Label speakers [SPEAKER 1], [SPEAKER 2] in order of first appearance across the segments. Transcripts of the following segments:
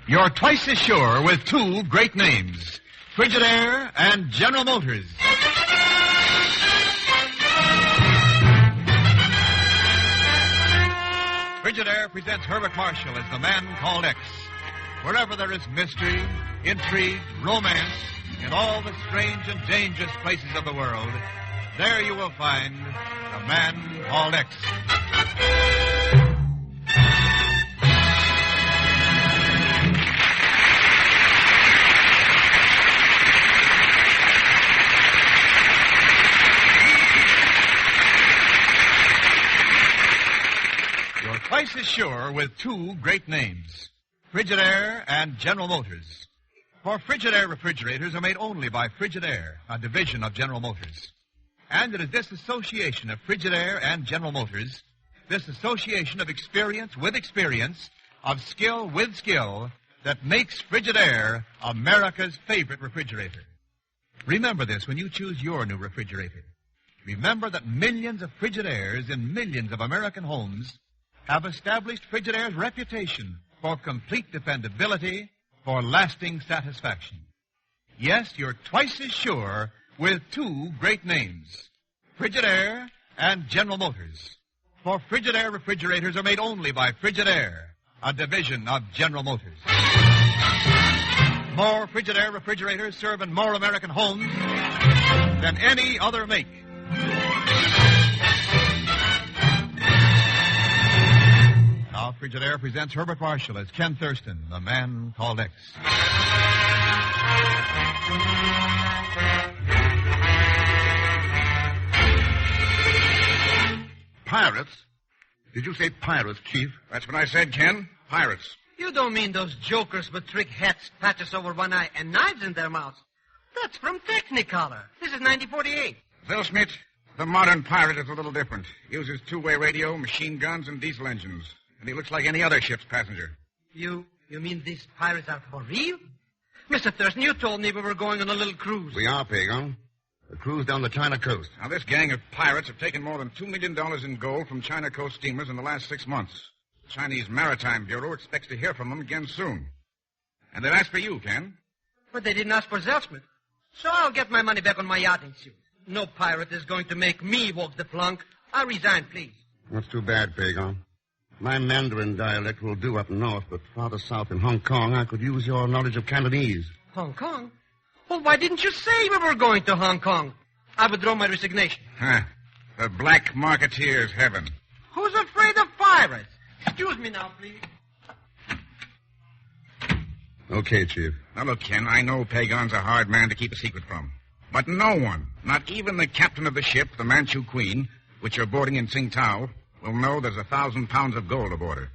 [SPEAKER 1] You're twice as sure with two great names, Frigidaire and General Motors. Frigidaire presents Herbert Marshall as the man called X. Wherever there is mystery, intrigue, romance, in all the strange and dangerous places of the world, there you will find the man called X. You're twice as sure with two great names, Frigidaire and General Motors. For Frigidaire refrigerators are made only by Frigidaire, a division of General Motors. And it is this association of Frigidaire and General Motors, this association of experience with experience, of skill with skill, that makes Frigidaire America's favorite refrigerator. Remember this when you choose your new refrigerator. Remember that millions of Frigidaires in millions of American homes have established Frigidaire's reputation for complete dependability, for lasting satisfaction. Yes, you're twice as sure with two great names, Frigidaire and General Motors. For Frigidaire refrigerators are made only by Frigidaire, a division of General Motors. More Frigidaire refrigerators serve in more American homes than any other make. Now, Frigidaire presents Herbert Marshall as Ken Thurston, the man called X.
[SPEAKER 2] Pirates? Did you say pirates, Chief?
[SPEAKER 3] That's what I said, Ken. Pirates.
[SPEAKER 4] You don't mean those jokers with trick hats, patches over one eye, and knives in their mouths. That's from Technicolor. This is 1948.
[SPEAKER 3] Zellschmidt, the modern pirate is a little different. Uses two-way radio, machine guns, and diesel engines. And he looks like any other ship's passenger.
[SPEAKER 4] You mean these pirates are for real? Mr. Thurston, you told me we were going on a little cruise.
[SPEAKER 2] We are, Pegon. A cruise down the China coast.
[SPEAKER 3] Now, this gang of pirates have taken more than $2 million in gold from China coast steamers in the last 6 months. The Chinese Maritime Bureau expects to hear from them again soon. And they've asked for you, Ken.
[SPEAKER 4] But they didn't ask for Zellschmidt. So I'll get my money back on my yachting suit. No pirate is going to make me walk the plank. I resign, please.
[SPEAKER 2] That's too bad, Pegon. My Mandarin dialect will do up north, but farther south in Hong Kong, I could use your knowledge of Cantonese.
[SPEAKER 4] Hong Kong? Well, why didn't you say we were going to Hong Kong? I withdraw my resignation.
[SPEAKER 3] The black marketeer's heaven.
[SPEAKER 4] Who's afraid of pirates? Excuse me now, please.
[SPEAKER 2] Okay, Chief.
[SPEAKER 3] Now, look, Ken, I know Pegon's a hard man to keep a secret from. But no one, not even the captain of the ship, the Manchu Queen, which you're boarding in Tsingtao, will know there's 1,000 pounds of gold aboard her.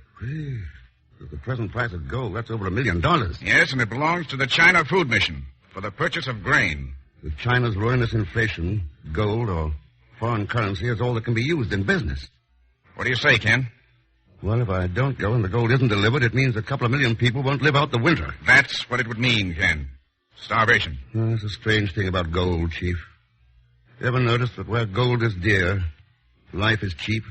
[SPEAKER 2] At the present price of gold, that's over $1 million.
[SPEAKER 3] Yes, and it belongs to the China Food Mission for the purchase of grain.
[SPEAKER 2] With China's ruinous inflation, gold or foreign currency is all that can be used in business.
[SPEAKER 3] What do you say, Ken?
[SPEAKER 2] Well, if I don't go and the gold isn't delivered, it means a couple of million people won't live out the winter.
[SPEAKER 3] That's what it would mean, Ken. Starvation.
[SPEAKER 2] It's a strange thing about gold, Chief. Ever notice that where gold is dear, life is cheap?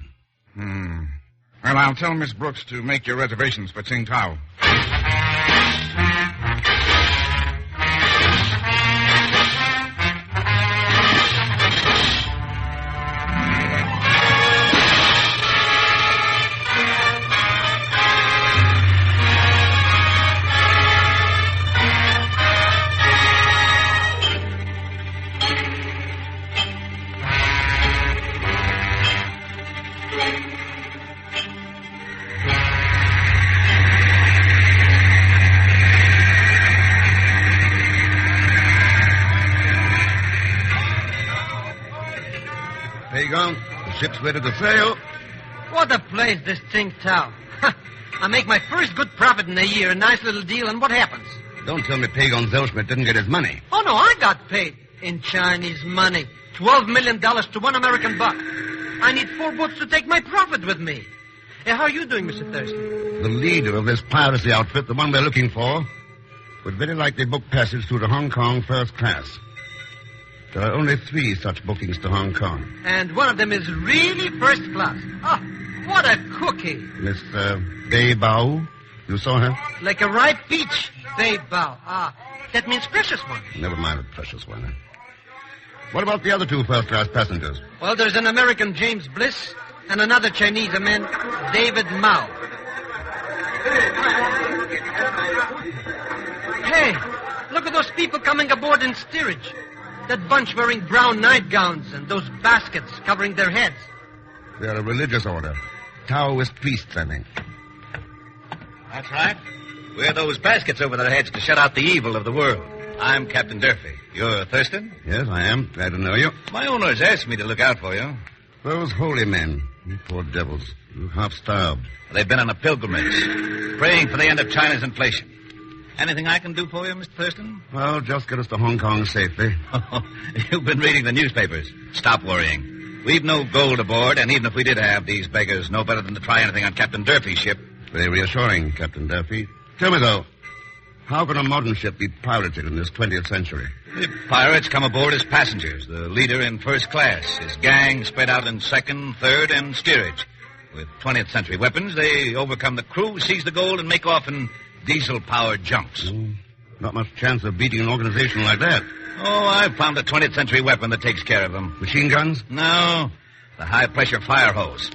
[SPEAKER 3] Well, I'll tell Miss Brooks to make your reservations for Tsingtao.
[SPEAKER 2] Pegon, the ship's ready to sail.
[SPEAKER 4] What a place, this Tsingtao. I make my first good profit in a year, a nice little deal, and what happens?
[SPEAKER 2] Don't tell me Pegon Zellschmidt didn't get his money.
[SPEAKER 4] Oh, no, I got paid in Chinese money. $12 million to one American buck. I need 4 boats to take my profit with me. Hey, how are you doing, Mr. Thurston?
[SPEAKER 2] The leader of this piracy outfit, the one we're looking for, would very likely book passage through to Hong Kong first class. There are only 3 such bookings to Hong Kong.
[SPEAKER 4] And one of them is really first class. Oh, what a cookie.
[SPEAKER 2] Miss Bei Bao? You saw her?
[SPEAKER 4] Like a ripe peach. Bay bow. Ah, that means precious one.
[SPEAKER 2] Never mind the precious one. What about the other two first-class passengers?
[SPEAKER 4] Well, there's an American, James Bliss, and another Chinese, a man, David Mao. Hey, look at those people coming aboard in steerage. That bunch wearing brown nightgowns and those baskets covering their heads.
[SPEAKER 2] They're a religious order. Taoist priests, I think.
[SPEAKER 5] That's right. Wear those baskets over their heads to shut out the evil of the world. I'm Captain Durfee. You're Thurston?
[SPEAKER 2] Yes, I am. Glad to know you.
[SPEAKER 5] My owners asked me to look out for you.
[SPEAKER 2] Those holy men. You poor devils. You half-starved.
[SPEAKER 5] They've been on a pilgrimage, praying for the end of China's inflation. Anything I can do for you, Mr. Thurston?
[SPEAKER 2] Well, just get us to Hong Kong safely.
[SPEAKER 5] You've been reading the newspapers. Stop worrying. We've no gold aboard, and even if we did have, these beggars know better than to try anything on Captain Durfee's ship.
[SPEAKER 2] Very reassuring, Captain Durfee. Tell me, though, how can a modern ship be piloted in this 20th century?
[SPEAKER 5] The pirates come aboard as passengers, the leader in first class, his gang spread out in second, third, and steerage. With 20th century weapons, they overcome the crew, seize the gold, and make off in diesel-powered junks.
[SPEAKER 2] Not much chance of beating an organization like that.
[SPEAKER 5] Oh, I've found a 20th century weapon that takes care of them.
[SPEAKER 2] Machine guns?
[SPEAKER 5] No, the high-pressure fire hose.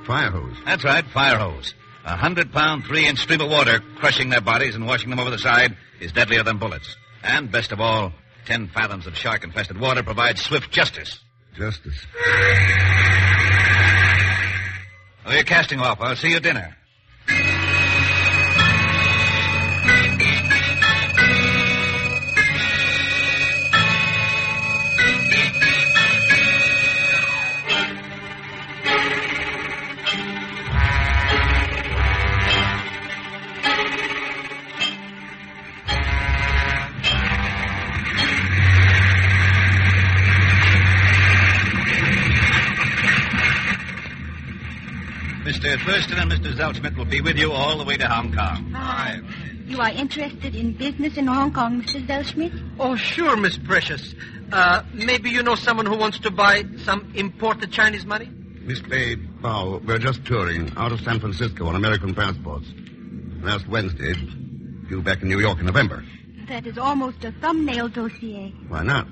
[SPEAKER 2] Fire hose?
[SPEAKER 5] That's right, fire hose. 100-pound, 3-inch stream of water crushing their bodies and washing them over the side is deadlier than bullets. And best of all, 10 fathoms of shark-infested water provides swift justice.
[SPEAKER 2] Justice.
[SPEAKER 5] Oh, you're casting off. I'll see you at dinner. Mr. Thurston and Mr. Zellschmidt will be with you all the way to Hong Kong.
[SPEAKER 6] Hi. You are interested in business in Hong Kong, Mr. Zellschmidt?
[SPEAKER 4] Oh, sure, Miss Precious. Maybe you know someone who wants to buy some imported Chinese money?
[SPEAKER 2] Miss Bay Bao, we're just touring out of San Francisco on American passports. Last Wednesday, due back in New York in November.
[SPEAKER 6] That is almost a thumbnail dossier.
[SPEAKER 2] Why not?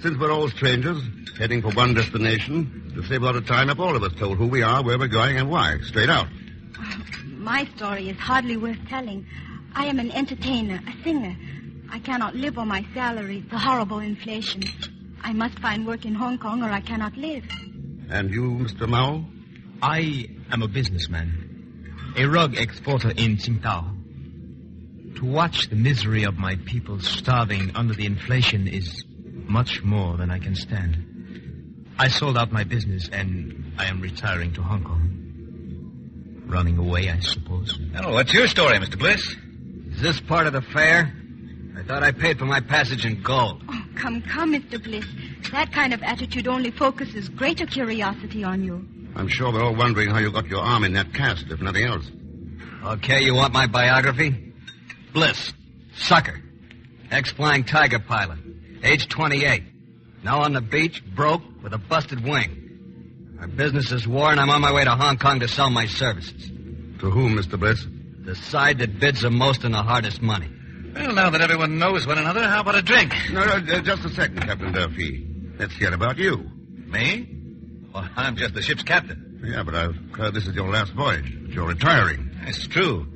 [SPEAKER 2] Since we're all strangers, heading for one destination, to save a lot of time up, all of us told who we are, where we're going, and why. Straight out.
[SPEAKER 6] My story is hardly worth telling. I am an entertainer, a singer. I cannot live on my salary, the horrible inflation. I must find work in Hong Kong or I cannot live.
[SPEAKER 2] And you, Mr. Mao?
[SPEAKER 7] I am a businessman, a rug exporter in Tsingtao. To watch the misery of my people starving under the inflation is much more than I can stand. I sold out my business, and I am retiring to Hong Kong. Running away, I suppose.
[SPEAKER 5] Oh, what's your story, Mr. Bliss?
[SPEAKER 4] Is this part of the fare? I thought I paid for my passage in gold.
[SPEAKER 6] Oh, come, Mr. Bliss. That kind of attitude only focuses greater curiosity on you.
[SPEAKER 2] I'm sure we're all wondering how you got your arm in that cast, if nothing else.
[SPEAKER 4] Okay, you want my biography? Bliss, sucker, ex-Flying Tiger pilot, age 28. Now on the beach, broke, with a busted wing. Our business is war, and I'm on my way to Hong Kong to sell my services.
[SPEAKER 2] To whom, Mr. Bliss?
[SPEAKER 4] The side that bids the most and the hardest money.
[SPEAKER 5] Well, now that everyone knows one another, how about a drink?
[SPEAKER 2] No, just a second, Captain Durfee. Let's hear about you.
[SPEAKER 5] Me? Well, I'm just the ship's captain.
[SPEAKER 2] Yeah, but I've heard this is your last voyage. You're retiring.
[SPEAKER 5] It's true.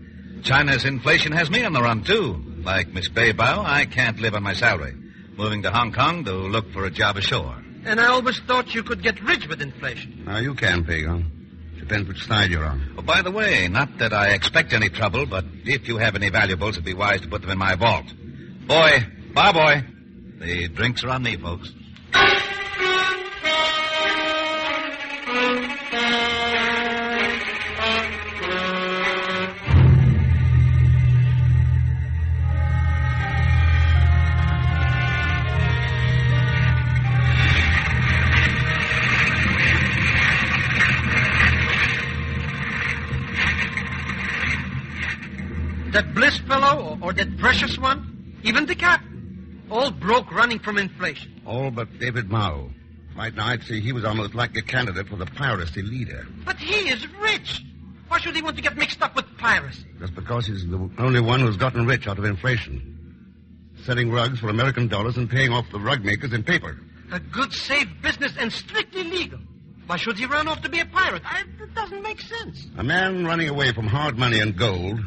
[SPEAKER 5] China's inflation has me on the run, too. Like Miss Bay Bao, I can't live on my salary. Moving to Hong Kong to look for a job ashore.
[SPEAKER 4] And I always thought you could get rich with inflation.
[SPEAKER 2] Now, you can, Pegon. Depends which side you're on.
[SPEAKER 5] Oh, by the way, not that I expect any trouble, but if you have any valuables, it'd be wise to put them in my vault. Boy, the drinks are on me, folks.
[SPEAKER 4] That Bliss fellow or that Precious one, even the captain, all broke running from inflation.
[SPEAKER 2] All but David Mao. Right now, I'd say he was almost like a candidate for the piracy leader.
[SPEAKER 4] But he is rich. Why,
[SPEAKER 8] Why should he want to get mixed up with piracy?
[SPEAKER 2] Just because he's the only one who's gotten rich out of inflation. Selling rugs for American dollars and paying off the rug makers in paper.
[SPEAKER 8] A good, safe business and strictly legal. Why should he run off to be a pirate? It doesn't make sense.
[SPEAKER 2] A man running away from hard money and gold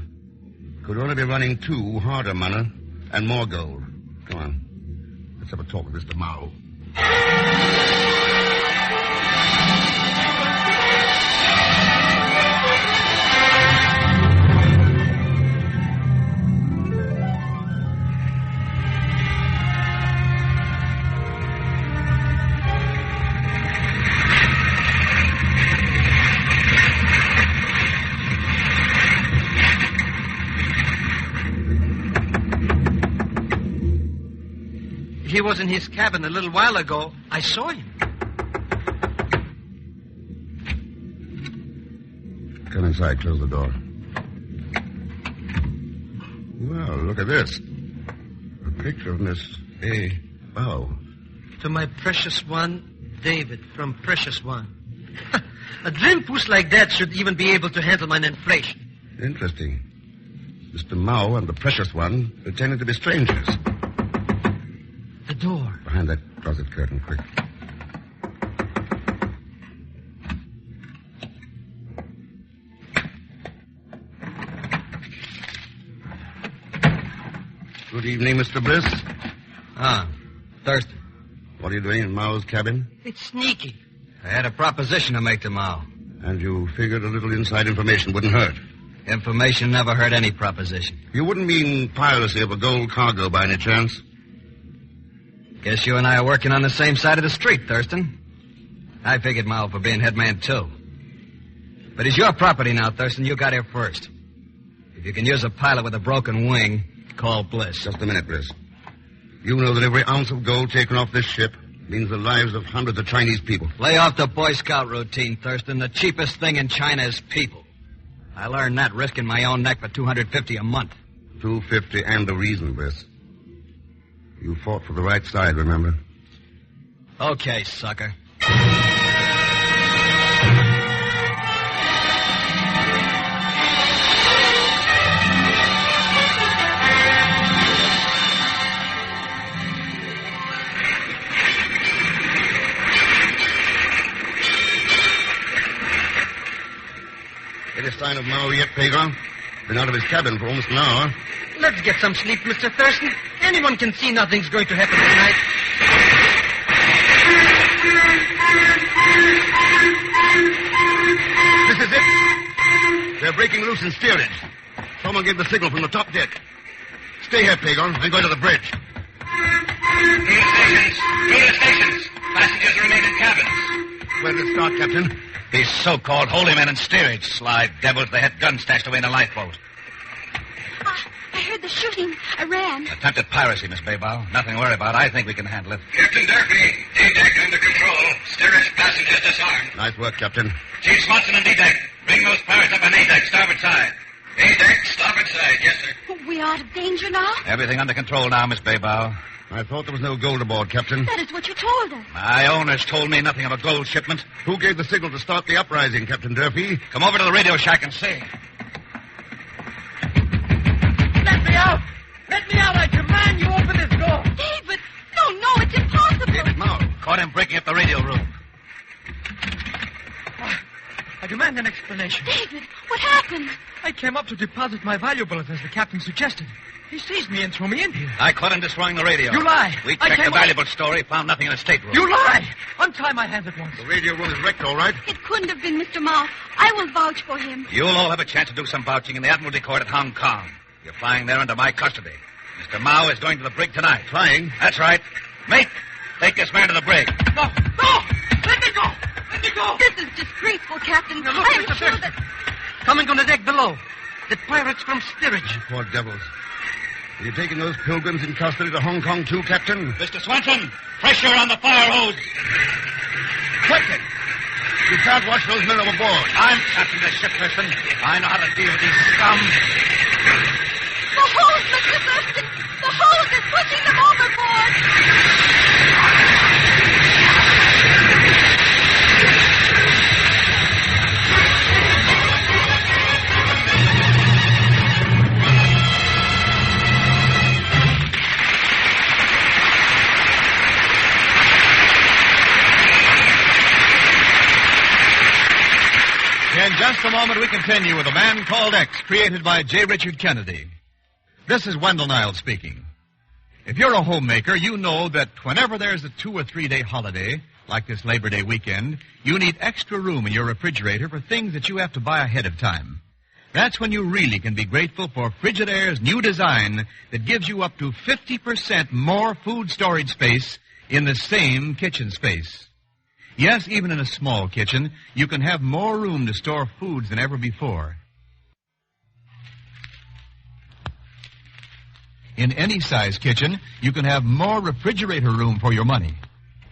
[SPEAKER 2] could only be running to harder money and more gold. Come on. Let's have a talk with Mr. Mao.
[SPEAKER 8] He was in his cabin a little while ago. I saw him.
[SPEAKER 2] Come inside. Close the door. Well, look at this. A picture of Miss A. Bow.
[SPEAKER 8] To my precious one, David, from Precious One. A dreampuss like that should even be able to handle my inflation.
[SPEAKER 2] Interesting. Mr. Mao and the Precious One pretending to be strangers.
[SPEAKER 8] The door.
[SPEAKER 2] Behind that closet curtain, quick. Good evening, Mr. Bliss.
[SPEAKER 4] Thurston.
[SPEAKER 2] What are you doing in Mao's cabin?
[SPEAKER 8] It's sneaky.
[SPEAKER 4] I had a proposition to make to Mao.
[SPEAKER 2] And you figured a little inside information wouldn't hurt.
[SPEAKER 4] Information never hurt any proposition.
[SPEAKER 2] You wouldn't mean piracy of a gold cargo by any chance?
[SPEAKER 4] Guess you and I are working on the same side of the street, Thurston. I figured Mao for being head man, too. But it's your property now, Thurston. You got here first. If you can use a pilot with a broken wing, call Bliss.
[SPEAKER 2] Just a minute, Bliss. You know that every ounce of gold taken off this ship means the lives of hundreds of Chinese people.
[SPEAKER 4] Lay off the Boy Scout routine, Thurston. The cheapest thing in China is people. I learned that risking my own neck for $250 a month.
[SPEAKER 2] $250 and a reason, Bliss. You fought for the right side, remember?
[SPEAKER 4] Okay, sucker.
[SPEAKER 2] Any sign of Mao yet, Pegon? Been out of his cabin for almost an hour.
[SPEAKER 8] Let's get some sleep, Mr. Thurston. Anyone can see nothing's going to happen tonight.
[SPEAKER 2] This is it. They're breaking loose in steerage. Someone gave the signal from the top deck. Stay here, Pegon. I'm going to the bridge.
[SPEAKER 5] Go to the stations. Passengers remain in cabins.
[SPEAKER 2] Where did it start, Captain?
[SPEAKER 5] These so-called holy men in steerage. Sly devils, they had guns stashed away in a lifeboat.
[SPEAKER 6] I heard the shooting. I ran.
[SPEAKER 5] Attempted piracy, Miss Baybow. Nothing to worry about. I think we can handle it.
[SPEAKER 9] Captain Durfee, D-deck under control. Steerage passengers disarmed.
[SPEAKER 2] Nice work, Captain.
[SPEAKER 9] Chief Swanson and D-deck, bring those pirates up on A-deck, starboard side. A-deck, starboard side, yes, sir.
[SPEAKER 6] We are out of danger now?
[SPEAKER 5] Everything under control now, Miss Baybow.
[SPEAKER 2] I thought there was no gold aboard, Captain.
[SPEAKER 6] That is what you told us.
[SPEAKER 5] My owners told me nothing of a gold shipment.
[SPEAKER 2] Who gave the signal to start the uprising, Captain Durfee?
[SPEAKER 5] Come over to the radio shack and see.
[SPEAKER 8] Let me out! Let me out! I command you, open this door!
[SPEAKER 6] David! No, it's impossible!
[SPEAKER 2] David Mao.
[SPEAKER 5] Caught him breaking up the radio room.
[SPEAKER 8] I demand an explanation.
[SPEAKER 6] David, what happened?
[SPEAKER 8] I came up to deposit my valuables as the captain suggested. He seized me and threw me in here.
[SPEAKER 5] I caught him destroying the radio.
[SPEAKER 8] You lie.
[SPEAKER 5] We
[SPEAKER 8] I
[SPEAKER 5] checked
[SPEAKER 8] came
[SPEAKER 5] the valuable story, found nothing in the stateroom.
[SPEAKER 8] You lie! Untie my hands at once.
[SPEAKER 2] The radio room is wrecked, all right?
[SPEAKER 6] It couldn't have been Mr. Mao. I will vouch for him.
[SPEAKER 5] You'll all have a chance to do some vouching in the Admiralty Court at Hong Kong. You're flying there under my custody. Mr. Mao is going to the brig tonight.
[SPEAKER 2] Flying?
[SPEAKER 5] That's right. Mate, take this man to the brig.
[SPEAKER 8] No! Let me go! Let me go!
[SPEAKER 6] This is disgraceful, Captain.
[SPEAKER 8] Now, look,
[SPEAKER 6] I am
[SPEAKER 8] Mr.
[SPEAKER 6] sure
[SPEAKER 8] Thurston.
[SPEAKER 6] that...
[SPEAKER 8] Coming on the deck below. The pirates from steerage.
[SPEAKER 2] Poor devils. Are you taking those pilgrims in custody to Hong Kong, too, Captain?
[SPEAKER 5] Mr. Swanson, pressure on the fire hose.
[SPEAKER 2] Quickly! You can't watch those men overboard.
[SPEAKER 5] I'm captain of the ship, Thurston. I know how to deal with these scum.
[SPEAKER 6] The hose, Mr. Thurston! The hose is pushing them overboard!
[SPEAKER 1] a moment, we continue with A Man Called X, created by J. Richard Kennedy. This is Wendell Niles speaking. If you're a homemaker, you know that whenever there's a 2 or 3 day holiday, like this Labor Day weekend, you need extra room in your refrigerator for things that you have to buy ahead of time. That's when you really can be grateful for Frigidaire's new design that gives you up to 50% more food storage space in the same kitchen space. Yes, even in a small kitchen, you can have more room to store foods than ever before. In any size kitchen, you can have more refrigerator room for your money.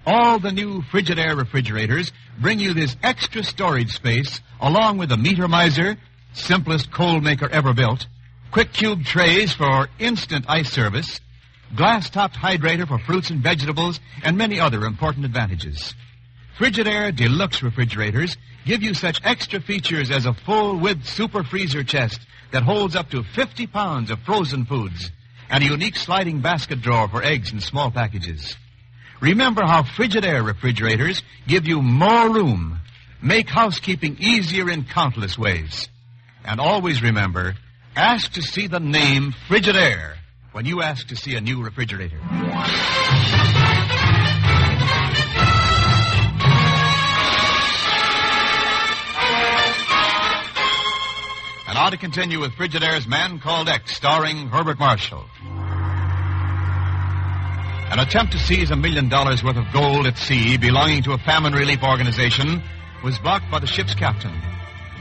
[SPEAKER 1] All the new Frigidaire refrigerators bring you this extra storage space along with a meter miser, simplest cold maker ever built, quick cube trays for instant ice service, glass-topped hydrator for fruits and vegetables, and many other important advantages. Frigidaire Deluxe refrigerators give you such extra features as a full-width super freezer chest that holds up to 50 pounds of frozen foods, and a unique sliding basket drawer for eggs and small packages. Remember how Frigidaire refrigerators give you more room, make housekeeping easier in countless ways. And always remember, ask to see the name Frigidaire when you ask to see a new refrigerator. And now to continue with Frigidaire's Man Called X, starring Herbert Marshall. An attempt to seize $1 million worth of gold at sea belonging to a famine relief organization was blocked by the ship's captain.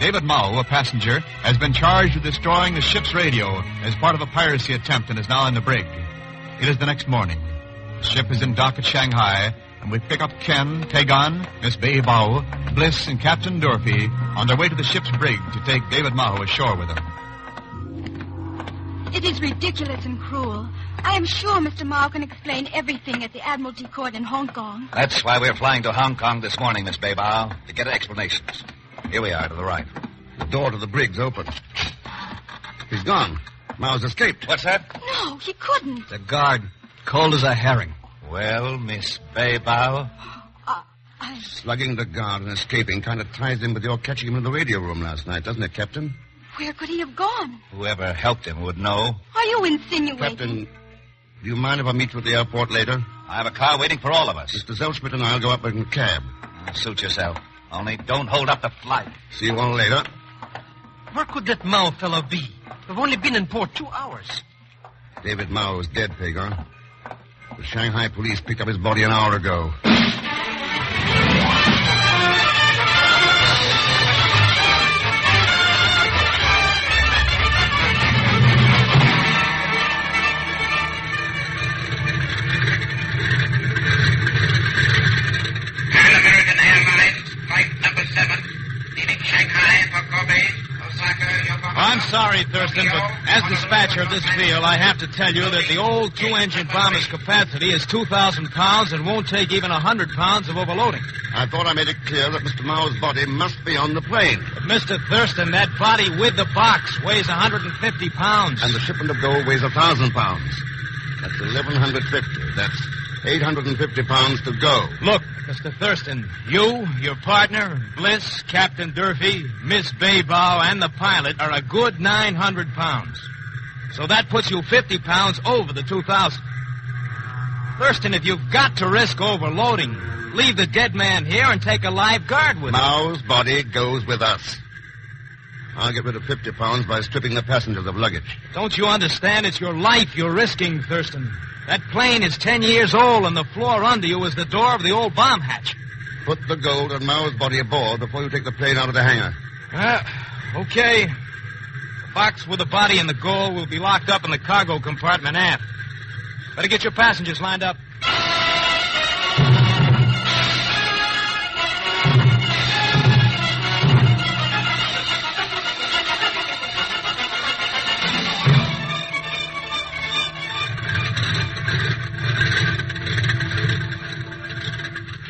[SPEAKER 1] David Mao, a passenger, has been charged with destroying the ship's radio as part of a piracy attempt and is now in the brig. It is the next morning. The ship is in dock at Shanghai, and we pick up Ken, Pegon, Miss Bay Bao, Bliss, and Captain Durfee on their way to the ship's brig to take David Mao ashore with them.
[SPEAKER 6] It is ridiculous and cruel. I am sure Mr. Mao can explain everything at the Admiralty Court in Hong Kong.
[SPEAKER 5] That's why we're flying to Hong Kong this morning, Miss Baybao, to get explanations. Here we are, to the right.
[SPEAKER 2] The door to the brig's open. He's gone. Mao's escaped.
[SPEAKER 5] What's that?
[SPEAKER 6] No, he couldn't.
[SPEAKER 4] The guard, cold as a herring.
[SPEAKER 5] Well, Miss Baybao.
[SPEAKER 2] Slugging the guard and escaping kind of ties in with your catching him in the radio room last night, doesn't it, Captain?
[SPEAKER 6] Where could he have gone?
[SPEAKER 5] Whoever helped him would know.
[SPEAKER 6] Are you insinuating?
[SPEAKER 2] Captain, do you mind if I meet you at the airport later?
[SPEAKER 5] I have a car waiting for all of us.
[SPEAKER 2] Mr. Zellschmidt and I'll go up in a cab.
[SPEAKER 5] Suit yourself. Only don't hold up the flight.
[SPEAKER 2] See you all later.
[SPEAKER 8] Where could that Mao fellow be? We've only been in port 2 hours.
[SPEAKER 2] David Mao is dead, Pegon. The Shanghai police picked up his body an hour ago.
[SPEAKER 9] American Airlines, flight number 7, leaving Shanghai for Kobe, Osaka, Yokohama.
[SPEAKER 7] I'm sorry, Thurston, but as dispatcher of this field, I have to tell you that the old 2-engine bomber's capacity is 2,000 pounds and won't take even 100 pounds of overloading.
[SPEAKER 2] I thought I made it clear that Mr. Mao's body must be on the plane.
[SPEAKER 7] But, Mr. Thurston, that body with the box weighs 150 pounds.
[SPEAKER 2] And the shipment of gold weighs 1,000 pounds. That's 1,150. That's 850 pounds to go.
[SPEAKER 7] Look, Mr. Thurston, you, your partner, Bliss, Captain Durfee, Miss Baybao, and the pilot are a good 900 pounds. So that puts you 50 pounds over the 2,000. Thurston, if you've got to risk overloading, leave the dead man here and take a live guard with him.
[SPEAKER 2] Mao's body goes with us. I'll get rid of 50 pounds by stripping the passengers of luggage.
[SPEAKER 7] Don't you understand? It's your life you're risking, Thurston. That plane is 10 years old, and the floor under you is the door of the old bomb hatch.
[SPEAKER 2] Put the gold and Mao's body aboard before you take the plane out of the hangar.
[SPEAKER 7] Okay. The box with the body and the gold will be locked up in the cargo compartment aft. Better get your passengers lined up.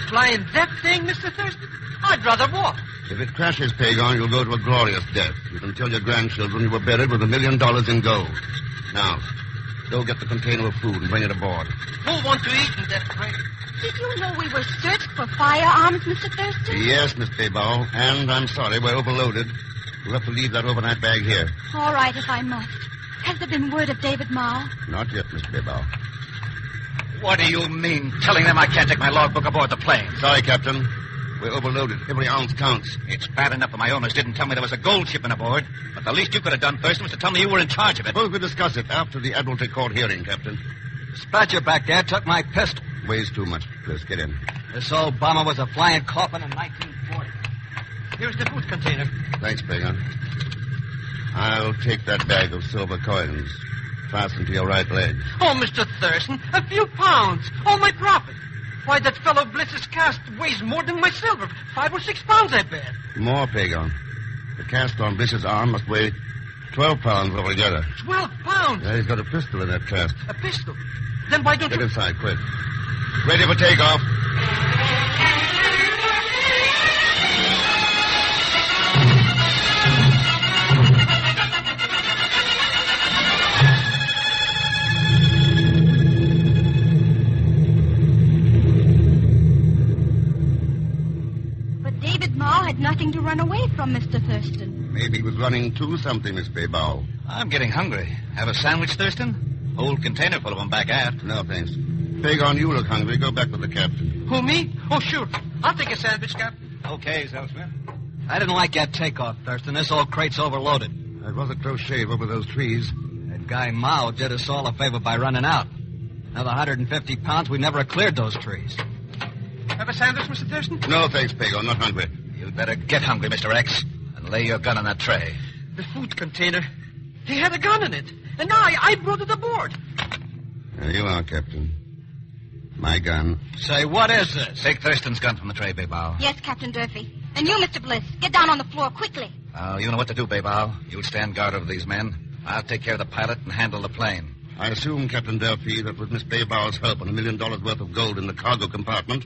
[SPEAKER 8] Flying that thing, Mr. Thurston? I'd rather walk.
[SPEAKER 2] If it crashes, Pegon, you'll go to a glorious death. You can tell your grandchildren you were buried with $1 million in gold. Now, go get the container of food and bring it aboard.
[SPEAKER 8] Who want to eat in that crate?
[SPEAKER 6] Did you know we were searched for firearms, Mr. Thurston?
[SPEAKER 2] Yes, Miss Baybao, and I'm sorry we're overloaded. You'll have to leave that overnight bag here.
[SPEAKER 6] All right, if I must. Has there been word of David Mao?
[SPEAKER 2] Not yet, Mr. Beybau.
[SPEAKER 5] What do you mean, telling them I can't take my logbook aboard the plane?
[SPEAKER 2] Sorry, Captain. We're overloaded. Every ounce counts.
[SPEAKER 5] It's bad enough that my owners didn't tell me there was a gold shipment aboard, but the least you could have done, Thurston, was to tell me you were in charge of it.
[SPEAKER 2] Suppose we discuss it after the Admiralty Court hearing, Captain.
[SPEAKER 4] Dispatcher back there took my pistol.
[SPEAKER 2] Weighs too much. Let's get in.
[SPEAKER 4] This old bomber was a flying coffin in 1940.
[SPEAKER 8] Here's the food container.
[SPEAKER 2] Thanks, Pegon. I'll take that bag of silver coins. Fasten to your right leg.
[SPEAKER 8] Oh, Mr. Thurston, a few pounds. All my profit. Why, that fellow Bliss's cast weighs more than my silver. 5 or 6 pounds, I bet.
[SPEAKER 2] More, Pegon. The cast on Bliss's arm must weigh 12 pounds altogether.
[SPEAKER 8] 12 pounds?
[SPEAKER 2] Yeah, he's got a pistol in that cast.
[SPEAKER 8] A pistol? Then why don't
[SPEAKER 2] Get
[SPEAKER 8] you...
[SPEAKER 2] inside, quick. Ready for takeoff.
[SPEAKER 6] Nothing to run away from, Mr. Thurston.
[SPEAKER 2] Maybe he was running to something, Miss Beybau.
[SPEAKER 5] I'm getting hungry. Have a sandwich, Thurston? Whole container full of them back aft.
[SPEAKER 2] No, thanks. Pegon, you look hungry. Go back with the captain.
[SPEAKER 8] Who, me? Oh, sure. I'll take a sandwich, Captain.
[SPEAKER 5] Okay, Zellschmidt.
[SPEAKER 4] I didn't like that takeoff, Thurston. This old crate's overloaded.
[SPEAKER 2] That was a close shave over those trees.
[SPEAKER 4] That guy Mao did us all a favor by running out. Another 150 pounds, we never have cleared those trees.
[SPEAKER 8] Have a sandwich, Mr. Thurston?
[SPEAKER 2] No, thanks, Pegon. Not hungry.
[SPEAKER 5] You'd better get hungry, Mr. X, and lay your gun on that tray.
[SPEAKER 8] The food container. He had a gun in it. And I brought it aboard.
[SPEAKER 2] There you are, Captain. My gun.
[SPEAKER 4] Say, what is this?
[SPEAKER 5] Take Thurston's gun from the tray, Beybau.
[SPEAKER 6] Yes, Captain Durfee. And you, Mr. Bliss, get down on the floor quickly.
[SPEAKER 5] You know what to do, Beybau. You'll stand guard over these men. I'll take care of the pilot and handle the plane.
[SPEAKER 2] I assume, Captain Durfee, that with Miss Beybau's help and $1 million worth of gold in the cargo compartment,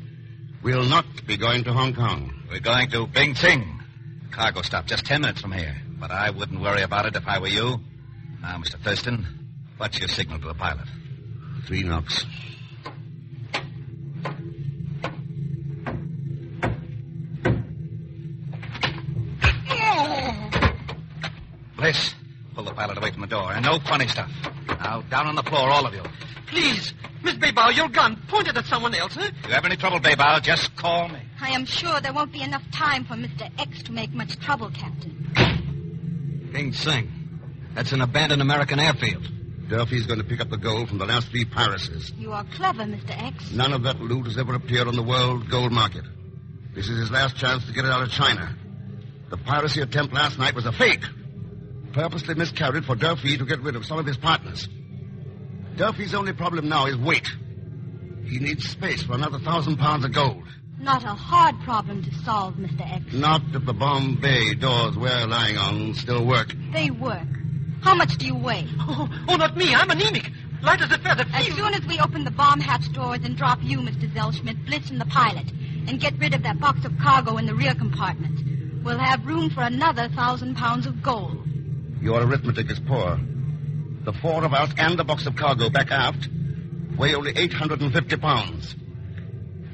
[SPEAKER 2] we'll not be going to Hong Kong.
[SPEAKER 5] We're going to Bing Ting. Cargo stop just 10 minutes from here. But I wouldn't worry about it if I were you. Now, Mr. Thurston, what's your signal to the pilot?
[SPEAKER 2] 3 knocks.
[SPEAKER 5] Bliss, pull the pilot away from the door. And no funny stuff. Now, down on the floor, all of you.
[SPEAKER 8] Please, Miss Beybau, your gun pointed at someone else, huh?
[SPEAKER 5] If you have any trouble, Beybau, just call me.
[SPEAKER 6] I am sure there won't be enough time for Mr. X to make much trouble, Captain.
[SPEAKER 4] Bing Sing. That's an abandoned American airfield.
[SPEAKER 2] Durfee's going to pick up the gold from the last 3 piracies.
[SPEAKER 6] You are clever, Mr. X.
[SPEAKER 2] None of that loot has ever appeared on the world gold market. This is his last chance to get it out of China. The piracy attempt last night was a fake. Purposely miscarried for Durfee to get rid of some of his partners. Durfee's only problem now is weight. He needs space for another 1,000 pounds of gold.
[SPEAKER 6] Not a hard problem to solve, Mr. X.
[SPEAKER 2] Not if the Bombay doors we're lying on still work.
[SPEAKER 6] They work. How much do you weigh?
[SPEAKER 8] Oh, not me. I'm anemic. Light as a feather.
[SPEAKER 6] As soon as we open the bomb hatch doors and drop you, Mr. Zellschmidt, Bliss and the pilot, and get rid of that box of cargo in the rear compartment, we'll have room for another 1,000 pounds of gold.
[SPEAKER 2] Your arithmetic is poor. The 4 of us and the box of cargo back aft weigh only 850 pounds.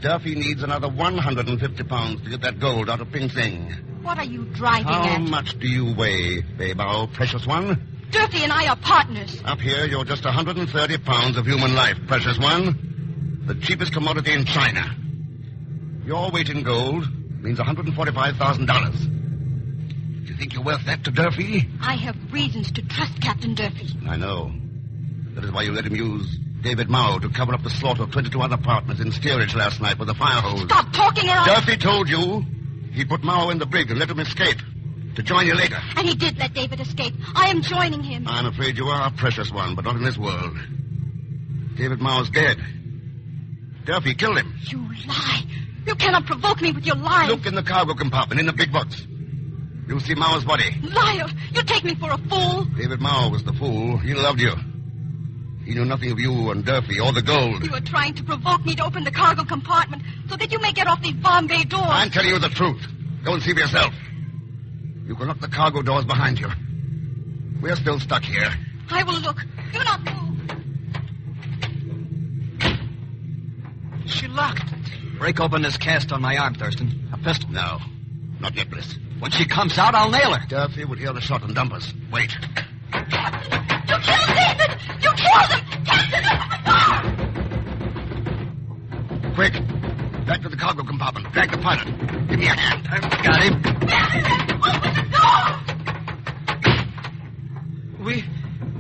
[SPEAKER 2] Durfee needs another 150 pounds to get that gold out of Ping Sing.
[SPEAKER 6] What are you driving
[SPEAKER 2] How
[SPEAKER 6] at?
[SPEAKER 2] much do you weigh, Beybau, precious one?
[SPEAKER 6] Durfee and I are partners.
[SPEAKER 2] Up here, you're just 130 pounds of human life, precious one. The cheapest commodity in China. Your weight in gold means $145,000. Do you think you're worth that to Durfee?
[SPEAKER 6] I have reasons to trust Captain Durfee.
[SPEAKER 2] I know. That is why you let him use David Mao to cover up the slaughter of 22 other partners in steerage last night with a fire hose.
[SPEAKER 6] Stop talking around.
[SPEAKER 2] Durfee told you he put Mao in the brig and let him escape to join you later.
[SPEAKER 6] And he did let David escape. I am joining him.
[SPEAKER 2] I'm afraid you are a precious one, but not in this world. David Mao's dead. Durfee killed him.
[SPEAKER 6] You lie. You cannot provoke me with your lies.
[SPEAKER 2] Look in the cargo compartment, in the big box. You'll see Mao's body.
[SPEAKER 6] Liar! You take me for a fool.
[SPEAKER 2] David Mao was the fool. He loved you. He knew nothing of you and Durfee or the gold.
[SPEAKER 6] You are trying to provoke me to open the cargo compartment so that you may get off these Bombay doors.
[SPEAKER 2] I'm telling you the truth. Go and see for yourself. You can lock the cargo doors behind you. We're still stuck here.
[SPEAKER 6] I will look. Do not move.
[SPEAKER 8] She locked it.
[SPEAKER 4] Break open this cast on my arm, Thurston. A pistol.
[SPEAKER 2] No. Not yet, Bliss.
[SPEAKER 4] When she comes out, I'll nail her.
[SPEAKER 2] Duffy would hear the shot and dump us. Wait.
[SPEAKER 6] Captain! You killed David! You killed him! Captain!
[SPEAKER 2] Quick. Back to the cargo compartment. Drag the pilot. Give me a hand.
[SPEAKER 4] I've got him.
[SPEAKER 6] Open the door!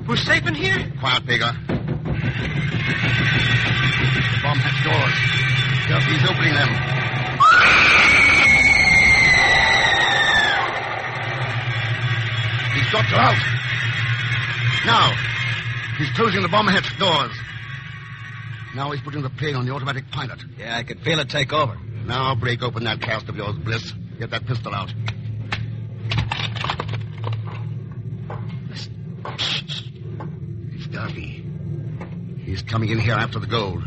[SPEAKER 8] We're safe in here?
[SPEAKER 2] Quiet, Pegon. Bomb hatch doors. Duffy's opening them. He's got her out. Now, he's closing the bomb hatch doors. Now he's putting the plane on the automatic pilot.
[SPEAKER 4] Yeah, I could feel it take over.
[SPEAKER 2] Now break open that cast of yours, Bliss. Get that pistol out. It's Duffy. He's coming in here after the gold.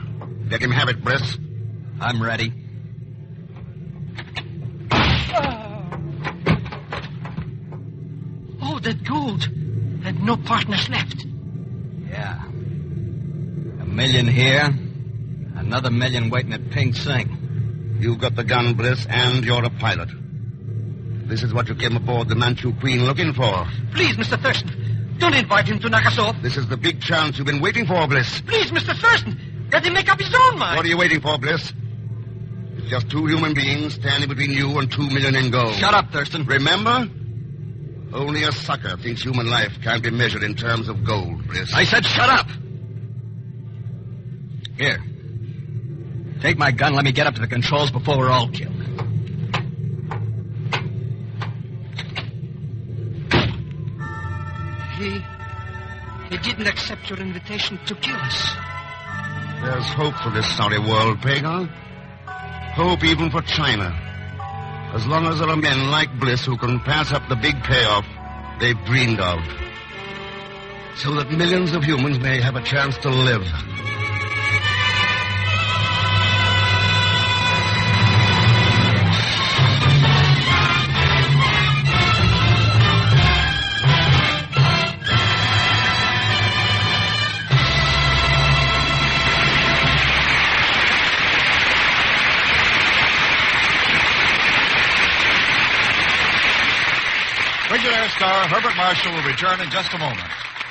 [SPEAKER 2] Let him have it, Bliss.
[SPEAKER 4] I'm ready.
[SPEAKER 8] Oh, that gold. And no partners left.
[SPEAKER 4] Yeah. $1 million here. Another $1 million waiting at Ping Sing.
[SPEAKER 2] You've got the gun, Bliss, and you're a pilot. This is what you came aboard the Manchu Queen looking for.
[SPEAKER 8] Please, Mr. Thurston. Don't invite him to knock us off.
[SPEAKER 2] This is the big chance you've been waiting for, Bliss.
[SPEAKER 8] Please, Mr. Thurston. Let him make up his own mind.
[SPEAKER 2] What are you waiting for, Bliss? It's just two human beings standing between you and $2 million in gold.
[SPEAKER 4] Shut up, Thurston.
[SPEAKER 2] Remember? Only a sucker thinks human life can't be measured in terms of gold, Bliss.
[SPEAKER 4] I said shut up. Here. Take my gun. Let me get up to the controls before we're all killed.
[SPEAKER 8] He didn't accept your invitation to kill us.
[SPEAKER 2] There's hope for this sorry world, Pegon. Hope even for China. As long as there are men like Bliss who can pass up the big payoff they've dreamed of. So that millions of humans may have a chance to live.
[SPEAKER 1] Frigidaire star Herbert Marshall will return in just a moment.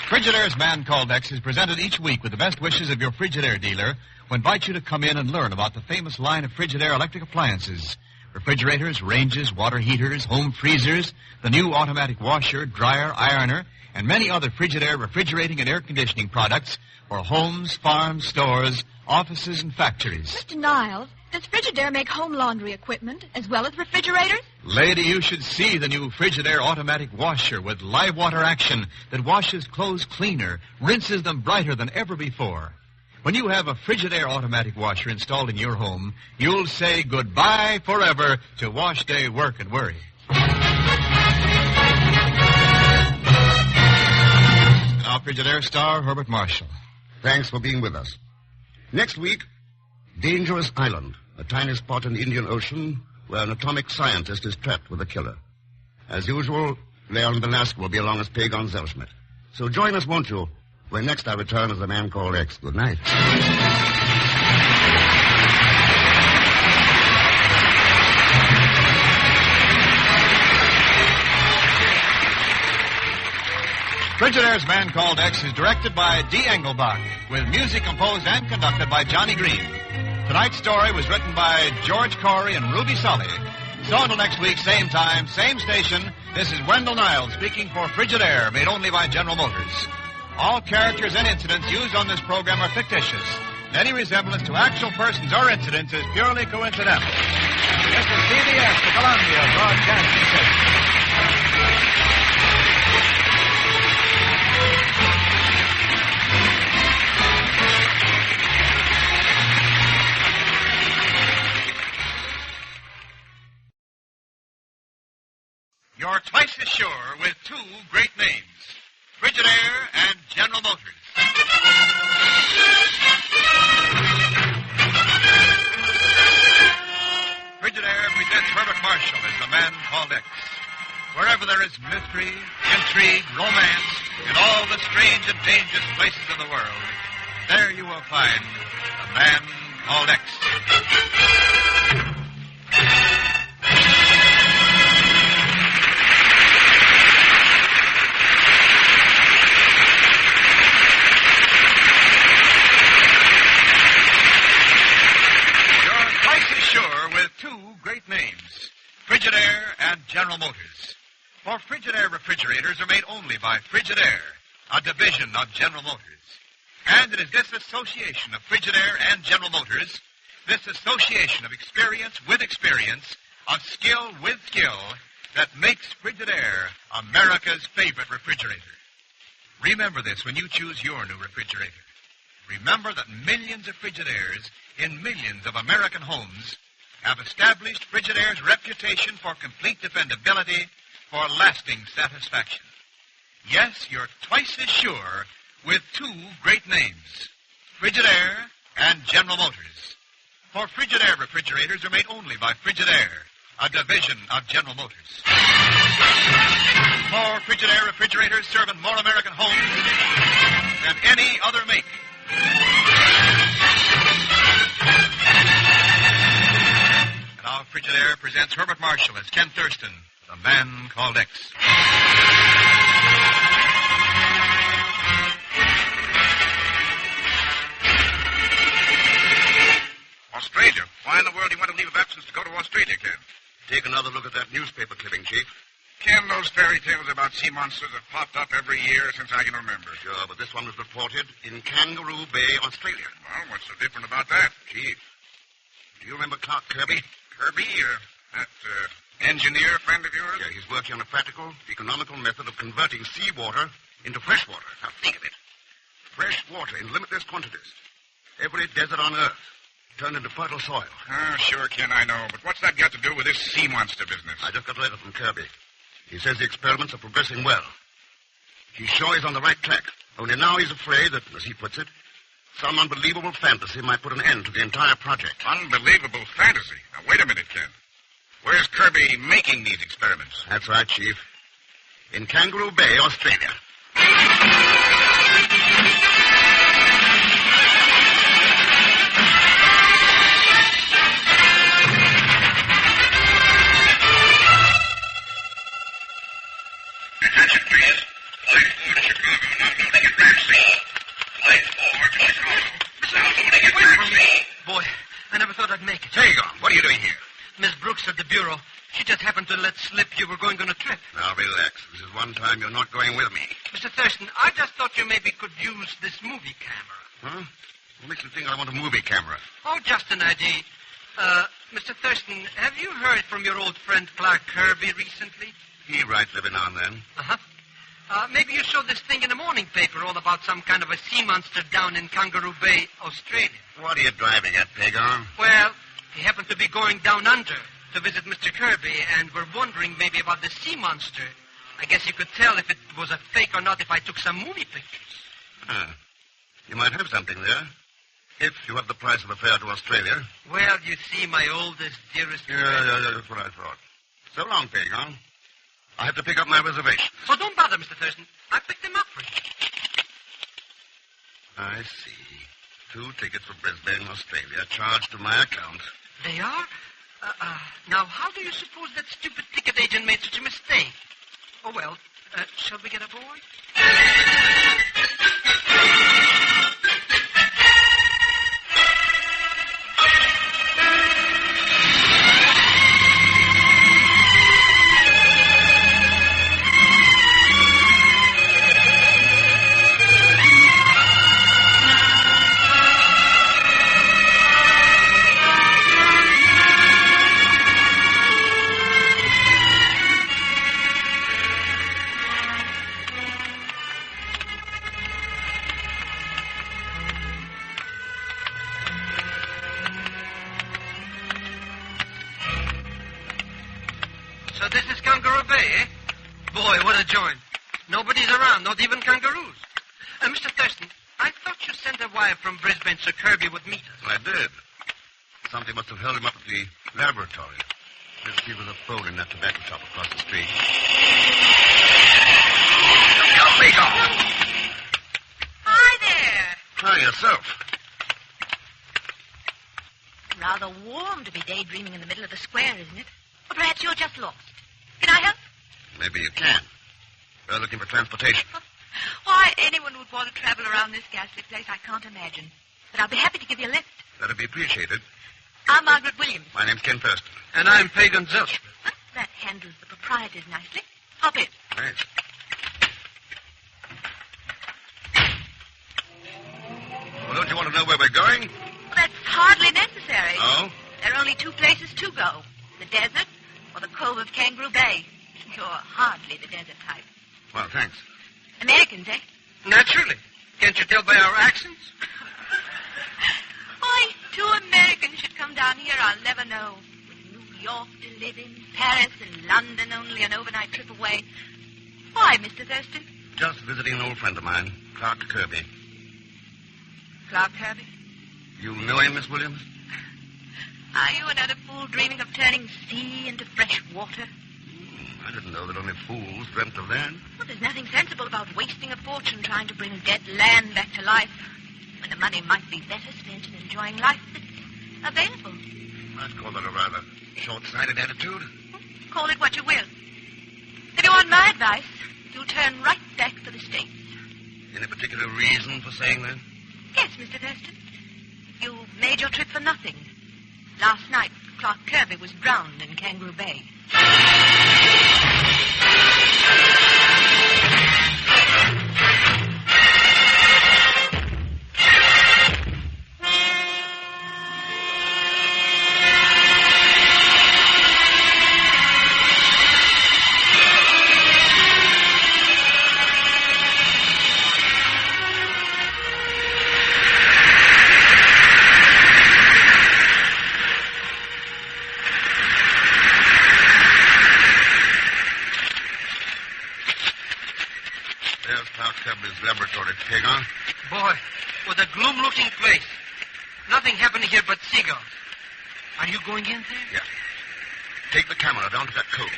[SPEAKER 1] Frigidaire's Man Called X is presented each week with the best wishes of your Frigidaire dealer, who invites you to come in and learn about the famous line of Frigidaire electric appliances. Refrigerators, ranges, water heaters, home freezers, the new automatic washer, dryer, ironer, and many other Frigidaire refrigerating and air conditioning products for homes, farms, stores, offices, and factories.
[SPEAKER 10] Mr. Niles, does Frigidaire make home laundry equipment as well as refrigerators?
[SPEAKER 1] Lady, you should see the new Frigidaire automatic washer with live water action that washes clothes cleaner, rinses them brighter than ever before. When you have a Frigidaire automatic washer installed in your home, you'll say goodbye forever to wash day work and worry. Now, Frigidaire star Herbert Marshall.
[SPEAKER 2] Thanks for being with us. Next week, Dangerous Island, a tiny spot in the Indian Ocean where an atomic scientist is trapped with a killer. As usual, Leon Belasco will be along as Pegon Zellschmidt. So join us, won't you, when next I return as a Man Called X. Good night.
[SPEAKER 1] Frigidaire's Man Called X is directed by D. Engelbach, with music composed and conducted by Johnny Green. Tonight's story was written by George Corey and Ruby Sully. So until next week, same time, same station, this is Wendell Niles speaking for Frigidaire, made only by General Motors. All characters and incidents used on this program are fictitious. Any resemblance to actual persons or incidents is purely coincidental. This is CBS, the Columbia Broadcasting System. You're twice as sure with two great names, Frigidaire and General Motors. Frigidaire presents Herbert Marshall as the Man Called X. Wherever there is mystery, intrigue, romance, in all the strange and dangerous places of the world, there you will find the Man Called X. General Motors. For Frigidaire refrigerators are made only by Frigidaire, a division of General Motors. And it is this association of Frigidaire and General Motors, this association of experience with experience, of skill with skill, that makes Frigidaire America's favorite refrigerator. Remember this when you choose your new refrigerator. Remember that millions of Frigidaires in millions of American homes have established Frigidaire's reputation for complete dependability, for lasting satisfaction. Yes, you're twice as sure with two great names, Frigidaire and General Motors. For Frigidaire refrigerators are made only by Frigidaire, a division of General Motors. For Frigidaire refrigerators serve in more American homes than any other make. And now Frigidaire presents Herbert Marshall as Ken Thurston, the man called X.
[SPEAKER 3] Australia? Why in the world do you want to leave of absence to go to Australia, Ken?
[SPEAKER 2] Take another look at that newspaper clipping, Chief.
[SPEAKER 3] Ken, those fairy tales about sea monsters have popped up every year since I can remember.
[SPEAKER 2] Sure, but this one was reported in Kangaroo Bay, Australia.
[SPEAKER 3] Well, what's so different about that?
[SPEAKER 2] Chief, do you remember Clark Kirby?
[SPEAKER 3] Kirby, that engineer friend of yours?
[SPEAKER 2] Yeah, he's working on a practical, economical method of converting seawater into fresh water. Now, think of it. Fresh water in limitless quantities. Every desert on Earth turned into fertile soil.
[SPEAKER 3] Oh, sure, Ken, I know. But what's that got to do with this sea monster business?
[SPEAKER 2] I just got a letter from Kirby. He says the experiments are progressing well. He's sure he's on the right track. Only now he's afraid that, as he puts it, some unbelievable fantasy might put an end to the entire project.
[SPEAKER 3] Unbelievable fantasy? Now, wait a minute, Ken. Where's Kirby making these experiments?
[SPEAKER 2] That's right, Chief. In Kangaroo Bay, Australia.
[SPEAKER 9] Attention, please. Flight 4 to Chicago, now loading at Ramsey. Flight 4 to Chicago, now loading at Ramsey.
[SPEAKER 8] Boy, I never thought I'd make it.
[SPEAKER 2] Pegon, what are you doing here?
[SPEAKER 8] Miss Brooks at the bureau. She just happened to let slip you were going on a trip.
[SPEAKER 2] Now, relax. This is one time you're not going with me.
[SPEAKER 8] Mr. Thurston, I just thought you maybe could use this movie camera.
[SPEAKER 2] Huh? What makes you think I want a movie camera?
[SPEAKER 8] Oh, just an idea. Mr. Thurston, have you heard from your old friend Clark Kirby recently?
[SPEAKER 2] He writes every now and then.
[SPEAKER 8] Maybe you saw this thing in the morning paper all about some kind of a sea monster down in Kangaroo Bay, Australia.
[SPEAKER 2] What are you driving at, Pegon?
[SPEAKER 8] Well, he happened to be going down under to visit Mr. Kirby, and we're wondering maybe about the sea monster. I guess you could tell if it was a fake or not if I took some movie pictures.
[SPEAKER 2] You might have something there. If you have the price of a fare to Australia.
[SPEAKER 8] Well, you see, my oldest, dearest...
[SPEAKER 2] Yeah, that's what I thought. So long, Pegon. I have to pick up my reservation.
[SPEAKER 8] Oh, don't bother, Mr. Thurston. I picked them up for you.
[SPEAKER 2] I see. 2 tickets for Brisbane, Australia, charged to my account.
[SPEAKER 8] They are? Now, how do you suppose that stupid ticket agent made such a mistake? Oh, well, shall we get aboard? So this is Kangaroo Bay, eh? Boy, what a joint. Nobody's around, not even kangaroos. Mr. Thurston, I thought you sent a wire from Brisbane so Kirby would meet us.
[SPEAKER 2] I did. Something must have held him up at the laboratory. Let's see if there's a phone in that tobacco shop across the street.
[SPEAKER 11] Hi there.
[SPEAKER 2] Hi, yourself.
[SPEAKER 11] Rather warm to be daydreaming in the middle of the square, isn't it? Or perhaps you're just lost. Can I help?
[SPEAKER 2] Maybe you can. We're looking for transportation.
[SPEAKER 11] Why anyone would want to travel around this ghastly place, I can't imagine. But I'll be happy to give you a lift.
[SPEAKER 2] That'd be appreciated.
[SPEAKER 11] I'm Margaret Williams.
[SPEAKER 2] My name's Ken Thurston.
[SPEAKER 8] And I'm Pegon Zellschmidt.
[SPEAKER 11] Huh? That handles the proprietors nicely. Hop in.
[SPEAKER 2] Thanks. Well, don't you want to know where we're going?
[SPEAKER 11] Well, that's hardly necessary.
[SPEAKER 2] Oh?
[SPEAKER 11] There are only two places to go. The desert or the cove of Kangaroo Bay. You're hardly the desert type.
[SPEAKER 2] Well, thanks.
[SPEAKER 11] Americans, eh?
[SPEAKER 8] Naturally. Can't you tell by our accents?
[SPEAKER 11] Why, 2 Americans should come down here, I'll never know. With New York to live in, Paris and London only an overnight trip away. Why, Mr. Thurston?
[SPEAKER 2] Just visiting an old friend of mine, Clark Kirby.
[SPEAKER 11] Clark Kirby?
[SPEAKER 2] You know him, Miss Williams?
[SPEAKER 11] Are you another fool dreaming of turning sea into fresh water?
[SPEAKER 2] I didn't know that only fools dreamt of that.
[SPEAKER 11] Well, there's nothing sensible about wasting a fortune trying to bring dead land back to life, when the money might be better spent in enjoying life that's available.
[SPEAKER 2] I'd call that a rather short-sighted attitude.
[SPEAKER 11] Call it what you will. If you want my advice, you'll turn right back for the States.
[SPEAKER 2] Any particular reason for saying that?
[SPEAKER 11] Yes, Mr. Thurston. You made your trip for nothing. Last night, Clark Kirby was drowned in Kangaroo Bay.
[SPEAKER 2] Laboratory, Pegon.
[SPEAKER 8] Boy, what a gloom-looking place. Nothing happening here but seagulls. Are you going in there?
[SPEAKER 2] Yeah. Take the camera down to that cove.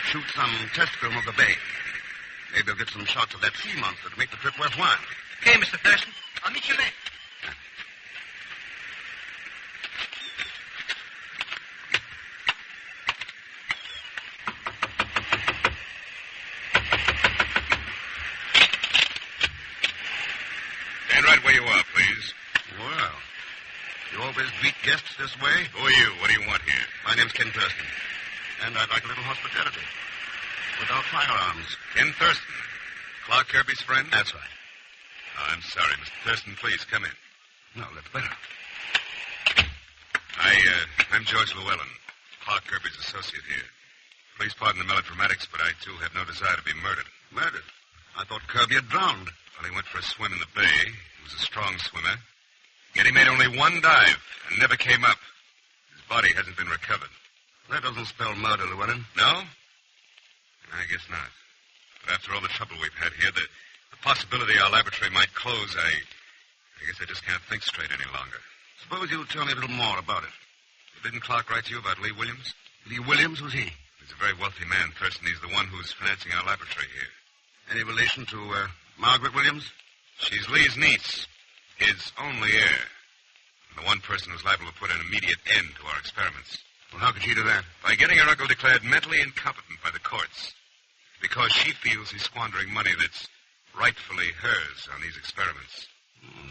[SPEAKER 2] Shoot some test film of the bay. Maybe we'll get some shots of that sea monster to make the trip worthwhile.
[SPEAKER 8] Okay, Mr. Thurston. I'll meet you there.
[SPEAKER 2] Guests this way?
[SPEAKER 3] Who are you? What do you want here?
[SPEAKER 2] My name's Ken Thurston. And I'd like a little hospitality. Without firearms.
[SPEAKER 3] Ken Thurston. Clark Kirby's friend?
[SPEAKER 2] That's right.
[SPEAKER 3] Oh, I'm sorry, Mr. Thurston. Please, come in.
[SPEAKER 2] No, that's better.
[SPEAKER 3] I'm George Llewellyn, Clark Kirby's associate here. Please pardon the melodramatics, but I, too, have no desire to be murdered.
[SPEAKER 2] Murdered? I thought Kirby had drowned.
[SPEAKER 3] Well, he went for a swim in the bay. He was a strong swimmer. Yet he made only one dive and never came up. His body hasn't been recovered.
[SPEAKER 2] That doesn't spell murder, Llewellyn.
[SPEAKER 3] No? I guess not. But after all the trouble we've had here, the possibility our laboratory might close, I guess I just can't think straight any longer.
[SPEAKER 2] Suppose you tell me a little more about it.
[SPEAKER 3] Didn't Clark write to you about Lee Williams?
[SPEAKER 2] Lee Williams? Who's he?
[SPEAKER 3] He's a very wealthy man, Thurston. He's the one who's financing our laboratory here.
[SPEAKER 2] Any relation to Margaret Williams?
[SPEAKER 3] She's Lee's niece. His only heir. The one person who's liable to put an immediate end to our experiments.
[SPEAKER 2] Well, how could she do that?
[SPEAKER 3] By getting her uncle declared mentally incompetent by the courts. Because she feels he's squandering money that's rightfully hers on these experiments.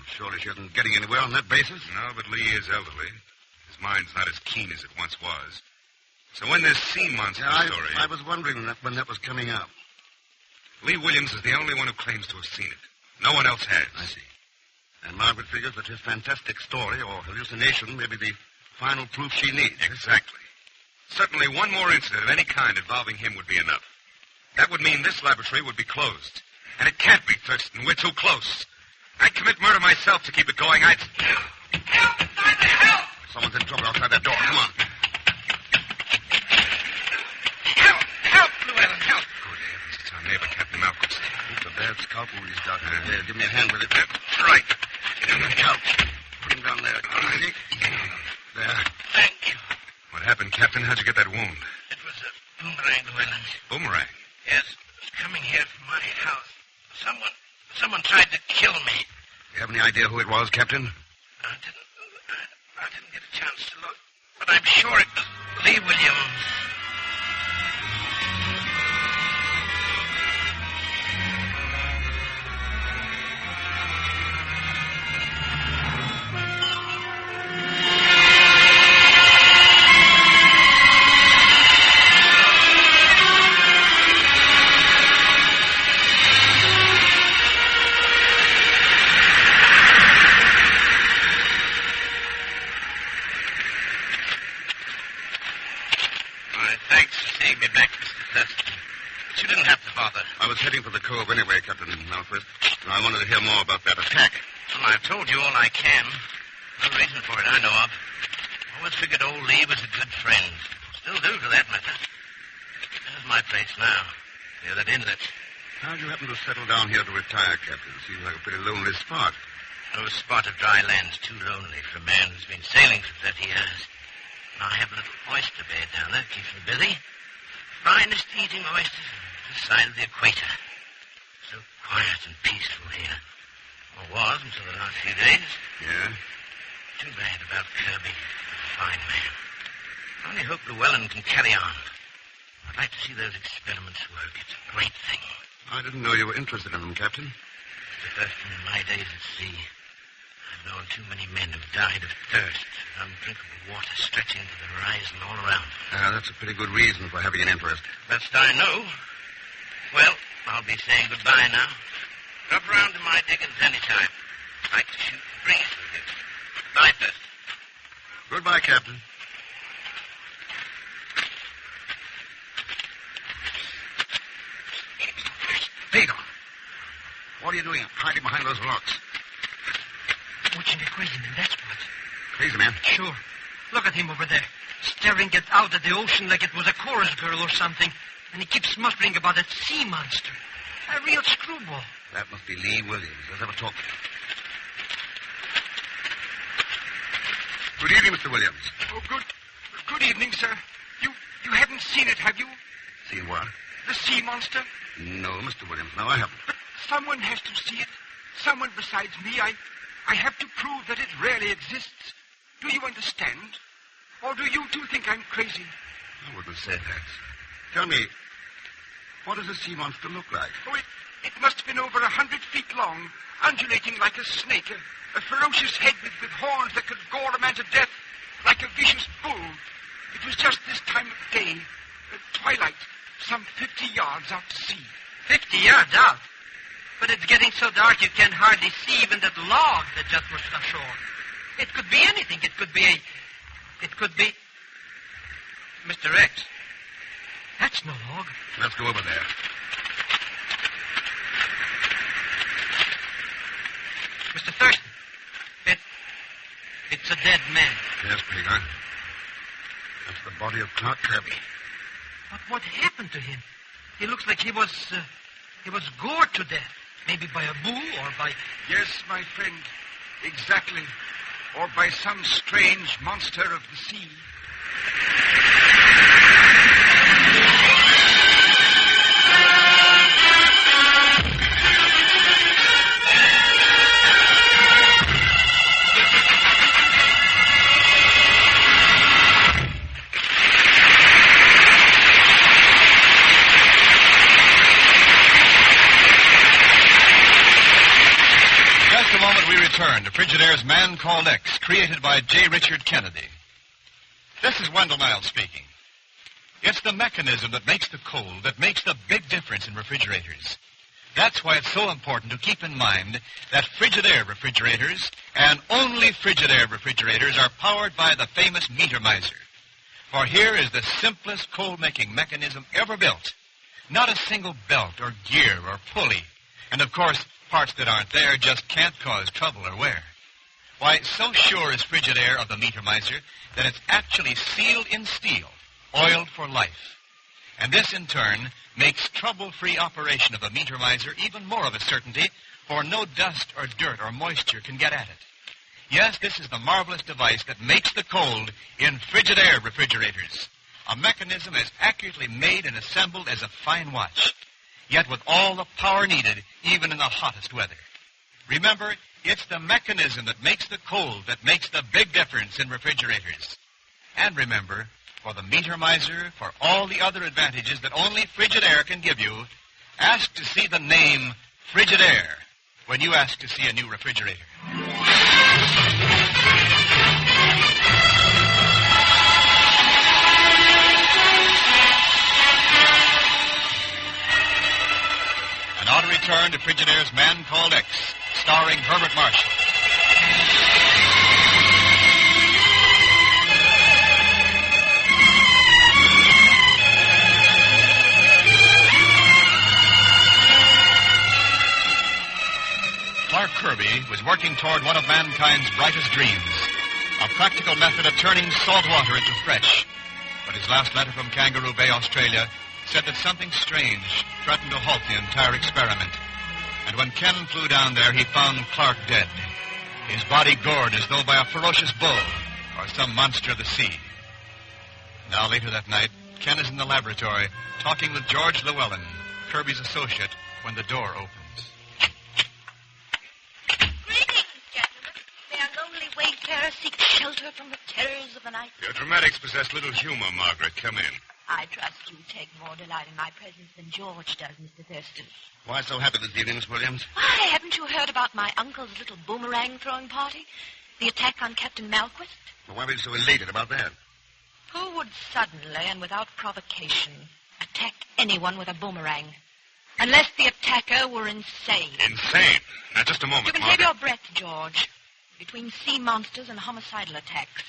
[SPEAKER 2] Surely she isn't getting anywhere on that basis.
[SPEAKER 3] No, but Lee is elderly. His mind's not as keen as it once was. So when this sea monster story...
[SPEAKER 2] I was wondering when that was coming up.
[SPEAKER 3] Lee Williams is the only one who claims to have seen it. No one else has.
[SPEAKER 2] I see. And Margaret figures that his fantastic story or hallucination may be the final proof she needs.
[SPEAKER 3] Exactly. Certainly one more incident of any kind involving him would be enough. That would mean this laboratory would be closed. And it can't be, Thurston. We're too close. I'd commit murder myself to keep it going.
[SPEAKER 9] Help! Inside there! Help!
[SPEAKER 2] Someone's in trouble outside that door. Come on.
[SPEAKER 9] Help, Llewellyn, help!
[SPEAKER 3] Good heavens, it's our neighbor, Captain Malcolm.
[SPEAKER 2] It's a bad scalpel he's got. Here, give me a hand with it.
[SPEAKER 3] That's right.
[SPEAKER 2] Get on the couch. Put him down there. Easy. There.
[SPEAKER 9] Thank you.
[SPEAKER 3] What happened, Captain? How'd you get that wound?
[SPEAKER 9] It was a boomerang, Llewellyn.
[SPEAKER 3] Boomerang?
[SPEAKER 9] Yes, it was coming here from my house. Someone tried to kill me.
[SPEAKER 2] You have any idea who it was, Captain?
[SPEAKER 9] I didn't get a chance to look, but I'm sure it was Lee Williams.
[SPEAKER 2] was heading for the cove anyway, Captain Malquist. I wanted to hear more about that attack.
[SPEAKER 9] Well, I've told you all I can. No reason for it I know of. Always figured old Lee was a good friend. Still do, for that matter. There's my place now. Near that inlet.
[SPEAKER 2] How'd you happen to settle down here to retire, Captain? Seems like a pretty lonely spot.
[SPEAKER 9] No spot of dry land's too lonely for a man who's been sailing for 30 years. Now I have a little oyster bed down there. Keeps me busy. Finest eating oysters on this side of the equator. So quiet and peaceful here. Or was until the last few days.
[SPEAKER 2] Yeah?
[SPEAKER 9] Too bad about Kirby. A fine man. I only hope Llewellyn can carry on. I'd like to see those experiments work. It's a great thing.
[SPEAKER 2] I didn't know you were interested in them, Captain.
[SPEAKER 9] Mr. Thurston, in my days at sea, I've known too many men who've died of thirst, with undrinkable water stretching to the horizon all around.
[SPEAKER 2] That's a pretty good reason for having an interest.
[SPEAKER 9] Best I know. Well, I'll be saying goodbye now. Drop around to my diggings anytime. I'd like to shoot the breeze with you. Bye, Thurston.
[SPEAKER 2] Goodbye, Captain. Pegon, what are you doing hiding behind those rocks?
[SPEAKER 8] Watching a crazy man, that's what.
[SPEAKER 2] Crazy man?
[SPEAKER 8] Sure. Look at him over there, staring it out at the ocean like it was a chorus girl or something. And he keeps muttering about that sea monster. A real screwball.
[SPEAKER 2] That must be Lee Williams. Let's have a talk. Good evening, Mr. Williams.
[SPEAKER 12] Oh, good evening, sir. You haven't seen it, have you?
[SPEAKER 2] Seen what?
[SPEAKER 12] The sea monster?
[SPEAKER 2] No, Mr. Williams. No, I haven't.
[SPEAKER 12] But someone has to see it. Someone besides me. I have to prove that it really exists. Do you understand? Or do you two think I'm crazy?
[SPEAKER 2] I wouldn't say that. Tell me, what does a sea monster look like?
[SPEAKER 12] Oh, it must have been over 100 feet long, undulating like a snake, a ferocious head with horns that could gore a man to death, like a vicious bull. It was just this time of day, twilight, some 50 yards out to sea.
[SPEAKER 8] 50 yards out? But it's getting so dark you can hardly see even that log that just washed ashore. It could be anything. It could be Mr. X. That's no log.
[SPEAKER 2] Let's go over there.
[SPEAKER 8] Mr. Thurston, it's a dead man.
[SPEAKER 2] Yes, Pegon. That's the body of Clark Kirby.
[SPEAKER 8] But what happened to him? He looks like he was gored to death. Maybe by a bull or by...
[SPEAKER 12] Yes, my friend. Exactly. Or by some strange monster of the sea.
[SPEAKER 1] Return to Frigidaire's Man Called X, created by J. Richard Kennedy. This is Wendell Niles speaking. It's the mechanism that makes the cold that makes the big difference in refrigerators. That's why it's so important to keep in mind that Frigidaire refrigerators, and only Frigidaire refrigerators, are powered by the famous meter miser. For here is the simplest cold-making mechanism ever built. Not a single belt or gear or pulley. And, of course, parts that aren't there just can't cause trouble or wear. Why, so sure is Frigidaire of the meter miser that it's actually sealed in steel, oiled for life. And this, in turn, makes trouble-free operation of the meter miser even more of a certainty, for no dust or dirt or moisture can get at it. Yes, this is the marvelous device that makes the cold in Frigidaire refrigerators. A mechanism as accurately made and assembled as a fine watch, yet with all the power needed, even in the hottest weather. Remember, it's the mechanism that makes the cold that makes the big difference in refrigerators. And remember, for the meter miser, for all the other advantages that only Frigidaire can give you, ask to see the name Frigidaire when you ask to see a new refrigerator. And now to return to Frigidaire's Man Called X, starring Herbert Marshall. working toward one of mankind's brightest dreams, a practical method of turning salt water into fresh. But his last letter from Kangaroo Bay, Australia, said that something strange threatened to halt the entire experiment. And when Ken flew down there, he found Clark dead, his body gored as though by a ferocious bull or some monster of the sea. Now, later that night, Ken is in the laboratory talking with George Llewellyn, Kirby's associate, when the door opens.
[SPEAKER 11] Greetings, gentlemen. May our lonely wayfarers seek shelter from the terrors of the night.
[SPEAKER 3] Your dramatics possess little humor, Margaret. Come in.
[SPEAKER 11] I trust you take more delight in my presence than George does, Mr. Thurston.
[SPEAKER 2] Why so happy this evening, Miss Williams?
[SPEAKER 11] Why, haven't you heard about my uncle's little boomerang-throwing party? The attack on Captain Malquist?
[SPEAKER 2] Well, why were you so elated about that?
[SPEAKER 11] Who would suddenly and without provocation attack anyone with a boomerang? Unless the attacker were insane.
[SPEAKER 3] Insane? Now, just a moment,
[SPEAKER 11] You can
[SPEAKER 3] Margaret.
[SPEAKER 11] save your breath, George. Between sea monsters and homicidal attacks,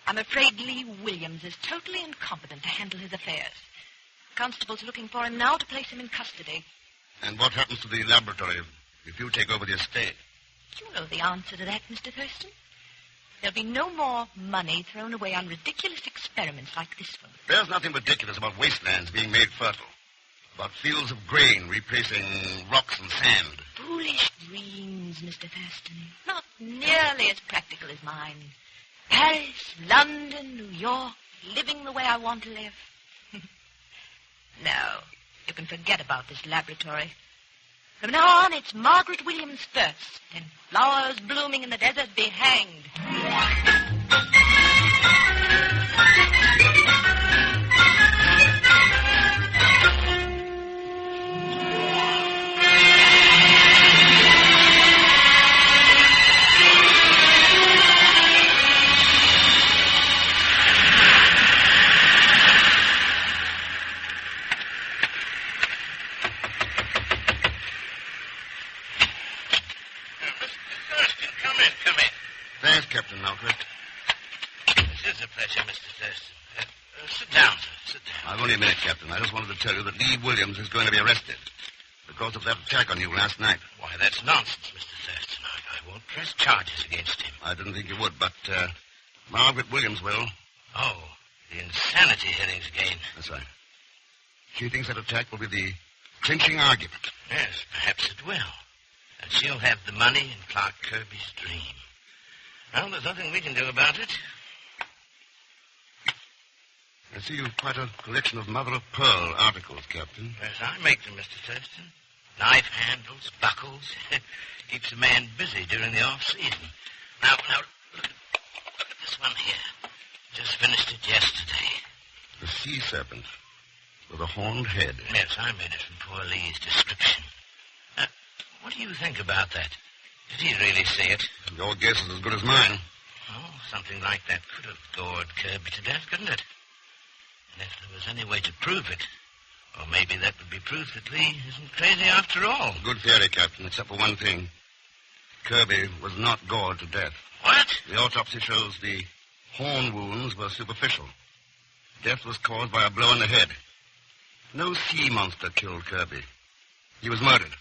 [SPEAKER 11] I'm afraid Lee Williams is totally incompetent to handle his affairs. Constable's looking for him now to place him in custody.
[SPEAKER 2] And what happens to the laboratory if you take over the estate?
[SPEAKER 11] You know the answer to that, Mr. Thurston. There'll be no more money thrown away on ridiculous experiments like this one.
[SPEAKER 2] There's nothing ridiculous about wastelands being made fertile. About fields of grain replacing rocks and sand.
[SPEAKER 11] Foolish dreams, Mr. Thurston. Not nearly as practical as mine. Paris, London, New York, living the way I want to live. No, you can forget about this laboratory. From now on, it's Margaret Williams first, and flowers blooming in the desert be hanged.
[SPEAKER 2] Captain Malquist.
[SPEAKER 9] This is a pleasure, Mr. Thurston. Sit down, sir. Sit down.
[SPEAKER 2] I've only a minute, Captain. I just wanted to tell you that Lee Williams is going to be arrested because of that attack on you last night.
[SPEAKER 9] Why, that's nonsense, Mr. Thurston. I won't press charges against him.
[SPEAKER 2] I didn't think you would, but Margaret Williams will.
[SPEAKER 9] Oh, the insanity hearings again.
[SPEAKER 2] That's right. She thinks that attack will be the clinching argument.
[SPEAKER 9] Yes, perhaps it will. And she'll have the money in Clark Kirby's dream. Well, there's nothing we can do about it.
[SPEAKER 2] I see you've quite a collection of mother-of-pearl articles, Captain.
[SPEAKER 9] Yes, I make them, Mr. Thurston. Knife handles, buckles. Keeps a man busy during the off-season. Now, look at this one here. Just finished it yesterday.
[SPEAKER 2] The sea serpent with a horned head.
[SPEAKER 9] Yes, I made it from poor Lee's description. What do you think about that? Did he really see it?
[SPEAKER 2] Your guess is as good as mine.
[SPEAKER 9] Oh, something like that could have gored Kirby to death, couldn't it? And if there was any way to prove it, or maybe that would be proof that Lee isn't crazy after all.
[SPEAKER 2] Good theory, Captain, except for one thing. Kirby was not gored to death.
[SPEAKER 9] What?
[SPEAKER 2] The autopsy shows the horn wounds were superficial. Death was caused by a blow in the head. No sea monster killed Kirby. He was murdered.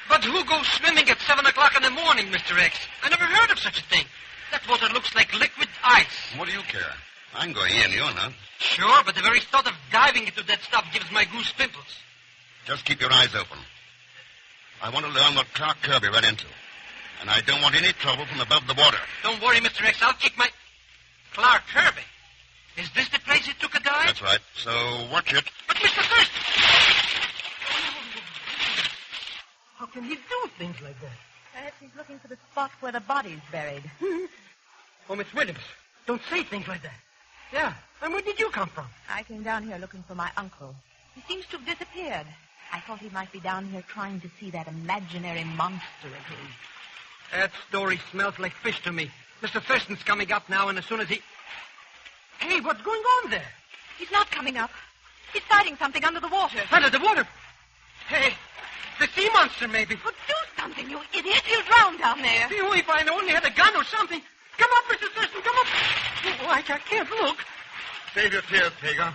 [SPEAKER 8] But who goes swimming at 7 o'clock in the morning, Mr. X? I never heard of such a thing. That water looks like liquid ice.
[SPEAKER 2] What do you care? I'm going in, you're not.
[SPEAKER 8] Sure, but the very thought of diving into that stuff gives my goose pimples.
[SPEAKER 2] Just keep your eyes open. I want to learn what Clark Kirby ran into. And I don't want any trouble from above the water.
[SPEAKER 8] Don't worry, Mr. X. I'll kick my... Clark Kirby? Is this the place he took a dive?
[SPEAKER 2] That's right. So watch it.
[SPEAKER 8] But Mr. Thurston... How can he do things like that?
[SPEAKER 11] Perhaps he's looking for the spot where the body's buried.
[SPEAKER 8] Oh, Miss Williams, don't say things like that. Yeah, and where did you come from?
[SPEAKER 11] I came down here looking for my uncle. He seems to have disappeared. I thought he might be down here trying to see that imaginary monster of his.
[SPEAKER 8] That story smells like fish to me. Mr. Thurston's coming up now, and as soon as he... Hey, what's going on there?
[SPEAKER 11] He's not coming up. He's fighting something under the water.
[SPEAKER 8] Under the water? Hey, The sea monster, maybe.
[SPEAKER 11] Well, do something, you idiot. He'll drown down there.
[SPEAKER 8] Oh, if I only had a gun or something. Come up, Mr. Thurston, come up. Oh, I can't look.
[SPEAKER 2] Save your tears, Pegon.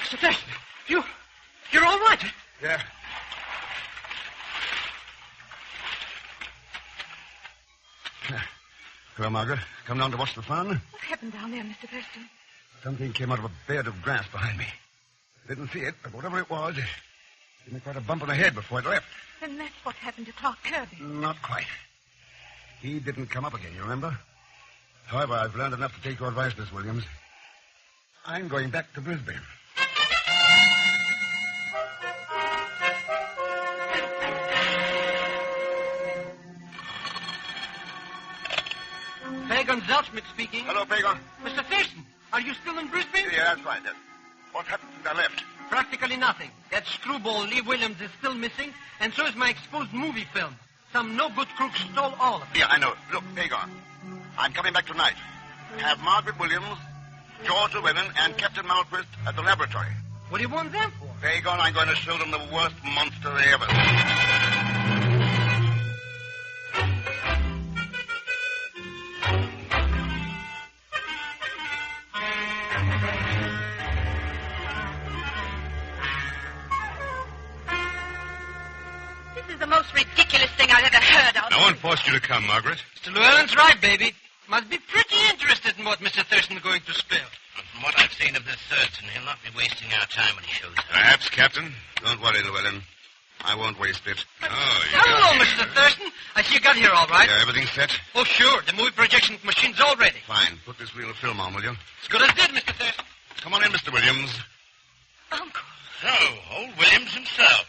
[SPEAKER 8] Mr. Thurston, you're all right.
[SPEAKER 2] Yeah. Hello, Margaret. Come down to watch the fun?
[SPEAKER 6] What happened down there, Mr. Thurston?
[SPEAKER 2] Something came out of a bed of grass behind me. Didn't see it, but whatever it was, it gave me quite a bump on the head before it left.
[SPEAKER 6] Then that's what happened to Clark Kirby.
[SPEAKER 2] Not quite. He didn't come up again, you remember? However, I've learned enough to take your advice, Miss Williams. I'm going back to Brisbane.
[SPEAKER 8] Pegon Zellschmidt speaking.
[SPEAKER 2] Hello, Pegon.
[SPEAKER 8] Mr. Thurston, are you still in Brisbane?
[SPEAKER 2] Yeah, that's right, then. What happened since I left?
[SPEAKER 8] Practically nothing. That screwball Lee Williams is still missing, and so is my exposed movie film. Some no-good crook stole all of it.
[SPEAKER 2] Yeah, I know. Look, Pegon, I'm coming back tonight. Have Margaret Williams, George Llewellyn, and Captain Malquist at the laboratory.
[SPEAKER 8] What do you want them for?
[SPEAKER 2] Pegon, I'm going to show them the worst monster they ever saw.
[SPEAKER 11] This is the most ridiculous thing I've ever heard of.
[SPEAKER 3] No one forced you to come, Margaret.
[SPEAKER 8] Mr. Llewellyn's right, baby. Must be pretty interested in what Mr. Thurston's going to spill.
[SPEAKER 9] From what I've seen of this Thurston, he'll not be wasting our time when he shows up.
[SPEAKER 3] Perhaps, Captain.
[SPEAKER 2] Don't worry, Llewellyn. I won't waste it.
[SPEAKER 3] Oh, you
[SPEAKER 8] Hello, Mr. Thurston. I see you got here all right.
[SPEAKER 2] Yeah, everything's set?
[SPEAKER 8] Oh, sure. The movie projection machine's all ready.
[SPEAKER 2] Fine. Put this reel of film on, will you?
[SPEAKER 8] As good as dead, Mr. Thurston.
[SPEAKER 2] Come on in, Mr. Williams.
[SPEAKER 11] Uncle.
[SPEAKER 9] So, old Williams himself.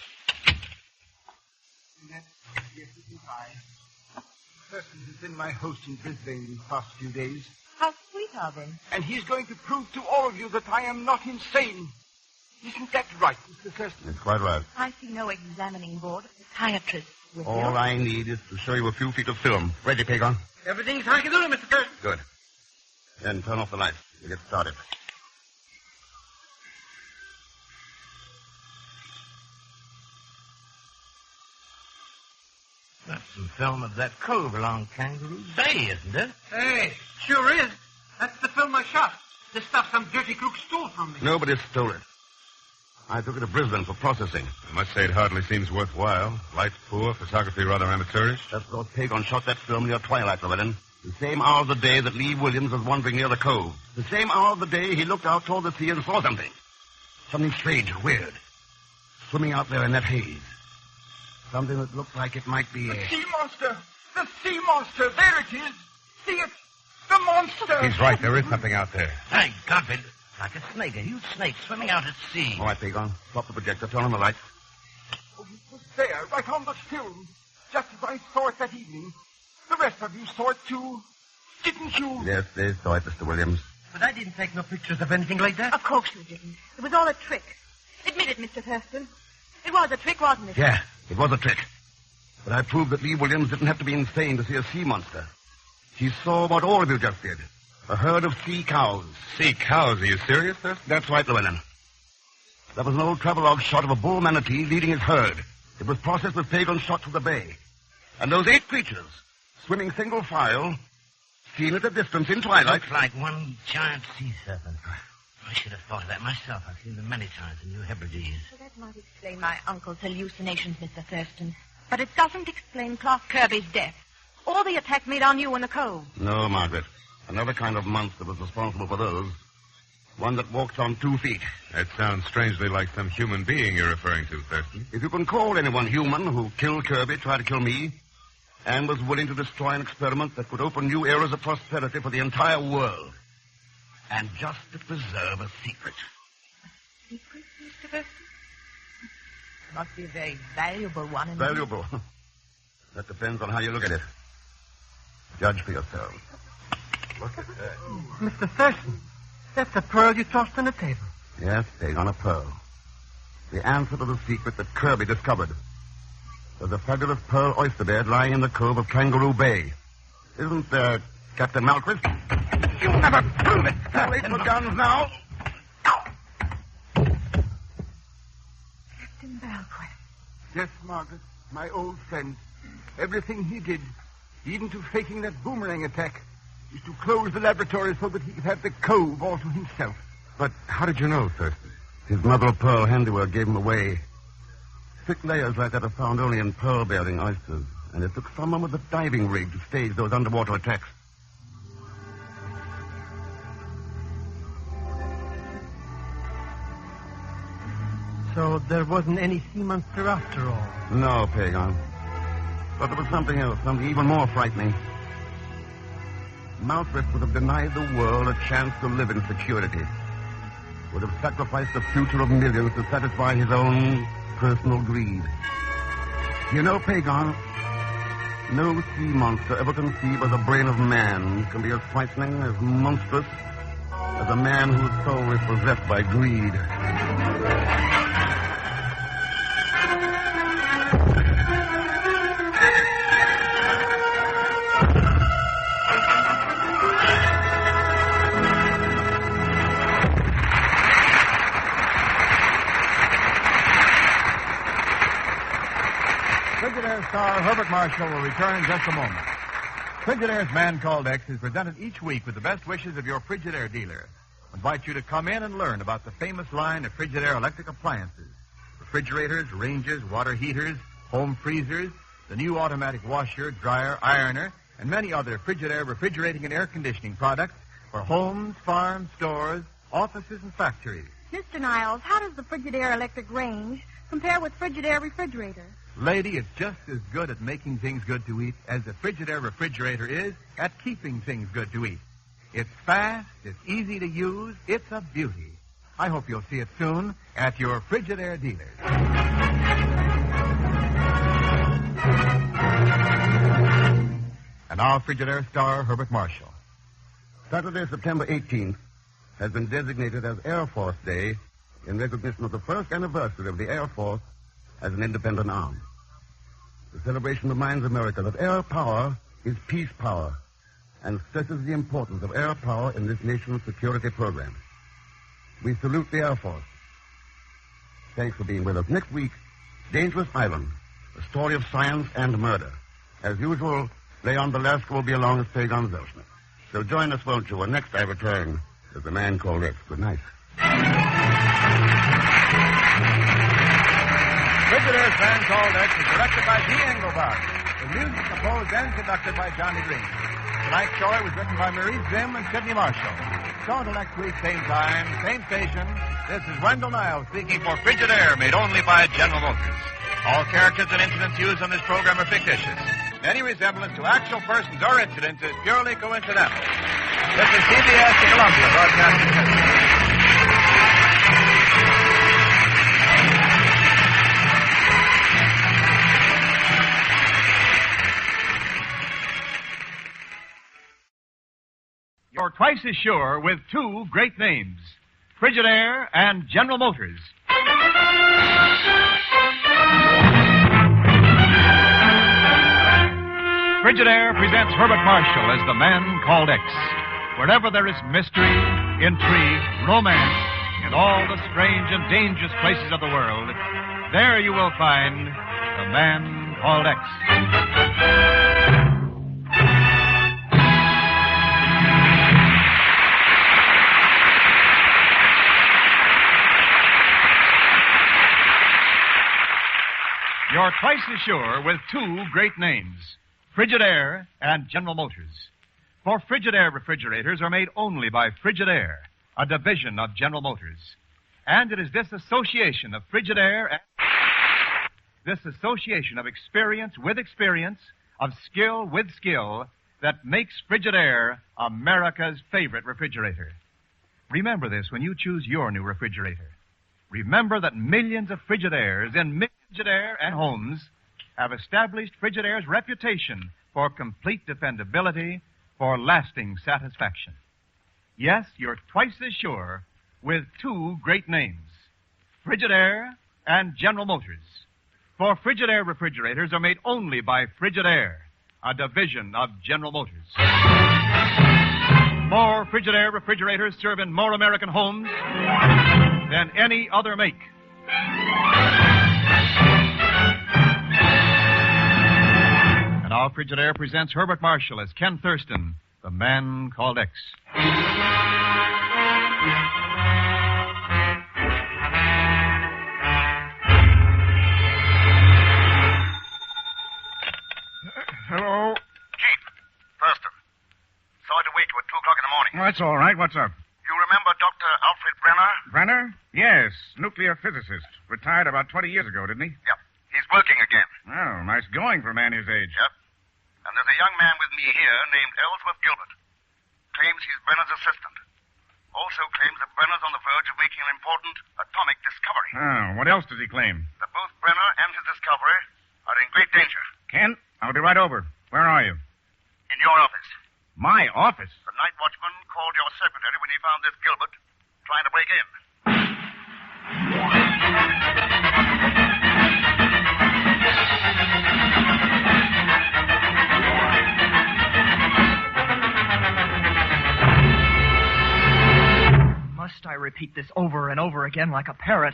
[SPEAKER 12] Yes, it is I. Thurston has been my host in Brisbane these past few days.
[SPEAKER 11] How sweet of him.
[SPEAKER 12] And he's going to prove to all of you that I am not insane. Isn't that right, Mr. Thurston?
[SPEAKER 2] It's quite right.
[SPEAKER 11] I see no examining board of psychiatrists with you.
[SPEAKER 2] All I need is to show you a few feet of film. Ready, Pegon?
[SPEAKER 8] Everything's hunky-dory, Mr. Thurston.
[SPEAKER 2] Good. Then turn off the lights. We'll get started.
[SPEAKER 9] That's some film of that cove along Kangaroo Bay, isn't it?
[SPEAKER 8] Hey, sure is. That's the film I shot. The stuff some dirty crook stole from me.
[SPEAKER 2] Nobody stole it. I took it to Brisbane for processing.
[SPEAKER 3] I must say it hardly seems worthwhile. Lights poor, photography rather amateurish.
[SPEAKER 2] That's because Pegon shot that film near twilight, Llewellyn. The same hour of the day that Lee Williams was wandering near the cove. The same hour of the day he looked out toward the sea and saw something. Something strange and weird. Swimming out there in that haze. Something that looked like it might be
[SPEAKER 12] The sea monster! The sea monster! There it is! See it! The monster!
[SPEAKER 3] He's right. There is something out there.
[SPEAKER 9] Thank God, but like a snake, a huge snake swimming out at sea.
[SPEAKER 2] All right, Pegon. Stop the projector. Turn on the lights.
[SPEAKER 12] Oh, it was there, right on the film. Just as I saw it that evening. The rest of you saw it too. Didn't you?
[SPEAKER 2] Yes, they saw it, Mr. Williams.
[SPEAKER 8] But I didn't take no pictures of anything like that.
[SPEAKER 6] Of course you didn't. It was all a trick. Admit it, Mr. Thurston. It was a trick, wasn't it?
[SPEAKER 2] Yeah, it was a trick. But I proved that Lee Williams didn't have to be insane to see a sea monster. He saw what all of you just did. A herd of sea cows.
[SPEAKER 3] Sea cows? Are you serious, sir?
[SPEAKER 2] That's right, Llewellyn. There was an old travelogue shot of a bull manatee leading his herd. It was processed with Pegon's shot to the bay. And those 8 creatures, swimming single file, seen at a distance in twilight.
[SPEAKER 9] Looks like one giant sea serpent. I should have thought of that myself. I've seen them many times in New Hebrides.
[SPEAKER 6] Well, that might explain my uncle's hallucinations, Mr. Thurston. But it doesn't explain Clark Kirby's death. Or the attack made on you in the cove.
[SPEAKER 2] No, Margaret. Another kind of monster was responsible for those. One that walks on 2 feet.
[SPEAKER 3] That sounds strangely like some human being you're referring to, Thurston.
[SPEAKER 2] If you can call anyone human who killed Kirby, tried to kill me, and was willing to destroy an experiment that could open new eras of prosperity for the entire world. And just to preserve a secret.
[SPEAKER 6] A secret, Mr. Thurston?
[SPEAKER 11] Must be a very valuable one.
[SPEAKER 2] Valuable? That depends on how you look at it. Judge for yourself. Look at that.
[SPEAKER 8] Mr. Thurston, that's the pearl you tossed on the table.
[SPEAKER 2] Yes, Pegon, a pearl. The answer to the secret that Kirby discovered. There's a fabulous pearl oyster bed lying in the cove of Kangaroo Bay. Isn't there, Captain Malquist? You'll never prove it. Late for guns now.
[SPEAKER 6] Captain Malquist.
[SPEAKER 12] Yes, Margaret, my old friend. Everything he did, even to faking that boomerang attack, is to close the laboratory so that he could have the cove all to himself.
[SPEAKER 2] But how did you know, Thurston? His mother-of-pearl handiwork gave him away. Thick layers like that are found only in pearl-bearing oysters, and it took someone with a diving rig to stage those underwater attacks.
[SPEAKER 8] So there wasn't any sea monster after all?
[SPEAKER 2] No, Pegon. But there was something else, something even more frightening. Malthus would have denied the world a chance to live in security. Would have sacrificed the future of millions to satisfy his own personal greed. You know, Pegon, no sea monster ever conceived by the brain of man can be as frightening, as monstrous, as a man whose soul is possessed by greed.
[SPEAKER 1] Frigidaire star Herbert Marshall will return in just a moment. Frigidaire's Man Called X is presented each week with the best wishes of your Frigidaire dealer. I invite you to come in and learn about the famous line of Frigidaire electric appliances. Refrigerators, ranges, water heaters, home freezers, the new automatic washer, dryer, ironer, and many other Frigidaire refrigerating and air conditioning products for homes, farms, stores, offices, and factories.
[SPEAKER 6] Mr. Niles, how does the Frigidaire electric range compare with Frigidaire refrigerator?
[SPEAKER 1] Lady, it's just as good at making things good to eat as the Frigidaire refrigerator is at keeping things good to eat. It's fast, it's easy to use, it's a beauty. I hope you'll see it soon at your Frigidaire dealer. And now Frigidaire star Herbert Marshall.
[SPEAKER 2] Saturday, September 18th, has been designated as Air Force Day in recognition of the first anniversary of the Air Force as an independent arm. The celebration reminds America that air power is peace power and stresses the importance of air power in this nation's security program. We salute the Air Force. Thanks for being with us. Next week, Dangerous Island, a story of science and murder. As usual, Leon Belasco will be along with Pegon Zellschmidt. So join us, won't you? And next I return as the Man Called X. Good night.
[SPEAKER 1] Frigidaire's Man Called X is directed by D. Engelbart. The music composed and conducted by Johnny Green. Tonight's story was written by Maurice Zim and Sidney Marshall. So until next week, same time, same station, this is Wendell Niles speaking for Frigidaire, made only by General Motors. All characters and incidents used on this program are fictitious. Any resemblance to actual persons or incidents is purely coincidental. This is CBS, the Columbia Broadcasting System. You're twice as sure with two great names, Frigidaire and General Motors. Frigidaire presents Herbert Marshall as the Man Called X. Wherever there is mystery, intrigue, romance, in all the strange and dangerous places of the world, there you will find the Man Called X. You're twice as sure with two great names, Frigidaire and General Motors. For Frigidaire refrigerators are made only by Frigidaire, a division of General Motors. And it is this association of Frigidaire and this association of experience with experience, of skill with skill, that makes Frigidaire America's favorite refrigerator. Remember this when you choose your new refrigerator. Remember that millions of Frigidaires in Frigidaire and homes have established Frigidaire's reputation for complete dependability, for lasting satisfaction. Yes, you're twice as sure with two great names, Frigidaire and General Motors. For Frigidaire refrigerators are made only by Frigidaire, a division of General Motors. More Frigidaire refrigerators serve in more American homes than any other make. Now Frigidaire presents Herbert Marshall as Ken Thurston, the man called X.
[SPEAKER 2] Hello?
[SPEAKER 3] Chief, Thurston. Sorry to wake you at 2 o'clock in the morning.
[SPEAKER 2] Oh, that's all right. What's up?
[SPEAKER 3] You remember Dr. Alfred Brenner?
[SPEAKER 2] Brenner? Yes, nuclear physicist. Retired about 20 years ago, didn't he?
[SPEAKER 3] Yep. He's working again.
[SPEAKER 2] Oh, nice going for a man his age.
[SPEAKER 3] Yep. And there's a young man with me here named Ellsworth Gilbert. Claims he's Brenner's assistant. Also claims that Brenner's on the verge of making an important atomic discovery.
[SPEAKER 2] Oh, what else does he claim?
[SPEAKER 3] That both Brenner and his discovery are in great danger.
[SPEAKER 2] Ken, I'll be right over. Where are you?
[SPEAKER 3] In your office.
[SPEAKER 2] My office?
[SPEAKER 3] The night watchman called your secretary when he found this Gilbert trying to break in.
[SPEAKER 13] Must I repeat this over and over again like a parrot?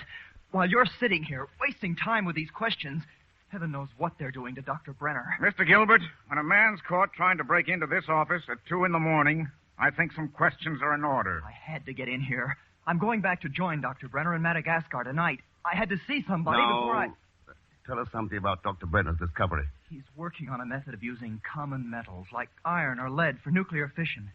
[SPEAKER 13] While you're sitting here, wasting time with these questions, heaven knows what they're doing to Dr. Brenner.
[SPEAKER 2] Mr. Gilbert, when a man's caught trying to break into this office at 2 a.m, I think some questions are in order.
[SPEAKER 13] I had to get in here. I'm going back to join Dr. Brenner in Madagascar tonight. I had to see somebody before I...
[SPEAKER 2] Tell us something about Dr. Brenner's discovery.
[SPEAKER 13] He's working on a method of using common metals like iron or lead for nuclear fission.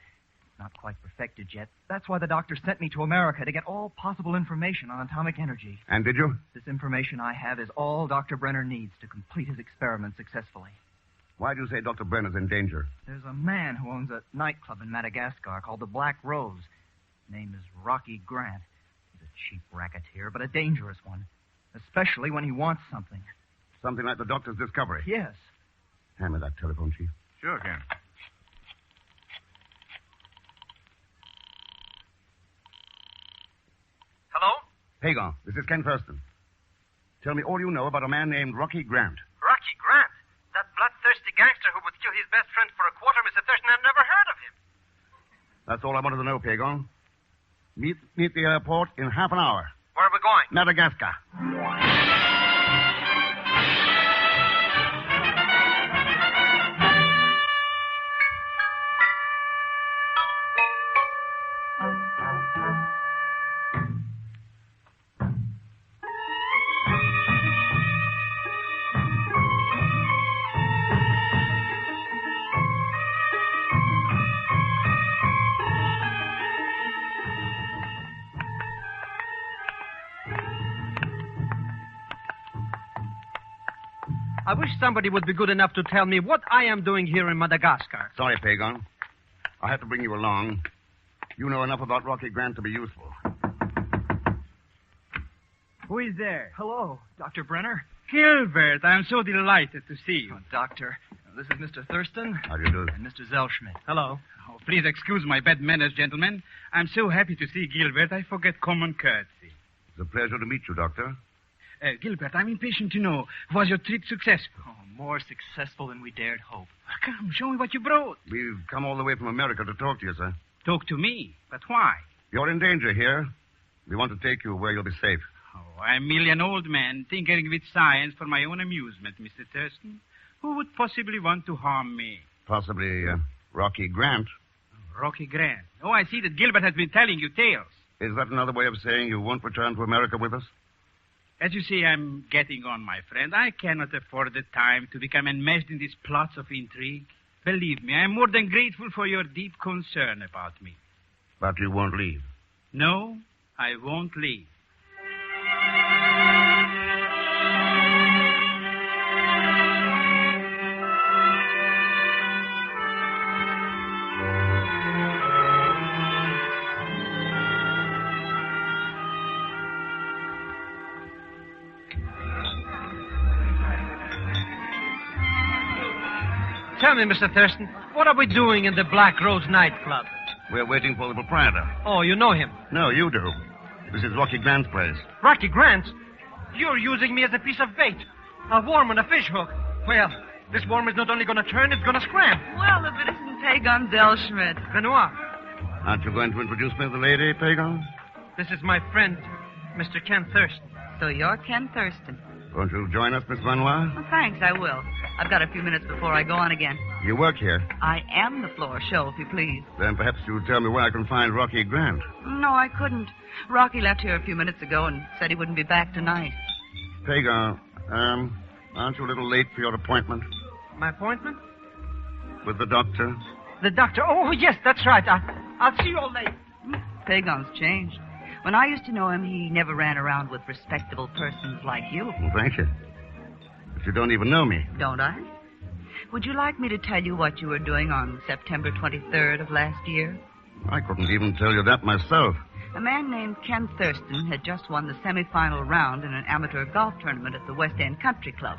[SPEAKER 13] Not quite perfected yet. That's why the doctor sent me to America, to get all possible information on atomic energy.
[SPEAKER 2] And did you?
[SPEAKER 13] This information I have is all Dr. Brenner needs to complete his experiment successfully.
[SPEAKER 2] Why do you say Dr. Brenner's in danger?
[SPEAKER 13] There's a man who owns a nightclub in Madagascar called the Black Rose. His name is Rocky Grant. He's a cheap racketeer, but a dangerous one. Especially when he wants something.
[SPEAKER 2] Something like the doctor's discovery?
[SPEAKER 13] Yes.
[SPEAKER 2] Hand me that telephone, Chief.
[SPEAKER 14] Sure, Ken.
[SPEAKER 8] Hello?
[SPEAKER 2] Pegon, this is Ken Thurston. Tell me all you know about a man named Rocky Grant.
[SPEAKER 8] Rocky Grant? That bloodthirsty gangster who would kill his best friend for a quarter, Mr. Thurston. I've never heard of him.
[SPEAKER 2] That's all I wanted to know, Pegon. Meet the airport in half an hour.
[SPEAKER 8] Where are we going?
[SPEAKER 2] Madagascar.
[SPEAKER 8] I wish somebody would be good enough to tell me what I am doing here in Madagascar.
[SPEAKER 2] Sorry, Pegon. I have to bring you along. You know enough about Rocky Grant to be useful.
[SPEAKER 13] Who is there? Hello, Dr. Brenner.
[SPEAKER 15] Gilbert, I'm so delighted to see you.
[SPEAKER 13] Oh, Doctor, this is Mr. Thurston.
[SPEAKER 2] How do you do?
[SPEAKER 13] And Mr. Zellschmidt.
[SPEAKER 15] Hello. Oh, please excuse my bad manners, gentlemen. I'm so happy to see Gilbert, I forget common courtesy.
[SPEAKER 2] It's a pleasure to meet you, Doctor.
[SPEAKER 15] Gilbert, I'm impatient to know, was your trip successful?
[SPEAKER 13] Oh, more successful than we dared hope.
[SPEAKER 15] Come, show me what you brought.
[SPEAKER 2] We've come all the way from America to talk to you, sir.
[SPEAKER 15] Talk to me? But why?
[SPEAKER 2] You're in danger here. We want to take you where you'll be safe.
[SPEAKER 15] Oh, I'm merely an old man tinkering with science for my own amusement, Mr. Thurston. Who would possibly want to harm me?
[SPEAKER 2] Possibly Rocky Grant.
[SPEAKER 15] Oh, Rocky Grant. Oh, I see that Gilbert has been telling you tales.
[SPEAKER 2] Is that another way of saying you won't return to America with us?
[SPEAKER 15] As you see, I'm getting on, my friend. I cannot afford the time to become enmeshed in these plots of intrigue. Believe me, I'm more than grateful for your deep concern about me.
[SPEAKER 2] But you won't leave?
[SPEAKER 15] No, I won't leave.
[SPEAKER 8] Tell me, Mr. Thurston, what are we doing in the Black Rose nightclub?
[SPEAKER 2] We're waiting for the proprietor.
[SPEAKER 8] Oh, you know him?
[SPEAKER 2] No, you do. This is Rocky Grant's place.
[SPEAKER 8] Rocky Grant? You're using me as a piece of bait. A worm on a fish hook. Well, this worm is not only going to turn, it's going to scram.
[SPEAKER 16] Well, if it isn't Pegon Zellschmidt.
[SPEAKER 8] Benoit.
[SPEAKER 2] Aren't you going to introduce me to the lady, Pegon?
[SPEAKER 8] This is my friend, Mr. Ken Thurston.
[SPEAKER 16] So you're Ken Thurston.
[SPEAKER 2] Won't you join us, Miss Benoit?
[SPEAKER 16] Well, thanks, I will. I've got a few minutes before I go on again.
[SPEAKER 2] You work here.
[SPEAKER 16] I am the floor show, if you please.
[SPEAKER 2] Then perhaps you'll tell me where I can find Rocky Grant.
[SPEAKER 16] No, I couldn't. Rocky left here a few minutes ago and said he wouldn't be back tonight.
[SPEAKER 2] Pegon, aren't you a little late for your appointment?
[SPEAKER 8] My appointment?
[SPEAKER 2] With the doctor?
[SPEAKER 8] The doctor. Oh, yes, that's right. I'll see you all later.
[SPEAKER 16] Pegon's changed. When I used to know him, he never ran around with respectable persons like you.
[SPEAKER 2] Well, thank you. But you don't even know me.
[SPEAKER 16] Don't I? Would you like me to tell you what you were doing on September 23rd of last year?
[SPEAKER 2] I couldn't even tell you that myself.
[SPEAKER 16] A man named Ken Thurston had just won the semifinal round in an amateur golf tournament at the West End Country Club.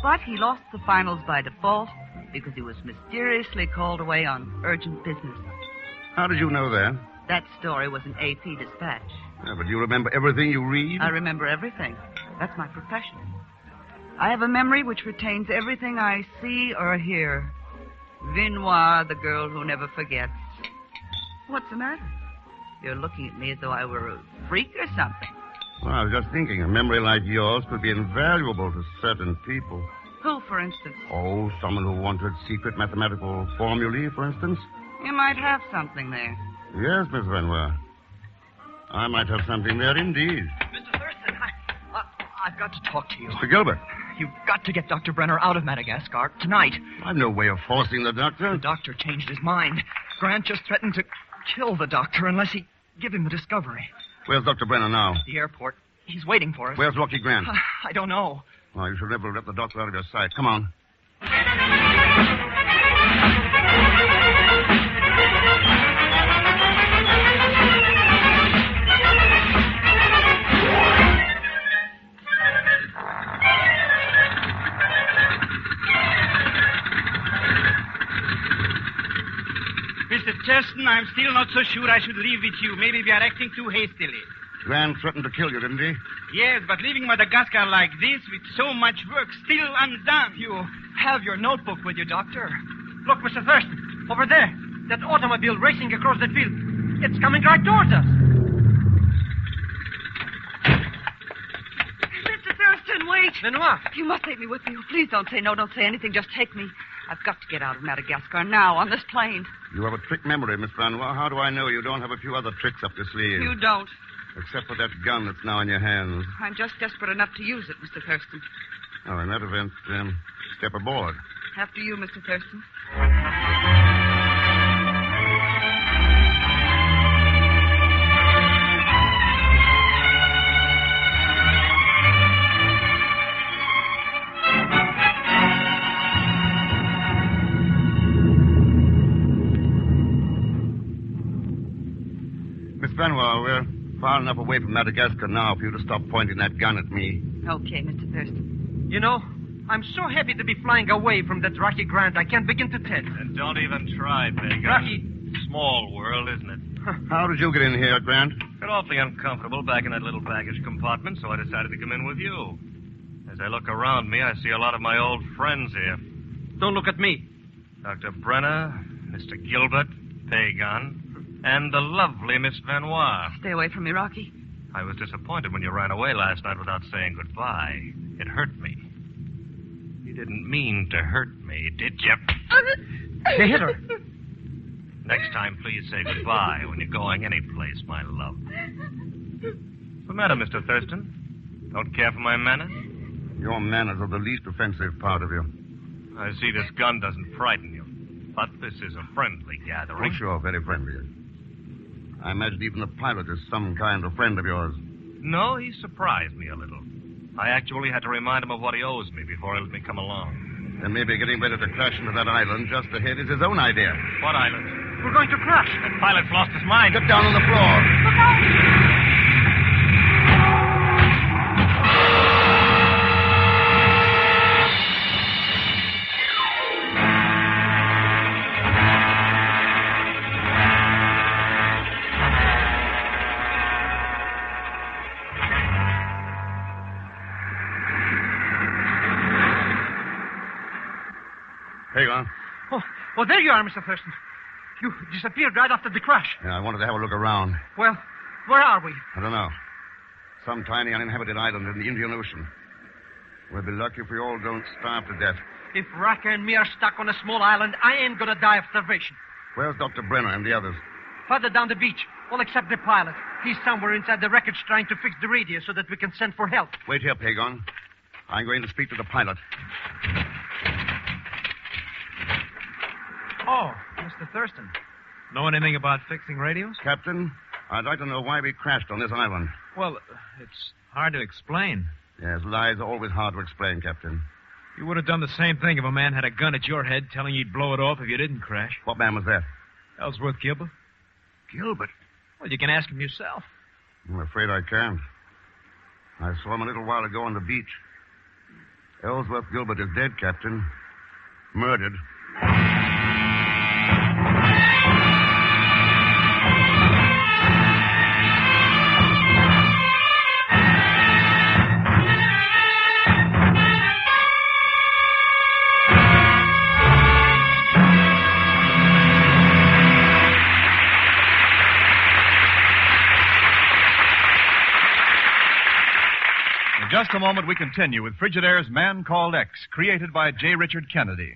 [SPEAKER 16] But he lost the finals by default because he was mysteriously called away on urgent business.
[SPEAKER 2] How did you know that?
[SPEAKER 16] That story was an AP dispatch.
[SPEAKER 2] Yeah, but do you remember everything you read?
[SPEAKER 16] I remember everything. That's my profession. I have a memory which retains everything I see or hear. Vinoir, the girl who never forgets. What's the matter? You're looking at me as though I were a freak or something.
[SPEAKER 2] Well, I was just thinking, a memory like yours could be invaluable to certain people.
[SPEAKER 16] Who, for instance?
[SPEAKER 2] Oh, someone who wanted secret mathematical formulae, for instance.
[SPEAKER 16] You might have something there.
[SPEAKER 2] Yes, Miss Benoit. I might have something there indeed.
[SPEAKER 13] Mr. Thurston, I've got to talk to you.
[SPEAKER 2] Mr. Gilbert.
[SPEAKER 13] You've got to get Dr. Brenner out of Madagascar tonight.
[SPEAKER 2] I've no way of forcing the doctor.
[SPEAKER 13] The doctor changed his mind. Grant just threatened to kill the doctor unless he give him the discovery.
[SPEAKER 2] Where's Dr. Brenner now?
[SPEAKER 13] The airport. He's waiting for us.
[SPEAKER 2] Where's Rocky Grant?
[SPEAKER 13] I don't know.
[SPEAKER 2] Oh, you should never let the doctor out of your sight. Come on.
[SPEAKER 15] Mr. Thurston, I'm still not so sure I should leave with you. Maybe we are acting too hastily.
[SPEAKER 2] Grant threatened to kill you, didn't he?
[SPEAKER 15] Yes, but leaving Madagascar like this with so much work still undone.
[SPEAKER 13] You have your notebook with you, Doctor.
[SPEAKER 8] Look, Mr. Thurston, over there. That automobile racing across that field. It's coming right towards us.
[SPEAKER 16] Mr. Thurston, wait.
[SPEAKER 8] Benoit.
[SPEAKER 16] You must take me with you. Please don't say no. Don't say anything. Just take me. I've got to get out of Madagascar now on this plane.
[SPEAKER 2] You have a trick memory, Miss Benoit. How do I know you don't have a few other tricks up your sleeve?
[SPEAKER 16] You don't.
[SPEAKER 2] Except for that gun that's now in your hands.
[SPEAKER 16] I'm just desperate enough to use it, Mr. Thurston.
[SPEAKER 2] Oh, in that event, step aboard.
[SPEAKER 16] After you, Mr. Thurston.
[SPEAKER 2] Miss Benoit, we're far enough away from Madagascar now for you to stop pointing that gun at me.
[SPEAKER 16] Okay, Mr. Thurston.
[SPEAKER 8] You know, I'm so happy to be flying away from that Rocky Grant, I can't begin to tell.
[SPEAKER 14] And don't even try, Pegon.
[SPEAKER 8] Rocky.
[SPEAKER 14] Small world, isn't it?
[SPEAKER 2] How did you get in here, Grant?
[SPEAKER 14] Got awfully uncomfortable back in that little baggage compartment, so I decided to come in with you. As I look around me, I see a lot of my old friends here.
[SPEAKER 8] Don't look at me.
[SPEAKER 14] Dr. Brenner, Mr. Gilbert, Pegon, and the lovely Miss Vanois.
[SPEAKER 16] Stay away from me, Rocky.
[SPEAKER 14] I was disappointed when you ran away last night without saying goodbye. It hurt me. You didn't mean to hurt me, did you?
[SPEAKER 8] They hit her.
[SPEAKER 14] Next time, please say goodbye when you're going any place, my love. What's the matter, Mr. Thurston? Don't care for my manners?
[SPEAKER 2] Your manners are the least offensive part of you.
[SPEAKER 14] I see this gun doesn't frighten you. But this is a friendly gathering.
[SPEAKER 2] Oh, sure, very friendly. I imagine even the pilot is some kind of friend of yours.
[SPEAKER 14] No, he surprised me a little. I actually had to remind him of what he owes me before he let me come along.
[SPEAKER 2] And maybe getting ready to crash into that island just ahead is his own idea.
[SPEAKER 14] What island?
[SPEAKER 8] We're going to crash.
[SPEAKER 14] That pilot's lost his mind.
[SPEAKER 2] Get down on the floor.
[SPEAKER 8] Look out!
[SPEAKER 2] Pegon.
[SPEAKER 8] Oh, there you are, Mr. Thurston. You disappeared right after the crash.
[SPEAKER 2] Yeah, I wanted to have a look around.
[SPEAKER 8] Well, where are we?
[SPEAKER 2] I don't know. Some tiny uninhabited island in the Indian Ocean. We'll be lucky if we all don't starve to death.
[SPEAKER 8] If Racker and me are stuck on a small island, I ain't gonna die of starvation.
[SPEAKER 2] Where's Dr. Brenner and the others?
[SPEAKER 8] Further down the beach, all except the pilot. He's somewhere inside the wreckage trying to fix the radio so that we can send for help.
[SPEAKER 2] Wait here, Pegon. I'm going to speak to the pilot.
[SPEAKER 7] Oh, Mr. Thurston. Know anything about fixing radios?
[SPEAKER 2] Captain, I'd like to know why we crashed on this island.
[SPEAKER 7] Well, it's hard to explain.
[SPEAKER 2] Yes, lies are always hard to explain, Captain.
[SPEAKER 7] You would have done the same thing if a man had a gun at your head telling you he'd blow it off if you didn't crash.
[SPEAKER 2] What man was that?
[SPEAKER 7] Ellsworth Gilbert.
[SPEAKER 2] Gilbert?
[SPEAKER 7] Well, you can ask him yourself.
[SPEAKER 2] I'm afraid I can't. I saw him a little while ago on the beach. Ellsworth Gilbert is dead, Captain. Murdered.
[SPEAKER 1] In just a moment, we continue with Frigidaire's Man Called X, created by J. Richard Kennedy.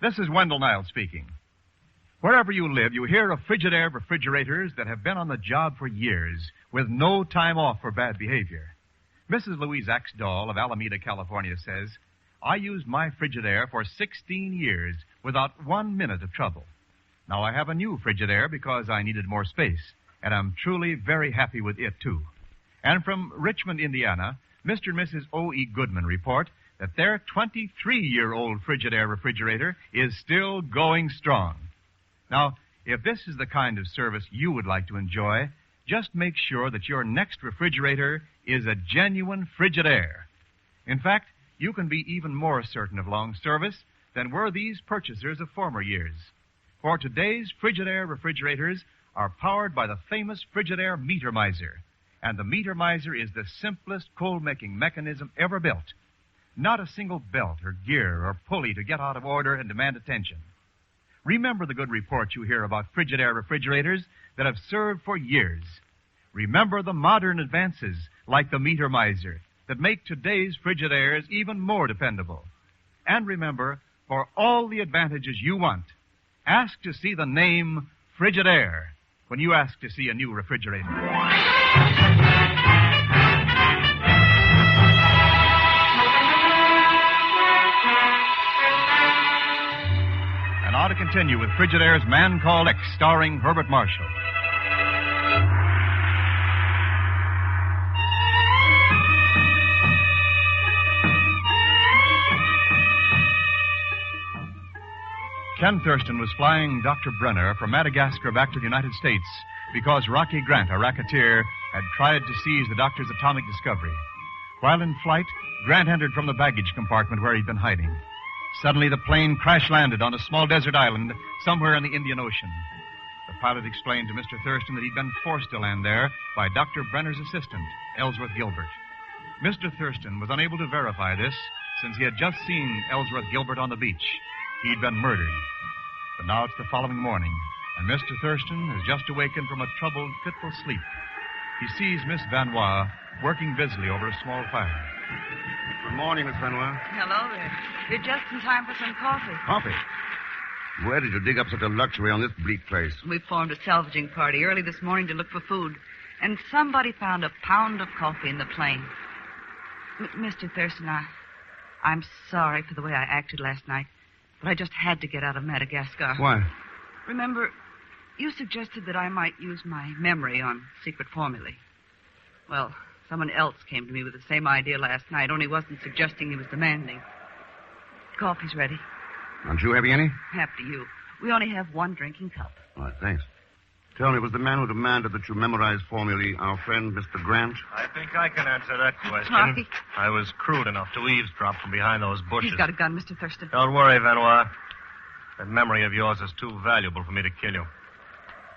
[SPEAKER 1] This is Wendell Niles speaking. Wherever you live, you hear of Frigidaire refrigerators that have been on the job for years with no time off for bad behavior. Mrs. Louise Axdahl of Alameda, California says, I used my Frigidaire for 16 years without 1 minute of trouble. Now I have a new Frigidaire because I needed more space, and I'm truly very happy with it, too. And from Richmond, Indiana, Mr. and Mrs. O.E. Goodman report that their 23-year-old Frigidaire refrigerator is still going strong. Now, if this is the kind of service you would like to enjoy, just make sure that your next refrigerator is a genuine Frigidaire. In fact, you can be even more certain of long service than were these purchasers of former years. For today's Frigidaire refrigerators are powered by the famous Frigidaire Meter Miser. And the Meter Miser is the simplest coal-making mechanism ever built. Not a single belt or gear or pulley to get out of order and demand attention. Remember the good reports you hear about Frigidaire refrigerators that have served for years. Remember the modern advances like the Meter Miser that make today's Frigidaires even more dependable. And remember, for all the advantages you want, ask to see the name Frigidaire when you ask to see a new refrigerator. And now to continue with Frigidaire's Man Called X, starring Herbert Marshall. Ken Thurston was flying Dr. Brenner from Madagascar back to the United States because Rocky Grant, a racketeer, had tried to seize the doctor's atomic discovery. While in flight, Grant entered from the baggage compartment where he'd been hiding. Suddenly, the plane crash-landed on a small desert island somewhere in the Indian Ocean. The pilot explained to Mr. Thurston that he'd been forced to land there by Dr. Brenner's assistant, Ellsworth Gilbert. Mr. Thurston was unable to verify this since he had just seen Ellsworth Gilbert on the beach. He'd been murdered. But now it's the following morning, and Mr. Thurston has just awakened from a troubled, fitful sleep. He sees Miss Vanois working busily over a small fire.
[SPEAKER 2] Good morning, Miss Vanois.
[SPEAKER 16] Hello there. You're just in time for some coffee.
[SPEAKER 2] Coffee? Where did you dig up such a luxury on this bleak place?
[SPEAKER 16] We formed a salvaging party early this morning to look for food, and somebody found a pound of coffee in the plane. Mr. Thurston, I'm sorry for the way I acted last night, but I just had to get out of Madagascar.
[SPEAKER 2] Why?
[SPEAKER 16] Remember, you suggested that I might use my memory on secret formulae. Well, someone else came to me with the same idea last night, only wasn't suggesting he was demanding. Coffee's ready.
[SPEAKER 2] Aren't you having any?
[SPEAKER 16] After you. We only have one drinking cup.
[SPEAKER 2] All right, thanks. Tell me, was the man who demanded that you memorize formulae our friend, Mr. Grant?
[SPEAKER 14] I think I can answer that question.
[SPEAKER 16] Rocky.
[SPEAKER 14] I was crude enough to eavesdrop from behind those bushes.
[SPEAKER 16] He's got a gun, Mr. Thurston.
[SPEAKER 14] Don't worry, Vanois. That memory of yours is too valuable for me to kill you.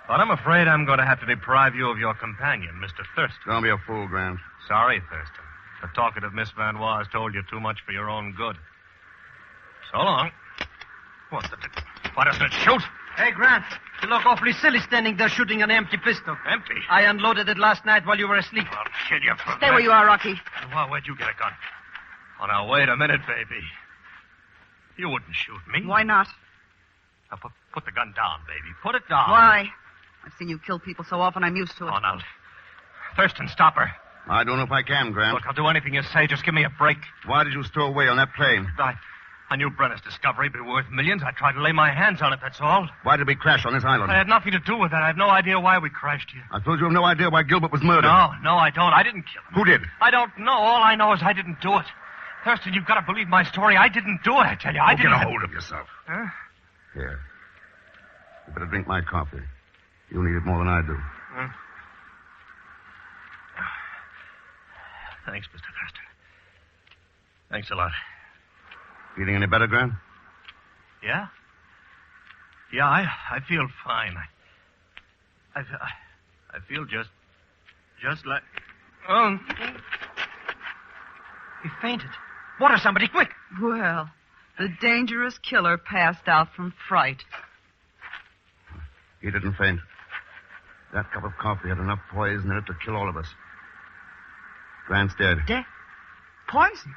[SPEAKER 14] But I'm afraid I'm going to have to deprive you of your companion, Mr. Thurston.
[SPEAKER 2] Don't be a fool, Grant.
[SPEAKER 14] Sorry, Thurston. The talkative Miss Vanois has told you too much for your own good. So long. What the... Why doesn't it shoot?
[SPEAKER 8] Hey, Grant, you look awfully silly standing there shooting an empty pistol.
[SPEAKER 14] Empty?
[SPEAKER 8] I unloaded it last night while you were asleep.
[SPEAKER 14] I'll kill you for
[SPEAKER 16] Stay where you are, Rocky.
[SPEAKER 14] Well, where'd you get a gun? Oh, now, wait a minute, baby. You wouldn't shoot me.
[SPEAKER 16] Why not?
[SPEAKER 14] Now, put the gun down, baby. Put it down.
[SPEAKER 16] Why? I've seen you kill people so often, I'm used to it.
[SPEAKER 14] Oh, now. Thurston, stop her.
[SPEAKER 2] I don't know if I can, Grant.
[SPEAKER 14] Look, I'll do anything you say. Just give me a break.
[SPEAKER 2] Why did you stow away on that plane?
[SPEAKER 14] I knew Brenner's discovery would be worth millions. I tried to lay my hands on it, that's all.
[SPEAKER 2] Why did we crash on this island?
[SPEAKER 14] I had nothing to do with that. I have no idea why we crashed here.
[SPEAKER 2] I suppose you have no idea why Gilbert was murdered.
[SPEAKER 14] No, I don't. I didn't kill him.
[SPEAKER 2] Who did?
[SPEAKER 14] I don't know. All I know is I didn't do it. Thurston, you've got to believe my story. I didn't do it, I tell you. I didn't.
[SPEAKER 2] Get a hold of yourself.
[SPEAKER 14] Huh?
[SPEAKER 2] Here. You better drink my coffee. You need it more than I do.
[SPEAKER 14] Huh? Thanks, Mr. Thurston. Thanks a lot.
[SPEAKER 2] Feeling any better, Grant?
[SPEAKER 14] Yeah? Yeah, I feel fine. I feel just like... Oh. He fainted. Water somebody, quick.
[SPEAKER 16] Well, the dangerous killer passed out from fright.
[SPEAKER 2] He didn't faint. That cup of coffee had enough poison in it to kill all of us. Grant's dead.
[SPEAKER 16] Dead? Poison?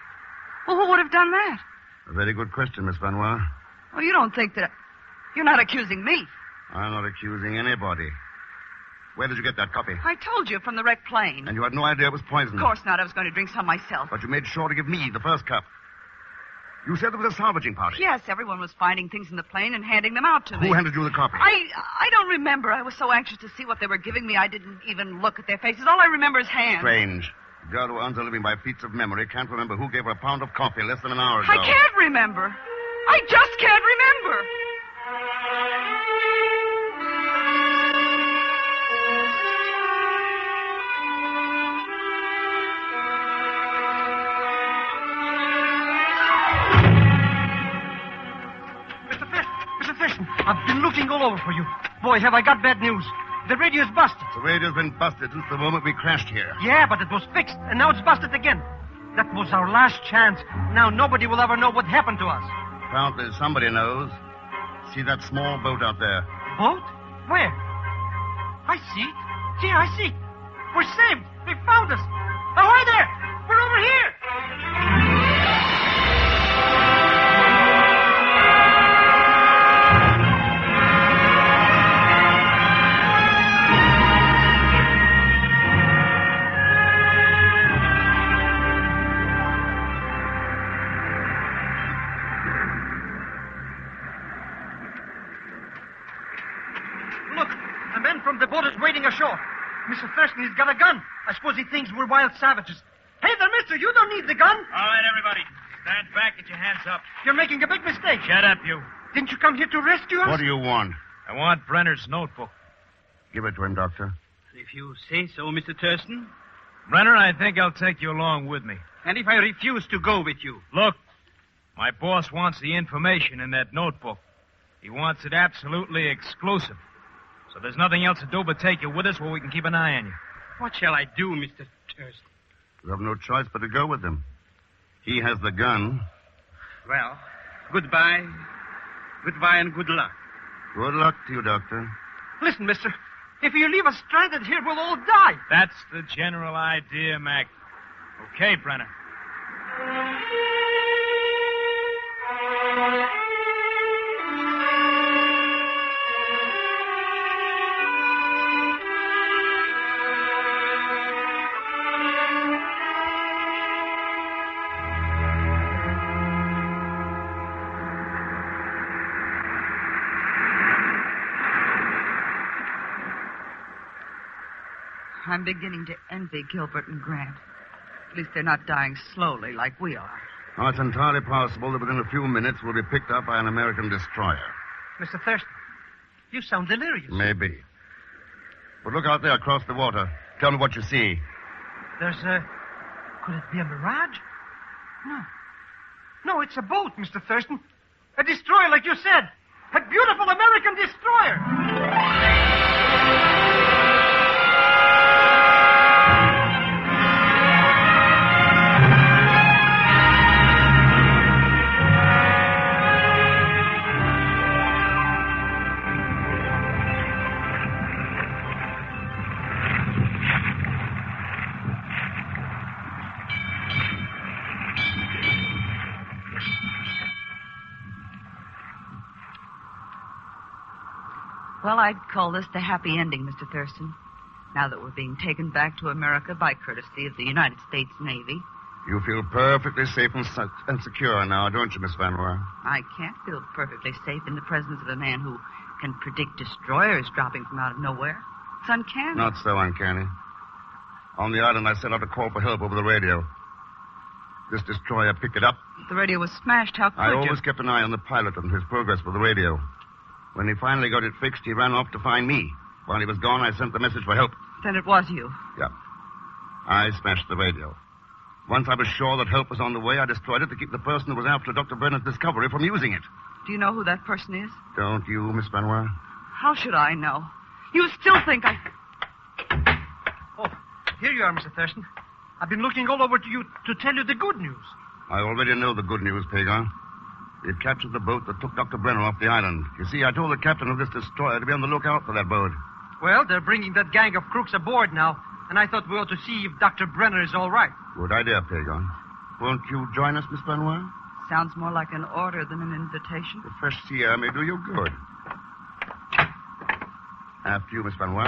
[SPEAKER 16] Well, who would have done that?
[SPEAKER 2] A very good question, Miss Benoit.
[SPEAKER 16] Well, you don't think that... You're not accusing me.
[SPEAKER 2] I'm not accusing anybody. Where did you get that coffee?
[SPEAKER 16] I told you, from the wrecked plane.
[SPEAKER 2] And you had no idea it was poison?
[SPEAKER 16] Of course not. I was going to drink some myself.
[SPEAKER 2] But you made sure to give me the first cup. You said there was a salvaging party.
[SPEAKER 16] Yes, everyone was finding things in the plane and handing them out to me.
[SPEAKER 2] Who handed you the coffee?
[SPEAKER 16] I don't remember. I was so anxious to see what they were giving me, I didn't even look at their faces. All I remember is hands.
[SPEAKER 2] Strange. A girl who earns a living by feats of memory can't remember who gave her a pound of coffee less than an hour ago.
[SPEAKER 16] I can't remember. I just can't remember.
[SPEAKER 8] Mr. Thurston, I've been looking all over for you. Boy, have I got bad news. The radio's busted.
[SPEAKER 2] The radio's been busted since the moment we crashed here.
[SPEAKER 8] Yeah, but it was fixed, and now it's busted again. That was our last chance. Now nobody will ever know what happened to us.
[SPEAKER 2] Apparently somebody knows. See that small boat out there?
[SPEAKER 8] Boat? Where? I see. Yeah, I see. We're saved. They found us. Ahoy there! We're over here! The boat is waiting ashore. Mr. Thurston, he's got a gun. I suppose he thinks we're wild savages. Hey there, mister, you don't need the gun.
[SPEAKER 14] All right, everybody. Stand back. Get your hands up.
[SPEAKER 8] You're making a big mistake.
[SPEAKER 14] Shut up, you.
[SPEAKER 8] Didn't you come here to rescue us?
[SPEAKER 2] What do you want?
[SPEAKER 14] I want Brenner's notebook.
[SPEAKER 2] Give it to him, Doctor.
[SPEAKER 8] If you say so, Mr. Thurston.
[SPEAKER 14] Brenner, I think I'll take you along with me.
[SPEAKER 8] And if I refuse to go with you?
[SPEAKER 14] Look, my boss wants the information in that notebook. He wants it absolutely exclusive. So there's nothing else to do but take you with us where we can keep an eye on you.
[SPEAKER 8] What shall I do, Mr. Thurston?
[SPEAKER 2] You have no choice but to go with him. He has the gun.
[SPEAKER 8] Well, goodbye. Goodbye and good luck.
[SPEAKER 2] Good luck to you, Doctor.
[SPEAKER 8] Listen, mister. If you leave us stranded here, we'll all die.
[SPEAKER 14] That's the general idea, Mac. Okay, Brenner.
[SPEAKER 16] I'm beginning to envy Gilbert and Grant. At least they're not dying slowly like we are.
[SPEAKER 2] Oh, it's entirely possible that within a few minutes we'll be picked up by an American destroyer.
[SPEAKER 8] Mr. Thurston, you sound delirious.
[SPEAKER 2] Maybe. But look out there across the water. Tell me what you see.
[SPEAKER 8] There's a... Could it be a mirage? No. No, it's a boat, Mr. Thurston. A destroyer, like you said. A beautiful American destroyer.
[SPEAKER 16] Well, I'd call this the happy ending, Mr. Thurston. Now that we're being taken back to America by courtesy of the United States Navy.
[SPEAKER 2] You feel perfectly safe and secure now, don't you, Miss Van Roy?
[SPEAKER 16] I can't feel perfectly safe in the presence of a man who can predict destroyers dropping from out of nowhere. It's uncanny.
[SPEAKER 2] Not so uncanny. On the island, I set out a call for help over the radio. This destroyer picked it up.
[SPEAKER 16] The radio was smashed. How could
[SPEAKER 2] I
[SPEAKER 16] you?
[SPEAKER 2] always kept an eye on the pilot and his progress with the radio. When he finally got it fixed, he ran off to find me. While he was gone, I sent the message for help.
[SPEAKER 16] Then it was you.
[SPEAKER 2] Yeah. I smashed the radio. Once I was sure that help was on the way, I destroyed it to keep the person who was after Dr. Brenner's discovery from using it.
[SPEAKER 16] Do you know who that person is?
[SPEAKER 2] Don't you, Miss Van Roy?
[SPEAKER 16] How should I know? You still think I...
[SPEAKER 8] Oh, here you are, Mr. Thurston. I've been looking all over to you to tell you the good news.
[SPEAKER 2] I already know the good news, Pegon. We've captured the boat that took Dr. Brenner off the island. You see, I told the captain of this destroyer to be on the lookout for that boat.
[SPEAKER 8] Well, they're bringing that gang of crooks aboard now, and I thought we ought to see if Dr. Brenner is all right.
[SPEAKER 2] Good idea, Pegon. Won't you join us, Miss Van Roy?
[SPEAKER 16] Sounds more like an order than an invitation.
[SPEAKER 2] The fresh sea air may do you good. After you, Miss Van Roy.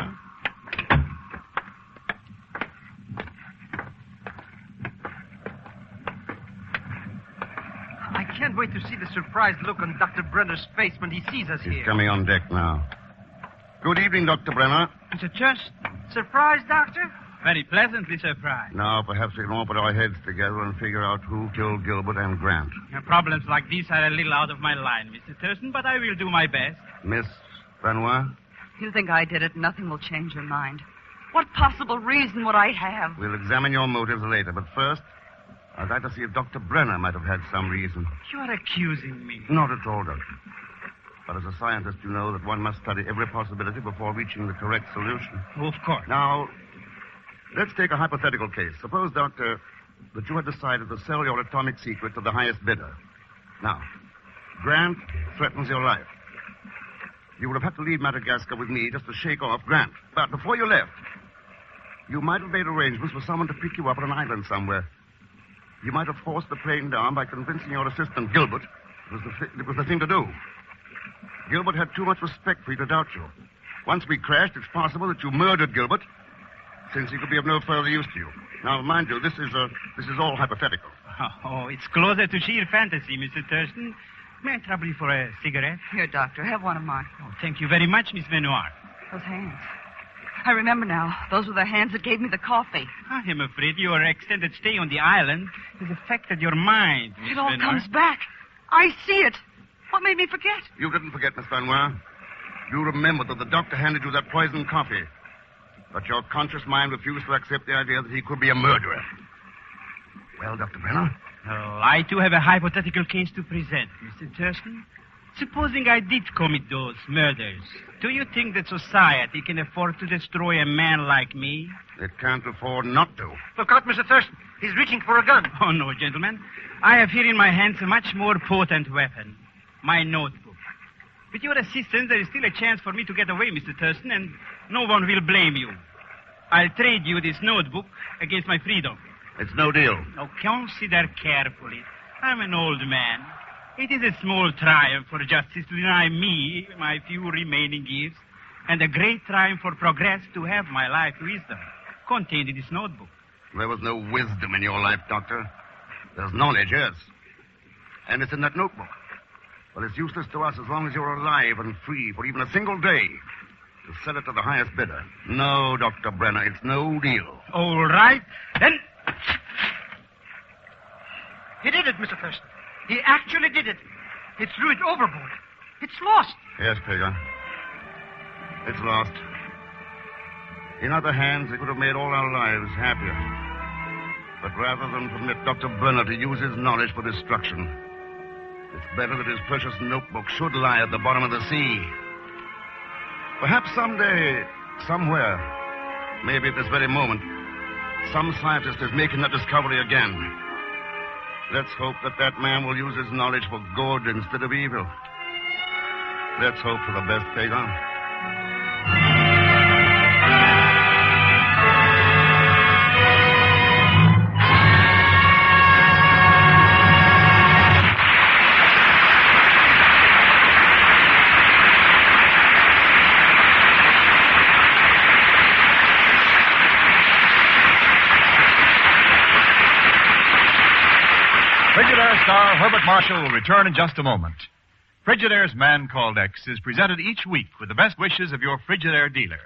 [SPEAKER 8] I can't wait to see the surprised look on Dr. Brenner's face when he sees us
[SPEAKER 2] He's
[SPEAKER 8] here.
[SPEAKER 2] coming on deck now. Good evening, Dr. Brenner.
[SPEAKER 15] Mr. Thurston.
[SPEAKER 8] Surprised, Doctor?
[SPEAKER 15] Very pleasantly surprised.
[SPEAKER 2] Now, perhaps we can all put our heads together and figure out who killed Gilbert and Grant.
[SPEAKER 15] Problems like these are a little out of my line, Mr. Thurston, but I will do my best.
[SPEAKER 2] Miss Van Roy?
[SPEAKER 16] You think I did it, nothing will change your mind. What possible reason would I have?
[SPEAKER 2] We'll examine your motives later, but first, I'd like to see if Dr. Brenner might have had some reason.
[SPEAKER 15] You are accusing me.
[SPEAKER 2] Not at all, Doctor. But as a scientist, you know that one must study every possibility before reaching the correct solution.
[SPEAKER 15] Of course.
[SPEAKER 2] Now, let's take a hypothetical case. Suppose, Doctor, that you had decided to sell your atomic secret to the highest bidder. Now, Grant threatens your life. You would have had to leave Madagascar with me just to shake off Grant. But before you left, you might have made arrangements for someone to pick you up on an island somewhere. You might have forced the plane down by convincing your assistant, Gilbert, it was the thing to do. Gilbert had too much respect for you to doubt you. Once we crashed, it's possible that you murdered Gilbert, since he could be of no further use to you. Now, mind you, this is all hypothetical.
[SPEAKER 15] Oh, it's closer to sheer fantasy, Mr. Thurston. May I trouble you for a cigarette?
[SPEAKER 16] Here, Doctor, have one of mine.
[SPEAKER 15] Oh, thank you very much, Miss Benoit.
[SPEAKER 16] Those hands. I remember now. Those were the hands that gave me the coffee.
[SPEAKER 15] I am afraid your extended stay on the island has affected your mind, Miss
[SPEAKER 16] It all
[SPEAKER 15] Benoit.
[SPEAKER 16] comes back. I see it. What made me forget?
[SPEAKER 2] You didn't forget, Miss Benoit. You remembered that the doctor handed you that poisoned coffee. But your conscious mind refused to accept the idea that he could be a murderer. Well, Dr. Brenner?
[SPEAKER 15] Oh, I too have a hypothetical case to present, Mr. Thurston. Supposing I did commit those murders, do you think that society can afford to destroy a man like me?
[SPEAKER 2] It can't afford not to.
[SPEAKER 8] Look out, Mr. Thurston. He's reaching for a gun.
[SPEAKER 15] Oh, no, gentlemen. I have here in my hands a much more potent weapon. My notebook. With your assistance, there is still a chance for me to get away, Mr. Thurston, and no one will blame you. I'll trade you this notebook against my freedom.
[SPEAKER 2] It's no deal.
[SPEAKER 15] Now, consider carefully. I'm an old man. It is a small triumph for justice to deny me my few remaining gifts, and a great triumph for progress to have my life wisdom contained in this notebook.
[SPEAKER 2] There was no wisdom in your life, Doctor. There's knowledge, yes. And it's in that notebook. But it's useless to us as long as you're alive and free for even a single day to sell it to the highest bidder. No, Dr. Brenner, it's no deal.
[SPEAKER 15] All right. Then...
[SPEAKER 8] He did it, Mr. Thurston. He actually did it. He threw it overboard. It's lost.
[SPEAKER 2] Yes, Pegon. It's lost. In other hands, it could have made all our lives happier. But rather than permit Dr. Brenner to use his knowledge for destruction, it's better that his precious notebook should lie at the bottom of the sea. Perhaps someday, somewhere, maybe at this very moment, some scientist is making that discovery again. Let's hope that that man will use his knowledge for good instead of evil. Let's hope for the best, Pegon.
[SPEAKER 1] star Herbert Marshall will return in just a moment. Frigidaire's Man Called X is presented each week with the best wishes of your Frigidaire dealer,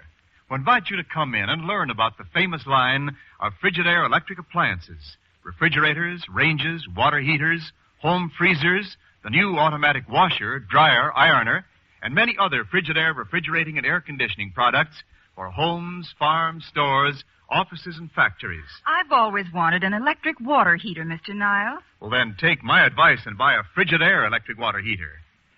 [SPEAKER 1] who invite you to come in and learn about the famous line of Frigidaire electric appliances, refrigerators, ranges, water heaters, home freezers, the new automatic washer, dryer, ironer, and many other Frigidaire refrigerating and air conditioning products for homes, farms, stores, offices, and factories.
[SPEAKER 17] I've always wanted an electric water heater, Mr. Niles.
[SPEAKER 1] Well, then take my advice and buy a Frigidaire electric water heater.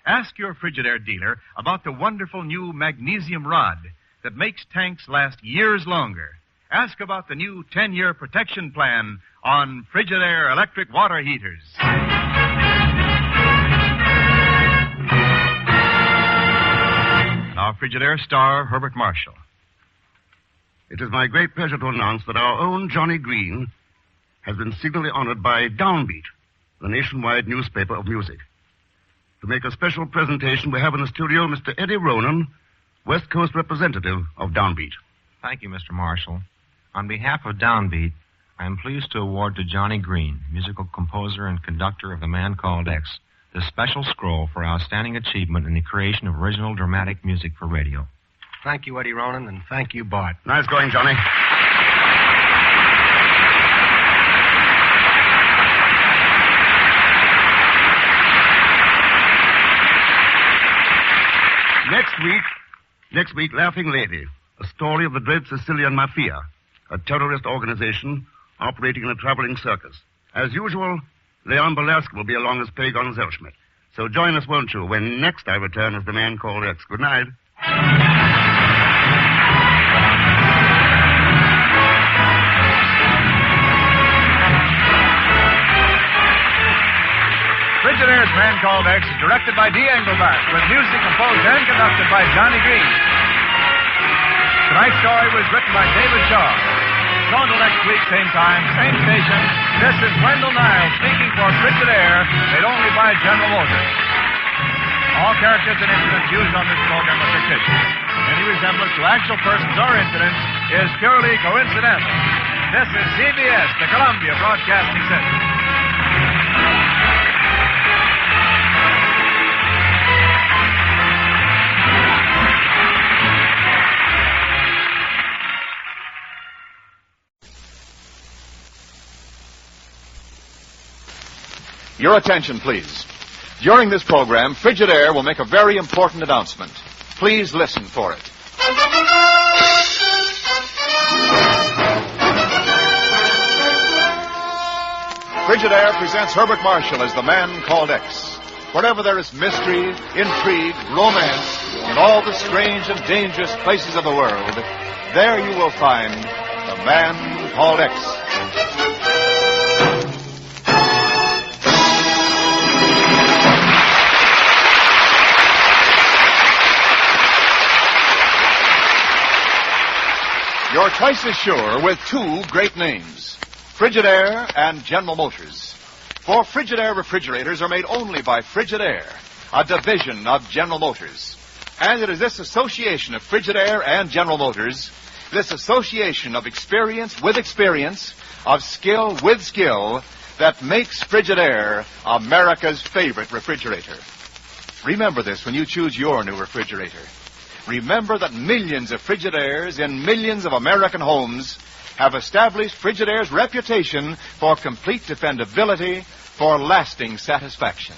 [SPEAKER 1] Ask your Frigidaire dealer about the wonderful new magnesium rod that makes tanks last years longer. Ask about the new 10-year protection plan on Frigidaire electric water heaters. Now, Frigidaire star Herbert Marshall.
[SPEAKER 2] It is my great pleasure to announce that our own Johnny Green has been signally honored by Downbeat, the nationwide newspaper of music. To make a special presentation, we have in the studio Mr. Eddie Ronan, West Coast representative of Downbeat.
[SPEAKER 18] Thank you, Mr. Marshall. On behalf of Downbeat, I am pleased to award to Johnny Green, musical composer and conductor of The Man Called X, this special scroll for outstanding achievement in the creation of original dramatic music for radio.
[SPEAKER 19] Thank you, Eddie Ronan, and thank you, Bart.
[SPEAKER 2] Nice going, Johnny. Next week, Laughing Lady, a story of the dread Sicilian Mafia, a terrorist organization operating in a traveling circus. As usual, Leon Belasco will be along as Pegon Zellschmidt. So join us, won't you, when next I return as The Man Called X. Good night.
[SPEAKER 1] Frigidaire's Man Called X is directed by D. Engelbart, with music composed and conducted by Johnny Green. Tonight's story was written by David Shaw. So until next week, same time, same station, this is Wendell Niles speaking for Frigidaire, made only by General Motors. All characters and incidents used on this program are fictitious. Any resemblance to actual persons or incidents is purely coincidental. This is CBS, the Columbia Broadcasting Center.
[SPEAKER 20] Your attention, please. During this program, Frigidaire will make a very important announcement. Please listen for it. Frigidaire presents Herbert Marshall as The Man Called X. Wherever there is mystery, intrigue, romance, in all the strange and dangerous places of the world, there you will find The Man Called X. You're twice as sure with two great names, Frigidaire and General Motors. For Frigidaire refrigerators are made only by Frigidaire, a division of General Motors. And it is this association of Frigidaire and General Motors, this association of experience with experience, of skill with skill, that makes Frigidaire America's favorite refrigerator. Remember this when you choose your new refrigerator. Remember that millions of Frigidaires in millions of American homes have established Frigidaire's reputation for complete dependability, for lasting satisfaction.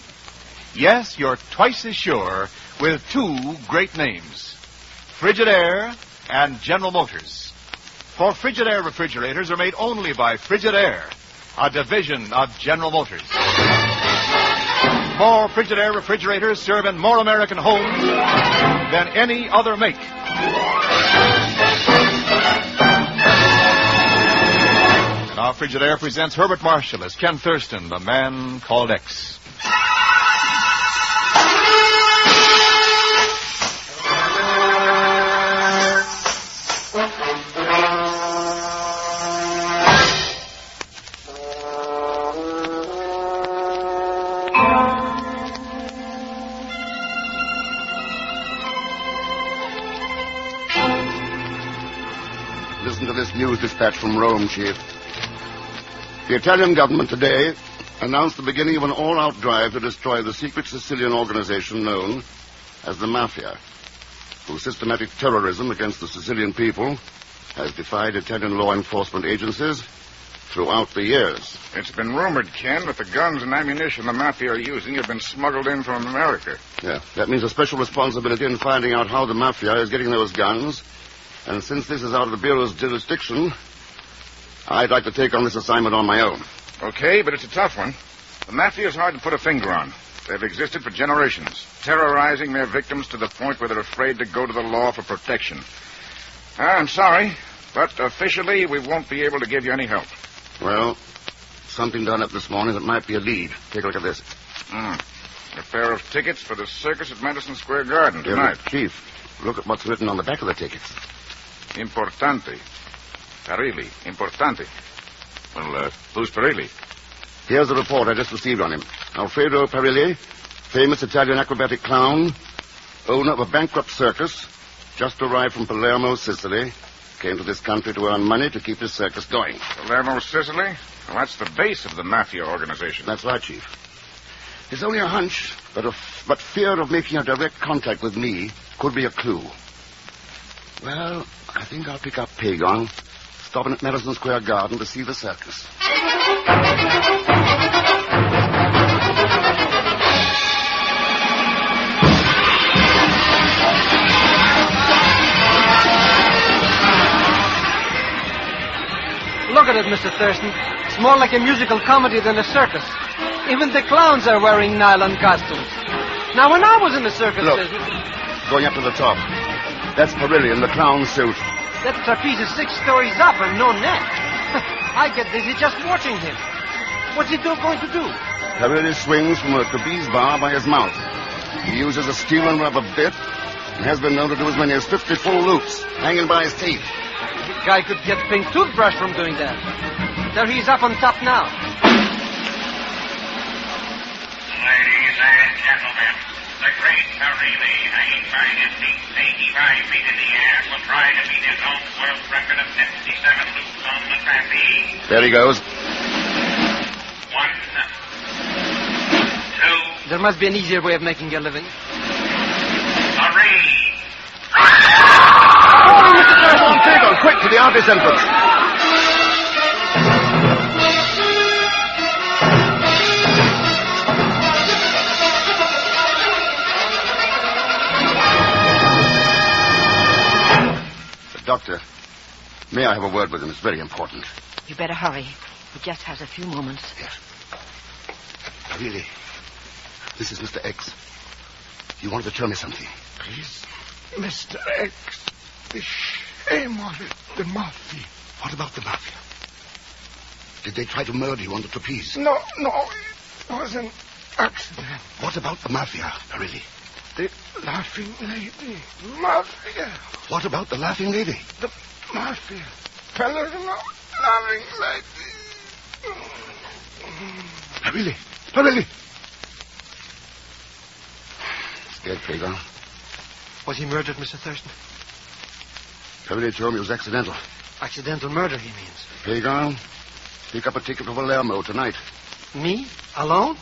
[SPEAKER 20] Yes, you're twice as sure with two great names, Frigidaire and General Motors. For Frigidaire refrigerators are made only by Frigidaire, a division of General Motors. More Frigidaire refrigerators serve in more American homes than any other make. And now Frigidaire presents Herbert Marshall as Ken Thurston, The Man Called X.
[SPEAKER 2] Listen to this news dispatch from Rome, Chief. The Italian government today announced the beginning of an all-out drive to destroy the secret Sicilian organization known as the Mafia, whose systematic terrorism against the Sicilian people has defied Italian law enforcement agencies throughout the years.
[SPEAKER 21] It's been rumored, Ken, that the guns and ammunition the Mafia are using have been smuggled in from America.
[SPEAKER 2] Yeah, that means a special responsibility in finding out how the Mafia is getting those guns. And since this is out of the Bureau's jurisdiction, I'd like to take on this assignment on my own.
[SPEAKER 21] Okay, but it's a tough one. The Mafia is hard to put a finger on. They've existed for generations, terrorizing their victims to the point where they're afraid to go to the law for protection. I'm sorry, but officially we won't be able to give you any help.
[SPEAKER 2] Well, something done up this morning that might be a lead. Take a look at this.
[SPEAKER 21] A pair of tickets for the circus at Madison Square Garden tonight.
[SPEAKER 2] Yeah, Chief, look at what's written on the back of the tickets.
[SPEAKER 21] Importante. Perilli. Importante. Well, who's Perilli?
[SPEAKER 2] Here's the report I just received on him. Alfredo Perilli, famous Italian acrobatic clown, owner of a bankrupt circus, just arrived from Palermo, Sicily, came to this country to earn money to keep his circus going.
[SPEAKER 21] Palermo, Sicily? Well, that's the base of the Mafia organization.
[SPEAKER 2] That's right, Chief. It's only a hunch, but fear of making a direct contact with me could be a clue. Well, I think I'll pick up Pegon, stopping at Madison Square Garden to see the circus.
[SPEAKER 8] Look at it, Mr. Thurston. It's more like a musical comedy than a circus. Even the clowns are wearing nylon costumes. Now, when I was in the circus business...
[SPEAKER 2] Going up to the top. That's Perilli in the clown suit.
[SPEAKER 8] That trapeze is 6 stories up and no neck. I get dizzy just watching him. What's he going to do?
[SPEAKER 2] Perilli swings from a trapeze bar by his mouth. He uses a steel and rubber bit and has been known to do as many as 50 full loops, hanging by his teeth.
[SPEAKER 8] The guy could get pink toothbrush from doing that. There he's up on top now.
[SPEAKER 22] Ladies and gentlemen, the great Perilli, hanging by his feet 85 feet in the air, will try to beat his own world record of 57 loops on the trapeze.
[SPEAKER 2] There he goes.
[SPEAKER 22] 1, 2.
[SPEAKER 8] There must be an easier way of making a living.
[SPEAKER 22] 3.
[SPEAKER 2] Pegon, quick to the artist entrance. Doctor, may I have a word with him? It's very important.
[SPEAKER 23] You better hurry. He just has a few moments.
[SPEAKER 2] Yes. Really, this is Mr. X. You wanted to tell me something.
[SPEAKER 24] Please, Mr. X, the shame of it, the Mafia.
[SPEAKER 2] What about the Mafia? Did they try to murder you on the trapeze?
[SPEAKER 24] No, it was an accident.
[SPEAKER 2] What about the Mafia, really?
[SPEAKER 24] The laughing lady. Mafia.
[SPEAKER 2] What about the laughing lady?
[SPEAKER 24] The Mafia. Palermo, laughing lady.
[SPEAKER 2] Really? Scared, Pegon.
[SPEAKER 8] Was he murdered, Mr. Thurston?
[SPEAKER 2] Perilli told me it was accidental.
[SPEAKER 8] Accidental murder, he means.
[SPEAKER 2] Pegon, pick up a ticket for Palermo tonight.
[SPEAKER 8] Me? Alone?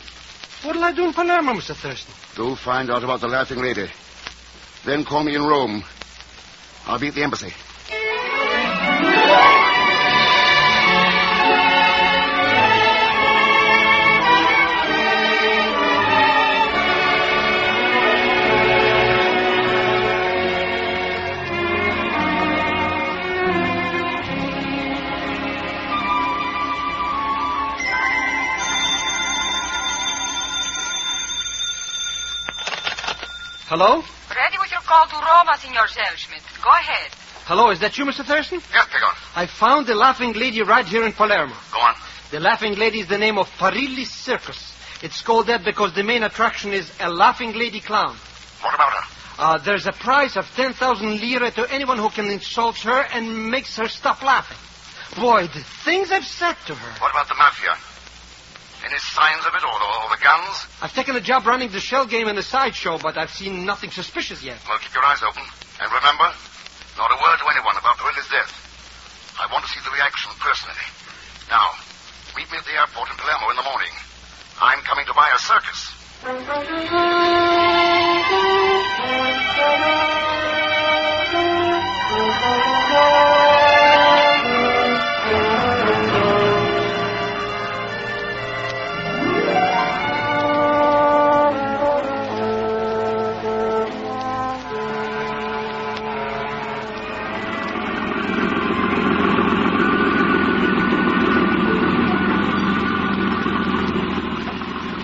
[SPEAKER 8] What'll I do in Palermo, Mr. Thurston?
[SPEAKER 2] Go find out about the laughing lady. Then call me in Rome. I'll be at the embassy.
[SPEAKER 8] Hello?
[SPEAKER 17] Ready with your call to Roma, Signor Zellschmidt. Go ahead.
[SPEAKER 8] Hello, is that you, Mr. Thurston?
[SPEAKER 2] Yes, Pegon.
[SPEAKER 8] I found the Laughing Lady right here in Palermo.
[SPEAKER 2] Go on.
[SPEAKER 8] The Laughing Lady is the name of Perilli's Circus. It's called that because the main attraction is a Laughing Lady clown.
[SPEAKER 2] What about her?
[SPEAKER 8] There's a prize of 10,000 lire to anyone who can insult her and makes her stop laughing. Boy, the things I've said to her.
[SPEAKER 2] What about the Mafia? Any signs of it, or the guns?
[SPEAKER 8] I've taken a job running the shell game and the sideshow, but I've seen nothing suspicious yet.
[SPEAKER 2] Well, keep your eyes open. And remember, not a word to anyone about Perilli's death. I want to see the reaction personally. Now, meet me at the airport in Palermo in the morning.
[SPEAKER 21] circus.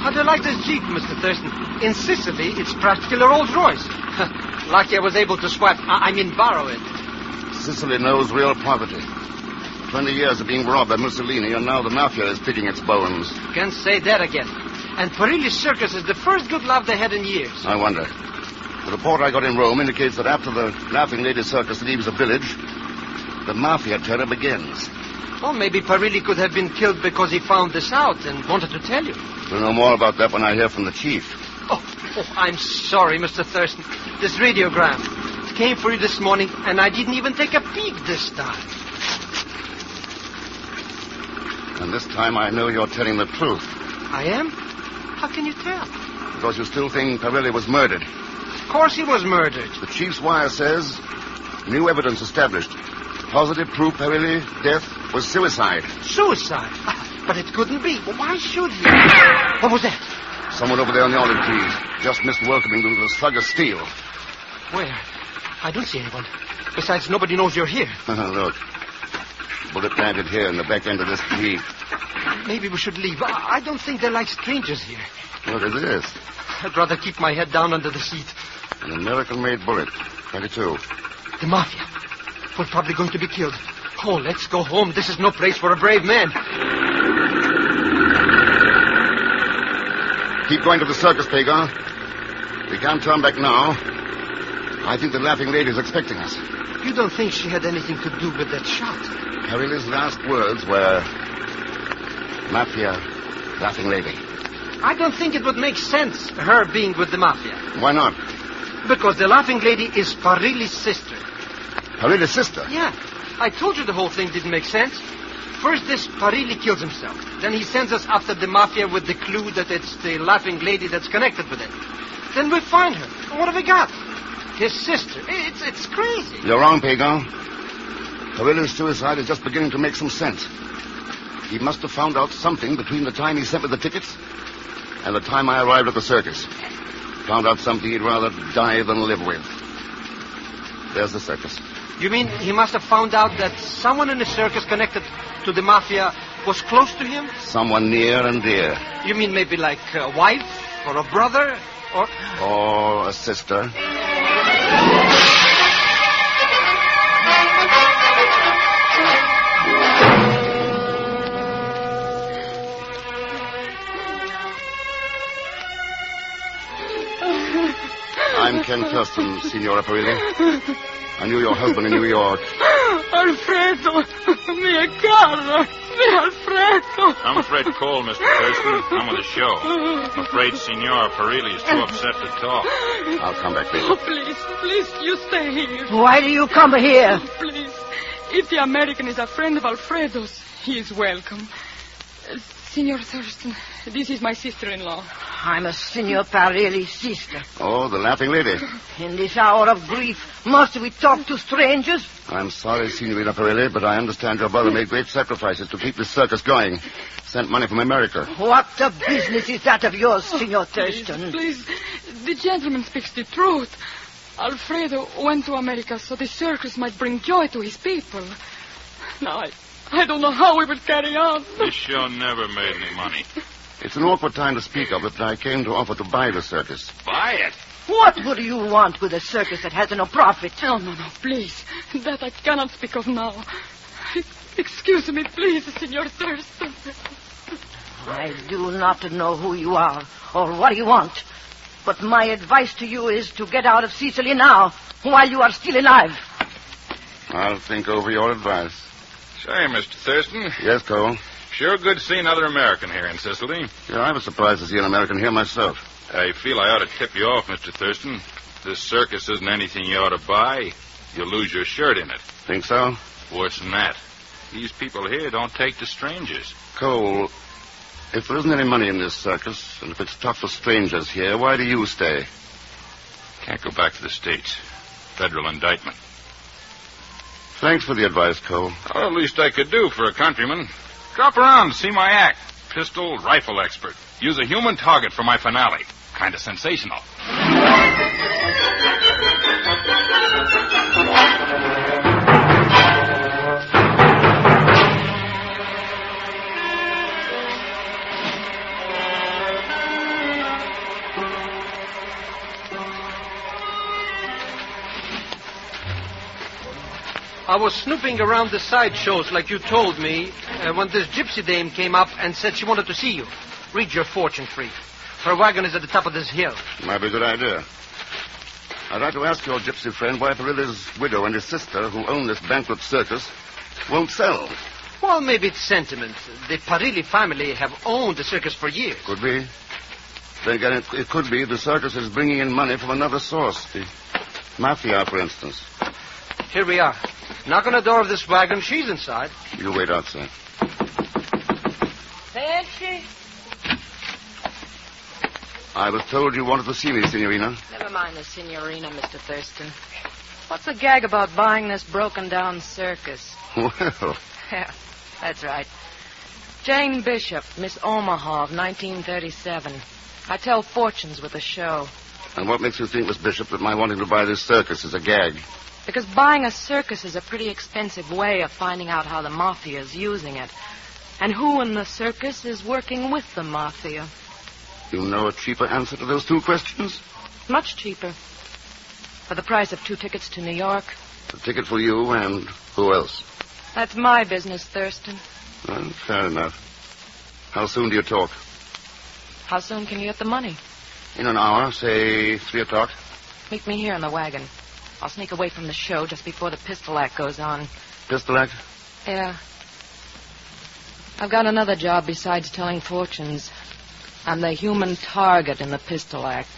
[SPEAKER 8] How'd you like this Jeep, Mr. Thurston? In Sicily, it's practically a Rolls Royce. Lucky I was able to borrow it.
[SPEAKER 2] Sicily knows real poverty. 20 years of being robbed by Mussolini, and now the mafia is picking its bones.
[SPEAKER 8] Can't say that again. And Parili's circus is the first good laugh they had in years.
[SPEAKER 2] I wonder. The report I got in Rome indicates that after the Laughing Lady Circus leaves the village, the mafia terror begins.
[SPEAKER 8] Well, maybe Parilli could have been killed because he found this out and wanted to tell you.
[SPEAKER 2] We'll know more about that when I hear from the chief.
[SPEAKER 8] Oh, I'm sorry, Mr. Thurston. This radiogram came for you this morning, and I didn't even take a peek this time.
[SPEAKER 2] And this time I know you're telling the truth.
[SPEAKER 8] I am? How can you tell?
[SPEAKER 2] Because you still think Parilli was murdered.
[SPEAKER 8] Of course he was murdered.
[SPEAKER 2] The chief's wire says new evidence established. Positive proof Parilli's death was suicide.
[SPEAKER 8] Suicide? But it couldn't be. Well, why should he? What was that?
[SPEAKER 2] Someone over there on the olive trees. Just missed welcoming to the slug of steel.
[SPEAKER 8] Where? I don't see anyone. Besides, nobody knows you're here.
[SPEAKER 2] Look. Bullet planted here in the back end of this Jeep.
[SPEAKER 8] Maybe we should leave. I don't think they like strangers here.
[SPEAKER 2] What is this?
[SPEAKER 8] I'd rather keep my head down under the seat.
[SPEAKER 2] An American-made bullet. 22.
[SPEAKER 8] The mafia. We're probably going to be killed. Oh, let's go home. This is no place for a brave man.
[SPEAKER 2] Keep going to the circus, Pegon. We can't turn back now. I think the Laughing Lady's expecting us.
[SPEAKER 8] You don't think she had anything to do with that shot?
[SPEAKER 2] Parilli's last words were... Mafia, Laughing Lady.
[SPEAKER 8] I don't think it would make sense, her being with the mafia.
[SPEAKER 2] Why not?
[SPEAKER 8] Because the Laughing Lady is Parilli's sister.
[SPEAKER 2] Parilli's sister?
[SPEAKER 8] Yeah. I told you the whole thing didn't make sense. First, this Parilli kills himself. Then he sends us after the mafia with the clue that it's the Laughing Lady that's connected with it. Then we find her. What have we got? His sister. It's crazy.
[SPEAKER 2] You're wrong, Pegon. Parilli's suicide is just beginning to make some sense. He must have found out something between the time he sent me the tickets and the time I arrived at the circus. Found out something he'd rather die than live with. There's the circus.
[SPEAKER 8] You mean he must have found out that someone in the circus connected to the mafia was close to him?
[SPEAKER 2] Someone near and dear.
[SPEAKER 8] You mean maybe like a wife or a brother or...
[SPEAKER 2] Or a sister. I'm Ken Thurston, Signora Parilli. I knew your husband in New York.
[SPEAKER 4] Alfredo, mio caro, mio Alfredo.
[SPEAKER 5] I'm Fred Cole, Mr. Thurston. I'm on the show. I'm afraid Signora Parilli is too upset to talk.
[SPEAKER 2] I'll come back later.
[SPEAKER 4] Oh, please, you stay here.
[SPEAKER 16] Why do you come here?
[SPEAKER 4] Oh, please, if the American is a friend of Alfredo's, he is welcome. Signor Thurston, this is my sister-in-law.
[SPEAKER 16] I'm a Signor Parilli's sister.
[SPEAKER 2] Oh, the Laughing Lady.
[SPEAKER 16] In this hour of grief, must we talk to strangers?
[SPEAKER 2] I'm sorry, Signorina Parilli, but I understand your brother made great sacrifices to keep this circus going. Sent money from America.
[SPEAKER 16] What a business is that of yours, Signor Thurston?
[SPEAKER 4] Please, the gentleman speaks the truth. Alfredo went to America so the circus might bring joy to his people. Now, I don't know how we will carry on.
[SPEAKER 5] This show never made any money.
[SPEAKER 2] It's an awkward time to speak of it, but I came to offer to buy the circus.
[SPEAKER 5] Buy it?
[SPEAKER 16] What would you want with a circus that has no profit?
[SPEAKER 4] No, please. That I cannot speak of now. Excuse me, please, Signor Thurston.
[SPEAKER 16] I do not know who you are or what you want. But my advice to you is to get out of Sicily now, while you are still alive.
[SPEAKER 2] I'll think over your advice.
[SPEAKER 5] Say, Mr. Thurston.
[SPEAKER 2] Yes, Cole?
[SPEAKER 5] Sure good to see another American here in Sicily.
[SPEAKER 2] Yeah, I was surprised to see an American here myself.
[SPEAKER 5] I feel I ought to tip you off, Mr. Thurston. This circus isn't anything you ought to buy. You'll lose your shirt in it.
[SPEAKER 2] Think so?
[SPEAKER 5] Worse than that. These people here don't take to strangers.
[SPEAKER 2] Cole, If there isn't any money in this circus, and if it's tough for strangers here, why do you stay?
[SPEAKER 5] Can't go back to the States. Federal indictment.
[SPEAKER 2] Thanks for the advice, Cole.
[SPEAKER 5] Well, the least I could do for a countryman. Drop around and see my act. Pistol, rifle expert. Use a human target for my finale. Kind of sensational.
[SPEAKER 24] I was snooping around the sideshows like you told me when this gypsy dame came up and said she wanted to see you. Read your fortune free. Her wagon is at the top of this hill.
[SPEAKER 2] Might be a good idea. I'd like to ask your gypsy friend why Perilla's widow and his sister, who own this bankrupt circus, won't sell.
[SPEAKER 24] Well, maybe it's sentiment. The Parilli family have owned the circus for years.
[SPEAKER 2] Could be. Then again, it could be the circus is bringing in money from another source. The mafia, for instance.
[SPEAKER 24] Here we are. Knock on the door of this wagon. She's inside.
[SPEAKER 2] You wait outside.
[SPEAKER 9] There she?
[SPEAKER 2] I was told you wanted to see me, Signorina.
[SPEAKER 9] Never mind the Signorina, Mr. Thurston. What's the gag about buying this broken-down circus?
[SPEAKER 2] Well,
[SPEAKER 9] Yeah, that's right. Jane Bishop, Miss Omaha of 1937. I tell fortunes with the show.
[SPEAKER 2] and what makes you think, Miss Bishop, that my wanting to buy this circus is a gag?
[SPEAKER 9] Because buying a circus is a pretty expensive way of finding out how the mafia is using it. And who in the circus is working with the mafia.
[SPEAKER 2] You know a cheaper answer to those two questions?
[SPEAKER 9] Much cheaper. For the price of 2 tickets to New York.
[SPEAKER 2] A ticket for you and who else?
[SPEAKER 9] That's my business, Thurston.
[SPEAKER 2] Well, fair enough. How soon do you talk?
[SPEAKER 9] How soon can you get the money?
[SPEAKER 2] In an hour, say 3 o'clock.
[SPEAKER 9] Meet me here in the wagon. I'll sneak away from the show just before the pistol act goes on.
[SPEAKER 2] Pistol act?
[SPEAKER 9] Yeah. I've got another job besides telling fortunes. I'm the human target in the pistol act.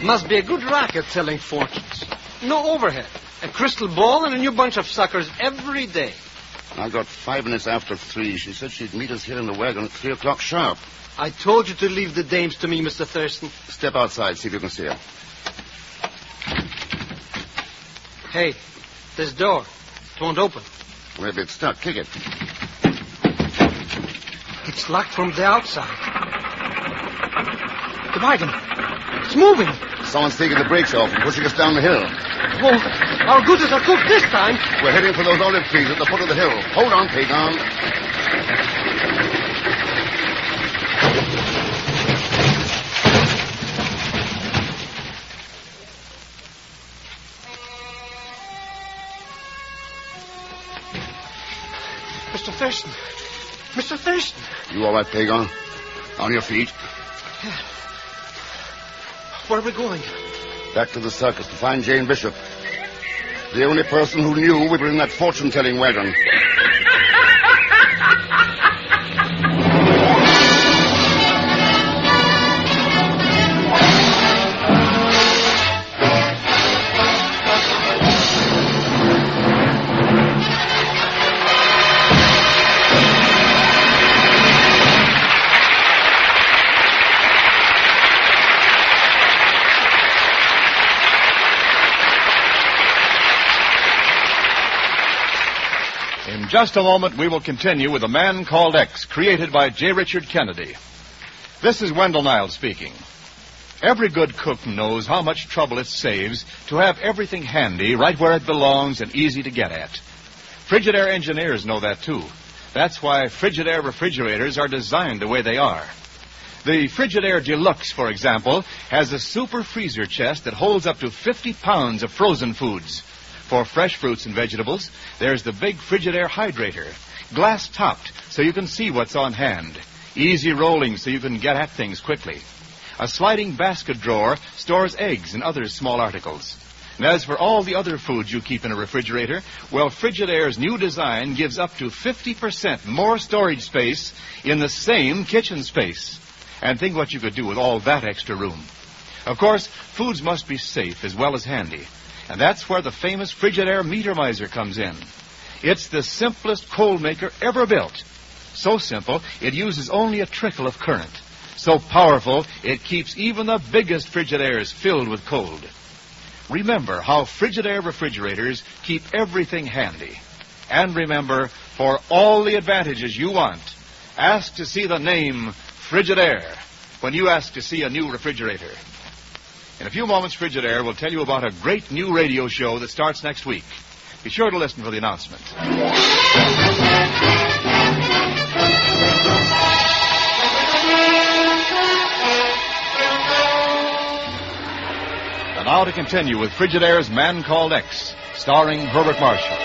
[SPEAKER 24] Must be a good racket telling fortunes. No overhead. A crystal ball and a new bunch of suckers every day.
[SPEAKER 2] I got 5 minutes after 3. She said she'd meet us here in the wagon at 3 o'clock sharp.
[SPEAKER 24] I told you to leave the dames to me, Mr. Thurston.
[SPEAKER 2] Step outside, see if you can see her.
[SPEAKER 24] Hey, this door. It won't open.
[SPEAKER 2] Maybe it's stuck. Kick it.
[SPEAKER 24] It's locked from the outside. The wagon. It's moving.
[SPEAKER 2] Someone's taking the brakes off and pushing us down the hill.
[SPEAKER 24] Oh, our gooses are cooked this time.
[SPEAKER 2] We're heading for those olive trees at the foot of the hill. Hold on, Pegon.
[SPEAKER 24] Mr. Thurston. Mr. Thurston.
[SPEAKER 2] You all right, Pegon? On your feet?
[SPEAKER 24] Yeah. Where are we going?
[SPEAKER 2] Back to the circus to find Jane Bishop. The only person who knew we were in that fortune-telling wagon.
[SPEAKER 20] In just a moment, we will continue with A Man Called X, created by J. Richard Kennedy. This is Wendell Niles speaking. Every good cook knows how much trouble it saves to have everything handy right where it belongs and easy to get at. Frigidaire engineers know that, too. That's why Frigidaire refrigerators are designed the way they are. The Frigidaire Deluxe, for example, has a super freezer chest that holds up to 50 pounds of frozen foods. For fresh fruits and vegetables, there's the big Frigidaire Hydrator, glass-topped so you can see what's on hand, easy rolling so you can get at things quickly. A sliding basket drawer stores eggs and other small articles. And as for all the other foods you keep in a refrigerator, well, Frigidaire's new design gives up to 50% more storage space in the same kitchen space. And think what you could do with all that extra room. Of course, foods must be safe as well as handy. And that's where the famous Frigidaire Meter Miser comes in. It's the simplest cold maker ever built. So simple, it uses only a trickle of current. So powerful, it keeps even the biggest Frigidaires filled with cold. Remember how Frigidaire refrigerators keep everything handy. And remember, for all the advantages you want, ask to see the name Frigidaire when you ask to see a new refrigerator. In a few moments, Frigidaire will tell you about a great new radio show that starts next week. Be sure to listen for the announcement. And now to continue with Frigidaire's Man Called X, starring Herbert Marshall.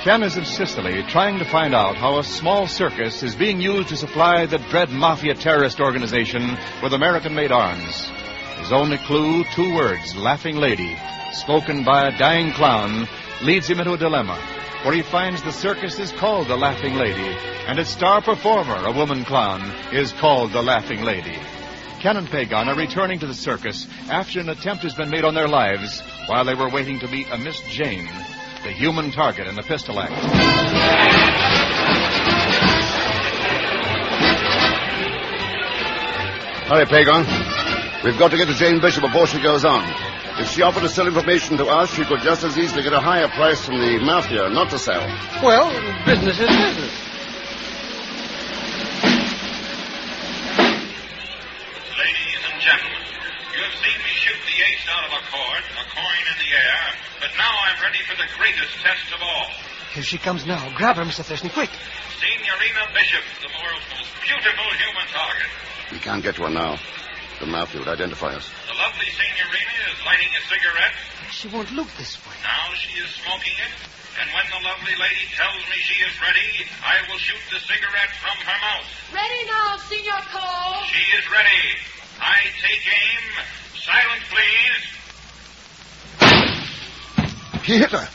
[SPEAKER 20] Ken is in Sicily trying to find out how a small circus is being used to supply the dread mafia terrorist organization with American-made arms. His only clue, 2 words, Laughing Lady, spoken by a dying clown, leads him into a dilemma, where he finds the circus is called the Laughing Lady, and its star performer, a woman clown, is called the Laughing Lady. Ken and Pegon are returning to the circus after an attempt has been made on their lives while they were waiting to meet a Miss Jane, the human target in the pistol act.
[SPEAKER 2] Hurry, Pegon. We've got to get to Jane Bishop before she goes on. If she offered to sell information to us, she could just as easily get a higher price from the mafia not to sell.
[SPEAKER 24] Well, business is business.
[SPEAKER 22] Ladies and gentlemen, you have seen me shoot the ace out of a coin in the air, but now I'm ready for the greatest test of all.
[SPEAKER 24] Here she comes now. Grab her, Mr. Thurston, quick.
[SPEAKER 22] Signorina Bishop, the world's most beautiful human target.
[SPEAKER 2] We can't get to her now. The mafia would identify us.
[SPEAKER 22] The lovely Signorina is lighting a cigarette.
[SPEAKER 24] She won't look this way.
[SPEAKER 22] Now she is smoking it. And when the lovely lady tells me she is ready, I will shoot the cigarette from her mouth.
[SPEAKER 4] Ready now, Senor Cole.
[SPEAKER 22] She is ready. I take aim. Silent, please.
[SPEAKER 2] He hit her.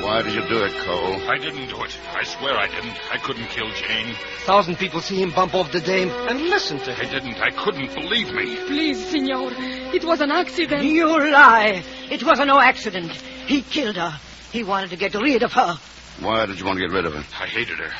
[SPEAKER 2] Why did you do it, Cole?
[SPEAKER 5] I didn't do it. I swear I didn't. I couldn't kill Jane.
[SPEAKER 24] 1,000 people see him bump off the dame and listen to him.
[SPEAKER 5] I didn't. I couldn't. Believe me.
[SPEAKER 4] Please, Senor. It was an accident.
[SPEAKER 6] You lie. It was no accident. He killed her. He wanted to get rid of her.
[SPEAKER 2] Why did you want to get rid of her?
[SPEAKER 5] I hated her.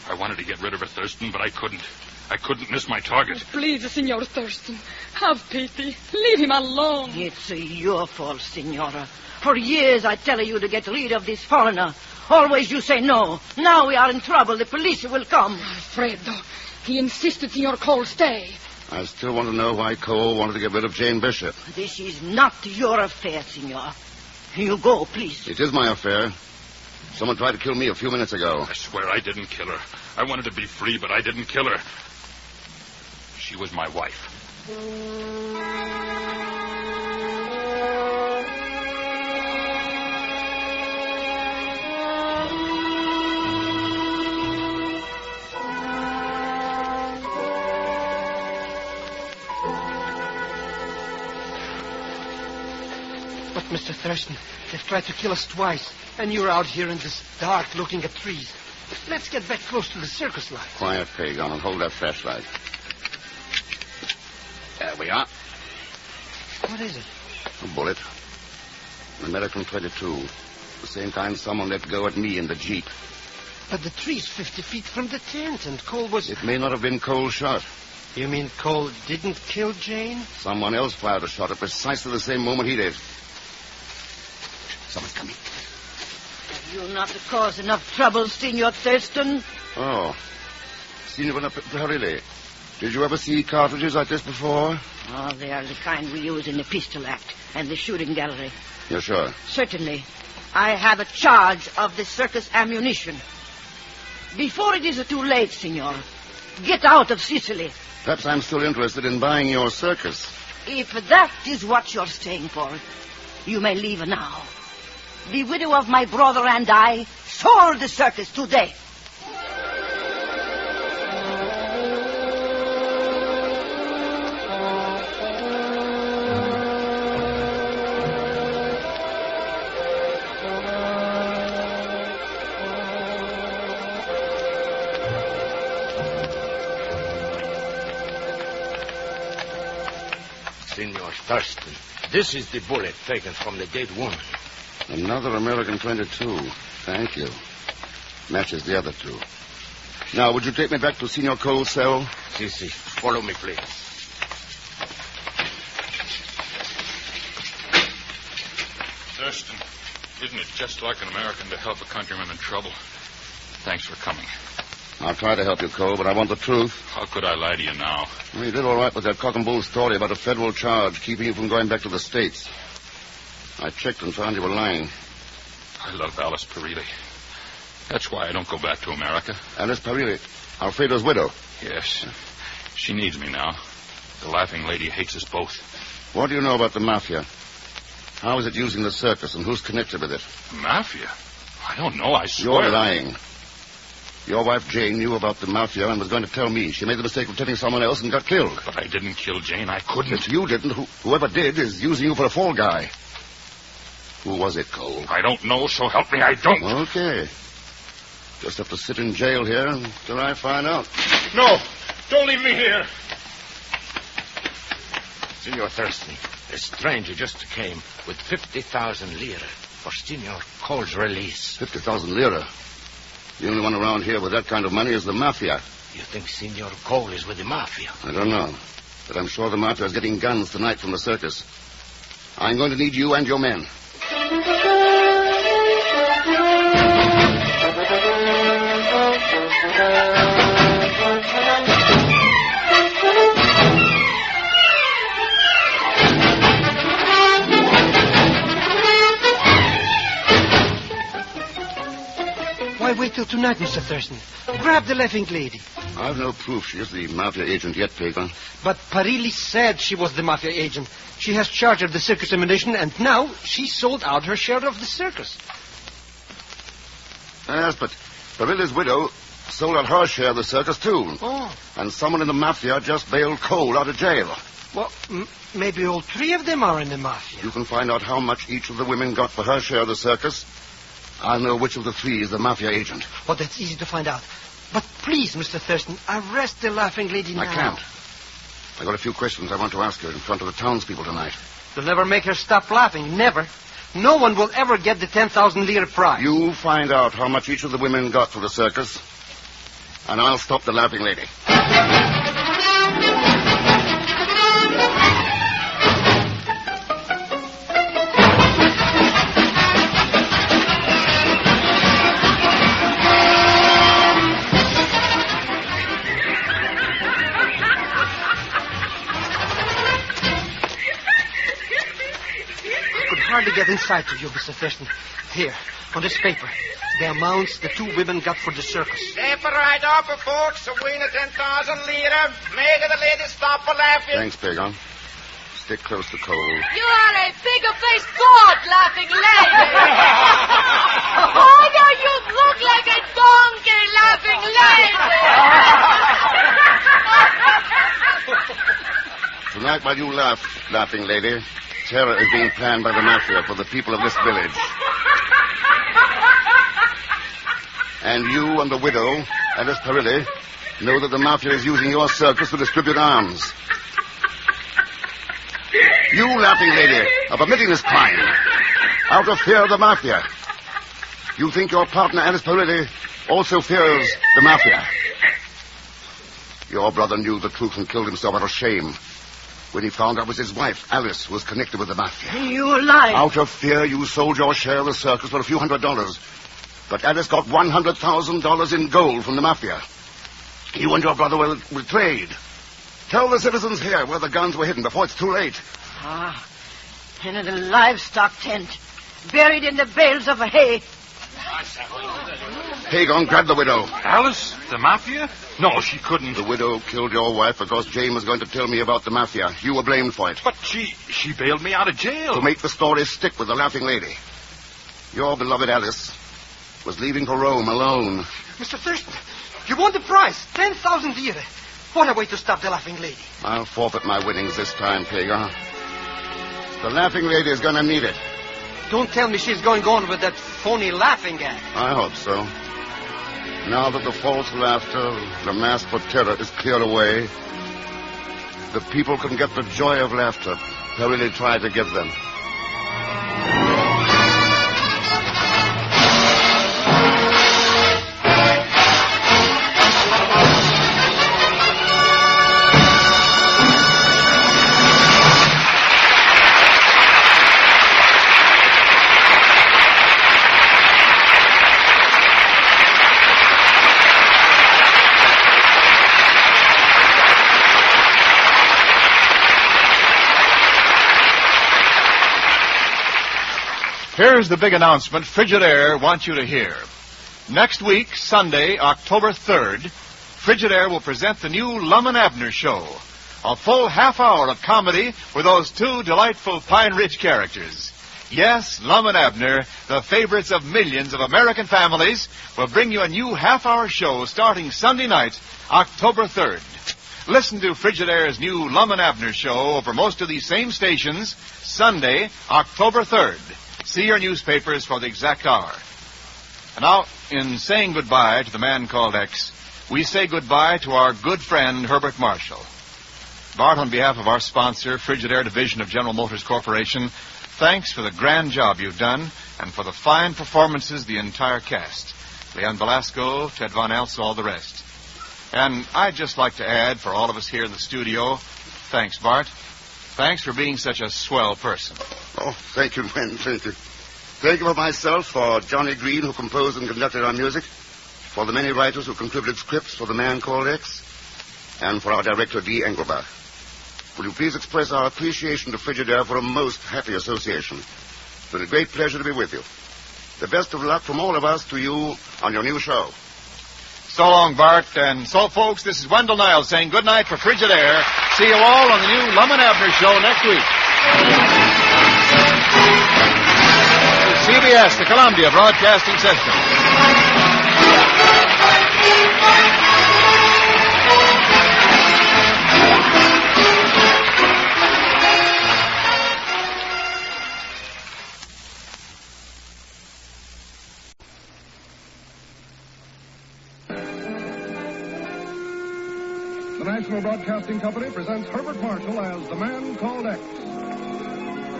[SPEAKER 5] I wanted to get rid of her, Thurston, but I couldn't. I couldn't miss my target.
[SPEAKER 4] Please, Senor Thurston. Have pity. Leave him alone.
[SPEAKER 6] It's your fault, Senora. For years I tell you to get rid of this foreigner. Always you say no. Now we are in trouble. The police will come.
[SPEAKER 4] Alfredo, he insisted Senor Cole stay.
[SPEAKER 2] I still want to know why Cole wanted to get rid of Jane Bishop.
[SPEAKER 6] This is not your affair, Senor. You go, please.
[SPEAKER 2] It is my affair. Someone tried to kill me a few minutes ago.
[SPEAKER 5] I swear I didn't kill her. I wanted to be free, but I didn't kill her. She was my wife.
[SPEAKER 24] But, Mr. Thurston, they've tried to kill us twice, and you're out here in this dark looking at trees. Let's get back close to the circus line.
[SPEAKER 2] Quiet, Pegon, and hold that flashlight. There we are.
[SPEAKER 24] What is it?
[SPEAKER 2] A bullet. An American 22. The same kind someone let go at me in the Jeep.
[SPEAKER 24] But the tree's 50 feet from the tent, and Cole was...
[SPEAKER 2] It may not have been Cole's shot.
[SPEAKER 24] You mean Cole didn't kill Jane?
[SPEAKER 2] Someone else fired a shot at precisely the same moment he did. Someone's coming.
[SPEAKER 6] Have you not caused enough trouble, Senor Thurston?
[SPEAKER 2] Oh. Senor Hurry. Did you ever see cartridges like this before?
[SPEAKER 6] Oh, they are the kind we use in the pistol act and the shooting gallery.
[SPEAKER 2] You're sure?
[SPEAKER 6] Certainly. I have a charge of the circus ammunition. Before it is too late, Signor, get out of Sicily.
[SPEAKER 2] Perhaps I'm still interested in buying your circus.
[SPEAKER 6] If that is what you're staying for, you may leave now. The widow of my brother and I sold the circus today.
[SPEAKER 3] Senor Thurston, this is the bullet taken from the dead woman.
[SPEAKER 2] Another American 22. Thank you. Matches the other two. Now, would you take me back to Senor Cole's cell?
[SPEAKER 3] Si. Follow me, please.
[SPEAKER 5] Thurston, isn't it just like an American to help a countryman in trouble? Thanks for coming.
[SPEAKER 2] I'll try to help you, Cole, but I want the truth.
[SPEAKER 5] How could I lie to you now?
[SPEAKER 2] Well, you did all right with that cock and bull story about a federal charge keeping you from going back to the States. I checked and found you were lying.
[SPEAKER 5] I love Alice Perilli. That's why I don't go back to America.
[SPEAKER 2] Alice Perilli, Alfredo's widow.
[SPEAKER 5] Yes. She needs me now. The laughing lady hates us both.
[SPEAKER 2] What do you know about the mafia? How is it using the circus, and who's connected with it?
[SPEAKER 5] Mafia? I don't know, I swear.
[SPEAKER 2] You're lying. Your wife, Jane, knew about the mafia and was going to tell me. She made the mistake of telling someone else and got killed.
[SPEAKER 5] But I didn't kill Jane. I couldn't.
[SPEAKER 2] If you didn't, whoever did is using you for a fall guy. Who was it, Cole?
[SPEAKER 5] I don't know, so help me, I don't.
[SPEAKER 2] Okay. Just have to sit in jail here until I find out.
[SPEAKER 5] No! Don't leave me here!
[SPEAKER 3] Senor Thurston, a stranger just came with 50,000 lira for Senor Cole's release.
[SPEAKER 2] 50,000 lira? The only one around here with that kind of money is the mafia.
[SPEAKER 3] You think Senor Cole is with the mafia?
[SPEAKER 2] I don't know. But I'm sure the mafia is getting guns tonight from the circus. I'm going to need you and your men.
[SPEAKER 8] Why wait till tonight, Mr. Thurston? Grab the laughing lady.
[SPEAKER 2] I've no proof she is the mafia agent yet, Pegon.
[SPEAKER 8] But Perilli said she was the mafia agent. She has charge of the circus ammunition, and now she sold out her share of the circus.
[SPEAKER 2] Yes, but Perilli's widow sold out her share of the circus, too.
[SPEAKER 8] Oh.
[SPEAKER 2] And someone in the mafia just bailed Cole out of jail.
[SPEAKER 8] Well, maybe all three of them are in the mafia.
[SPEAKER 2] You can find out how much each of the women got for her share of the circus. I'll know which of the three is the mafia agent.
[SPEAKER 8] Well, that's easy to find out. But please, Mr. Thurston, arrest the laughing lady now.
[SPEAKER 2] I can't. I got a few questions I want to ask her in front of the townspeople tonight.
[SPEAKER 8] You'll never make her stop laughing. Never. No one will ever get the 10,000 lira prize.
[SPEAKER 2] You find out how much each of the women got for the circus, and I'll stop the laughing lady.
[SPEAKER 8] Hardly get inside to you, Mr. Thurston. Here, on this paper, the amounts the two women got for the circus.
[SPEAKER 10] Step right up, folks. Win a 10,000 lira. Make the lady stop for laughing.
[SPEAKER 2] Thanks, Pegon. Stick close to Cole.
[SPEAKER 9] You are a bigger-faced god, laughing lady. Oh, no, you look like a donkey, laughing lady.
[SPEAKER 2] Tonight, while you laugh, laughing lady, terror is being planned by the mafia for the people of this village. And you and the widow, Alice Perilli, know that the mafia is using your circus to distribute arms. You, laughing lady, are permitting this crime out of fear of the mafia. You think your partner, Alice Perilli, also fears the mafia. Your brother knew the truth and killed himself out of shame when he found out it was his wife, Alice, who was connected with the mafia.
[SPEAKER 6] You lie.
[SPEAKER 2] Out of fear, you sold your share of the circus for a few $100s. But Alice got $100,000 in gold from the mafia. You and your brother were betrayed. Tell the citizens here where the guns were hidden before it's too late.
[SPEAKER 6] Ah, in the livestock tent, buried in the bales of hay.
[SPEAKER 2] Pegon, grab the widow.
[SPEAKER 5] Alice? The Mafia? No, she couldn't.
[SPEAKER 2] The widow killed your wife because Jane was going to tell me about the Mafia. You were blamed for it.
[SPEAKER 5] But she bailed me out of jail.
[SPEAKER 2] To make the story stick with the laughing lady. Your beloved Alice was leaving for Rome alone.
[SPEAKER 24] Mr. Thurston, you won the prize. 10,000 lire. What a way to stop the laughing lady.
[SPEAKER 2] I'll forfeit my winnings this time, Pegon. The laughing lady is going to need it.
[SPEAKER 24] Don't tell me she's going on with that phony laughing act.
[SPEAKER 2] I hope so. Now that the false laughter, the mask for terror is cleared away, the people can get the joy of laughter they really try to give them.
[SPEAKER 20] Here's the big announcement Frigidaire wants you to hear. Next week, Sunday, October 3rd, Frigidaire will present the new Lum and Abner show. A full half hour of comedy with those two delightful Pine Ridge characters. Yes, Lum and Abner, the favorites of millions of American families, will bring you a new half-hour show starting Sunday night, October 3rd. Listen to Frigidaire's new Lum and Abner show over most of these same stations, Sunday, October 3rd. See your newspapers for the exact hour. And now, in saying goodbye to the man called X, we say goodbye to our good friend, Herbert Marshall. Bart, on behalf of our sponsor, Frigidaire Division of General Motors Corporation, thanks for the grand job you've done and for the fine performances of the entire cast. Leon Belasco, Ted Von Elst, all the rest. And I'd just like to add, for all of us here in the studio, thanks, Bart. Thanks for being such a swell person.
[SPEAKER 2] Oh, thank you, friend. Thank you. Thank you for myself, for Johnny Green, who composed and conducted our music, for the many writers who contributed scripts for The Man Called X, and for our director, D. Engelbach. Will you please express our appreciation to Frigidaire for a most happy association? It's been a great pleasure to be with you. The best of luck from all of us to you on your new show.
[SPEAKER 20] So long, Bart. And so, folks, this is Wendell Niles saying good night for Frigidaire. See you all on the new Lum and Abner show next week. CBS, the Columbia Broadcasting System.
[SPEAKER 7] The National Broadcasting Company presents Herbert Marshall as The Man Called X.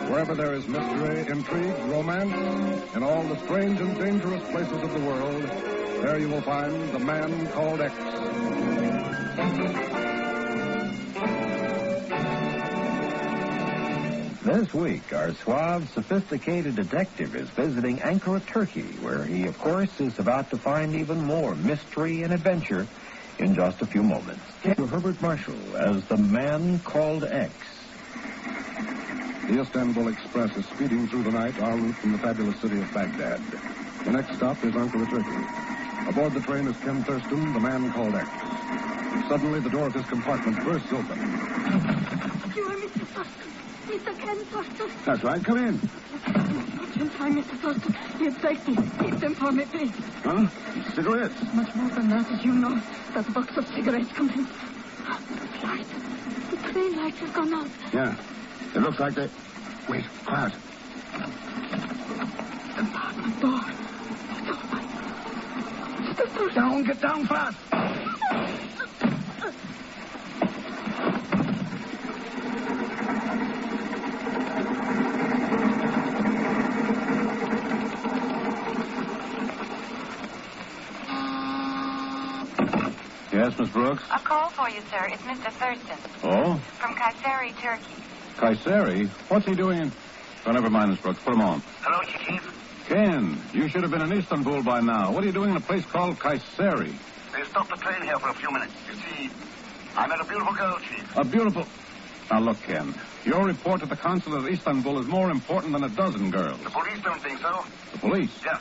[SPEAKER 7] Wherever there is mystery, intrigue, romance, in all the strange and dangerous places of the world, there you will find The Man Called X.
[SPEAKER 11] This week, our suave, sophisticated detective is visiting Ankara, Turkey, where he, of course, is about to find even more mystery and adventure in just a few moments. Herbert Marshall as The Man Called X.
[SPEAKER 7] The Istanbul Express is speeding through the night en route from the fabulous city of Baghdad. The next stop is Ankara, Turkey. Aboard the train is Ken Thurston, The Man Called X. Suddenly, the door of his compartment bursts open.
[SPEAKER 12] You are Mr. Thurston. Mr. Ken Thurston.
[SPEAKER 7] That's right. Come in.
[SPEAKER 12] Not in time, Mr. Thurston. You have safety. Keep them for me, please.
[SPEAKER 7] Huh? Cigarettes?
[SPEAKER 12] Much more than that, as you know. That box of cigarettes comes in. The light. The train light has gone out.
[SPEAKER 7] Yeah. It looks like they... Wait, quiet.
[SPEAKER 12] Compartment door. It's open. Mr. Thurston.
[SPEAKER 7] Down, get down fast. Yes, Miss Brooks?
[SPEAKER 17] A call for you, sir. It's Mr. Thurston.
[SPEAKER 7] Oh?
[SPEAKER 17] From Kayseri, Turkey.
[SPEAKER 7] Kayseri? What's he doing in... Oh, never mind, Miss Brooks. Put him on.
[SPEAKER 13] Hello, Chief.
[SPEAKER 7] Ken, you should have been in Istanbul by now. What are you doing in a place called Kayseri?
[SPEAKER 13] They stopped the train here for a few minutes. You see,
[SPEAKER 2] I met a beautiful girl, Chief.
[SPEAKER 7] A beautiful... Now, look, Ken. Your report to the consulate of Istanbul is more important than a dozen girls.
[SPEAKER 2] The police don't think so.
[SPEAKER 7] The police?
[SPEAKER 2] Yeah.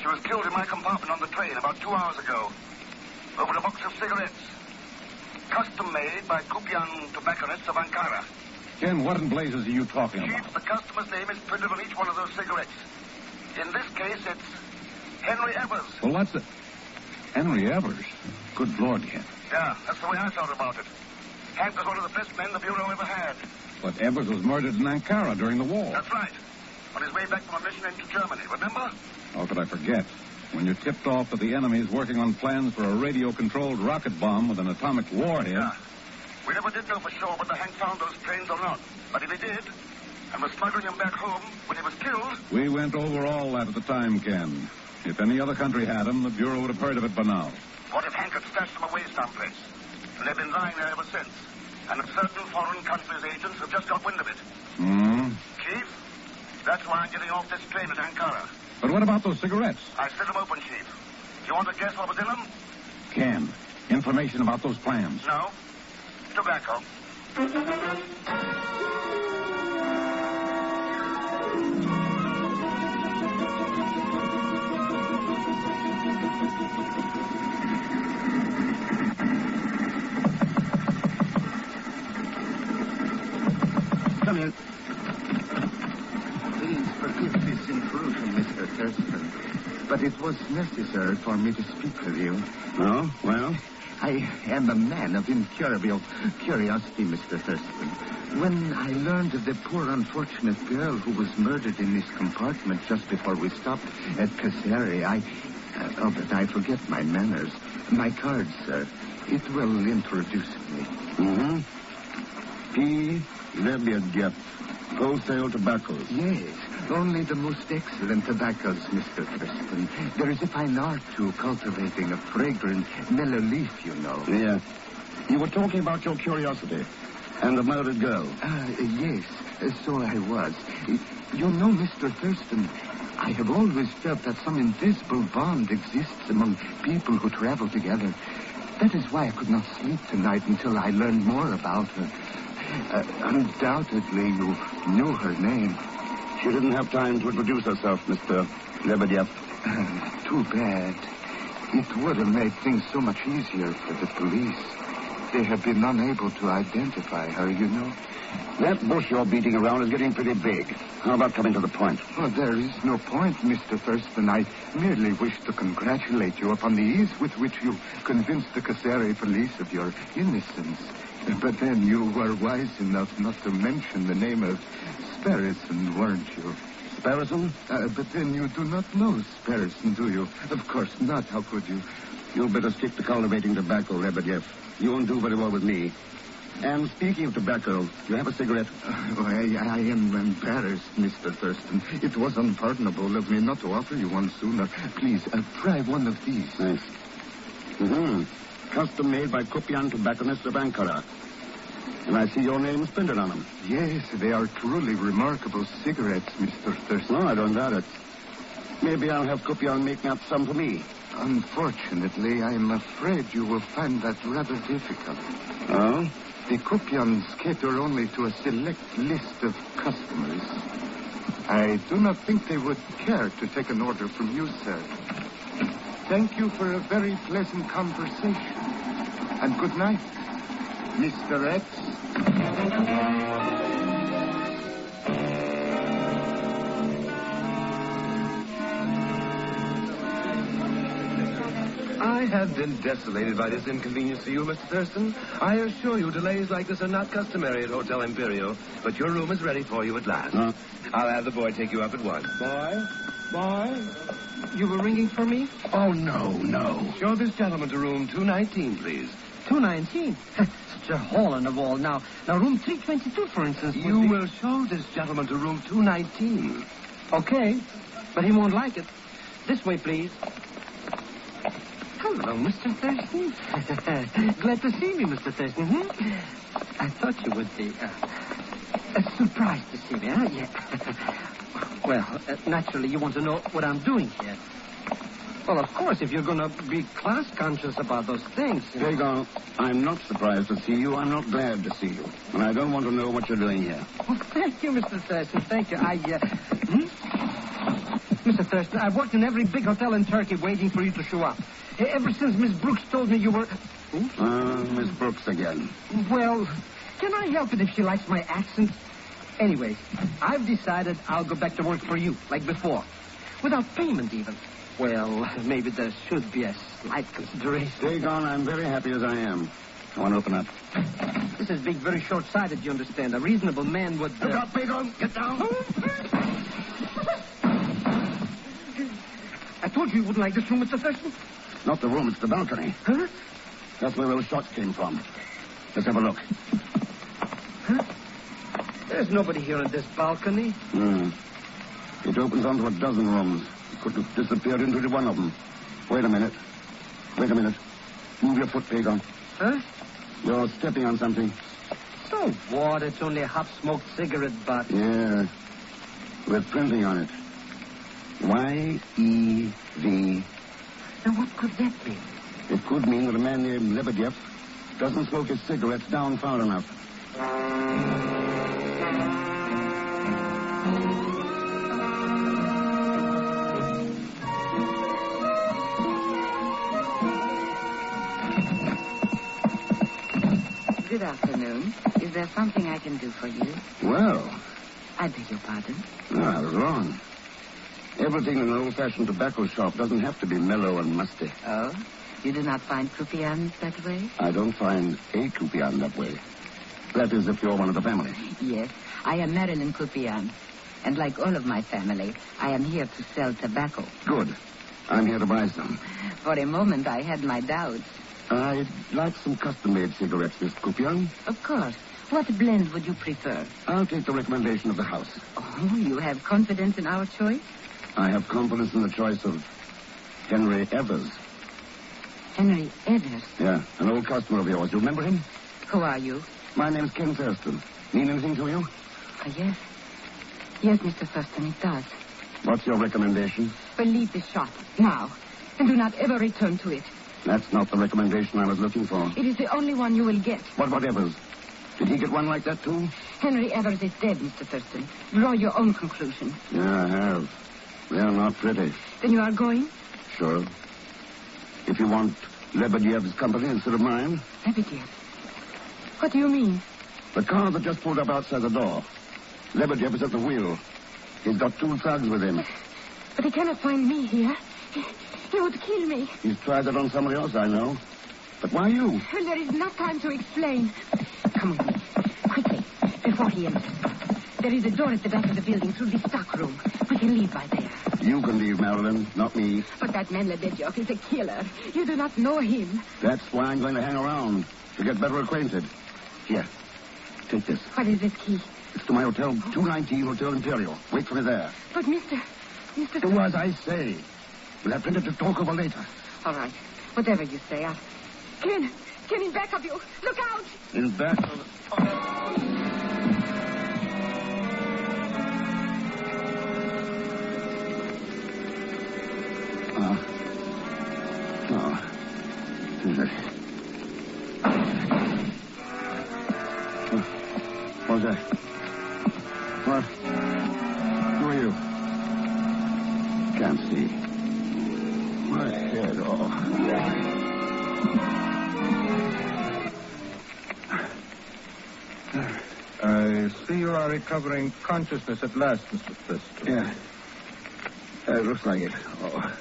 [SPEAKER 2] She was killed in my compartment on the train about 2 hours ago. Over a box of cigarettes. Custom made by Kupian tobacconists of Ankara.
[SPEAKER 7] Ken, what in blazes are you talking
[SPEAKER 2] Chief,
[SPEAKER 7] about?
[SPEAKER 2] the customer's name is printed on each one of those cigarettes. In this case, it's Henry Evers.
[SPEAKER 7] Well, that's it. Henry Evers? Good Lord, Ken.
[SPEAKER 2] Yeah, that's the way I thought about it. Hank was one of the best men the Bureau ever had.
[SPEAKER 7] But Evers was murdered in Ankara during the war.
[SPEAKER 2] That's right. On his way back from a mission into Germany, remember?
[SPEAKER 7] How could I forget? When you tipped off that the enemy's working on plans for a radio-controlled rocket bomb with an atomic warhead...
[SPEAKER 2] Yeah. We never did know for sure whether Hank found those planes or not. But if he did, and was smuggling them back home when he was killed...
[SPEAKER 7] We went over all that at the time, Ken. If any other country had them, the Bureau would have heard of it by now.
[SPEAKER 2] What if Hank had stashed them away someplace? And they've been lying there ever since. And certain foreign countries' agents have just got wind of it. Chief, that's why I'm getting off this train at Ankara.
[SPEAKER 7] But what about those cigarettes?
[SPEAKER 2] I slit them open, Chief. You want to guess what was in them?
[SPEAKER 7] Ken, information about those plans.
[SPEAKER 2] No. Tobacco.
[SPEAKER 13] Come in. Please forgive this intrusion, Mr. Thurston, but it was necessary for me to speak with you.
[SPEAKER 2] Oh, well?
[SPEAKER 13] I am a man of incurable curiosity, Mr. Thurston. When I learned of the poor unfortunate girl who was murdered in this compartment just before we stopped at Kaseri, but I forget my manners. My card, sir. It will introduce me.
[SPEAKER 2] P. Lebedev, wholesale tobaccos.
[SPEAKER 13] Yes, only the most excellent tobaccos, Mr. Thurston. There is a fine art to cultivating a fragrant mellow leaf, you know.
[SPEAKER 2] Yeah. You were talking about your curiosity and the murdered girl.
[SPEAKER 13] Yes, so I was. You know, Mr. Thurston, I have always felt that some invisible bond exists among people who travel together. That is why I could not sleep tonight until I learned more about her. Undoubtedly, you knew her name.
[SPEAKER 2] She didn't have time to introduce herself, Mr. Lebedev.
[SPEAKER 13] Too bad. It would have made things so much easier for the police. They have been unable to identify her, you know.
[SPEAKER 2] That bush you're beating around is getting pretty big. How about coming to the point?
[SPEAKER 13] Oh, there is no point, Mr. Thurston. I merely wish to congratulate you upon the ease with which you convinced the Kaseri police of your innocence. But then you were wise enough not to mention the name of Sparrison, weren't you?
[SPEAKER 2] Sparrison?
[SPEAKER 13] But then you do not know Sparrison, do you? Of course not. How could you?
[SPEAKER 2] You'd better stick to cultivating tobacco, Lebedev. You won't do very well with me. And speaking of tobacco, you have a cigarette?
[SPEAKER 13] I am embarrassed, Mr. Thurston. It was unpardonable of me not to offer you one sooner. Please, try one of these.
[SPEAKER 2] Thanks. Custom made by Kupian tobacconists of Ankara. And I see your name is printed on them.
[SPEAKER 13] Yes, they are truly remarkable cigarettes, Mr. Thurston.
[SPEAKER 2] No, I don't doubt it. Maybe I'll have Kupian make up some for me.
[SPEAKER 13] Unfortunately, I am afraid you will find that rather difficult.
[SPEAKER 2] Oh?
[SPEAKER 13] The Kupians cater only to a select list of customers. I do not think they would care to take an order from you, sir. Thank you for a very pleasant conversation. And good night, Mr. X.
[SPEAKER 14] I have been desolated by this inconvenience to you, Mr. Thurston. I assure you delays like this are not customary at Hotel Imperial, but your room is ready for you at last. I'll have the boy take you up at once. Boy? You were ringing for me?
[SPEAKER 13] Oh, no.
[SPEAKER 14] Show this gentleman to room 219, please.
[SPEAKER 8] 219? Such a hole in the wall. Now, room 322, for instance.
[SPEAKER 14] You will show this gentleman to room 219.
[SPEAKER 8] Okay, but he won't like it. This way, please. Hello, Mr. Thurston. Glad to see you, Mr. Thurston. I thought you would be surprised to see me, huh? Yeah. Well, naturally, you want to know what I'm doing here. Well, of course, if you're going to be class-conscious about those things.
[SPEAKER 2] Pegon, I'm not surprised to see you. I'm not glad to see you. And I don't want to know what you're doing here.
[SPEAKER 8] Well, thank you, Mr. Thurston. Thank you. Mr. Thurston, I've worked in every big hotel in Turkey waiting for you to show up. Ever since Miss Brooks told me you were...
[SPEAKER 2] Miss Brooks again.
[SPEAKER 8] Well, can I help it if she likes my accent? Anyways, I've decided I'll go back to work for you, like before. Without payment, even. Well, maybe there should be a slight consideration.
[SPEAKER 2] Pegon, I'm very happy as I am. I want to open up.
[SPEAKER 8] This is being very short-sighted, you understand. A reasonable man would...
[SPEAKER 2] Look out, Pegon! Get down!
[SPEAKER 8] I told you wouldn't like this room, Mr. Thurston.
[SPEAKER 2] Not the room, it's the balcony.
[SPEAKER 8] Huh?
[SPEAKER 2] That's where those shots came from. Let's have a look.
[SPEAKER 8] Huh? There's nobody here on this balcony.
[SPEAKER 2] It opens onto a dozen rooms. You could have disappeared into one of them. Wait a minute. Move your foot, Pegon.
[SPEAKER 8] Huh?
[SPEAKER 2] You're stepping on something.
[SPEAKER 8] So what? It's only a half-smoked cigarette butt.
[SPEAKER 2] Yeah. With printing on it. Y-E-V.
[SPEAKER 8] And what could that mean?
[SPEAKER 2] It could mean that a man named Lebedev doesn't smoke his cigarettes down far enough.
[SPEAKER 1] Good afternoon. Is there something I can do for you?
[SPEAKER 2] Well.
[SPEAKER 1] I beg your pardon?
[SPEAKER 2] No, I was wrong. Everything in an old-fashioned tobacco shop doesn't have to be mellow and musty.
[SPEAKER 1] Oh? You do not find croupions that way?
[SPEAKER 2] I don't find a croupion that way. That is, if you're one of the family.
[SPEAKER 1] Yes, I am Marilyn Croupion. And like all of my family, I am here to sell tobacco.
[SPEAKER 2] Good. I'm here to buy some.
[SPEAKER 1] For a moment, I had my doubts.
[SPEAKER 2] I'd like some custom-made cigarettes, Miss Croupion.
[SPEAKER 1] Of course. What blend would you prefer?
[SPEAKER 2] I'll take the recommendation of the house.
[SPEAKER 1] Oh, you have confidence in our choice?
[SPEAKER 2] I have confidence in the choice of Henry Evers.
[SPEAKER 1] Henry Evers?
[SPEAKER 2] Yeah, an old customer of yours. You remember him?
[SPEAKER 1] Who are you?
[SPEAKER 2] My name's Ken Thurston. Mean anything to you?
[SPEAKER 1] Yes. Yes, Mr. Thurston, it does.
[SPEAKER 2] What's your recommendation?
[SPEAKER 1] Well, leave this shop, now. And do not ever return to it.
[SPEAKER 2] That's not the recommendation I was looking for.
[SPEAKER 1] It is the only one you will get.
[SPEAKER 2] What about Evers? Did he get one like that, too?
[SPEAKER 1] Henry Evers is dead, Mr. Thurston. Draw your own conclusion.
[SPEAKER 2] Yeah, I have. They're not pretty.
[SPEAKER 1] Then you are going?
[SPEAKER 2] Sure. If you want Lebedev's company instead of mine.
[SPEAKER 1] Lebedev? What do you mean?
[SPEAKER 2] The car that just pulled up outside the door. Lebedev is at the wheel. He's got 2 thugs with him.
[SPEAKER 1] But he cannot find me here. He would kill me.
[SPEAKER 2] He's tried that on somebody else, I know. But why you?
[SPEAKER 1] Well, there is no time to explain. Come with me. Quickly, before he enters. There is a door at the back of the building through the stock room. We can leave by there.
[SPEAKER 2] You can leave, Marilyn, not me.
[SPEAKER 1] But that man Lebedev is a killer. You do not know him.
[SPEAKER 2] That's why I'm going to hang around, to get better acquainted. Here, take this.
[SPEAKER 1] What is this key?
[SPEAKER 2] It's to my hotel, 219 Hotel Imperial. Wait for me there.
[SPEAKER 1] But Mr.
[SPEAKER 2] Do as I say. We'll have plenty to talk over later.
[SPEAKER 1] All right. Whatever you say, Ken, in back of you. Look out!
[SPEAKER 2] In back of... Is it? What's that? What? Who are you? Can't see. My head off.
[SPEAKER 7] I see you are recovering consciousness at last, Mr. Thurston.
[SPEAKER 2] Yeah. It looks like it. Oh.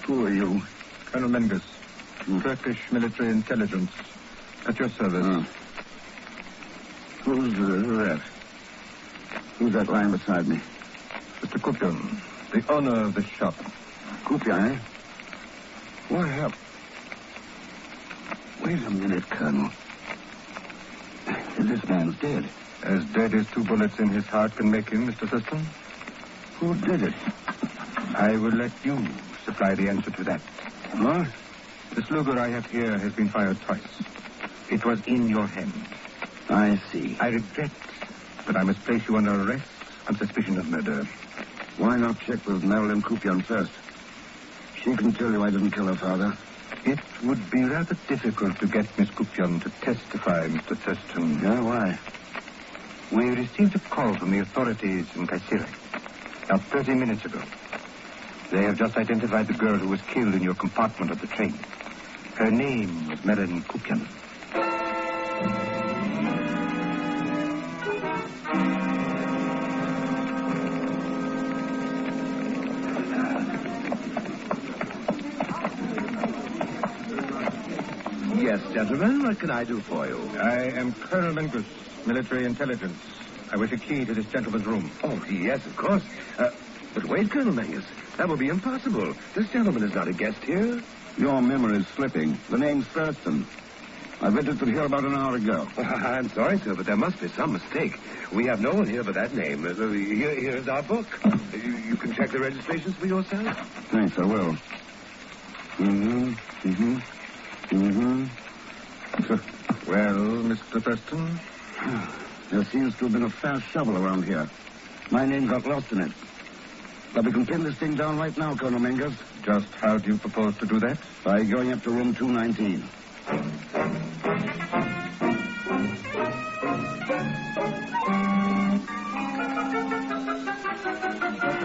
[SPEAKER 2] Who are you?
[SPEAKER 7] Colonel Menges, Turkish military intelligence. At your service.
[SPEAKER 2] Who's that? Who's that lying beside me?
[SPEAKER 7] Mr. Kupion, the owner of the shop.
[SPEAKER 2] Kupion, eh? What happened? Wait a minute, Colonel. This man's dead.
[SPEAKER 7] As dead as 2 bullets in his heart can make him, Mr. Thurston.
[SPEAKER 2] Who did it?
[SPEAKER 7] I will let you supply the answer to that.
[SPEAKER 2] What?
[SPEAKER 7] The slugger I have here has been fired twice. It was in your hand.
[SPEAKER 2] I see.
[SPEAKER 7] I regret, but I must place you under arrest on suspicion of murder.
[SPEAKER 2] Why not check with Marilyn Kupion first? She can tell you I didn't kill her father.
[SPEAKER 11] It would be rather difficult to get Miss Kupion to testify, Mr. Thurston.
[SPEAKER 2] Yeah, why?
[SPEAKER 11] We received a call from the authorities in Kayseri about 30 minutes ago. They have just identified the girl who was killed in your compartment of the train. Her name was Marilyn Kupion.
[SPEAKER 14] Yes, gentlemen, what can I do for you?
[SPEAKER 11] I am Colonel Mingus, military intelligence. I wish a key to this gentleman's room.
[SPEAKER 14] Oh, yes, of course. But wait, Colonel Mingus. That will be impossible. This gentleman is not a guest here.
[SPEAKER 2] Your memory is slipping. The name's Thurston. I registered here about an hour ago.
[SPEAKER 14] I'm sorry, sir, but there must be some mistake. We have no one here but that name. Here's our book. You can check the registrations for yourself.
[SPEAKER 2] Thanks, I will.
[SPEAKER 11] Well, Mr. Thurston?
[SPEAKER 2] There seems to have been a fast shovel around here. My name got lost in it. But we can pin this thing down right now, Colonel Mingus.
[SPEAKER 11] Just how do you propose to do that?
[SPEAKER 2] By going up to room 219.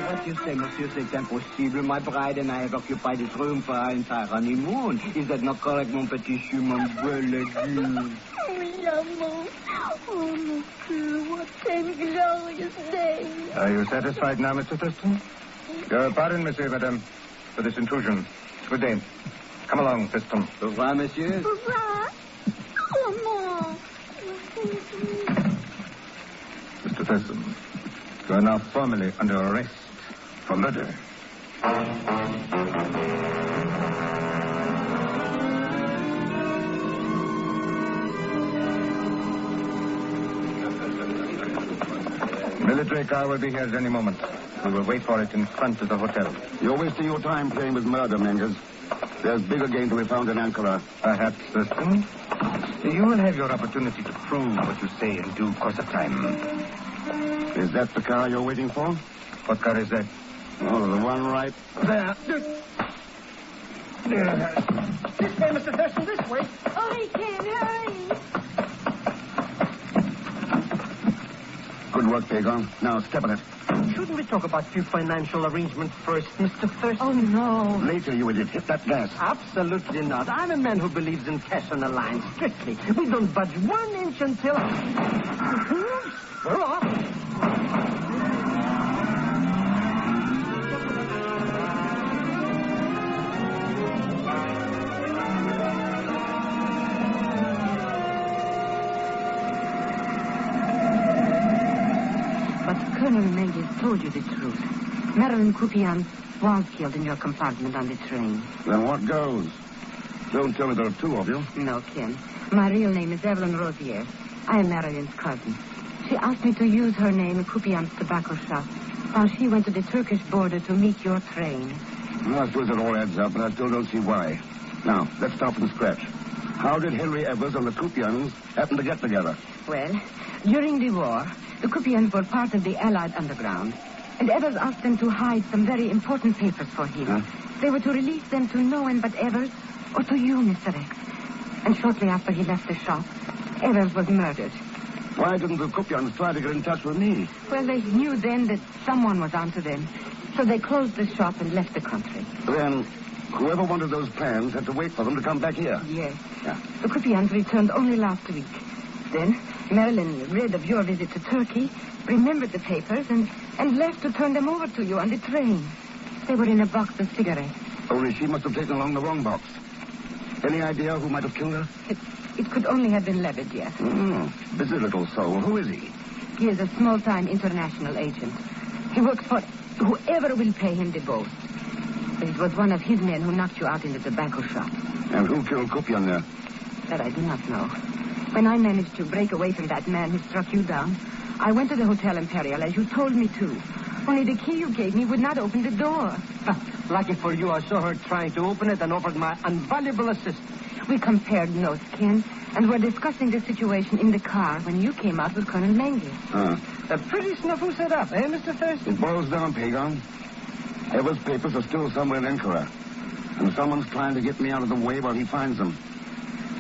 [SPEAKER 15] What you say, monsieur, c'est impossible. My bride and I have occupied this room for our entire honeymoon. Is that not correct, mon petit chou, mon bel adieu?
[SPEAKER 12] Oui, amour. Oh, monsieur, what a glorious day.
[SPEAKER 11] Are you satisfied now, Mr. Thurston? Your pardon, monsieur, madame, for this intrusion. Good day. Come along, Thurston.
[SPEAKER 15] Au revoir, monsieur.
[SPEAKER 12] Au revoir. Oh,
[SPEAKER 11] Mr. Thurston, you are now formally under arrest for murder. Military car will be here at any moment. We will wait for it in front of the hotel.
[SPEAKER 2] You're wasting your time playing with murder, Mingus. There's bigger game to be found in Ankara.
[SPEAKER 11] Perhaps, Thurston. You will have your opportunity to prove what you say in due course of time.
[SPEAKER 2] Is that the car you're waiting for?
[SPEAKER 11] What car is that?
[SPEAKER 2] Oh, the one right
[SPEAKER 11] there.
[SPEAKER 8] This way, Mr. Thurston, this way.
[SPEAKER 12] Hurry, Ken, hurry.
[SPEAKER 2] Good work, Pegon. Now, step on it.
[SPEAKER 8] Shouldn't we talk about your financial arrangements first, Mr. Thurston?
[SPEAKER 12] Oh, no.
[SPEAKER 2] Later, you idiot. Hit that gas.
[SPEAKER 8] Absolutely not. I'm a man who believes in cash on the line, strictly. We don't budge 1 inch until... We're off.
[SPEAKER 1] Colonel Mendes told you the truth. Marilyn Kupian was killed in your compartment on the train.
[SPEAKER 2] Then what goes? Don't tell me there are two of you.
[SPEAKER 1] No, Ken. My real name is Evelyn Rosier. I am Marilyn's cousin. She asked me to use her name in Kupian's tobacco shop while she went to the Turkish border to meet your train.
[SPEAKER 2] Well, I suppose it all adds up, but I still don't see why. Now, let's start from scratch. How did Henry Evers and the Kupians happen to get together?
[SPEAKER 1] Well, during the war, the Kupians were part of the Allied underground, and Evers asked them to hide some very important papers for him.
[SPEAKER 2] Huh?
[SPEAKER 1] They were to release them to no one but Evers or to you, Mr. X. And shortly after he left the shop, Evers was murdered.
[SPEAKER 2] Why didn't the Kupians try to get in touch with me?
[SPEAKER 1] Well, they knew then that someone was onto them, so they closed the shop and left the country.
[SPEAKER 2] Then, whoever wanted those plans had to wait for them to come back here.
[SPEAKER 1] Yes.
[SPEAKER 2] Yeah.
[SPEAKER 1] The Kupians returned only last week. Then, Marilyn read of your visit to Turkey, remembered the papers, and left to turn them over to you on the train. They were in a box of cigarettes.
[SPEAKER 2] Only she must have taken along the wrong box. Any idea who might have killed her?
[SPEAKER 1] It could only have been Lebedev.
[SPEAKER 2] Busy little soul. Who is he?
[SPEAKER 1] He is a small-time international agent. He works for whoever will pay him the most. It was one of his men who knocked you out in the tobacco shop.
[SPEAKER 2] And who killed Kupian there?
[SPEAKER 1] That I do not know. When I managed to break away from that man who struck you down, I went to the Hotel Imperial as you told me to. Only the key you gave me would not open the door.
[SPEAKER 8] Lucky for you, I saw her trying to open it and offered my invaluable assistance.
[SPEAKER 1] We compared notes, Ken, and were discussing the situation in the car when you came out with Colonel Menges.
[SPEAKER 8] A pretty snafu set up, eh, Mr. Thurston?
[SPEAKER 2] It boils down, Pegon. Evers' papers are still somewhere in Ankara. And someone's trying to get me out of the way while he finds them.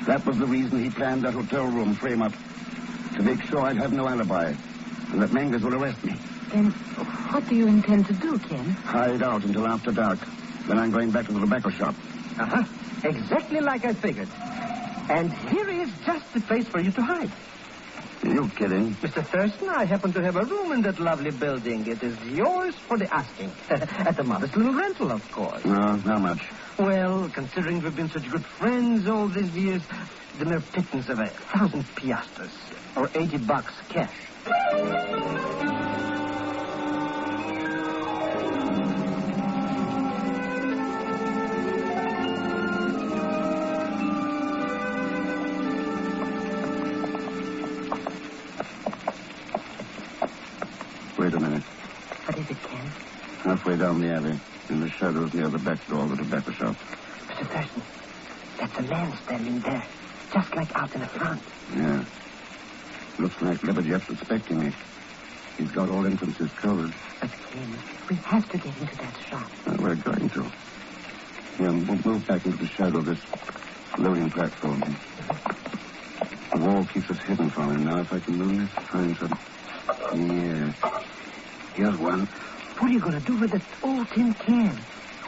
[SPEAKER 2] That was the reason he planned that hotel room frame-up. To make sure I'd have no alibi. And that Mangas would arrest me.
[SPEAKER 1] Then what do you intend to do, Ken?
[SPEAKER 2] Hide out until after dark. Then I'm going back to the tobacco shop.
[SPEAKER 8] Uh-huh. Exactly like I figured. And here is just the place for you to hide.
[SPEAKER 2] Are you kidding?
[SPEAKER 8] Mr. Thurston, I happen to have a room in that lovely building. It is yours for the asking. At a modest little rental, of course.
[SPEAKER 2] No, not much.
[SPEAKER 8] Well, considering we've been such good friends all these years, the mere pittance of 1,000 piastres, or $80 cash.
[SPEAKER 2] Wait a minute.
[SPEAKER 1] What is it, Ken?
[SPEAKER 2] Halfway down the alley, in the shadows near the back door of the tobacco shop.
[SPEAKER 8] Mr. Thurston, that's a man standing there, just like out in the front.
[SPEAKER 2] Yeah. Looks like Lebedev's suspecting me. He's got all entrances covered.
[SPEAKER 1] But, Ken, we have to get into that shop.
[SPEAKER 2] We're going to. Yeah, we'll move back into the shadow of this loading platform. The wall keeps us hidden from him. Now, if I can move it, find some... Yeah. Here's one.
[SPEAKER 8] What are you going to do with that old tin can?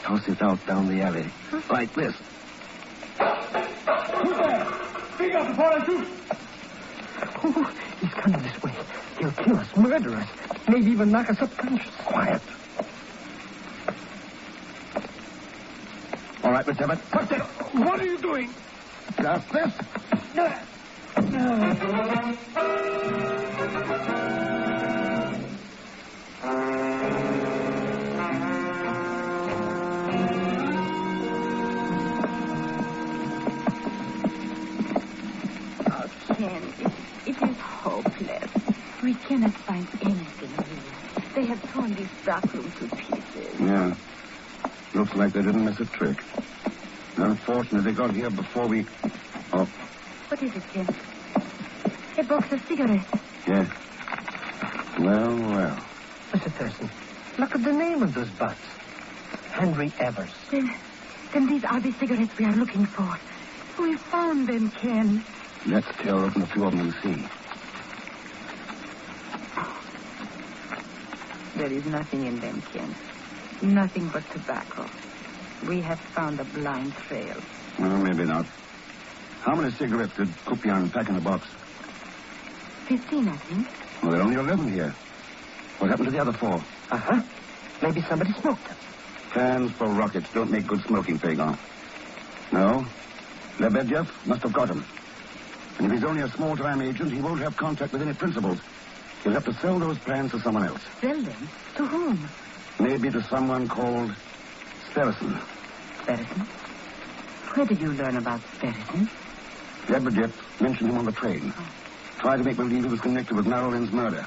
[SPEAKER 2] Toss it out down the alley. Huh? Like this.
[SPEAKER 8] Who's there? Speak up before I shoot. Oh, he's coming this way. He'll kill us, murder us, maybe even knock us up conscious.
[SPEAKER 2] Quiet. All right, Lieutenant.
[SPEAKER 8] What's that? What are you doing?
[SPEAKER 2] Just this.
[SPEAKER 1] It is hopeless. We cannot find anything here. They have torn this dark room to pieces.
[SPEAKER 2] Yeah. Looks like they didn't miss a trick. Unfortunately, they got here before we... Oh.
[SPEAKER 1] What is it, Ken? A box of cigarettes.
[SPEAKER 2] Yeah. Well, well.
[SPEAKER 8] Mr. Thurston, look at the name of those butts. Henry Evers.
[SPEAKER 1] Then these are the cigarettes we are looking for. We found them, Ken.
[SPEAKER 2] Let's tear open a few of them and see.
[SPEAKER 1] There is nothing in them, Ken. Nothing but tobacco. We have found a blind trail.
[SPEAKER 2] Well, maybe not. How many cigarettes did Kupian pack in a box?
[SPEAKER 1] 15, I think.
[SPEAKER 2] Well, there are only 11 here. What happened to the other 4?
[SPEAKER 8] Uh-huh. Maybe somebody smoked them.
[SPEAKER 2] Cans for rockets don't make good smoking, Pegon. No. Lebedev must have got them. And if he's only a small-time agent, he won't have contact with any principals. He'll have to sell those plans to someone else.
[SPEAKER 1] Sell them? To whom?
[SPEAKER 2] Maybe to someone called Sperrison.
[SPEAKER 1] Sperrison? Where did you learn about Sperrison?
[SPEAKER 2] Lebedev mentioned him on the train.
[SPEAKER 1] Oh.
[SPEAKER 2] Tried to make believe he was connected with Marilyn's murder.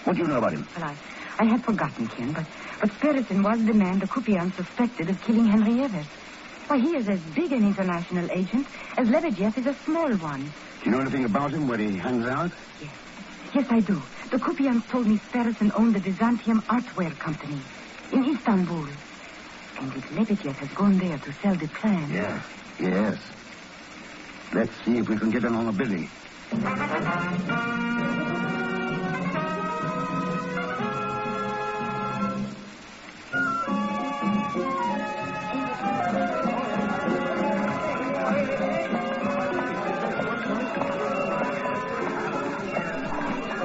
[SPEAKER 2] What do you know about him?
[SPEAKER 1] Well, I had forgotten, Ken, but Sperrison was the man the Kupian suspected of killing Henry Evers. Why, he is as big an international agent as Lebedev is a small one.
[SPEAKER 2] Do you know anything about him, where he hangs out?
[SPEAKER 1] Yes, I do. The Kupians told me Sperrison owned the Byzantium Artware Company in Istanbul. And if Lebedev has gone there to sell the plan...
[SPEAKER 2] Yes. Let's see if we can get in on a billy.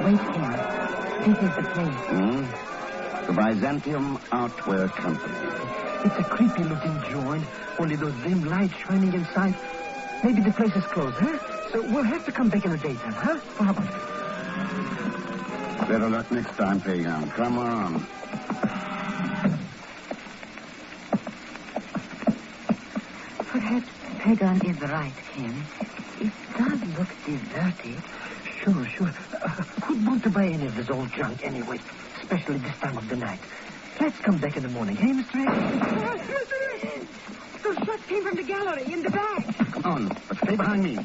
[SPEAKER 1] Wait, Ken. This is the place.
[SPEAKER 2] The Byzantium Artware Company.
[SPEAKER 8] It's a creepy-looking joint, only those dim lights shining inside. Maybe the place is closed, huh? So we'll have to come back in the daytime, huh? How about it?
[SPEAKER 2] Better luck next time, Pegon. Come on.
[SPEAKER 1] Perhaps Pegon is right, Ken. It does look deserted.
[SPEAKER 8] Sure. Who'd want to buy any of this old junk anyway, especially this time of the night? Let's come back in the morning, hey, Mr. X?
[SPEAKER 1] Those shots came from the gallery in the back.
[SPEAKER 2] Come on, but stay behind me.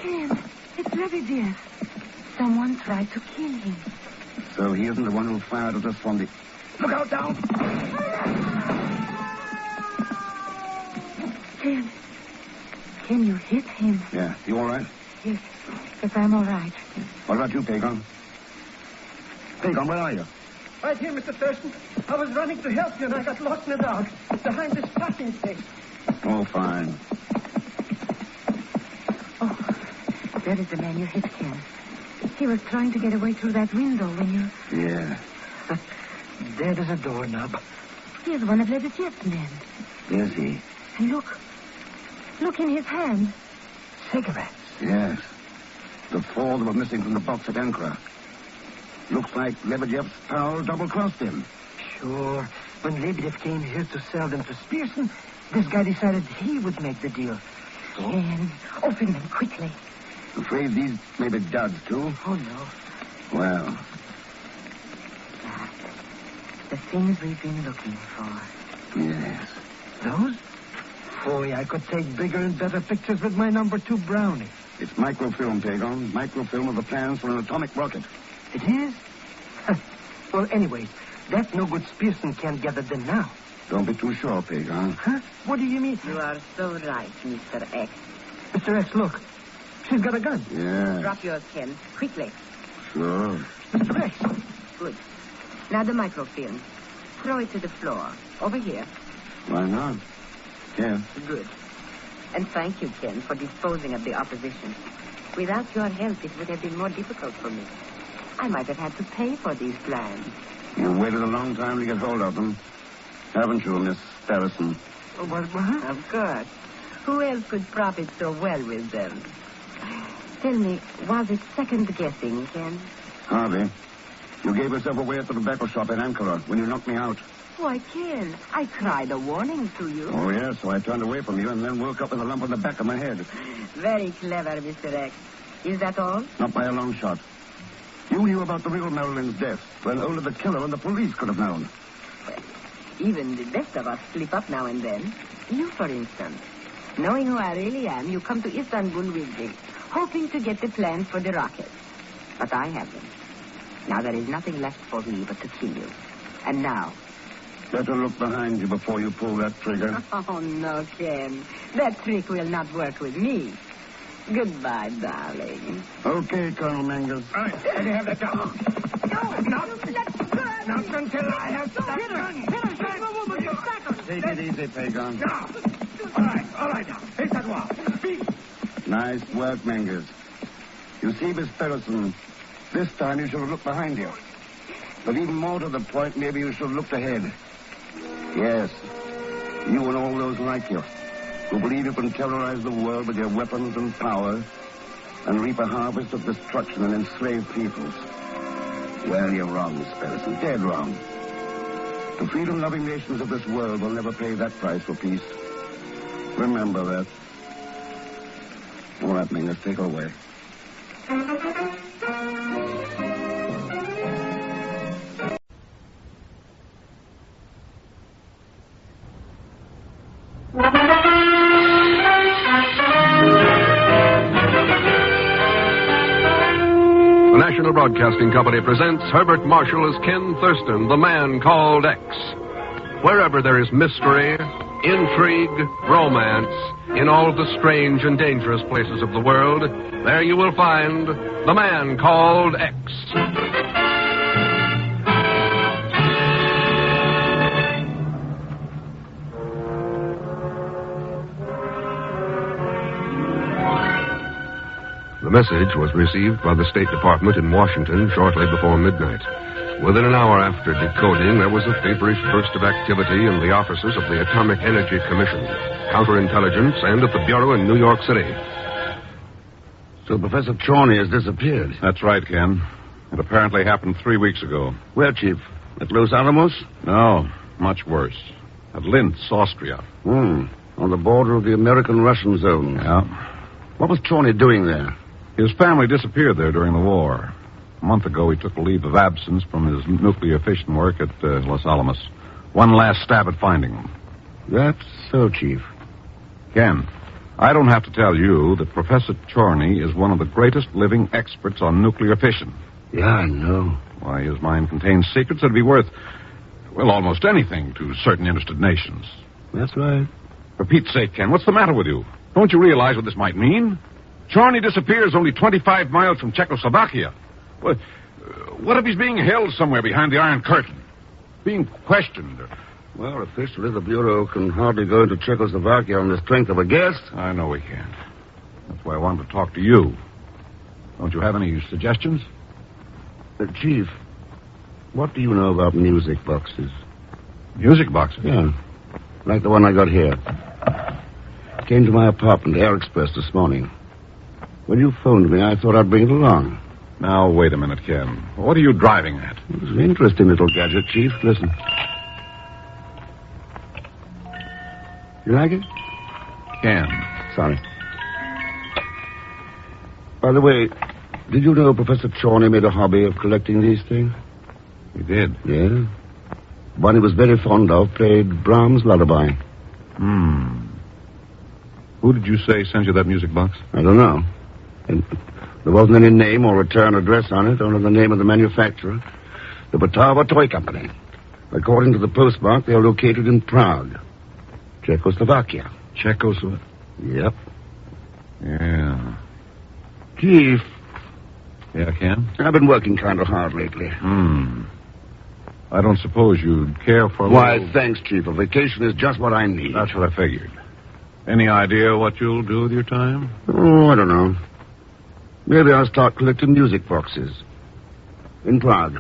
[SPEAKER 1] Ken, it's Lebedev. Someone tried to kill him.
[SPEAKER 2] So he isn't the one who fired at us from the... Look out, down.
[SPEAKER 1] Ken, you hit him.
[SPEAKER 2] Yeah. You all right?
[SPEAKER 1] Yes. Yes, I'm all right.
[SPEAKER 2] What about you, Pegon? Pegon, where are you?
[SPEAKER 8] Right here, Mr. Thurston. I was running to help you, and I got lost in the dark behind this parking space.
[SPEAKER 2] Oh, fine.
[SPEAKER 1] Oh, there is the man you hit, Ken. He was trying to get away through that window when you...
[SPEAKER 2] Yeah.
[SPEAKER 8] Dead as a doorknob.
[SPEAKER 1] He is one of Lebedeeff's men.
[SPEAKER 2] Is he?
[SPEAKER 1] And look. Look in his hand.
[SPEAKER 8] Cigarettes.
[SPEAKER 2] Yes. The four that were missing from the box at Ankara. Looks like Lebedeff's pal double-crossed him.
[SPEAKER 8] Sure. When Lebedeff came here to sell them to Spearson, this guy decided he would make the deal.
[SPEAKER 1] Ken, open them quickly.
[SPEAKER 2] Afraid these may be duds, too?
[SPEAKER 1] Oh, no.
[SPEAKER 2] Well.
[SPEAKER 1] The things we've been looking for.
[SPEAKER 2] Yes.
[SPEAKER 8] Those? Boy, I could take bigger and better pictures with my number 2 Brownie.
[SPEAKER 2] It's microfilm, Pegon. Microfilm of the plans for an atomic rocket.
[SPEAKER 8] It is? Well, anyway, that no good Spearson can't gather them now.
[SPEAKER 2] Don't be too sure, Pegon.
[SPEAKER 8] Huh? What do you mean?
[SPEAKER 6] You are so right, Mr. X.
[SPEAKER 8] Mr. X, look. She's got a gun.
[SPEAKER 2] Yeah.
[SPEAKER 6] Drop yours, Ken. Quickly.
[SPEAKER 2] Sure.
[SPEAKER 8] Mr. X.
[SPEAKER 6] Good. Now the microfilm. Throw it to the floor. Over here.
[SPEAKER 2] Why not? Yes.
[SPEAKER 6] Good. And thank you, Ken, for disposing of the opposition. Without your help, it would have been more difficult for me. I might have had to pay for these plans.
[SPEAKER 2] You waited a long time to get hold of them. Haven't you, Miss Harrison?
[SPEAKER 6] Of course. Who else could profit so well with them? Tell me, was it second guessing, Ken?
[SPEAKER 2] Hardly. You gave yourself away at the tobacco shop in Ankara when you knocked me out.
[SPEAKER 6] Why, Ken, I cried a warning to you.
[SPEAKER 2] Oh, yes, so I turned away from you and then woke up with a lump on the back of my head.
[SPEAKER 6] Very clever, Mr. X. Is that all?
[SPEAKER 2] Not by a long shot. You knew about the real Marilyn's death when only the killer and the police could have known.
[SPEAKER 6] Well, even the best of us slip up now and then. You, for instance. Knowing who I really am, you come to Istanbul with me, hoping to get the plans for the rocket. But I have them. Now there is nothing left for me but to kill you. And now...
[SPEAKER 2] Better look behind you before you pull that trigger.
[SPEAKER 6] Oh, no, Ken. That trick will not work with me. Goodbye, darling.
[SPEAKER 2] Okay, Colonel Mangus.
[SPEAKER 8] All right, let me have that gun.
[SPEAKER 10] Not until I have that gun.
[SPEAKER 2] Take it easy, Pegon.
[SPEAKER 10] All right now. Face that wall. Speed.
[SPEAKER 2] Nice work, Mangus. You see, Miss Harrison, this time you should have looked behind you. But even more to the point, maybe you should have looked ahead. Yes, you and all those like you, who believe you can terrorize the world with your weapons and power and reap a harvest of destruction and enslave peoples. Well, you're wrong, Miss Harrison, dead wrong. The freedom-loving nations of this world will never pay that price for peace. Remember that. All right, Mingus, take her away.
[SPEAKER 18] The National Broadcasting Company presents Herbert Marshall as Ken Thurston, the man called X. Wherever there is mystery, intrigue, romance, in all of the strange and dangerous places of the world, there you will find the man called X. The message was received by the State Department in Washington shortly before midnight. Within an hour after decoding, there was a feverish burst of activity in the offices of the Atomic Energy Commission, counterintelligence, and at the Bureau in New York City.
[SPEAKER 2] So Professor Channey has disappeared.
[SPEAKER 19] That's right, Ken. It apparently happened 3 weeks ago.
[SPEAKER 2] Where, Chief? At Los Alamos?
[SPEAKER 19] No, much worse. At Linz, Austria.
[SPEAKER 2] On the border of the American-Russian zone.
[SPEAKER 19] Yeah.
[SPEAKER 2] What was Channey doing there?
[SPEAKER 19] His family disappeared there during the war. A month ago, he took a leave of absence from his nuclear fission work at Los Alamos. One last stab at finding him.
[SPEAKER 2] That's so, Chief.
[SPEAKER 19] Ken, I don't have to tell you that Professor Channey is one of the greatest living experts on nuclear fission.
[SPEAKER 2] Yeah, I know.
[SPEAKER 19] Why, his mind contains secrets that'd be worth Well, almost anything to certain interested nations.
[SPEAKER 2] That's right.
[SPEAKER 19] For Pete's sake, Ken, what's the matter with you? Don't you realize what this might mean? Chorney disappears only 25 miles from Czechoslovakia. What if he's being held somewhere behind the Iron Curtain? Being questioned?
[SPEAKER 2] Well, officially, the Bureau can hardly go into Czechoslovakia on the strength of a guest.
[SPEAKER 19] I know we can't. That's why I wanted to talk to you. Don't you have any suggestions?
[SPEAKER 2] Chief, what do you know about music boxes?
[SPEAKER 19] Music boxes?
[SPEAKER 2] Yeah. Like the one I got here. Came to my apartment, Air Express, this morning. When you phoned me, I thought I'd bring it along.
[SPEAKER 19] Now, wait a minute, Ken. What are you driving at?
[SPEAKER 2] It's an interesting little gadget, Chief. Listen. You like it?
[SPEAKER 19] Ken.
[SPEAKER 2] Sorry. By the way, did you know Professor Chorney made a hobby of collecting these things?
[SPEAKER 19] He did?
[SPEAKER 2] Yeah. One he was very fond of played Brahms' Lullaby.
[SPEAKER 19] Who did you say sent you that music box?
[SPEAKER 2] I don't know. And there wasn't any name or return address on it, only the name of the manufacturer, the Batava Toy Company. According to the postmark, they are located in Prague, Czechoslovakia.
[SPEAKER 19] Czechoslovakia?
[SPEAKER 2] Yep.
[SPEAKER 19] Yeah.
[SPEAKER 2] Chief.
[SPEAKER 19] Yeah, Ken?
[SPEAKER 2] I've been working kind of hard lately.
[SPEAKER 19] I don't suppose you'd care for a
[SPEAKER 2] Why,
[SPEAKER 19] little...
[SPEAKER 2] thanks, Chief. A vacation is just what I need.
[SPEAKER 19] That's what I figured. Any idea what you'll do with your time?
[SPEAKER 2] Oh, I don't know. Maybe I'll start collecting music boxes. In Prague.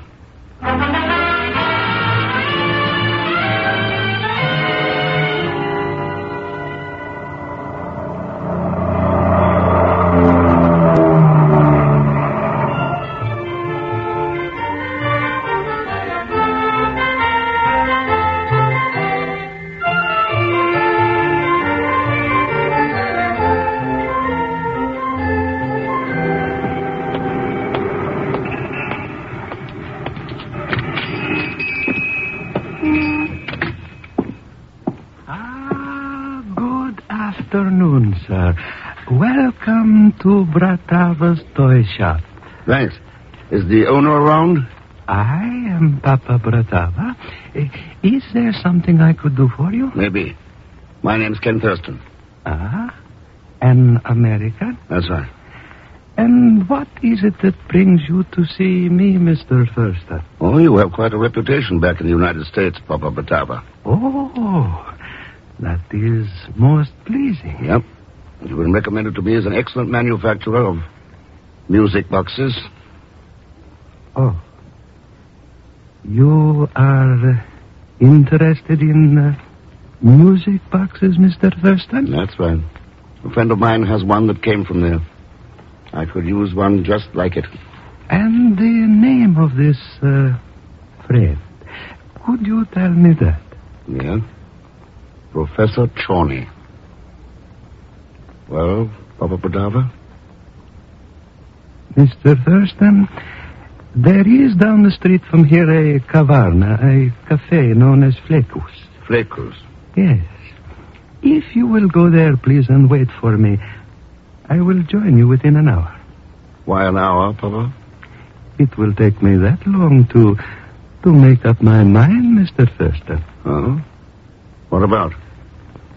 [SPEAKER 16] Afternoon, sir. Welcome to Bratava's toy shop.
[SPEAKER 2] Thanks. Is the owner around?
[SPEAKER 16] I am Papa Bratava. Is there something I could do for you?
[SPEAKER 2] Maybe. My name's Ken Thurston.
[SPEAKER 16] An American?
[SPEAKER 2] That's right.
[SPEAKER 16] And what is it that brings you to see me, Mr. Thurston?
[SPEAKER 2] Oh, you have quite a reputation back in the United States, Papa Bratava.
[SPEAKER 16] Oh, that is most pleasing.
[SPEAKER 2] Yep. You've been recommended to me as an excellent manufacturer of music boxes.
[SPEAKER 16] Oh. You are interested in music boxes, Mr. Thurston?
[SPEAKER 2] That's right. A friend of mine has one that came from there. I could use one just like it.
[SPEAKER 16] And the name of this friend, could you tell me that?
[SPEAKER 2] Yeah. Professor Chorney. Well, Papa Bratava?
[SPEAKER 16] Mr. Thurston, there is down the street from here a caverna, a cafe known as Flecus.
[SPEAKER 2] Flecus?
[SPEAKER 16] Yes. If you will go there, please, and wait for me, I will join you within an hour.
[SPEAKER 2] Why an hour, Papa?
[SPEAKER 16] It will take me that long to make up my mind, Mr. Thurston.
[SPEAKER 2] Oh? What about?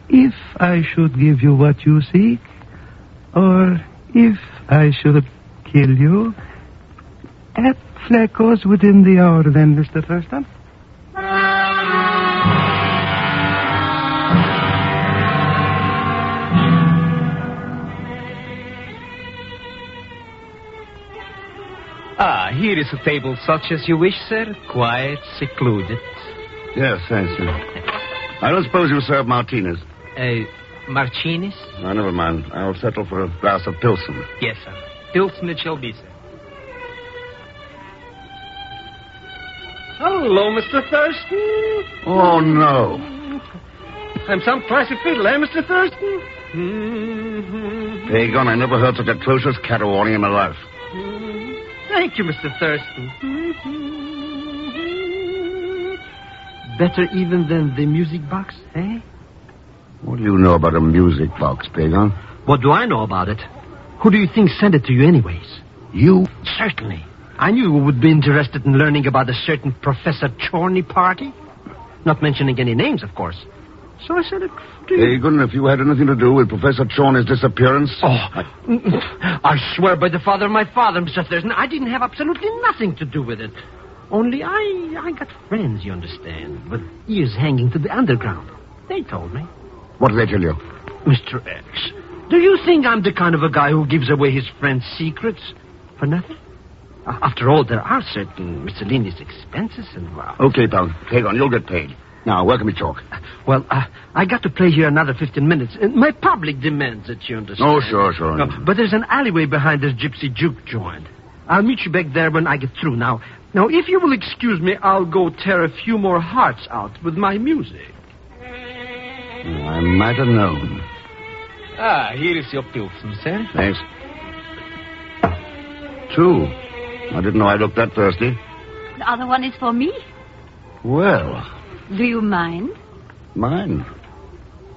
[SPEAKER 16] If I should give you what you seek, or if I should kill you, at Flecos within the hour then, Mr. Thurston.
[SPEAKER 21] Here is a table such as you wish, sir. Quiet, secluded.
[SPEAKER 2] Yes, thanks, sir. I don't suppose you serve martinis.
[SPEAKER 21] Martinis?
[SPEAKER 2] Oh, never mind. I'll settle for a glass of Pilsen.
[SPEAKER 21] Yes, sir. Pilsen it shall be, sir. Hello, Mr. Thurston.
[SPEAKER 2] Oh, no.
[SPEAKER 21] I'm some classy fiddle, eh, Mr. Thurston?
[SPEAKER 2] Pegon, I never heard such atrocious caterwauling in my life.
[SPEAKER 21] Thank you, Mr. Thurston. Better even than the music box, eh?
[SPEAKER 2] What do you know about a music box, Pegon?
[SPEAKER 24] What do I know about it? Who do you think sent it to you anyways?
[SPEAKER 2] You?
[SPEAKER 24] Certainly. I knew you would be interested in learning about a certain Professor Chorney party.
[SPEAKER 3] not mentioning any names, of course. So I said,
[SPEAKER 2] Pegon, if you had anything to do with Professor Channey's disappearance...
[SPEAKER 3] I swear by the father of my father, Mr. Thurston, I didn't have absolutely nothing to do with it. Only I got friends, you understand, with ears hanging to the underground. They told me.
[SPEAKER 2] What did they tell you?
[SPEAKER 3] Mr. X, do you think I'm the kind of a guy who gives away his friends' secrets for nothing? After all, there are certain miscellaneous expenses involved.
[SPEAKER 2] Okay, pal. Pegon, you'll get paid. Now, where can we talk?
[SPEAKER 3] Well, I got to play here another 15 minutes. My public demands it, you understand.
[SPEAKER 2] Oh, sure.
[SPEAKER 3] No, but there's an alleyway behind this gypsy juke joint. I'll meet you back there when I get through. Now, if you will excuse me, I'll go tear a few more hearts out with my music.
[SPEAKER 2] I might have known.
[SPEAKER 4] Here is your pilsen, sir.
[SPEAKER 2] Thanks. 2. I didn't know I looked that thirsty.
[SPEAKER 12] The other one is for me.
[SPEAKER 2] Well...
[SPEAKER 12] Do you mind?
[SPEAKER 2] Mind?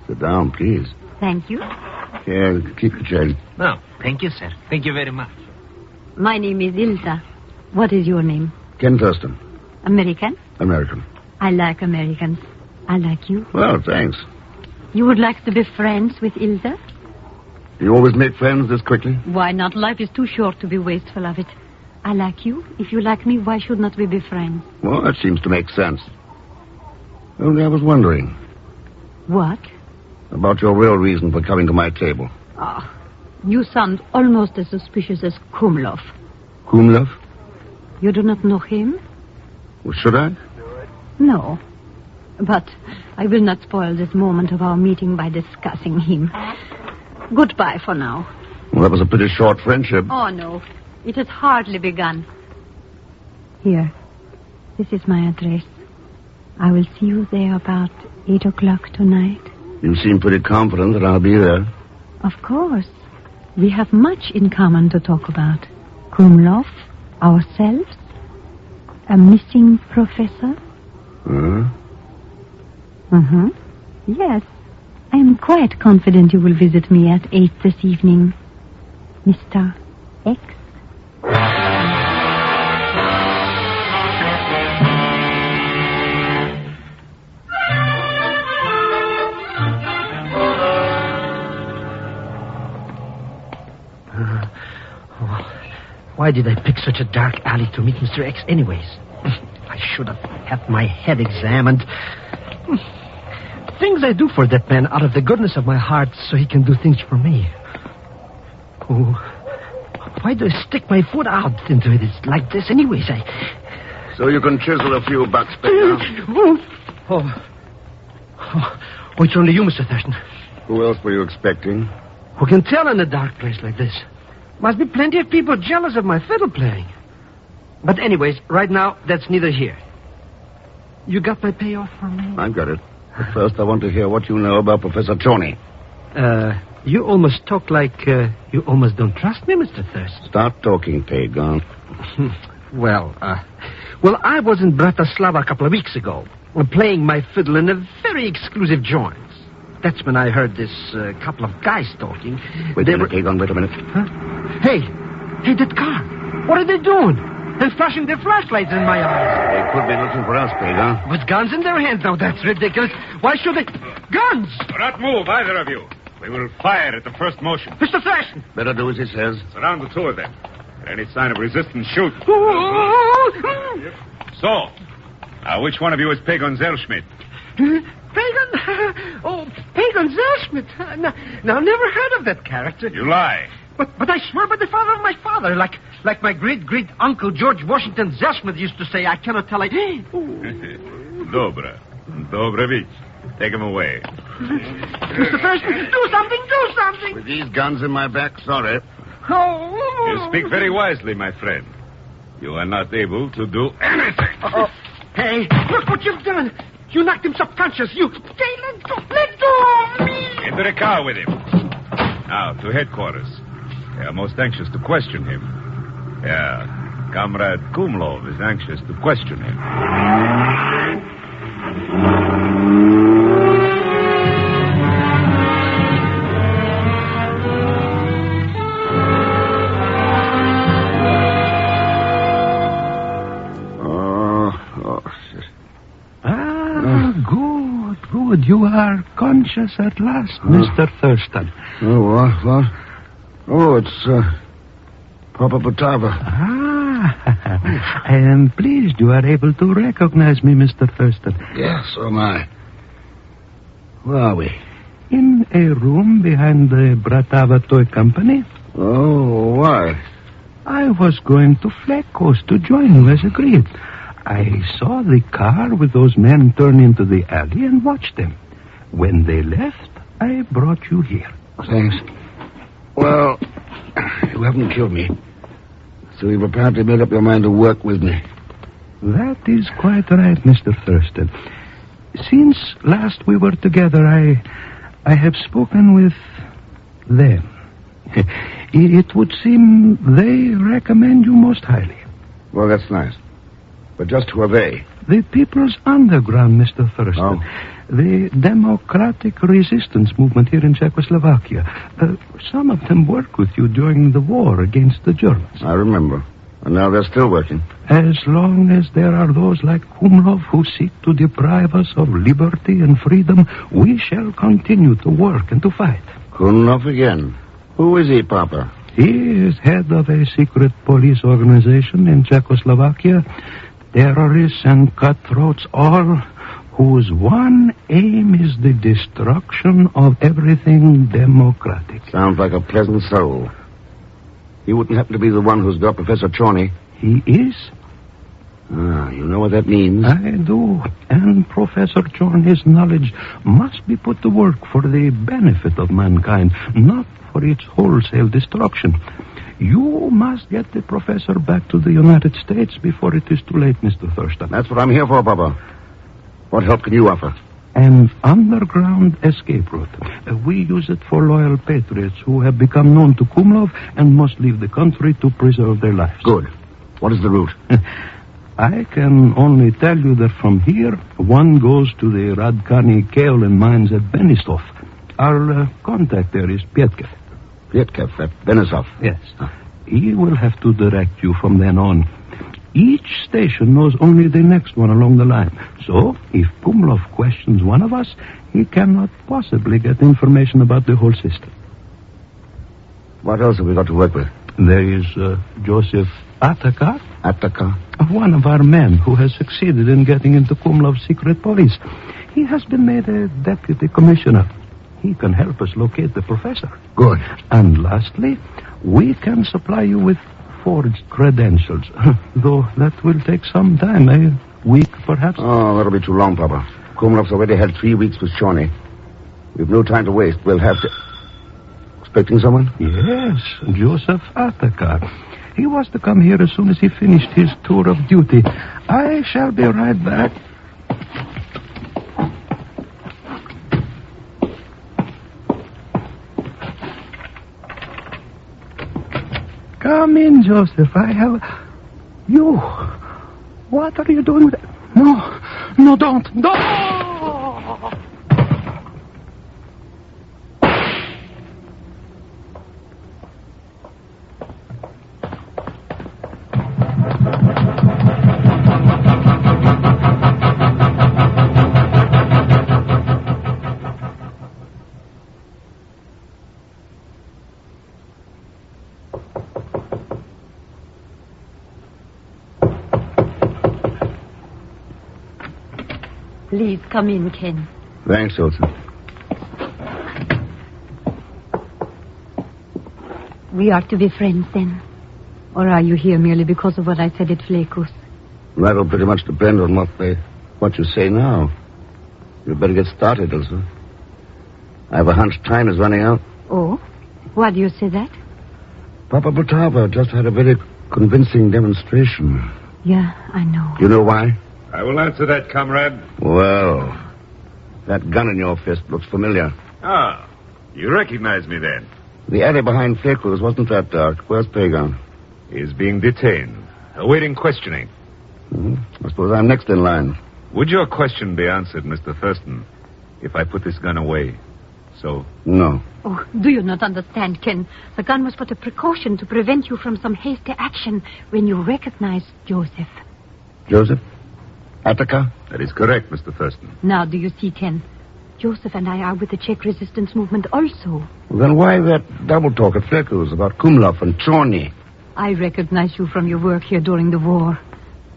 [SPEAKER 2] Sit down, please.
[SPEAKER 12] Thank you.
[SPEAKER 2] Here, keep the change.
[SPEAKER 4] No, thank you, sir. Thank you very much.
[SPEAKER 12] My name is Ilsa. What is your name?
[SPEAKER 2] Ken Thurston.
[SPEAKER 12] American?
[SPEAKER 2] American.
[SPEAKER 12] I like Americans. I like you.
[SPEAKER 2] Well, thanks.
[SPEAKER 12] You would like to be friends with Ilsa?
[SPEAKER 2] Do you always make friends this quickly?
[SPEAKER 12] Why not? Life is too short to be wasteful of it. I like you. If you like me, why should not we be friends?
[SPEAKER 2] Well, that seems to make sense. Only I was wondering.
[SPEAKER 12] What?
[SPEAKER 2] About your real reason for coming to my table.
[SPEAKER 12] You sound almost as suspicious as Kumlov.
[SPEAKER 2] Kumlov?
[SPEAKER 12] You do not know him?
[SPEAKER 2] Well, should I?
[SPEAKER 12] No. But I will not spoil this moment of our meeting by discussing him. Goodbye for now.
[SPEAKER 2] Well, that was a pretty short friendship.
[SPEAKER 12] Oh, no. It has hardly begun. Here. This is my address. I will see you there about 8 o'clock tonight.
[SPEAKER 2] You seem pretty confident that I'll be there.
[SPEAKER 12] Of course. We have much in common to talk about. Kumlov, ourselves, a missing professor. Yes. I am quite confident you will visit me at 8 this evening. Mr. X.
[SPEAKER 3] Why did I pick such a dark alley to meet Mr. X anyways? I should have had my head examined. Things I do for that man out of the goodness of my heart so he can do things for me. Oh, why do I stick my foot out into it? It's like this anyways.
[SPEAKER 2] So you can chisel a few bucks, Pegon.
[SPEAKER 3] It's only you, Mr. Thurston.
[SPEAKER 2] Who else were you expecting?
[SPEAKER 3] Who can tell in a dark place like this? Must be plenty of people jealous of my fiddle playing. But anyways, right now, that's neither here. You got my payoff for me?
[SPEAKER 2] I've got it. But first, I want to hear what you know about Professor Channey.
[SPEAKER 3] You almost talk like you almost don't trust me, Mr. Thurston.
[SPEAKER 2] Stop talking, Pegon.
[SPEAKER 3] Well, I was in Bratislava a couple of weeks ago, playing my fiddle in a very exclusive joint. That's when I heard this couple of guys talking.
[SPEAKER 2] Wait a minute, Pegon, wait a minute.
[SPEAKER 3] Huh? Hey, that car. What are they doing? And flashing their flashlights in my eyes.
[SPEAKER 2] They could be looking for us, Pegon.
[SPEAKER 3] With guns in their hands. Now, that's ridiculous. Why should they... Guns!
[SPEAKER 19] Do not move, either of you. We will fire at the first motion.
[SPEAKER 3] Mr. Thurston!
[SPEAKER 2] Better do as he says.
[SPEAKER 19] Surround the 2 of them. At any sign of resistance, shoot. So, now which one of you is Pegon Zellschmidt?
[SPEAKER 3] Pegon Zellschmidt. Now, never heard of that character.
[SPEAKER 19] You lie.
[SPEAKER 3] But I swear by the father of my father, like my great-great-uncle George Washington Zellschmidt used to say, I cannot tell.
[SPEAKER 19] Dobrovich. Take him away.
[SPEAKER 3] Mr. Thurston, do something.
[SPEAKER 2] With these guns in my back, sorry.
[SPEAKER 19] You speak very wisely, my friend. You are not able to do anything.
[SPEAKER 3] Hey, look what you've done. You knocked him subconscious. Let go of me.
[SPEAKER 19] Into the car with him. Now, to headquarters. They are most anxious to question him. Yeah, Comrade Kumlov is anxious to question him.
[SPEAKER 16] you are conscious at last, Mr. Thurston.
[SPEAKER 2] Oh, what? Oh, it's, Papa Butava.
[SPEAKER 16] I am pleased you are able to recognize me, Mr. Thurston.
[SPEAKER 2] Yes, so am I. Where are we?
[SPEAKER 16] In a room behind the Bratava Toy Company.
[SPEAKER 2] Oh, why?
[SPEAKER 16] I was going to Flag Coast to join you as agreed. I saw the car with those men turn into the alley and watched them. When they left, I brought you here.
[SPEAKER 2] Thanks. Well, you haven't killed me. So you've apparently made up your mind to work with me.
[SPEAKER 16] That is quite right, Mr. Thurston. Since last we were together, I have spoken with them. It would seem they recommend you most highly.
[SPEAKER 2] Well, that's nice. But just who are they?
[SPEAKER 16] The People's Underground, Mr. Thurston.
[SPEAKER 2] Oh.
[SPEAKER 16] The democratic resistance movement here in Czechoslovakia. Some of them worked with you during the war against the Germans.
[SPEAKER 2] I remember. And now they're still working.
[SPEAKER 16] As long as there are those like Kumlov who seek to deprive us of liberty and freedom, we shall continue to work and to fight.
[SPEAKER 2] Kumlov again. Who is he, Papa?
[SPEAKER 16] He is head of a secret police organization in Czechoslovakia. Terrorists and cutthroats, all whose one aim is the destruction of everything democratic.
[SPEAKER 2] Sounds like a pleasant soul. He wouldn't happen to be the one who's got Professor Channey.
[SPEAKER 16] He is?
[SPEAKER 2] You know what that means?
[SPEAKER 16] I do. And Professor Channey's knowledge must be put to work for the benefit of mankind, not for its wholesale destruction. You must get the professor back to the United States before it is too late, Mr. Thurston.
[SPEAKER 2] That's what I'm here for, Papa. What help can you offer?
[SPEAKER 16] An underground escape route. We use it for loyal patriots who have become known to Kumlov and must leave the country to preserve their lives.
[SPEAKER 2] Good. What is the route?
[SPEAKER 16] I can only tell you that from here, one goes to the Radkani kaolin mines at Benistov. Our contact there is Pietkev.
[SPEAKER 2] Pietkev at Benisov?
[SPEAKER 16] Yes. He will have to direct you from then on. Each station knows only the next one along the line. So, if Kumlov questions one of us, he cannot possibly get information about the whole system.
[SPEAKER 2] What else have we got to work with?
[SPEAKER 16] There is Joseph Atakar.
[SPEAKER 2] Atakar?
[SPEAKER 16] One of our men who has succeeded in getting into Kumlov's secret police. He has been made a deputy commissioner. He can help us locate the professor.
[SPEAKER 2] Good.
[SPEAKER 16] And lastly, we can supply you with forged credentials. Though that will take some time, a week perhaps.
[SPEAKER 2] Oh, that'll be too long, Papa. Kumlov's already had 3 weeks with Channey. We've no time to waste. We'll have to... Expecting someone?
[SPEAKER 16] Yes, Joseph Atakar. He was to come here as soon as he finished his tour of duty. I shall be right back. Come in, Joseph. I have... You... What are you doing with... No, don't.
[SPEAKER 12] Please come in, Ken.
[SPEAKER 2] Thanks, Olsen.
[SPEAKER 12] We are to be friends then? Or are you here merely because of what I said at Flekus?
[SPEAKER 2] That'll pretty much depend on what you say now. You'd better get started, Elsa. I have a hunch time is running out.
[SPEAKER 12] Oh? Why do you say that?
[SPEAKER 2] Papa Butava just had a very convincing demonstration.
[SPEAKER 12] Yeah, I know.
[SPEAKER 2] You know why?
[SPEAKER 19] I will answer that, comrade.
[SPEAKER 2] Well, that gun in your fist looks familiar.
[SPEAKER 19] Ah, you recognize me then?
[SPEAKER 2] The alley behind Flekus wasn't that dark. Where's Pegon?
[SPEAKER 19] He's being detained, awaiting questioning.
[SPEAKER 2] I suppose I'm next in line.
[SPEAKER 19] Would your question be answered, Mr. Thurston, if I put this gun away? So?
[SPEAKER 2] No.
[SPEAKER 12] Oh, do you not understand, Ken? The gun was but a precaution to prevent you from some hasty action when you recognized Joseph.
[SPEAKER 2] Joseph? Attica?
[SPEAKER 19] That is correct, Mr. Thurston.
[SPEAKER 12] Now, do you see, Ken? Joseph and I are with the Czech resistance movement also.
[SPEAKER 2] Then why that double talk at Fleckos about Kumlov and Chorny?
[SPEAKER 12] I recognize you from your work here during the war.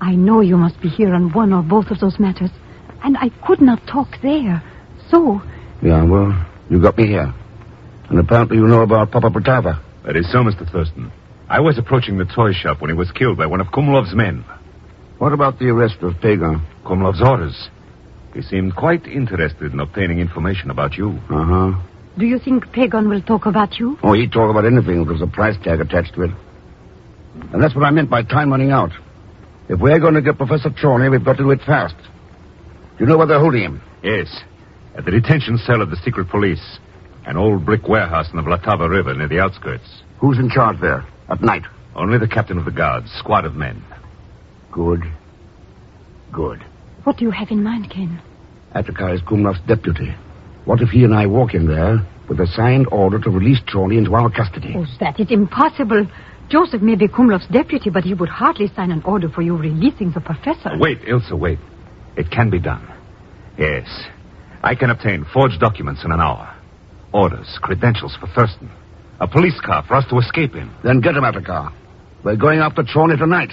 [SPEAKER 12] I know you must be here on one or both of those matters. And I could not talk there. So...
[SPEAKER 2] Yeah, well, you got me here. And apparently you know about Papa Potava.
[SPEAKER 5] That is so, Mr. Thurston. I was approaching the toy shop when he was killed by one of Kumlov's men.
[SPEAKER 2] What about the arrest of Pegon?
[SPEAKER 5] Kumlov's orders. He seemed quite interested in obtaining information about you.
[SPEAKER 2] Uh-huh.
[SPEAKER 12] Do you think Pegon will talk about you?
[SPEAKER 2] Oh, he'd talk about anything if there's a price tag attached to it. And that's what I meant by time running out. If we're going to get Professor Chorny, we've got to do it fast. Do you know where they're holding him?
[SPEAKER 5] Yes. At the detention cell of the secret police. An old brick warehouse in the Vltava River near the outskirts.
[SPEAKER 2] Who's in charge there? At night?
[SPEAKER 5] Only the captain of the guards. Squad of men.
[SPEAKER 2] Good. Good.
[SPEAKER 12] What do you have in mind, Ken?
[SPEAKER 2] Attica is Kumlov's deputy. What if he and I walk in there with a signed order to release Chorny into our custody?
[SPEAKER 12] Oh, that is impossible. Joseph may be Kumlov's deputy, but he would hardly sign an order for you releasing the professor.
[SPEAKER 5] Wait, Ilsa, wait. It can be done. Yes. I can obtain forged documents in an hour. Orders, credentials for Thurston. A police car for us to escape in.
[SPEAKER 2] Then get him out of the car. We're going after Chorny tonight.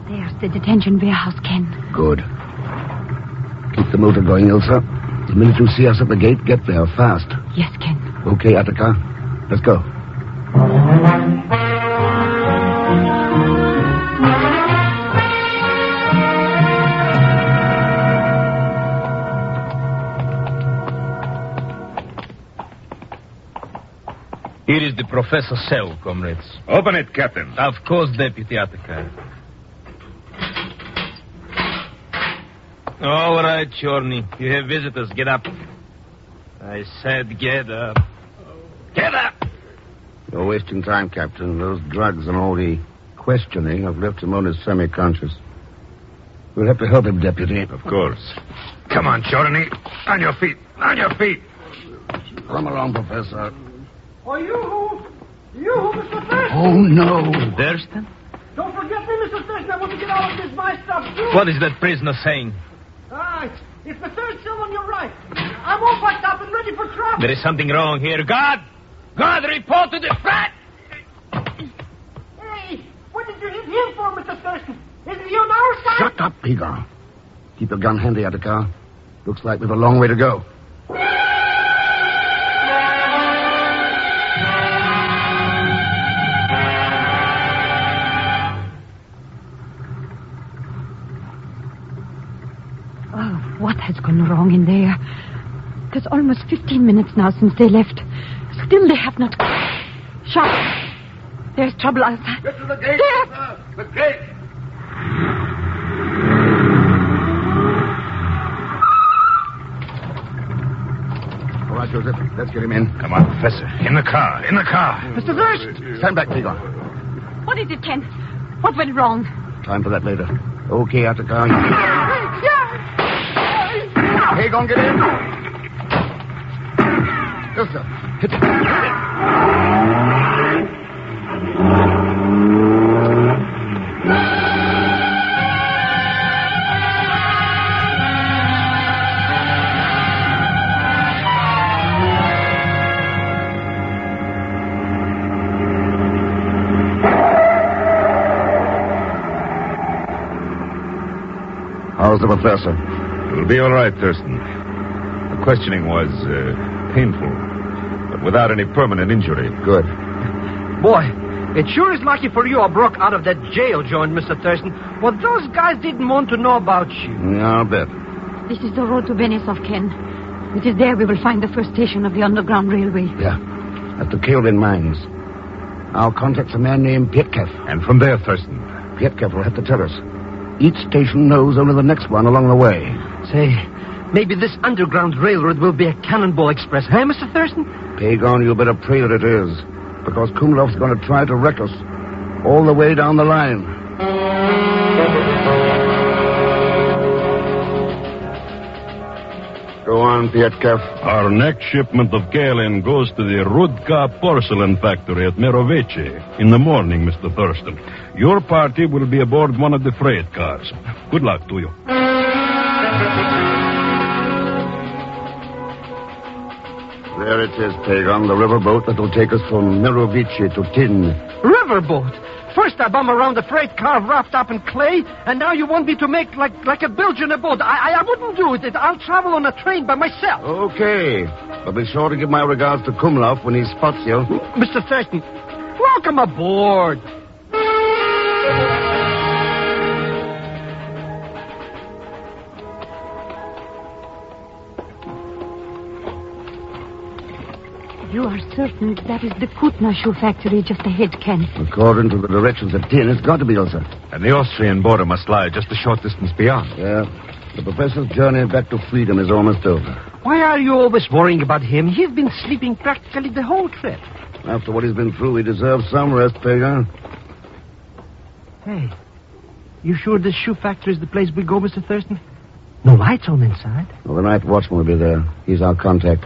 [SPEAKER 12] There's the detention warehouse, Ken.
[SPEAKER 2] Good. Keep the motor going, Ilsa. The minute you see us at the gate, get there fast.
[SPEAKER 12] Yes, Ken.
[SPEAKER 2] Okay, Attica. Let's go.
[SPEAKER 4] Here is the professor's cell, comrades.
[SPEAKER 5] Open it, Captain.
[SPEAKER 4] Of course, Deputy Attica. All right, Chorny. You have visitors. Get up. I said get up. Get up!
[SPEAKER 2] You're wasting time, Captain. Those drugs and all the questioning have left him only semi-conscious. We'll have to help him, Deputy.
[SPEAKER 5] Of course. Come on, Chorny. On your feet. On your feet.
[SPEAKER 2] Come along, Professor.
[SPEAKER 8] Oh, you, Mr. Thurston?
[SPEAKER 2] Oh, no.
[SPEAKER 4] Thurston?
[SPEAKER 8] Don't forget me, Mr. Thurston. I want to get all of this my stuff, too.
[SPEAKER 4] What is that prisoner saying?
[SPEAKER 8] It's the third cell on your right. I'm all packed up and ready for travel.
[SPEAKER 4] There is something wrong here. Guard! Guard, report to the front!
[SPEAKER 8] Hey, what did you hit him for, Mr. Thurston? Isn't he on our side?
[SPEAKER 2] Shut up, Pegon. Keep your gun handy, Attica. Looks like we've a long way to go.
[SPEAKER 12] What has gone wrong in there? It is almost 15 minutes now since they left. Still they have not... Shut. There's trouble outside.
[SPEAKER 2] Get to the gate.
[SPEAKER 12] There.
[SPEAKER 2] The gate. All right, Joseph. Let's get him in.
[SPEAKER 5] Come on, Professor. In the car. In the car.
[SPEAKER 12] Mr. Thurston.
[SPEAKER 2] Stand back, Pegon.
[SPEAKER 12] What is it, Ken? What went wrong?
[SPEAKER 2] Time for that later. Okay, Attica. Pegon, get in. Yes, sir. Hit it. How's the professor?
[SPEAKER 5] It'll be all right, Thurston. The questioning was painful, but without any permanent injury.
[SPEAKER 2] Good.
[SPEAKER 3] Boy, it sure is lucky for you I broke out of that jail joint, Mr. Thurston. Well, those guys didn't want to know about you.
[SPEAKER 2] Yeah, I'll bet.
[SPEAKER 12] This is the road to Benesov, Ken. It is there we will find the first station of the Underground Railway.
[SPEAKER 2] Yeah, at the Kaolin mines. I'll contact a man named Pietkev.
[SPEAKER 5] And from there, Thurston?
[SPEAKER 2] Pietkev will have to tell us. Each station knows only the next one along the way.
[SPEAKER 3] Say, maybe this Underground Railroad will be a Cannonball Express, huh, Mr. Thurston?
[SPEAKER 2] Pegon, you better pray that it is. Because Kumlov's going to try to wreck us all the way down the line. on, Pietkov?
[SPEAKER 9] Our next shipment of kaolin goes to the Rudka porcelain factory at Mirovice in the morning, Mr. Thurston. Your party will be aboard one of the freight cars. Good luck to you.
[SPEAKER 2] There it is, Pegon, the riverboat that will take us from Mirovice to Tin.
[SPEAKER 3] Riverboat? First I bum around a freight car wrapped up in clay, and now you want me to make like a bilge in a boat. I wouldn't do it. I'll travel on a train by myself.
[SPEAKER 2] Okay. But be sure to give my regards to Kumlov when he spots you.
[SPEAKER 3] Mr. Thurston, welcome aboard.
[SPEAKER 12] You are certain that is the Kutna shoe factory just ahead, Ken?
[SPEAKER 2] According to the directions of Tin, it's got to be, Elsa.
[SPEAKER 5] And the Austrian border must lie just a short distance beyond.
[SPEAKER 2] Yeah. The professor's journey back to freedom is almost over.
[SPEAKER 3] Why are you always worrying about him? He's been sleeping practically the whole trip.
[SPEAKER 2] After what he's been through, he deserves some rest, Pegon.
[SPEAKER 3] Hey, you sure this shoe factory is the place we go, Mr. Thurston? No lights on inside.
[SPEAKER 2] Well, the night watchman will be there. He's our contact.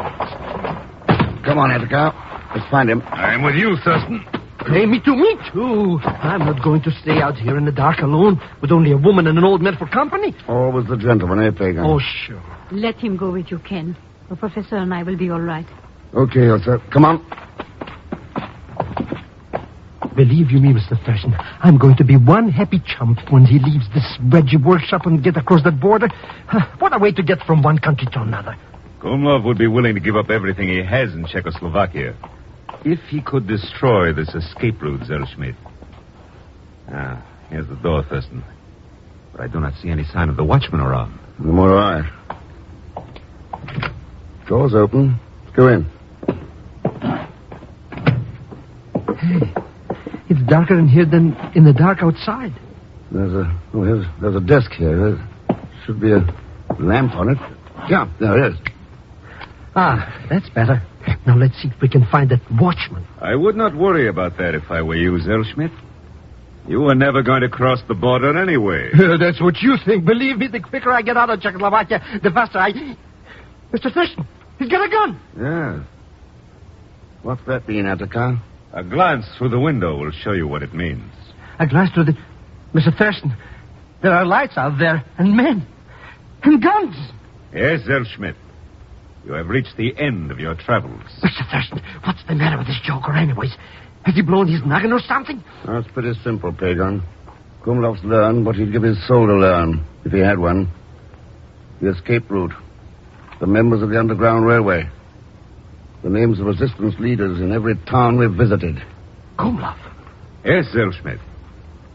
[SPEAKER 2] Come on, Edgar. Let's find him.
[SPEAKER 5] I'm with you, Thurston.
[SPEAKER 3] Hey, me too. I'm not going to stay out here in the dark alone with only a woman and an old man for company.
[SPEAKER 2] Always the gentleman, eh, Pegon?
[SPEAKER 3] Oh, sure.
[SPEAKER 12] Let him go with you, Ken. The professor and I will be all right.
[SPEAKER 2] Okay, Elsa. Come on.
[SPEAKER 3] Believe you me, Mr. Thurston, I'm going to be one happy chump when he leaves this wedgie workshop and get across that border. What a way to get from one country to another.
[SPEAKER 5] Kumlov would be willing to give up everything he has in Czechoslovakia if he could destroy this escape route, Zellschmidt. Ah, here's the door, Thurston. But I do not see any sign of the watchman around.
[SPEAKER 2] Nor do I. Door's open. Go in.
[SPEAKER 3] Hey, it's darker in here than in the dark outside.
[SPEAKER 2] There's a desk here. There should be a lamp on it. Yeah, there it is.
[SPEAKER 3] Ah, that's better. Now let's see if we can find that watchman.
[SPEAKER 5] I would not worry about that if I were you, Zellschmidt. You were never going to cross the border anyway.
[SPEAKER 3] That's what you think. Believe me, the quicker I get out of Czechoslovakia, the faster I... Mr. Thurston, he's got a gun.
[SPEAKER 2] Yeah. What's that mean, Attica?
[SPEAKER 5] A glance through the window will show you what it means.
[SPEAKER 3] A glance through the... Mr. Thurston, there are lights out there, and men, and guns.
[SPEAKER 5] Yes, Zellschmidt. You have reached the end of your travels.
[SPEAKER 3] Mr. Thurston, what's the matter with this joker anyways? Has he blown his noggin or something?
[SPEAKER 2] That's pretty simple, Pegon. Kumlov's learned what he'd give his soul to learn, if he had one. The escape route. The members of the Underground Railway. The names of resistance leaders in every town we've visited.
[SPEAKER 3] Kumlov?
[SPEAKER 5] Yes, Zellschmidt.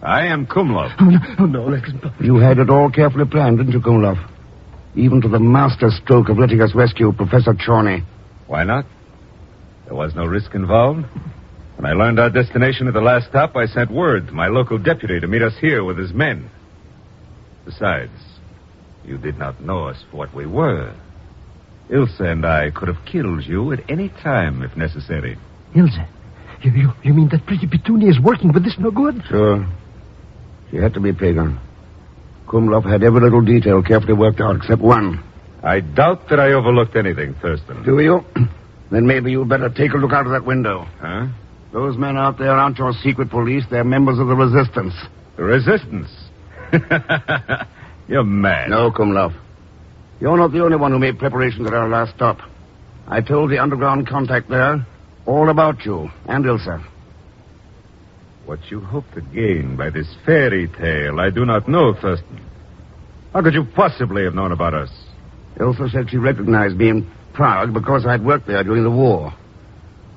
[SPEAKER 5] I am Kumlov.
[SPEAKER 3] Oh, no.
[SPEAKER 2] You had it all carefully planned, didn't you, Kumlov? Even to the master stroke of letting us rescue Professor Channey.
[SPEAKER 5] Why not? There was no risk involved. When I learned our destination at the last stop, I sent word to my local deputy to meet us here with his men. Besides, you did not know us for what we were. Ilse and I could have killed you at any time if necessary.
[SPEAKER 3] Ilse? You mean that pretty Petunia is working with this no good?
[SPEAKER 2] Sure. She had to be, Pegon. Kumlov had every little detail carefully worked out except one.
[SPEAKER 5] I doubt that I overlooked anything, Thurston.
[SPEAKER 2] Do you? Then maybe you'd better take a look out of that window.
[SPEAKER 5] Huh?
[SPEAKER 2] Those men out there aren't your secret police. They're members of the Resistance.
[SPEAKER 5] The Resistance? You're mad.
[SPEAKER 2] No, Kumlov. You're not the only one who made preparations at our last stop. I told the underground contact there all about you and Ilse.
[SPEAKER 5] What you hope to gain by this fairy tale, I do not know, Thurston. How could you possibly have known about us?
[SPEAKER 2] Ilse said she recognized me in Prague because I'd worked there during the war.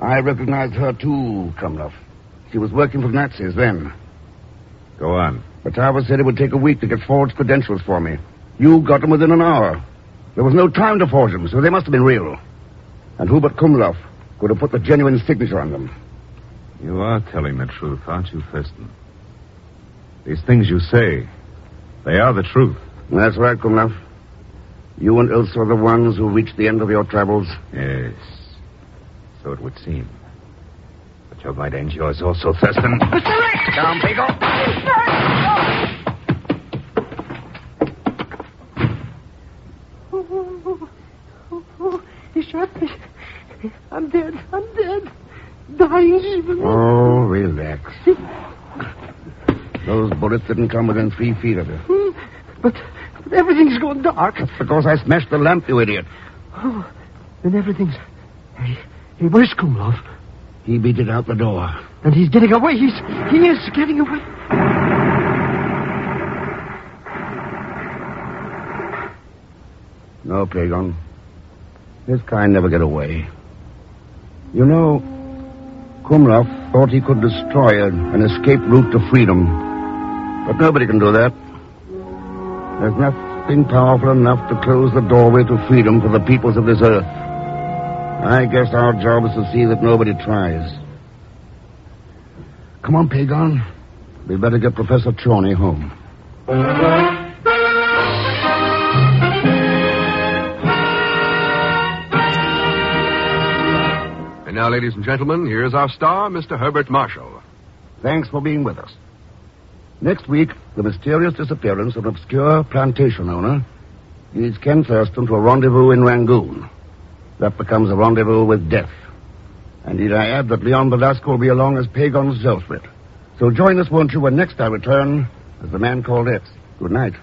[SPEAKER 2] I recognized her too, Kumlov. She was working for the Nazis then.
[SPEAKER 5] Go on.
[SPEAKER 2] Batava said it would take a week to get forged credentials for me. You got them within an hour. There was no time to forge them, so they must have been real. And who but Kumlov could have put the genuine signature on them?
[SPEAKER 5] You are telling the truth, aren't you, Thurston? These things you say, they are the truth.
[SPEAKER 2] That's right, Kumlov. You and Ilse are the ones who reached the end of your travels.
[SPEAKER 5] Yes, so it would seem. But you're going to end yours also, Thurston.
[SPEAKER 2] Down, Pegon.
[SPEAKER 3] They shot me. I'm dead. Dying.
[SPEAKER 2] Oh, relax. Those bullets didn't come within 3 feet of you.
[SPEAKER 3] But everything's going dark.
[SPEAKER 2] That's because I smashed the lamp, you idiot.
[SPEAKER 3] Oh, then everything's... Hey, where's Kumlov?
[SPEAKER 2] He beat it out the door.
[SPEAKER 3] And he's getting away. He is getting away.
[SPEAKER 2] No, Pegon. This kind never get away. You know, Kumlov thought he could destroy an escape route to freedom. But nobody can do that. There's nothing powerful enough to close the doorway to freedom for the peoples of this earth. I guess our job is to see that nobody tries. Come on, Pegon. We'd better get Professor Channey home.
[SPEAKER 18] And now, ladies and gentlemen, here's our star, Mr. Herbert Marshall.
[SPEAKER 2] Thanks for being with us. Next week, the mysterious disappearance of an obscure plantation owner leads Ken Thurston to a rendezvous in Rangoon. That becomes a rendezvous with death. And need I add that Leon Belasco will be along as Pegon Zellschmidt. So join us, won't you, when next I return as the man called X. Good night.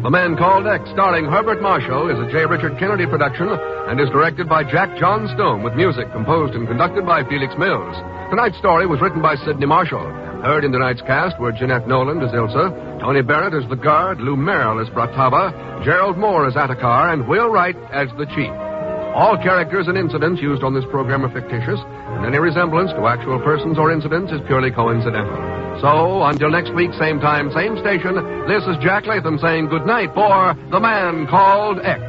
[SPEAKER 18] The Man Called X, starring Herbert Marshall, is a J. Richard Kennedy production and is directed by Jack John Stone with music composed and conducted by Felix Mills. Tonight's story was written by Sidney Marshall. Heard in tonight's cast were Jeanette Nolan as Ilsa, Tony Barrett as the guard, Lou Merrill as Bratava, Gerald Moore as Attakar, and Will Wright as the chief. All characters and incidents used on this program are fictitious, and any resemblance to actual persons or incidents is purely coincidental. So, until next week, same time, same station, this is Jack Latham saying good night for The Man Called X.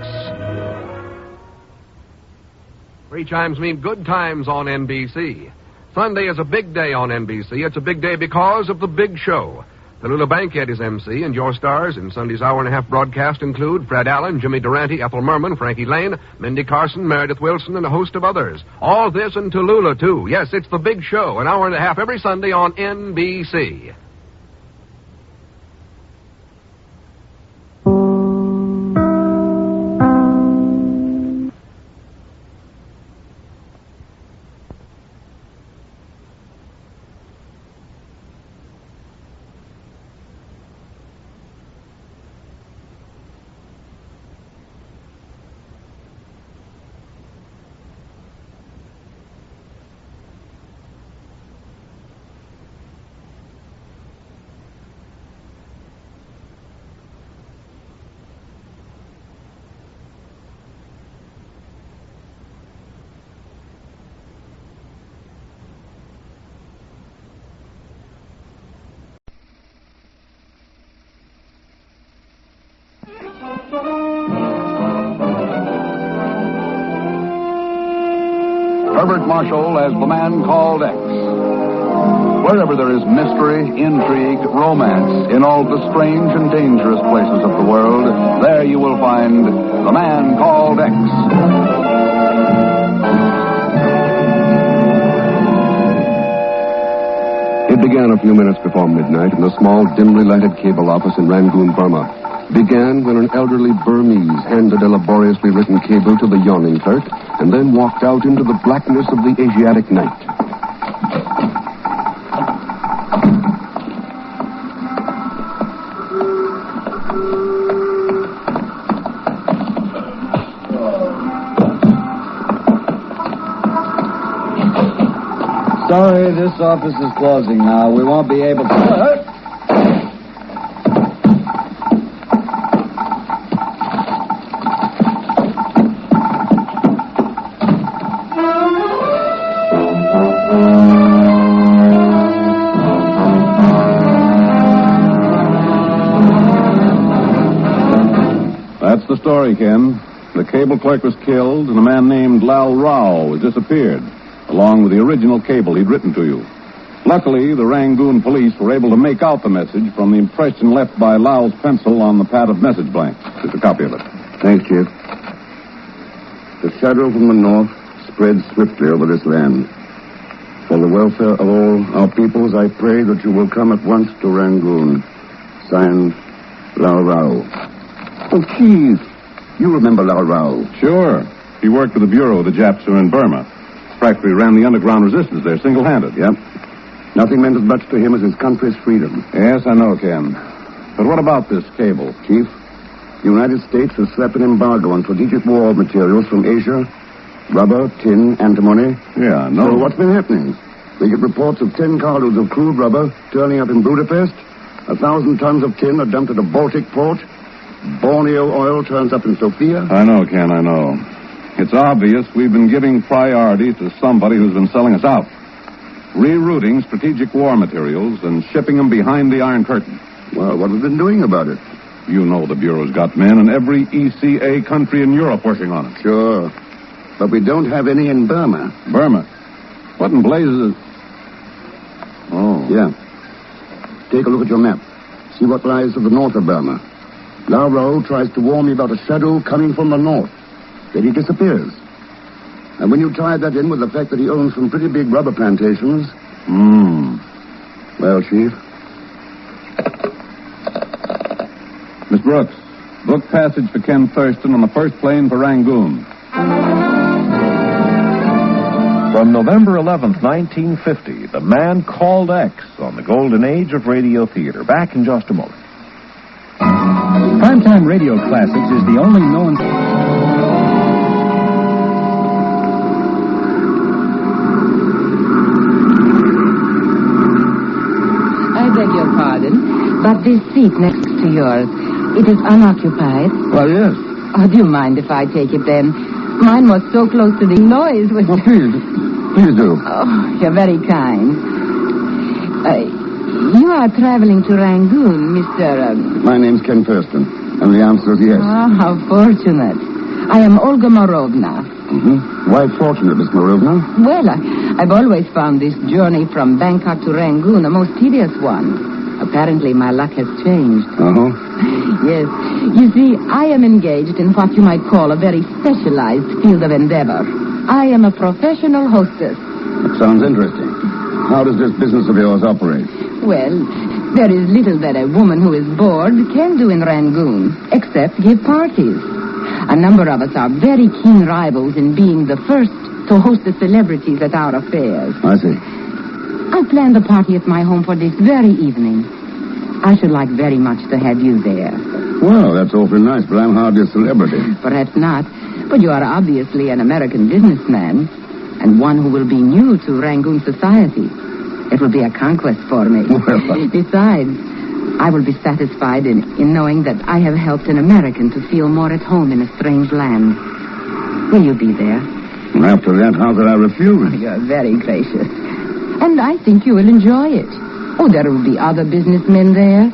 [SPEAKER 18] 3 chimes mean good times on NBC. Sunday is a big day on NBC. It's a big day because of the big show. Tallulah Bankhead is MC, and your stars in Sunday's hour-and-a-half broadcast include Fred Allen, Jimmy Durante, Ethel Merman, Frankie Lane, Mindy Carson, Meredith Wilson, and a host of others. All this and Tallulah, too. Yes, it's the big show, an hour-and-a-half every Sunday on NBC.
[SPEAKER 17] Herbert Marshall as The Man Called X. Wherever there is mystery, intrigue, romance, in all the strange and dangerous places of the world, there you will find The Man Called X.
[SPEAKER 20] It began a few minutes before midnight in a small, dimly lighted cable office in Rangoon, Burma. Began when an elderly Burmese handed a laboriously written cable to the yawning clerk and then walked out into the blackness of the Asiatic night.
[SPEAKER 22] Sorry, this office is closing now. We won't be able to...
[SPEAKER 17] That's the story, Ken. The cable clerk was killed, and a man named Lal Rao has disappeared, along with the original cable he'd written to you. Luckily, the Rangoon police were able to make out the message from the impression left by Lal's pencil on the pad of message blank. Here's a copy of it.
[SPEAKER 2] Thanks, Chief. The shadow from the north spreads swiftly over this land.
[SPEAKER 20] For the welfare of all our peoples, I pray that you will come at once to Rangoon. Signed, Lau Rao. Oh, Chief, you remember Lau Rao?
[SPEAKER 17] Sure. He worked for the Bureau of the Japs who are in Burma. Practically ran the underground resistance there single-handed.
[SPEAKER 20] Yep. Nothing meant as much to him as his country's freedom.
[SPEAKER 17] Yes, I know, Ken. But what about this cable?
[SPEAKER 20] Chief, the United States has slapped an embargo on strategic war materials from Asia. Rubber, tin, antimony.
[SPEAKER 17] Yeah, I know.
[SPEAKER 20] So what's been happening? We get reports of 10 carloads of crude rubber turning up in Budapest. 1,000 tons of tin are dumped at a Baltic port. Borneo oil turns up in Sofia.
[SPEAKER 17] I know, Ken, I know. It's obvious we've been giving priority to somebody who's been selling us out. Rerouting strategic war materials and shipping them behind the Iron Curtain.
[SPEAKER 20] Well, what have we been doing about it?
[SPEAKER 17] You know the Bureau's got men in every ECA country in Europe working on it.
[SPEAKER 20] Sure. But we don't have any in Burma.
[SPEAKER 17] Burma? What in blazes? Oh.
[SPEAKER 20] Yeah. Take a look at your map. See what lies to the north of Burma. Lau Rao tries to warn me about a shadow coming from the north. Then he disappears. And when you tie that in with the fact that he owns some pretty big rubber plantations... Well, Chief?
[SPEAKER 17] Miss Brooks, book passage for Ken Thurston on the first plane for Rangoon.
[SPEAKER 11] From November 11th, 1950, The Man Called X on the golden age of radio theater. Back in just a moment.
[SPEAKER 7] Primetime Radio Classics is the only known...
[SPEAKER 1] I beg your pardon, but this seat next to yours, it is unoccupied.
[SPEAKER 20] Well, yes.
[SPEAKER 1] Oh, do you mind if I take it then? Mine was so close to the noise.
[SPEAKER 20] Well, please. Please do.
[SPEAKER 1] Oh, you're very kind. You are traveling to Rangoon, Mr.
[SPEAKER 20] My name's Ken Thurston, and the answer is yes.
[SPEAKER 1] Ah, how fortunate. I am Olga Morovna.
[SPEAKER 20] Mm-hmm. Why fortunate, Miss Morovna?
[SPEAKER 1] Well, I've always found this journey from Bangkok to Rangoon a most tedious one. Apparently, my luck has changed.
[SPEAKER 20] Uh-huh.
[SPEAKER 1] Yes. You see, I am engaged in what you might call a very specialized field of endeavor. I am a professional hostess.
[SPEAKER 20] That sounds interesting. How does this business of yours operate?
[SPEAKER 1] Well, there is little that a woman who is bored can do in Rangoon, except give parties. A number of us are very keen rivals in being the first to host the celebrities at our affairs.
[SPEAKER 20] I see.
[SPEAKER 1] I've planned a party at my home for this very evening. I should like very much to have you there.
[SPEAKER 20] Well, that's awfully nice, but I'm hardly a celebrity.
[SPEAKER 1] Perhaps not, but you are obviously an American businessman, and one who will be new to Rangoon society. It will be a conquest for me.
[SPEAKER 20] Well,
[SPEAKER 1] Besides, I will be satisfied in knowing that I have helped an American to feel more at home in a strange land. Will you be there?
[SPEAKER 20] And after that, how could I refuse?
[SPEAKER 1] Oh, you're very gracious. And I think you will enjoy it. Oh, there will be other businessmen there,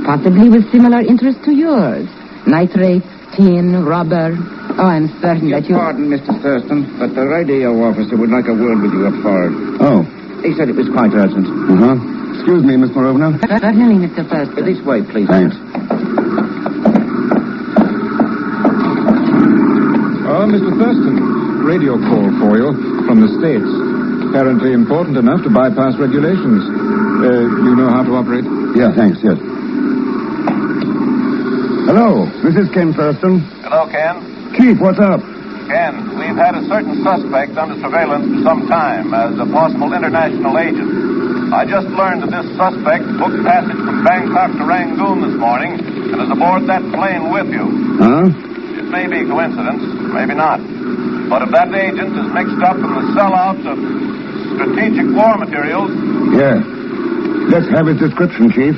[SPEAKER 1] possibly with similar interests to yours. Nitrates, tin, rubber. Oh, I'm certain that you...
[SPEAKER 22] Pardon, Mr. Thurston, but the radio officer would like a word with you up forward.
[SPEAKER 20] Oh.
[SPEAKER 22] He said it was quite urgent.
[SPEAKER 20] Uh-huh. Excuse me, Miss Morovna.
[SPEAKER 1] Certainly, Mr. Thurston.
[SPEAKER 22] This way, please.
[SPEAKER 20] Thanks.
[SPEAKER 13] Oh, Mr. Thurston, radio call for you from the States. Apparently important enough to bypass regulations. You know how to operate?
[SPEAKER 20] Yeah, thanks, yes. Hello, this is Ken Thurston.
[SPEAKER 14] Hello, Ken.
[SPEAKER 20] Chief, what's up?
[SPEAKER 14] Ken, we've had a certain suspect under surveillance for some time as a possible international agent. I just learned that this suspect booked passage from Bangkok to Rangoon this morning and is aboard that plane with you.
[SPEAKER 20] Huh?
[SPEAKER 14] It may be coincidence, maybe not. But if that agent is mixed up in the sellouts of strategic war materials...
[SPEAKER 20] Yeah. Let's have his description, Chief.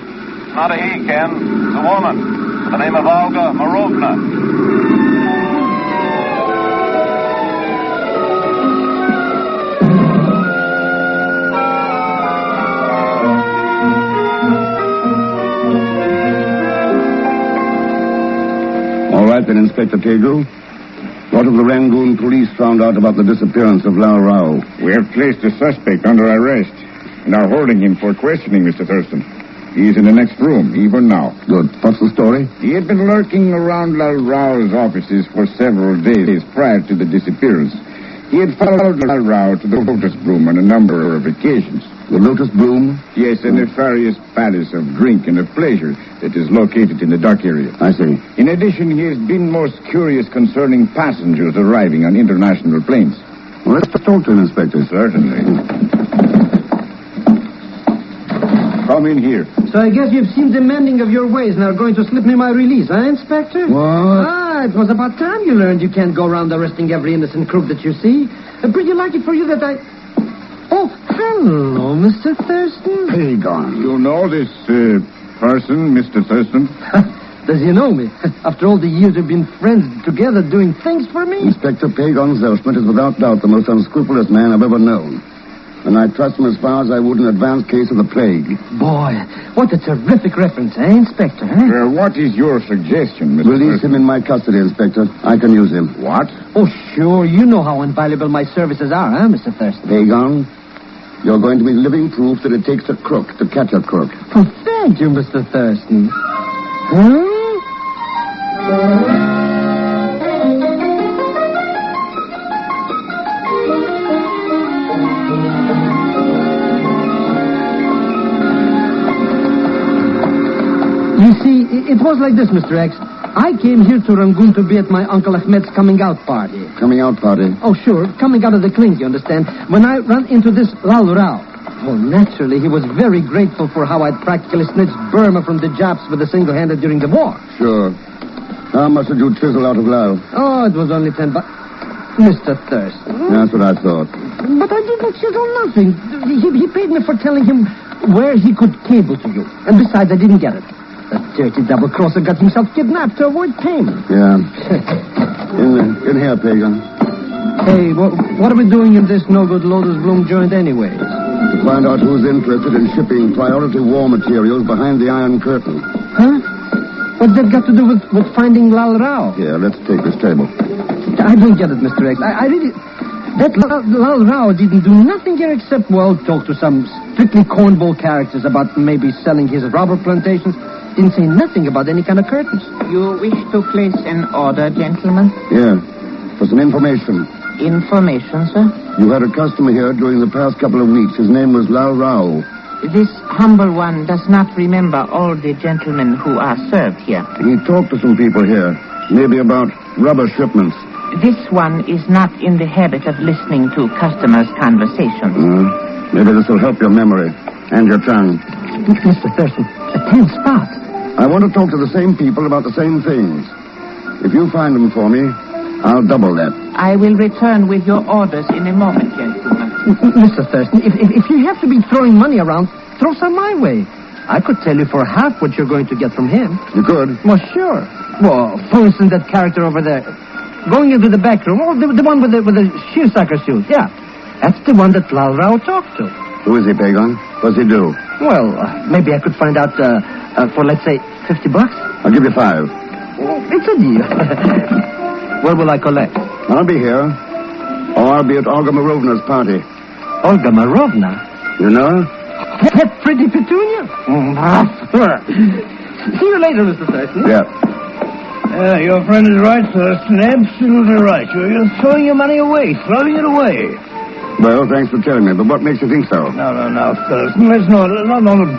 [SPEAKER 14] Not a he, Ken. It's a woman. The name of Olga Morovna.
[SPEAKER 20] All right, then, Inspector Tegu. What have the Rangoon police found out about the disappearance of Lau Rao?
[SPEAKER 23] We have placed the suspect under arrest and are holding him for questioning, Mr. Thurston. He is in the next room, even now.
[SPEAKER 20] Good. What's the story?
[SPEAKER 23] He had been lurking around Lau Rao's offices for several days prior to the disappearance. He had followed Rao to the Lotus Room on a number of occasions.
[SPEAKER 20] The Lotus Room?
[SPEAKER 23] Yes, a nefarious palace of drink and of pleasure that is located in the dock area.
[SPEAKER 20] I see.
[SPEAKER 23] In addition, he has been most curious concerning passengers arriving on international planes.
[SPEAKER 20] Well, let's talk to him, Inspector.
[SPEAKER 23] Certainly. Come in here.
[SPEAKER 8] So I guess you've seen the mending of your ways and are going to slip me my release, huh, Inspector?
[SPEAKER 20] What?
[SPEAKER 8] It was about time you learned you can't go around arresting every innocent crook that you see. Pretty lucky for you that I... Oh, hello, Mr. Thurston.
[SPEAKER 23] Pegon. You know this person, Mr. Thurston?
[SPEAKER 8] Does he know me? After all the years we've been friends together doing things for me?
[SPEAKER 20] Inspector Pegon Zellschmidt is without doubt the most unscrupulous man I've ever known. And I trust him as far as I would an advanced case of the plague.
[SPEAKER 8] Boy, what a terrific reference, eh, Inspector?
[SPEAKER 23] What is your suggestion, Mr.
[SPEAKER 20] Release him in my custody, Inspector. I can use him.
[SPEAKER 23] What?
[SPEAKER 8] Oh, sure. You know how invaluable my services are, huh, Mr. Thurston?
[SPEAKER 20] Pegon, you're going to be living proof that it takes a crook to catch a crook.
[SPEAKER 8] Oh, thank you, Mr. Thurston. You see, it was like this, Mr. X. I came here to Rangoon to be at my Uncle Ahmed's coming out party.
[SPEAKER 20] Coming out party?
[SPEAKER 8] Oh, sure. Coming out of the clink, you understand. When I ran into this Lal Rao. Well, naturally, he was very grateful for how I'd practically snitched Burma from the Japs with a single-handed during the war.
[SPEAKER 20] Sure. How much did you chisel out of Lal?
[SPEAKER 8] Oh, it was only $10. Mr. Thurston.
[SPEAKER 20] That's what I thought.
[SPEAKER 8] But I didn't chisel nothing. He paid me for telling him where he could cable to you. And besides, I didn't get it. That dirty double-crosser got himself kidnapped to avoid payment.
[SPEAKER 20] Yeah. In here, Pegon.
[SPEAKER 8] Hey, what are we doing in this no-good Lotus Bloom joint anyways?
[SPEAKER 20] To find out who's interested in shipping priority war materials behind the Iron Curtain.
[SPEAKER 8] Huh? What's that got to do with finding Lal Rao?
[SPEAKER 20] Here, let's take this table.
[SPEAKER 8] I don't get it, Mr. X. I really... That Lal Rao didn't do nothing here except, well, talk to some strictly cornball characters about maybe selling his rubber plantations. Didn't say nothing about any kind of curtains.
[SPEAKER 6] You wish to place an order, gentlemen?
[SPEAKER 20] Yeah, for some information.
[SPEAKER 6] Information, sir?
[SPEAKER 20] You had a customer here during the past couple of weeks. His name was Lal Rao.
[SPEAKER 6] This humble one does not remember all the gentlemen who are served here.
[SPEAKER 20] He talked to some people here, maybe about rubber shipments.
[SPEAKER 6] This one is not in the habit of listening to customers' conversations.
[SPEAKER 20] Maybe this will help your memory and your tongue.
[SPEAKER 8] Mr. Thurston, a 10 spot.
[SPEAKER 20] I want to talk to the same people about the same things. If you find them for me, I'll double that.
[SPEAKER 6] I will return with your orders in a moment, gentlemen.
[SPEAKER 8] Mr. Thurston, if you have to be throwing money around, throw some my way. I could tell you for half what you're going to get from him.
[SPEAKER 20] You could?
[SPEAKER 8] Well, sure. Well, for instance, that character over there. Going into the back room. Oh, the one with the shearsucker suit. Yeah. That's the one that Lal Rao talked to.
[SPEAKER 20] Who is he, Pegon? What's he do?
[SPEAKER 8] Well, maybe I could find out for, let's say, $50.
[SPEAKER 20] I'll give you 5.
[SPEAKER 8] Oh, it's a deal. Where will I collect?
[SPEAKER 20] I'll be here. Or I'll be at Olga Marovna's party.
[SPEAKER 8] Olga Marovna?
[SPEAKER 20] You know her?
[SPEAKER 8] That pretty petunia? See you later, Mr. Thurston.
[SPEAKER 20] Yeah.
[SPEAKER 16] Your friend is right, Thurston. Absolutely right. You're throwing your money away. Throwing it away.
[SPEAKER 20] Well, thanks for telling me, but what makes you think so?
[SPEAKER 16] No, Thurston. Let's not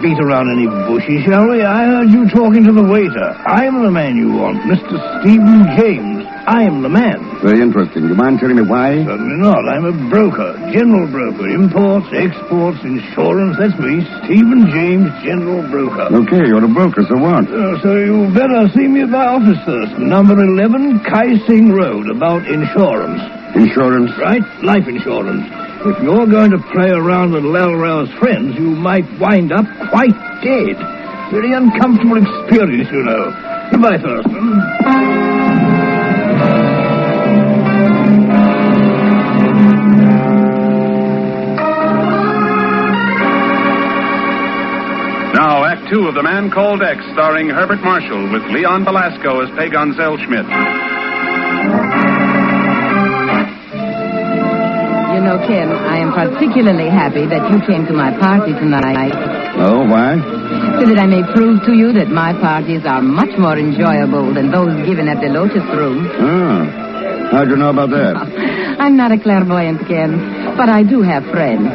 [SPEAKER 16] beat around any bushes, shall we? I heard you talking to the waiter. I'm the man you want, Mr. Stephen James. I'm the man.
[SPEAKER 20] Very interesting. You mind telling me why?
[SPEAKER 16] Certainly not. I'm a broker. General broker. Imports, exports, insurance. That's me. Stephen James, general broker.
[SPEAKER 20] Okay, you're a broker, so what?
[SPEAKER 16] So you better see me at my office, Thurston. Number 11, Kai Sing Road, about insurance.
[SPEAKER 20] Insurance?
[SPEAKER 16] Right? Life insurance. If you're going to play around with Lal Rao's friends, you might wind up quite dead. Very uncomfortable experience, you know. Goodbye, Thurston.
[SPEAKER 18] Now, Act Two of The Man Called X, starring Herbert Marshall with Leon Belasco as Pegon Zellschmidt.
[SPEAKER 1] You know, Ken, I am particularly happy that you came to my party tonight.
[SPEAKER 20] Oh, why?
[SPEAKER 1] So that I may prove to you that my parties are much more enjoyable than those given at the Lotus Room.
[SPEAKER 20] Ah. How'd you know about that?
[SPEAKER 1] I'm not a clairvoyant, Ken, but I do have friends.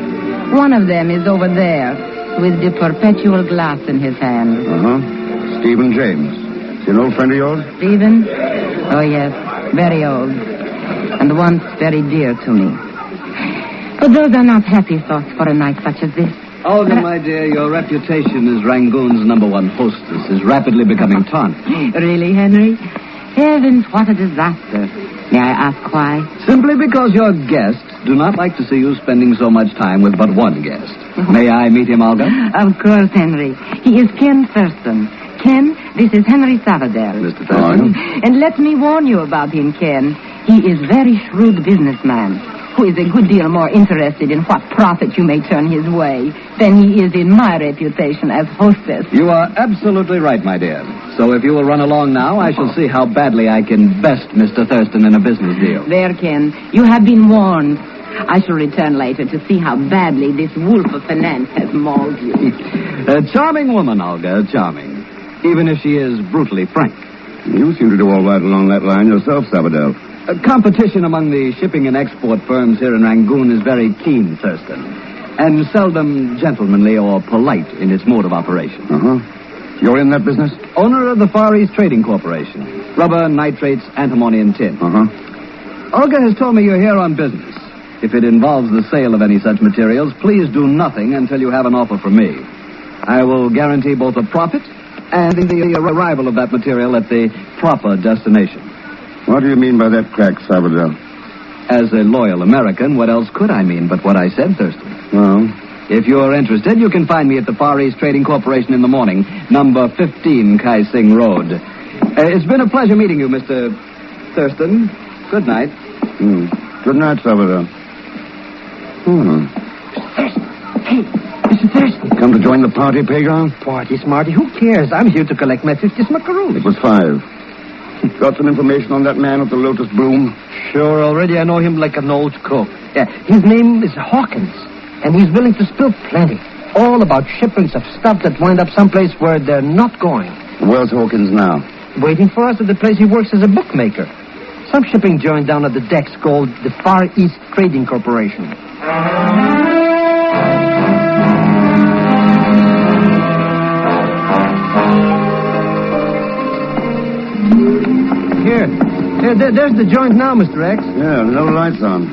[SPEAKER 1] One of them is over there with the perpetual glass in his hand.
[SPEAKER 2] Uh-huh. Stephen James. Is he an old friend of yours?
[SPEAKER 1] Stephen? Oh, yes. Very old. And once very dear to me. But those are not happy thoughts for a night such as this.
[SPEAKER 22] Olga, my dear, your reputation as Rangoon's #1 hostess is rapidly becoming tarnished.
[SPEAKER 1] Really, Henry? Heavens, what a disaster. May I ask why?
[SPEAKER 22] Simply because your guests do not like to see you spending so much time with but one guest. May I meet him, Olga?
[SPEAKER 1] Of course, Henry. He is Ken Thurston. Ken, this is Henry Savadell.
[SPEAKER 22] Mr. Thurston.
[SPEAKER 1] And let me warn you about him, Ken. He is very shrewd businessman, who is a good deal more interested in what profit you may turn his way than he is in my reputation as hostess.
[SPEAKER 22] You are absolutely right, my dear. So if you will run along now, I shall see how badly I can best Mr. Thurston in a business deal.
[SPEAKER 1] There, Ken. You have been warned. I shall return later to see how badly this wolf of finance has mauled you.
[SPEAKER 22] A charming woman, Olga, charming. Even if she is brutally frank.
[SPEAKER 2] You seem to do all right along that line yourself, Sabadell.
[SPEAKER 22] Competition among the shipping and export firms here in Rangoon is very keen, Thurston, and seldom gentlemanly or polite in its mode of operation.
[SPEAKER 2] Uh-huh. You're in that business?
[SPEAKER 22] Owner of the Far East Trading Corporation. Rubber, nitrates, antimony, and tin.
[SPEAKER 2] Uh-huh.
[SPEAKER 22] Olga has told me you're here on business. If it involves the sale of any such materials, please do nothing until you have an offer from me. I will guarantee both a profit and the arrival of that material at the proper destination.
[SPEAKER 2] What do you mean by that crack, Sabadell?
[SPEAKER 22] As a loyal American, what else could I mean but what I said, Thurston?
[SPEAKER 2] Well?
[SPEAKER 22] If you're interested, you can find me at the Far East Trading Corporation in the morning, number 15 Kai Sing Road. It's been a pleasure meeting you, Mr. Thurston. Good night.
[SPEAKER 2] Good night, Sabadell.
[SPEAKER 3] Hey, Mr. Thurston.
[SPEAKER 2] Come to join the party, Pegon?
[SPEAKER 3] Party, Smarty. Who cares? I'm here to collect my 50 smackaroos.
[SPEAKER 2] It was 5. Got some information on that man with the lotus bloom?
[SPEAKER 3] Sure, already I know him like an old cook. Yeah, his name is Hawkins, and he's willing to spill plenty. All about shipments of stuff that wind up someplace where they're not going.
[SPEAKER 2] Where's Hawkins now?
[SPEAKER 3] Waiting for us at the place he works as a bookmaker. Some shipping joint down at the decks called the Far East Trading Corporation. Here, there's the joint now, Mr. X.
[SPEAKER 2] Yeah, no lights on.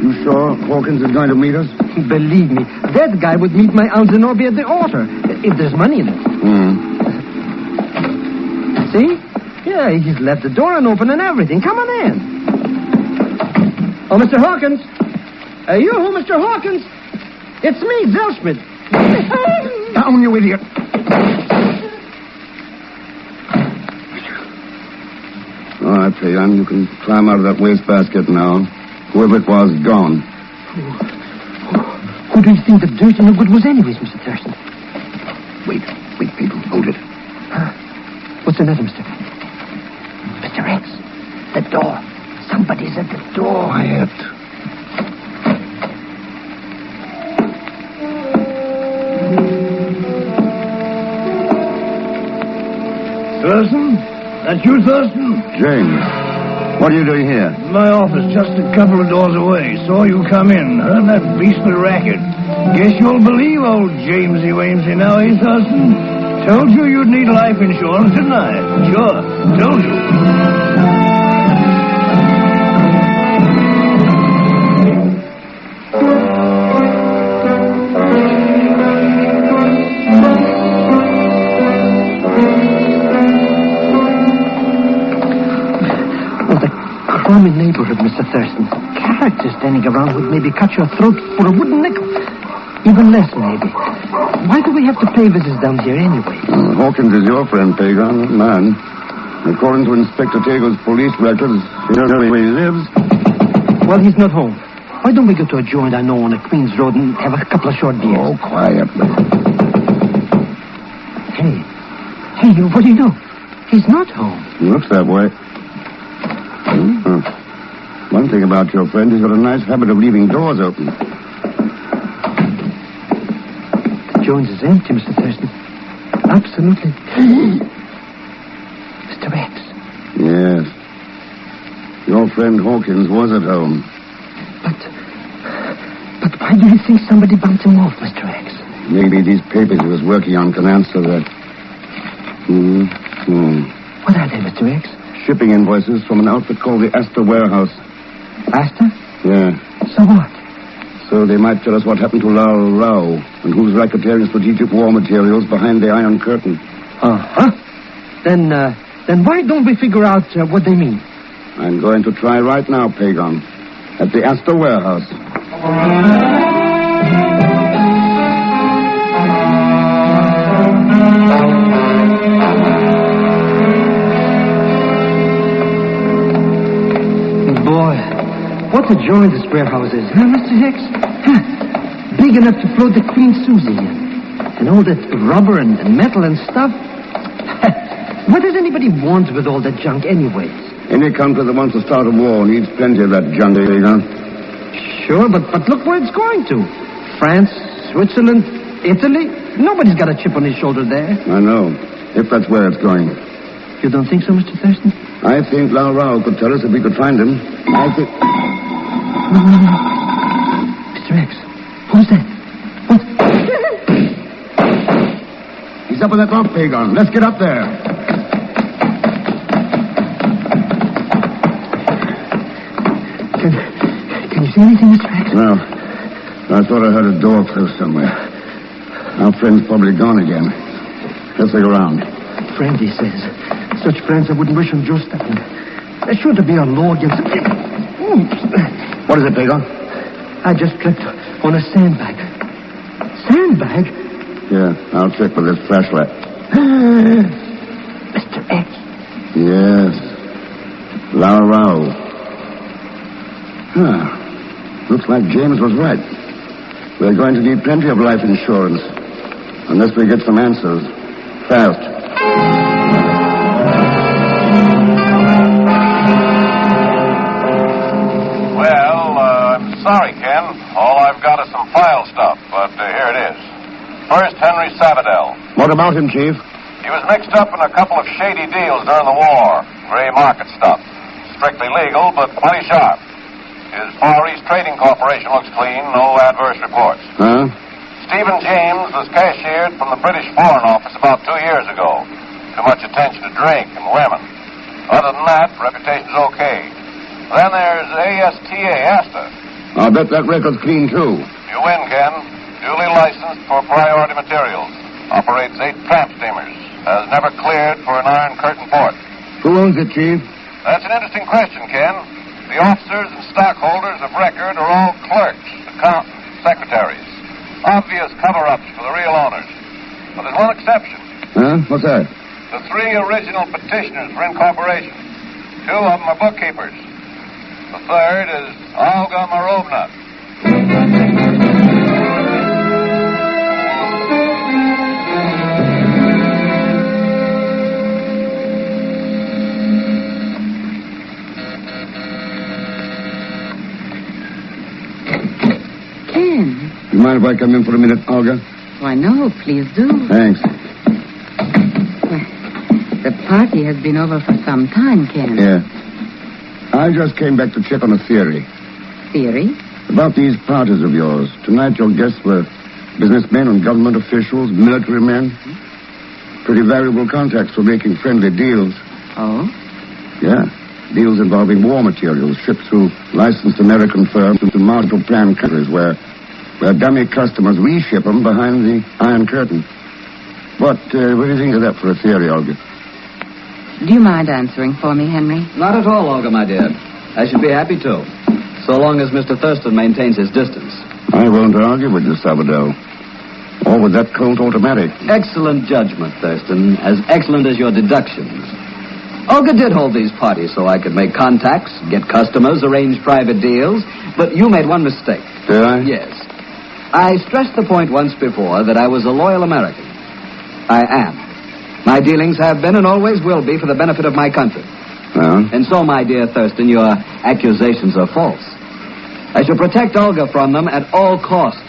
[SPEAKER 2] You sure Hawkins is going to meet us?
[SPEAKER 3] Believe me, that guy would meet my Aunt Zenobia at the altar, if there's money in it. See? Yeah, he's left the door unopened and everything. Come on in. Oh, Mr. Hawkins. You who, Mr. Hawkins? It's me, Zellschmidt.
[SPEAKER 2] Down, you idiot. All right, Pegon, you can climb out of that wastebasket now. Whoever it was, gone.
[SPEAKER 3] Who do you think the dirt and the good was anyways, Mr. Thurston?
[SPEAKER 2] Wait, people, hold it.
[SPEAKER 3] What's the matter, Mr. X? The door. Somebody's at the door.
[SPEAKER 2] Quiet.
[SPEAKER 10] Thurston? That you, Thurston?
[SPEAKER 2] James, what are you doing here?
[SPEAKER 10] My office, just a couple of doors away. Saw you come in. Heard that beastly racket. Guess you'll believe old Jamesy Wamesy now, eh, Thurston? Told you you'd need life insurance, didn't I? Sure, told you.
[SPEAKER 3] Crummy neighborhood, Mr. Thurston. Characters standing around would maybe cut your throat for a wooden nickel. Even less, maybe. Why do we have to pay visits down here anyway?
[SPEAKER 2] Hawkins is your friend, Pegon, not mine. According to Inspector Tago's police records, he knows where he lives.
[SPEAKER 3] Well, he's not home. Why don't we go to a joint I know on the Queens Road and have a couple of short beers?
[SPEAKER 2] Oh, quiet.
[SPEAKER 3] Hey, what do you do? He's not home.
[SPEAKER 2] He looks that way. One thing about your friend, he's got a nice habit of leaving doors open.
[SPEAKER 3] The joint is empty, Mr. Thurston. Absolutely. Mr. X.
[SPEAKER 2] Yes. Your friend Hawkins was at home.
[SPEAKER 15] Why do you think somebody bumped him off, Mr. X?
[SPEAKER 2] Maybe these papers he was working on can answer that.
[SPEAKER 15] What are they, Mr. X?
[SPEAKER 2] Shipping invoices from an outfit called the Astor Warehouse.
[SPEAKER 15] Astor?
[SPEAKER 2] Yeah.
[SPEAKER 15] So what?
[SPEAKER 2] So they might tell us what happened to Lal Rao and who's racketeering strategic war materials behind the Iron Curtain.
[SPEAKER 15] Uh-huh. Then why don't we figure out what they mean?
[SPEAKER 2] I'm going to try right now, Pegon. At the Astor Warehouse.
[SPEAKER 15] Boy, what a joint this warehouse is, huh, Mr. Hicks? Huh. Big enough to float the Queen Susie in. And all that rubber and metal and stuff. What does anybody want with all that junk anyways?
[SPEAKER 2] Any country that wants to start a war needs plenty of that junk, Pegon.
[SPEAKER 15] Sure, but look where it's going to. France, Switzerland, Italy. Nobody's got a chip on his shoulder there.
[SPEAKER 2] I know. If that's where it's going.
[SPEAKER 15] You don't think so, Mr. Thurston?
[SPEAKER 2] I think Lal Rao could tell us if we could find him. I think...
[SPEAKER 15] No. Mr. X, who's that? What?
[SPEAKER 2] He's up on that rock, Pegon. Let's get up there.
[SPEAKER 15] Can you see anything, Mr. X?
[SPEAKER 2] No. I thought I heard a door close somewhere. Our friend's probably gone again. Let's look around.
[SPEAKER 15] Friend, he says. Such friends I wouldn't wish on just that. They're sure to be our law against...
[SPEAKER 2] What is it, Pegon?
[SPEAKER 15] I just tripped on a sandbag. Sandbag?
[SPEAKER 2] Yeah, I'll check with this flashlight.
[SPEAKER 15] Mr. X.
[SPEAKER 2] Yes. Lal Rao. Looks like James was right. We're going to need plenty of life insurance. Unless we get some answers. Fast.
[SPEAKER 14] Sorry, Ken. All I've got is some file stuff, but here it is. First, Henry Savadell.
[SPEAKER 2] What about him, Chief?
[SPEAKER 14] He was mixed up in a couple of shady deals during the war. Gray market stuff. Strictly legal, but plenty sharp. His Far East Trading Corporation looks clean. No adverse reports.
[SPEAKER 2] Huh?
[SPEAKER 14] Stephen James was cashiered from the British Foreign Office about 2 years ago. Too much attention to drink and women. Other than that, reputation's okay. Then there's Astor.
[SPEAKER 2] I'll bet that record's clean, too.
[SPEAKER 14] You win, Ken. Duly licensed for priority materials. Operates 8 tramp steamers. Has never cleared for an Iron Curtain port.
[SPEAKER 2] Who owns it, Chief?
[SPEAKER 14] That's an interesting question, Ken. The officers and stockholders of record are all clerks, accountants, secretaries. Obvious cover-ups for the real owners. But there's one exception.
[SPEAKER 2] Huh? What's that?
[SPEAKER 14] The 3 original petitioners for incorporation. 2 of them are bookkeepers. The third is Olga Marovna.
[SPEAKER 1] Ken.
[SPEAKER 2] You mind if I come in for a minute, Olga?
[SPEAKER 1] Why, no, please do.
[SPEAKER 2] Thanks.
[SPEAKER 1] Well, the party has been over for some time, Ken.
[SPEAKER 2] Yeah. I just came back to check on a theory.
[SPEAKER 1] Theory?
[SPEAKER 2] About these parties of yours. Tonight your guests were businessmen and government officials, military men. Pretty valuable contacts for making friendly deals.
[SPEAKER 1] Oh?
[SPEAKER 2] Yeah. Deals involving war materials shipped through licensed American firms into martial plan countries where dummy customers reship them behind the Iron Curtain. What do you think of that for a theory, Olga?
[SPEAKER 1] Do you mind answering for me, Henry?
[SPEAKER 22] Not at all, Olga, my dear. I should be happy to, so long as Mr. Thurston maintains his distance.
[SPEAKER 2] I won't argue with you, Sabadell. Or with that Colt automatic.
[SPEAKER 22] Excellent judgment, Thurston. As excellent as your deductions. Olga did hold these parties so I could make contacts, get customers, arrange private deals, but you made one mistake.
[SPEAKER 2] Did I?
[SPEAKER 22] Yes. I stressed the point once before that I was a loyal American. I am. My dealings have been and always will be for the benefit of my country.
[SPEAKER 2] Well?
[SPEAKER 22] And so, my dear Thurston, your accusations are false. I shall protect Olga from them at all costs.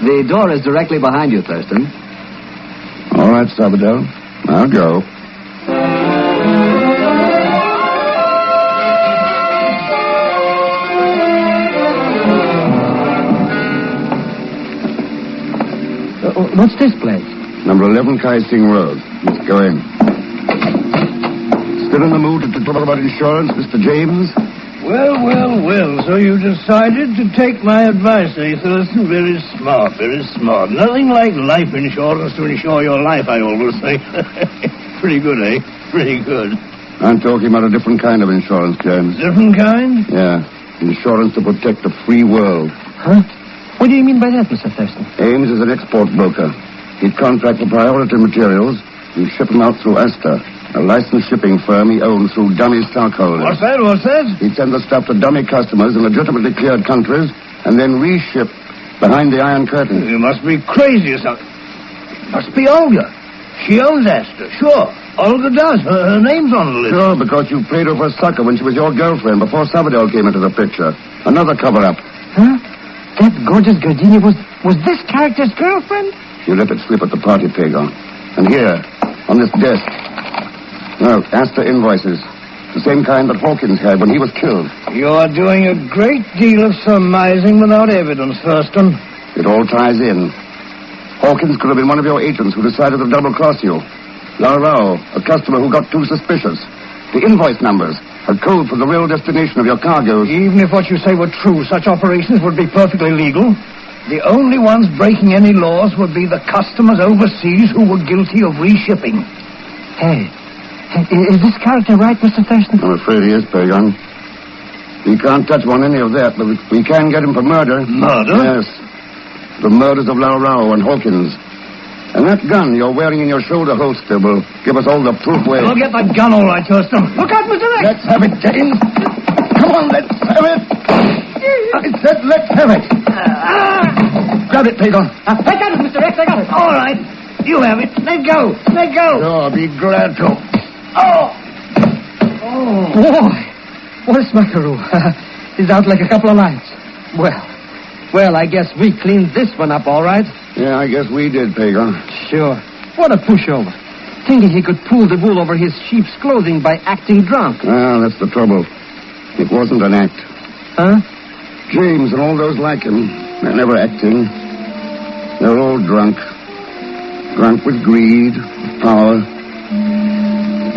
[SPEAKER 22] The door is directly behind you, Thurston.
[SPEAKER 2] All right, Sabadell. I'll go.
[SPEAKER 15] What's this place?
[SPEAKER 2] Number 11 Kai Sing Road. Let's go in. Still in the mood to talk about insurance, Mr. James?
[SPEAKER 10] Well. So you decided to take my advice, eh, Thurston? Very smart, very smart. Nothing like life insurance to insure your life, I always say. Pretty good, eh? Pretty good.
[SPEAKER 2] I'm talking about a different kind of insurance, James.
[SPEAKER 10] Different kind?
[SPEAKER 2] Yeah. Insurance to protect the free world.
[SPEAKER 15] Huh? What do you mean by that, Mr. Thurston?
[SPEAKER 2] Ames is an export broker. He'd contract for priority materials and ship them out through Astor, a licensed shipping firm he owns through dummy stockholders.
[SPEAKER 10] What's that?
[SPEAKER 2] He'd send the stuff to dummy customers in legitimately cleared countries and then reship behind the Iron Curtain.
[SPEAKER 10] You must be crazy or something. Must be Olga. She owns Astor, sure. Olga does. Her name's on the list.
[SPEAKER 2] Sure, because you played her for a sucker when she was your girlfriend before Salvador came into the picture. Another cover-up.
[SPEAKER 15] Huh? That gorgeous Gardini was this character's girlfriend?
[SPEAKER 2] You let it slip at the party, Pegon. And here, on this desk. No, Astor invoices. The same kind that Hawkins had when he was killed.
[SPEAKER 10] You're doing a great deal of surmising without evidence, Thurston.
[SPEAKER 2] It all ties in. Hawkins could have been one of your agents who decided to double-cross you. Larao, a customer who got too suspicious. The invoice numbers, a code for the real destination of your cargoes.
[SPEAKER 10] Even if what you say were true, such operations would be perfectly legal. The only ones breaking any laws would be the customers overseas who were guilty of reshipping.
[SPEAKER 15] Hey, is this character right, Mr. Thurston?
[SPEAKER 2] I'm afraid he is, Pegon. We can't touch on any of that, but we can get him for murder.
[SPEAKER 10] Murder?
[SPEAKER 2] Yes. The murders of Larao and Hawkins. And that gun you're wearing in your shoulder holster will give us all the proof where...
[SPEAKER 10] I'll get that gun all right, Thurston. Look out, Mr. X!
[SPEAKER 2] Let's have it, James. Come on, let's have it. I said let's have it. Grab it, Pegon.
[SPEAKER 15] I got it, Mr. X, I got it.
[SPEAKER 10] All right. You have it. Let go.
[SPEAKER 2] Sure, be glad to.
[SPEAKER 15] Boy, what a smackaroo. He's out like a couple of lights. Well, I guess we cleaned this one up all right.
[SPEAKER 2] Yeah, I guess we did, Pegon.
[SPEAKER 15] Sure. What a pushover. Thinking he could pull the wool over his sheep's clothing by acting drunk.
[SPEAKER 2] Well, that's the trouble. It wasn't an act.
[SPEAKER 15] Huh?
[SPEAKER 2] James and all those like him, they're never acting. They're all drunk. Drunk with greed, with power.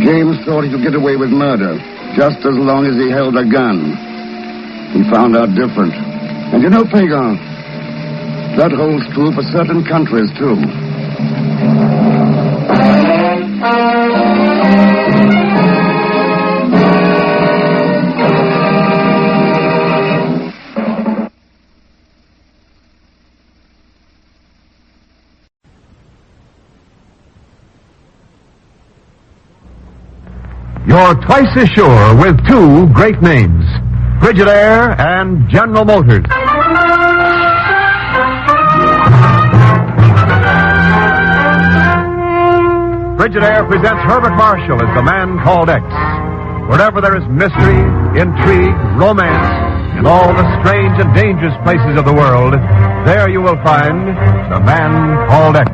[SPEAKER 2] James thought he could get away with murder just as long as he held a gun. He found out different. And you know, Pegon, that holds true for certain countries, too.
[SPEAKER 4] You're twice as sure with two great names, Frigidaire and General Motors. Frigidaire presents Herbert Marshall as the man called X. Wherever there is mystery, intrigue, romance, in all the strange and dangerous places of the world, there you will find the man called X.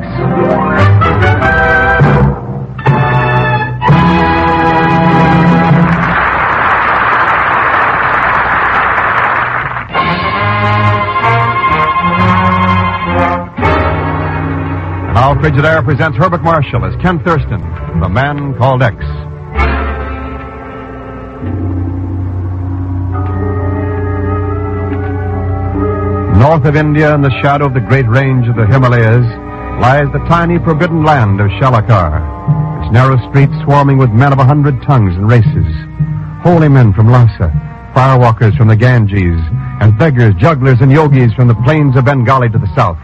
[SPEAKER 4] Now Frigidaire presents Herbert Marshall as Ken Thurston, the man called X. North of India, in the shadow of the great range of the Himalayas, lies the tiny forbidden land of Shalakar, its narrow streets swarming with men of 100 tongues and races. Holy men from Lhasa, firewalkers from the Ganges, and beggars, jugglers, and yogis from the plains of Bengali to the south.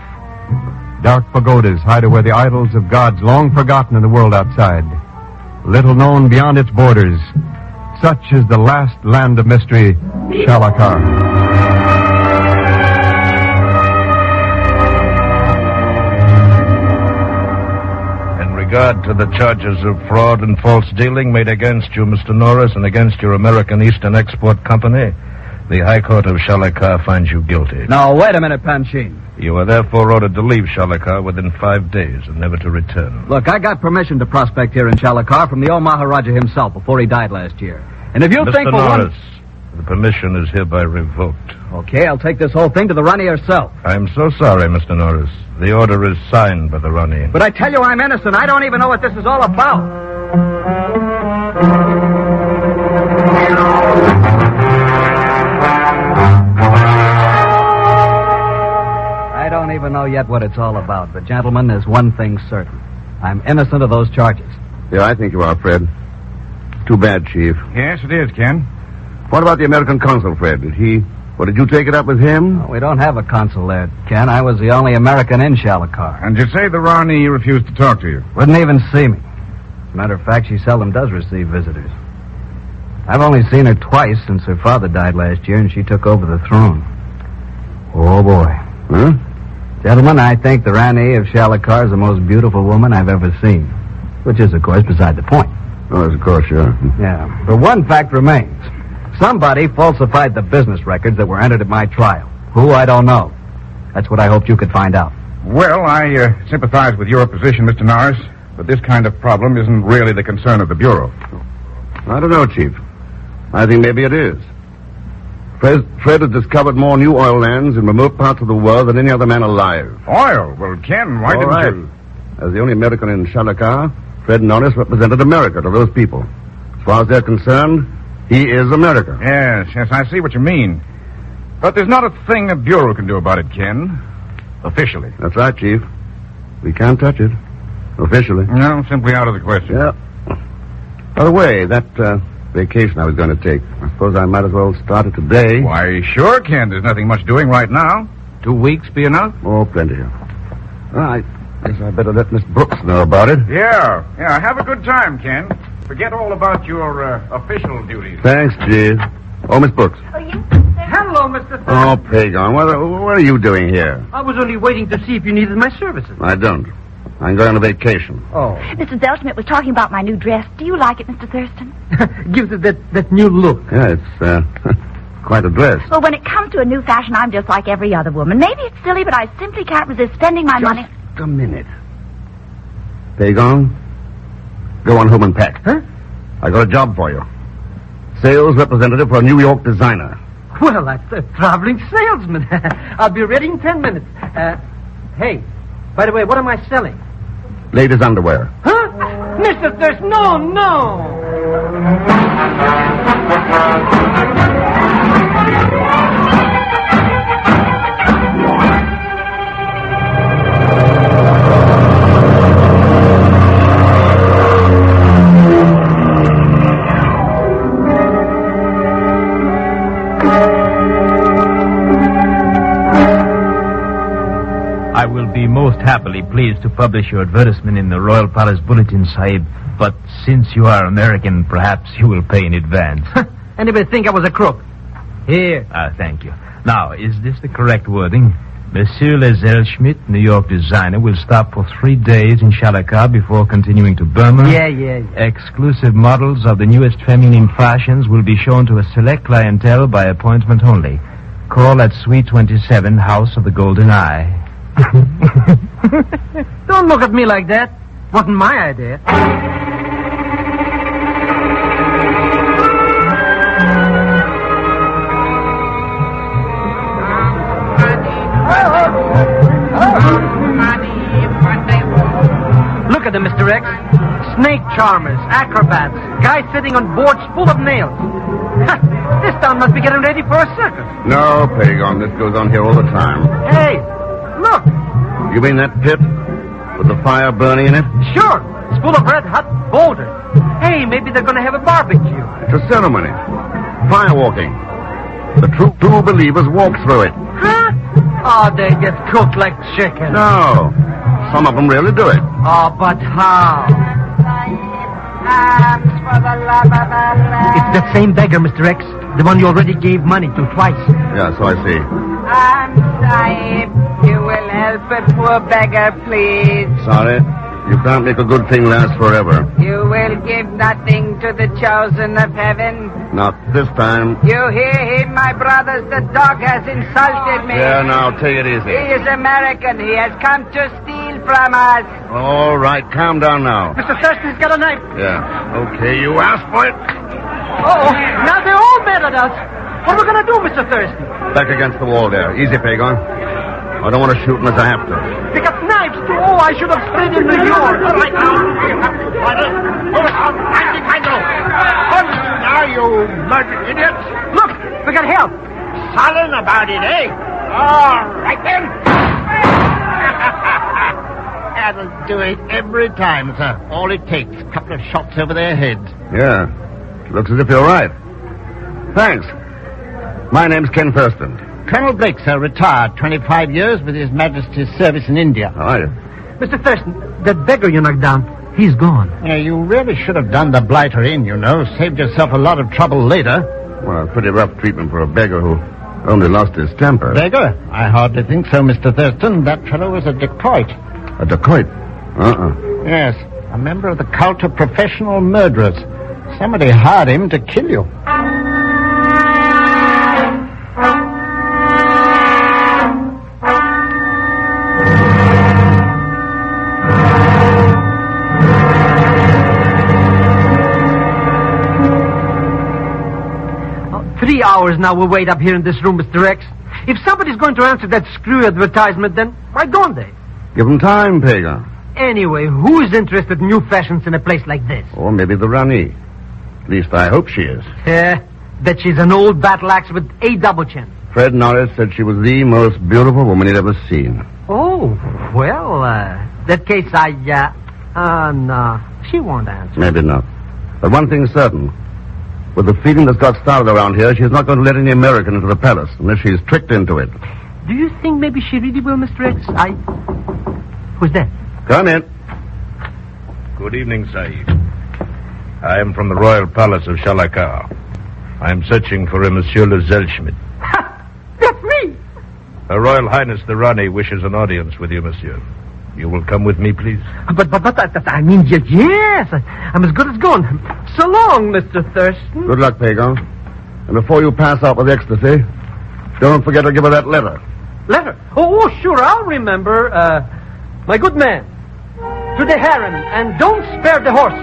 [SPEAKER 4] Dark pagodas hide where the idols of gods long forgotten in the world outside. Little known beyond its borders. Such is the last land of mystery, Shalakar.
[SPEAKER 9] In regard to the charges of fraud and false dealing made against you, Mr. Norris, and against your American Eastern Export Company, the High Court of Shalakar finds you guilty.
[SPEAKER 15] Now, wait a minute, Panchine.
[SPEAKER 9] You are therefore ordered to leave Shalakar within 5 days and never to return.
[SPEAKER 22] Look, I got permission to prospect here in Shalakar from the old Maharaja himself before he died last year. And if you think...
[SPEAKER 9] Mr. Norris, The permission is hereby revoked.
[SPEAKER 22] Okay, I'll take this whole thing to the Ronnie herself.
[SPEAKER 9] I'm so sorry, Mr. Norris. The order is signed by the Ronnie.
[SPEAKER 22] But I tell you I'm innocent. I don't even know what this is all about. I don't even know yet what it's all about, but, gentlemen, there's one thing certain. I'm innocent of those charges.
[SPEAKER 2] Yeah, I think you are, Fred. Too bad, Chief.
[SPEAKER 23] Yes, it is, Ken.
[SPEAKER 2] What about the American consul, Fred? Did you take it up with him?
[SPEAKER 22] Oh, we don't have a consul there, Ken. I was the only American in Shalakar.
[SPEAKER 23] And you say the Ronnie refused to talk to you?
[SPEAKER 22] Wouldn't even see me. As a matter of fact, she seldom does receive visitors. I've only seen her twice since her father died last year, and she took over the throne. Oh, boy.
[SPEAKER 2] Huh?
[SPEAKER 22] Gentlemen, I think the Rani of Shalakar is the most beautiful woman I've ever seen. Which is, of course, beside the point.
[SPEAKER 2] Oh, of course, sure.
[SPEAKER 22] Yeah. But one fact remains. Somebody falsified the business records that were entered at my trial. Who, I don't know. That's what I hoped you could find out.
[SPEAKER 23] Well, I sympathize with your position, Mr. Norris, but this kind of problem isn't really the concern of the Bureau.
[SPEAKER 2] I don't know, Chief. I think maybe it is. Fred has discovered more new oil lands in remote parts of the world than any other man alive.
[SPEAKER 23] Oil? Well, Ken, why didn't you...
[SPEAKER 2] As the only American in Shalakar, Fred Norris represented America to those people. As far as they're concerned, he is America.
[SPEAKER 23] Yes, I see what you mean. But there's not a thing the Bureau can do about it, Ken. Officially.
[SPEAKER 2] That's right, Chief. We can't touch it. Officially.
[SPEAKER 23] No, simply out of the question.
[SPEAKER 2] Yeah. By the way, that vacation I was going to take, I suppose I might as well start it today.
[SPEAKER 23] Why, sure, Ken. There's nothing much doing right now. 2 weeks be enough?
[SPEAKER 2] Oh, plenty. I guess I better let Miss Brooks know about it.
[SPEAKER 23] Yeah. Have a good time, Ken. Forget all about your official duties.
[SPEAKER 2] Thanks, Chief. Oh, Miss Brooks.
[SPEAKER 1] Oh, yes?
[SPEAKER 3] Hello, Mr. Thurston.
[SPEAKER 2] Oh, Pegon, what are you doing here?
[SPEAKER 3] I was only waiting to see if you needed my services.
[SPEAKER 2] I don't. I'm going on a vacation.
[SPEAKER 3] Oh.
[SPEAKER 1] Mr. Zellschmidt was talking about my new dress. Do you like it, Mr. Thurston?
[SPEAKER 3] Gives it that new look.
[SPEAKER 2] Yeah, it's quite a dress.
[SPEAKER 1] Well, when it comes to a new fashion, I'm just like every other woman. Maybe it's silly, but I simply can't resist spending my money.
[SPEAKER 2] Just a minute. Pegon, go on home and pack.
[SPEAKER 3] Huh?
[SPEAKER 2] I got a job for you. Sales representative for a New York designer.
[SPEAKER 3] Well, that's a traveling salesman. I'll be ready in 10 minutes. Hey, by the way, what am I selling?
[SPEAKER 2] Ladies' underwear.
[SPEAKER 3] Huh? Mr. Thurston, no!
[SPEAKER 12] I will be most happily pleased to publish your advertisement in the Royal Palace Bulletin, Sahib. But since you are American, perhaps you will pay in advance.
[SPEAKER 3] Anybody think I was a crook? Here.
[SPEAKER 12] Thank you. Now, is this the correct wording? Monsieur Le Zellschmidt, New York designer, will stop for 3 days in Shalakar before continuing to Burma.
[SPEAKER 3] Yeah.
[SPEAKER 12] Exclusive models of the newest feminine fashions will be shown to a select clientele by appointment only. Call at Suite 27, House of the Golden Eye.
[SPEAKER 3] Don't look at me like that. Wasn't my idea. Look at them, Mr. X. Snake charmers, acrobats, guys sitting on boards full of nails. This town must be getting ready for a circus.
[SPEAKER 2] No, Pegon, this goes on here all the time.
[SPEAKER 3] Hey, look.
[SPEAKER 2] You mean that pit with the fire burning in it?
[SPEAKER 3] Sure. It's full of red-hot boulders. Hey, maybe they're going to have a barbecue.
[SPEAKER 2] It's a ceremony. Fire walking. The true believers walk through it.
[SPEAKER 3] Huh? Oh, they get cooked like chicken.
[SPEAKER 2] No. Some of them really do it.
[SPEAKER 3] Oh, but how? It's that same beggar, Mr. X. The one you already gave money to twice.
[SPEAKER 2] Yeah, so I see.
[SPEAKER 19] Sahib, you will help a poor beggar, please.
[SPEAKER 2] Sorry. You can't make a good thing last forever.
[SPEAKER 19] You will give nothing to the chosen of heaven.
[SPEAKER 2] Not this time.
[SPEAKER 19] You hear him, my brothers? The dog has insulted me.
[SPEAKER 2] Yeah, now, take it easy.
[SPEAKER 19] He is American. He has come to steal from us.
[SPEAKER 2] All right, calm down now.
[SPEAKER 3] Mr. Thurston's got a knife.
[SPEAKER 2] Yeah. Okay, you asked for it.
[SPEAKER 3] Oh, now they're all mad at us. What are we going to do, Mr. Thurston?
[SPEAKER 2] Back against the wall there. Easy, Pegon. I don't want to shoot unless I have to.
[SPEAKER 3] They got knives, too. Oh, I should have stayed in New York. All right, now.
[SPEAKER 5] Now, you murdered idiots.
[SPEAKER 3] Look, we got help.
[SPEAKER 5] Sullen about it, eh? All right, then. That'll do it every time, sir. All it takes, a couple of shots over their heads.
[SPEAKER 2] Yeah. Looks as if you're right. Thanks. My name's Ken Thurston.
[SPEAKER 5] Colonel Blake, sir, retired 25 years with His Majesty's service in India.
[SPEAKER 2] How are you?
[SPEAKER 3] Mr. Thurston, that beggar you knocked down, he's gone.
[SPEAKER 5] Yeah, you really should have done the blighter in, you know. Saved yourself a lot of trouble later.
[SPEAKER 2] Well, pretty rough treatment for a beggar who only lost his temper.
[SPEAKER 5] Beggar? I hardly think so, Mr. Thurston. That fellow was a dacoit.
[SPEAKER 2] A dacoit?
[SPEAKER 5] Yes, a member of the cult of professional murderers. Somebody hired him to kill you.
[SPEAKER 3] Oh, 3 hours now we wait up here in this room, Mr. X. If somebody's going to answer that screw advertisement, then why don't they?
[SPEAKER 2] Give them time, Pegon.
[SPEAKER 3] Anyway, who's interested in new fashions in a place like this?
[SPEAKER 2] Or maybe the Rani. At least I hope she is.
[SPEAKER 3] That she's an old battle axe with a double chin.
[SPEAKER 2] Fred Norris said she was the most beautiful woman he'd ever seen.
[SPEAKER 3] Oh, well, that case no, she won't answer.
[SPEAKER 2] Maybe not. But one thing's certain. With the feeling that's got started around here, she's not going to let any American into the palace unless she's tricked into it.
[SPEAKER 3] Do you think maybe she really will, Mr. X? Who's that?
[SPEAKER 2] Come in.
[SPEAKER 17] Good evening, Sahib. I am from the Royal Palace of Shalakar. I am searching for a Monsieur Le Zellschmidt.
[SPEAKER 3] That's me!
[SPEAKER 17] Her Royal Highness the Rani wishes an audience with you, Monsieur. You will come with me, please?
[SPEAKER 3] But I mean, yes. I'm as good as gone. So long, Mr. Thurston.
[SPEAKER 2] Good luck, Pegon. And before you pass out with ecstasy, don't forget to give her that letter.
[SPEAKER 3] Letter? Oh, sure, I'll remember. My good man, to the harem, and don't spare the horses.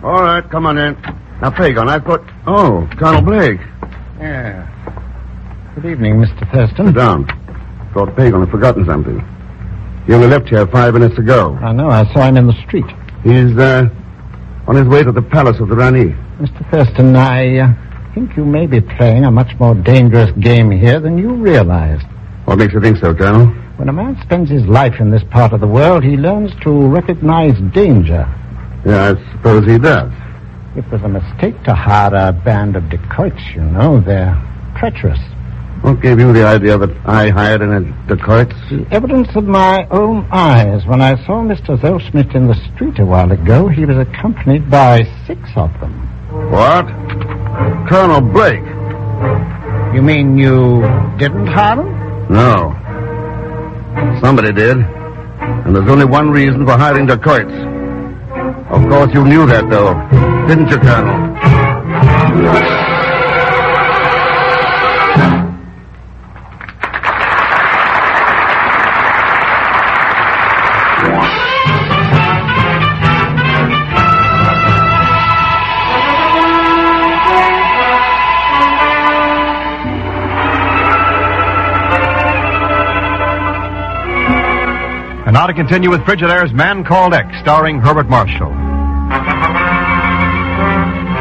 [SPEAKER 2] All right, come on in. Now, Pegon, I thought... Oh, Colonel Blake.
[SPEAKER 5] Yeah. Good evening, Mr. Thurston.
[SPEAKER 2] Sit down. Thought Pegon had forgotten something. He only left here 5 minutes ago.
[SPEAKER 5] I know, I saw him in the street.
[SPEAKER 2] He's, on his way to the palace of the Rani.
[SPEAKER 5] Mr. Thurston, I think you may be playing a much more dangerous game here than you realized.
[SPEAKER 2] What makes you think so, Colonel?
[SPEAKER 5] When a man spends his life in this part of the world, he learns to recognize danger.
[SPEAKER 2] Yeah, I suppose he does.
[SPEAKER 5] It was a mistake to hire a band of dacoits, you know. They're treacherous.
[SPEAKER 2] What gave you the idea that I hired any dacoits?
[SPEAKER 5] The evidence of my own eyes. When I saw Mr. Zellschmidt in the street a while ago, he was accompanied by 6 of them.
[SPEAKER 2] What? Colonel Blake.
[SPEAKER 5] You mean you didn't hire them?
[SPEAKER 2] No. Somebody did. And there's only one reason for hiring dacoits. Of course you knew that, though. Didn't you, Colonel?
[SPEAKER 4] And now to continue with Frigidaire's Man Called X, starring Herbert Marshall.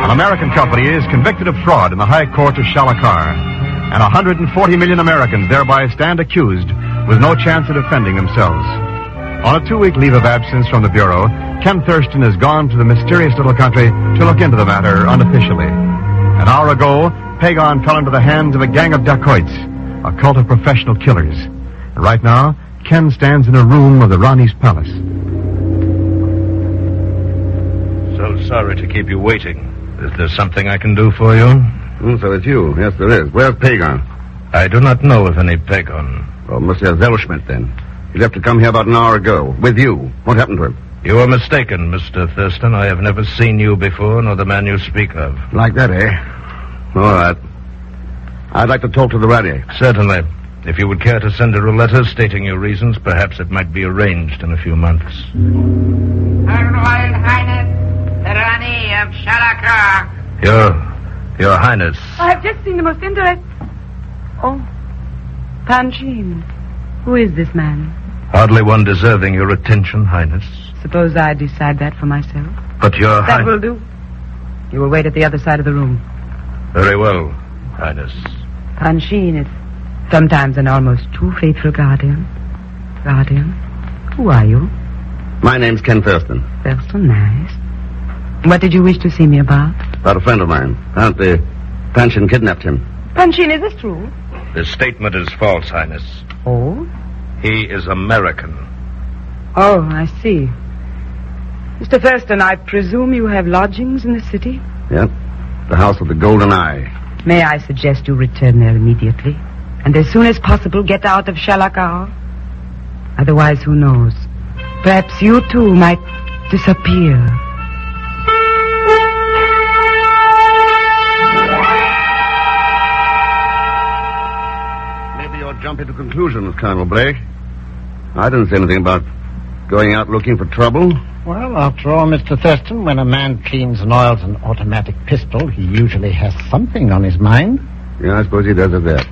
[SPEAKER 4] An American company is convicted of fraud in the High Court of Shalakar, and 140 million Americans thereby stand accused with no chance of defending themselves. On a 2-week leave of absence from the Bureau, Ken Thurston has gone to the mysterious little country to look into the matter unofficially. An hour ago, Pegon fell into the hands of a gang of dacoits, a cult of professional killers. And right now, Ken stands in a room of the Rani's palace.
[SPEAKER 17] So sorry to keep you waiting. Is there something I can do for you?
[SPEAKER 2] So it's you. Yes, there is. Where's Pegon?
[SPEAKER 17] I do not know of any Pegon.
[SPEAKER 2] Oh, Monsieur Zellschmidt, then. He left to come here about an hour ago. With you. What happened to him?
[SPEAKER 17] You are mistaken, Mr. Thurston. I have never seen you before, nor the man you speak of.
[SPEAKER 2] Like that, eh? All right. I'd like to talk to the Rani.
[SPEAKER 17] Certainly. If you would care to send her a letter stating your reasons, perhaps it might be arranged in a few months.
[SPEAKER 19] Her Royal Highness, the Rani of Shalaka.
[SPEAKER 17] Your Highness.
[SPEAKER 7] I have just seen the most interesting... Oh, Panchin. Who is this man?
[SPEAKER 17] Hardly one deserving your attention, Highness.
[SPEAKER 7] Suppose I decide that for myself.
[SPEAKER 17] But your
[SPEAKER 7] That
[SPEAKER 17] Highness...
[SPEAKER 7] will do. You will wait at the other side of the room.
[SPEAKER 17] Very well, Highness.
[SPEAKER 7] Panchin is sometimes an almost too faithful guardian. Guardian? Who are you?
[SPEAKER 2] My name's Ken Thurston.
[SPEAKER 7] Thurston, nice. What did you wish to see me about?
[SPEAKER 2] About a friend of mine. Apparently, Panchin kidnapped him.
[SPEAKER 7] Panchin, is this true?
[SPEAKER 17] The statement is false, Highness.
[SPEAKER 7] Oh?
[SPEAKER 17] He is American.
[SPEAKER 7] Oh, I see. Mr. Thurston, I presume you have lodgings in the city?
[SPEAKER 2] Yep. The house with the golden eye.
[SPEAKER 7] May I suggest you return there immediately? And as soon as possible, get out of Shalaka. Otherwise, who knows? Perhaps you too might disappear.
[SPEAKER 2] Maybe you're jumping to conclusions, Colonel Blake. I didn't say anything about going out looking for trouble.
[SPEAKER 5] Well, after all, Mr. Thurston, when a man cleans and oils an automatic pistol, he usually has something on his mind.
[SPEAKER 2] Yeah, I suppose he does at that.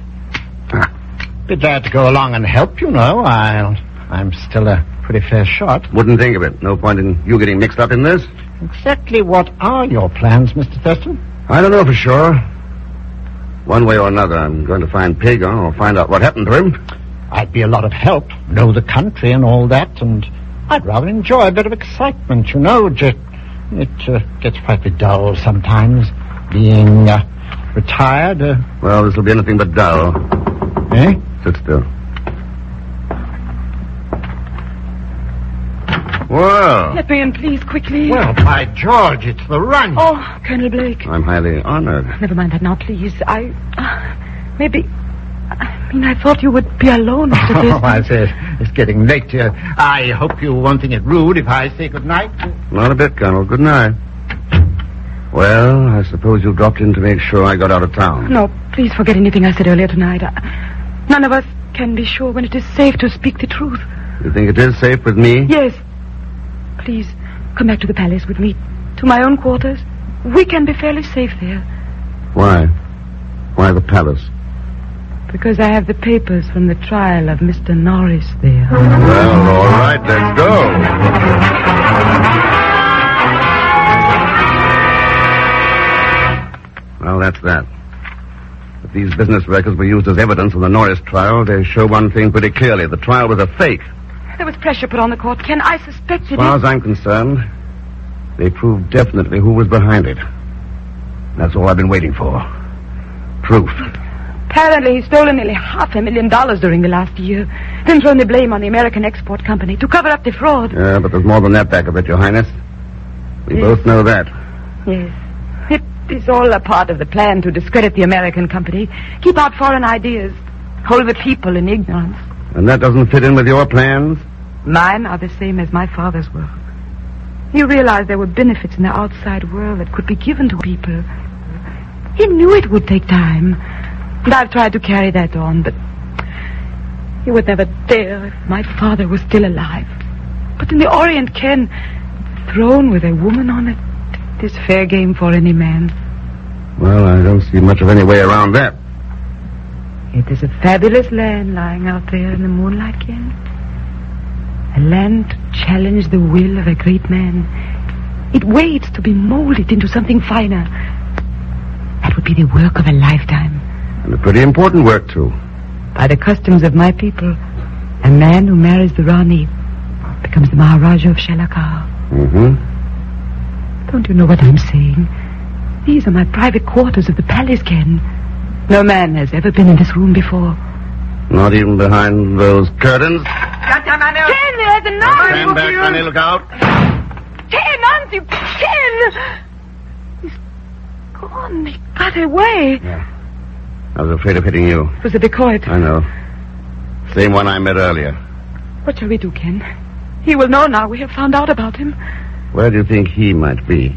[SPEAKER 5] Be glad to go along and help, you know. I'm still a pretty fair shot.
[SPEAKER 2] Wouldn't think of it. No point in you getting mixed up in this.
[SPEAKER 5] Exactly what are your plans, Mr. Thurston?
[SPEAKER 2] I don't know for sure. One way or another, I'm going to find Pegon or find out what happened to him.
[SPEAKER 5] I'd be a lot of help. Know the country and all that, and I'd rather enjoy a bit of excitement, you know. It gets frightfully dull sometimes, being retired.
[SPEAKER 2] Well, this will be anything but dull.
[SPEAKER 5] Eh?
[SPEAKER 2] Sit still. Well.
[SPEAKER 7] Let me in, please, quickly.
[SPEAKER 5] Well, by George, it's the run.
[SPEAKER 7] Oh, Colonel Blake.
[SPEAKER 2] I'm highly honored.
[SPEAKER 7] Never mind that now, please. Maybe... I thought you would be alone, Mr. Thurston.
[SPEAKER 5] Oh, I say, it's getting late here. I hope you won't think it rude if I say good night.
[SPEAKER 2] Not a bit, Colonel. Good night. Well, I suppose you dropped in to make sure I got out of town.
[SPEAKER 7] No, please forget anything I said earlier tonight. None of us can be sure when it is safe to speak the truth.
[SPEAKER 2] You think it is safe with me?
[SPEAKER 7] Yes. Please, come back to the palace with me. To my own quarters. We can be fairly safe there.
[SPEAKER 2] Why? Why the palace?
[SPEAKER 7] Because I have the papers from the trial of Mr. Norris there.
[SPEAKER 2] Well, all right, let's go. Well, that's that. If these business records were used as evidence in the Norris trial, they show one thing pretty clearly. The trial was a fake.
[SPEAKER 7] There was pressure put on the court, Ken. I suspected
[SPEAKER 2] As far as I'm concerned, they proved definitely who was behind it. That's all I've been waiting for. Proof.
[SPEAKER 7] Apparently, he's stolen nearly $500,000 during the last year, then thrown the blame on the American Export Company to cover up the fraud.
[SPEAKER 2] Yeah, but there's more than that back of it, Your Highness. We both know that.
[SPEAKER 7] Yes. It is all a part of the plan to discredit the American company, keep out foreign ideas, hold the people in ignorance.
[SPEAKER 2] And that doesn't fit in with your plans?
[SPEAKER 7] Mine are the same as my father's were. He realized there were benefits in the outside world that could be given to people. He knew it would take time. And I've tried to carry that on, but he would never dare if my father was still alive. But in the Orient, Ken, a throne with a woman on it, it is fair game for any man.
[SPEAKER 2] Well, I don't see much of any way around that.
[SPEAKER 7] It is a fabulous land lying out there in the moonlight, Ken. A land to challenge the will of a great man. It waits to be molded into something finer. That would be the work of a lifetime.
[SPEAKER 2] And a pretty important work, too.
[SPEAKER 7] By the customs of my people, a man who marries the Rani becomes the Maharaja of Shalaka.
[SPEAKER 2] Mm-hmm.
[SPEAKER 7] Don't you know what I'm saying? These are my private quarters of the palace, Ken. No man has ever been in this room before.
[SPEAKER 2] Not even behind those curtains?
[SPEAKER 7] Ken, there's a knife!
[SPEAKER 2] Stand back, Channey, look out.
[SPEAKER 7] Ken, aren't you? Ken! He's gone. He got away.
[SPEAKER 2] Yeah. I was afraid of hitting you.
[SPEAKER 7] It was a dacoit.
[SPEAKER 2] I know. Same one I met earlier.
[SPEAKER 7] What shall we do, Ken? He will know now we have found out about him.
[SPEAKER 2] Where do you think he might be?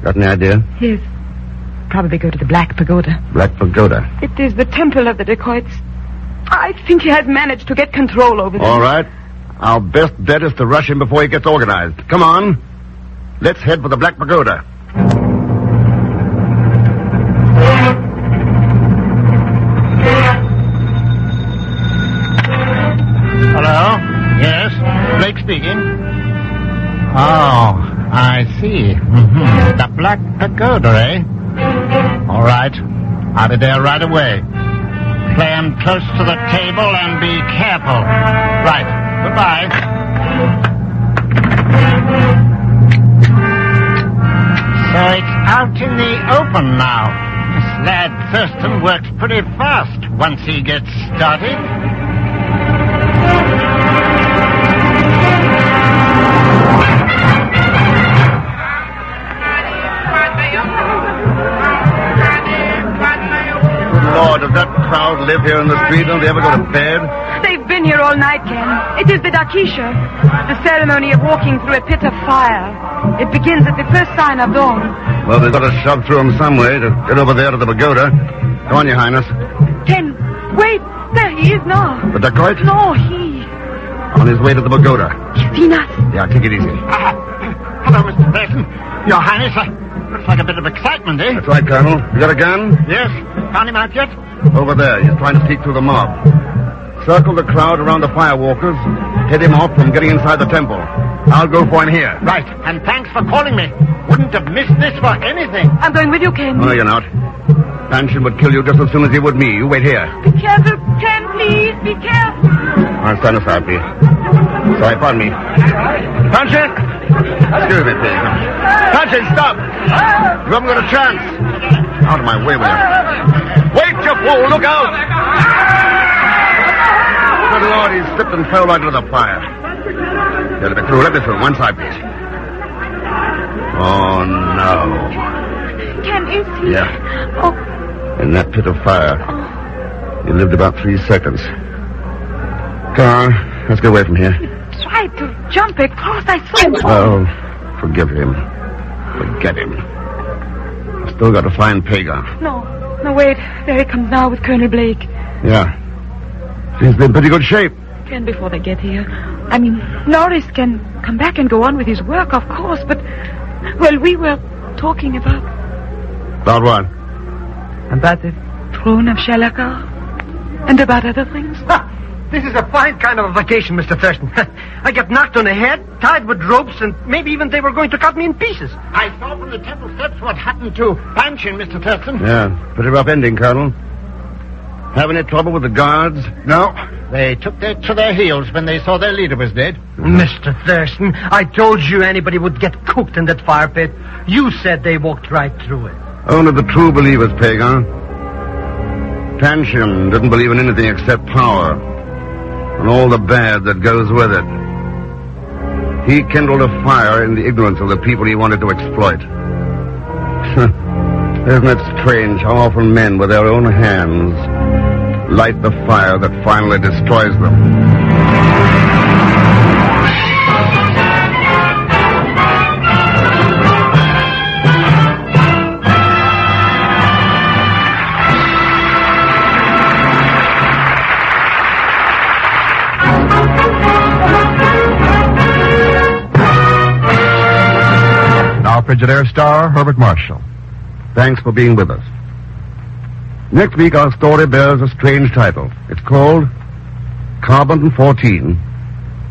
[SPEAKER 2] Got any idea?
[SPEAKER 7] Yes. Probably go to the Black Pagoda.
[SPEAKER 2] Black Pagoda?
[SPEAKER 7] It is the temple of the dacoits. I think he has managed to get control over them.
[SPEAKER 2] All right. Our best bet is to rush him before he gets organized. Come on. Let's head for the Black Pagoda.
[SPEAKER 5] Hello? Yes? Blake speaking. Oh, I see. Mm-hmm. The Black Pagoda, eh? All right. I'll be there right away. Play him close to the table and be careful. Right. Goodbye. So it's out in the open now. This lad Thurston works pretty fast once he gets started.
[SPEAKER 2] Lord, does that crowd live here in the street? Don't they ever go to bed?
[SPEAKER 7] They've been here all night, Ken. It is the Dakisha, the ceremony of walking through a pit of fire. It begins at the first sign of dawn.
[SPEAKER 2] Well, they've got to shove through them some way to get over there to the pagoda. Go on, Your Highness.
[SPEAKER 7] Ken, wait. There he is now.
[SPEAKER 2] The dacoit?
[SPEAKER 7] No, he...
[SPEAKER 2] On his way to the pagoda.
[SPEAKER 7] He's seen us.
[SPEAKER 2] Yeah, take it easy.
[SPEAKER 5] Hello, Mr. Thurston. Your Highness, looks like a bit of excitement, eh?
[SPEAKER 2] That's right, Colonel. You got a gun?
[SPEAKER 5] Yes. Found him out yet?
[SPEAKER 2] Over there. He's trying to sneak through the mob. Circle the crowd around the firewalkers. Head him off from getting inside the temple. I'll go for him here.
[SPEAKER 5] Right. And thanks for calling me. Wouldn't have missed this for anything.
[SPEAKER 7] I'm going with you, Ken.
[SPEAKER 2] Oh, no, you're not. Panshin would kill you just as soon as he would me. You wait here.
[SPEAKER 7] Be careful, Ken, please. Be careful.
[SPEAKER 2] I'll stand aside, please. Sorry, pardon me. Panshin! Excuse me, please. Panshin, stop! You haven't got a chance. Out of my way with you. Wait, you fool! Look out! Good Lord, he slipped and fell right into the fire. Yeah, let me through. Let me through. One side, please. Oh, no.
[SPEAKER 7] Ken, is he?
[SPEAKER 2] Yeah.
[SPEAKER 7] Oh.
[SPEAKER 2] In that pit of fire. He lived about 3 seconds. Come on. Let's get away from here.
[SPEAKER 7] He tried to jump across. I saw him.
[SPEAKER 2] Oh, forgive him. Forget him. I've still got to find Pegon.
[SPEAKER 7] No, wait. There he comes now with Colonel Blake.
[SPEAKER 2] Yeah. He's in pretty good shape.
[SPEAKER 7] Ken, before they get here. I mean, Norris can come back and go on with his work, of course, but... Well, we were talking about...
[SPEAKER 2] About what?
[SPEAKER 7] About the throne of Shalakar. And about other things.
[SPEAKER 8] This is a fine kind of a vacation, Mr. Thurston. I got knocked on the head, tied with ropes, and maybe even they were going to cut me in pieces.
[SPEAKER 5] I saw from the temple steps what happened to Panshin, Mr. Thurston.
[SPEAKER 2] Yeah, pretty rough ending, Colonel. Have any trouble with the guards?
[SPEAKER 5] No. They took to their heels when they saw their leader was dead.
[SPEAKER 8] Mr. Thurston, I told you anybody would get cooked in that fire pit. You said they walked right through it.
[SPEAKER 2] Only the true believers, Pegon. Panshin didn't believe in anything except power. And all the bad that goes with it. He kindled a fire in the ignorance of the people he wanted to exploit. Isn't it strange how often men with their own hands light the fire that finally destroys them?
[SPEAKER 4] Frigidaire star Herbert Marshall.
[SPEAKER 2] Thanks for being with us. Next week, our story bears a strange title. It's called Carbon-14,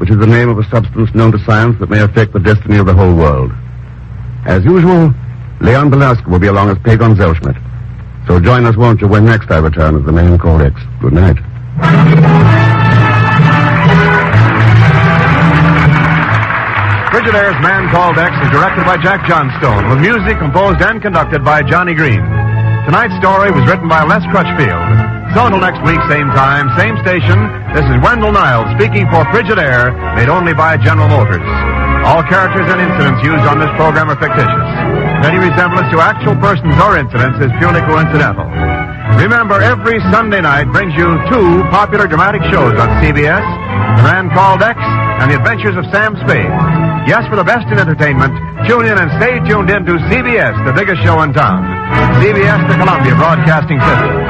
[SPEAKER 2] which is the name of a substance known to science that may affect the destiny of the whole world. As usual, Leon Belasco will be along as Pegon Zellschmidt. So join us, won't you, when next I return as the man called X. Good night.
[SPEAKER 4] Frigidaire's Man Called X is directed by Jack Johnstone, with music composed and conducted by Johnny Green. Tonight's story was written by Les Crutchfield. So until next week, same time, same station, this is Wendell Niles speaking for Frigidaire, made only by General Motors. All characters and incidents used on this program are fictitious. Any resemblance to actual persons or incidents is purely coincidental. Remember, every Sunday night brings you 2 popular dramatic shows on CBS, The Man Called X and The Adventures of Sam Spade. Yes, for the best in entertainment, tune in and stay tuned in to CBS, the biggest show in town. CBS, the Columbia Broadcasting System.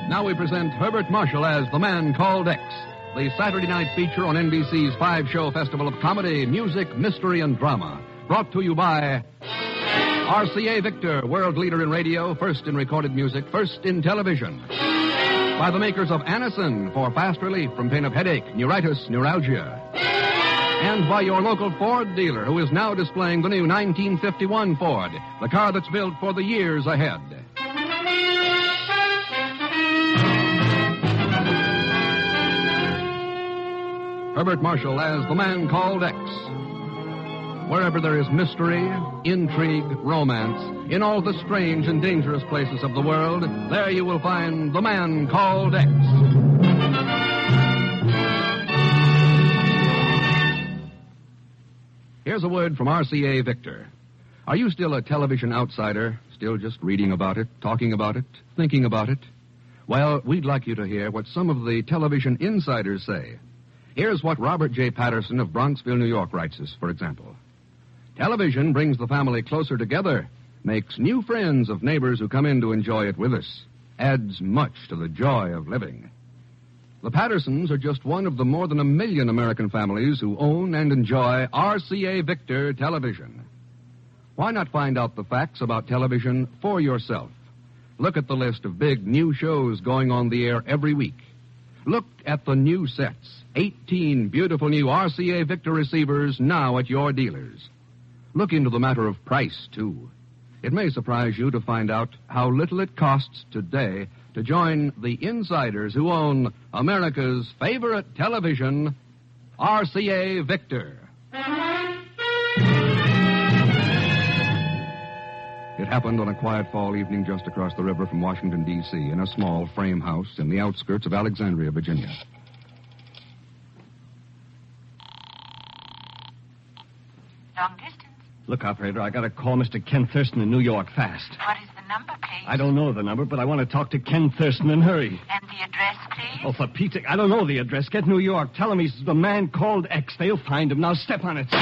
[SPEAKER 18] Now we present Herbert Marshall as The Man Called X, the Saturday night feature on NBC's 5-show festival of comedy, music, mystery, and drama. Brought to you by RCA Victor, world leader in radio, first in recorded music, first in television. By the makers of Anacin for fast relief from pain of headache, neuritis, neuralgia. And by your local Ford dealer, who is now displaying the new 1951 Ford, the car that's built for the years ahead. Herbert Marshall as The Man Called X. Wherever there is mystery, intrigue, romance, in all the strange and dangerous places of the world, there you will find The Man Called X. Here's a word from RCA Victor. Are you still a television outsider? Still just reading about it, talking about it, thinking about it? Well, we'd like you to hear what some of the television insiders say. Here's what Robert J. Patterson of Bronxville, New York writes us, for example. Television brings the family closer together, makes new friends of neighbors who come in to enjoy it with us, adds much to the joy of living. The Pattersons are just one of the more than 1 million American families who own and enjoy RCA Victor television. Why not find out the facts about television for yourself? Look at the list of big new shows going on the air every week. Look at the new sets. 18 beautiful new RCA Victor receivers now at your dealers. Look into the matter of price, too. It may surprise you to find out how little it costs today to join the insiders who own America's favorite television, RCA Victor. It happened on a quiet fall evening just across the river from Washington, D.C., in a small frame house in the outskirts of Alexandria, Virginia.
[SPEAKER 11] Long distance.
[SPEAKER 13] Look, operator, I gotta call Mr. Ken Thurston in New York fast.
[SPEAKER 11] What is the number, please?
[SPEAKER 13] I don't know the number, but I want to talk to Ken Thurston and hurry.
[SPEAKER 11] And the address, please?
[SPEAKER 13] Oh, for Pete's sake, I don't know the address. Get New York. Tell him he's the Man Called X. They'll find him. Now step on it.
[SPEAKER 11] Who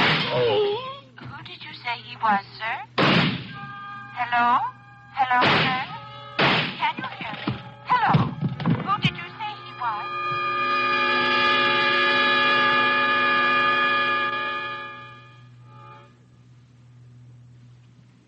[SPEAKER 11] did you say he was, sir? Hello? Hello, sir? Can you hear me? Hello? Who did you say he was?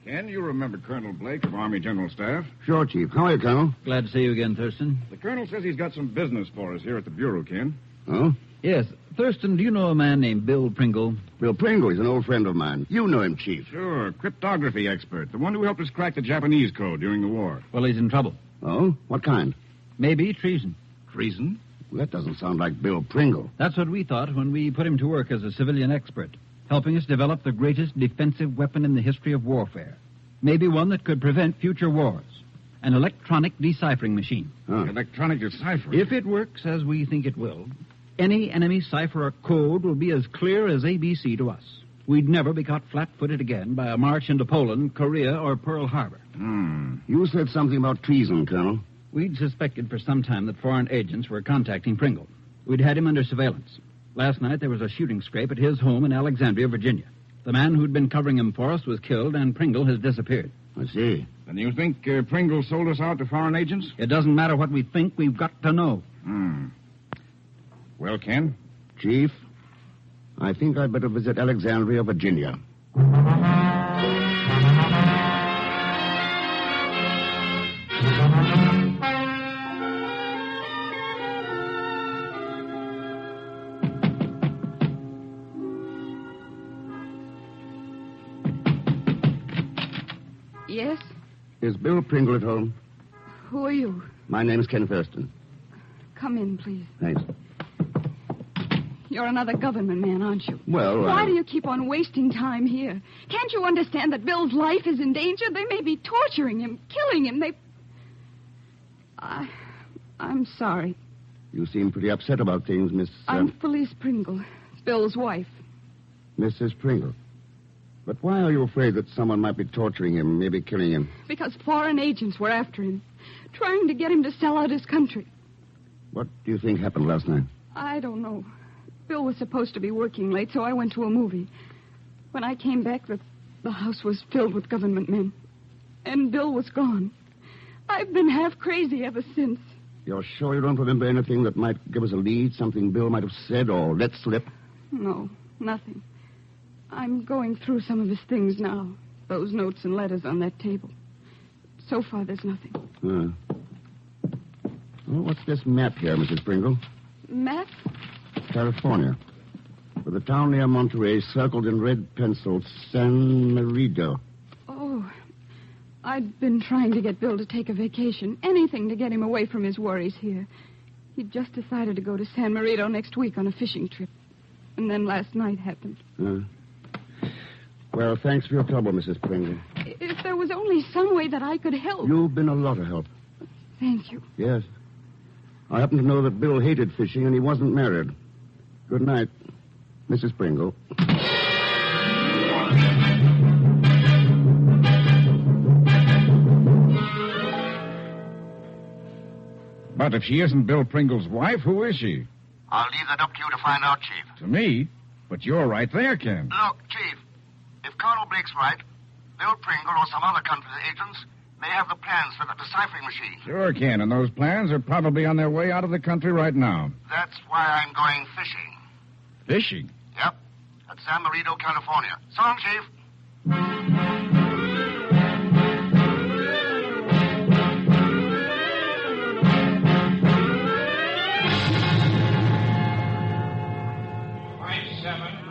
[SPEAKER 23] Ken, you remember Colonel Blake of Army General Staff?
[SPEAKER 2] Sure, Chief. How are you, Colonel?
[SPEAKER 21] Glad to see you again, Thurston.
[SPEAKER 23] The Colonel says he's got some business for us here at the Bureau, Ken.
[SPEAKER 2] Oh?
[SPEAKER 21] Yes. Thurston, do you know a man named Bill Pringle?
[SPEAKER 2] Bill Pringle, he's an old friend of mine. You know him, Chief.
[SPEAKER 23] Sure, cryptography expert. The one who helped us crack the Japanese code during the war.
[SPEAKER 21] Well, he's in trouble.
[SPEAKER 2] Oh? What kind?
[SPEAKER 21] Maybe treason.
[SPEAKER 23] Treason?
[SPEAKER 2] Well, that doesn't sound like Bill Pringle.
[SPEAKER 21] That's what we thought when we put him to work as a civilian expert, helping us develop the greatest defensive weapon in the history of warfare. Maybe one that could prevent future wars. An electronic deciphering machine.
[SPEAKER 23] Huh. Electronic deciphering?
[SPEAKER 21] If it works as we think it will, any enemy cipher or code will be as clear as ABC to us. We'd never be caught flat-footed again by a march into Poland, Korea, or Pearl Harbor.
[SPEAKER 2] You said something about treason, Colonel.
[SPEAKER 21] We'd suspected for some time that foreign agents were contacting Pringle. We'd had him under surveillance. Last night there was a shooting scrape at his home in Alexandria, Virginia. The man who'd been covering him for us was killed, and Pringle has disappeared.
[SPEAKER 2] I see.
[SPEAKER 23] And you think Pringle sold us out to foreign agents?
[SPEAKER 21] It doesn't matter what we think. We've got to know.
[SPEAKER 23] Well, Ken?
[SPEAKER 2] Chief, I think I'd better visit Alexandria, Virginia.
[SPEAKER 1] Yes?
[SPEAKER 2] Is Bill Pringle at home?
[SPEAKER 1] Who are you?
[SPEAKER 2] My name's Ken Thurston.
[SPEAKER 1] Come in, please.
[SPEAKER 2] Thanks.
[SPEAKER 1] You're another government man, aren't you?
[SPEAKER 2] Well,
[SPEAKER 1] Why do you keep on wasting time here? Can't you understand that Bill's life is in danger? They may be torturing him, killing him. I'm sorry.
[SPEAKER 2] You seem pretty upset about things, Miss...
[SPEAKER 1] I'm Felice Pringle, Bill's wife.
[SPEAKER 2] Mrs. Pringle. But why are you afraid that someone might be torturing him, maybe killing him?
[SPEAKER 1] Because foreign agents were after him, trying to get him to sell out his country.
[SPEAKER 2] What do you think happened last night?
[SPEAKER 1] I don't know. Bill was supposed to be working late, so I went to a movie. When I came back, the house was filled with government men. And Bill was gone. I've been half crazy ever since.
[SPEAKER 2] You're sure you don't remember anything that might give us a lead? Something Bill might have said or let slip?
[SPEAKER 6] No, nothing. I'm going through some of his things now. Those notes and letters on that table. So far, there's nothing.
[SPEAKER 2] Well, what's this map here, Mrs. Pringle?
[SPEAKER 6] Map?
[SPEAKER 2] California. With the town near Monterey circled in red pencil, San Marino.
[SPEAKER 6] Oh, I'd been trying to get Bill to take a vacation. Anything to get him away from his worries here. He'd just decided to go to San Marino next week on a fishing trip. And then last night happened.
[SPEAKER 2] Well, thanks for your trouble, Mrs. Pringle.
[SPEAKER 6] If there was only some way that I could help.
[SPEAKER 2] You've been a lot of help.
[SPEAKER 6] Thank you.
[SPEAKER 2] Yes. I happen to know that Bill hated fishing and he wasn't married. Good night, Mrs. Pringle.
[SPEAKER 23] But if she isn't Bill Pringle's wife, who is she?
[SPEAKER 2] I'll leave that up to you to find out, Chief.
[SPEAKER 23] To me? But you're right there, Ken.
[SPEAKER 2] Look, Chief, if Colonel Blake's right, Bill Pringle or some other country's agents may have the plans for the deciphering machine.
[SPEAKER 23] Sure, Ken, and those plans are probably on their way out of the country right now.
[SPEAKER 2] That's why I'm going fishing.
[SPEAKER 23] Fishing?
[SPEAKER 2] Yep, at San Marino, California. So long, Chief.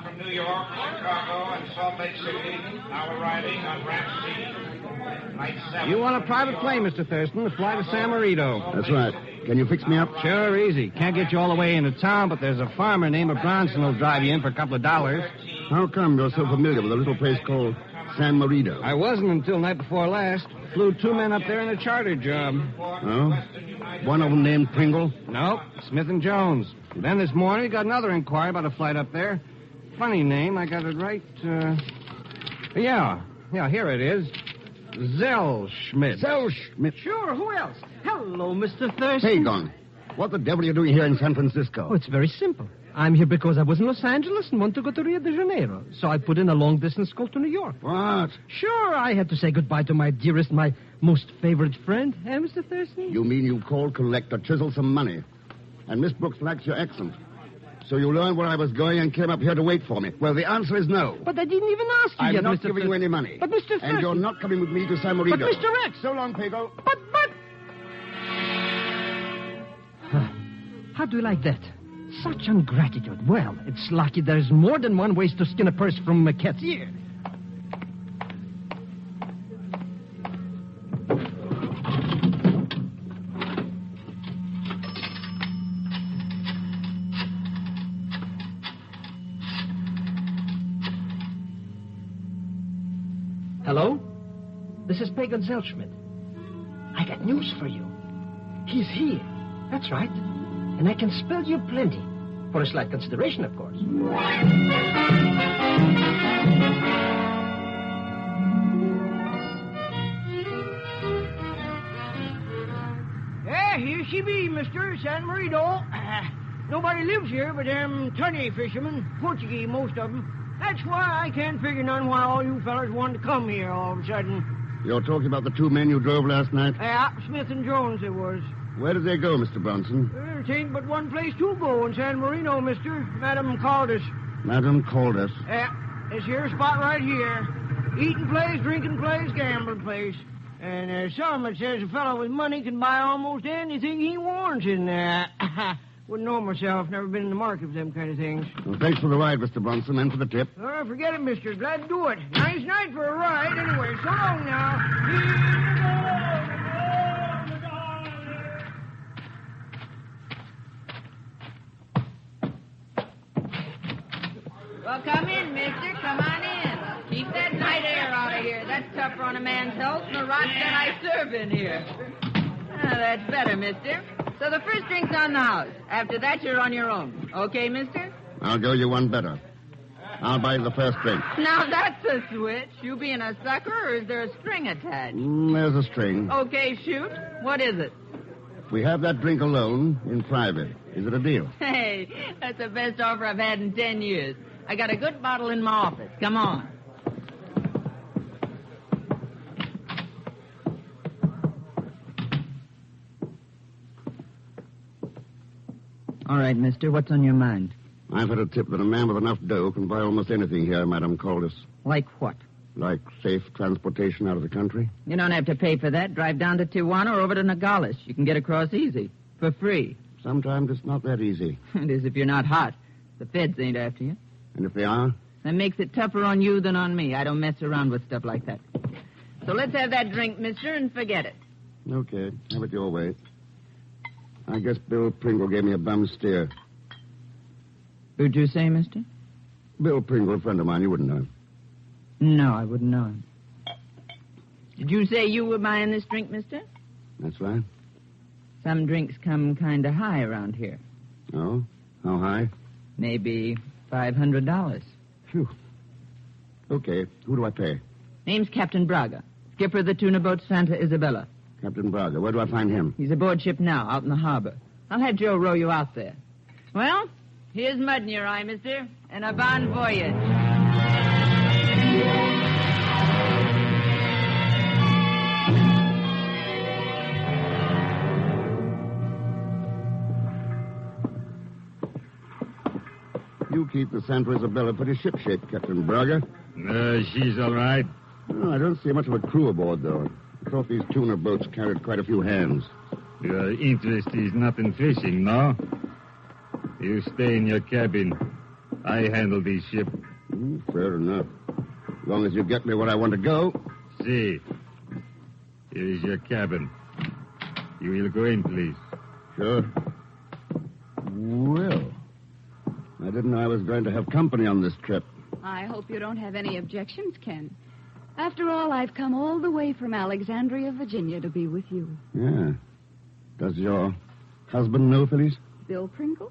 [SPEAKER 16] From New York, Chicago, and Salt Lake City, now arriving on Ramp C. Flight 7.
[SPEAKER 8] You want a private plane, Mr. Thurston, to fly to San Marino.
[SPEAKER 2] That's right. Can you fix me up?
[SPEAKER 8] Sure, easy. Can't get you all the way into town, but there's a farmer named Bronson who'll drive you in for a couple of dollars.
[SPEAKER 2] How come you're so familiar with a little place called San Marino?
[SPEAKER 8] I wasn't until night before last. Flew 2 men up there in a charter job.
[SPEAKER 2] Oh? One of them named Pringle?
[SPEAKER 8] Nope, Smith and Jones. Then this morning, we got another inquiry about a flight up there. Funny name, I got it right. Yeah, here it is. Zellschmidt.
[SPEAKER 2] Zellschmidt?
[SPEAKER 3] Sure, who else? Hello, Mr. Thurston.
[SPEAKER 2] Pegon, what the devil are you doing here in San Francisco?
[SPEAKER 3] Oh, it's very simple. I'm here because I was in Los Angeles and want to go to Rio de Janeiro. So I put in a long-distance call to New York.
[SPEAKER 2] What?
[SPEAKER 3] Sure, I had to say goodbye to my dearest, my most favorite friend. Eh, Mr. Thurston?
[SPEAKER 2] You mean you called collect to chisel some money. And Miss Brooks likes your accent. So you learned where I was going and came up here to wait for me. Well, the answer is no.
[SPEAKER 3] But I didn't even ask you
[SPEAKER 2] I'm
[SPEAKER 3] yet,
[SPEAKER 2] not
[SPEAKER 3] Mr.
[SPEAKER 2] giving you any money.
[SPEAKER 3] But, Mr. Thurston...
[SPEAKER 2] And you're not coming with me to San Marino.
[SPEAKER 3] But, Mr. X...
[SPEAKER 2] So long, Pego.
[SPEAKER 3] But... How do you like that? Such ingratitude. Well, it's lucky there's more than one way to skin a purse from a cat's ear. Hello? This is Pegon Zellschmidt. I got news for you. He's here. That's right. And I can spell you plenty. For a slight consideration, of course.
[SPEAKER 20] Yeah, here she be, mister, San Marino. Nobody lives here but them tunny fishermen. Portuguese, most of them. That's why I can't figure none why all you fellas wanted to come here all of a sudden.
[SPEAKER 2] You're talking about the 2 men you drove last night?
[SPEAKER 20] Yeah, Smith and Jones it was.
[SPEAKER 2] Where did they go, Mr. Bronson?
[SPEAKER 20] It ain't but one place to go in San Marino, mister. Madam called us.
[SPEAKER 2] Madam called us.
[SPEAKER 20] Yeah, this here spot right here. Eating place, drinking place, gambling place. And there's some that says a fellow with money can buy almost anything he wants in there. Wouldn't know myself. Never been in the market for them kind of things.
[SPEAKER 2] Well, thanks for the ride, Mr. Bronson, and for the tip.
[SPEAKER 20] Oh, forget it, mister. Glad to do it. Nice night for a ride. Anyway, so long now.
[SPEAKER 11] Well, come in, mister. Come on in. Keep that night air out of here. That's tougher on a man's health than the rot that I serve in here. Ah, that's better, mister. So the first drink's on the house. After that, you're on your own. Okay, mister?
[SPEAKER 2] I'll go you one better. I'll buy you the first drink.
[SPEAKER 11] Now, that's a switch. You being a sucker, or is there a string attached?
[SPEAKER 2] There's a string.
[SPEAKER 11] Okay, shoot. What is it?
[SPEAKER 2] We have that drink alone, in private. Is it a deal?
[SPEAKER 11] Hey, that's the best offer I've had in 10 years. I got a good bottle in my office. Come on. All right, mister. What's on your mind?
[SPEAKER 2] I've had a tip that a man with enough dough can buy almost anything here, Madame Caldas.
[SPEAKER 11] Like what?
[SPEAKER 2] Like safe transportation out of the country.
[SPEAKER 11] You don't have to pay for that. Drive down to Tijuana or over to Nogales. You can get across easy. For free.
[SPEAKER 2] Sometimes it's not that easy.
[SPEAKER 11] It is if you're not hot. The feds ain't after you.
[SPEAKER 2] And if they are?
[SPEAKER 11] That makes it tougher on you than on me. I don't mess around with stuff like that. So let's have that drink, mister, and forget it.
[SPEAKER 2] Okay. Have it your way. I guess Bill Pringle gave me a bum steer.
[SPEAKER 11] Who'd you say, mister?
[SPEAKER 2] Bill Pringle, a friend of mine. You wouldn't know him.
[SPEAKER 11] No, I wouldn't know him. Did you say you were buying this drink, mister?
[SPEAKER 2] That's right.
[SPEAKER 11] Some drinks come kind of high around here.
[SPEAKER 2] Oh? How high?
[SPEAKER 11] Maybe $500.
[SPEAKER 2] Phew. Okay. Who do I pay?
[SPEAKER 11] Name's Captain Braga. Skipper of the tuna boat Santa Isabella.
[SPEAKER 2] Captain Braga. Where do I find him?
[SPEAKER 11] He's aboard ship now, out in the harbor. I'll have Joe row you out there. Well, here's mud in your eye, mister, and a bon voyage.
[SPEAKER 2] You keep the Santa Isabella pretty shipshape, Captain Braga.
[SPEAKER 10] She's all right.
[SPEAKER 2] Oh, I don't see much of a crew aboard, though. I thought these tuna boats carried quite a few hands.
[SPEAKER 10] Your interest is not in fishing, no? You stay in your cabin. I handle this ship.
[SPEAKER 2] Fair enough. As long as you get me where I want to go.
[SPEAKER 10] See. Here is your cabin. You will go in, please.
[SPEAKER 2] Sure. Well, I didn't know I was going to have company on this trip.
[SPEAKER 6] I hope you don't have any objections, Ken. After all, I've come all the way from Alexandria, Virginia, to be with you.
[SPEAKER 2] Yeah. Does your husband know, Phyllis?
[SPEAKER 6] Bill Pringle?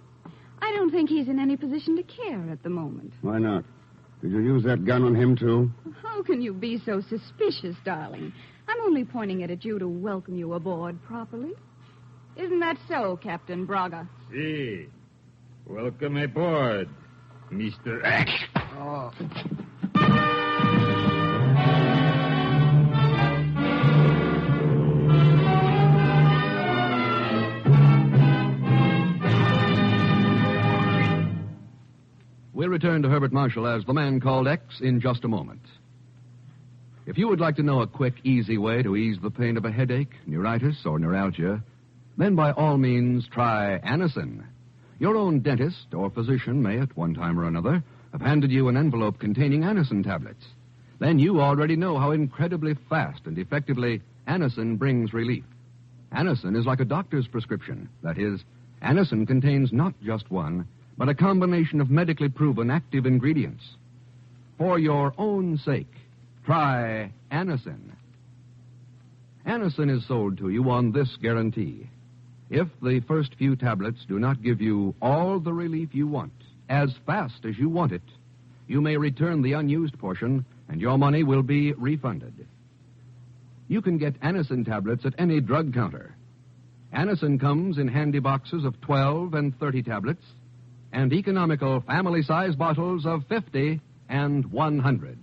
[SPEAKER 6] I don't think he's in any position to care at the moment.
[SPEAKER 2] Why not? Did you use that gun on him, too?
[SPEAKER 6] How can you be so suspicious, darling? I'm only pointing it at you to welcome you aboard properly. Isn't that so, Captain Braga?
[SPEAKER 10] See. Welcome aboard, Mr. X.
[SPEAKER 2] Oh.
[SPEAKER 18] We'll return to Herbert Marshall as the man called X in just a moment. If you would like to know a quick, easy way to ease the pain of a headache, neuritis, or neuralgia, then by all means try Anacin. Your own dentist or physician may, at one time or another, have handed you an envelope containing Anacin tablets. Then you already know how incredibly fast and effectively Anacin brings relief. Anacin is like a doctor's prescription. That is, Anacin contains not just one, but a combination of medically proven active ingredients. For your own sake, try Anacin. Anacin is sold to you on this guarantee. If the first few tablets do not give you all the relief you want, as fast as you want it, you may return the unused portion and your money will be refunded. You can get Anacin tablets at any drug counter. Anacin comes in handy boxes of 12 and 30 tablets and economical family-size bottles of 50 and 100.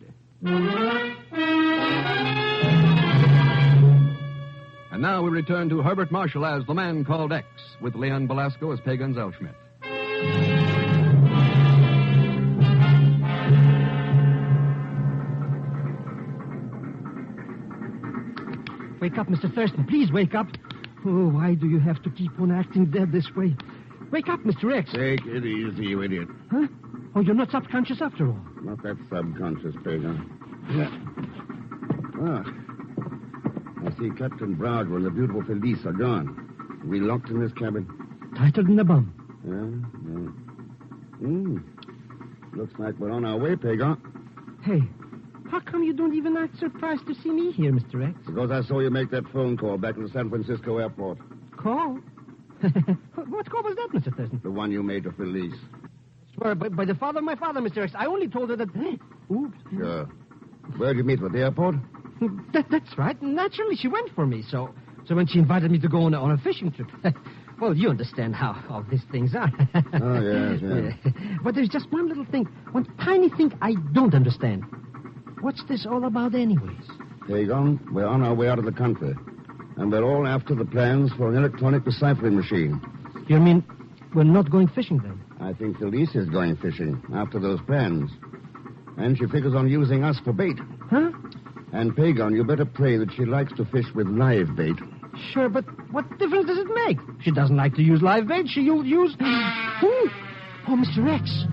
[SPEAKER 18] And now we return to Herbert Marshall as the man called X, with Leon Belasco as Pegon Zellschmidt.
[SPEAKER 3] Wake up, Mr. Thurston. Please wake up. Oh, why do you have to keep on acting dead this way? Wake up, Mr. X.
[SPEAKER 2] Take it easy, you idiot.
[SPEAKER 3] Huh? Oh, you're not subconscious after all.
[SPEAKER 2] Not that subconscious, Pegon. Yeah. Ah. I see Captain Braga and the beautiful Felice are gone. We locked in this cabin.
[SPEAKER 3] Tighter than a bum.
[SPEAKER 2] Yeah. Looks like we're on our way, Pegon.
[SPEAKER 3] Hey, how come you don't even act surprised to see me here, Mr. X?
[SPEAKER 2] Because I saw you make that phone call back to the San Francisco airport.
[SPEAKER 3] Call? What call was that, Mr. Thurston?
[SPEAKER 2] The one you made to Felice.
[SPEAKER 3] Swear by the father of my father, Mr. X. I only told her that... Oops.
[SPEAKER 2] Sure. Where'd you meet her, at the airport?
[SPEAKER 3] That's right. Naturally, she went for me, so when she invited me to go on a fishing trip... Well, you understand how all these things are.
[SPEAKER 2] Oh, yes.
[SPEAKER 3] But there's just one little thing, one tiny thing I don't understand. What's this all about anyways?
[SPEAKER 2] Pegon, we're on our way out of the country. And we're all after the plans for an electronic deciphering machine.
[SPEAKER 3] You mean we're not going fishing then.
[SPEAKER 2] I think Felice is going fishing after those plans. And she figures on using us for bait.
[SPEAKER 3] Huh?
[SPEAKER 2] And Pegon, you better pray that she likes to fish with live bait.
[SPEAKER 3] Sure, but what difference does it make? She doesn't like to use live bait. She'll use... Oh, Mr. X.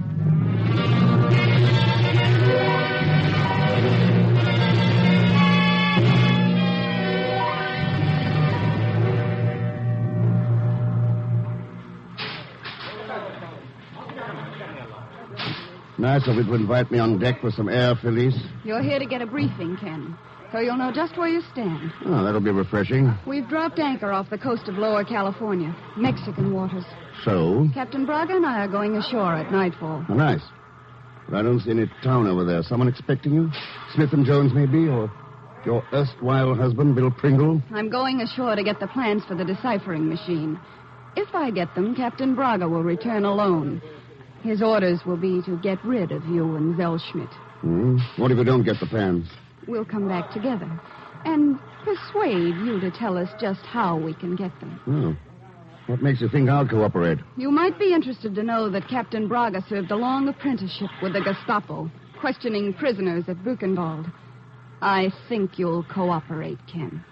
[SPEAKER 2] Nice of you to invite me on deck for some air, Felice.
[SPEAKER 6] You're here to get a briefing, Ken. So you'll know just where you stand.
[SPEAKER 2] Oh, that'll be refreshing.
[SPEAKER 6] We've dropped anchor off the coast of Lower California, Mexican waters.
[SPEAKER 2] So?
[SPEAKER 6] Captain Braga and I are going ashore at nightfall.
[SPEAKER 2] Oh, nice. But I don't see any town over there. Someone expecting you? Smith and Jones, maybe? Or your erstwhile husband, Bill Pringle?
[SPEAKER 6] I'm going ashore to get the plans for the deciphering machine. If I get them, Captain Braga will return alone. His orders will be to get rid of you and Zellschmidt.
[SPEAKER 2] What if we don't get the plans?
[SPEAKER 6] We'll come back together and persuade you to tell us just how we can get them.
[SPEAKER 2] Oh. What makes you think I'll cooperate?
[SPEAKER 6] You might be interested to know that Captain Braga served a long apprenticeship with the Gestapo, questioning prisoners at Buchenwald. I think you'll cooperate, Ken.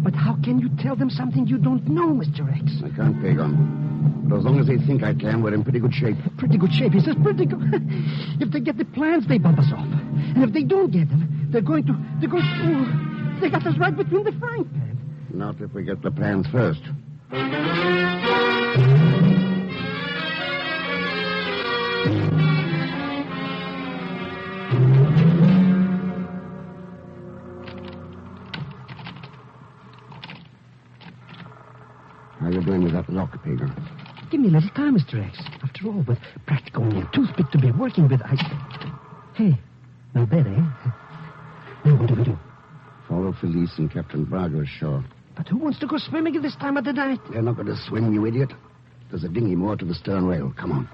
[SPEAKER 3] But how can you tell them something you don't know, Mr. X?
[SPEAKER 2] I can't, Pegon. But as long as they think I can, we're in pretty good shape.
[SPEAKER 3] Pretty good shape? He says pretty good. If they get the plans, they bump us off. And if they don't get them, they got us right between the frying pan.
[SPEAKER 2] Not if we get the plans first. How are you doing with that lock, Pegon?
[SPEAKER 3] Give me a little time, Mr. X. After all, with practically only a toothpick to be working with, Hey, no bed, eh? Now, what do we do?
[SPEAKER 2] Follow Felice and Captain Braga ashore.
[SPEAKER 3] But who wants to go swimming at this time of the night?
[SPEAKER 2] They're not going to swim, you idiot. There's a dinghy moored to the stern rail. Come on.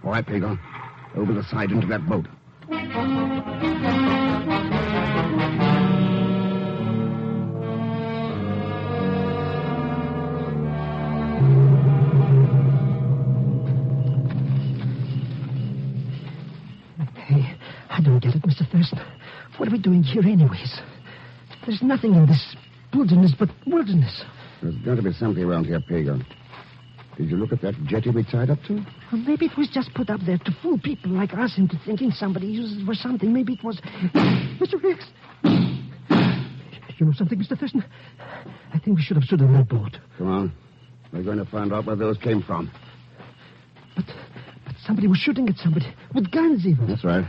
[SPEAKER 2] All right, Pegon. Over the side into that boat.
[SPEAKER 3] Hey, I don't get it, Mr. Thurston. What are we doing here anyways? There's nothing in this wilderness but wilderness.
[SPEAKER 2] There's got to be something around here, Pegon. Did you look at that jetty we tied up to?
[SPEAKER 3] Well, maybe it was just put up there to fool people like us into thinking somebody uses it for something. Maybe it was... Mr. Hicks! You know something, Mr. Thurston? I think we should have stood in that boat.
[SPEAKER 2] Come on. We're going to find out where those came from.
[SPEAKER 3] But somebody was shooting at somebody, with guns even.
[SPEAKER 2] That's right.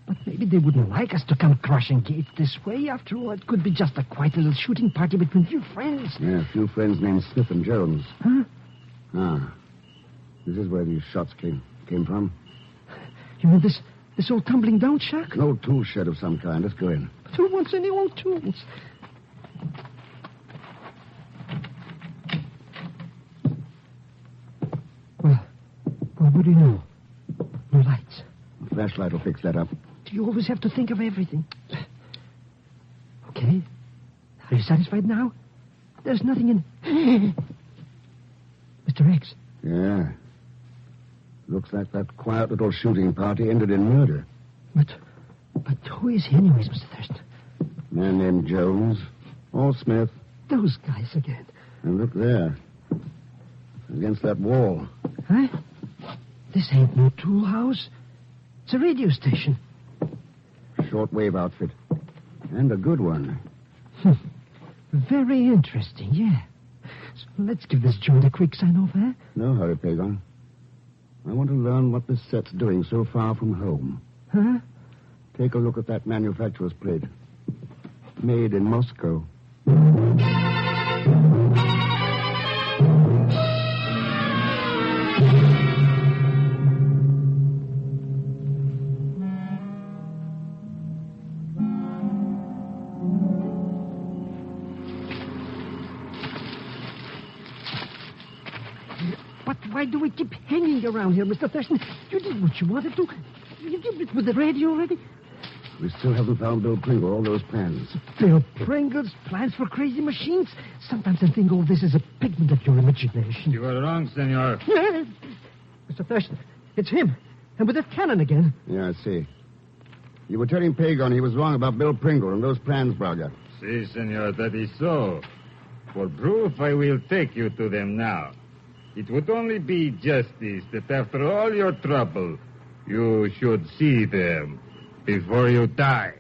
[SPEAKER 3] But maybe they wouldn't like us to come crushing gates this way. After all, it could be just a quiet little shooting party between few friends.
[SPEAKER 2] Yeah, a few friends named Smith and Jones.
[SPEAKER 3] Huh?
[SPEAKER 2] Ah. This is where these shots came from.
[SPEAKER 3] You mean this old tumbling down shack?
[SPEAKER 2] An old tool shed of some kind. Let's go in.
[SPEAKER 3] But who wants any old tools? Well, what do you know? No lights.
[SPEAKER 2] A flashlight will fix that up.
[SPEAKER 3] Do you always have to think of everything? Okay. Are you satisfied now? There's nothing in... Mr. X.
[SPEAKER 2] Yeah. Looks like that quiet little shooting party ended in murder.
[SPEAKER 3] But who is he anyways, Mr. Thurston?
[SPEAKER 2] Man named Jones. Or Smith.
[SPEAKER 3] Those guys again.
[SPEAKER 2] And look there. Against that wall.
[SPEAKER 3] Huh? This ain't no tool house. It's a radio station.
[SPEAKER 2] Shortwave outfit. And a good one.
[SPEAKER 3] Very interesting, yeah. So let's give this joint a quick sign-off, eh?
[SPEAKER 2] No hurry, Pegon. I want to learn what this set's doing so far from home.
[SPEAKER 3] Huh?
[SPEAKER 2] Take a look at that manufacturer's plate. Made in Moscow.
[SPEAKER 3] But why do we keep hanging around here, Mr. Thurston? You did what you wanted to. You did it with the radio already.
[SPEAKER 2] We still haven't found Bill Pringle, all those plans.
[SPEAKER 3] Bill Pringle's plans for crazy machines? Sometimes I think all this is a figment of your imagination.
[SPEAKER 10] You are wrong, senor.
[SPEAKER 3] Mr. Thurston, it's him. And with that cannon again.
[SPEAKER 2] Yeah, I see. You were telling Pegon he was wrong about Bill Pringle and those plans, Braga.
[SPEAKER 10] Si, senor, that is so. For proof, I will take you to them now. It would only be justice that after all your trouble, you should see them before you die.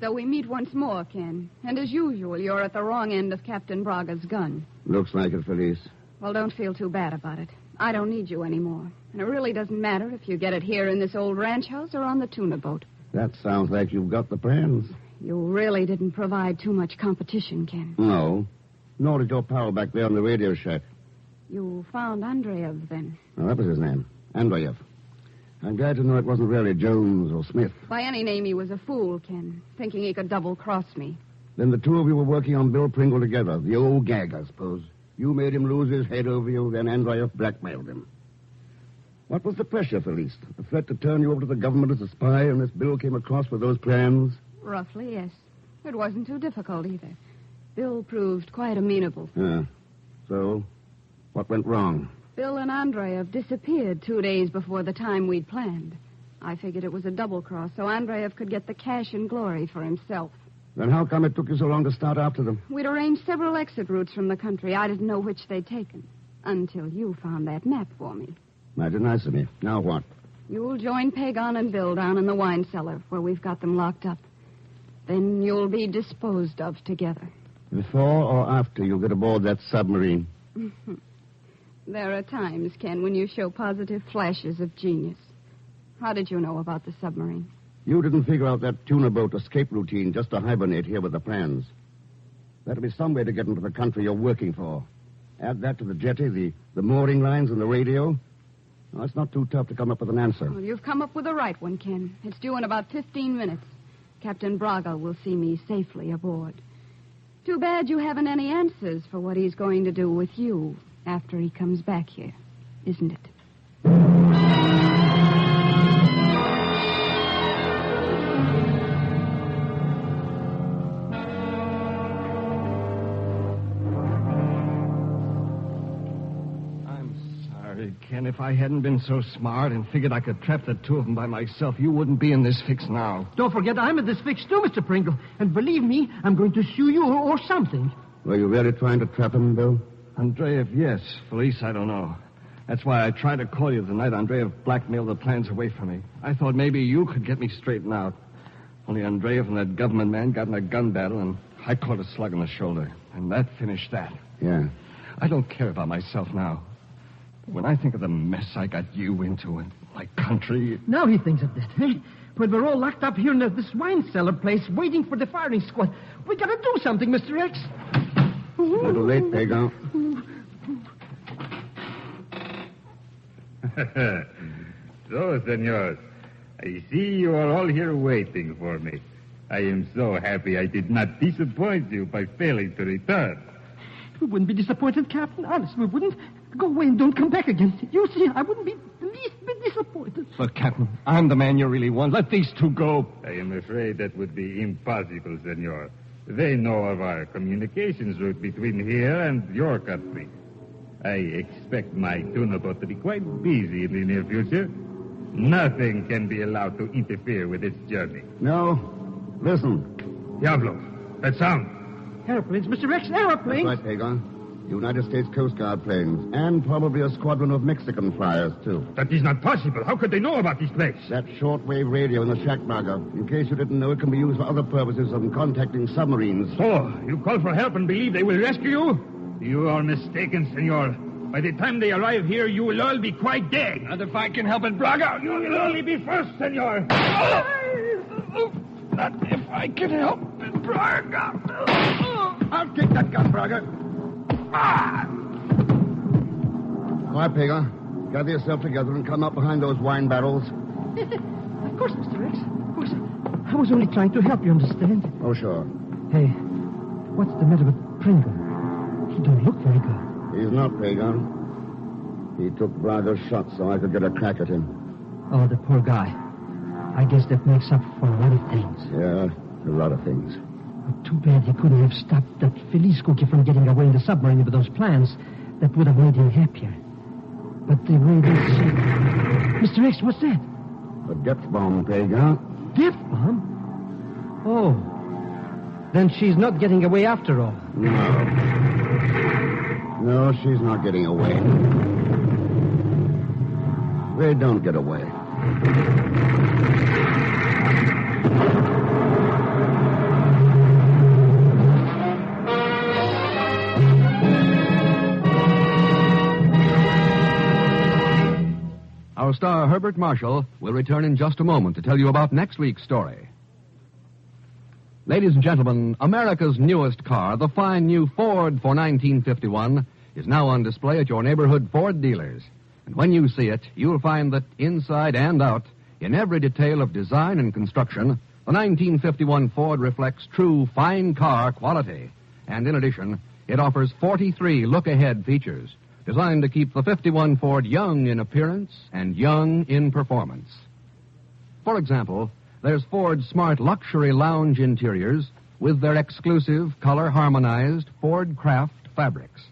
[SPEAKER 6] So we meet once more, Ken. And as usual, you're at the wrong end of Captain Braga's gun.
[SPEAKER 2] Looks like it, Felice.
[SPEAKER 6] Well, don't feel too bad about it. I don't need you anymore. And it really doesn't matter if you get it here in this old ranch house or on the tuna boat.
[SPEAKER 2] That sounds like you've got the plans.
[SPEAKER 6] You really didn't provide too much competition, Ken.
[SPEAKER 2] No. Nor did your pal back there on the radio shack.
[SPEAKER 6] You found Andreev, then?
[SPEAKER 2] Oh, that was his name. Andreev. I'm glad to know it wasn't really Jones or Smith.
[SPEAKER 6] By any name, he was a fool, Ken, thinking he could double-cross me.
[SPEAKER 2] Then the two of you were working on Bill Pringle together. The old gag, I suppose. You made him lose his head over you, then Andreev blackmailed him. What was the pressure, Felice? The threat to turn you over to the government as a spy unless Bill came across with those plans?
[SPEAKER 6] Roughly, yes. It wasn't too difficult either. Bill proved quite amenable.
[SPEAKER 2] Yeah. So, what went wrong?
[SPEAKER 6] Bill and Andreev disappeared 2 days before the time we'd planned. I figured it was a double cross, so Andreev could get the cash and glory for himself.
[SPEAKER 2] Then how come it took you so long to start after them?
[SPEAKER 6] We'd arranged several exit routes from the country. I didn't know which they'd taken. Until you found that map for me.
[SPEAKER 2] Mighty nice of me. Now what?
[SPEAKER 6] You'll join Pegon and Bill down in the wine cellar, where we've got them locked up. Then you'll be disposed of together.
[SPEAKER 2] Before or after you get aboard that submarine?
[SPEAKER 6] There are times, Ken, when you show positive flashes of genius. How did you know about the submarine?
[SPEAKER 2] You didn't figure out that tuna boat escape routine just to hibernate here with the plans. There'll be some way to get into the country you're working for. Add that to the jetty, the mooring lines, and the radio. No, it's not too tough to come up with an answer.
[SPEAKER 6] Well, you've come up with the right one, Ken. It's due in about 15 minutes. Captain Braga will see me safely aboard. Too bad you haven't any answers for what he's going to do with you after he comes back here, isn't it?
[SPEAKER 13] Ken, if I hadn't been so smart and figured I could trap the two of them by myself, you wouldn't be in this fix now.
[SPEAKER 3] Don't forget I'm in this fix too, Mr. Pringle. And believe me, I'm going to sue you or something.
[SPEAKER 2] Were you really trying to trap him, Bill?
[SPEAKER 13] Andreev, yes. Felice, I don't know. That's why I tried to call you the night Andreev blackmailed the plans away from me. I thought maybe you could get me straightened out. Only Andreev and that government man got in a gun battle, and I caught a slug in the shoulder. And that finished that.
[SPEAKER 2] Yeah.
[SPEAKER 13] I don't care about myself now. When I think of the mess I got you into and my country...
[SPEAKER 3] Now he thinks of that, eh? But we're all locked up here in this wine cellar place waiting for the firing squad. We gotta do something, Mr. X.
[SPEAKER 2] A little late, Pegon.
[SPEAKER 10] So, senors, I see you are all here waiting for me. I am so happy I did not disappoint you by failing to return.
[SPEAKER 3] We wouldn't be disappointed, Captain. Honest, we wouldn't. Go away and don't come back again. You see, I wouldn't be the least bit disappointed.
[SPEAKER 13] Look, Captain, I'm the man you really want. Let these two go.
[SPEAKER 10] I am afraid that would be impossible, senor. They know of our communications route between here and your country. I expect my tuna boat to be quite busy in the near future. Nothing can be allowed to interfere with its journey.
[SPEAKER 2] No. Listen.
[SPEAKER 10] Diablo, that sound.
[SPEAKER 3] Airplanes, Mr. X, airplanes.
[SPEAKER 2] That's right, Pegon. United States Coast Guard planes, and probably a squadron of Mexican flyers, too.
[SPEAKER 10] That is not possible. How could they know about this place?
[SPEAKER 2] That shortwave radio in the shack, Braga. In case you didn't know, it can be used for other purposes than contacting submarines.
[SPEAKER 10] Oh, you call for help and believe they will rescue you? You are mistaken, senor. By the time they arrive here, you will all be quite dead.
[SPEAKER 13] And if I can help it, Braga...
[SPEAKER 10] You will only be first, senor.
[SPEAKER 13] Not if I can help it, Braga.
[SPEAKER 2] I'll take that gun, Braga.
[SPEAKER 13] Ah!
[SPEAKER 2] All right, Pegon. Gather yourself together and come up behind those wine barrels.
[SPEAKER 3] course, Mr. X. Of course. I was only trying to help you, understand?
[SPEAKER 2] Oh, sure.
[SPEAKER 3] Hey, what's the matter with Pringle? He don't look very good.
[SPEAKER 2] He's not, Pegon. He took Braga's shot so I could get a crack at him.
[SPEAKER 3] Oh, the poor guy. I guess that makes up for a lot of things.
[SPEAKER 2] Yeah, a lot of things.
[SPEAKER 3] Too bad he couldn't have stopped that Felice cookie from getting away in the submarine with those plans. That would have made him happier. But the way they say... Mr. X, what's that?
[SPEAKER 2] A depth bomb, Pegon.
[SPEAKER 3] Depth bomb? Oh. Then she's not getting away after all.
[SPEAKER 2] No. No, she's not getting away. They don't get away.
[SPEAKER 18] Our star, Herbert Marshall, will return in just a moment to tell you about next week's story. Ladies and gentlemen, America's newest car, the fine new Ford for 1951, is now on display at your neighborhood Ford dealers. And when you see it, you'll find that inside and out, in every detail of design and construction, the 1951 Ford reflects true fine car quality. And in addition, it offers 43 look-ahead features designed to keep the 51 Ford young in appearance and young in performance. For example, there's Ford's smart luxury lounge interiors with their exclusive color-harmonized Ford Craft fabrics.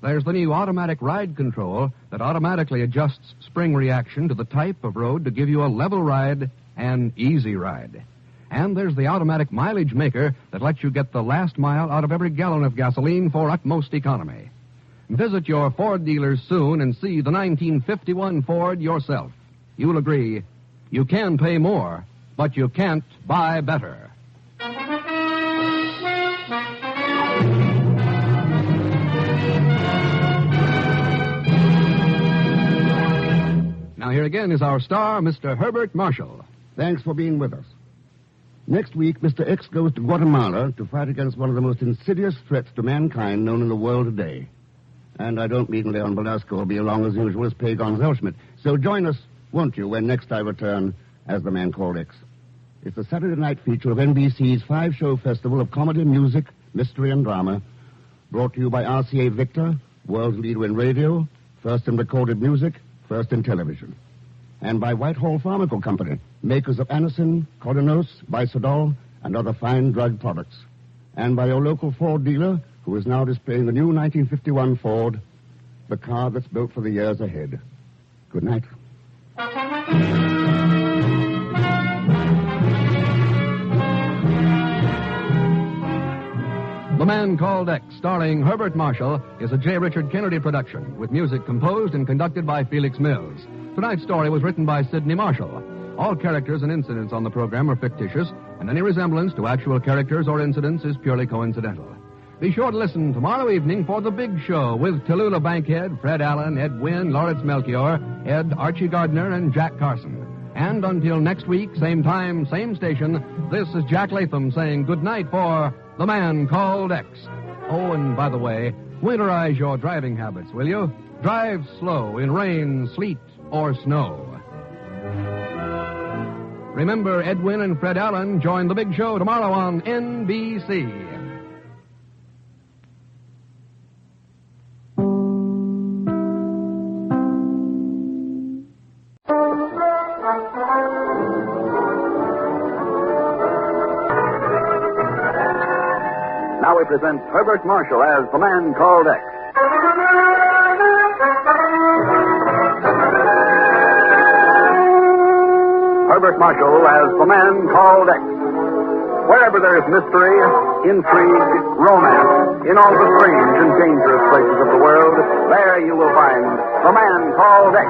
[SPEAKER 18] There's the new automatic ride control that automatically adjusts spring reaction to the type of road to give you a level ride and easy ride. And there's the automatic mileage maker that lets you get the last mile out of every gallon of gasoline for utmost economy. Visit your Ford dealers soon and see the 1951 Ford yourself. You'll agree, you can pay more, but you can't buy better. Now here again is our star, Mr. Herbert Marshall.
[SPEAKER 2] Thanks for being with us. Next week, Mr. X goes to Guatemala to fight against one of the most insidious threats to mankind known in the world today. And I don't mean Leon Belasco will be along as usual as Pegon Zellschmidt. So join us, won't you, when next I return as the man called X. It's a Saturday night feature of NBC's 5-show festival of comedy, music, mystery, and drama, brought to you by RCA Victor, world's leader in radio, first in recorded music, first in television. And by Whitehall Pharmaceutical Company, makers of Anacin, Codinos, Bisodol, and other fine drug products. And by your local Ford dealer, who is now displaying the new 1951 Ford, the car that's built for the years ahead. Good night.
[SPEAKER 18] The Man Called X, starring Herbert Marshall, is a J. Richard Kennedy production, with music composed and conducted by Felix Mills. Tonight's story was written by Sidney Marshall. All characters and incidents on the program are fictitious, and any resemblance to actual characters or incidents is purely coincidental. Be sure to listen tomorrow evening for The Big Show with Tallulah Bankhead, Fred Allen, Ed Wynn, Lawrence Melchior, Ed Archie Gardner, and Jack Carson. And until next week, same time, same station, this is Jack Latham saying good night for The Man Called X. Oh, and by the way, winterize your driving habits, will you? Drive slow in rain, sleet, or snow. Remember, Edwin and Fred Allen join The Big Show tomorrow on NBC.
[SPEAKER 9] Now we present Herbert Marshall as The Man Called X. Herbert Marshall as The Man Called X. Wherever there is mystery, intrigue, romance, in all the strange and dangerous places of the world, there you will find The Man Called X.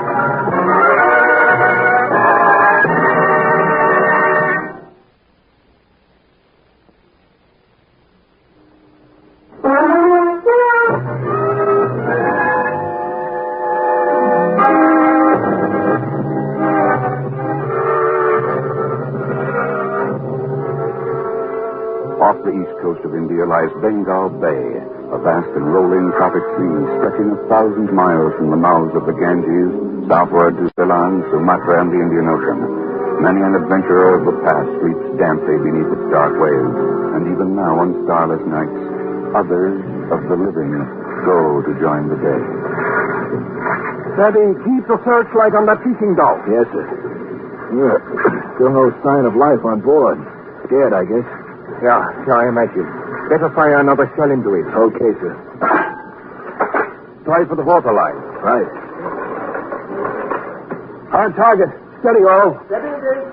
[SPEAKER 14] Off the east coast of India lies Bengal Bay, a vast and rolling tropic sea stretching 1,000 miles from the mouths of the Ganges southward to Ceylon, Sumatra, and the Indian Ocean. Many an adventurer of the past sleeps damply beneath its dark waves, and even now on starless nights, others of the living go to join the dead.
[SPEAKER 12] Steady, keep the searchlight on that fishing dhow.
[SPEAKER 15] Yes, sir. Yeah. Still no sign of life on board. Scared, I guess.
[SPEAKER 12] Yeah, I imagine. Better fire another shell into it.
[SPEAKER 15] Okay, sir.
[SPEAKER 12] Try for the waterline.
[SPEAKER 15] Right.
[SPEAKER 12] Hard target. Steady, all.
[SPEAKER 15] Steady it is.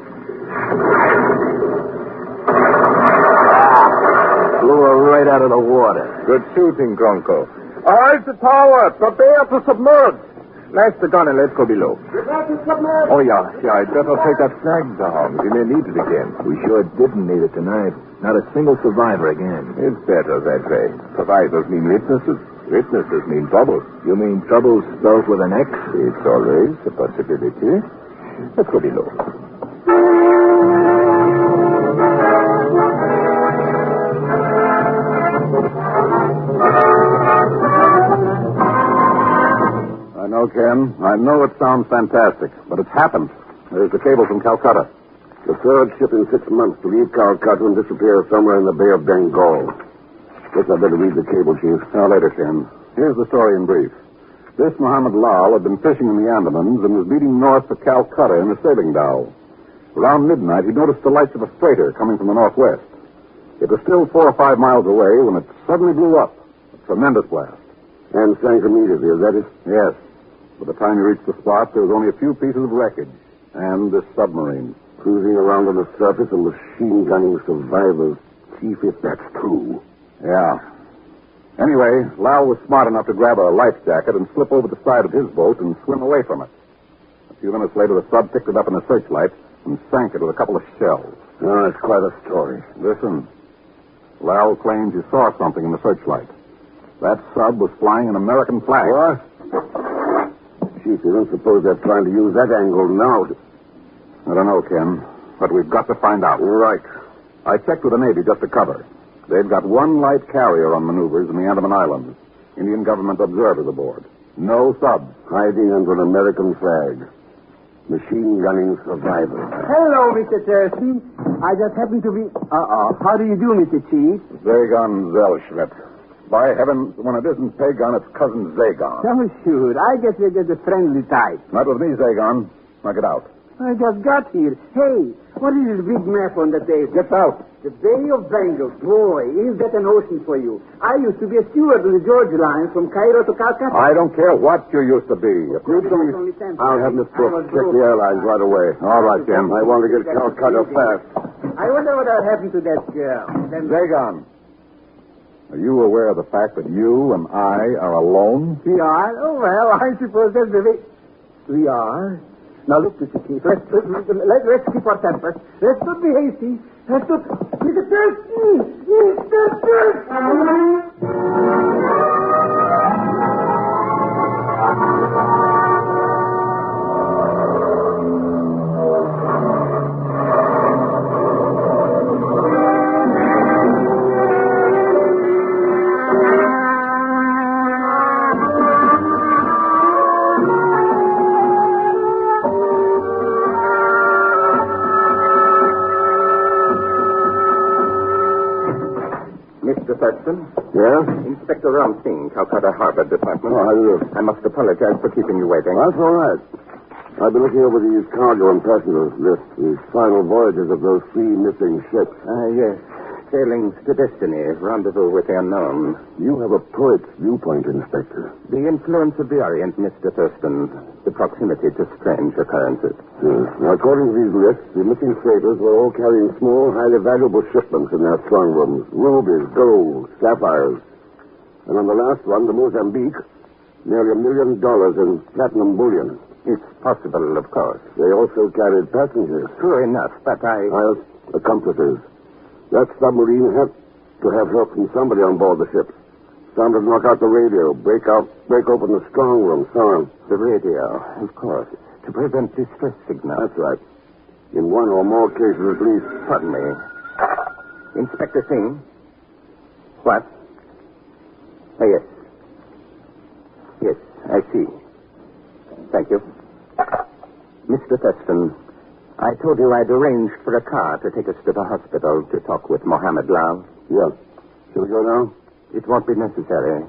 [SPEAKER 15] Blew her right out of the water.
[SPEAKER 12] Good shooting, Gronko. Eyes the tower. Prepare to submerge. Lash the gun and let's go below.
[SPEAKER 15] Prepare to submerge.
[SPEAKER 12] Oh, yeah. I'd better take that flag down. We may need it again.
[SPEAKER 15] We sure didn't need it tonight. Not a single survivor again.
[SPEAKER 12] It's better that way. Survivors mean witnesses. Witnesses mean trouble.
[SPEAKER 15] You mean trouble spelled with an X?
[SPEAKER 12] It's always a possibility. Let's go below.
[SPEAKER 14] I know, Ken. I know it sounds fantastic, but it's happened. There's the cable from Calcutta. The third ship in 6 months to leave Calcutta and disappear somewhere in the Bay of Bengal. Guess I better read the cable, Chief. Later, Ken. Here's the story in brief. This Muhammad Lal had been fishing in the Andamans and was beating north for Calcutta in a sailing dhow. Around midnight, he noticed the lights of a freighter coming from the northwest. It was still 4 or 5 miles away when it suddenly blew up. A tremendous blast. And sank immediately, is that it? Yes. By the time he reached the spot, there was only a few pieces of wreckage and this submarine. Cruising around on the surface and machine-gunning survivors. Chief, if that's true. Yeah. Anyway, Lal was smart enough to grab a life jacket and slip over the side of his boat and swim away from it. A few minutes later, the sub picked it up in a searchlight and sank it with a couple of shells. Oh, that's quite a story. Listen. Lal claims he saw something in the searchlight. That sub was flying an American flag. What? Chief, you don't suppose they're trying to use that angle now? I don't know, Ken, but we've got to find out. Right. I checked with the Navy just to cover. They've got one light carrier on maneuvers in the Andaman Islands. Indian government observers aboard. No subs. Hiding under an American flag. Machine gunning survivors.
[SPEAKER 22] Hello, Mr. Thurston. I just happen to be... How do you do, Mr. Chief?
[SPEAKER 14] Pegon Zellschmidt. By heavens, when it isn't Pegon, it's cousin Zagon.
[SPEAKER 22] Oh, shoot. I guess you're just a friendly type.
[SPEAKER 14] Not with me, Zagon. Now get out.
[SPEAKER 22] I just got here. Hey, what is this big map on the table?
[SPEAKER 14] Get out.
[SPEAKER 22] The Bay of Bengal. Boy, is that an ocean for you. I used to be a steward on the Georgia line from Cairo to Calcutta.
[SPEAKER 14] I don't care what you used to be. If you please, I'll have Miss Brooks check the airlines right away. All right, Jim. I want to get Calcutta fast.
[SPEAKER 22] I wonder what happened to that girl.
[SPEAKER 14] Zagon, are you aware of the fact that you and I are alone?
[SPEAKER 22] We are? Oh, well, I suppose that's the way... We are? Now, look, Mr. Chief, let's keep our tempers. Let's not be hasty. Let's not... Mr. Thurston! Mr. Thurston!
[SPEAKER 12] Thurston?
[SPEAKER 14] Yes?
[SPEAKER 12] Inspector Rumsing, Calcutta Harbor Department.
[SPEAKER 14] Oh, how do you do?
[SPEAKER 12] I must apologize for keeping you waiting.
[SPEAKER 14] That's all right. I've been looking over these cargo and passenger lists, these final voyages of those 3 missing ships.
[SPEAKER 12] Yes. Sailing to destiny, rendezvous with the unknown.
[SPEAKER 14] You have a poet's viewpoint, Inspector.
[SPEAKER 12] The influence of the Orient, Mr. Thurston. The proximity to strange occurrences.
[SPEAKER 14] Yes. Now, according to these lists, the missing freighters were all carrying small, highly valuable shipments in their strong rooms. Rubies, gold, sapphires. And on the last one, the Mozambique, nearly $1 million in platinum bullion.
[SPEAKER 12] It's possible, of course.
[SPEAKER 14] They also carried passengers.
[SPEAKER 12] True enough, but
[SPEAKER 14] accomplices. That submarine had to have help from somebody on board the ship. Some to knock out the radio, break open the strong room, so on.
[SPEAKER 12] The radio, of course, to prevent distress signals.
[SPEAKER 14] That's right. In one or more cases, at least.
[SPEAKER 12] Pardon me. Inspector Singh? What? Yes. Yes, I see. Thank you. Mr. Thurston,
[SPEAKER 7] I told you I'd arranged for a car to take us to the hospital to talk with Mohammed Lal.
[SPEAKER 14] Yeah. Shall we go now?
[SPEAKER 7] It won't be necessary.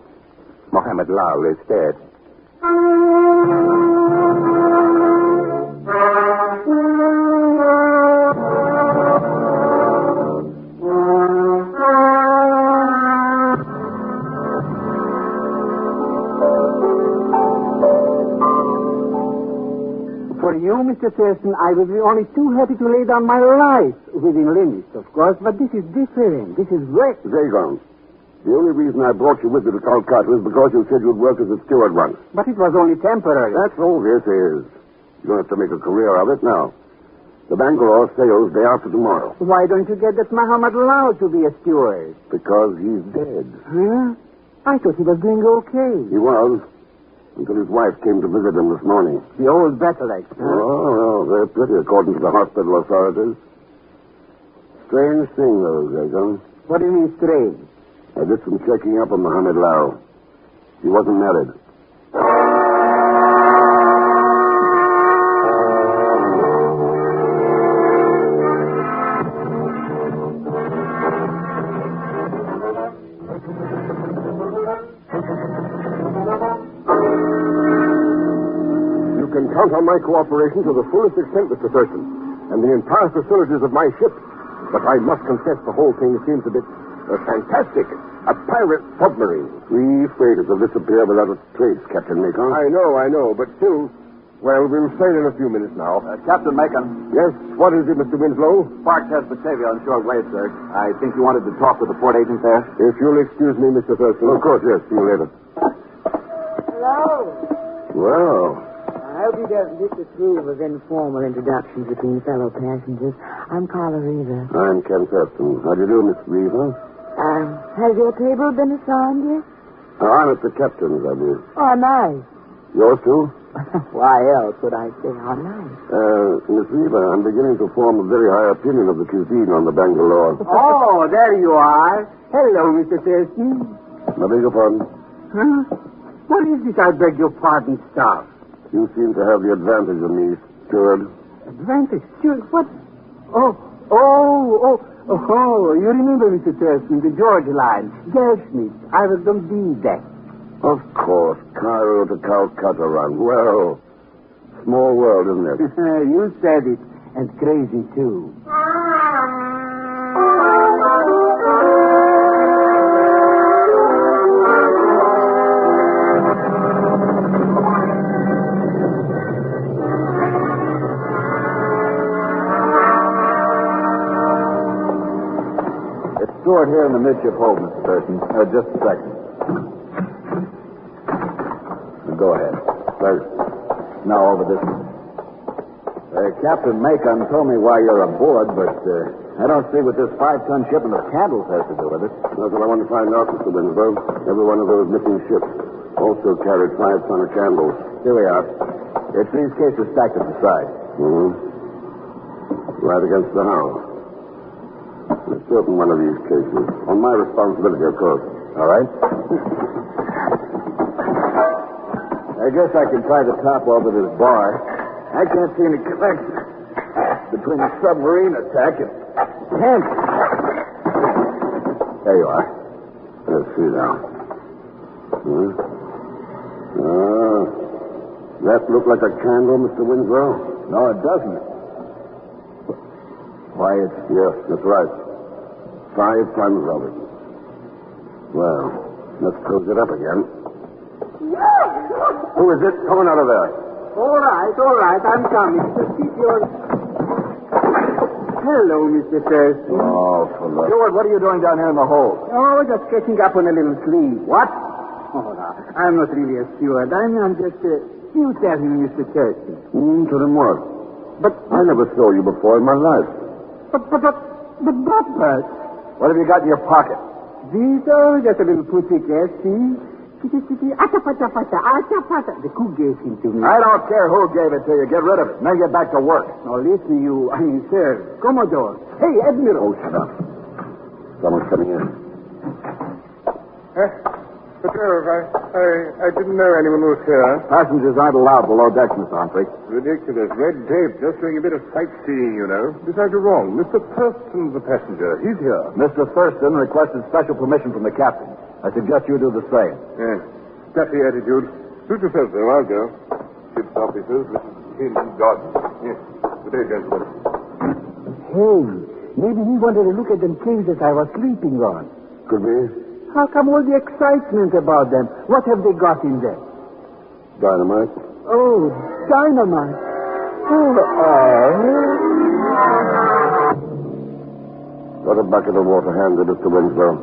[SPEAKER 7] Mohammed Lal is dead.
[SPEAKER 22] For you, Mr. Thurston, I would be only too happy to lay down my life, within limits, of course, but this is different. This is great.
[SPEAKER 14] Pegon, the only reason I brought you with me to Calcutta is because you said you'd work as a steward once.
[SPEAKER 22] But it was only temporary.
[SPEAKER 14] That's all this is. You don't have to make a career of it now. The Bangalore sails day after tomorrow.
[SPEAKER 22] Why don't you get that Muhammad Lal to be a steward?
[SPEAKER 14] Because he's dead.
[SPEAKER 22] Huh? I thought he was doing okay.
[SPEAKER 14] He was. Until his wife came to visit him this morning.
[SPEAKER 22] The old Battleaxe, huh?
[SPEAKER 14] Oh, well, they're pretty, according to the hospital authorities. Strange thing, though, Pegon.
[SPEAKER 22] What do you mean, strange?
[SPEAKER 14] I did some checking up on Mohammed Lal. He wasn't married. Count on my cooperation to the fullest extent, Mr. Thurston, and the entire facilities of my ship. But I must confess the whole thing seems a bit fantastic. A pirate submarine. 3 freighters have disappeared without a trace, Captain Macon.
[SPEAKER 17] I know, but still... Well, we'll sail in a few minutes now.
[SPEAKER 19] Captain Macon.
[SPEAKER 14] Yes, what is it, Mr. Winslow?
[SPEAKER 19] Sparks has Batavia on short wave, sir. I think you wanted to talk with the port agent there.
[SPEAKER 14] If you'll excuse me, Mr. Thurston. Of course, yes. See you later.
[SPEAKER 24] Hello.
[SPEAKER 14] Well...
[SPEAKER 24] I hope you don't disapprove of informal introductions between fellow passengers. I'm Carla Reaver.
[SPEAKER 14] I'm Ken Thurston. How do you do, Miss Reaver?
[SPEAKER 24] Has your table been assigned yet?
[SPEAKER 14] I'm at the captain's, I believe.
[SPEAKER 24] Oh, nice.
[SPEAKER 14] Yours, too?
[SPEAKER 24] Why else would I say how nice?
[SPEAKER 14] Miss Reaver, I'm beginning to form a very high opinion of the cuisine on the Bangalore.
[SPEAKER 22] Oh, there you are. Hello, Mr. Thurston.
[SPEAKER 14] I beg your pardon?
[SPEAKER 22] Huh? What is this, I beg your pardon, stuff?
[SPEAKER 14] You seem to have the advantage of me, steward.
[SPEAKER 22] Advantage? Steward? What? Oh, you remember, Mr. Thurston, the George line. Zellschmidt. I was going to be that.
[SPEAKER 14] Of course. Cairo to Calcutta run. Well, small world, isn't it?
[SPEAKER 22] You said it. And crazy, too.
[SPEAKER 19] Steward here in the midship hold, Mr. Thurston. Just a second. Go ahead.
[SPEAKER 14] Thanks.
[SPEAKER 19] Now over this one. Captain Macon told me why you're aboard, but I don't see what this 5-ton shipment of candles has to do with it.
[SPEAKER 14] That's what I want to find out, Mr. Winslow. Every one of those missing ships also carried 5 tons of candles.
[SPEAKER 19] Here we are. It's these cases stacked at the side.
[SPEAKER 14] Mm-hmm. Right against the house. Let's open one of these cases. On my responsibility, of course.
[SPEAKER 19] All right. I guess I can pry the top off of this bar. I can't see any connection between the submarine attack and cancer. There you are.
[SPEAKER 14] Let's see now. That look like a candle, Mr. Winslow?
[SPEAKER 19] No, it doesn't. Why, it's...
[SPEAKER 14] Yes, that's right. 5 tons of it. Well, let's close it up again. Who is it coming out of there?
[SPEAKER 22] All right. I'm coming. Just keep your... Hello, Mr. Thurston.
[SPEAKER 19] Oh, for the... Steward, what are you doing down here in the hold?
[SPEAKER 22] Oh, just catching up on a little sleep.
[SPEAKER 19] What?
[SPEAKER 22] Oh, no. I'm not really a steward. I'm just you tell him, Mr. Thurston.
[SPEAKER 14] Tell him what? But I never saw you before in my life.
[SPEAKER 22] But,
[SPEAKER 19] what have you got in your pocket?
[SPEAKER 22] These are just a little pussycat, see? The cook gave him to me.
[SPEAKER 19] I don't care who gave it to you. Get rid of it. Now get back to work.
[SPEAKER 22] Now, listen, sir. Commodore. Hey, Admiral.
[SPEAKER 14] Oh, shut up. Someone's coming in.
[SPEAKER 17] But, Sheriff, I didn't know anyone was here.
[SPEAKER 19] Passengers aren't allowed below decks, Mr. Humphrey.
[SPEAKER 17] Ridiculous. Red tape. Just doing a bit of sightseeing, you know. Besides, you're wrong. Mr. Thurston's the passenger. He's here.
[SPEAKER 19] Mr. Thurston requested special permission from the captain. I suggest you do the same.
[SPEAKER 17] Yes. Stuffy attitude. Suit yourself, though. I'll go. Ship's officers, Mrs. Hill Dodge. Yes. Good day, gentlemen.
[SPEAKER 22] Hey, maybe he wanted to look at them caves that I was sleeping on.
[SPEAKER 14] Could be.
[SPEAKER 22] How come all the excitement about them? What have they got in them?
[SPEAKER 14] Dynamite.
[SPEAKER 22] Oh, dynamite.
[SPEAKER 14] Got a bucket of water handed Mr. Winslow.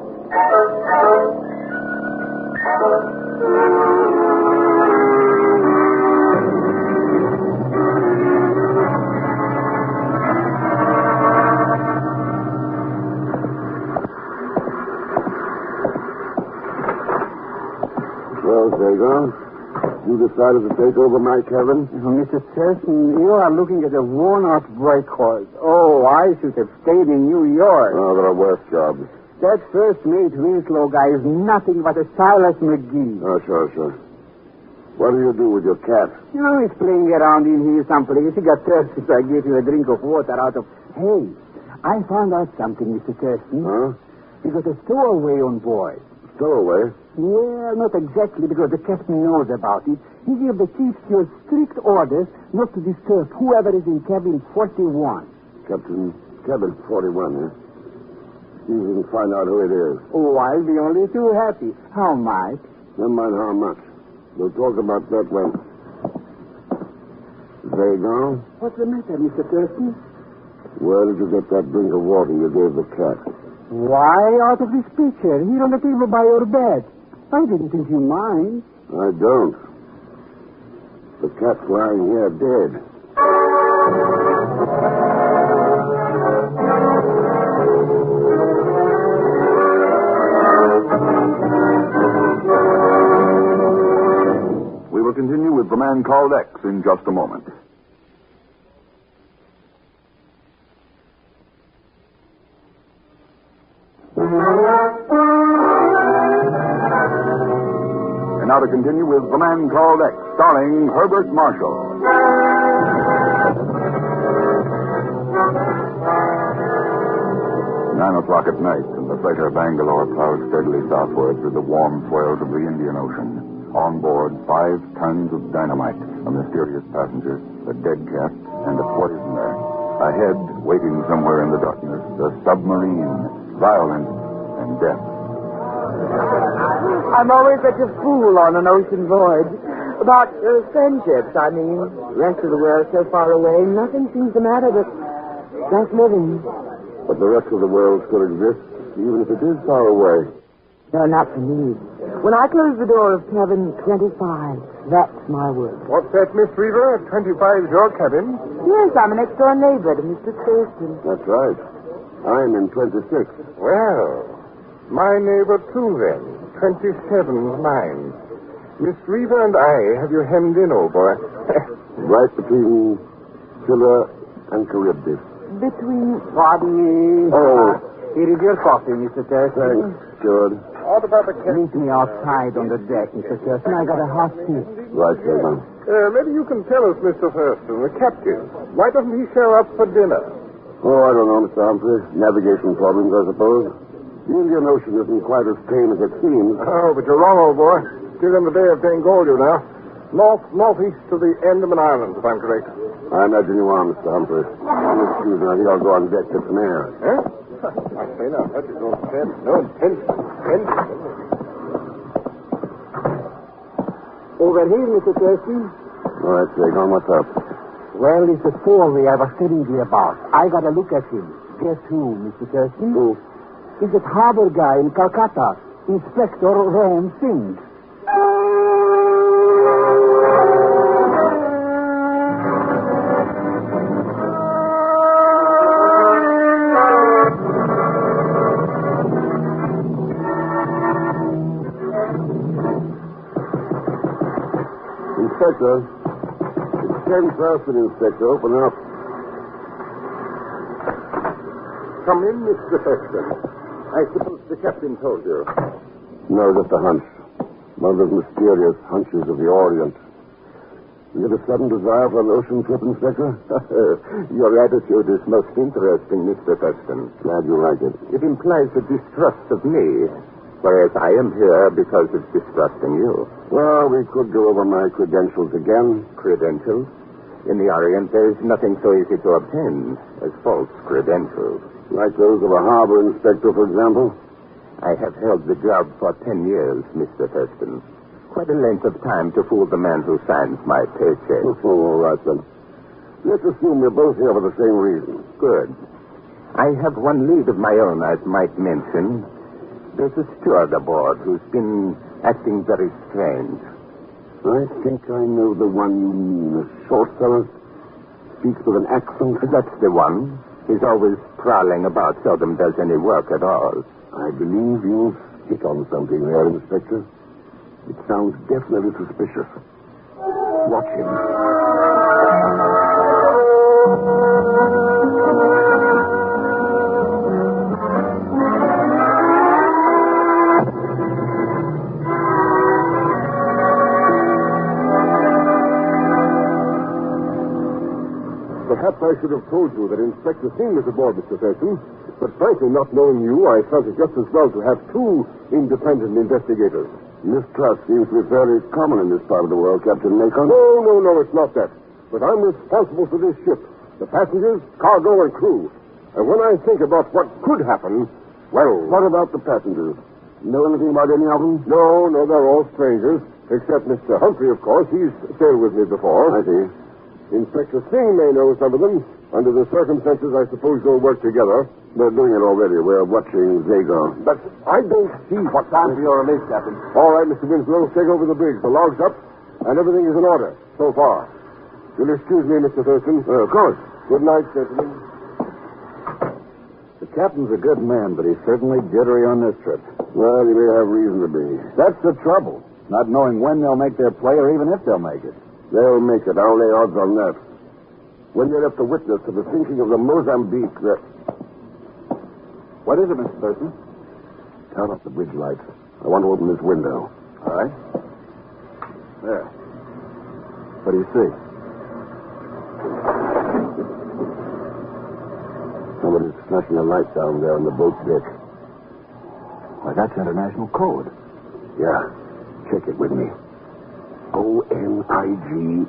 [SPEAKER 14] Well, Pegon, you decided to take over my cabin?
[SPEAKER 22] Mr. Thurston, you are looking at a worn-out brake horse. Oh, I should have stayed in New York.
[SPEAKER 14] Oh, there are worse jobs.
[SPEAKER 22] That first mate Winslow guy is nothing but a Silas McGee.
[SPEAKER 14] Oh, sure. What do you do with your cat?
[SPEAKER 22] You know, he's playing around in here someplace. He got thirsty, so I gave him a drink of water out of... Hey, I found out something, Mr. Thurston.
[SPEAKER 14] Huh?
[SPEAKER 22] We got a stowaway on board.
[SPEAKER 14] Stowaway?
[SPEAKER 22] Well, not exactly, because the captain knows about it. He gave the chief steward strict orders not to disturb whoever is in cabin 41.
[SPEAKER 14] Cabin 41, eh? See if we can find out who it is.
[SPEAKER 22] Oh, I'll be only too happy. How much?
[SPEAKER 14] Never mind how much. We'll talk about that when... Pegon?
[SPEAKER 22] What's the matter, Mr. Thurston?
[SPEAKER 14] Where did you get that drink of water you gave the cat?
[SPEAKER 22] Why, out of this pitcher, here on the table by your bed. I didn't think you mind.
[SPEAKER 14] I don't. The cat's lying here dead.
[SPEAKER 9] We will continue with The Man Called X in just a moment. And now to continue with The Man Called X, starring Herbert Marshall. 9 o'clock at night, and the freighter Bangalore plows steadily southward through the warm swells of the Indian Ocean. On board, 5 tons of dynamite, a mysterious passenger, a dead cat, and a poisoner. Ahead, waiting somewhere in the darkness, a submarine, violence and death.
[SPEAKER 24] I'm always such a fool on an ocean voyage. About friendships, I mean. The rest of the world so far away, nothing seems to matter but just living.
[SPEAKER 14] But the rest of the world still exists, even if it is far away.
[SPEAKER 24] No, not for me. When I close the door of cabin 25, that's my word.
[SPEAKER 17] What's that, Miss Reaver? 25 is your cabin?
[SPEAKER 24] Yes, I'm a next-door neighbor to Mr. Thurston.
[SPEAKER 14] That's right. I'm in 26.
[SPEAKER 17] Well, my neighbor, too, then. 27's mine. Miss Reaver and I have you hemmed in, old boy.
[SPEAKER 14] Right between Scylla and Charybdis.
[SPEAKER 22] Between... Pardon me.
[SPEAKER 14] Oh.
[SPEAKER 22] Here is your coffee, Mr. Thurston.
[SPEAKER 14] Thanks, good.
[SPEAKER 17] What about the captain?
[SPEAKER 22] Meet me outside on the deck, Mr. Thurston. I got a hot tea.
[SPEAKER 14] Right, Pegon.
[SPEAKER 17] Maybe you can tell us, Mr. Thurston, the captain. Why doesn't he show up for dinner?
[SPEAKER 14] Oh, I don't know, Mr. Humphrey. Navigation problems, I suppose. The Indian Ocean isn't quite as tame as it seems.
[SPEAKER 17] Oh, but you're wrong, old boy. Still in the Bay of Bengal, you know. Northeast of the Andaman Islands, if I'm correct.
[SPEAKER 14] I imagine you are, Mr. Humphrey. Excuse me, I think I'll go on deck, get some air.
[SPEAKER 17] Huh? I say now, that is no sense. No intention.
[SPEAKER 22] Over here, Mr. Thurston.
[SPEAKER 14] All right, Pegon, what's up?
[SPEAKER 22] Well, it's the stowaway I was telling you about. I got a look at him. Guess who, Mr. Thurston?
[SPEAKER 14] Who?
[SPEAKER 22] He's that harbor guy in Calcutta, Inspector Ram Singh.
[SPEAKER 14] Inspector. It's Ken Thurston, Inspector. Open up.
[SPEAKER 17] Come in, Mr. Thurston. I suppose the captain told you.
[SPEAKER 14] No, just a hunch. One of those mysterious hunches of the Orient. You have a sudden desire for an ocean trip, Inspector?
[SPEAKER 12] Your attitude is most interesting, Mr. Thurston.
[SPEAKER 14] Glad you like it.
[SPEAKER 12] It implies a distrust of me, whereas I am here because of distrusting you.
[SPEAKER 14] Well, we could go over my credentials again.
[SPEAKER 12] Credentials? In the Orient, there's nothing so easy to obtain as false credentials.
[SPEAKER 14] Like those of a harbor inspector, for example?
[SPEAKER 12] I have held the job for 10 years, Mr. Thurston. Quite a length of time to fool the man who signs my paycheck.
[SPEAKER 14] Oh, all right, then. Let's assume we're both here for the same reason.
[SPEAKER 12] Good. I have one lead of my own, I might mention. There's a steward aboard who's been acting very strange.
[SPEAKER 14] I think I know the one you mean. A short fellow? Speaks with an accent?
[SPEAKER 12] That's the one. He's always prowling about, seldom does any work at all.
[SPEAKER 14] I believe you've hit on something there, Inspector. It sounds definitely suspicious. Watch him.
[SPEAKER 17] Perhaps I should have told you that Inspector Singh was aboard, Mr. Thurston. But frankly, not knowing you, I felt it just as well to have two independent investigators.
[SPEAKER 14] Mistrust seems to be fairly common in this part of the world, Captain Macon.
[SPEAKER 17] No, it's not that. But I'm responsible for this ship, the passengers, cargo, and crew. And when I think about what could happen, well...
[SPEAKER 14] What about the passengers? Know anything about any of them?
[SPEAKER 17] No, they're all strangers. Except Mr. Humphrey, of course. He's sailed with me before.
[SPEAKER 14] I see.
[SPEAKER 17] Inspector Singh may know some of them. Under the circumstances, I suppose they'll work together.
[SPEAKER 14] They're doing it already. We're watching Zagon.
[SPEAKER 17] But I don't see what
[SPEAKER 14] time for your release, Captain.
[SPEAKER 17] All right, Mr. Winslow, take over the bridge. The log's up, and everything is in order so far. You'll excuse me, Mr. Thurston?
[SPEAKER 14] Of course.
[SPEAKER 17] Good night, gentlemen.
[SPEAKER 15] The captain's a good man, but he's certainly jittery on this trip.
[SPEAKER 14] Well, he may have reason to be.
[SPEAKER 15] That's the trouble. Not knowing when they'll make their play or even if they'll make it.
[SPEAKER 14] They'll make it. I'll lay odds on that. When you're left the witness to the sinking of the Mozambique, that...
[SPEAKER 15] What is it, Mr. Thurston?
[SPEAKER 14] Turn off the bridge lights. I want to open this window.
[SPEAKER 15] All right. There. What do you see?
[SPEAKER 14] Somebody's flashing a light down there on the boat deck.
[SPEAKER 15] Why, that's international code.
[SPEAKER 14] Yeah. Check it with me. ONIG.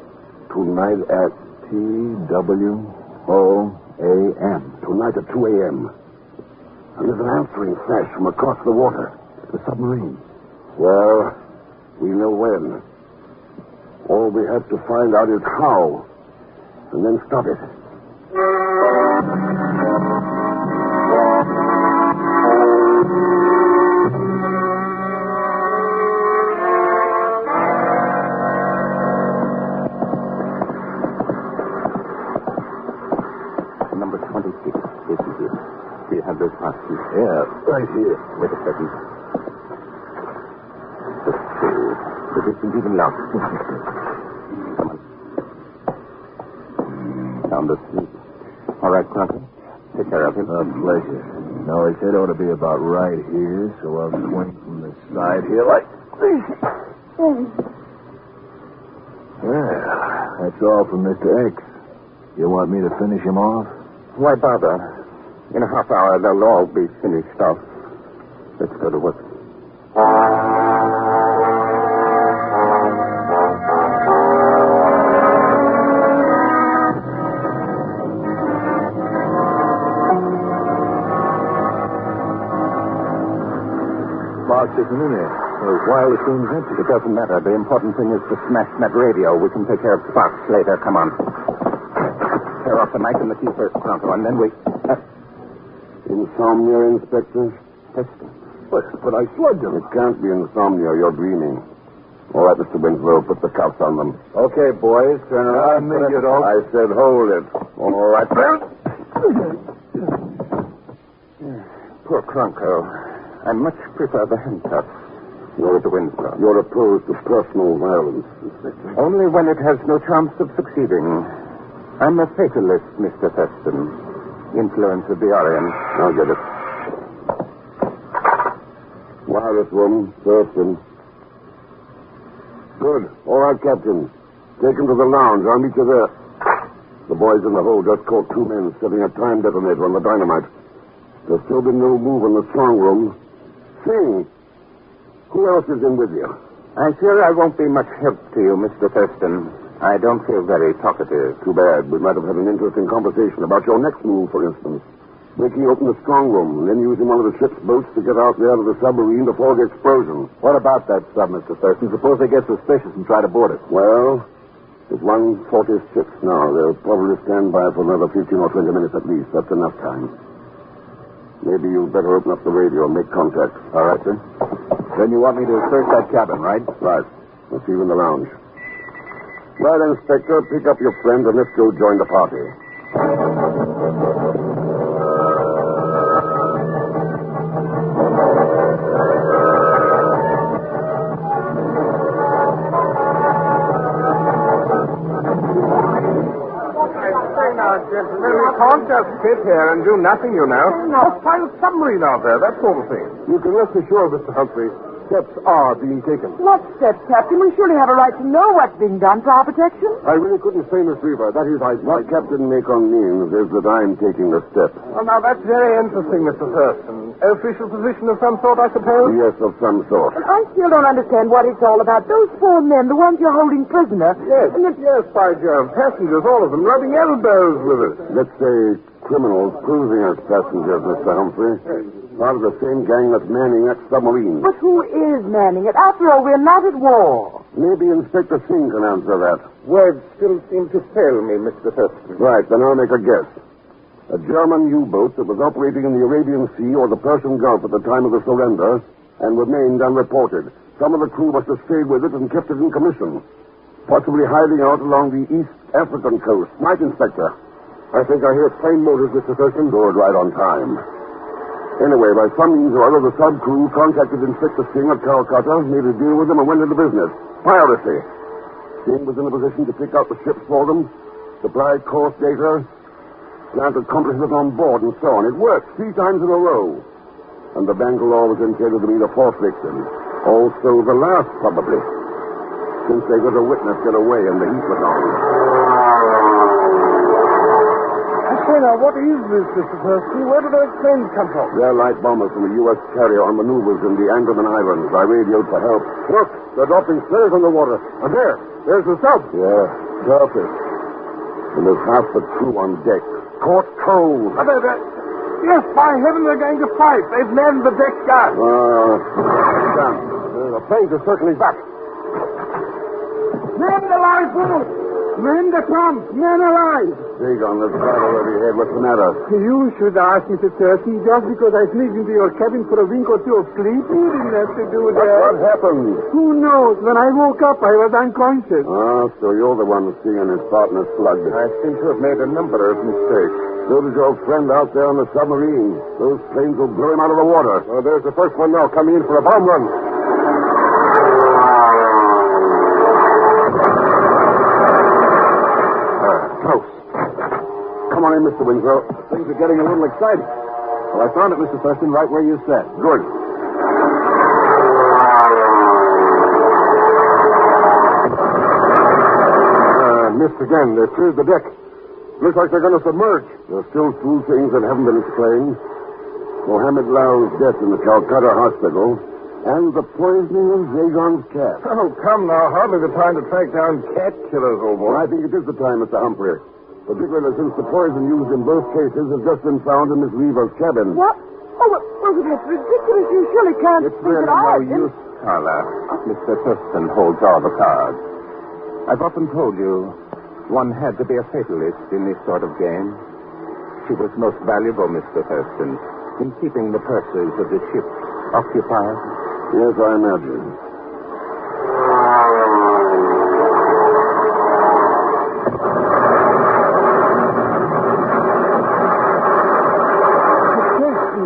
[SPEAKER 14] Tonight at
[SPEAKER 15] TWOAM.
[SPEAKER 14] Tonight at 2 a.m. And there's an answering flash from across the water.
[SPEAKER 15] The submarine.
[SPEAKER 14] Well, we know when. All we have to find out is how. And then stop it.
[SPEAKER 12] Number 26. This is it. Do you have those passes?
[SPEAKER 14] Yeah, right here.
[SPEAKER 12] Wait a second. The distance even locked. Come on. Sound asleep. All right, Crocker. Take care of him.
[SPEAKER 15] A pleasure. No, his head ought to be about right here, so I'll swing from the side here like this. Well, that's all from Mr. X. You want me to finish him off?
[SPEAKER 12] Why bother? In a half hour, they'll all be finished off. Let's go to work.
[SPEAKER 15] Box isn't in there. The wireless room's empty.
[SPEAKER 12] It doesn't matter. The important thing is to smash that radio. We can take care of Sparks later. Come on. Tear off the mic and the key first, Pronto, and then we...
[SPEAKER 14] Insomnia, Inspector?
[SPEAKER 12] Thurston.
[SPEAKER 14] But I slugged him. It can't be insomnia. You're dreaming. All right, Mr. Winslow, put the cuffs on them.
[SPEAKER 15] Okay, boys, turn around.
[SPEAKER 14] I said hold it. All right, then.
[SPEAKER 12] Poor Cronco. I much prefer the handcuffs. You're the Winslow.
[SPEAKER 14] You're opposed to personal violence, Inspector.
[SPEAKER 12] Only when it has no chance of succeeding. I'm a fatalist, Mr. Thurston. Influence of the Orient.
[SPEAKER 14] I'll get it. Wireless room, Thurston.
[SPEAKER 17] Good. All right, Captain. Take him to the lounge. I'll meet you there. The boys in the hold just caught 2 men setting a time detonator on the dynamite. There's still been no move in the strong room. Sing. Who else is in with you?
[SPEAKER 12] I fear I won't be much help to you, Mr. Thurston. I don't feel very talkative.
[SPEAKER 17] Too bad. We might have had an interesting conversation about your next move, for instance. Breaking open the strong room and then using one of the ship's boats to get out there to the submarine before the explosion.
[SPEAKER 15] What about that sub, Mr. Thurston? Suppose they get suspicious and try to board it.
[SPEAKER 17] Well, it's 1:46 now. They'll probably stand by for another 15 or 20 minutes at least. That's enough time. Maybe you'd better open up the radio and make contact.
[SPEAKER 15] All right, sir. Then you want me to search that cabin, right?
[SPEAKER 17] Right. I'll see you in the lounge. Right, Inspector, pick up your friend and let's go join the party.
[SPEAKER 14] Gentlemen, we can't just sit here and do nothing, you know. Hostile submarine out there, that sort of thing.
[SPEAKER 17] You can rest assured, Mr. Humphrey, steps are being taken.
[SPEAKER 24] What steps, Captain? We surely have a right to know what's being done for our protection.
[SPEAKER 17] I really couldn't say, Miss Reaver. That is, what Captain Macon means is that I'm taking the step.
[SPEAKER 14] Well, now, that's very interesting, Mr. Thurston. Official position of some sort, I suppose?
[SPEAKER 17] Yes, of some sort.
[SPEAKER 24] I still don't understand what it's all about. Those 4 men, the ones you're holding prisoner.
[SPEAKER 14] Yes, yes, by Jove. Passengers, all of them, rubbing elbows with us.
[SPEAKER 17] Let's say criminals posing as passengers, Mr. Humphrey. Part of the same gang that's manning that submarine.
[SPEAKER 24] But who is manning it? After all, we're not at war.
[SPEAKER 17] Maybe Inspector Singh can answer that.
[SPEAKER 14] Words still seem to fail me, Mr. Thurston.
[SPEAKER 17] Right, then I'll make a guess. A German U-boat that was operating in the Arabian Sea or the Persian Gulf at the time of the surrender and remained unreported. Some of the crew must have stayed with it and kept it in commission. Possibly hiding out along the East African coast. Right, Inspector? I think I hear plain motors, Mr. Thurston. Good, right on time. Anyway, by some means or other, the sub-crew contacted Inspector Singh at Calcutta, made a deal with them, and went into business. Piracy. Singh was in a position to pick out the ships for them, supply course data, plant accomplishment on board, and so on. It worked 3 times in a row. And the Bangalore was intended to be the 4th victim. Also the last, probably. Since they got a witness get away and the heat was on.
[SPEAKER 14] I say now, what is this, Mr. Thurston? Where do those planes come from?
[SPEAKER 17] They're light bombers from a U.S. carrier on maneuvers in the Andaman Islands. I radioed for help. Look, they're dropping flares on the water. And there's the sub. Yeah, surface. And there's half the crew on deck. Caught cold.
[SPEAKER 14] Yes, by heaven, they're going to fight. They've manned the deck guard.
[SPEAKER 17] Done. The planes are circling back.
[SPEAKER 14] Man the lifeboat! Man the pump! Man alive!
[SPEAKER 17] Pegon, let's try to overhead. What's the matter?
[SPEAKER 14] You should ask, Mr. Thurston, just because I sneaked into your cabin for a wink or 2 of sleep. You didn't have to do that.
[SPEAKER 17] What happened?
[SPEAKER 14] Who knows? When I woke up, I was unconscious.
[SPEAKER 17] Ah, so you're the one seeing his partner slugged.
[SPEAKER 14] I seem to have made a number of mistakes.
[SPEAKER 17] So did your friend out there on the submarine. Those planes will blow him out of the water.
[SPEAKER 14] Oh, there's the first one now coming in for a bomb run.
[SPEAKER 17] Close. Come on in, Mr. Winslow.
[SPEAKER 15] Things are getting a little exciting. Well, I found it, Mr. Thurston, right where you said.
[SPEAKER 17] Good.
[SPEAKER 14] Missed again. They cleared the deck. Looks like they're going to submerge.
[SPEAKER 17] There are still 2 things that haven't been explained. Mohammed Lau's death in the Calcutta hospital and the poisoning of Zagon's cat.
[SPEAKER 14] Oh, come now. Hardly the time to track down cat killers, old boy.
[SPEAKER 17] Well, I think it is the time, Mr. Humphrey. Particularly since the poison used in both cases has just been found in Miss Weaver's cabin.
[SPEAKER 24] What? Oh, well, that's ridiculous. You surely can't
[SPEAKER 17] It's really no use,
[SPEAKER 12] Carla. Mr. Thurston holds all the cards. I've often told you one had to be a fatalist in this sort of game. She was most valuable, Mr. Thurston, in keeping the purses of the ship occupied.
[SPEAKER 17] Yes, I imagine.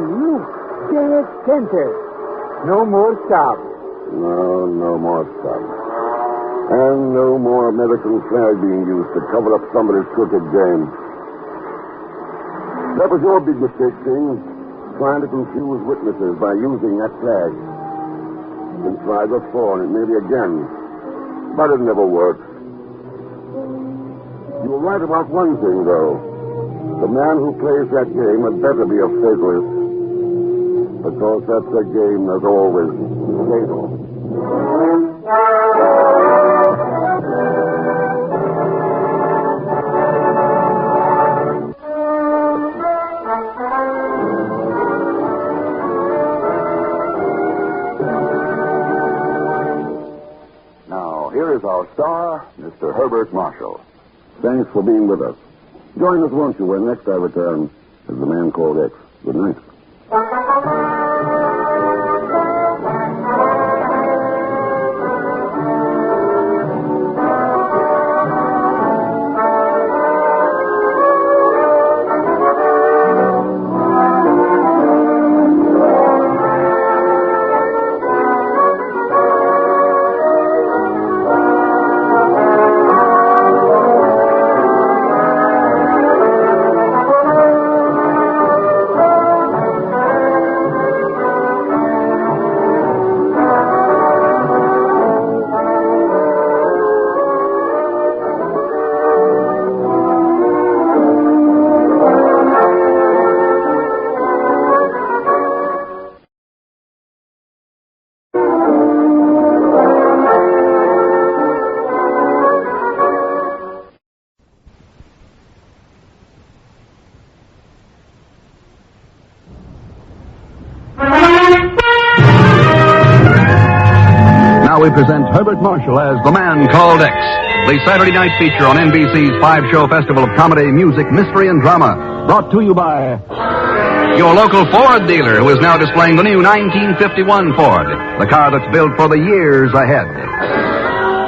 [SPEAKER 24] Look, dead center. No more stop.
[SPEAKER 17] No more stop. And no more American flag being used to cover up somebody's crooked game. That was your big mistake, King. Trying to confuse witnesses by using that flag. Been tried before, and it may be again. But it never works. You're right about one thing, though. The man who plays that game had better be a fatalist. Because that's a game that's always fatal.
[SPEAKER 9] Now, here is our star, Mr. Herbert Marshall.
[SPEAKER 17] Thanks for being with us. Join us, won't you, when next I return as the Man Called X. Good night.
[SPEAKER 1] We present Herbert Marshall as The Man Called X, the Saturday night feature on NBC's 5-show festival of comedy, music, mystery, and drama. Brought to you by your local Ford dealer, who is now displaying the new 1951 Ford, the car that's built for the years ahead.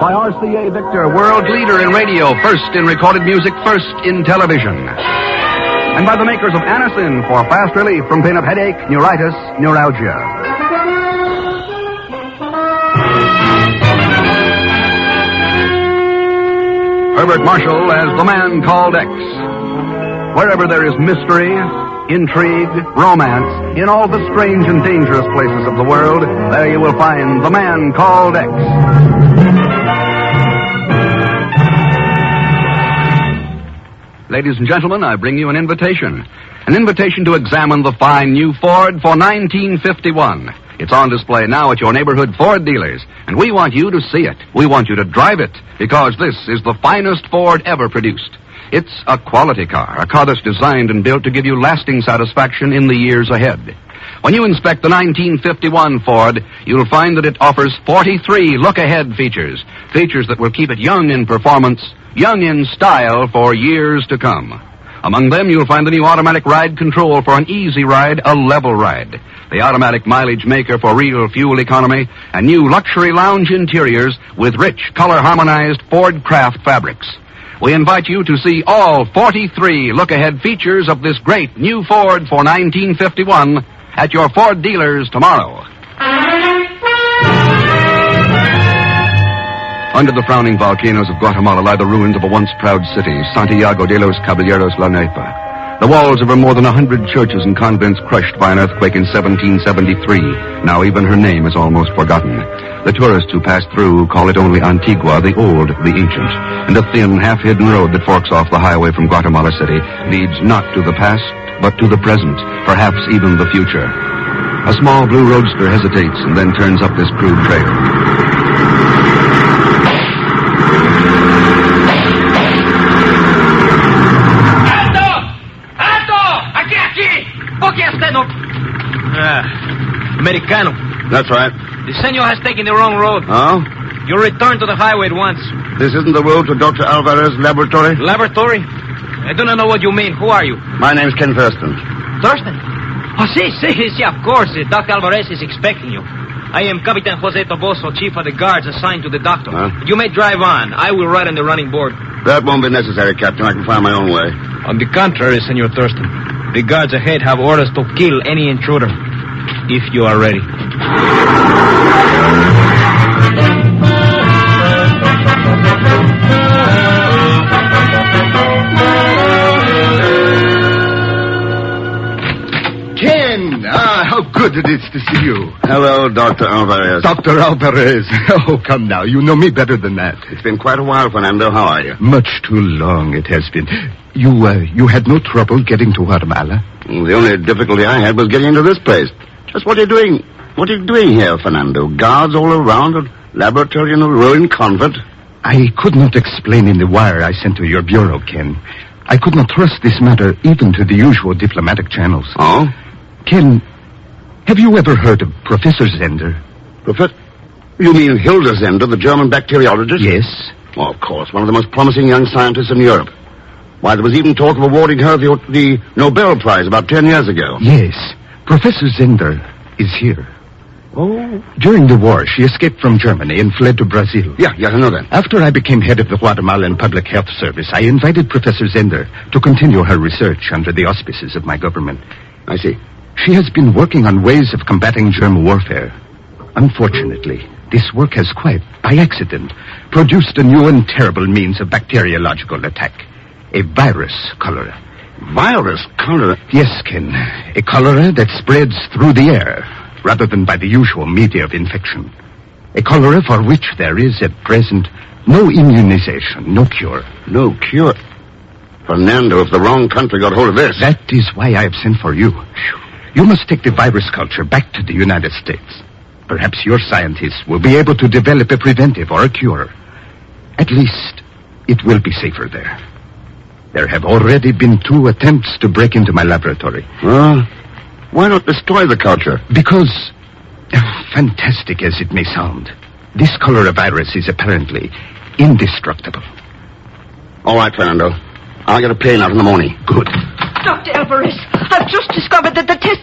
[SPEAKER 1] By RCA Victor, world leader in radio, first in recorded music, first in television. And by the makers of Anacin for fast relief from pain of headache, neuritis, neuralgia. Herbert Marshall as The Man Called X. Wherever there is mystery, intrigue, romance, in all the strange and dangerous places of the world, there you will find The Man Called X. Ladies and gentlemen, I bring you an invitation. An invitation to examine the fine new Ford for 1951. It's on display now at your neighborhood Ford dealers, and we want you to see it. We want you to drive it, because this is the finest Ford ever produced. It's a quality car, a car that's designed and built to give you lasting satisfaction in the years ahead. When you inspect the 1951 Ford, you'll find that it offers 43 look-ahead features, features that will keep it young in performance, young in style for years to come. Among them, you'll find the new automatic ride control for an easy ride, a level ride. The automatic mileage maker for real fuel economy, and new luxury lounge interiors with rich, color-harmonized Ford Craft fabrics. We invite you to see all 43 look-ahead features of this great new Ford for 1951 at your Ford dealers tomorrow. Under the frowning volcanoes of Guatemala lie the ruins of a once proud city, Santiago de los Caballeros La Nepa. The walls of her more than 100 churches and convents crushed by an earthquake in 1773. Now even her name is almost forgotten. The tourists who pass through call it only Antigua, the old, the ancient. And a thin, half-hidden road that forks off the highway from Guatemala City leads not to the past, but to the present, perhaps even the future. A small blue roadster hesitates and then turns up this crude trail.
[SPEAKER 4] Americano.
[SPEAKER 2] That's right.
[SPEAKER 4] The senor has taken the wrong road.
[SPEAKER 2] Oh?
[SPEAKER 4] You return to the highway at once.
[SPEAKER 2] This isn't the road to Dr. Alverez's laboratory?
[SPEAKER 4] Laboratory? I do not know what you mean. Who are you?
[SPEAKER 2] My name's Ken Thurston.
[SPEAKER 4] Thurston? Oh, sí, of course. Dr. Alverez is expecting you. I am Capitan Jose Toboso, chief of the guards assigned to the doctor.
[SPEAKER 2] Huh?
[SPEAKER 4] You may drive on. I will ride on the running board.
[SPEAKER 2] That won't be necessary, Captain. I can find my own way.
[SPEAKER 4] On the contrary, Senor Thurston. The guards ahead have orders to kill any intruder. If you are ready.
[SPEAKER 5] Ken! how good it is to see you.
[SPEAKER 2] Hello, Dr. Alverez.
[SPEAKER 5] Dr. Alverez. Oh, come now. You know me better than that.
[SPEAKER 2] It's been quite a while, Fernando. How are you?
[SPEAKER 5] Much too long it has been. You had no trouble getting to Guatemala?
[SPEAKER 2] The only difficulty I had was getting into this place. Just what are you doing? What are you doing here, Fernando? Guards all around, a laboratory in a ruined convent?
[SPEAKER 5] I could not explain in the wire I sent to your bureau, Ken. I could not thrust this matter even to the usual diplomatic channels.
[SPEAKER 2] Oh?
[SPEAKER 5] Ken, have you ever heard of Professor Zender?
[SPEAKER 2] Professor? You mean Hilda Zender, the German bacteriologist?
[SPEAKER 5] Yes.
[SPEAKER 2] Oh, of course, one of the most promising young scientists in Europe. Why, there was even talk of awarding her the Nobel Prize about 10 years ago.
[SPEAKER 5] Yes. Professor Zender is here.
[SPEAKER 2] Oh.
[SPEAKER 5] During the war, she escaped from Germany and fled to Brazil.
[SPEAKER 2] Yeah, I know that.
[SPEAKER 5] After I became head of the Guatemalan Public Health Service, I invited Professor Zender to continue her research under the auspices of my government.
[SPEAKER 2] I see.
[SPEAKER 5] She has been working on ways of combating germ warfare. Unfortunately, this work has quite, by accident, produced a new and terrible means of bacteriological attack. A virus cholera.
[SPEAKER 2] Virus cholera?
[SPEAKER 5] Yes, Ken. A cholera that spreads through the air, rather than by the usual media of infection. A cholera for which there is, at present, no immunization, no cure.
[SPEAKER 2] No cure? Fernando, if the wrong country got hold of this...
[SPEAKER 5] That is why I have sent for you. You must take the virus culture back to the United States. Perhaps your scientists will be able to develop a preventive or a cure. At least, it will be safer there. There have already been 2 attempts to break into my laboratory.
[SPEAKER 2] Why not destroy the culture?
[SPEAKER 5] Because, fantastic as it may sound, this cholera virus is apparently indestructible.
[SPEAKER 2] All right, Fernando. I'll get a plane out in the morning.
[SPEAKER 5] Good.
[SPEAKER 16] Dr. Alverez, I've just discovered that the test...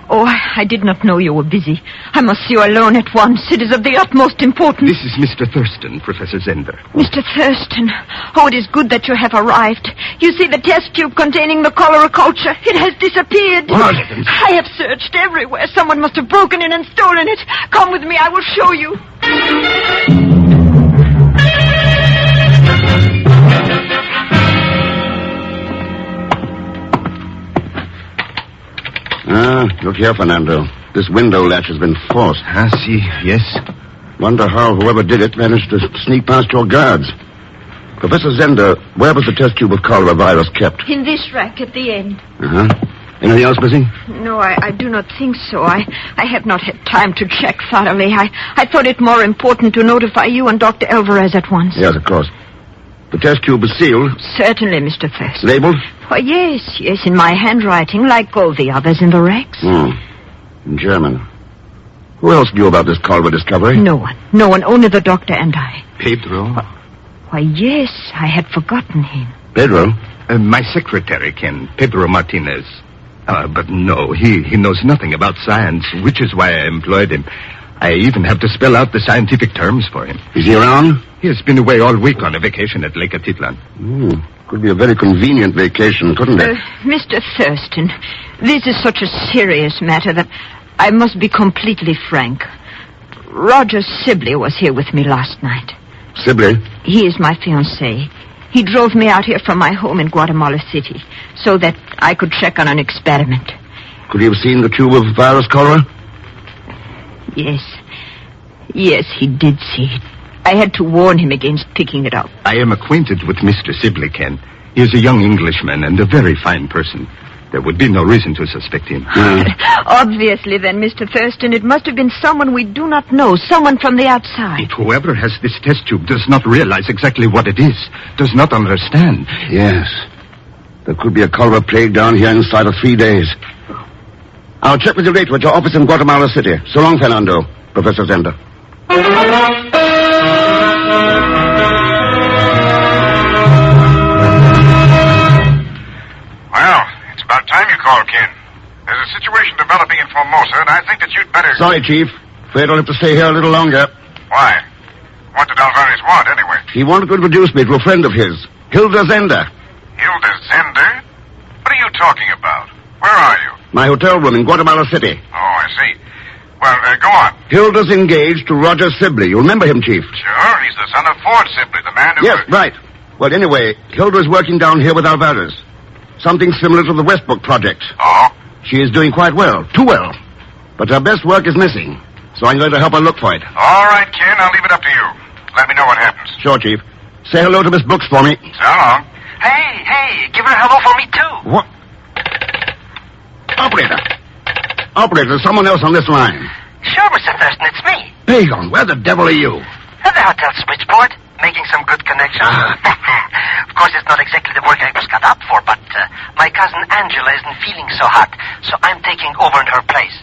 [SPEAKER 16] Oh, I did not know you were busy. I must see you alone at once. It is of the utmost importance.
[SPEAKER 5] This is Mr. Thurston, Professor Zender.
[SPEAKER 16] Mr. Thurston. Oh, it is good that you have arrived. You see the test tube containing the cholera culture. It has disappeared.
[SPEAKER 5] What?
[SPEAKER 16] I have searched everywhere. Someone must have broken in and stolen it. Come with me. I will show you.
[SPEAKER 2] Look here, Fernando. This window latch has been forced.
[SPEAKER 5] See, yes.
[SPEAKER 2] Wonder how whoever did it managed to sneak past your guards. Professor Zender, where was the test tube of cholera virus kept?
[SPEAKER 16] In this rack at the end.
[SPEAKER 2] Anything else missing?
[SPEAKER 16] No, I do not think so. I have not had time to check thoroughly. I thought it more important to notify you and Dr. Alverez at once.
[SPEAKER 2] Yes, of course. The test tube is sealed.
[SPEAKER 16] Certainly, Mr. Thurston.
[SPEAKER 2] Labeled?
[SPEAKER 16] Oh, yes, in my handwriting, like all the others in the racks.
[SPEAKER 2] In German. Who else knew about this cholera discovery?
[SPEAKER 16] No one, only the doctor and I.
[SPEAKER 5] Pedro?
[SPEAKER 16] Why, yes, I had forgotten him.
[SPEAKER 2] Pedro?
[SPEAKER 5] My secretary, Ken, Pedro Martinez. But no, he knows nothing about science, which is why I employed him. I even have to spell out the scientific terms for him.
[SPEAKER 2] Is he around?
[SPEAKER 5] He has been away all week on a vacation at Lake Atitlan.
[SPEAKER 2] Could be a very convenient vacation, couldn't it?
[SPEAKER 16] Mr. Thurston, this is such a serious matter that I must be completely frank. Roger Sibley was here with me last night.
[SPEAKER 2] Sibley?
[SPEAKER 16] He is my fiancé. He drove me out here from my home in Guatemala City so that I could check on an experiment.
[SPEAKER 2] Could he have seen the tube of virus cholera?
[SPEAKER 16] Yes, he did see it. I had to warn him against picking it up.
[SPEAKER 5] I am acquainted with Mr. Sibley, Ken. He is a young Englishman and a very fine person. There would be no reason to suspect him.
[SPEAKER 16] Obviously, then, Mr. Thurston, it must have been someone we do not know, someone from the outside.
[SPEAKER 5] If whoever has this test tube does not realize exactly what it is, does not understand.
[SPEAKER 2] Yes. There could be a cholera plague down here inside of 3 days. I'll check with you later at your office in Guatemala City. So long, Fernando. Professor Zender.
[SPEAKER 21] Well, it's about time you called, Ken. There's a situation developing in Formosa, and I think that you'd better...
[SPEAKER 2] Sorry, Chief. Afraid I'll have to stay here a little longer.
[SPEAKER 21] Why? What did Alvarez want, anyway?
[SPEAKER 2] He wanted to introduce me to a friend of his, Hilda Zender.
[SPEAKER 21] Hilda Zender? What are you talking about? Where are you?
[SPEAKER 2] My hotel room in Guatemala City.
[SPEAKER 21] Oh, I see. Well, go on.
[SPEAKER 2] Hilda's engaged to Roger Sibley. You remember him, Chief?
[SPEAKER 21] Sure, he's the son of Ford Sibley, the man who...
[SPEAKER 2] Yes, right. Well, anyway, Hilda's working down here with Alverez. Something similar to the Westbrook project.
[SPEAKER 21] Oh?
[SPEAKER 2] She is doing quite well. Too well. But her best work is missing, so I'm going to help her look for it.
[SPEAKER 21] All right, Ken, I'll leave it up to you. Let me know what happens.
[SPEAKER 2] Sure, Chief. Say hello to Miss Brooks for me.
[SPEAKER 21] So long.
[SPEAKER 8] Hey, give her a hello for me, too.
[SPEAKER 2] What? Operator, there's someone else on this line.
[SPEAKER 8] Sure, Mr. Thurston, it's me.
[SPEAKER 2] Pegon, where the devil are you?
[SPEAKER 8] At the hotel switchboard, making some good connections. Of course, it's not exactly the work I was cut up for, but my cousin Angela isn't feeling so hot, so I'm taking over in her place.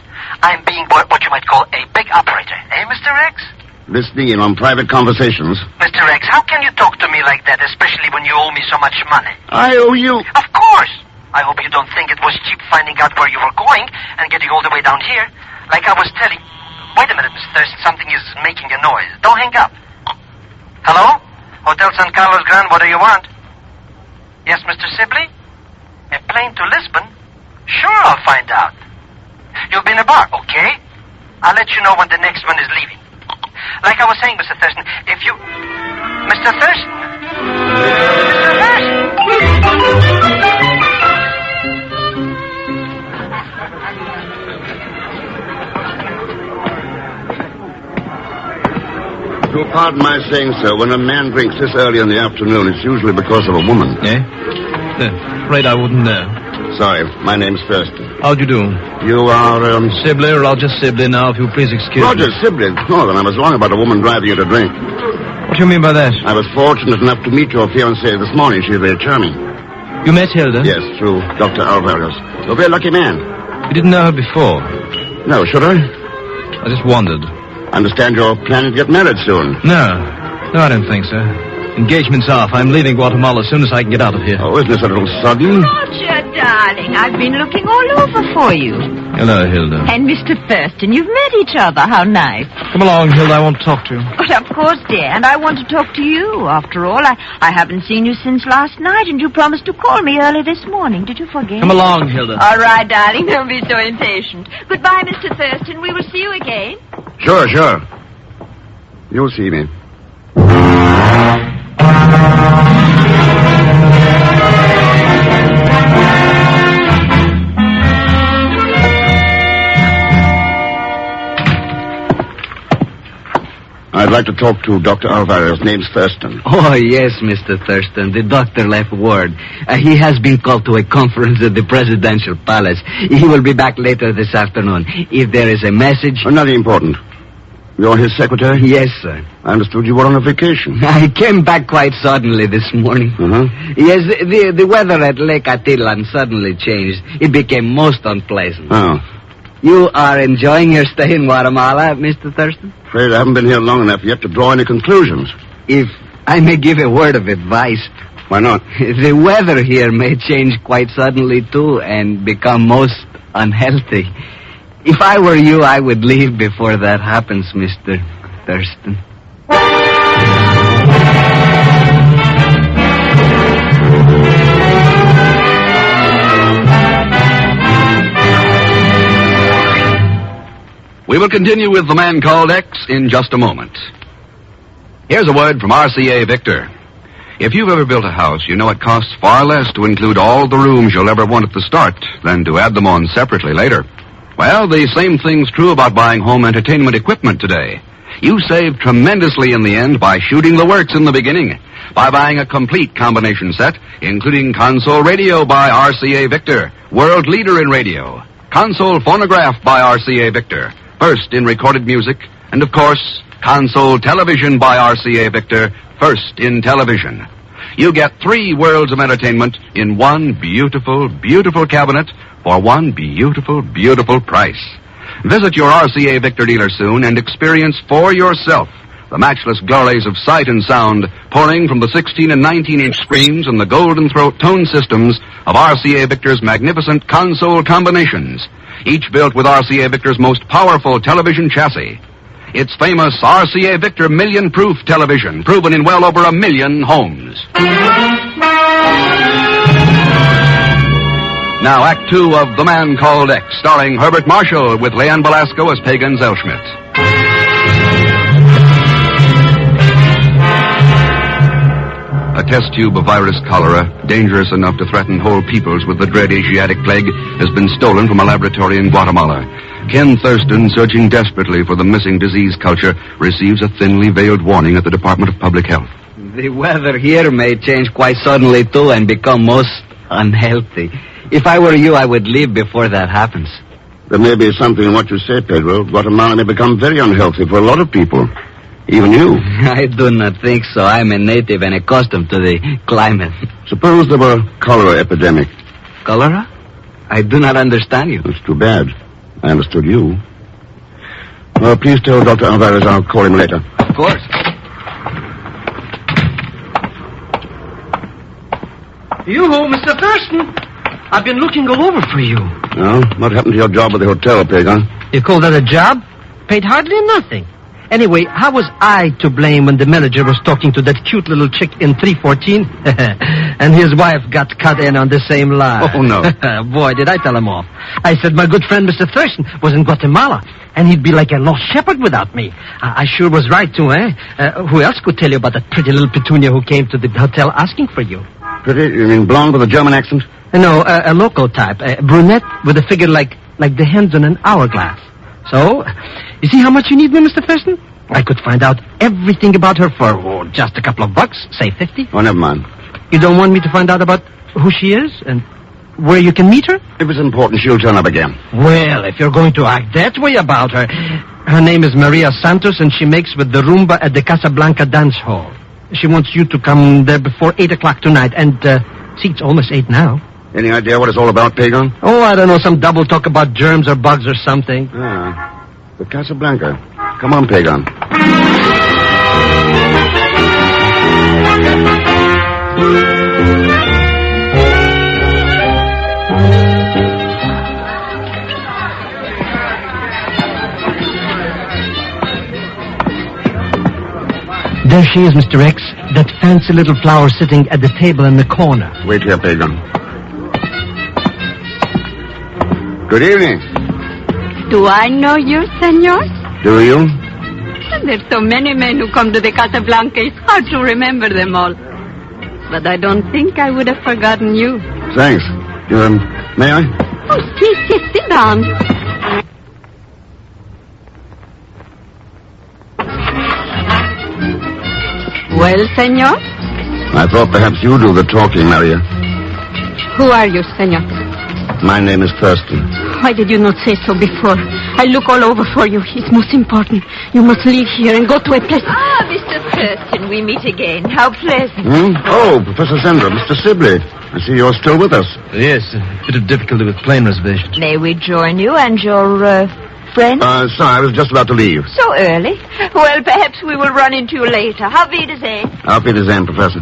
[SPEAKER 8] I'm being what you might call a big operator. Eh, Mr. X?
[SPEAKER 2] Listening in on private conversations.
[SPEAKER 8] Mr. X, how can you talk to me like that, especially when you owe me so much money?
[SPEAKER 2] I owe you...
[SPEAKER 8] Of course. I hope you don't think it was cheap finding out where you were going and getting all the way down here. Like I was telling... Wait a minute, Mr. Thurston. Something is making a noise. Don't hang up. Hello? Hotel San Carlos Grand, what do you want? Yes, Mr. Sibley? A plane to Lisbon? Sure, I'll find out. You'll be in a bar, okay? I'll let you know when the next one is leaving. Like I was saying, Mr. Thurston, if you... Mr. Thurston? Mr. Thurston?
[SPEAKER 2] You'll pardon my saying so. When a man drinks this early in the afternoon, it's usually because of a woman.
[SPEAKER 11] Eh? Afraid I wouldn't know.
[SPEAKER 2] Sorry, my name's Thurston.
[SPEAKER 11] How'd you do?
[SPEAKER 2] You are,
[SPEAKER 11] Sibley, Roger Sibley now, if you please excuse
[SPEAKER 2] Roger
[SPEAKER 11] me.
[SPEAKER 2] Sibley? Oh, then I was wrong about a woman driving you to drink.
[SPEAKER 11] What do you mean by that?
[SPEAKER 2] I was fortunate enough to meet your fiancée this morning. She's very charming.
[SPEAKER 11] You met Hilda?
[SPEAKER 2] Yes, through Dr. Alverez. You're a very lucky man.
[SPEAKER 11] You didn't know her before?
[SPEAKER 2] No, should I?
[SPEAKER 11] I just wondered.
[SPEAKER 2] I understand you're planning to get married soon.
[SPEAKER 11] No, I don't think so. Engagement's off. I'm leaving Guatemala as soon as I can get out of here.
[SPEAKER 2] Oh, isn't this a little sudden?
[SPEAKER 16] Roger, darling, I've been looking all over for you.
[SPEAKER 11] Hello, Hilda.
[SPEAKER 16] And Mr. Thurston, you've met each other. How nice.
[SPEAKER 11] Come along, Hilda. I want to talk to you.
[SPEAKER 16] But of course, dear, and I want to talk to you. After all, I haven't seen you since last night, and you promised to call me early this morning. Did you forget?
[SPEAKER 11] Come along, Hilda.
[SPEAKER 16] All right, darling. Don't be so impatient. Goodbye, Mr. Thurston. We will see you again.
[SPEAKER 2] Sure. You'll see me. I'd like to talk to Dr. Alvarez. Name's Thurston.
[SPEAKER 20] Oh, yes, Mr. Thurston. The doctor left word. He has been called to a conference at the presidential palace. He will be back later this afternoon. If there is a message...
[SPEAKER 2] Oh, nothing important. You're his secretary?
[SPEAKER 20] Yes, sir.
[SPEAKER 2] I understood you were on a vacation.
[SPEAKER 20] I came back quite suddenly this morning.
[SPEAKER 2] Uh-huh.
[SPEAKER 20] Yes, the weather at Lake Atilan suddenly changed. It became most unpleasant.
[SPEAKER 2] Oh.
[SPEAKER 20] You are enjoying your stay in Guatemala, Mr. Thurston?
[SPEAKER 2] Afraid I haven't been here long enough yet to draw any conclusions.
[SPEAKER 20] If I may give a word of advice...
[SPEAKER 2] Why not?
[SPEAKER 20] The weather here may change quite suddenly, too, and become most unhealthy. If I were you, I would leave before that happens, Mr. Thurston.
[SPEAKER 1] We will continue with The Man Called X in just a moment. Here's a word from RCA Victor. If you've ever built a house, you know it costs far less to include all the rooms you'll ever want at the start than to add them on separately later. Well, the same thing's true about buying home entertainment equipment today. You save tremendously in the end by shooting the works in the beginning, by buying a complete combination set, including console radio by RCA Victor, world leader in radio, console phonograph by RCA Victor, first in recorded music, and of course, console television by RCA Victor, first in television. You get 3 worlds of entertainment in one beautiful, beautiful cabinet for one beautiful, beautiful price. Visit your RCA Victor dealer soon and experience for yourself the matchless glories of sight and sound pouring from the 16 and 19-inch screens and the golden throat tone systems of RCA Victor's magnificent console combinations, each built with RCA Victor's most powerful television chassis. Its famous RCA Victor million-proof television, proven in well over 1 million homes. Now, Act 2 of The Man Called X, starring Herbert Marshall with Leanne Belasco as Pegon Zellschmidt. A test tube of virus cholera, dangerous enough to threaten whole peoples with the dread Asiatic plague, has been stolen from a laboratory in Guatemala. Ken Thurston, searching desperately for the missing disease culture, receives a thinly veiled warning at the Department of Public Health.
[SPEAKER 20] The weather here may change quite suddenly, too, and become most unhealthy. If I were you, I would leave before that happens.
[SPEAKER 2] There may be something in what you say, Pedro. Guatemala may become very unhealthy for a lot of people. Even you.
[SPEAKER 20] I do not think so. I'm a native and accustomed to the climate.
[SPEAKER 2] Suppose there were a cholera epidemic.
[SPEAKER 20] Cholera? I do not understand you.
[SPEAKER 2] It's too bad. I understood you. Well, please tell Dr. Alverez I'll call him later.
[SPEAKER 20] Of course.
[SPEAKER 3] You, Mr. Thurston. I've been looking all over for you.
[SPEAKER 2] Well, what happened to your job at the hotel, Pegon?
[SPEAKER 3] You call that a job? Paid hardly nothing. Anyway, how was I to blame when the manager was talking to that cute little chick in 314? And his wife got cut in on the same lie.
[SPEAKER 2] Oh, no.
[SPEAKER 3] Boy, did I tell him off. I said my good friend Mr. Thurston was in Guatemala, and he'd be like a lost shepherd without me. I sure was right, too, eh? Who else could tell you about that pretty little petunia who came to the hotel asking for you?
[SPEAKER 2] Pretty? You mean blonde with a German accent?
[SPEAKER 3] No, a local type. A brunette with a figure like the hands on an hourglass. So, you see how much you need me, Mr. Thurston? I could find out everything about her for just a couple of bucks, say 50.
[SPEAKER 2] Oh, never mind.
[SPEAKER 3] You don't want me to find out about who she is and where you can meet her?
[SPEAKER 2] If it's important, she'll turn up again.
[SPEAKER 3] Well, if you're going to act that way about her... Her name is Maria Santos, and she makes with the rumba at the Casablanca dance hall. She wants you to come there before 8 o'clock tonight, and, see, it's almost 8 now.
[SPEAKER 2] Any idea what it's all about, Pegon?
[SPEAKER 3] Oh, I don't know, some double talk about germs or bugs or something.
[SPEAKER 2] Ah, the Casablanca. Come on, Pegon.
[SPEAKER 3] There she is, Mr. X. That fancy little flower sitting at the table in the corner.
[SPEAKER 2] Wait here, Pegon. Good evening.
[SPEAKER 6] Do I know you, senor?
[SPEAKER 2] Do you?
[SPEAKER 6] There's so many men who come to the Casablanca, it's hard to remember them all. But I don't think I would have forgotten you.
[SPEAKER 2] Thanks. May I?
[SPEAKER 6] Oh, please, sit down. Well, senor?
[SPEAKER 2] I thought perhaps you do the talking, Maria.
[SPEAKER 6] Who are you, senor?
[SPEAKER 2] My name is Thurston.
[SPEAKER 6] Why did you not say so before? I look all over for you. It's most important. You must leave here and go to a place...
[SPEAKER 16] Ah, Mr. Thurston, we meet again. How pleasant.
[SPEAKER 2] Oh, Professor Zender, Mr. Sibley. I see you're still with us.
[SPEAKER 11] Yes, a bit of difficulty with plane reservations.
[SPEAKER 16] May we join you and your, friend?
[SPEAKER 2] Sorry, I was just about to leave.
[SPEAKER 16] So early? Well, perhaps we will run into you later. Auf Wiedersehen.
[SPEAKER 2] Auf Wiedersehen, Professor.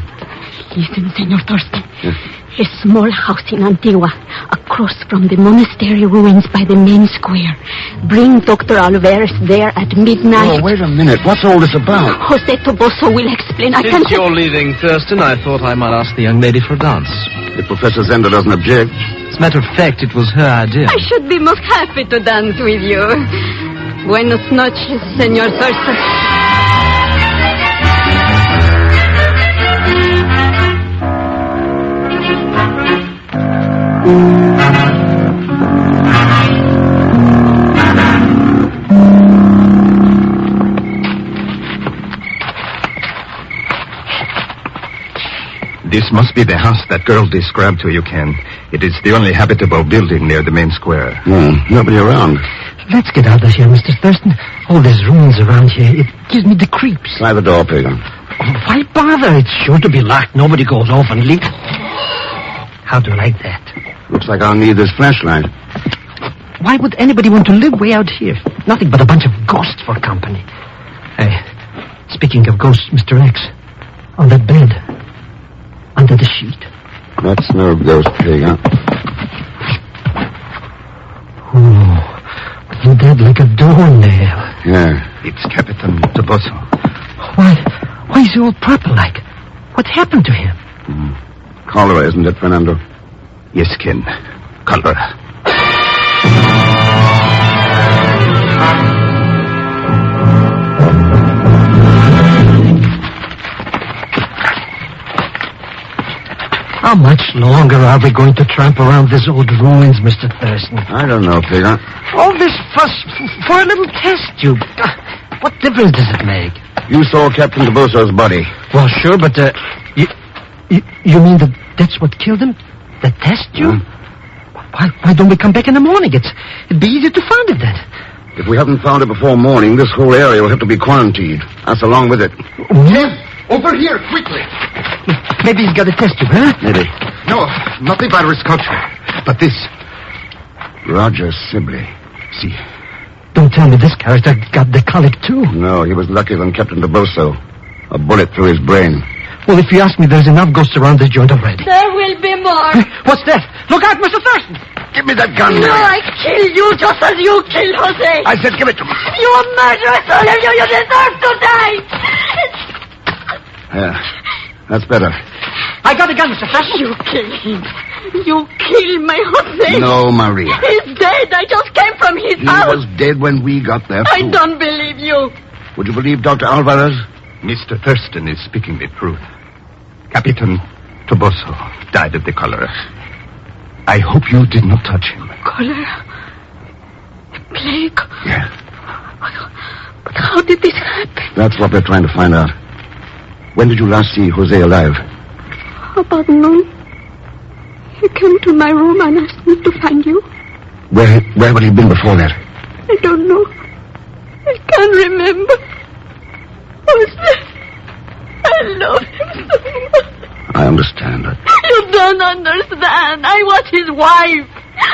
[SPEAKER 6] Listen, Senor Thurston.
[SPEAKER 2] Yes.
[SPEAKER 6] A small house in Antigua, across from the monastery ruins by the main square. Bring Dr. Alverez there at midnight.
[SPEAKER 2] Oh, wait a minute. What's all this about?
[SPEAKER 6] Jose Toboso will explain.
[SPEAKER 11] Since you're leaving, Thurston, I thought I might ask the young lady for a dance.
[SPEAKER 2] If Professor Zender doesn't object.
[SPEAKER 11] As a matter of fact, it was her idea.
[SPEAKER 6] I should be most happy to dance with you. Buenos noches, Senor Thurston.
[SPEAKER 5] This must be the house that girl described to you, Ken. It is the only habitable building near the main square.
[SPEAKER 2] Nobody around.
[SPEAKER 3] Let's get out of here, Mr. Thurston. All these ruins around here, it gives me the creeps.
[SPEAKER 2] Try the door, Pegon.
[SPEAKER 3] Oh, why bother? It's sure to be locked. Nobody goes off and leaves. How do you like that?
[SPEAKER 2] Looks like I'll need this flashlight.
[SPEAKER 3] Why would anybody want to live way out here? Nothing but a bunch of ghosts for company. Hey, speaking of ghosts, Mr. X, on that bed, under the sheet.
[SPEAKER 2] That's no ghost, Pegon.
[SPEAKER 3] Oh, you're dead like a doornail.
[SPEAKER 2] Yeah.
[SPEAKER 5] It's Captain Toboso.
[SPEAKER 3] Why is he all purple like? What happened to him?
[SPEAKER 2] Cholera, isn't it, Fernando?
[SPEAKER 5] Yes, Ken. Cholera.
[SPEAKER 3] How much longer are we going to tramp around these old ruins, Mr. Thurston?
[SPEAKER 2] I don't know, Pegon.
[SPEAKER 3] All this fuss for a little test tube. What difference does it make?
[SPEAKER 2] You saw Captain DeBosso's body.
[SPEAKER 3] Well, sure, but you mean that's what killed him? The test tube? Why don't we come back in the morning? It'd be easier to find it then.
[SPEAKER 2] If we haven't found it before morning, this whole area will have to be quarantined. Us along with it.
[SPEAKER 5] Yes, over here, quickly.
[SPEAKER 3] Maybe he's got a test tube, huh?
[SPEAKER 2] Maybe.
[SPEAKER 5] No, not the virus culture, but this.
[SPEAKER 2] Roger Sibley.
[SPEAKER 5] See.
[SPEAKER 3] Don't tell me this character got the colic, too.
[SPEAKER 2] No, he was luckier than Captain DeBosso. A bullet through his brain.
[SPEAKER 3] Well, if you ask me, there's enough ghosts around this joint already.
[SPEAKER 6] There will be more.
[SPEAKER 3] What's that? Look out, Mr. Thurston!
[SPEAKER 2] Give me that gun,
[SPEAKER 6] No,
[SPEAKER 2] Mary.
[SPEAKER 6] I killed you just as you killed Jose.
[SPEAKER 2] I said give it to me.
[SPEAKER 6] You murderous son of you! You deserve to die!
[SPEAKER 2] Yeah, that's better.
[SPEAKER 3] I got a gun, Mr. Thurston.
[SPEAKER 6] You killed him. You killed my Jose.
[SPEAKER 2] No, Maria.
[SPEAKER 6] He's dead. I just came from his
[SPEAKER 2] He
[SPEAKER 6] house.
[SPEAKER 2] was dead when we got there.
[SPEAKER 6] I don't believe you.
[SPEAKER 2] Would you believe Dr. Alverez?
[SPEAKER 5] Mr. Thurston is speaking the truth. Captain Toboso died of the cholera. I hope you did not touch him.
[SPEAKER 6] Cholera? Plague?
[SPEAKER 2] Yeah.
[SPEAKER 6] But how did this happen?
[SPEAKER 2] That's what we're trying to find out. When did you last see Jose alive?
[SPEAKER 6] About noon. He came to my room and asked me to find you.
[SPEAKER 2] Where had he been before that?
[SPEAKER 6] I don't know. I can't remember. Jose, I love him so much.
[SPEAKER 2] I understand.
[SPEAKER 6] You don't understand. I was his wife.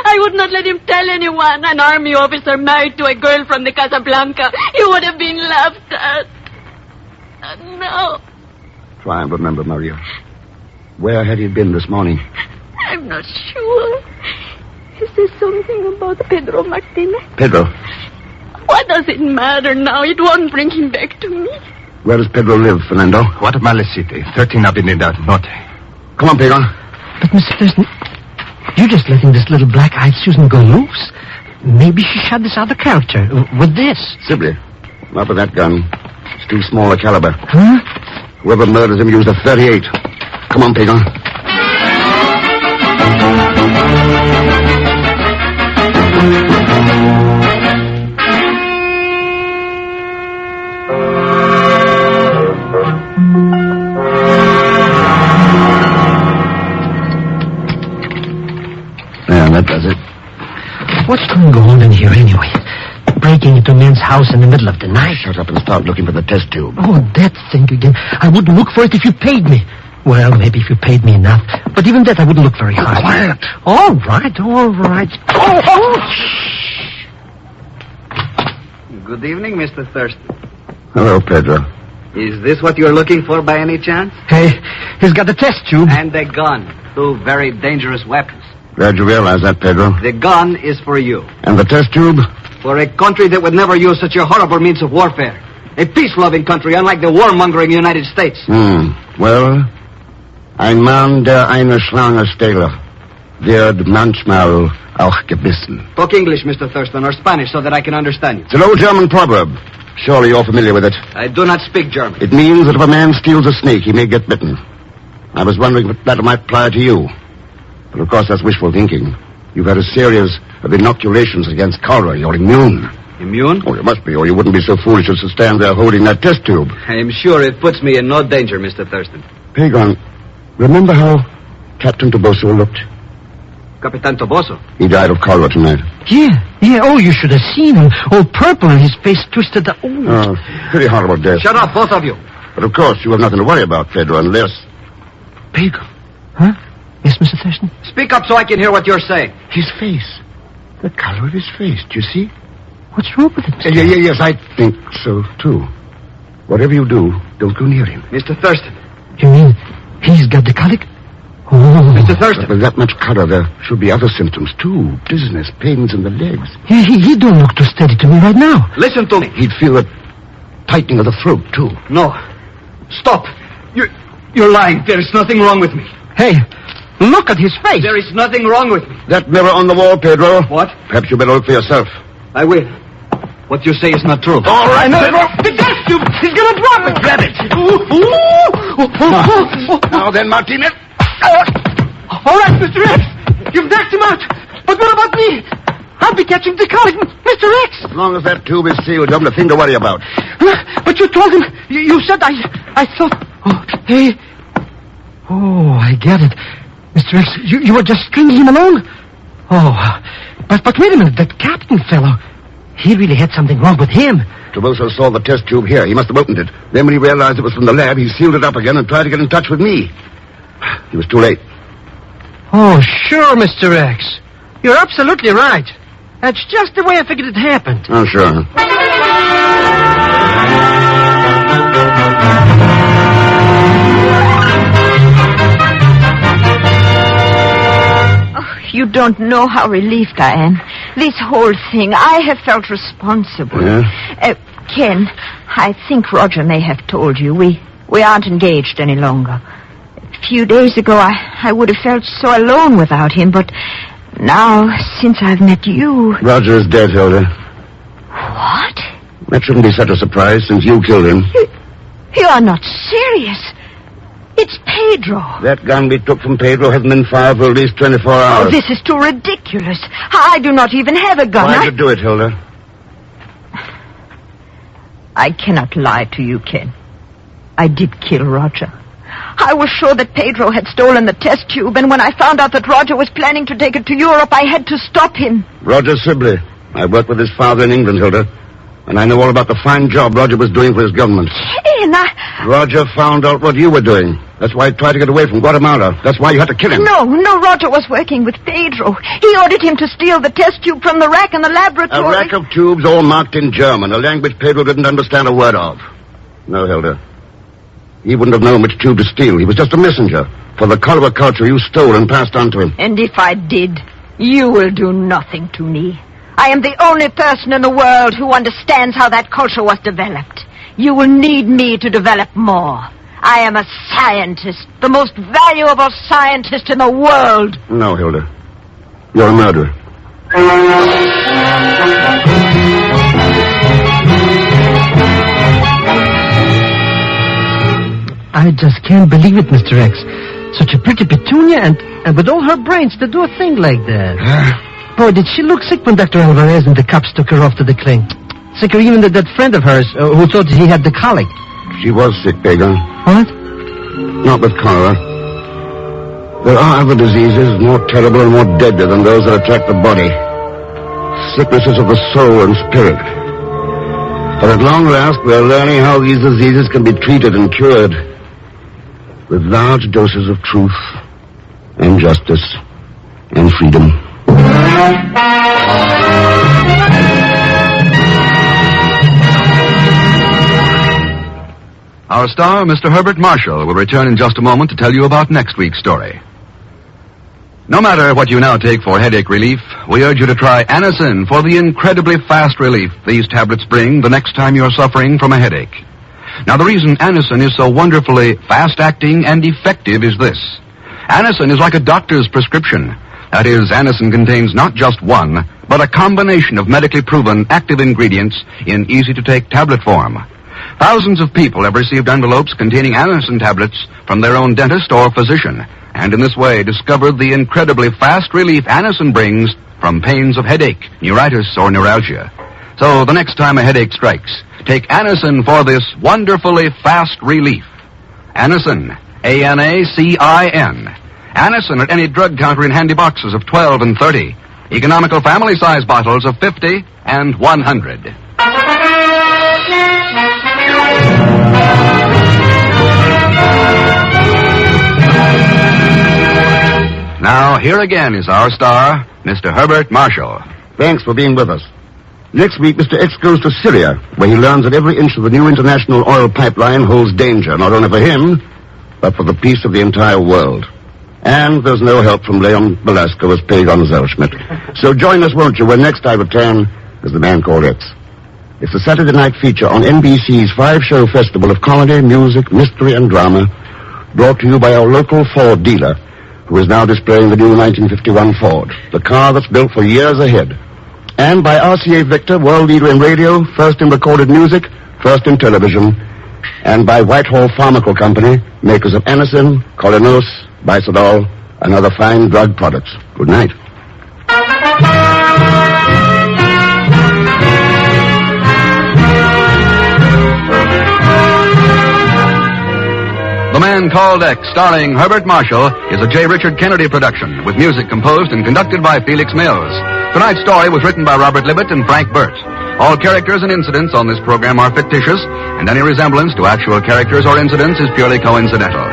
[SPEAKER 6] I would not let him tell anyone. An army officer married to a girl from the Casablanca. He would have been laughed at. And now...
[SPEAKER 2] Try and remember, Maria. Where had he been this morning?
[SPEAKER 6] I'm not sure. He says something about Pedro Martinez.
[SPEAKER 2] Pedro.
[SPEAKER 6] What does it matter now? It won't bring him back to me.
[SPEAKER 2] Where does Pedro live, Fernando?
[SPEAKER 5] Guatemala City, 13 Avenida Norte.
[SPEAKER 2] Come on, Pegon.
[SPEAKER 3] But, Mr. Thurston, you're just letting this little black-eyed Susan go loose. Maybe she shot this other character with this.
[SPEAKER 2] Sibley, not with that gun. It's too small a caliber.
[SPEAKER 3] Huh?
[SPEAKER 2] Whoever murdered him used a .38. Come on, Pegon. Yeah, that does it.
[SPEAKER 3] What's going on in here anyway? Breaking into a man's house in the middle of the night.
[SPEAKER 2] Shut up and start looking for the test tube.
[SPEAKER 3] Oh, that thing again. I wouldn't look for it if you paid me. Well, maybe if you paid me enough. But even that, I wouldn't look very hard.
[SPEAKER 2] Quiet.
[SPEAKER 3] All right. Oh.
[SPEAKER 20] Good evening, Mr. Thurston.
[SPEAKER 2] Hello, Pedro.
[SPEAKER 20] Is this what you're looking for by any chance?
[SPEAKER 3] Hey, he's got the test tube.
[SPEAKER 20] And a gun. Two very dangerous weapons.
[SPEAKER 2] Glad you realize that, Pedro.
[SPEAKER 20] The gun is for you.
[SPEAKER 2] And the test tube?
[SPEAKER 20] For a country that would never use such a horrible means of warfare. A peace-loving country, unlike the warmongering United States.
[SPEAKER 2] Well, ein Mann, der eine Schlange stehle, wird manchmal auch gebissen.
[SPEAKER 20] Talk English, Mr. Thurston, or Spanish, so that I can understand you.
[SPEAKER 2] It's an old German proverb. Surely you're familiar with it.
[SPEAKER 20] I do not speak German.
[SPEAKER 2] It means that if a man steals a snake, he may get bitten. I was wondering if that might apply to you. But of course, that's wishful thinking. You've had a series of inoculations against cholera. You're immune.
[SPEAKER 20] Immune?
[SPEAKER 2] Oh, you must be, or you wouldn't be so foolish as to stand there holding that test tube.
[SPEAKER 20] I am sure it puts me in no danger, Mr. Thurston.
[SPEAKER 2] Pegon, remember how Captain Toboso looked?
[SPEAKER 20] Capitan Toboso?
[SPEAKER 2] He died of cholera tonight.
[SPEAKER 3] Yeah. Oh, you should have seen him. All purple and his face twisted.
[SPEAKER 2] Oh, pretty horrible death.
[SPEAKER 20] Shut up, both of you.
[SPEAKER 2] But of course, you have nothing to worry about, Pedro, unless...
[SPEAKER 3] Pegon. Huh? Yes, Mr. Thurston?
[SPEAKER 20] Speak up so I can hear what you're saying.
[SPEAKER 2] His face. The color of his face. Do you see?
[SPEAKER 3] What's wrong with him, Mr.
[SPEAKER 2] Yes, I think so, too. Whatever you do, don't go near him.
[SPEAKER 20] Mr. Thurston.
[SPEAKER 3] You mean he's got the colic? Oh.
[SPEAKER 20] Mr. Thurston.
[SPEAKER 2] With that much color, there should be other symptoms, too. Dizziness, pains in the legs.
[SPEAKER 3] He don't look too steady to me right now.
[SPEAKER 20] Listen to me.
[SPEAKER 2] He'd feel a tightening of the throat, too.
[SPEAKER 20] No. Stop. You're lying. There is nothing wrong with me.
[SPEAKER 3] Hey, look at his face.
[SPEAKER 20] There is nothing wrong with me.
[SPEAKER 2] That mirror on the wall, Pedro.
[SPEAKER 20] What?
[SPEAKER 2] Perhaps you better look for yourself.
[SPEAKER 20] I will. What you say is not true.
[SPEAKER 2] All right, Pedro.
[SPEAKER 3] The test tube. He's going to drop it.
[SPEAKER 2] Grab it. Now then, Martinez.
[SPEAKER 3] All right, Mr. X. You've knocked him out. But what about me? I'll be catching the colic, Mr. X.
[SPEAKER 2] As long as that tube is sealed, you haven't a thing to worry about.
[SPEAKER 3] But you told him. You said I thought. Oh, hey. Oh, I get it. Mr. X, you were just stringing him along? Oh, but wait a minute. That captain fellow, he really had something wrong with him.
[SPEAKER 2] Toboso saw the test tube here. He must have opened it. Then when he realized it was from the lab, he sealed it up again and tried to get in touch with me. He was too late.
[SPEAKER 3] Oh, sure, Mr. X. You're absolutely right. That's just the way I figured it happened.
[SPEAKER 2] Oh, sure.
[SPEAKER 16] You don't know how relieved I am. This whole thing, I have felt responsible.
[SPEAKER 2] Yeah?
[SPEAKER 16] Ken, I think Roger may have told you. We aren't engaged any longer. A few days ago, I would have felt so alone without him, but now, since I've met you...
[SPEAKER 2] Roger is dead, Hilda.
[SPEAKER 16] What?
[SPEAKER 2] That shouldn't be such a surprise, since you killed him.
[SPEAKER 16] You are not serious. It's Pedro.
[SPEAKER 2] That gun we took from Pedro hasn't been fired for at least 24 hours.
[SPEAKER 16] Oh, this is too ridiculous. I do not even have a gun.
[SPEAKER 2] Why'd you do it, Hilda?
[SPEAKER 16] I cannot lie to you, Ken. I did kill Roger. I was sure that Pedro had stolen the test tube, and when I found out that Roger was planning to take it to Europe, I had to stop him.
[SPEAKER 2] Roger Sibley. I worked with his father in England, Hilda. And I know all about the fine job Roger was doing for his government.
[SPEAKER 16] Ken,
[SPEAKER 2] Roger found out what you were doing. That's why he tried to get away from Guatemala. That's why you had to kill him.
[SPEAKER 16] No, Roger was working with Pedro. He ordered him to steal the test tube from the rack in the laboratory.
[SPEAKER 2] A rack of tubes all marked in German, a language Pedro didn't understand a word of. No, Hilda. He wouldn't have known which tube to steal. He was just a messenger for the cholera culture you stole and passed on to him.
[SPEAKER 16] And if I did, you will do nothing to me. I am the only person in the world who understands how that culture was developed. You will need me to develop more. I am a scientist, the most valuable scientist in the world.
[SPEAKER 2] No, Hilda. You're a murderer.
[SPEAKER 3] I just can't believe it, Mr. X. Such a pretty petunia, and with all her brains to do a thing like that. Boy, did she look sick when Dr. Alverez and the cops took her off to the clinic. Sicker even than that friend of hers who thought he had the colic.
[SPEAKER 2] She was sick, Pegon.
[SPEAKER 3] What?
[SPEAKER 2] Not with cholera. There are other diseases more terrible and more deadly than those that attack the body. Sicknesses of the soul and spirit. But at long last, we are learning how these diseases can be treated and cured with large doses of truth and justice and freedom.
[SPEAKER 1] Our star, Mr. Herbert Marshall, will return in just a moment to tell you about next week's story. No matter what you now take for headache relief, we urge you to try Anacin for the incredibly fast relief these tablets bring the next time you're suffering from a headache. Now, the reason Anacin is so wonderfully fast-acting and effective is this. Anacin is like a doctor's prescription. That is, Anacin contains not just one, but a combination of medically proven active ingredients in easy-to-take tablet form. Thousands of people have received envelopes containing Anacin tablets from their own dentist or physician, and in this way discovered the incredibly fast relief Anacin brings from pains of headache, neuritis, or neuralgia. So the next time a headache strikes, take Anacin for this wonderfully fast relief. Anacin, A-N-A-C-I-N. Anacin at any drug counter in handy boxes of 12 and 30. Economical family-size bottles of 50 and 100. Now, here again is our star, Mr. Herbert Marshall.
[SPEAKER 2] Thanks for being with us. Next week, Mr. X goes to Syria, where he learns that every inch of the new international oil pipeline holds danger, not only for him, but for the peace of the entire world. And there's no help from Leon Belasco as Pegon Zellschmidt. So join us, won't you, when next I return as the man called X. It's a Saturday night feature on NBC's 5-show festival of comedy, music, mystery, and drama, brought to you by our local Ford dealer, who is now displaying the new 1951 Ford, the car that's built for years ahead. And by RCA Victor, world leader in radio, first in recorded music, first in television. And by Whitehall Pharmacal Company, makers of Anacin, Colinos, Bisodol,
[SPEAKER 17] and other fine drug products. Good night.
[SPEAKER 1] The Man Called X, starring Herbert Marshall, is a J. Richard Kennedy production, with music composed and conducted by Felix Mills. Tonight's story was written by Robert Libet and Frank Burt. All characters and incidents on this program are fictitious, and any resemblance to actual characters or incidents is purely coincidental.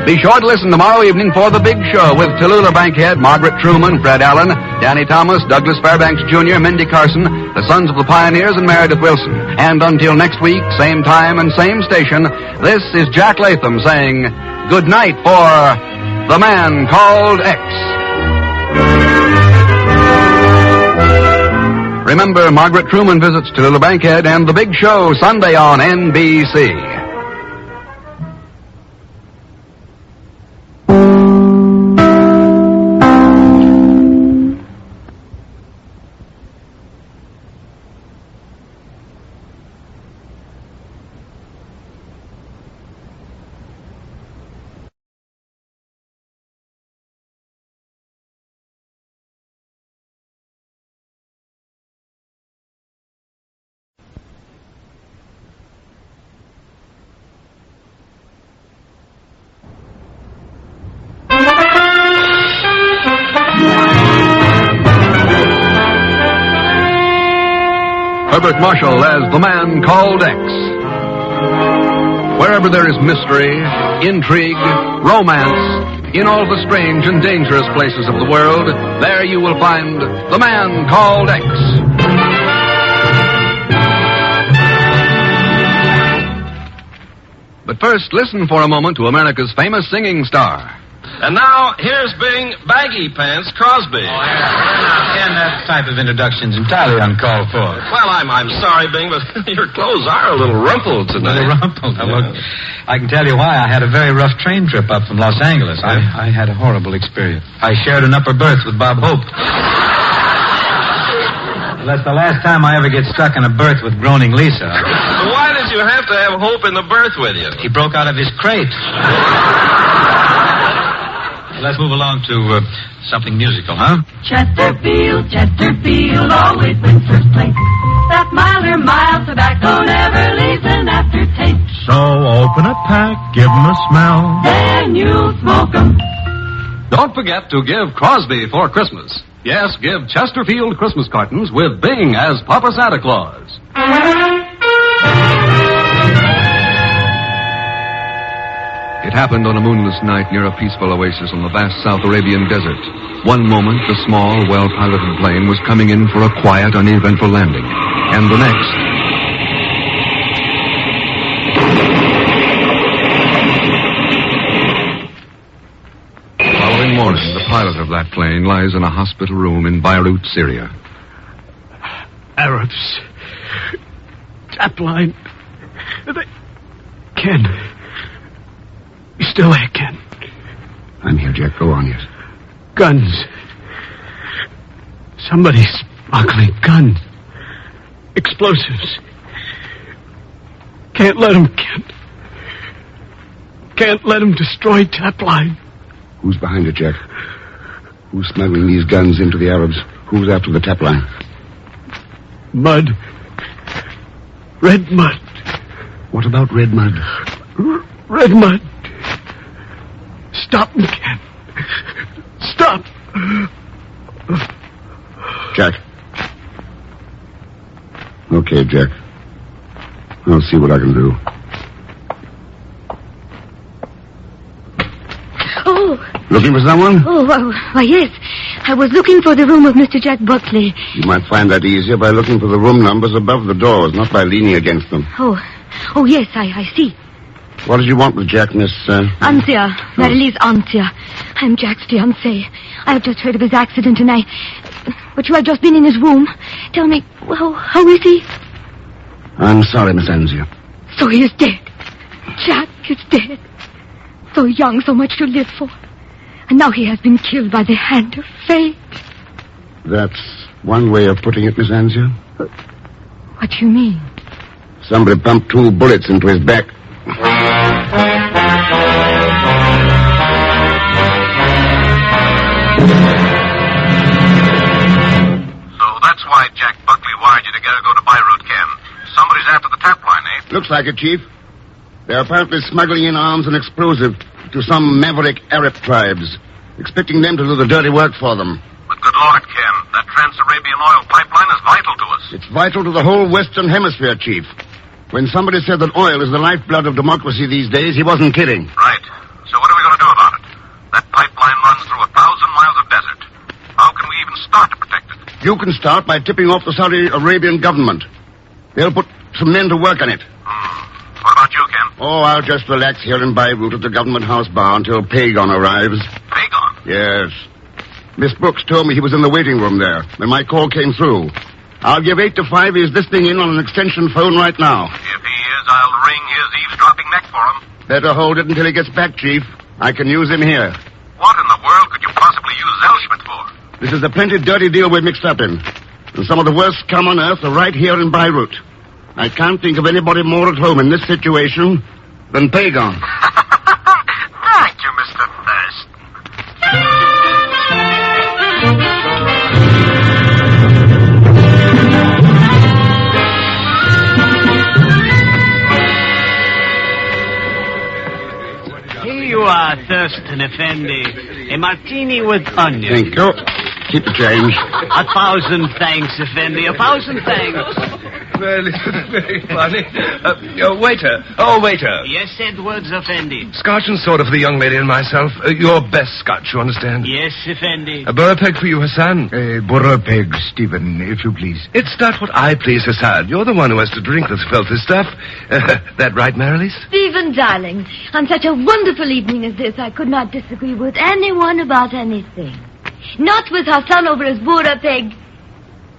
[SPEAKER 1] Be sure to listen tomorrow evening for The Big Show with Tallulah Bankhead, Margaret Truman, Fred Allen, Danny Thomas, Douglas Fairbanks Jr., Mindy Carson, the Sons of the Pioneers, and Meredith Wilson. And until next week, same time and same station, this is Jack Latham saying good night for The Man Called X. Remember, Margaret Truman visits Tallulah Bankhead and The Big Show Sunday on NBC. Herbert Marshall as The Man Called X. Wherever there is mystery, intrigue, romance, in all the strange and dangerous places of the world, there you will find The Man Called X. But first, listen for a moment to America's famous singing star.
[SPEAKER 10] And now, here's Bing Baggy Pants Crosby.
[SPEAKER 13] Oh, yeah. Ken, that type of introduction's entirely uncalled for.
[SPEAKER 10] Well, I'm sorry, Bing, but your clothes are a little rumpled tonight.
[SPEAKER 13] A little rumpled? Now, look, I can tell you why. I had a very rough train trip up from Los Angeles. I had a horrible experience. I shared an upper berth with Bob Hope. Well, that's the last time I ever get stuck in a berth with groaning Lisa.
[SPEAKER 10] Why did you have to have Hope in the berth with you?
[SPEAKER 13] He broke out of his crate. Let's move along to something musical, huh?
[SPEAKER 18] Chesterfield, always wins first place. That mild tobacco never leaves an aftertaste.
[SPEAKER 23] So open a pack, give 'em a smell.
[SPEAKER 18] Then you'll smoke 'em.
[SPEAKER 1] Don't forget to give Crosby for Christmas. Yes, give Chesterfield Christmas cartons with Bing as Papa Santa Claus. It happened on a moonless night near a peaceful oasis on the vast South Arabian desert. One moment, the small, well-piloted plane was coming in for a quiet, uneventful landing. And the next... The following morning, the pilot of that plane lies in a hospital room in Beirut, Syria.
[SPEAKER 3] Arabs. Tap line. Ken. You still there, Ken?
[SPEAKER 17] I'm here, Jack. Go on, yes.
[SPEAKER 3] Guns. Somebody's smuggling guns. Explosives. Can't let them, Ken. Can't let them destroy Tap line.
[SPEAKER 17] Who's behind it, Jack? Who's smuggling these guns into the Arabs? Who's after the Tap line?
[SPEAKER 3] Mud. Red mud.
[SPEAKER 17] What about red mud?
[SPEAKER 3] Red mud. Stop me, Ken. Stop.
[SPEAKER 17] Jack. Okay, Jack. I'll see what I can do.
[SPEAKER 6] Oh.
[SPEAKER 17] Looking for someone?
[SPEAKER 6] Oh, why, yes. I was looking for the room of Mr. Jack Buckley.
[SPEAKER 17] You might find that easier by looking for the room numbers above the doors, not by leaning against them.
[SPEAKER 6] Oh, yes, I see.
[SPEAKER 17] What did you want with Jack, Miss...
[SPEAKER 6] Ansia. Marilise Ansia. I'm Jack's fiancée. I have just heard of his accident, and But you have just been in his room. Tell me, how is he?
[SPEAKER 17] I'm sorry, Miss Ansia.
[SPEAKER 6] So he is dead. Jack is dead. So young, so much to live for. And now he has been killed by the hand of fate.
[SPEAKER 17] That's one way of putting it, Miss Ansia.
[SPEAKER 6] What do you mean?
[SPEAKER 17] Somebody pumped 2 bullets into his back.
[SPEAKER 2] Looks like it, Chief. They're apparently smuggling in arms and explosive to some maverick Arab tribes, expecting them to do the dirty work for them.
[SPEAKER 21] But good Lord, Ken, that Trans-Arabian oil pipeline is vital to us.
[SPEAKER 2] It's vital to the whole Western Hemisphere, Chief. When somebody said that oil is the lifeblood of democracy these days, he wasn't kidding.
[SPEAKER 21] Right. So what are we going to do about it? That pipeline runs through 1,000 miles of desert. How can we even start to protect it?
[SPEAKER 2] You can start by tipping off the Saudi Arabian government. They'll put some men to work on it.
[SPEAKER 21] What about you, Ken?
[SPEAKER 2] Oh, I'll just relax here in Beirut at the government house bar until Pegon arrives.
[SPEAKER 21] Pegon?
[SPEAKER 2] Yes. Miss Brooks told me he was in the waiting room there when my call came through. I'll give 8 to 5. He's listening in on an extension phone right now.
[SPEAKER 21] If he is, I'll wring his eavesdropping neck for him.
[SPEAKER 2] Better hold it until he gets back, Chief. I can use him here.
[SPEAKER 21] What in the world could you possibly use Zellschmidt for?
[SPEAKER 2] This is a plenty dirty deal we're mixed up in. And some of the worst scum on earth are right here in Beirut. I can't think of anybody more at home in this situation than Pegon.
[SPEAKER 21] Thank you, Mr. Thurston.
[SPEAKER 4] Here you are, Thurston Effendi. A martini with onion.
[SPEAKER 2] Thank you. Keep the change.
[SPEAKER 4] 1,000 thanks, Effendi. 1,000 thanks.
[SPEAKER 7] Well, it's very funny. Waiter. Oh, waiter.
[SPEAKER 4] Yes, Edwards, Effendi.
[SPEAKER 7] Scotch and soda for the young lady and myself. Your best Scotch, you understand?
[SPEAKER 4] Yes, Effendi.
[SPEAKER 7] A burr peg for you, Hassan.
[SPEAKER 5] A burr peg, Stephen, if you please.
[SPEAKER 7] It's not what I please, Hassan. You're the one who has to drink this filthy stuff. That right, Marilis?
[SPEAKER 6] Stephen, darling, on such a wonderful evening as this, I could not disagree with anyone about anything. Not with Hassan over his burra peg,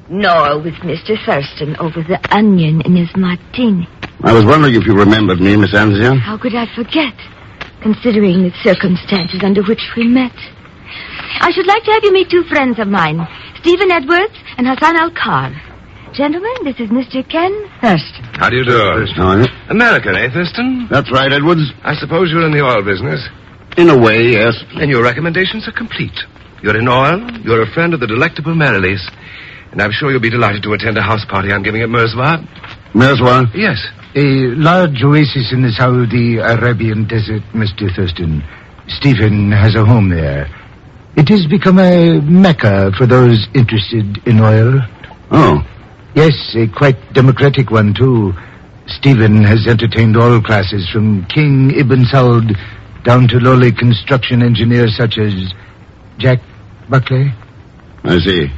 [SPEAKER 6] nor with Mr. Thurston over the onion in his martini.
[SPEAKER 2] I was wondering if you remembered me, Miss Anzia.
[SPEAKER 6] How could I forget, considering the circumstances under which we met? I should like to have you meet 2 friends of mine, Stephen Edwards and Hassan Al-Kar. Gentlemen, this is Mr. Ken Thurston.
[SPEAKER 7] How do you do? American, eh, Thurston?
[SPEAKER 2] That's right, Edwards.
[SPEAKER 7] I suppose you're in the oil business.
[SPEAKER 2] In a way, yes.
[SPEAKER 7] And your recommendations are complete. You're in oil, you're a friend of the delectable Marilis, and I'm sure you'll be delighted to attend a house party I'm giving at Merzwa.
[SPEAKER 2] Merzwa?
[SPEAKER 7] Yes.
[SPEAKER 5] A large oasis in the Saudi Arabian desert, Mr. Thurston. Stephen has a home there. It has become a mecca for those interested in oil.
[SPEAKER 2] Oh.
[SPEAKER 5] Yes, a quite democratic one, too. Stephen has entertained all classes, from King Ibn Saud down to lowly construction engineers such as Jack Buckley.
[SPEAKER 2] I see.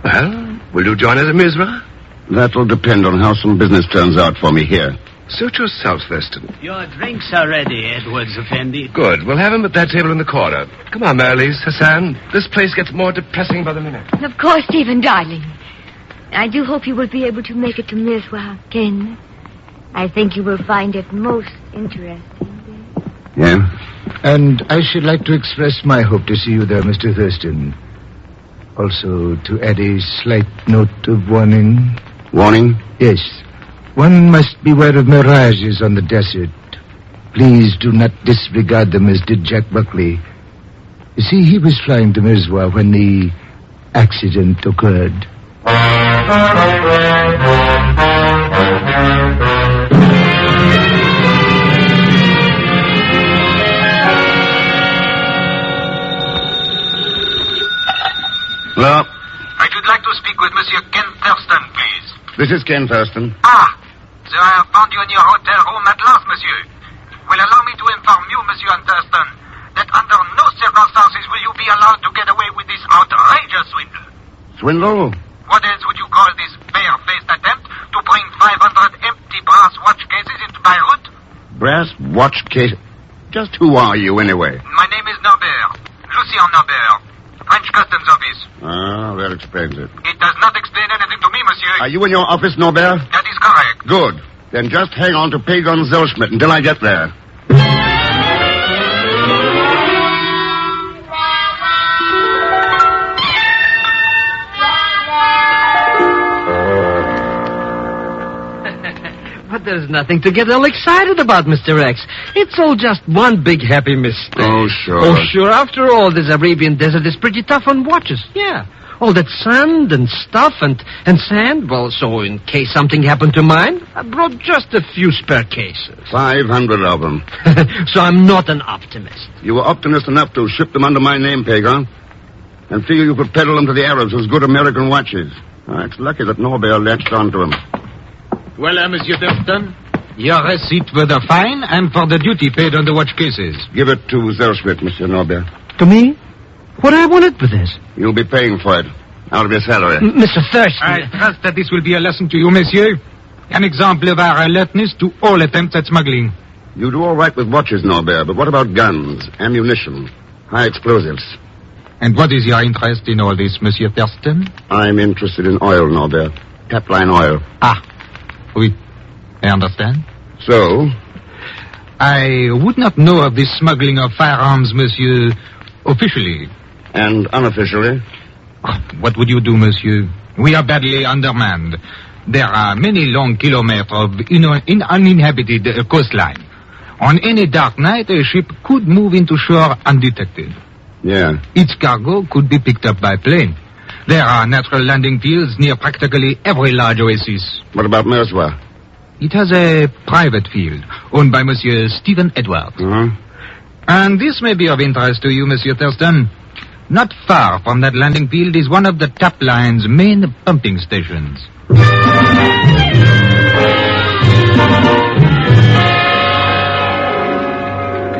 [SPEAKER 7] Well, will you join us at Mizra?
[SPEAKER 2] That'll depend on how some business turns out for me here.
[SPEAKER 7] Suit yourself, Thurston.
[SPEAKER 4] Your drinks are ready, Edwards Effendi.
[SPEAKER 7] Good. We'll have him at that table in the corner. Come on, Marilis, Hassan. This place gets more depressing by the minute.
[SPEAKER 6] Of course, Stephen, darling. I do hope you will be able to make it to Merzwa, Ken. I think you will find it most interesting.
[SPEAKER 2] Yeah?
[SPEAKER 5] And I should like to express my hope to see you there, Mr. Thurston. Also, to add a slight note of warning.
[SPEAKER 2] Warning?
[SPEAKER 5] Yes. One must beware of mirages on the desert. Please do not disregard them as did Jack Buckley. You see, he was flying to Merzwa when the accident occurred.
[SPEAKER 2] Hello?
[SPEAKER 21] I should like to speak with Monsieur Ken Thurston, please.
[SPEAKER 2] This is Ken Thurston.
[SPEAKER 21] Ah, so I have found you in your hotel room at last, monsieur. Well, allow me to inform you, Monsieur Thurston, that under no circumstances will you be allowed to get away with this outrageous swindle.
[SPEAKER 2] Swindle?
[SPEAKER 21] What else would you call this bare-faced attempt to bring 500 empty brass watch cases into Beirut?
[SPEAKER 2] Brass watch case? Just who are you, anyway?
[SPEAKER 21] My name is Norbert. Lucien Norbert. French Customs Office.
[SPEAKER 2] Ah, that explains it.
[SPEAKER 21] It does not explain anything to me, monsieur.
[SPEAKER 2] Are you in your office, Norbert?
[SPEAKER 21] That is correct.
[SPEAKER 2] Good. Then just hang on to Pegon Zellschmidt until I get there.
[SPEAKER 3] But there's nothing to get all excited about, Mr. X. It's all just one big happy mistake.
[SPEAKER 2] Oh, sure.
[SPEAKER 3] Oh, sure. After all, this Arabian desert is pretty tough on watches. Yeah. All that sand and stuff and sand. Well, so in case something happened to mine, I brought just a few spare cases.
[SPEAKER 2] 500 of them.
[SPEAKER 3] So I'm not an optimist.
[SPEAKER 2] You were optimist enough to ship them under my name, Pegon, and figure you could peddle them to the Arabs as good American watches. It's lucky that Norbert latched onto them.
[SPEAKER 13] Well, Monsieur Thurston, your receipt for the fine and for the duty paid on the watch cases.
[SPEAKER 2] Give it to Zellschmidt, Monsieur Norbert.
[SPEAKER 3] To me? What do I want it for this?
[SPEAKER 2] You'll be paying for it. Out of your salary.
[SPEAKER 3] Mr. Thurston.
[SPEAKER 13] I trust that this will be a lesson to you, monsieur. An example of our alertness to all attempts at smuggling.
[SPEAKER 2] You do all right with watches, Norbert, but what about guns, ammunition, high explosives?
[SPEAKER 13] And what is your interest in all this, Monsieur Thurston?
[SPEAKER 2] I'm interested in oil, Norbert. Tapline oil.
[SPEAKER 13] Ah, oui. I understand.
[SPEAKER 2] So?
[SPEAKER 13] I would not know of this smuggling of firearms, monsieur, officially.
[SPEAKER 2] And unofficially?
[SPEAKER 13] What would you do, monsieur? We are badly undermanned. There are many long kilometers of uninhabited coastline. On any dark night, a ship could move into shore undetected.
[SPEAKER 2] Yeah.
[SPEAKER 13] Its cargo could be picked up by plane. There are natural landing fields near practically every large oasis.
[SPEAKER 2] What about Merswa?
[SPEAKER 13] It has a private field owned by Monsieur Stephen Edwards. And this may be of interest to you, Monsieur Thurston. Not far from that landing field is one of the tap line's main pumping stations.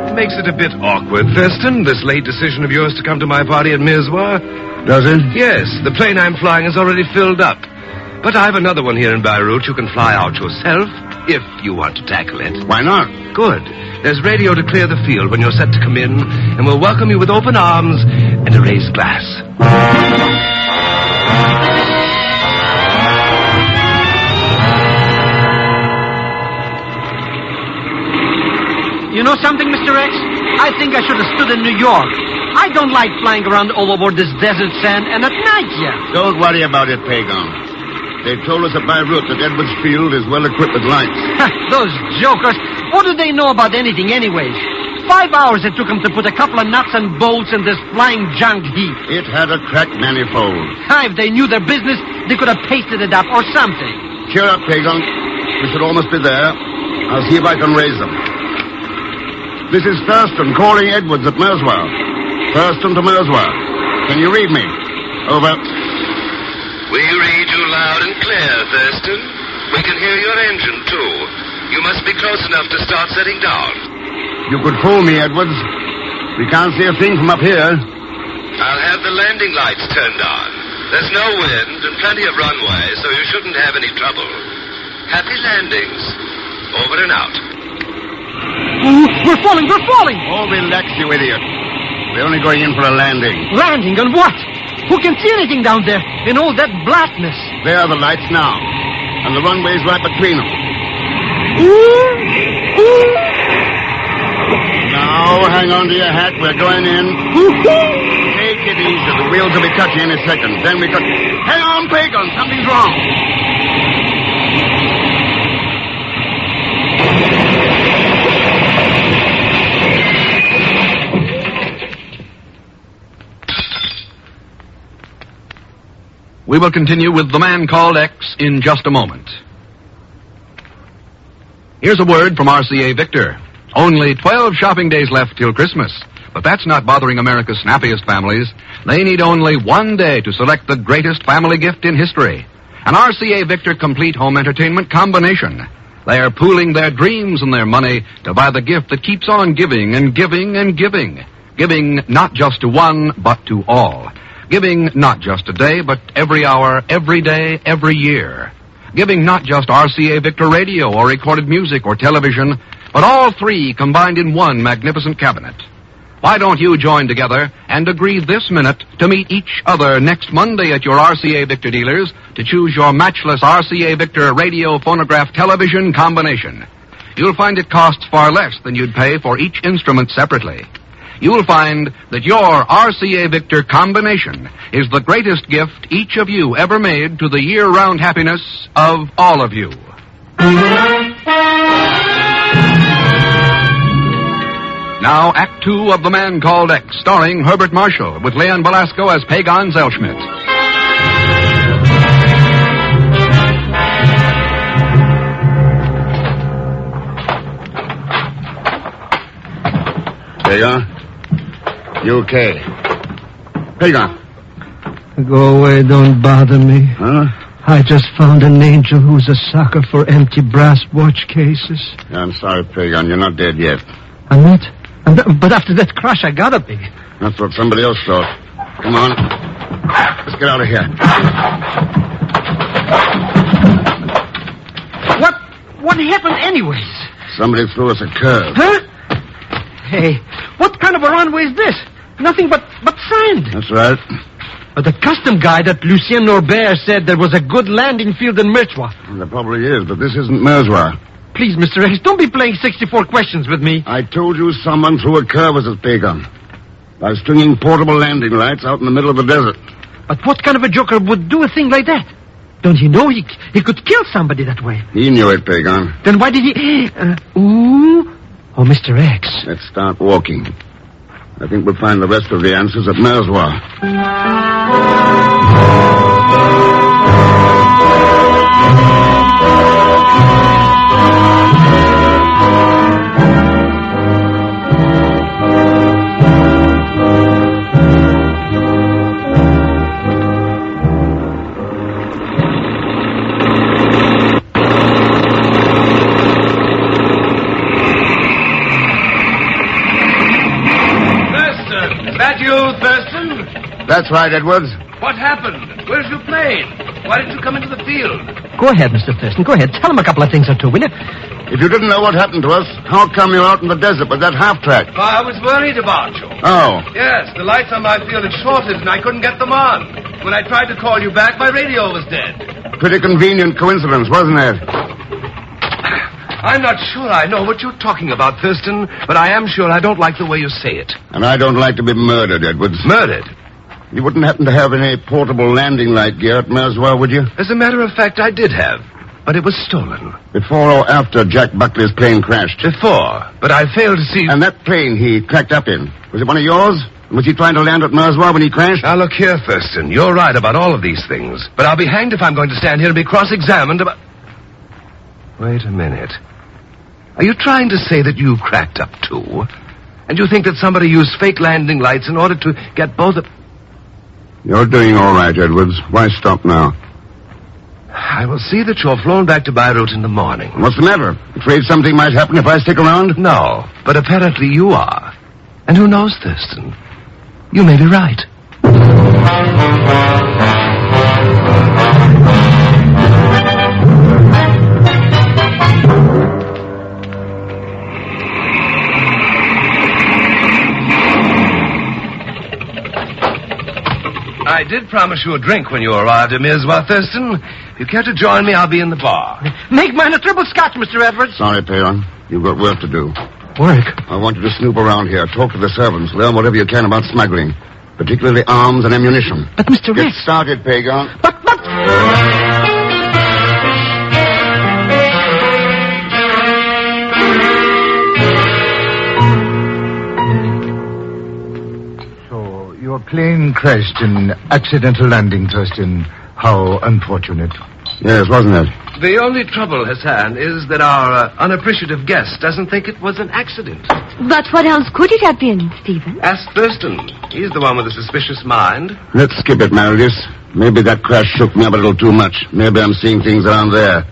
[SPEAKER 7] It makes it a bit awkward, Thurston, this late decision of yours to come to my party at Mirzwa.
[SPEAKER 2] Does it?
[SPEAKER 7] Yes, the plane I'm flying is already filled up. But I've another one here in Beirut you can fly out yourself, if you want to tackle it.
[SPEAKER 2] Why not?
[SPEAKER 7] Good. There's radio to clear the field when you're set to come in, and we'll welcome you with open arms and a raised glass.
[SPEAKER 3] You know something, Mr. X? I think I should have stood in New York. I don't like flying around all over this desert sand, and at night, yeah.
[SPEAKER 2] Don't worry about it, Pegon. They told us at Beirut that Edwards Field is well equipped with lights.
[SPEAKER 3] Those jokers. What do they know about anything anyways? 5 hours it took them to put a couple of nuts and bolts in this flying junk heap.
[SPEAKER 2] It had a cracked manifold.
[SPEAKER 3] If they knew their business, they could have pasted it up or something.
[SPEAKER 2] Cheer up, Pegon. We should almost be there. I'll see if I can raise them. This is Thurston calling Edwards at Merswa. Thurston to Merswa. Can you read me? Over.
[SPEAKER 7] We read you loud and clear, Thurston. We can hear your engine, too. You must be close enough to start setting down.
[SPEAKER 2] You could fool me, Edwards. We can't see a thing from up here.
[SPEAKER 7] I'll have the landing lights turned on. There's no wind and plenty of runway, so you shouldn't have any trouble. Happy landings. Over and out.
[SPEAKER 3] We're falling!
[SPEAKER 2] Oh, relax, you idiot. We're only going in for a landing.
[SPEAKER 3] Landing on what? Who can see anything down there in all that blackness?
[SPEAKER 2] There are the lights now. And the runway's right between them. Now, hang on to your hat. We're going in. Take it easy. The wheels will be touching any second. Then we could... Hang on, Pegon. Something's wrong.
[SPEAKER 1] We will continue with The Man Called X in just a moment. Here's a word from RCA Victor. Only 12 shopping days left till Christmas. But that's not bothering America's snappiest families. They need only one day to select the greatest family gift in history. An RCA Victor complete home entertainment combination. They are pooling their dreams and their money to buy the gift that keeps on giving and giving and giving. Giving not just to one, but to all. Giving not just today, but every hour, every day, every year. Giving not just RCA Victor radio or recorded music or television, but all three combined in one magnificent cabinet. Why don't you join together and agree this minute to meet each other next Monday at your RCA Victor dealers to choose your matchless RCA Victor radio, phonograph, television combination? You'll find it costs far less than you'd pay for each instrument separately. You'll find that your RCA Victor combination is the greatest gift each of you ever made to the year-round happiness of all of you. Now, Act 2 of The Man Called X, starring Herbert Marshall, with Leon Belasco as Pegon Zellschmidt.
[SPEAKER 2] Pegon? You okay? Pegon.
[SPEAKER 3] Go away, don't bother me.
[SPEAKER 2] Huh?
[SPEAKER 3] I just found an angel who's a sucker for empty brass watch cases.
[SPEAKER 2] I'm sorry, Pegon. You're not dead yet.
[SPEAKER 3] I'm not? But after that crash, I gotta be.
[SPEAKER 2] That's what somebody else thought. Come on. Let's get out of here.
[SPEAKER 3] What happened anyways?
[SPEAKER 2] Somebody threw us a curve.
[SPEAKER 3] Huh? Hey, what kind of a runway is this? Nothing but sand.
[SPEAKER 2] That's right.
[SPEAKER 3] But the custom guy that Lucien Norbert said there was a good landing field in Merchois.
[SPEAKER 2] Well, there probably is, but this isn't Merchois.
[SPEAKER 3] Please, Mr. X, don't be playing 64 questions with me.
[SPEAKER 2] I told you someone threw a curve at Pegon by stringing portable landing lights out in the middle of the desert.
[SPEAKER 3] But what kind of a joker would do a thing like that? Don't you know he could kill somebody that way?
[SPEAKER 2] He knew it, Pegon.
[SPEAKER 3] Then why did he... Oh, Mr. X.
[SPEAKER 2] Let's start walking. I think we'll find the rest of the answers at Merchois. That's right, Edwards.
[SPEAKER 14] What happened? Where's your plane? Why didn't you come into the field?
[SPEAKER 3] Go ahead, Mr. Thurston. Go ahead. Tell him a couple of things or two, will you?
[SPEAKER 2] If you didn't know what happened to us, how come you're out in the desert with that half-track?
[SPEAKER 14] I was worried about you.
[SPEAKER 2] Oh.
[SPEAKER 14] Yes, the lights on my field had shorted and I couldn't get them on. When I tried to call you back, my radio was dead.
[SPEAKER 2] Pretty convenient coincidence, wasn't it?
[SPEAKER 14] I'm not sure I know what you're talking about, Thurston, but I am sure I don't like the way you say it.
[SPEAKER 2] And I don't like to be murdered, Edwards.
[SPEAKER 14] Murdered?
[SPEAKER 2] You wouldn't happen to have any portable landing light gear at Merchois, would you?
[SPEAKER 14] As a matter of fact, I did have. But it was stolen.
[SPEAKER 2] Before or after Jack Buckley's plane crashed?
[SPEAKER 14] Before, but I failed to see...
[SPEAKER 2] And that plane he cracked up in, was it one of yours? Was he trying to land at Merchois when he crashed?
[SPEAKER 14] Now, look here, Thurston. You're right about all of these things. But I'll be hanged if I'm going to stand here and be cross-examined about... Wait a minute. Are you trying to say that you cracked up, too? And you think that somebody used fake landing lights in order to get both of...
[SPEAKER 2] You're doing all right, Edwards. Why stop now?
[SPEAKER 14] I will see that you're flown back to Beirut in the morning.
[SPEAKER 2] What's the matter? Afraid something might happen if I stick around?
[SPEAKER 14] No, but apparently you are. And who knows, Thurston? You may be right. I did promise you a drink when you arrived at Merchois, Thurston. If you care to join me, I'll be in the bar.
[SPEAKER 3] Make mine a triple scotch, Mr. Edwards.
[SPEAKER 2] Sorry, Pegon. You've got work to do.
[SPEAKER 3] Work?
[SPEAKER 2] I want you to snoop around here, talk to the servants, learn whatever you can about smuggling, particularly arms and ammunition.
[SPEAKER 3] But, Mr.
[SPEAKER 2] Get started, Pegon.
[SPEAKER 3] But...
[SPEAKER 5] Your plane crashed in accidental landing, Thurston. How unfortunate.
[SPEAKER 2] Yes, wasn't it?
[SPEAKER 14] The only trouble, Hassan, is that our unappreciative guest doesn't think it was an accident.
[SPEAKER 6] But what else could it have been, Stephen?
[SPEAKER 14] Ask Thurston. He's the one with a suspicious mind.
[SPEAKER 2] Let's skip it, Meredith. Maybe that crash shook me up a little too much. Maybe I'm seeing things around there.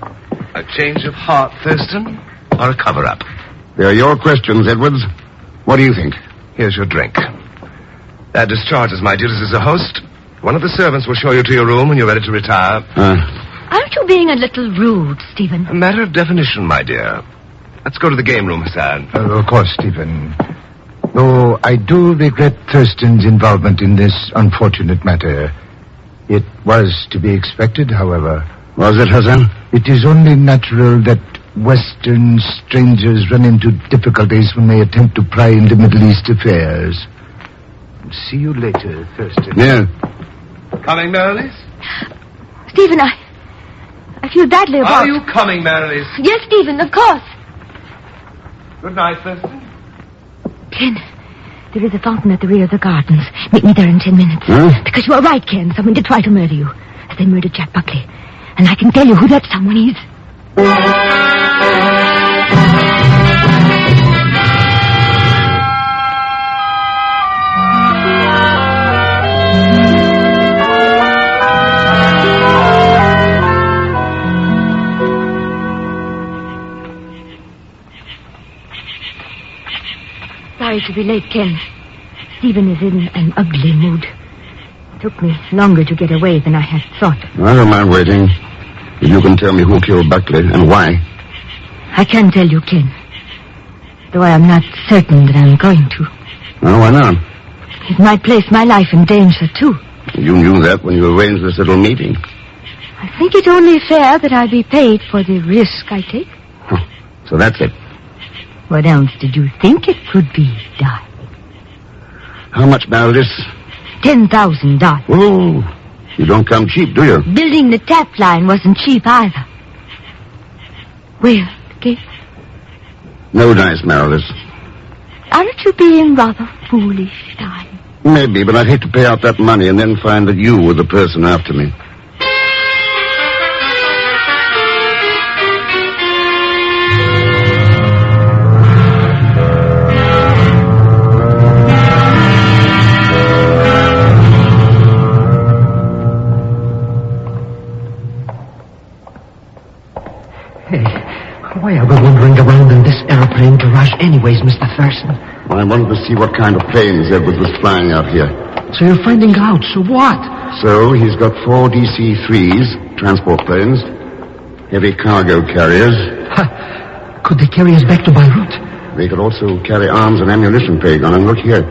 [SPEAKER 14] A change of heart, Thurston, or a cover-up?
[SPEAKER 2] They're your questions, Edwards. What do you think?
[SPEAKER 14] Here's your drink. That discharges my duties as a host. One of the servants will show you to your room when you're ready to retire.
[SPEAKER 6] Aren't you being a little rude, Stephen?
[SPEAKER 14] A matter of definition, my dear. Let's go to the game room, Hassan.
[SPEAKER 5] Of course, Stephen. Though I do regret Thurston's involvement in this unfortunate matter. It was to be expected, however.
[SPEAKER 2] Was it, Hassan?
[SPEAKER 5] It is only natural that Western strangers run into difficulties when they attempt to pry into Middle East affairs. See you later, Thurston.
[SPEAKER 2] Yeah.
[SPEAKER 14] Coming, Meredith?
[SPEAKER 6] Stephen, I feel badly about...
[SPEAKER 14] Are you coming, Meredith?
[SPEAKER 6] Yes, Stephen, of course.
[SPEAKER 14] Good night, Thurston.
[SPEAKER 6] Ken, there is a fountain at the rear of the gardens. Meet me there in 10 minutes.
[SPEAKER 2] Huh?
[SPEAKER 6] Because you are right, Ken. Someone did try to murder you, as they murdered Jack Buckley. And I can tell you who that someone is.
[SPEAKER 16] sorry to be late, Ken. Stephen is in an ugly mood. It took me longer to get away than I had thought.
[SPEAKER 2] I don't mind waiting. If you can tell me who killed Buckley and why.
[SPEAKER 16] I can tell you, Ken. Though I am not certain that I'm going to.
[SPEAKER 2] Well, why not?
[SPEAKER 16] It might place my life in danger, too.
[SPEAKER 2] You knew that when you arranged this little meeting.
[SPEAKER 16] I think it only fair that I be paid for the risk I take.
[SPEAKER 2] Huh. So that's it.
[SPEAKER 16] What else did you think it could be, darling?
[SPEAKER 2] How much, Meredith?
[SPEAKER 16] $10,000.
[SPEAKER 2] Oh, you don't come cheap, do you?
[SPEAKER 16] Building the tap line wasn't cheap either. Well, Kate?
[SPEAKER 2] No dice, Meredith.
[SPEAKER 16] Aren't you being rather foolish, darling?
[SPEAKER 2] Maybe, but I'd hate to pay out that money and then find that you were the person after me.
[SPEAKER 3] Why are we wandering around in this airplane garage anyways, Mr. Thurston?
[SPEAKER 2] I wanted to see what kind of planes Edward was flying out here.
[SPEAKER 3] So you're finding out, so what?
[SPEAKER 2] So he's got 4 DC-3s, transport planes, heavy cargo carriers.
[SPEAKER 3] Could they carry us back to Beirut?
[SPEAKER 2] They could also carry arms and ammunition, Pegon. And look here.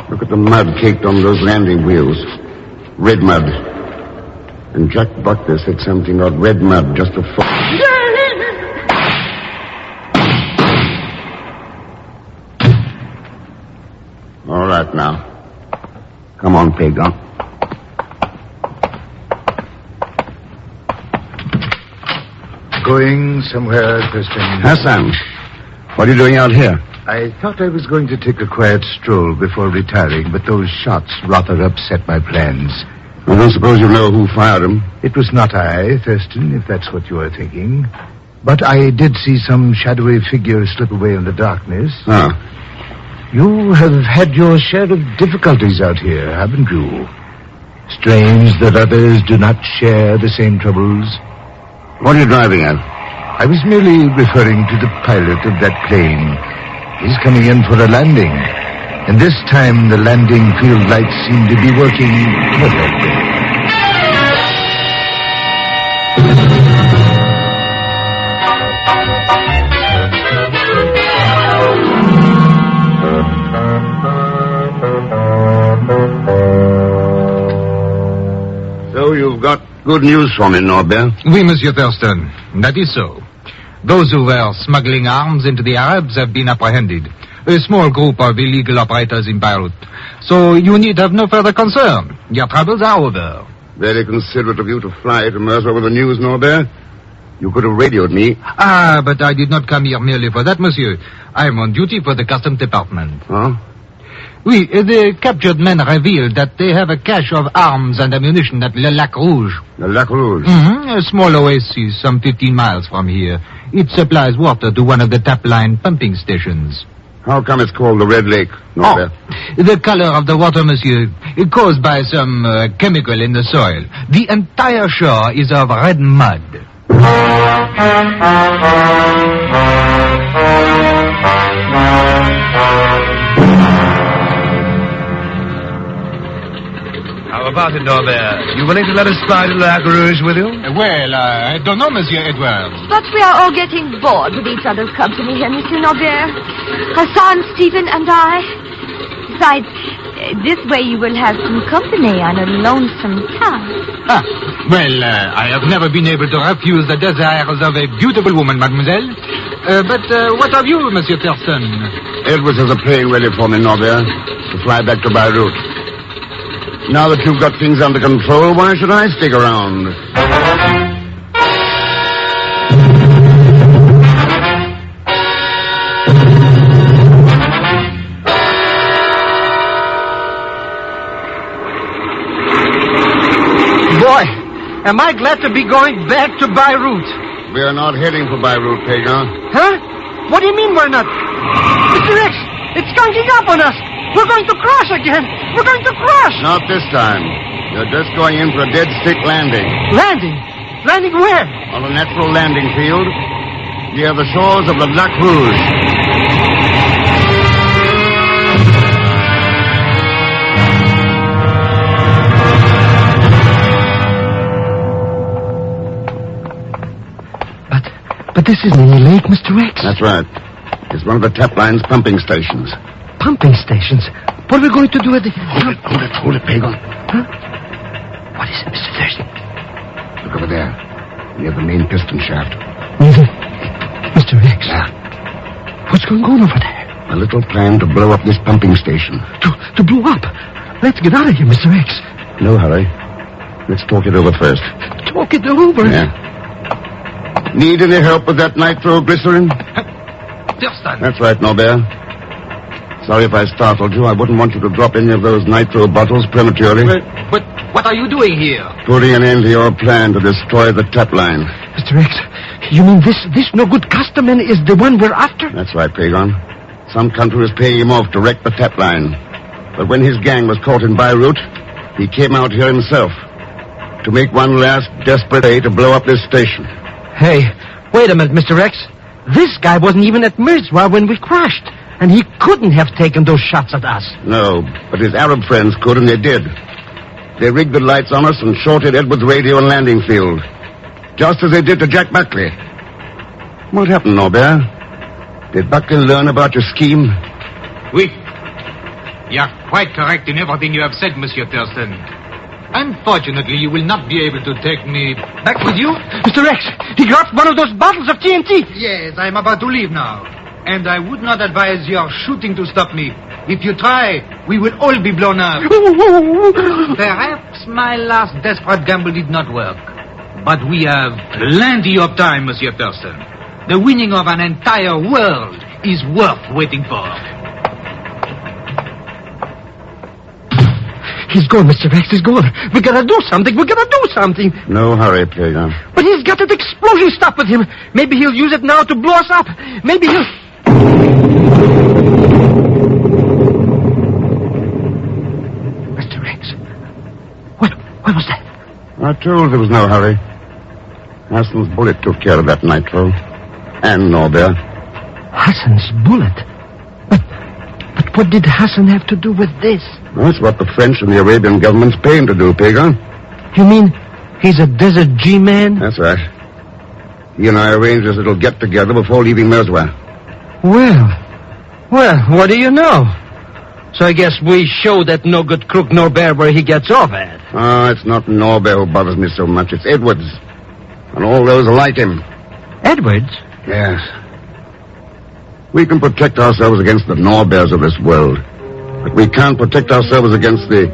[SPEAKER 2] Look at the mud caked on those landing wheels. Red mud. And Jack Buckley said something about red mud just before. All right, now. Come on, Pegon.
[SPEAKER 5] Going somewhere, Thurston?
[SPEAKER 2] Hassan, what are you doing out here?
[SPEAKER 5] I thought I was going to take a quiet stroll before retiring, but those shots rather upset my plans.
[SPEAKER 2] I don't suppose you know who fired them?
[SPEAKER 5] It was not I, Thurston, if that's what you are thinking. But I did see some shadowy figure slip away in the darkness.
[SPEAKER 2] Ah.
[SPEAKER 5] You have had your share of difficulties out here, haven't you? Strange that others do not share the same troubles.
[SPEAKER 2] What are you driving at?
[SPEAKER 5] I was merely referring to the pilot of that plane. He's coming in for a landing. And this time the landing field lights seem to be working perfectly.
[SPEAKER 2] So you've got good news for me, Norbert?
[SPEAKER 13] Oui, Monsieur Thurston. That is so. Those who were smuggling arms into the Arabs have been apprehended. A small group of illegal operators in Beirut. So you need have no further concern. Your troubles are over.
[SPEAKER 2] Very considerate of you to fly to Mercer with the news, Norbert. You could have radioed me.
[SPEAKER 13] Ah, but I did not come here merely for that, monsieur. I am on duty for the Customs Department.
[SPEAKER 2] Huh?
[SPEAKER 13] Oui, the captured men revealed that they have a cache of arms and ammunition at Le Lac Rouge.
[SPEAKER 2] Le Lac Rouge?
[SPEAKER 13] Mm-hmm. A small oasis some 15 miles from here. It supplies water to one of the tap line pumping stations.
[SPEAKER 2] How come it's called the Red Lake, Norbert?
[SPEAKER 13] The color of the water, monsieur, is caused by some chemical in the soil. The entire shore is of red mud.
[SPEAKER 14] How about it, Norbert? You willing to let us fly to La Rouge with you?
[SPEAKER 13] Well, I don't know, Monsieur Edwards.
[SPEAKER 16] But we are all getting bored with each other's company here, Monsieur Norbert. Hassan, Stephen, and I. Besides, this way you will have some company on a lonesome town.
[SPEAKER 13] Well, I have never been able to refuse the desires of a beautiful woman, mademoiselle. But what of you, Monsieur Thurston?
[SPEAKER 2] Edwards has a plane ready for me, Norbert, to fly back to Beirut. Now that you've got things under control, why should I stick around?
[SPEAKER 3] Boy, am I glad to be going back to Beirut.
[SPEAKER 2] We are not heading for Beirut, Pegon.
[SPEAKER 3] Huh? What do you mean we're not? Mr. X, it's ganging up on us. We're going to crash again. We're going to crash.
[SPEAKER 2] Not this time. You're just going in for a dead stick landing.
[SPEAKER 3] Landing? Landing where?
[SPEAKER 2] On a natural landing field near the shores of the Lac Rouge.
[SPEAKER 3] But this isn't any lake, Mr. X.
[SPEAKER 2] That's right. It's one of the tap line's pumping stations.
[SPEAKER 3] Pumping stations? What are we going to do at the...
[SPEAKER 2] Hold it, Pegon.
[SPEAKER 3] Huh? What is it, Mr. Thurston?
[SPEAKER 2] Look over there, near the main piston shaft.
[SPEAKER 3] Mr. X?
[SPEAKER 2] Yeah.
[SPEAKER 3] What's going on over there?
[SPEAKER 2] A little plan to blow up this pumping station.
[SPEAKER 3] To blow up? Let's get out of here, Mr. X.
[SPEAKER 2] No hurry. Let's talk it over first.
[SPEAKER 3] Talk it over?
[SPEAKER 2] Yeah. Need any help with that nitroglycerin?
[SPEAKER 13] Thurston.
[SPEAKER 2] That's right, Norbert. Sorry if I startled you. I wouldn't want you to drop any of those nitro bottles prematurely.
[SPEAKER 13] But what are you doing here?
[SPEAKER 2] Putting an end to your plan to destroy the tap line.
[SPEAKER 3] Mr. X, you mean this no-good customer is the one we're after?
[SPEAKER 2] That's right, Pegon. Some country was paying him off to wreck the tap line. But when his gang was caught in Beirut, he came out here himself to make one last desperate day to blow up this station.
[SPEAKER 3] Hey, wait a minute, Mr. X. This guy wasn't even at Mirzwa when we crashed, and he couldn't have taken those shots at us.
[SPEAKER 2] No, but his Arab friends could, and they did. They rigged the lights on us and shorted Edwards' radio and landing field, just as they did to Jack Buckley. What happened, Norbert? Did Buckley learn about your scheme?
[SPEAKER 13] Oui. You are quite correct in everything you have said, Monsieur Thurston. Unfortunately, you will not be able to take me back with you.
[SPEAKER 3] Mr. X, he dropped one of those bottles of TNT.
[SPEAKER 13] Yes, I am about to leave now. And I would not advise your shooting to stop me. If you try, we will all be blown up. Perhaps my last desperate gamble did not work. But we have plenty of time, Monsieur Thurston. The winning of an entire world is worth waiting for.
[SPEAKER 3] He's gone, Mr. X, he's gone. We gotta do something.
[SPEAKER 2] No hurry, Pegon.
[SPEAKER 3] But he's got that explosion stuff with him. Maybe he'll use it now to blow us up. Maybe he'll... Mr. X, what was that?
[SPEAKER 2] I told you there was no hurry. Hassan's bullet took care of that nitro. And Norbert.
[SPEAKER 3] Hassan's bullet? But what did Hassan have to do with this?
[SPEAKER 2] Well, that's what the French and the Arabian governments pay him to do, Pegon.
[SPEAKER 3] You mean he's a Desert G-man?
[SPEAKER 2] That's right. He and I arranged this little get-together before leaving Mirzwa.
[SPEAKER 3] Well, what do you know? So I guess we show that no-good crook Norbert where he gets off at.
[SPEAKER 2] Oh, it's not Norbert who bothers me so much. It's Edwards. And all those like him.
[SPEAKER 3] Edwards?
[SPEAKER 2] Yes. We can protect ourselves against the Norberts of this world. But we can't protect ourselves against the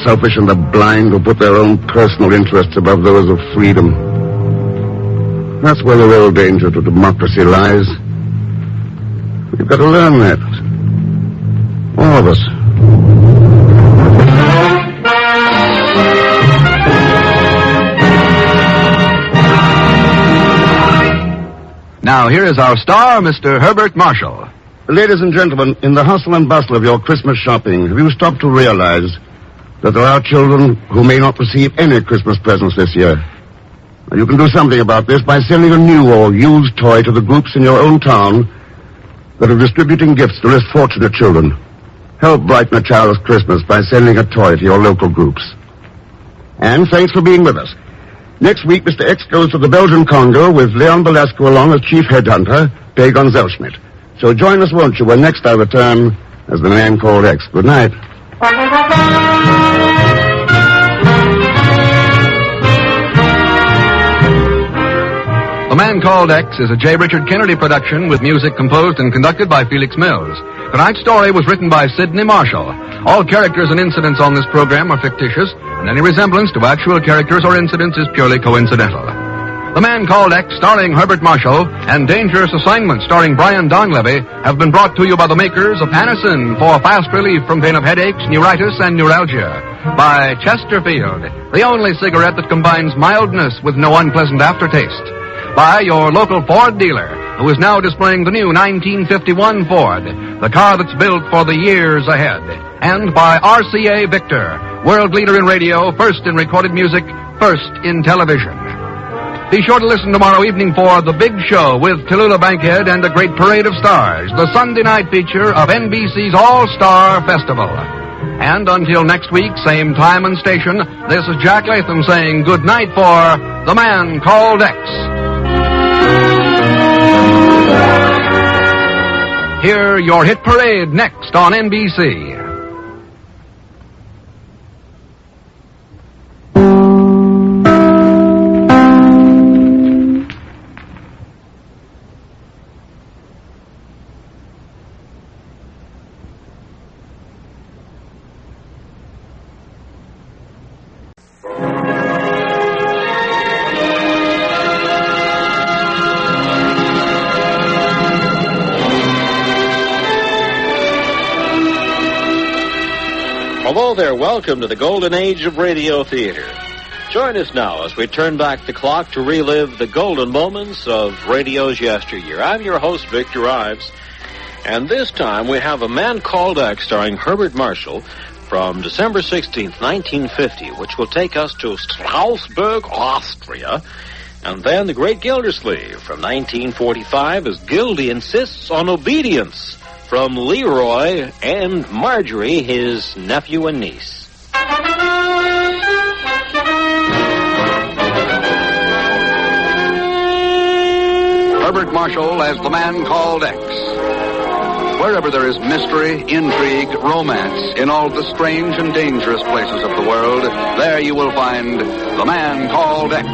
[SPEAKER 2] selfish and the blind who put their own personal interests above those of freedom. That's where the real danger to democracy lies. We've got to learn that. All of us.
[SPEAKER 1] Now, here is our star, Mr. Herbert Marshall.
[SPEAKER 2] Ladies and gentlemen, in the hustle and bustle of your Christmas shopping, have you stopped to realize that there are children who may not receive any Christmas presents this year? You can do something about this by sending a new or used toy to the groups in your own town that are distributing gifts to less fortunate children. Help brighten a child's Christmas by sending a toy to your local groups. And thanks for being with us. Next week, Mr. X goes to the Belgian Congo with Leon Belasco along as chief headhunter, Pegon Zellschmidt. So join us, won't you, when next I return as the man called X. Good night.
[SPEAKER 1] The Man Called X is a J. Richard Kennedy production with music composed and conducted by Felix Mills. Tonight's story was written by Sidney Marshall. All characters and incidents on this program are fictitious, and any resemblance to actual characters or incidents is purely coincidental. The Man Called X, starring Herbert Marshall, and Dangerous Assignment, starring Brian Donlevy, have been brought to you by the makers of Anacin for fast relief from pain of headaches, neuritis, and neuralgia. By Chesterfield, the only cigarette that combines mildness with no unpleasant aftertaste. By your local Ford dealer, who is now displaying the new 1951 Ford, the car that's built for the years ahead. And by RCA Victor, world leader in radio, first in recorded music, first in television. Be sure to listen tomorrow evening for The Big Show with Tallulah Bankhead and a great parade of stars, the Sunday night feature of NBC's All-Star Festival. And until next week, same time and station, this is Jack Latham saying good night for The Man Called X. Hear your hit parade next on NBC.
[SPEAKER 12] Hello there, welcome to the golden age of radio theater. Join us now as we turn back the clock to relive the golden moments of radio's yesteryear. I'm your host, Victor Ives, and this time we have A Man Called X starring Herbert Marshall from December 16th, 1950, which will take us to Strasbourg, Austria, and then The Great Gildersleeve from 1945 as Gildy insists on obedience from Leroy and Marjorie, his nephew and niece.
[SPEAKER 1] Herbert Marshall as The Man Called X. Wherever there is mystery, intrigue, romance, in all the strange and dangerous places of the world, there you will find The Man Called X.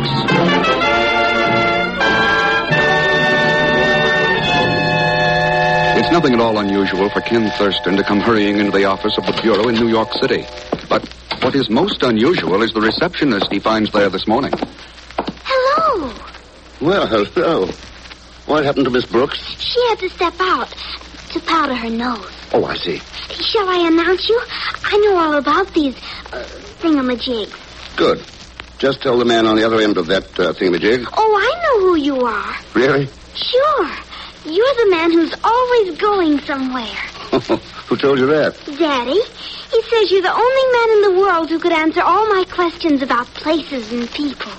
[SPEAKER 1] It's nothing at all unusual for Ken Thurston to come hurrying into the office of the Bureau in New York City. But what is most unusual is the receptionist he finds there this morning.
[SPEAKER 6] Hello.
[SPEAKER 2] Well, hello. What happened to Miss Brooks?
[SPEAKER 6] She had to step out to powder her nose.
[SPEAKER 2] Oh, I see.
[SPEAKER 6] Shall I announce you? I know all about these thingamajigs.
[SPEAKER 2] Good. Just tell the man on the other end of that thingamajig.
[SPEAKER 6] Oh, I know who you are.
[SPEAKER 2] Really?
[SPEAKER 6] Sure. You're the man who's always going somewhere.
[SPEAKER 2] Who told you that?
[SPEAKER 6] Daddy. He says you're the only man in the world who could answer all my questions about places and people.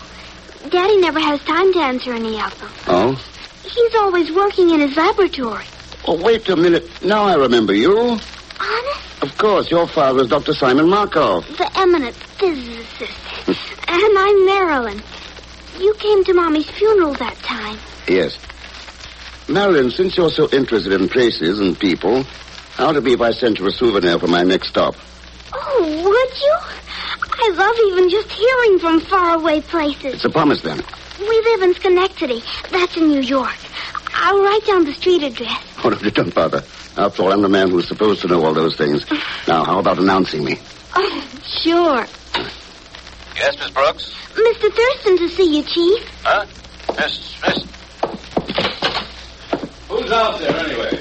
[SPEAKER 6] Daddy never has time to answer any of them.
[SPEAKER 2] Oh?
[SPEAKER 6] He's always working in his laboratory.
[SPEAKER 2] Oh, wait a minute. Now I remember you.
[SPEAKER 6] Honest?
[SPEAKER 2] Of course, your father's Dr. Simon Markov.
[SPEAKER 6] The eminent physicist. And I'm Marilyn. You came to Mommy's funeral that time.
[SPEAKER 2] Yes. Marilyn, since you're so interested in places and people, how would it be if I sent you a souvenir for my next stop?
[SPEAKER 6] Oh, would you? I love even just hearing from faraway places.
[SPEAKER 2] It's a promise, then.
[SPEAKER 6] We live in Schenectady. That's in New York. I'll write down the street address.
[SPEAKER 2] Oh, no, don't bother. After all, I'm the man who's supposed to know all those things. Now, how about announcing me?
[SPEAKER 6] Oh, sure.
[SPEAKER 7] Yes, Miss Brooks?
[SPEAKER 6] Mr. Thurston to see you, Chief.
[SPEAKER 7] Huh? Miss. Who's out there, anyway?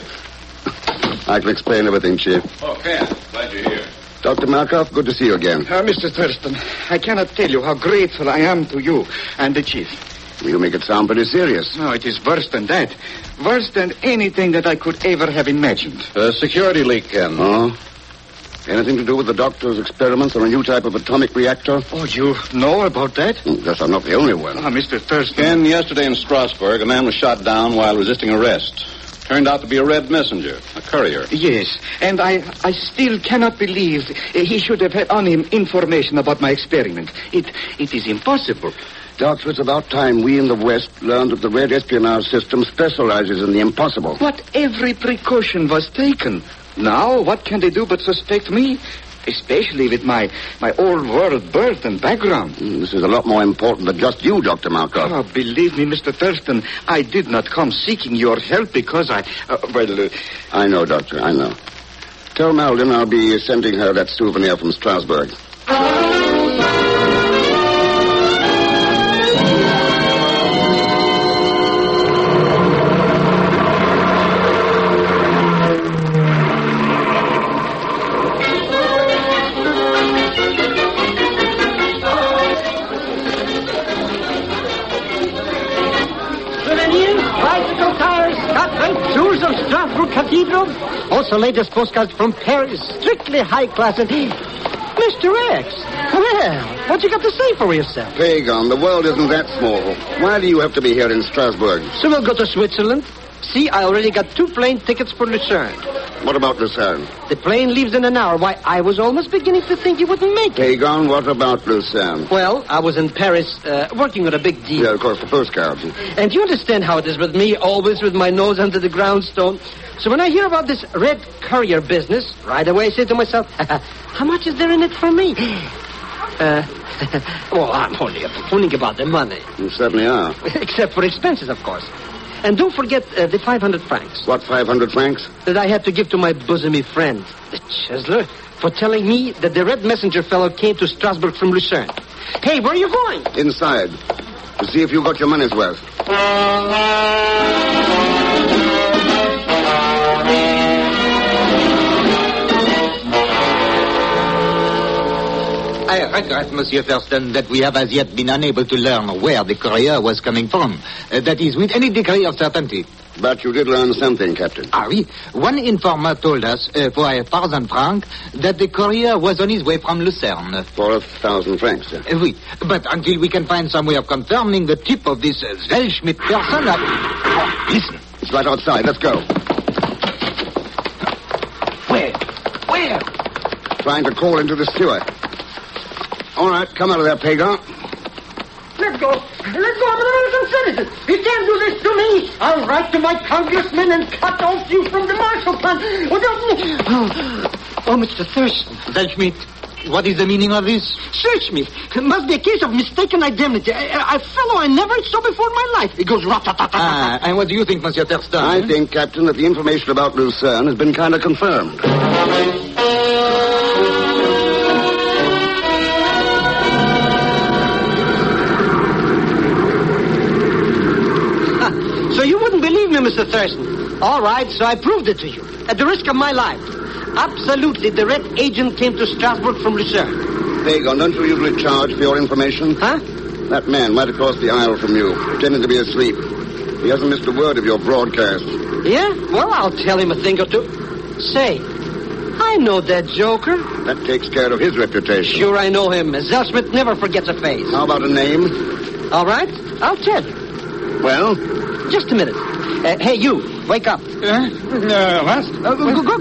[SPEAKER 2] I can explain everything, Chief.
[SPEAKER 7] Oh, Ken. Glad you're here.
[SPEAKER 2] Dr. Markov, good to see you again.
[SPEAKER 5] Mr. Thurston, I cannot tell you how grateful I am to you and the Chief.
[SPEAKER 2] You make it sound pretty serious.
[SPEAKER 5] No, it is worse than that. Worse than anything that I could ever have imagined.
[SPEAKER 2] Security leak, Ken. Oh? Anything to do with the doctor's experiments on a new type of atomic reactor?
[SPEAKER 5] Oh, you know about that?
[SPEAKER 2] Guess I'm not the only one.
[SPEAKER 5] Mr. Thurston.
[SPEAKER 15] Ken, yesterday in Strasbourg, a man was shot down while resisting arrest. Turned out to be a red messenger, a courier.
[SPEAKER 5] Yes, and I still cannot believe he should have had on him information about my experiment. It is impossible.
[SPEAKER 2] Doctor, it's about time we in the West learned that the red espionage system specializes in the impossible.
[SPEAKER 5] But every precaution was taken. Now, what can they do but suspect me? Especially with my old-world birth and background.
[SPEAKER 2] This is a lot more important than just you, Dr. Markov.
[SPEAKER 5] Oh, believe me, Mr. Thurston, I did not come seeking your help because I
[SPEAKER 2] know, Doctor, I know. Tell Marilyn I'll be sending her that souvenir from Strasbourg.
[SPEAKER 3] Cathedral. Also latest postcards from Paris. Strictly high class. And Mr. X, well, what you got to say for yourself?
[SPEAKER 2] Pegon, the world isn't that small. Why do you have to be here in Strasbourg?
[SPEAKER 3] So we'll go to Switzerland. See, I already got 2 plane tickets for Lucerne.
[SPEAKER 2] What about Lucerne?
[SPEAKER 3] The plane leaves in an hour. Why, I was almost beginning to think you wouldn't make it.
[SPEAKER 2] Pegon, what about Lucerne?
[SPEAKER 3] Well, I was in Paris working on a big deal.
[SPEAKER 2] Yeah, of course, the postcards.
[SPEAKER 3] And you understand how it is with me, always with my nose under the groundstone. So when I hear about this red courier business, right away I say to myself, how much is there in it for me? Well, I'm only fooling about the money.
[SPEAKER 2] You certainly are.
[SPEAKER 3] Except for expenses, of course. And don't forget the 500 francs.
[SPEAKER 2] What 500 francs?
[SPEAKER 3] That I had to give to my bosomy friend, the Chiseler, for telling me that the red messenger fellow came to Strasbourg from Lucerne. Hey, where are you going?
[SPEAKER 2] Inside. To see if you got your money's worth.
[SPEAKER 9] I regret, Monsieur Thurston, that we have as yet been unable to learn where the courier was coming from. That is, with any degree of certainty.
[SPEAKER 2] But you did learn something, Captain.
[SPEAKER 9] Ah, oui. One informer told us, for 1,000 francs, that the courier was on his way from Lucerne.
[SPEAKER 2] For 1,000 francs, sir?
[SPEAKER 9] Oui. But until we can find some way of confirming the tip of this Zellschmidt person, listen.
[SPEAKER 2] It's right outside. Let's go.
[SPEAKER 9] Where?
[SPEAKER 2] Trying to call into the sewer. All right, come out of there, Pegon.
[SPEAKER 3] Let go. I'm an American citizen. You can't do this to me. I'll write to my congressman and cut off you from the Marshall Plan. Oh, Mr. Thurston.
[SPEAKER 9] Zellschmidt, what is the meaning of this?
[SPEAKER 3] Search me. It must be a case of mistaken identity. A fellow I never saw before in my life. It goes rat-tat-tat-tat.
[SPEAKER 9] And what do you think, Monsieur Thurston?
[SPEAKER 2] I think, Captain, that the information about Lucerne has been kind of confirmed.
[SPEAKER 3] So you wouldn't believe me, Mr. Thurston. All right, so I proved it to you. At the risk of my life. Absolutely, the red agent came to Strasbourg from Lucerne.
[SPEAKER 2] Pegon, don't you usually charge for your information?
[SPEAKER 3] Huh?
[SPEAKER 2] That man right across the aisle from you, pretending to be asleep. He hasn't missed a word of your broadcast.
[SPEAKER 3] Yeah? Well, I'll tell him a thing or two. Say, I know that joker.
[SPEAKER 2] That takes care of his reputation.
[SPEAKER 3] Sure, I know him. Zellschmidt never forgets a face.
[SPEAKER 2] How about a name?
[SPEAKER 3] All right, I'll tell you.
[SPEAKER 2] Well?
[SPEAKER 3] Just a minute. Hey, you, wake up.
[SPEAKER 9] What?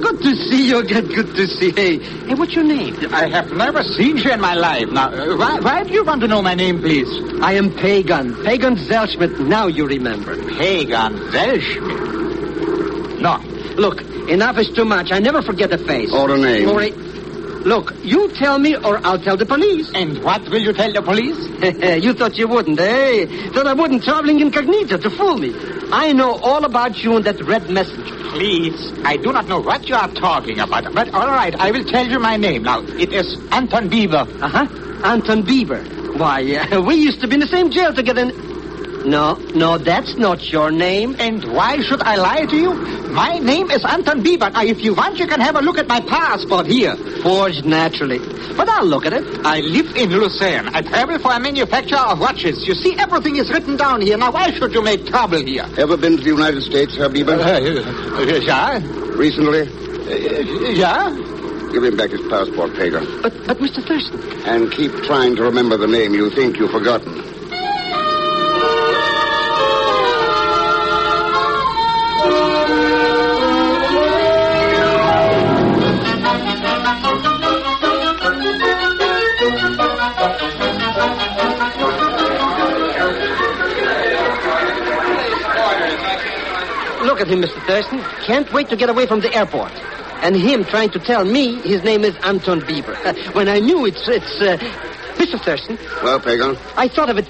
[SPEAKER 3] Good to see you again. Good to see. Hey, what's your name?
[SPEAKER 9] I have never seen you in my life. Now, why do you want to know my name, please?
[SPEAKER 3] I am Pegon. Pegon Zellschmidt. Now you remember.
[SPEAKER 9] Pegon Zellschmidt. No.
[SPEAKER 3] Look, enough is too much. I never forget a face.
[SPEAKER 2] Or a name.
[SPEAKER 3] Look, you tell me or I'll tell the police.
[SPEAKER 9] And what will you tell the police?
[SPEAKER 3] You thought you wouldn't, eh? Thought I wouldn't, traveling incognito to fool me. I know all about you and that red messenger.
[SPEAKER 9] Please, I do not know what you are talking about. But all right, I will tell you my name. Now, it is Anton Bieber.
[SPEAKER 3] Uh-huh. Anton Bieber. Why, we used to be in the same jail together. No, that's not your name.
[SPEAKER 9] And why should I lie to you? My name is Anton Bieber. Now, if you want, you can have a look at my passport here.
[SPEAKER 3] Forged, naturally. But I'll look at it.
[SPEAKER 9] I live in Lucerne. I travel for a manufacturer of watches. You see, everything is written down here. Now, why should you make trouble here?
[SPEAKER 2] Ever been to the United States, Herr Bieber?
[SPEAKER 9] Yeah.
[SPEAKER 2] Recently?
[SPEAKER 9] Yeah.
[SPEAKER 2] Give him back his passport, Pegon.
[SPEAKER 3] But Mr. Thurston.
[SPEAKER 2] And keep trying to remember the name you think you've forgotten.
[SPEAKER 3] Look at him, Mr. Thurston. Can't wait to get away from the airport. And him trying to tell me his name is Anton Bieber. When I knew it's Mr. Thurston.
[SPEAKER 2] Well, Pegon?
[SPEAKER 3] I thought of it.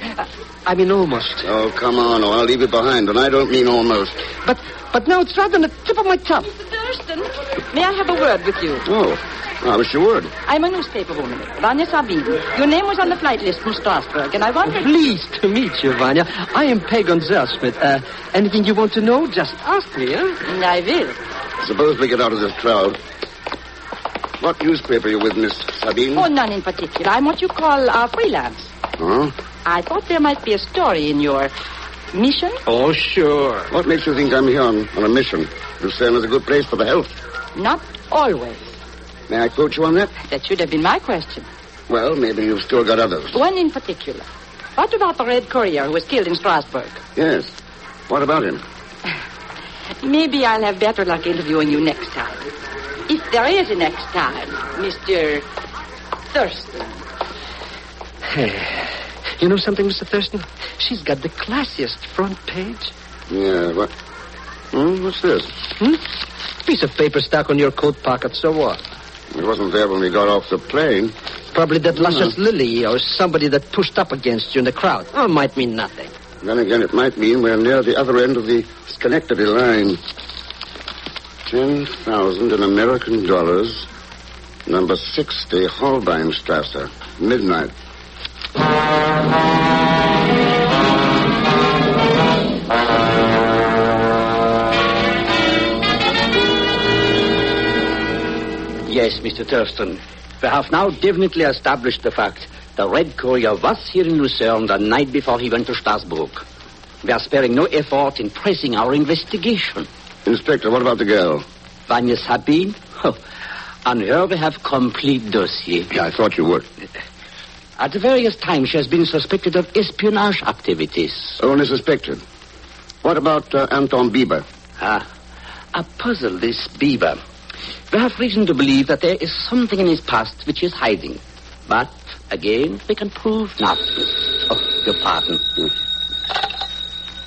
[SPEAKER 3] I mean, almost.
[SPEAKER 2] Oh, come on, or I'll leave it behind, and I don't mean almost.
[SPEAKER 3] But now it's right on the tip of my tongue.
[SPEAKER 6] Mr. Thurston, may I have a word with you?
[SPEAKER 2] Oh, I wish you would.
[SPEAKER 6] I'm a newspaper woman, Vanya Sabine. Your name was on the flight list from Strasbourg, and I wondered...
[SPEAKER 3] Pleased to meet you, Vanya. I am Pegon Zellschmidt. Anything you want to know, just ask me, huh?
[SPEAKER 6] I will.
[SPEAKER 2] Suppose we get out of this crowd. What newspaper are you with, Miss Sabine?
[SPEAKER 6] Oh, none in particular. I'm what you call freelance.
[SPEAKER 2] Huh?
[SPEAKER 6] I thought there might be a story in your mission.
[SPEAKER 2] Oh, sure. What makes you think I'm here on a mission? Lucerne is a good place for the health.
[SPEAKER 6] Not always.
[SPEAKER 2] May I quote you on that?
[SPEAKER 6] That should have been my question.
[SPEAKER 2] Well, maybe you've still got others.
[SPEAKER 6] One in particular. What about the red courier who was killed in Strasbourg?
[SPEAKER 2] Yes. What about him?
[SPEAKER 8] Maybe I'll have better luck interviewing you next time. If there is a next time, Mr. Thurston.
[SPEAKER 3] You know something, Mr. Thurston? She's got the classiest front page.
[SPEAKER 2] Yeah, what? What's this?
[SPEAKER 3] Piece of paper stuck on your coat pocket, so what?
[SPEAKER 2] It wasn't there when we got off the plane.
[SPEAKER 3] Probably that luscious Lily or somebody that pushed up against you in the crowd. Oh, it might mean nothing.
[SPEAKER 2] Then again, it might mean we're near the other end of the Schenectady line. 10,000 in American dollars. Number 60, Holbeinstrasse. Midnight.
[SPEAKER 19] Yes, Mr. Thurston. We have now definitely established the fact the Red Courier was here in Lucerne the night before he went to Strasbourg. We are sparing no effort in pressing our investigation.
[SPEAKER 2] Inspector, what about the girl?
[SPEAKER 19] Vanya Sabine? Oh, on her we have complete dossier.
[SPEAKER 2] Yeah, I thought you would.
[SPEAKER 19] At various times she has been suspected of espionage activities.
[SPEAKER 2] Only suspected. What about Anton Bieber?
[SPEAKER 19] A puzzle, this Bieber. We have reason to believe that there is something in his past which is hiding. But, again, we can prove nothing. Oh, your pardon.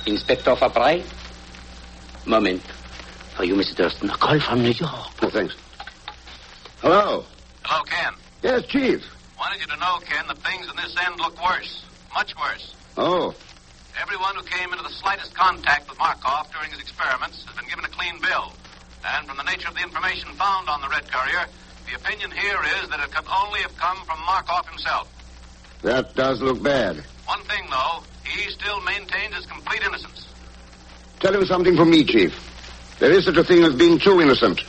[SPEAKER 19] Inspector Fabry? Moment. For you, Mr. Thurston, a call from New York.
[SPEAKER 2] Oh, thanks. Hello?
[SPEAKER 22] Hello, Ken.
[SPEAKER 2] Yes, Chief.
[SPEAKER 22] Wanted you to know, Ken, that things in this end look worse. Much worse.
[SPEAKER 2] Oh.
[SPEAKER 22] Everyone who came into the slightest contact with Markov during his experiments has been given a clean bill. And from the nature of the information found on the Red Courier, the opinion here is that it could only have come from Markov himself.
[SPEAKER 2] That does look bad.
[SPEAKER 22] One thing, though, he still maintains his complete innocence.
[SPEAKER 2] Tell him something from me, Chief. There is such a thing as being too innocent.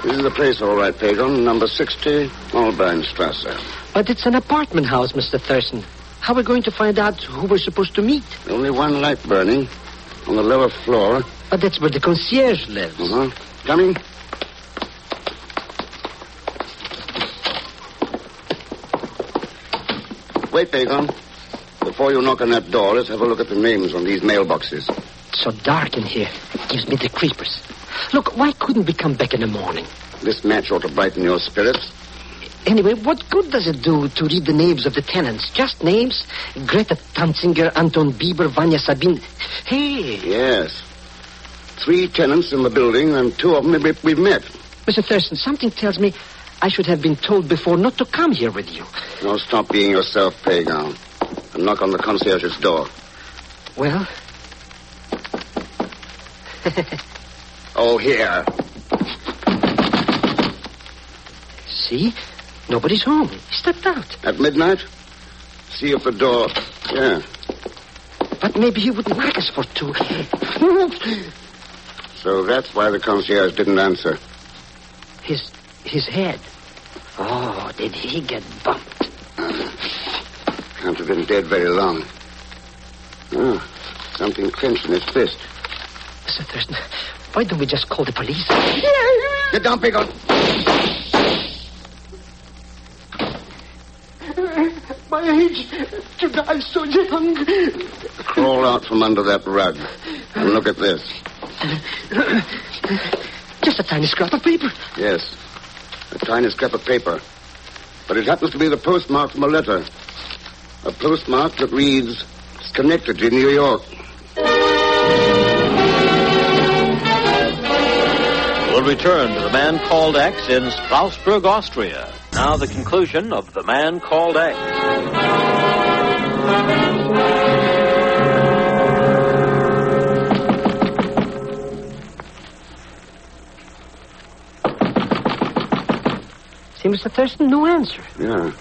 [SPEAKER 2] This is the place, all right, Pegon. Number 60, Holbeinstrasse.
[SPEAKER 3] But it's an apartment house, Mr. Thurston. How are we going to find out who we're supposed to meet?
[SPEAKER 2] Only one light burning on the lower floor.
[SPEAKER 3] But that's where the concierge lives.
[SPEAKER 2] Coming? Wait, Pegon. Before you knock on that door, let's have a look at the names on these mailboxes.
[SPEAKER 3] It's so dark in here. It gives me the creepers. Look, why couldn't we come back in the morning?
[SPEAKER 2] This match ought to brighten your spirits.
[SPEAKER 3] Anyway, what good does it do to read the names of the tenants? Just names? Greta Tanzinger, Anton Bieber, Vanya Sabine. Hey.
[SPEAKER 2] Yes. 3 tenants in the building, and 2 of them we've met.
[SPEAKER 3] Mr. Thurston, something tells me I should have been told before not to come here with you.
[SPEAKER 2] Now stop being yourself, Pegon, and knock on the concierge's door.
[SPEAKER 3] Well?
[SPEAKER 2] Oh, here.
[SPEAKER 3] See? Nobody's home. He stepped out.
[SPEAKER 2] At midnight? See if the door... Yeah.
[SPEAKER 3] But maybe he wouldn't like us for 2.
[SPEAKER 2] So that's why the concierge didn't answer.
[SPEAKER 3] His head. Oh, did he get bumped?
[SPEAKER 2] Can't have been dead very long. Oh, something clenched in his fist.
[SPEAKER 3] Mr. Thurston, why don't we just call the police?
[SPEAKER 2] Get down, Pegon.
[SPEAKER 3] My age to die so young.
[SPEAKER 2] Crawl out from under that rug and look at this.
[SPEAKER 3] Just a tiny scrap of paper.
[SPEAKER 2] Yes, a tiny scrap of paper. But it happens to be the postmark from a letter. A postmark that reads, Schenectady, New York.
[SPEAKER 12] We'll return to The Man Called X in Strasbourg, Austria. Now the conclusion of The Man Called X.
[SPEAKER 3] See, Mr. Thurston, no answer.
[SPEAKER 2] Yeah.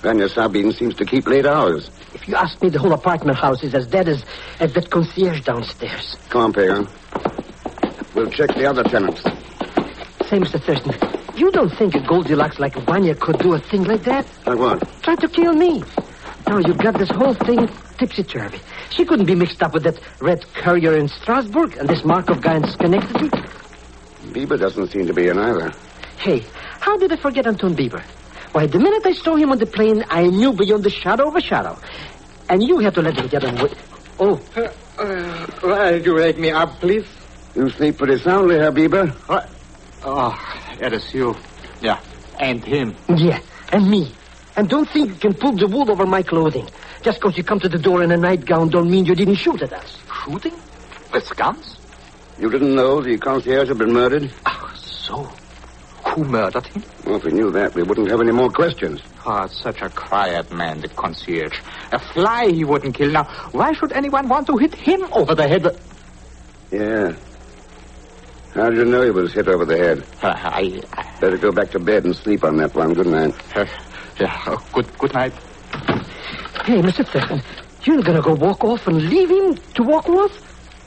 [SPEAKER 2] Vanya Sabine seems to keep late hours.
[SPEAKER 3] If you ask me, the whole apartment house is as dead as that concierge downstairs.
[SPEAKER 2] Come on, Pegon. We'll check the other tenants.
[SPEAKER 3] Say, Mr. Thurston, you don't think a Goldilocks like Vanya could do a thing like that?
[SPEAKER 2] Like what?
[SPEAKER 3] Try to kill me. Now you got this whole thing tipsy-turvy. She couldn't be mixed up with that red courier in Strasbourg and this Markov guy in Schenectady.
[SPEAKER 2] Bieber doesn't seem to be in either.
[SPEAKER 3] Hey, how did I forget Anton Bieber? Why, the minute I saw him on the plane, I knew beyond the shadow of a shadow. And you had to let him get away. Oh.
[SPEAKER 10] Will you wake me up, please?
[SPEAKER 2] You sleep pretty soundly, Herr Bieber.
[SPEAKER 10] What? Oh, it is you. Yeah, and him.
[SPEAKER 3] Yeah, and me. And don't think you can pull the wool over my clothing. Just because you come to the door in a nightgown don't mean you didn't shoot at us.
[SPEAKER 10] Shooting? With guns?
[SPEAKER 2] You didn't know the concierge had been murdered?
[SPEAKER 10] Oh, so. Who murdered him?
[SPEAKER 2] Well, if we knew that, we wouldn't have any more questions.
[SPEAKER 10] Oh, such a quiet man, the concierge. A fly he wouldn't kill. Now, why should anyone want to hit him over the head?
[SPEAKER 2] Yeah. How did you know he was hit over the head?
[SPEAKER 10] I
[SPEAKER 2] Better go back to bed and sleep on that one. Good night.
[SPEAKER 10] Good night.
[SPEAKER 3] Hey, Mr. Thurston, you're gonna go walk off and leave him to walk off?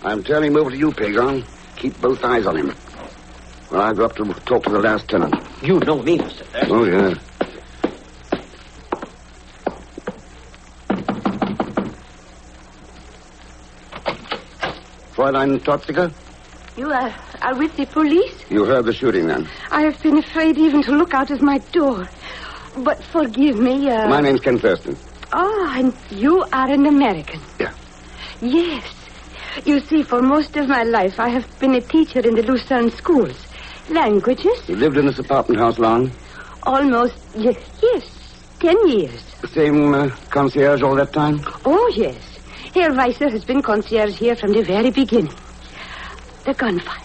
[SPEAKER 2] I'm turning him over to you, Pegon. Keep both eyes on him. Well, I'll go up to talk to the last tenant.
[SPEAKER 3] You know me, Mr. Thurston.
[SPEAKER 2] Oh, yeah. Fräulein Totziger?
[SPEAKER 6] You are with the police?
[SPEAKER 2] You heard the shooting, then?
[SPEAKER 6] I have been afraid even to look out of my door. But forgive me,
[SPEAKER 2] My name's Ken Thurston.
[SPEAKER 6] Oh, and you are an American?
[SPEAKER 2] Yeah.
[SPEAKER 6] Yes. You see, for most of my life, I have been a teacher in the Lucerne schools. Languages?
[SPEAKER 2] You lived in this apartment house long?
[SPEAKER 6] Almost, yes, 10 years.
[SPEAKER 2] The same concierge all that time?
[SPEAKER 6] Oh, yes. Herr Weisser has been concierge here from the very beginning. The gunfire.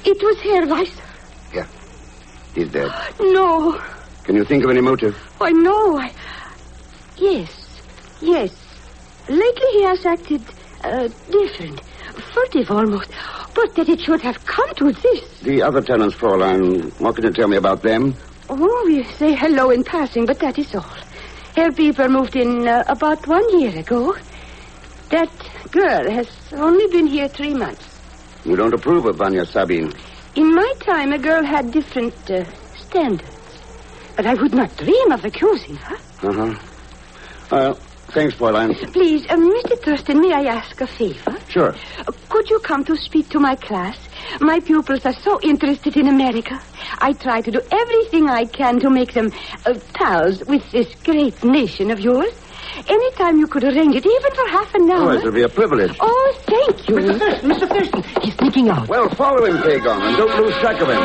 [SPEAKER 6] It was Herr Weisser.
[SPEAKER 2] Yeah. He's dead.
[SPEAKER 6] No.
[SPEAKER 2] Can you think of any motive?
[SPEAKER 6] Why, no. Yes. Lately he has acted different. Furtive almost. But that it should have come to this.
[SPEAKER 2] The other tenants, Fräulein, what can you tell me about them?
[SPEAKER 6] Oh, we say hello in passing, but that is all. Herr Bieber moved in about 1 year ago. That girl has only been here 3 months.
[SPEAKER 2] You don't approve of Vanya Sabine?
[SPEAKER 6] In my time, a girl had different standards. But I would not dream of accusing her.
[SPEAKER 2] Uh-huh. Well, thanks, Fräulein.
[SPEAKER 6] Please, Mr. Thurston, may I ask a favor?
[SPEAKER 2] Sure.
[SPEAKER 6] Could you come to speak to my class? My pupils are so interested in America. I try to do everything I can to make them pals with this great nation of yours. Anytime you could arrange it, even for half an hour.
[SPEAKER 2] Oh, it'll be a privilege.
[SPEAKER 6] Oh, thank you.
[SPEAKER 3] Mr. Thurston, he's sneaking out.
[SPEAKER 2] Well, follow him, Pegon, and don't lose track of him.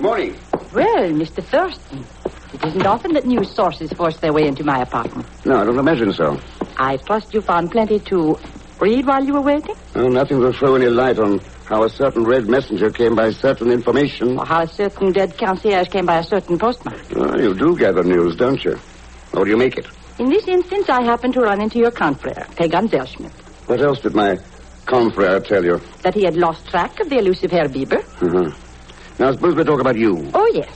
[SPEAKER 2] Morning.
[SPEAKER 8] Well, Mr. Thurston, it isn't often that news sources force their way into my apartment.
[SPEAKER 2] No, I don't imagine so.
[SPEAKER 8] I trust you found plenty to read while you were waiting?
[SPEAKER 2] Oh, nothing will throw any light on how a certain red messenger came by certain information.
[SPEAKER 8] Or how a certain dead concierge came by a certain postman.
[SPEAKER 2] Oh, you do gather news, don't you? Or do you make it?
[SPEAKER 8] In this instance, I happened to run into your confrere, Pegon Zellschmidt.
[SPEAKER 2] What else did my confrere tell you?
[SPEAKER 8] That he had lost track of the elusive Herr Bieber.
[SPEAKER 2] Uh-huh. Now, suppose we talk about you.
[SPEAKER 8] Oh, yes.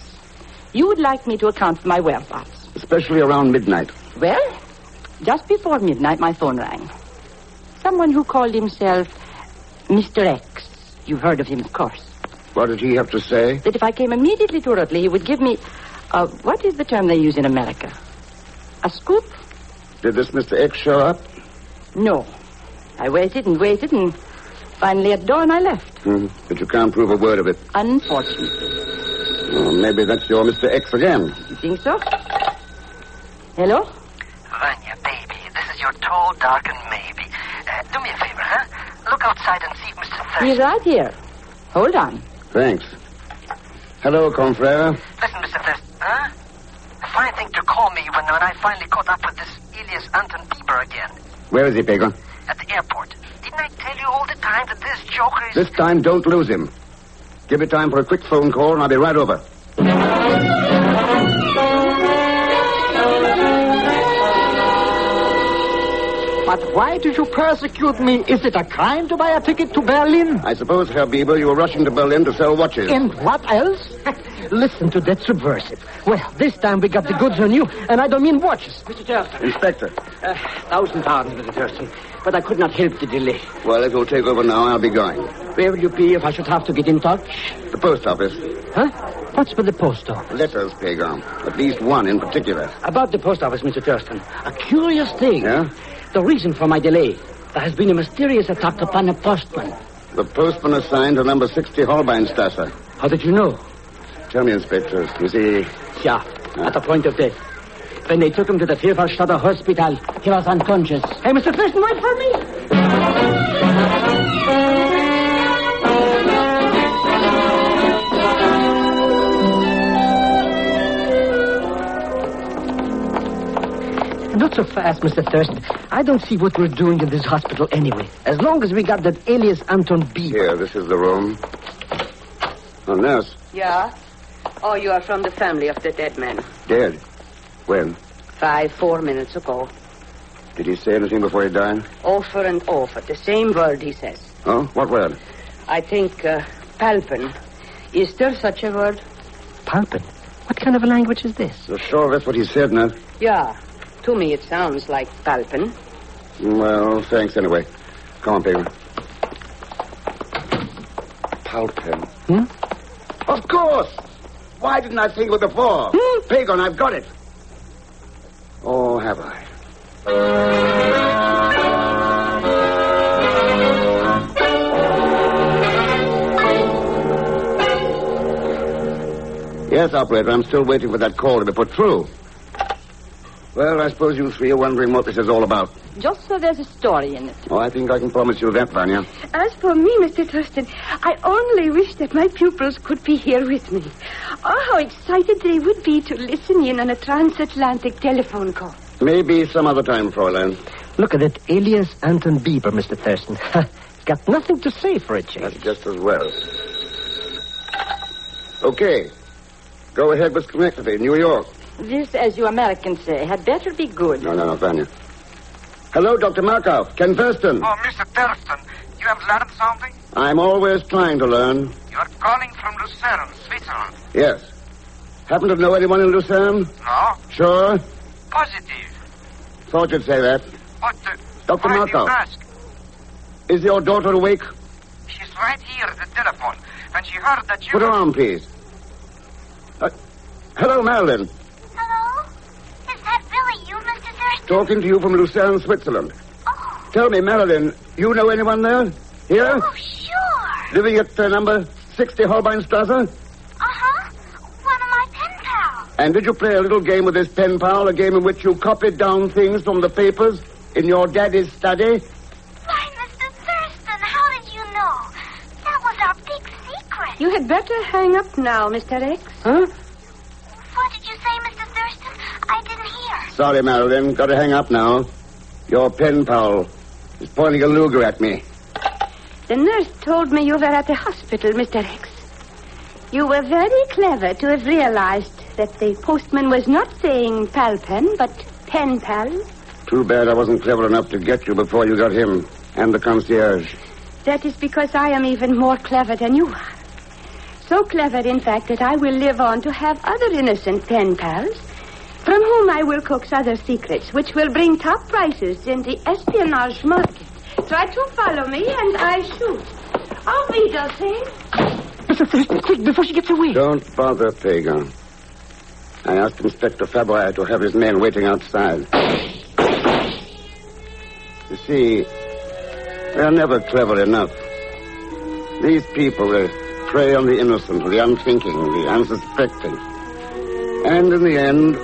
[SPEAKER 8] You would like me to account for my whereabouts.
[SPEAKER 2] Especially around midnight.
[SPEAKER 8] Well, just before midnight, my phone rang. Someone who called himself Mr. X. You've heard of him, of course.
[SPEAKER 2] What did he have to say?
[SPEAKER 8] That if I came immediately to Rutley, he would give me... what is the term they use in America? A scoop?
[SPEAKER 2] Did this Mr. X show up?
[SPEAKER 8] No. I waited and finally at the door and I left.
[SPEAKER 2] But you can't prove a word of it.
[SPEAKER 8] Unfortunately.
[SPEAKER 2] Well, maybe that's your Mr. X again.
[SPEAKER 8] You think so? Hello?
[SPEAKER 11] Vanya, baby, this is your tall, dark, and maybe. Do me a favor, huh? Look outside and see if Mr. Thurston...
[SPEAKER 8] He's right here. Hold on.
[SPEAKER 2] Thanks. Hello, confrere.
[SPEAKER 11] Listen, Mr. Thurston, huh? A fine thing to call me when I finally caught up with this Elias Anton Bieber again.
[SPEAKER 2] Where is he, Pegon?
[SPEAKER 11] At the airport. Didn't I tell you all the time that this joker is...
[SPEAKER 2] This time, don't lose him. Give me time for a quick phone call, and I'll be right over.
[SPEAKER 18] But why do you persecute me? Is it a crime to buy a ticket to Berlin?
[SPEAKER 2] I suppose, Herr Bieber, you were rushing to Berlin to sell watches.
[SPEAKER 18] And what else? Listen to that subversive. Well, this time we got the goods on you, and I don't mean watches.
[SPEAKER 19] Mr. Thurston.
[SPEAKER 2] Inspector.
[SPEAKER 19] 1,000 pardons, Mr. Thurston. But I could not help the delay.
[SPEAKER 2] Well, if you'll take over now, I'll be going.
[SPEAKER 19] Where will you be if I should have to get in touch?
[SPEAKER 2] The post office.
[SPEAKER 18] Huh? What's with the post office?
[SPEAKER 2] Letters, Pegon. At least one in particular.
[SPEAKER 19] About the post office, Mr. Thurston. A curious thing.
[SPEAKER 2] Yeah?
[SPEAKER 19] The reason for my delay. There has been a mysterious attack upon a postman.
[SPEAKER 2] The postman assigned to number 60 Holbeinstrasse.
[SPEAKER 19] How did you know?
[SPEAKER 2] Tell me, Inspector. You see...
[SPEAKER 19] Yeah, at the point of death. When they took him to the Vierfachstadter Hospital, he was unconscious.
[SPEAKER 18] Hey, Mr. Thurston, wait for me! Not so fast, Mr. Thurston. I don't see what we're doing in this hospital anyway. As long as we got that alias Anton B.
[SPEAKER 2] Here, this is the room. Oh, nurse.
[SPEAKER 8] Yeah? Oh, you are from the family of the dead man.
[SPEAKER 2] Dead? When?
[SPEAKER 8] 4 minutes ago.
[SPEAKER 2] Did he say anything before he died?
[SPEAKER 8] Over and over. The same word he says.
[SPEAKER 2] Oh? What word?
[SPEAKER 8] I think, palpen. Is there such a word?
[SPEAKER 18] Palpen? What kind of a language is this?
[SPEAKER 2] So sure that's what he said, nurse.
[SPEAKER 8] Yeah. To me, it sounds like palpen.
[SPEAKER 2] Well, thanks anyway. Come on, Pegon. Palpen. Of course! Why didn't I think of it before? Pegon, I've got it. Oh, have I? Yes, operator, I'm still waiting for that call to be put through. Well, I suppose you three are wondering what this is all about.
[SPEAKER 6] Just so there's a story in it.
[SPEAKER 2] Oh, I think I can promise you that, Vanya.
[SPEAKER 6] As for me, Mr. Thurston, I only wish that my pupils could be here with me. Oh, how excited they would be to listen in on a transatlantic telephone call.
[SPEAKER 2] Maybe some other time, Fräulein.
[SPEAKER 18] Look at that alias Anton Bieber, Mr. Thurston. He's got nothing to say for a change.
[SPEAKER 2] That's just as well. Okay. Go ahead with Schenectady, New York.
[SPEAKER 8] This, as you Americans say, had better be good.
[SPEAKER 2] No, Vanya. Hello, Dr. Markov. Ken Thurston.
[SPEAKER 21] Oh, Mr. Thurston, you have learned something?
[SPEAKER 2] I'm always trying to learn.
[SPEAKER 21] You are calling from Lucerne, Switzerland.
[SPEAKER 2] Yes. Happen to know anyone in Lucerne?
[SPEAKER 21] No.
[SPEAKER 2] Sure?
[SPEAKER 21] Positive.
[SPEAKER 2] Thought you'd say that.
[SPEAKER 21] What,
[SPEAKER 2] Dr.
[SPEAKER 21] why do you
[SPEAKER 2] Markov.
[SPEAKER 21] ask?
[SPEAKER 2] Is your daughter awake?
[SPEAKER 21] She's right here at the telephone. When she heard that you...
[SPEAKER 2] Put her on, please. Hello, Marilyn.
[SPEAKER 20] Hello? Is that really you, Mr. Thurston?
[SPEAKER 2] Talking to you from Lucerne, Switzerland.
[SPEAKER 20] Oh.
[SPEAKER 2] Tell me, Marilyn, you know anyone there? Here?
[SPEAKER 20] Oh, sure.
[SPEAKER 2] Living at number 60 Holbeinstrasse?
[SPEAKER 20] Uh-huh. One of my pen pals.
[SPEAKER 2] And did you play a little game with this pen pal, a game in which you copied down things from the papers in your daddy's study?
[SPEAKER 20] Why, Mr. Thurston, how did you know? That was our big secret.
[SPEAKER 6] You had better hang up now, Mr. X.
[SPEAKER 18] Huh?
[SPEAKER 20] What did you say, Mr. Thurston? I didn't hear.
[SPEAKER 2] Sorry, Marilyn. Got to hang up now. Your pen pal is pointing a Luger at me.
[SPEAKER 6] The nurse told me you were at the hospital, Mr. X. You were very clever to have realized that the postman was not saying pal pen, but pen pal.
[SPEAKER 2] Too bad I wasn't clever enough to get you before you got him and the concierge.
[SPEAKER 6] That is because I am even more clever than you are. So clever, in fact, that I will live on to have other innocent pen pals, from whom I will coax other secrets, which will bring top prices in the espionage market. Try to follow me, and I shoot. Auf Wiedersehen.
[SPEAKER 18] Mr. Thurston, quick, before she gets away.
[SPEAKER 2] Don't bother, Pegon. I asked Inspector Fabre to have his men waiting outside. You see, they're never clever enough. These people, they prey on the innocent, the unthinking, the unsuspecting. And in the end,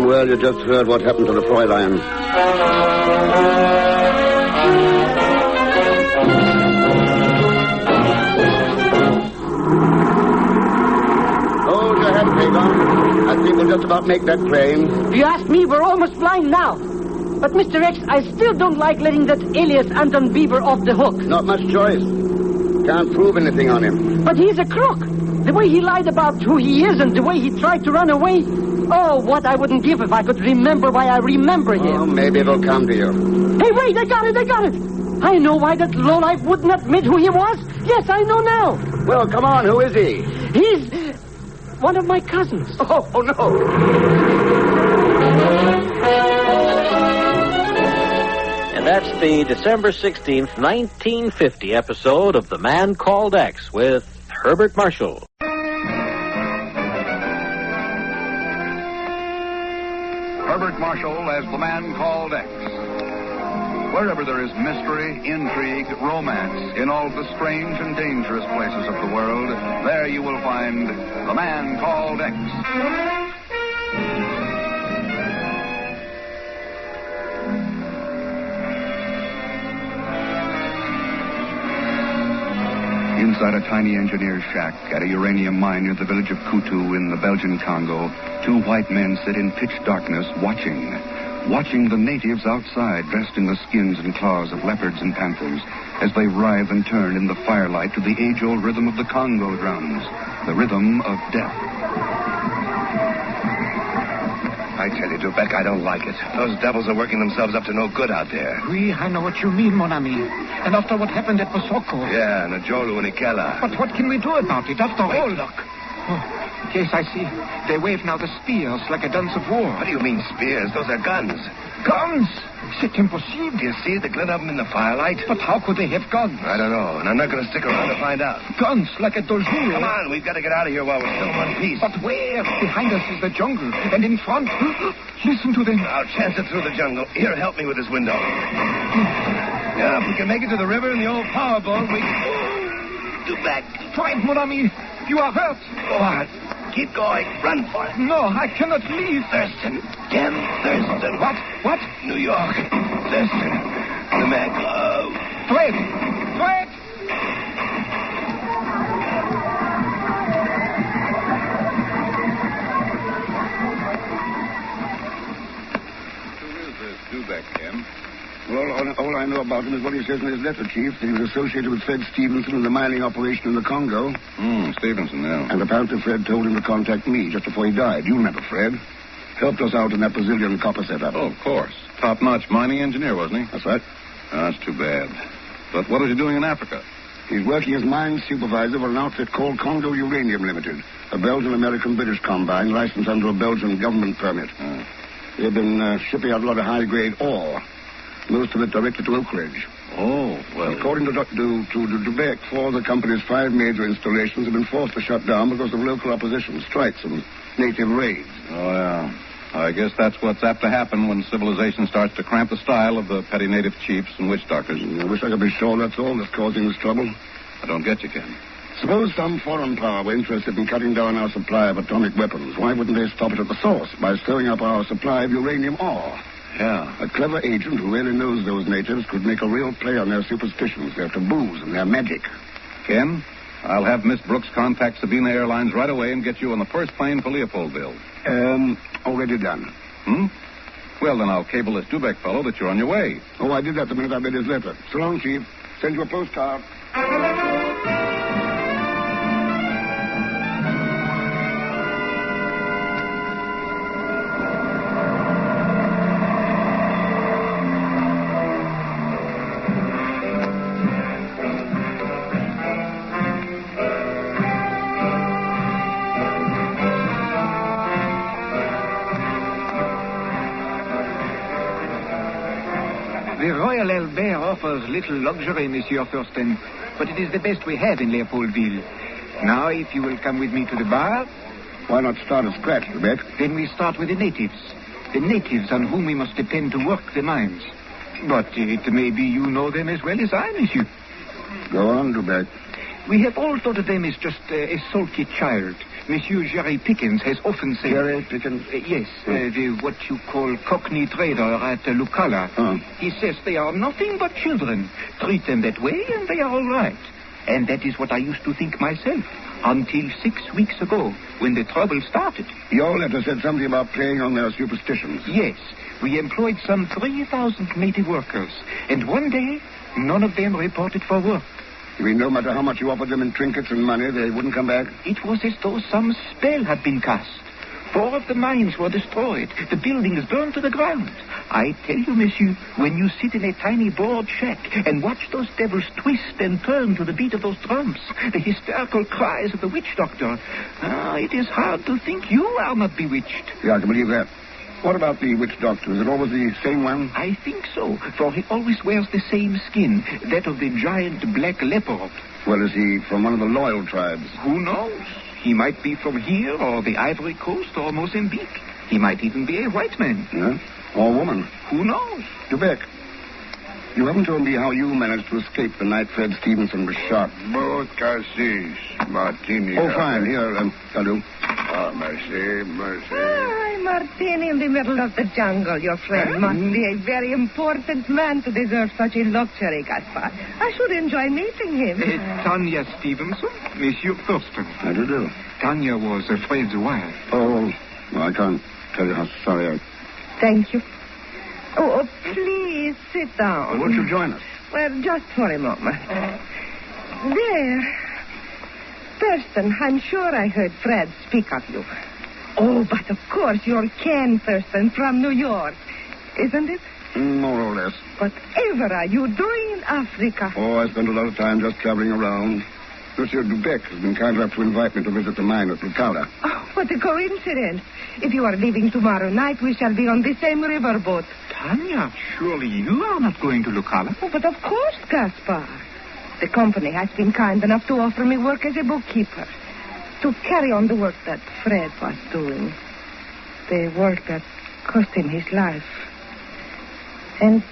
[SPEAKER 2] well, you just heard what happened to the Fräulein. Hold your head, Pegon. I think we'll just about make that plane.
[SPEAKER 18] If you ask me, we're almost blind now. But, Mr. X, I still don't like letting that alias Anton Bieber off the hook.
[SPEAKER 2] Not much choice. Can't prove anything on him.
[SPEAKER 18] But he's a crook. The way he lied about who he is and the way he tried to run away, Oh, what I wouldn't give if I could remember why I remember him.
[SPEAKER 2] Oh, maybe it'll come to you.
[SPEAKER 18] Hey, wait, I got it. I know why that lowlife wouldn't admit who he was. Yes, I know now.
[SPEAKER 2] Well, come on, who is he?
[SPEAKER 18] He's one of my cousins.
[SPEAKER 2] Oh, no.
[SPEAKER 12] And that's the December 16th, 1950 episode of The Man Called X with Herbert Marshall.
[SPEAKER 1] Herbert Marshall as The Man Called X. Wherever there is mystery, intrigue, romance, in all the strange and dangerous places of the world, there you will find The Man Called X. Inside a tiny engineer's shack at a uranium mine near the village of Kutu in the Belgian Congo, two white men sit in pitch darkness watching the natives outside dressed in the skins and claws of leopards and panthers as they writhe and turn in the firelight to the age-old rhythm of the Congo drums, the rhythm of death.
[SPEAKER 14] I tell you, Dubek, I don't like it. Those devils are working themselves up to no good out there.
[SPEAKER 4] Oui, I know what you mean, mon ami. And after what happened at Bosoko.
[SPEAKER 14] Yeah, and Ajolu and Ikela.
[SPEAKER 4] But what can we do about it? After all, look. Oh, yes, I see. They wave now the spears like a dance of war.
[SPEAKER 14] What do you mean, spears? Those are guns.
[SPEAKER 4] Guns? C'est impossible.
[SPEAKER 14] Do you see the glint of them in the firelight?
[SPEAKER 4] But how could they have guns?
[SPEAKER 14] I don't know, and I'm not going to stick around to find out.
[SPEAKER 4] Guns like a dojour.
[SPEAKER 14] Come on, we've got to get out of here while we're still in one piece.
[SPEAKER 4] But where? Behind us is the jungle, and in front, listen to them.
[SPEAKER 14] I'll chance it through the jungle. Here, help me with this window. Yeah, if we can make it to the river in the old power boat, we can... Do back.
[SPEAKER 4] Fight, mon ami. You are hurt.
[SPEAKER 14] Go on. Keep going. Run for it.
[SPEAKER 4] No, I cannot leave.
[SPEAKER 14] Thurston. Ken Thurston.
[SPEAKER 4] What?
[SPEAKER 14] New York. Thurston. The man glow.
[SPEAKER 4] Fred.
[SPEAKER 1] Who is this Dubek, Ken?
[SPEAKER 2] Well, all I know about him is what he says in his letter, Chief. He was associated with Fred Stevenson in the mining operation in the Congo.
[SPEAKER 1] Stevenson, yeah.
[SPEAKER 2] And apparently Fred told him to contact me just before he died. You remember Fred. Helped us out in that Brazilian copper setup.
[SPEAKER 1] Oh, of course. Top-notch mining engineer, wasn't he?
[SPEAKER 2] That's right.
[SPEAKER 1] That's too bad. But what was he doing in Africa?
[SPEAKER 2] He's working as mine supervisor for an outfit called Congo Uranium Limited, a Belgian-American-British combine licensed under a Belgian government permit. They've been shipping out a lot of high-grade ore, most of it directly to Oak Ridge.
[SPEAKER 1] Oh, well...
[SPEAKER 2] According to Dubek, 4 of the company's 5 major installations have been forced to shut down because of local opposition, strikes, and native raids.
[SPEAKER 1] Oh, yeah. I guess that's what's apt to happen when civilization starts to cramp the style of the petty native chiefs and witch doctors.
[SPEAKER 2] I wish I could be sure that's all that's causing this trouble.
[SPEAKER 1] I don't get you, Ken.
[SPEAKER 2] Suppose some foreign power were interested in cutting down our supply of atomic weapons. Why wouldn't they stop it at the source by stirring up our supply of uranium ore?
[SPEAKER 1] Yeah.
[SPEAKER 2] A clever agent who really knows those natives could make a real play on their superstitions, their taboos, and their magic.
[SPEAKER 1] Ken, I'll have Miss Brooks contact Sabina Airlines right away and get you on the first plane for Leopoldville.
[SPEAKER 2] Already done.
[SPEAKER 1] Well, then I'll cable this Dubek fellow that you're on your way.
[SPEAKER 2] Oh, I did that the minute I read his letter. So long, Chief. Send you a postcard.
[SPEAKER 4] The Royal Albert offers little luxury, Monsieur Thurston, but it is the best we have in Leopoldville. Now, if you will come with me to the bar...
[SPEAKER 2] Why not start at scratch, Dubek?
[SPEAKER 4] Then we start with the natives. The natives on whom we must depend to work the mines. But it may be you know them as well as I, Monsieur.
[SPEAKER 2] Go on, Dubek.
[SPEAKER 4] We have all thought of them as just a sulky child. Monsieur Jerry Pickens has often said...
[SPEAKER 2] Jerry Pickens?
[SPEAKER 4] Yes, the what you call cockney trader at Lucala. He says they are nothing but children. Treat them that way and they are all right. And that is what I used to think myself, until 6 weeks ago, when the trouble started.
[SPEAKER 2] Your letter said something about playing on their superstitions.
[SPEAKER 4] Yes, we employed some 3,000 native workers, and one day, none of them reported for work.
[SPEAKER 2] You mean no matter how much you offered them in trinkets and money, they wouldn't come back?
[SPEAKER 4] It was as though some spell had been cast. 4 of the mines were destroyed. The buildings burned to the ground. I tell you, monsieur, when you sit in a tiny board shack and watch those devils twist and turn to the beat of those drums, the hysterical cries of the witch doctor, it is hard to think you are not bewitched.
[SPEAKER 2] Yeah, I can believe that. What about the witch doctor? Is it always the same one?
[SPEAKER 4] I think so, for he always wears the same skin, that of the giant black leopard.
[SPEAKER 2] Well, is he from one of the loyal tribes?
[SPEAKER 4] Who knows? He might be from here, or the Ivory Coast, or Mozambique. He might even be a white man.
[SPEAKER 2] Yeah? Or a woman?
[SPEAKER 4] Who knows?
[SPEAKER 2] Quebec. You haven't told me how you managed to escape the night Fred Stevenson was shot.
[SPEAKER 16] Both cassis, Martini.
[SPEAKER 2] Oh, fine. Here, Kalou.
[SPEAKER 16] Ah, merci.
[SPEAKER 17] Hi, Martini in the middle of the jungle. Your friend must be a very important man to deserve such a luxury, Gaspar. I should enjoy meeting him.
[SPEAKER 4] Tanya Stevenson, Monsieur Thurston.
[SPEAKER 2] How do you do?
[SPEAKER 4] Tanya was Fred's wife.
[SPEAKER 2] Oh, well, I can't tell you how sorry I...
[SPEAKER 17] Thank you. Oh, please sit down.
[SPEAKER 2] Won't you join us?
[SPEAKER 17] Well, just for a moment. There. Thurston, I'm sure I heard Fred speak of you. Oh, but of course you're Ken Thurston from New York, isn't it?
[SPEAKER 2] More or less.
[SPEAKER 17] Whatever are you doing in Africa?
[SPEAKER 2] Oh, I spent a lot of time just traveling around. Monsieur Dubec has been kind enough to invite me to visit the mine at Lucala.
[SPEAKER 17] Oh, what a coincidence. If you are leaving tomorrow night, we shall be on the same riverboat.
[SPEAKER 4] Tanya, surely you are not going to Lucala?
[SPEAKER 17] Oh, but of course, Gaspar. The company has been kind enough to offer me work as a bookkeeper. To carry on the work that Fred was doing. The work that cost him his life. And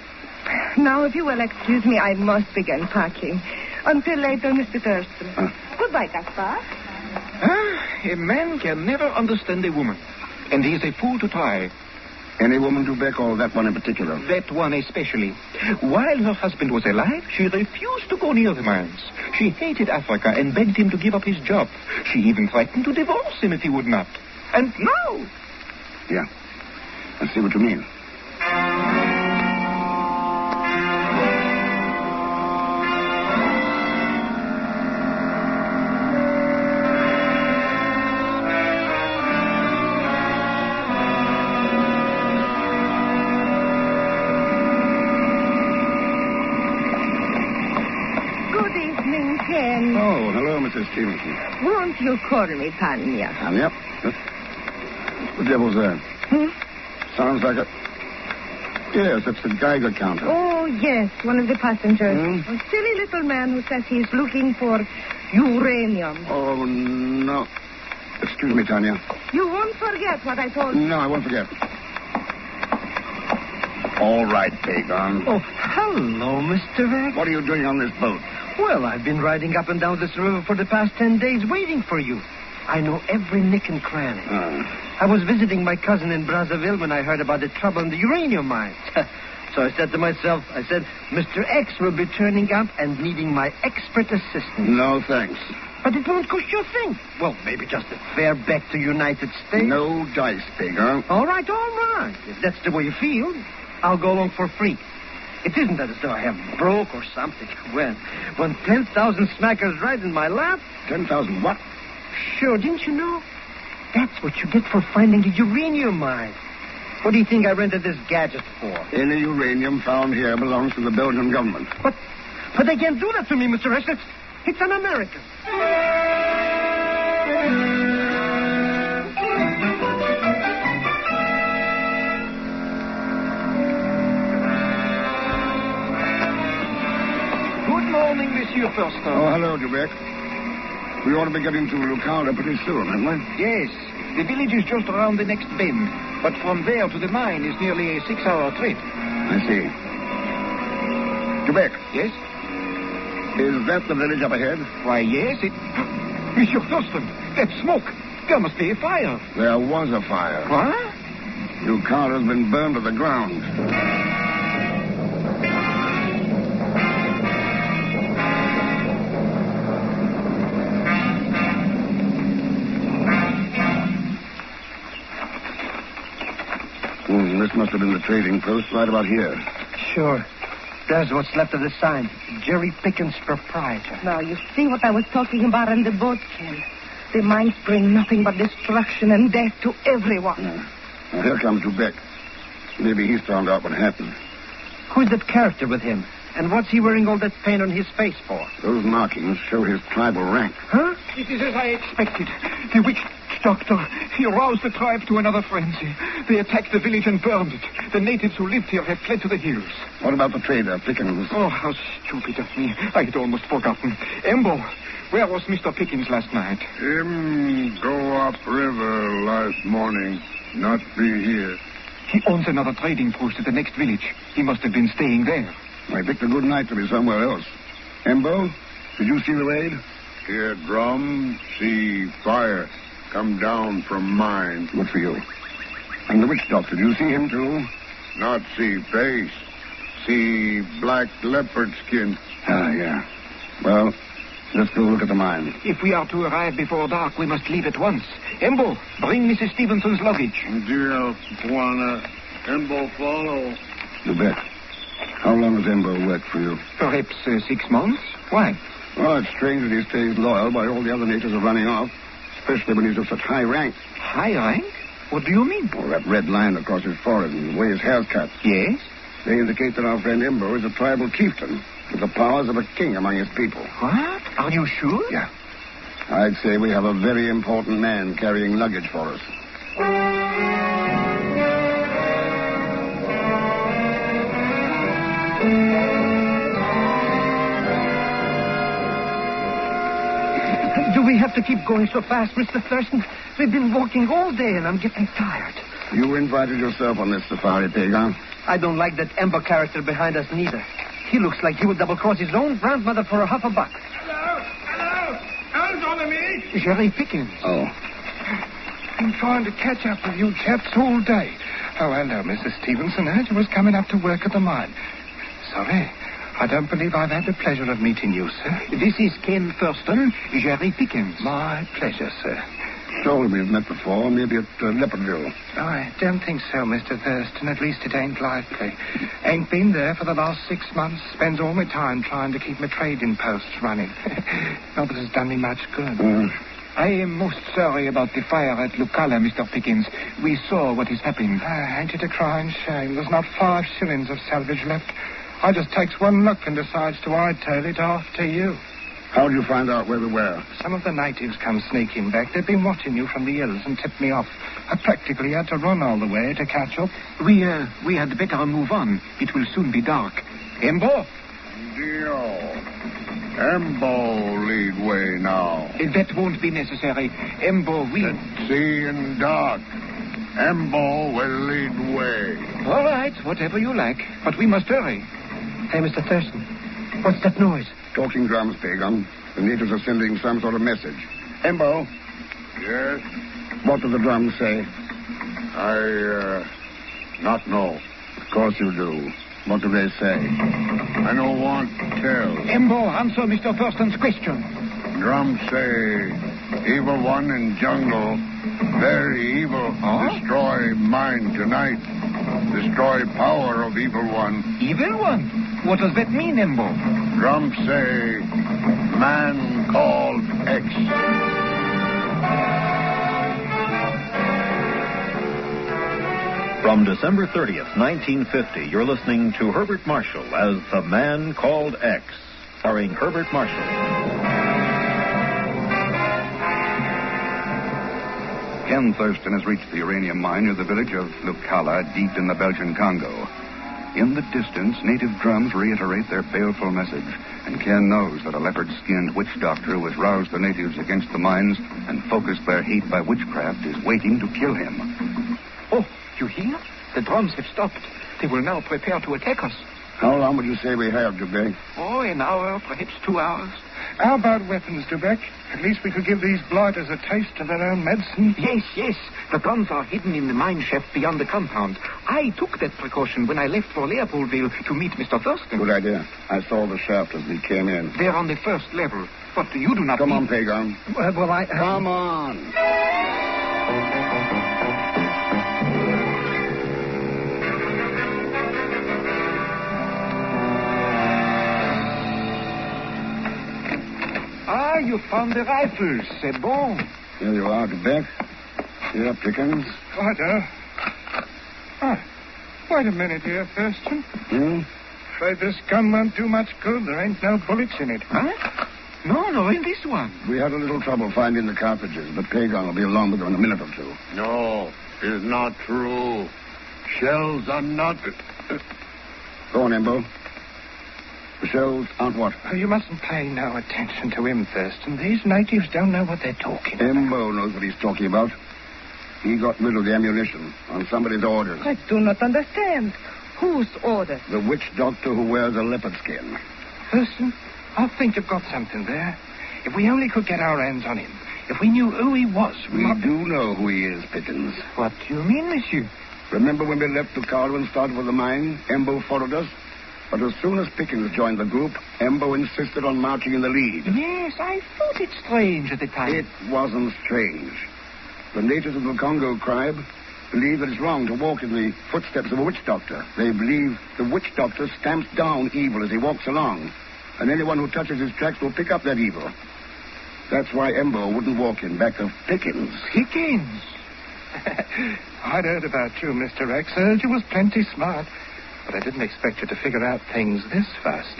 [SPEAKER 17] now, if you will excuse me, I must begin packing. Until later, Mr. Thurston. Goodbye, Gaspar.
[SPEAKER 4] A man can never understand a woman. And he is a fool to try.
[SPEAKER 2] Any woman, Dubec, or that one in particular?
[SPEAKER 4] That one especially. While her husband was alive, she refused to go near the mines. She hated Africa and begged him to give up his job. She even threatened to divorce him if he would not. And now...
[SPEAKER 2] Yeah. I see what you mean. Oh, hello, Mrs. Stevenson.
[SPEAKER 17] Won't you call me Tanya?
[SPEAKER 2] Tanya? What the devil's that? Sounds like a... Yes, it's the Geiger counter.
[SPEAKER 17] Oh, yes, one of the passengers. A silly little man who says he's looking for uranium.
[SPEAKER 2] Oh, no. Excuse me, Tanya.
[SPEAKER 17] You won't forget what I told you.
[SPEAKER 2] No, I won't forget. All right, Pegon.
[SPEAKER 3] Oh, hello, Mr. X.
[SPEAKER 2] What are you doing on this boat?
[SPEAKER 3] Well, I've been riding up and down this river for the past 10 days waiting for you. I know every nick and cranny. I was visiting my cousin in Brazzaville when I heard about the trouble in the uranium mines. So I said to myself, Mr. X will be turning up and needing my expert assistance.
[SPEAKER 2] No, thanks.
[SPEAKER 3] But it won't cost you a thing. Well, maybe just a fare back to United States.
[SPEAKER 2] No dice, Pegon.
[SPEAKER 3] All right. If that's the way you feel, I'll go along for free. It isn't that as though I have broke or something. When 10,000 smackers ride in my lap...
[SPEAKER 2] 10,000 what?
[SPEAKER 3] Sure, didn't you know? That's what you get for finding a uranium mine. What do you think I rented this gadget for?
[SPEAKER 2] Any uranium found here belongs to the Belgian government.
[SPEAKER 3] But they can't do that to me, Mr. X. It's an American.
[SPEAKER 4] Good morning, Monsieur Thurston.
[SPEAKER 2] Oh, hello, Dubec. We ought to be getting to Lucala pretty soon, haven't we?
[SPEAKER 4] Yes. The village is just around the next bend. But from there to the mine is nearly a 6-hour trip.
[SPEAKER 2] I see. Dubec.
[SPEAKER 4] Yes?
[SPEAKER 2] Is that the village up ahead?
[SPEAKER 4] Why, yes, Monsieur Thurston, that smoke. There must be a fire.
[SPEAKER 2] There was a fire.
[SPEAKER 4] What?
[SPEAKER 2] Lucala's been burned to the ground. This must have been the trading post right about here.
[SPEAKER 3] Sure. There's what's left of the sign. Jerry Pickens, proprietor.
[SPEAKER 17] Now, you see what I was talking about on the boat, Ken. The mines bring nothing but destruction and death to everyone.
[SPEAKER 2] Now, here comes Dubeck. Maybe he's found out what happened.
[SPEAKER 3] Who's that character with him? And what's he wearing all that paint on his face for?
[SPEAKER 2] Those markings show his tribal rank.
[SPEAKER 3] Huh?
[SPEAKER 7] It is as I expected. The witch doctor, he aroused the tribe to another frenzy. They attacked the village and burned it. The natives who lived here have fled to the hills.
[SPEAKER 2] What about the trader, Pickens?
[SPEAKER 7] Oh, how stupid of me. I had almost forgotten. Embo, where was Mr. Pickens last night?
[SPEAKER 16] Him go up river last morning. Not be here.
[SPEAKER 7] He owns another trading post at the next village. He must have been staying there.
[SPEAKER 2] I picked a good night to be somewhere else. Embo, did you see the raid?
[SPEAKER 16] Hear drum, see fire. Come down from mine.
[SPEAKER 2] Good for you. And the witch doctor, did you see him too?
[SPEAKER 16] Not see face. See black leopard skin.
[SPEAKER 2] Ah, yeah. Well, let's go look at the mine.
[SPEAKER 7] If we are to arrive before dark, we must leave at once. Embo, bring Mrs. Stevenson's luggage.
[SPEAKER 16] Dear Juana, Embo follow.
[SPEAKER 2] You bet. How long has Embo worked for you?
[SPEAKER 7] Perhaps 6 months. Why?
[SPEAKER 2] Well, it's strange that he stays loyal while all the other natives are running off. Especially when he's of such high rank.
[SPEAKER 7] High rank? What do you mean?
[SPEAKER 2] Oh, that red line across his forehead and the way his hair's cut.
[SPEAKER 7] Yes?
[SPEAKER 2] They indicate that our friend Embo is a tribal chieftain with the powers of a king among his people.
[SPEAKER 7] What? Are you sure?
[SPEAKER 2] Yeah. I'd say we have a very important man carrying luggage for us.
[SPEAKER 3] Do we have to keep going so fast, Mr. Thurston? We've been walking all day, and I'm getting tired.
[SPEAKER 2] You invited yourself on this safari, Pegon.
[SPEAKER 3] I don't like that Ember character behind us, neither. He looks like he would double-cross his own grandmother for $1/2.
[SPEAKER 16] Hello! How's all of me?
[SPEAKER 7] Jerry Pickens.
[SPEAKER 2] Oh.
[SPEAKER 16] Been trying to catch up with you chaps all day. Oh, hello, Mrs. Stevenson. Heard you was coming up to work at the mine. Sorry, I don't believe I've had the pleasure of meeting you, sir.
[SPEAKER 7] This is Ken Thurston, Jerry Pickens.
[SPEAKER 16] My pleasure, sir.
[SPEAKER 2] Sure, we've met before, maybe at Leopardville.
[SPEAKER 16] Oh, I don't think so, Mr. Thurston. At least it ain't likely. Ain't been there for the last 6 months. Spends all my time trying to keep my trading posts running. Not that it's done me much good.
[SPEAKER 7] I am most sorry about the fire at Lucala, Mr. Pickens. We saw what has happened.
[SPEAKER 16] Ain't it a crying shame? There's not 5 shillings of salvage left. I just takes one look and decides to hightail it off to you.
[SPEAKER 2] How'd you find out where we were?
[SPEAKER 16] Some of the natives come sneaking back. They've been watching you from the hills and tipped me off. I practically had to run all the way to catch up.
[SPEAKER 7] We had better move on. It will soon be dark. Embo?
[SPEAKER 16] Dio. Embo lead way now.
[SPEAKER 7] That won't be necessary. Embo will...
[SPEAKER 16] See in dark. Embo will lead way.
[SPEAKER 7] All right, whatever you like. But we must hurry.
[SPEAKER 3] Hey, Mr. Thurston, what's that noise?
[SPEAKER 2] Talking drums, Pegon. The natives are sending some sort of message. Embo.
[SPEAKER 16] Yes?
[SPEAKER 2] What do the drums say?
[SPEAKER 16] I, not know.
[SPEAKER 2] Of course you do. What do they say?
[SPEAKER 16] I don't want to tell.
[SPEAKER 7] Embo, answer Mr. Thurston's question.
[SPEAKER 16] Drums say, evil one in jungle, very evil.
[SPEAKER 7] Huh?
[SPEAKER 16] Destroy mine tonight. Destroy power of evil one.
[SPEAKER 7] Evil one? What does that mean, Embo?
[SPEAKER 16] Drums say, man called X.
[SPEAKER 13] From December 30th, 1950, you're listening to Herbert Marshall as The Man Called X, starring Herbert Marshall.
[SPEAKER 1] Ken Thurston has reached the uranium mine near the village of Lucala, deep in the Belgian Congo. In the distance, native drums reiterate their baleful message, and Ken knows that a leopard-skinned witch doctor who has roused the natives against the mines and focused their hate by witchcraft is waiting to kill him.
[SPEAKER 7] Oh, you hear? The drums have stopped. They will now prepare to attack us.
[SPEAKER 2] How long would you say we have, Dubeck?
[SPEAKER 7] Oh, an hour, perhaps 2 hours.
[SPEAKER 16] How about weapons, Dubeck? At least we could give these blighters a taste of their own medicine.
[SPEAKER 7] Yes. The drums are hidden in the mine shaft beyond the compound. I took that precaution when I left for Leopoldville to meet Mr. Thurston.
[SPEAKER 2] Good idea. I saw the shaft as we came in.
[SPEAKER 7] They're on the first level. But you do not...
[SPEAKER 2] Come on, Pegon.
[SPEAKER 3] Well, I...
[SPEAKER 2] Come on.
[SPEAKER 7] Ah, you found the rifles. C'est bon.
[SPEAKER 2] Here you are, Quebec. Here, Pickens.
[SPEAKER 16] Righto. Wait a minute here, Thurston. Afraid this gun won't do much good. There ain't no bullets in it.
[SPEAKER 4] Huh? No, in this one.
[SPEAKER 2] We had a little trouble finding the cartridges, but Pegon will be along with them in a minute or two.
[SPEAKER 5] No, it's not true. Shells are not...
[SPEAKER 2] Go on, Embo. The shells aren't what?
[SPEAKER 16] Oh, you mustn't pay no attention to him, Thurston. These natives don't know what they're talking about.
[SPEAKER 2] Embo knows what he's talking about. He got rid of the ammunition on somebody's orders.
[SPEAKER 17] I do not understand. Whose order?
[SPEAKER 2] The witch doctor who wears a leopard skin.
[SPEAKER 16] Thurston, I think you've got something there. If we only could get our hands on him. If we knew who he was.
[SPEAKER 2] We do know who he is, Pickens.
[SPEAKER 16] What do you mean, monsieur?
[SPEAKER 2] Remember when we left Ducalo and started for the mine? Embo followed us. But as soon as Pickens joined the group, Embo insisted on marching in the lead.
[SPEAKER 16] Yes, I thought it strange at the time.
[SPEAKER 2] It wasn't strange. The natives of the Congo tribe believe that it's wrong to walk in the footsteps of a witch doctor. They believe the witch doctor stamps down evil as he walks along, and anyone who touches his tracks will pick up that evil. That's why Embo wouldn't walk in back of Pickens.
[SPEAKER 16] Pickens? I'd heard about you, Mr. X. Heard you was plenty smart, but I didn't expect you to figure out things this fast.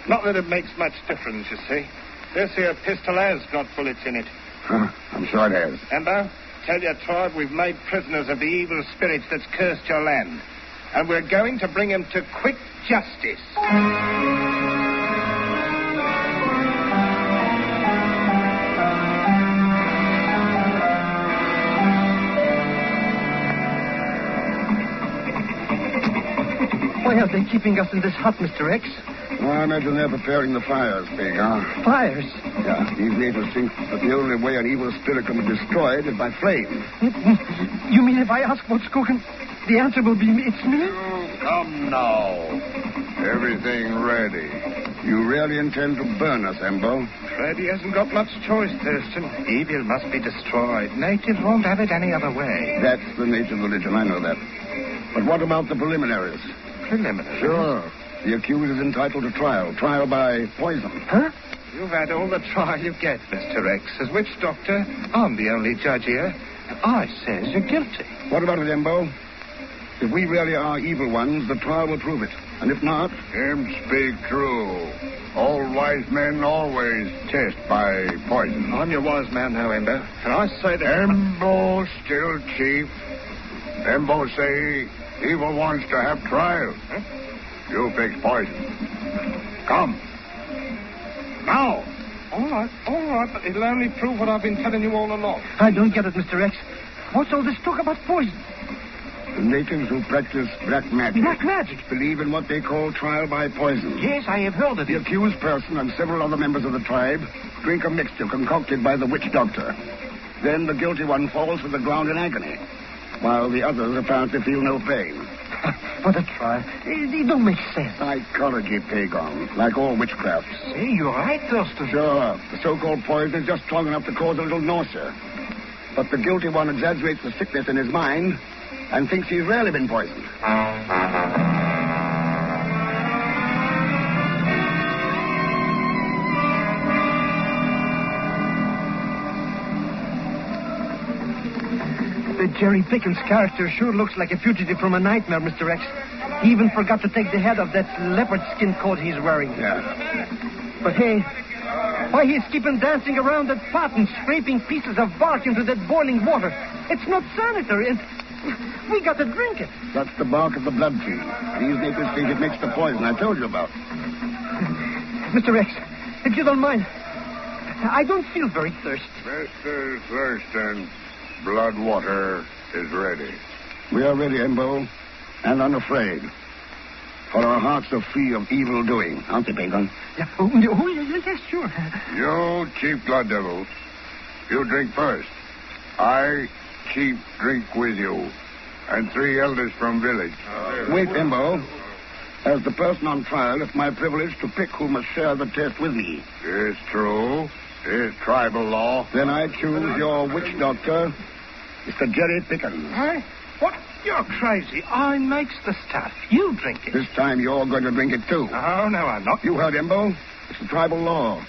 [SPEAKER 5] Not that it makes much difference, you see. This here pistol has got bullets in it.
[SPEAKER 2] I'm sure it has.
[SPEAKER 5] Embo, tell your tribe we've made prisoners of the evil spirits that's cursed your land. And we're going to bring him to quick justice.
[SPEAKER 18] Why are they keeping us in this hut, Mr. X?
[SPEAKER 2] Well, I imagine they're preparing the fires, Pegon.
[SPEAKER 18] Fires?
[SPEAKER 2] Yeah, these natives think that the only way an evil spirit can be destroyed is by flame.
[SPEAKER 18] You mean if I ask what's cooking, the answer will be it's me?
[SPEAKER 5] Come now. Everything ready.
[SPEAKER 2] You really intend to burn us, Embo?
[SPEAKER 16] Freddy hasn't got much choice, Thurston. Evil must be destroyed. Natives won't have it any other way.
[SPEAKER 2] That's the native religion, I know that. But what about the preliminaries?
[SPEAKER 16] Preliminaries?
[SPEAKER 2] Sure. The accused is entitled to trial by poison.
[SPEAKER 16] Huh? You've had all the trial you get, Mr. X. As witch doctor, I'm the only judge here. And I says you're guilty.
[SPEAKER 2] What about it, Embo? If we really are evil ones, the trial will prove it. And if not...
[SPEAKER 5] Him speak true. All wise men always test by poison.
[SPEAKER 16] I'm your wise man now, Embo. And I say that...
[SPEAKER 5] Embo still chief. Embo say evil wants to have trial. Huh? You fix poison. Come. Now.
[SPEAKER 16] All right, but it'll only prove what I've been telling you all along.
[SPEAKER 18] I don't get it, Mr. X. What's all this talk about poison?
[SPEAKER 2] The natives who practice black magic.
[SPEAKER 18] Black magic?
[SPEAKER 2] Believe in what they call trial by poison.
[SPEAKER 16] Yes, I have heard of it.
[SPEAKER 2] The accused person and several other members of the tribe drink a mixture concocted by the witch doctor. Then the guilty one falls to the ground in agony, while the others apparently feel no pain.
[SPEAKER 18] What a trial. It don't make sense.
[SPEAKER 2] Psychology, Pegon, like all witchcrafts.
[SPEAKER 16] Hey, you're right, Thurston.
[SPEAKER 2] Sure. The so-called poison is just strong enough to cause a little nausea. But the guilty one exaggerates the sickness in his mind and thinks he's really been poisoned.
[SPEAKER 18] The Jerry Pickens character sure looks like a fugitive from a nightmare, Mr. X. He even forgot to take the head off that leopard skin coat he's wearing.
[SPEAKER 2] Yeah.
[SPEAKER 18] But hey, why he's keeping dancing around that pot and scraping pieces of bark into that boiling water? It's not sanitary, and we got to drink it.
[SPEAKER 2] That's the bark of the blood tree. These natives think it makes the poison I told you about.
[SPEAKER 18] Mr. X, if you don't mind, I don't feel very thirsty.
[SPEAKER 5] Mr. Thurston, blood water is ready.
[SPEAKER 2] We are ready, Embo, and unafraid. For our hearts are free of evil doing, aren't they, Pegon?
[SPEAKER 18] Yeah. Yes, sure.
[SPEAKER 5] You, Chief Blood Devil, you drink first. I, Chief, drink with you. And 3 elders from village.
[SPEAKER 2] Wait, Embo. As the person on trial, it's my privilege to pick who must share the test with me.
[SPEAKER 5] It's true. It's tribal law.
[SPEAKER 2] Then I choose your witch doctor, Mr. Jerry Pickens.
[SPEAKER 16] What? You're crazy. I makes the stuff. You drink it.
[SPEAKER 2] This time you're going to drink it, too.
[SPEAKER 16] Oh, no, I'm not.
[SPEAKER 2] You heard, Embo. It's the tribal law.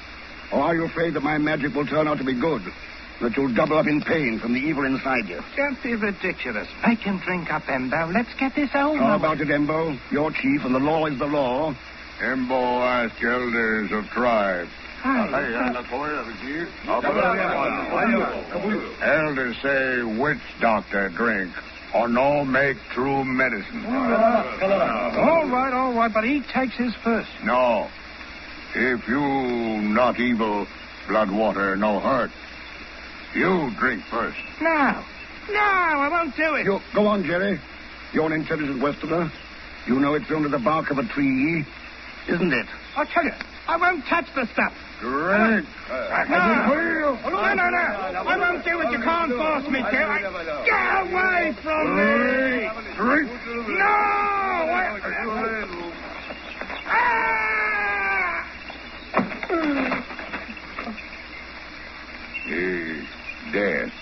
[SPEAKER 2] Or are you afraid that my magic will turn out to be good? that you'll double up in pain from the evil inside you.
[SPEAKER 16] Don't be ridiculous. Make him drink up, Embo. Let's get this over.
[SPEAKER 2] How about it, Embo? You're chief, and the law is the law.
[SPEAKER 5] Embo asked elders of tribes. Elders say witch doctor drink or no make true medicine.
[SPEAKER 16] All right, but he takes his first.
[SPEAKER 5] No. If you not evil, blood water no hurt. You drink first.
[SPEAKER 16] No, I won't do it.
[SPEAKER 2] You go on, Jerry. You're an intelligent Westerner. You know it's only the bark of a tree, isn't it?
[SPEAKER 16] I'll tell you, I won't touch the stuff.
[SPEAKER 5] Drink.
[SPEAKER 16] No. I won't do it. You can't force me to. Get away from me.
[SPEAKER 5] Drink. He's dead.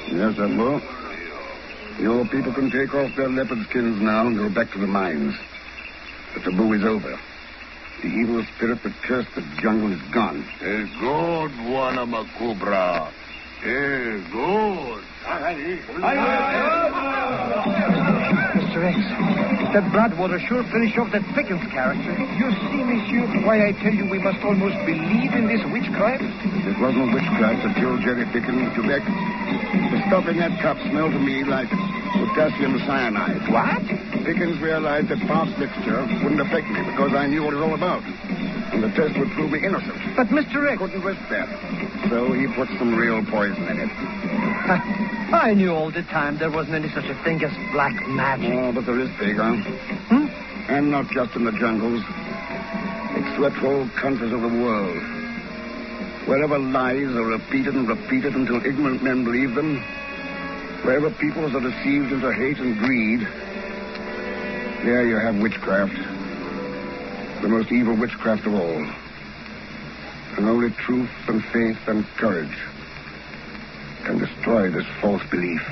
[SPEAKER 2] Yes, Embo. Your people can take off their leopard skins now and go back to the mines. The taboo is over. The evil spirit that cursed the jungle is gone.
[SPEAKER 5] Is good, Wanamakubra. Is good.
[SPEAKER 18] Mr. X, that bloodwater sure finished off that Pickens character. You see, monsieur, why I tell you we must almost believe in this witchcraft?
[SPEAKER 2] It wasn't witchcraft that killed Jerry Pickens in Quebec. The stuff in that cup smelled to me like potassium cyanide.
[SPEAKER 18] What?
[SPEAKER 2] Pickens realized that Park's mixture wouldn't affect me because I knew what it was all about. And the test would prove me innocent.
[SPEAKER 18] But Mr. X...
[SPEAKER 2] Couldn't risk that. So he put some real poison in it.
[SPEAKER 18] I knew all the time there wasn't any such a thing as black magic.
[SPEAKER 2] Oh, but there is, Pegon. And not just in the jungles. It swept whole countries of the world. Wherever lies are repeated and repeated until ignorant men believe them, wherever peoples are deceived into hate and greed, there you have witchcraft. The most evil witchcraft of all. And only truth and faith and courage can destroy this false belief.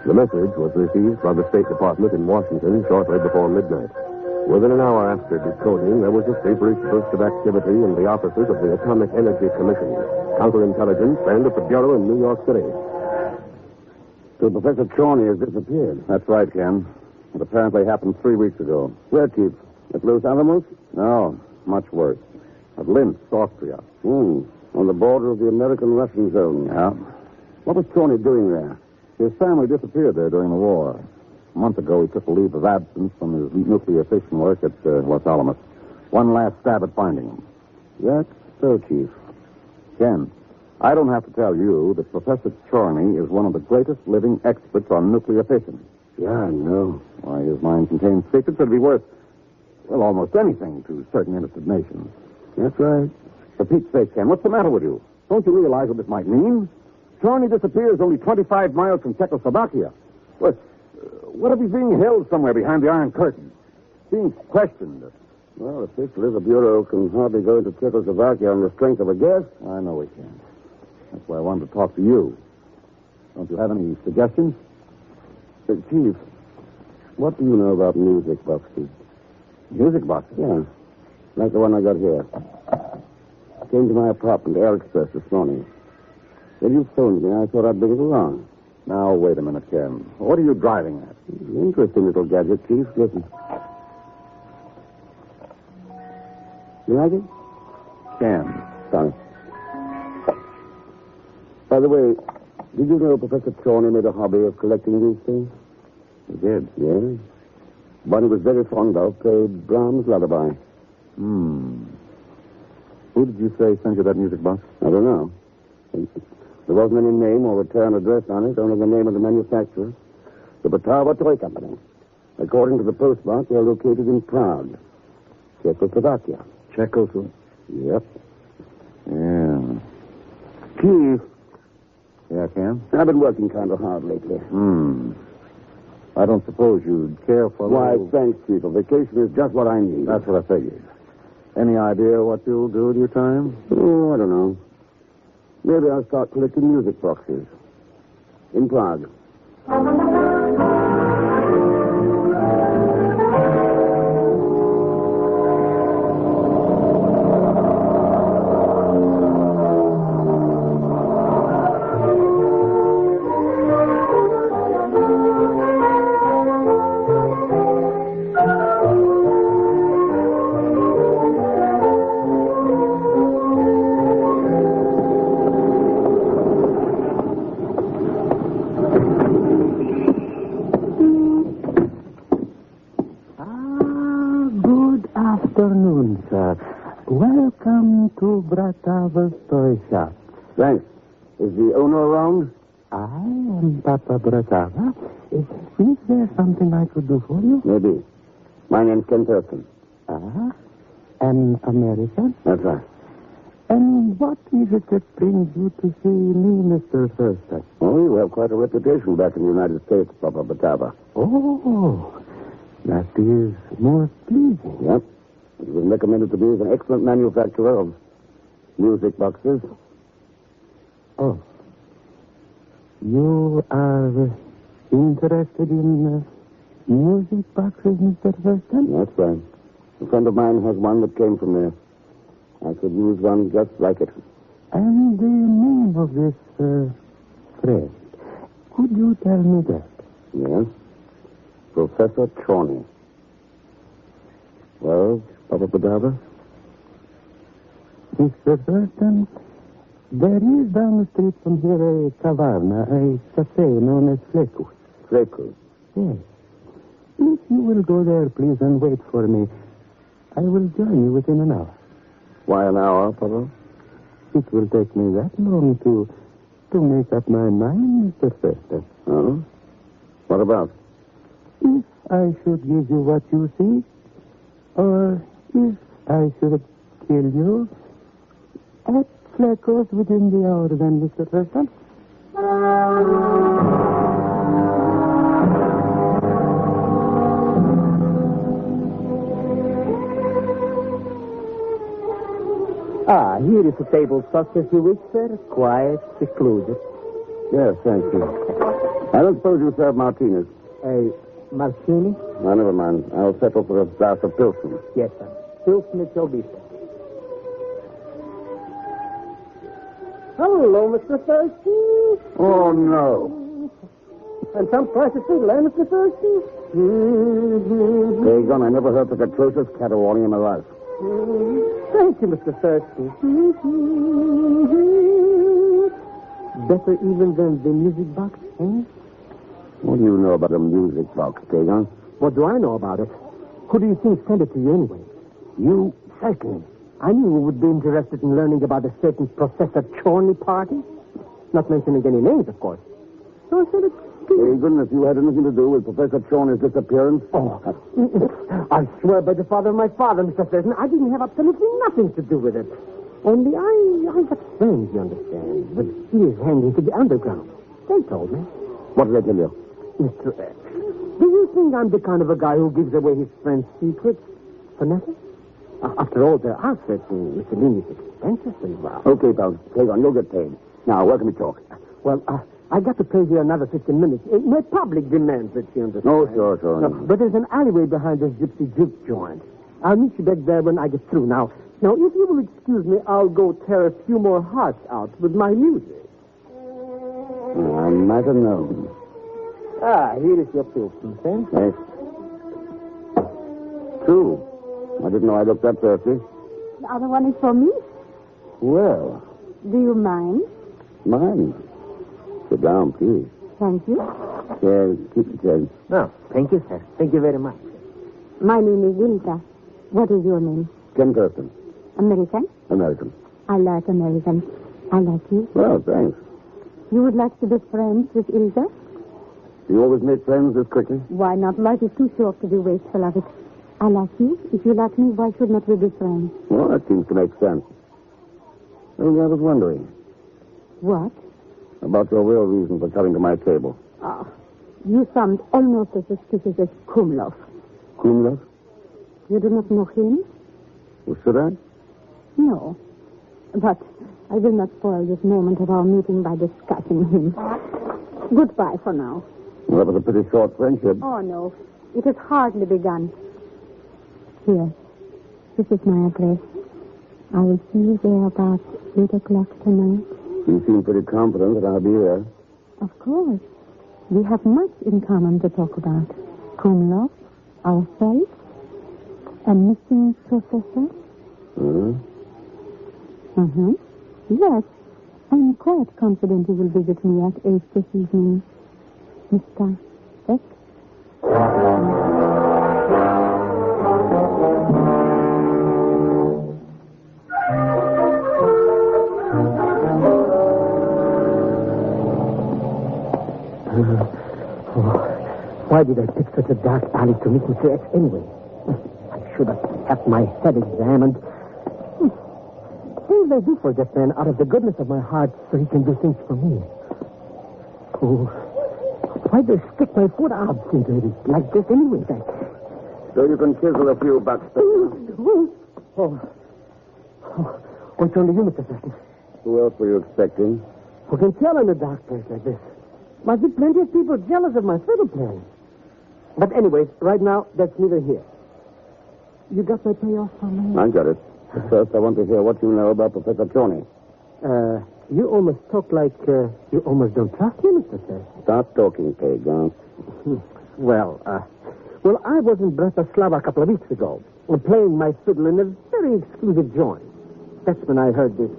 [SPEAKER 9] The message was received by the State Department in Washington shortly before midnight. Within an hour after decoding, there was a feverish burst of activity in the offices of the Atomic Energy Commission, counterintelligence, and at the Bureau in New York City.
[SPEAKER 15] So Professor Channey has disappeared. That's right, Ken. It apparently happened 3 weeks ago. Where, Chief? At Los Alamos? No, much worse. At Linz, Austria. On the border of the American-Russian zone. Yeah. What was Channey doing there? His family disappeared there during the war. A month ago, he took a leave of absence from his nuclear fission work at Los Alamos. One last stab at finding him. That's so, Chief. Ken, I don't have to tell you that Professor Channey is one of the greatest living experts on nuclear fission. Yeah, I know. Why, his mind contains secrets that'd be worth, well, almost anything to certain innocent nations. That's right. For Pete's sake, Ken, what's the matter with you? Don't you realize what this might mean? Channey disappears only 25 miles from Czechoslovakia. What if he's being held somewhere behind the Iron Curtain? Being questioned. Well, officially, the Bureau can hardly go into Czechoslovakia on the strength of a guess. I know we can't. That's why I wanted to talk to you. Don't you have any suggestions? Chief, what do you know about music boxes? Music boxes? Yeah. Like the one I got here. Came to my apartment, Air Express, this morning. When you phoned me, I thought I'd bring it along. Now, wait a minute, Ken. What are you driving at? Interesting little gadget, Chief. Listen. You like it? Ken. Sorry. By the way, did you know Professor Channey made a hobby of collecting these things? He did, yes. One he was very fond of played Brahms' Lullaby. Who did you say sent you that music box? I don't know. There wasn't any name or return address on it, only the name of the manufacturer. The Batava Toy Company. According to the postmark, they're located in Prague, Czechoslovakia. Czechoslovakia? Yep. Yeah. Chief. Yeah, Ken? I've been working kind of hard lately. I don't suppose you'd care for... Why, thanks, Chief. A vacation is just what I need. That's what I figured. Any idea what you'll do with your time? Oh, I don't know.
[SPEAKER 9] Maybe I'll start collecting music boxes. In Prague.
[SPEAKER 10] Afternoon, sir. Welcome to Bratava's toy shop.
[SPEAKER 9] Thanks. Is the owner around?
[SPEAKER 10] I am Papa Bratava. Is there something I could do for you?
[SPEAKER 9] Maybe. My name's Ken Thurston.
[SPEAKER 10] Ah, an American?
[SPEAKER 9] That's right.
[SPEAKER 10] And what is it that brings you to see me, Mr. Thurston?
[SPEAKER 9] Oh, you have quite a reputation back in the United States, Papa Bratava.
[SPEAKER 10] Oh, that is most pleasing.
[SPEAKER 9] Yep. He was recommended to me as an excellent manufacturer of music boxes.
[SPEAKER 10] Oh. You are interested in music boxes, Mr. Thurston?
[SPEAKER 9] That's right. A friend of mine has one that came from there. I could use one just like it.
[SPEAKER 10] And the name of this friend, could you tell me that?
[SPEAKER 9] Yes. Professor Channey. Well, Papa Bratava?
[SPEAKER 10] Mr. Thurston, there is down the street from here a taverna, a cafe known as Flekus.
[SPEAKER 9] Flekus?
[SPEAKER 10] Yes. If you will go there, please, and wait for me, I will join you within an hour.
[SPEAKER 9] Why an hour, Papa?
[SPEAKER 10] It will take me that long to make up my mind, Mr. Thurston.
[SPEAKER 9] Oh? What about?
[SPEAKER 10] If I should give you what you see, or if I should kill you, at Fleckos within the hour then, Mr. Thurston.
[SPEAKER 22] Ah, here is a table such as you wish, sir. Quiet, secluded.
[SPEAKER 9] Yes, thank you. I don't suppose you serve martinis.
[SPEAKER 22] Martini?
[SPEAKER 9] No, never mind. I'll settle for a glass of Pilsen.
[SPEAKER 22] Yes, sir. Pilsen it shall be, sir. Hello, Mr. Thurston.
[SPEAKER 9] Oh, no.
[SPEAKER 22] And some precious thing, eh, Mr. Thurston?
[SPEAKER 9] Pegon, I never heard such atrocious caterwauling in my life.
[SPEAKER 22] Thank you, Mr. Thurston. Better even than the music box, eh?
[SPEAKER 9] What do you know about a music box, Pegon?
[SPEAKER 22] What do I know about it? Who do you think sent it to you anyway? You? Certainly. I knew you would be interested in learning about a certain Professor Channey party. Not mentioning any names, of course. So I said it.
[SPEAKER 9] Pegon, if you had anything to do with Professor Channey's disappearance...
[SPEAKER 22] Oh, I swear by the father of my father, Mr. Thurston, I didn't have absolutely nothing to do with it. Only I got friends, you understand, with ears hanging to the underground. They told me.
[SPEAKER 9] What did they tell you?
[SPEAKER 22] Mr. X, do you think I'm the kind of a guy who gives away his friend's secrets for nothing? After all, there are certain miscellaneous expenses involved.
[SPEAKER 9] Okay, pal. Pegon, you'll get paid. Now, where can we talk?
[SPEAKER 22] Well, I got to pay here another 15 minutes. My public demands it, you understand.
[SPEAKER 9] Oh, sure.
[SPEAKER 22] No, but there's an alleyway behind this gypsy juke joint. I'll meet you back there when I get through. Now, if you will excuse me, I'll go tear a few more hearts out with my music.
[SPEAKER 9] I might have known.
[SPEAKER 22] Ah, here is your Pilsen, sir.
[SPEAKER 9] Thanks. True. I didn't know I looked that thirsty.
[SPEAKER 6] The other one is for me.
[SPEAKER 9] Well.
[SPEAKER 6] Do you mind?
[SPEAKER 9] Mind? Sit down, please.
[SPEAKER 6] Thank you.
[SPEAKER 9] Yeah, keep the change.
[SPEAKER 22] No, thank you, sir. Thank you very much.
[SPEAKER 6] My name is Wilta. What is your name?
[SPEAKER 9] Ken Thurston.
[SPEAKER 6] American?
[SPEAKER 9] American.
[SPEAKER 6] I like Americans. I like you.
[SPEAKER 9] Well, thanks.
[SPEAKER 6] You would like to be friends with Ilsa?
[SPEAKER 9] You always make friends this quickly?
[SPEAKER 6] Why not? Life is too short to be wasteful of it. I like you. If you like me, why should not we be friends?
[SPEAKER 9] Well, that seems to make sense. Only I was wondering.
[SPEAKER 6] What?
[SPEAKER 9] About your real reason for coming to my table.
[SPEAKER 6] Oh, you sound almost as suspicious as Kumlov.
[SPEAKER 9] Kumlov?
[SPEAKER 6] You do not know him?
[SPEAKER 9] Well, should I?
[SPEAKER 6] No. But
[SPEAKER 11] I will not spoil this moment of our meeting by discussing him. Goodbye for now.
[SPEAKER 15] Well, that was a pretty short friendship.
[SPEAKER 11] Oh, no. It has hardly begun. Here. This is my address. I will see you there about 8 o'clock tonight.
[SPEAKER 15] You seem pretty confident that I'll be there.
[SPEAKER 11] Of course. We have much in common to talk about. Kumlov, ourselves, and missing professor. Mm-hmm. Yes. I'm quite confident you will visit me at 8 this evening. Mr. X.
[SPEAKER 22] Why did I pick such a dark alley to meet Mr. X anyway? I should have had my head examined. What will I do for this man out of the goodness of my heart so he can do things for me? Oh, why do I stick my foot out into it like this anyway?
[SPEAKER 15] So you can chisel a few bucks.
[SPEAKER 22] Oh, it's only you, Mr. Thurston.
[SPEAKER 15] Who else were you expecting?
[SPEAKER 22] Who can tell in a dark place like this? Must be plenty of people jealous of my fiddle playing. But anyways, right now, that's neither here. You got my payoff for me?
[SPEAKER 15] I got it. But first, I want to hear what you know about Professor Channey.
[SPEAKER 22] You almost talk like you almost don't trust me, Mr. Thurston.
[SPEAKER 15] Stop talking, Pegon.
[SPEAKER 22] Well, I was in Bratislava a couple of weeks ago, playing my fiddle in a very exclusive joint. That's when I heard this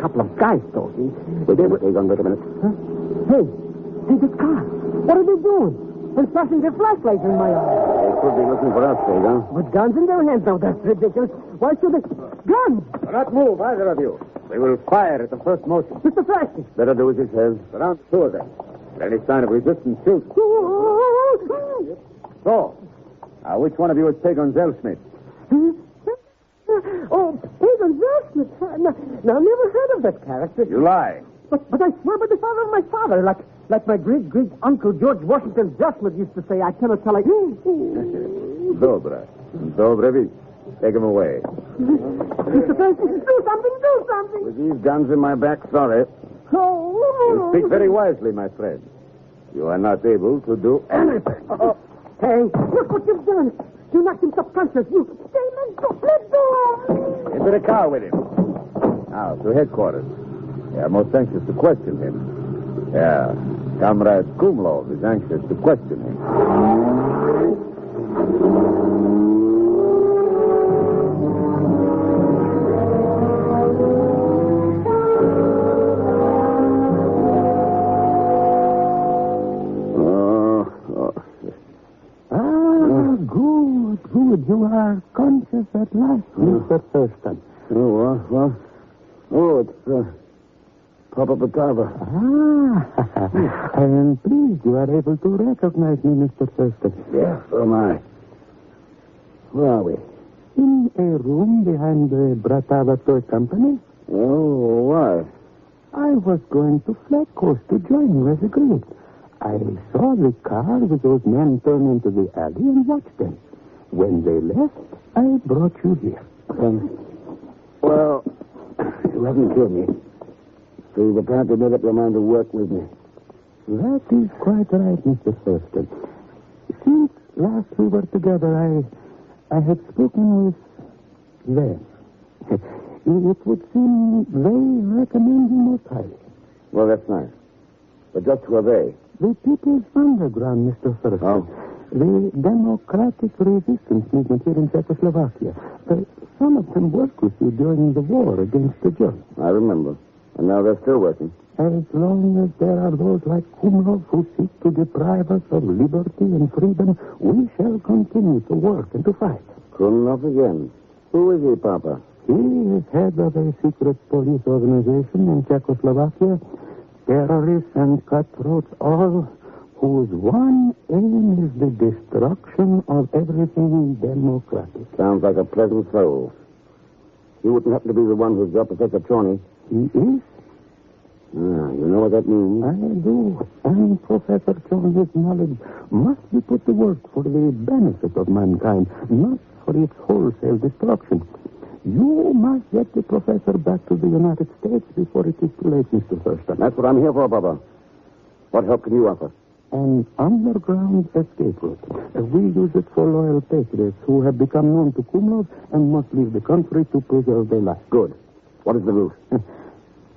[SPEAKER 22] couple of guys talking.
[SPEAKER 15] Wait a minute.
[SPEAKER 22] Huh? Hey, this car. What are they doing? They're flashing their flashlights in my eyes.
[SPEAKER 15] They could be looking for us, Pegon.
[SPEAKER 22] With guns in their hands now, that's ridiculous. Why should they... Guns!
[SPEAKER 15] Do not move, either of you. We will fire at the first motion.
[SPEAKER 22] Mr. Thurston.
[SPEAKER 15] Better do as he says. Around two of them. Any sign of resistance, shoot. So, which one of you is Pegon Zellschmidt?
[SPEAKER 22] Oh, Pegon Zellschmidt. Now, I never heard of that character.
[SPEAKER 15] You lie.
[SPEAKER 22] But I swear by the father of my father, like my great-great-uncle George Washington Zellschmidt used to say, I cannot tell.
[SPEAKER 15] Dobrevi. Take him away.
[SPEAKER 22] Mr. Thurston, do something.
[SPEAKER 15] With these guns in my back, sorry. You speak very wisely, my friend. You are not able to do anything.
[SPEAKER 22] Hey, look what you've done. You knocked him subconscious. You... Let go.
[SPEAKER 15] Into the car with him. Now, to headquarters. They are most anxious to question him. Yeah, Comrade Kumlov is anxious to question him.
[SPEAKER 22] Good. You are conscious at last, Mr. Thurston.
[SPEAKER 15] It's Papa Batava.
[SPEAKER 22] I am pleased you are able to recognize me, Mr. Thurston.
[SPEAKER 15] Yes, so am I. Where are we?
[SPEAKER 22] In a room behind the Bratava Toy Company.
[SPEAKER 15] Oh, why?
[SPEAKER 22] I was going to Flag Coast to join you as agreed. I saw the car with those men turn into the alley and watched them. When they left, I brought you here.
[SPEAKER 15] Well, you haven't killed me. So you've apparently made up your mind to work with me.
[SPEAKER 22] That is quite right, Mr. Thurston. Since last we were together, I had spoken with them. It would seem they recommend you most highly.
[SPEAKER 15] Well, that's nice. But just who are they?
[SPEAKER 22] The People's Underground, Mr. Thurston.
[SPEAKER 15] Oh.
[SPEAKER 22] The Democratic Resistance Movement here in Czechoslovakia. Some of them worked with you during the war against the Germans.
[SPEAKER 15] I remember. And now they're still working.
[SPEAKER 22] As long as there are those like Kumlov who seek to deprive us of liberty and freedom, we shall continue to work and to fight.
[SPEAKER 15] Kumlov again. Who is he, Papa?
[SPEAKER 22] He is head of a secret police organization in Czechoslovakia. Terrorists and cutthroats all, whose one aim is the destruction of everything democratic.
[SPEAKER 15] Sounds like a pleasant soul. He wouldn't happen to be the one who's got Professor Channey.
[SPEAKER 22] He is?
[SPEAKER 15] You know what that means?
[SPEAKER 22] I do. And Professor Channey's knowledge must be put to work for the benefit of mankind, not for its wholesale destruction.
[SPEAKER 10] You must get the professor back to the United States before it is too late, Mr. Thurston.
[SPEAKER 15] That's what I'm here for, Baba. What help can you offer?
[SPEAKER 10] An underground escape route. We use it for loyal patriots who have become known to Kumlov and must leave the country to preserve their life.
[SPEAKER 15] Good. What is the route?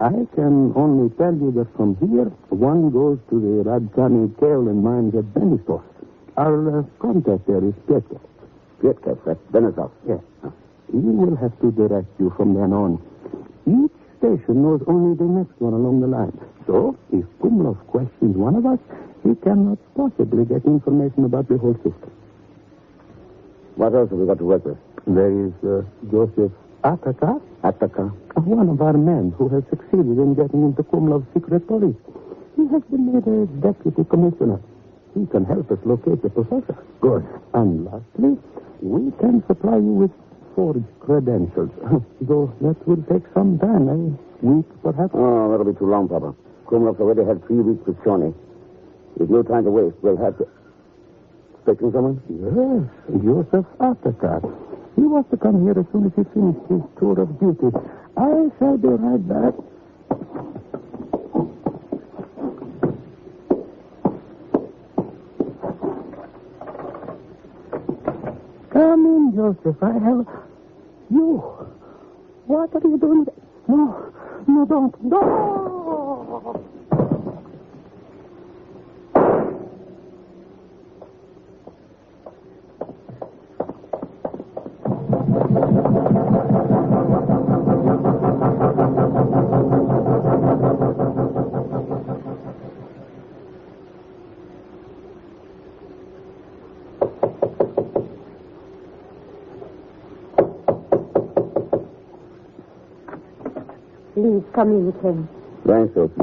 [SPEAKER 10] I can only tell you that from here, one goes to the Radchani kaolin mines at Benistos. Our contact there is Pietkov.
[SPEAKER 15] Pietkov, that's Benistos.
[SPEAKER 10] Yes. He will have to direct you from then on. Each station knows only the next one along the line. So, if Kumlov questions one of us, he cannot possibly get information about the whole system.
[SPEAKER 15] What else have we got to work with?
[SPEAKER 10] There is Joseph Ataka.
[SPEAKER 15] Ataka?
[SPEAKER 10] One of our men who has succeeded in getting into Kumlov's secret police. He has been made a deputy commissioner. He can help us locate the professor.
[SPEAKER 15] Good.
[SPEAKER 10] And lastly, we can supply you with forged credentials. Though that will take some time, a week perhaps.
[SPEAKER 15] Oh, that'll be too long, Papa. Kumlov's already had 3 weeks with Channey. There's no time to waste. We'll have to... Expecting someone?
[SPEAKER 10] Yes, Joseph Ataka. He was to come here as soon as he finished his tour of duty. I shall be right back. Come in, Joseph. I have... You. What are you doing? No, don't. No!
[SPEAKER 11] Please come in, Ken.
[SPEAKER 15] Thanks, Sophie.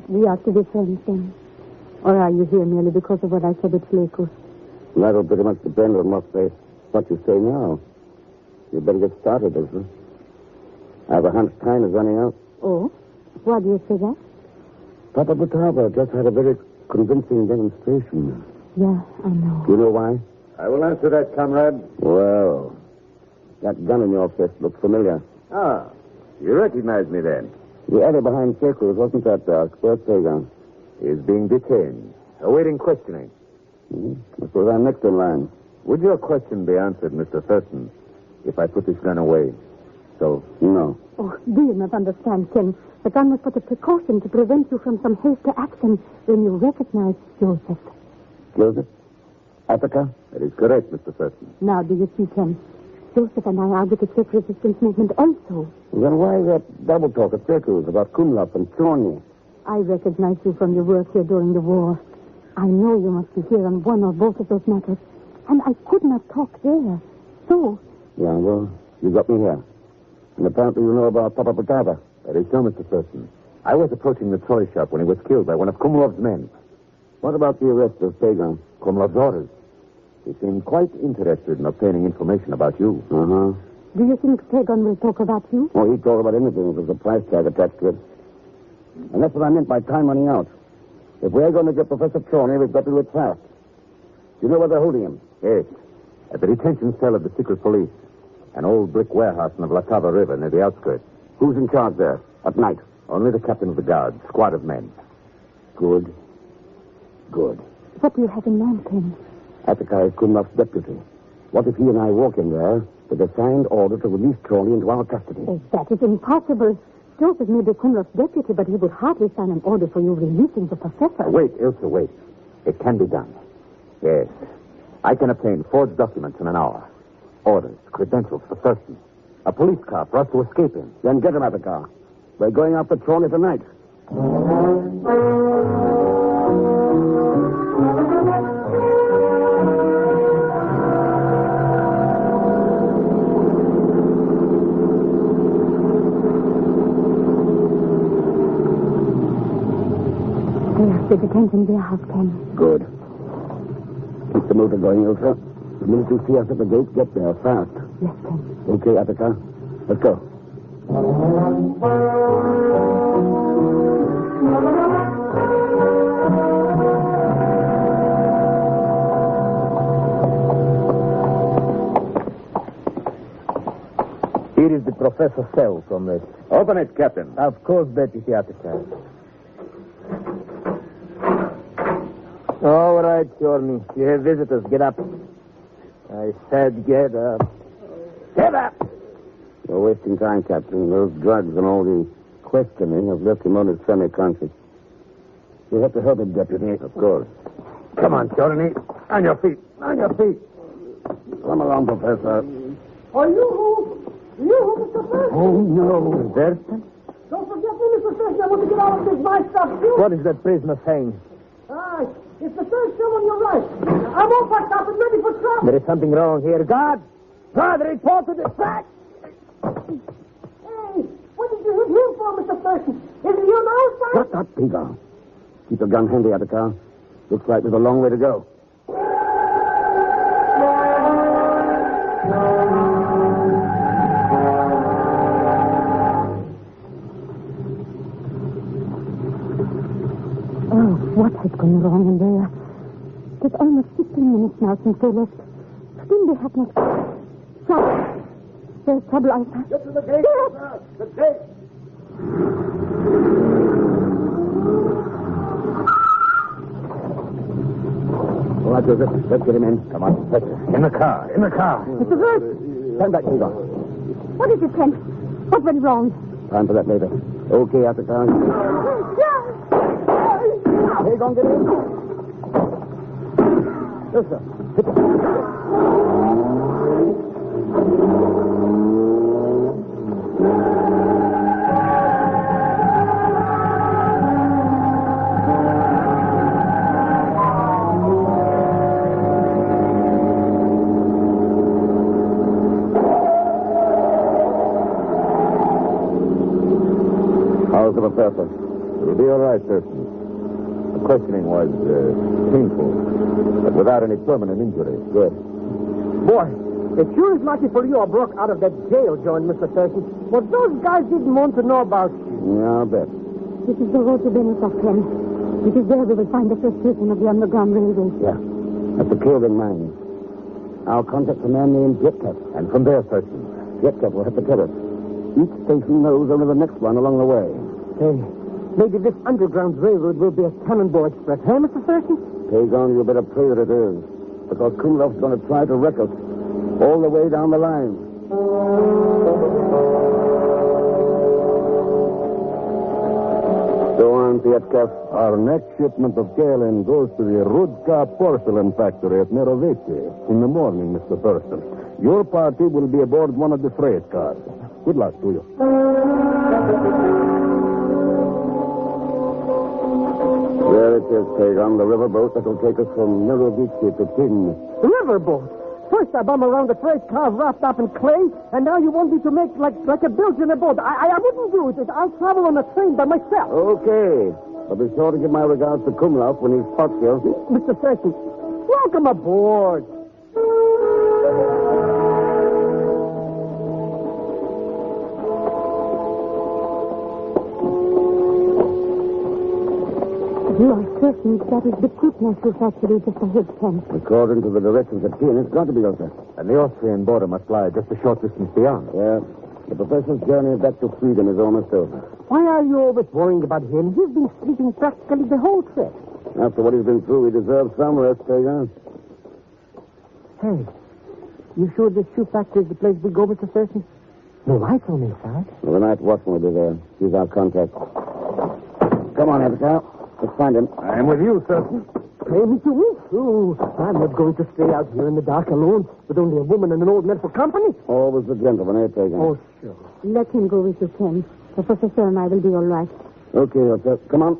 [SPEAKER 11] We are to be friends then. Or are you here merely because of what I said at Slakos?
[SPEAKER 15] That'll pretty much depend on what you say now. You better get started, Elsa. I have a hunch time is running out.
[SPEAKER 11] Oh? Why do you say that?
[SPEAKER 15] Papa Butava just had a very convincing demonstration.
[SPEAKER 11] Yeah, I know.
[SPEAKER 15] Do you know why?
[SPEAKER 8] I will answer that, comrade.
[SPEAKER 15] Well, that gun in your fist looks familiar.
[SPEAKER 8] Ah, you recognize me then?
[SPEAKER 15] The alley behind Circles, wasn't that Expert Pegon?
[SPEAKER 8] Is being detained, awaiting questioning.
[SPEAKER 15] I suppose I'm next in line.
[SPEAKER 8] Would your question be answered, Mr. Thurston, if I put this gun away? So?
[SPEAKER 15] No.
[SPEAKER 11] Oh, do you not understand, Ken? The gun was but a precaution to prevent you from some hasty action when you recognized Joseph.
[SPEAKER 15] Joseph? Attica?
[SPEAKER 8] That is correct, Mr. Thurston.
[SPEAKER 11] Now, do you see, Ken? Joseph and I argued the self-resistance movement also.
[SPEAKER 15] Then why that double talk at Circles about Kumlov and Chorny?
[SPEAKER 11] I recognized you from your work here during the war. I know you must be here on one or both of those matters. And I could not talk there. So...
[SPEAKER 15] Yeah, well, you got me here. And apparently you know about Papa Butava.
[SPEAKER 8] That is so, Mr. Thurston. I was approaching the toy shop when he was killed by one of Kumlov's men.
[SPEAKER 15] What about the arrest of Pegon?
[SPEAKER 8] Kumlov's orders. He seemed quite interested in obtaining information about you.
[SPEAKER 15] Uh-huh.
[SPEAKER 11] Do you think Pegon will talk about you?
[SPEAKER 15] Oh, he'd talk about anything if there's a price tag attached to it. And that's what I meant by time running out. If we're going to get Professor Chorny, we've got to do it fast. Do you know where they're holding him?
[SPEAKER 8] Yes. At the detention cell of the secret police. An old brick warehouse in the Vlatava River near the outskirts.
[SPEAKER 15] Who's in charge there? At night?
[SPEAKER 8] Only the captain of the guard. Squad of men.
[SPEAKER 15] Good. Good.
[SPEAKER 11] What do you have in mind, Ken?
[SPEAKER 15] Attica is Kumlov's deputy. What if he and I walk in there with a signed order to release Chorny into our custody?
[SPEAKER 11] Oh, that is impossible. Joseph may be Kumlov's deputy, but he would hardly sign an order for you releasing the professor.
[SPEAKER 8] Wait, Ilsa, wait. It can be done. Yes. I can obtain forged documents in an hour. Orders, credentials for Thurston. A police car for us to escape in.
[SPEAKER 15] Then get him out of the car. We're going after Chorny tonight.
[SPEAKER 11] The detention warehouse, Ken.
[SPEAKER 15] Good. Keep the motor going, Ilsa. The minute you see us at the gate, get there fast.
[SPEAKER 11] Yes, Ken.
[SPEAKER 15] Okay, Attica. Let's go.
[SPEAKER 19] Professor Cell from this.
[SPEAKER 15] Open it, Captain.
[SPEAKER 19] Of course, Betty Theater. All right, Chorney. You have visitors. Get up. I said get up. Get up!
[SPEAKER 15] You're wasting time, Captain. Those drugs and all the questioning have left him only semi-conscious. You have to help him, Deputy. Of course.
[SPEAKER 19] Come on, Chorney. On your feet. On your feet.
[SPEAKER 15] Come along, Professor.
[SPEAKER 21] Are you who? Mr. Thurston?
[SPEAKER 19] Oh, no. Thurston?
[SPEAKER 21] Don't forget me, Mr. Thurston. I want to get out of this my stuff, too.
[SPEAKER 19] What is that prisoner saying?
[SPEAKER 21] It's the third cell on your right. I'm all packed up and ready for trouble.
[SPEAKER 19] There is something wrong here. Guard! Guard, report to the track!
[SPEAKER 21] Hey, what did you hit him for, Mr. Thurston? Is he on our side?
[SPEAKER 15] Shut up, Pegon. Keep your gun handy, Attica. Looks like there's a long way to go.
[SPEAKER 11] What has gone wrong in there? It's almost 15 minutes now since they left. Still they have not... Stop. There's trouble outside.
[SPEAKER 21] Get to the gate, sir. The gate.
[SPEAKER 15] All right, Joseph. Let's get him in. Come on. In the car. In the car.
[SPEAKER 11] Mr. Bird.
[SPEAKER 15] Stand back, Pegon.
[SPEAKER 11] What is it, Ken? What went wrong?
[SPEAKER 15] Time for that later. Okay, Attica. Pegon, get in. Yes, sir. How's the professor? It'll be all right, Thurston. The questioning was painful, but without any permanent injury. Good.
[SPEAKER 22] Boy, it sure is lucky for you I broke out of that jail, John, Mr. Thurston. But those guys didn't want to know about you.
[SPEAKER 15] Yeah, I'll bet.
[SPEAKER 11] This is the road to Belasco, Ken. It is there we will find the first station of the underground railway.
[SPEAKER 15] Yeah, that's the Kilgan mine. I'll contact a man named Jetcat. And from there, Thurston, Jetcat will have to tell us. Each station knows only the next one along the way.
[SPEAKER 22] Hey, maybe this underground railroad will be a cannonball express, huh, Mr. Thurston?
[SPEAKER 15] Pegon, you better pray that it is. Because Kumlov's going to try to wreck us all the way down the line. Go on, Pietkov.
[SPEAKER 9] Our next shipment of kaolin goes to the Rudka porcelain factory at Meroveci in the morning, Mr. Thurston. Your party will be aboard one of the freight cars. Good luck to you.
[SPEAKER 15] There it is, Pegon, the riverboat that will take us from Meroveci to Tin.
[SPEAKER 22] Riverboat? First I bum around the freight car wrapped up in clay, and now you want me to make like a bilge in a boat. I wouldn't do it. I'll travel on a train by myself.
[SPEAKER 15] Okay. But be sure to give my regards to Kumlov when he spots you.
[SPEAKER 22] Mr. Thurston, welcome aboard.
[SPEAKER 11] You are certain that is the Kutnasu factory just ahead, Ken?
[SPEAKER 15] According to the directions at Tin, it's got to be, Elsa.
[SPEAKER 19] And the Austrian border must lie just a short distance beyond.
[SPEAKER 15] Yeah. The professor's journey back to freedom is almost over.
[SPEAKER 22] Why are you always worrying about him? He's been sleeping practically the whole trip.
[SPEAKER 15] After what he's been through, he deserves some rest, Pegon.
[SPEAKER 22] Hey, you sure this shoe factory is the place we go, Mr. Thurston? No lights on inside.
[SPEAKER 15] Well, the night watchman will be there. He's our contact. Come on, Abigail. Let's find him.
[SPEAKER 19] I'm with you, Thurston.
[SPEAKER 22] Hey, me too. Oh, I'm not going to stay out here in the dark alone with only a woman and an old man for company.
[SPEAKER 15] Always the gentleman, eh, Pegon?
[SPEAKER 22] Oh, sure.
[SPEAKER 11] Let him go with you, Ken. The professor and I will be all right.
[SPEAKER 15] Okay, Elsa. Come on.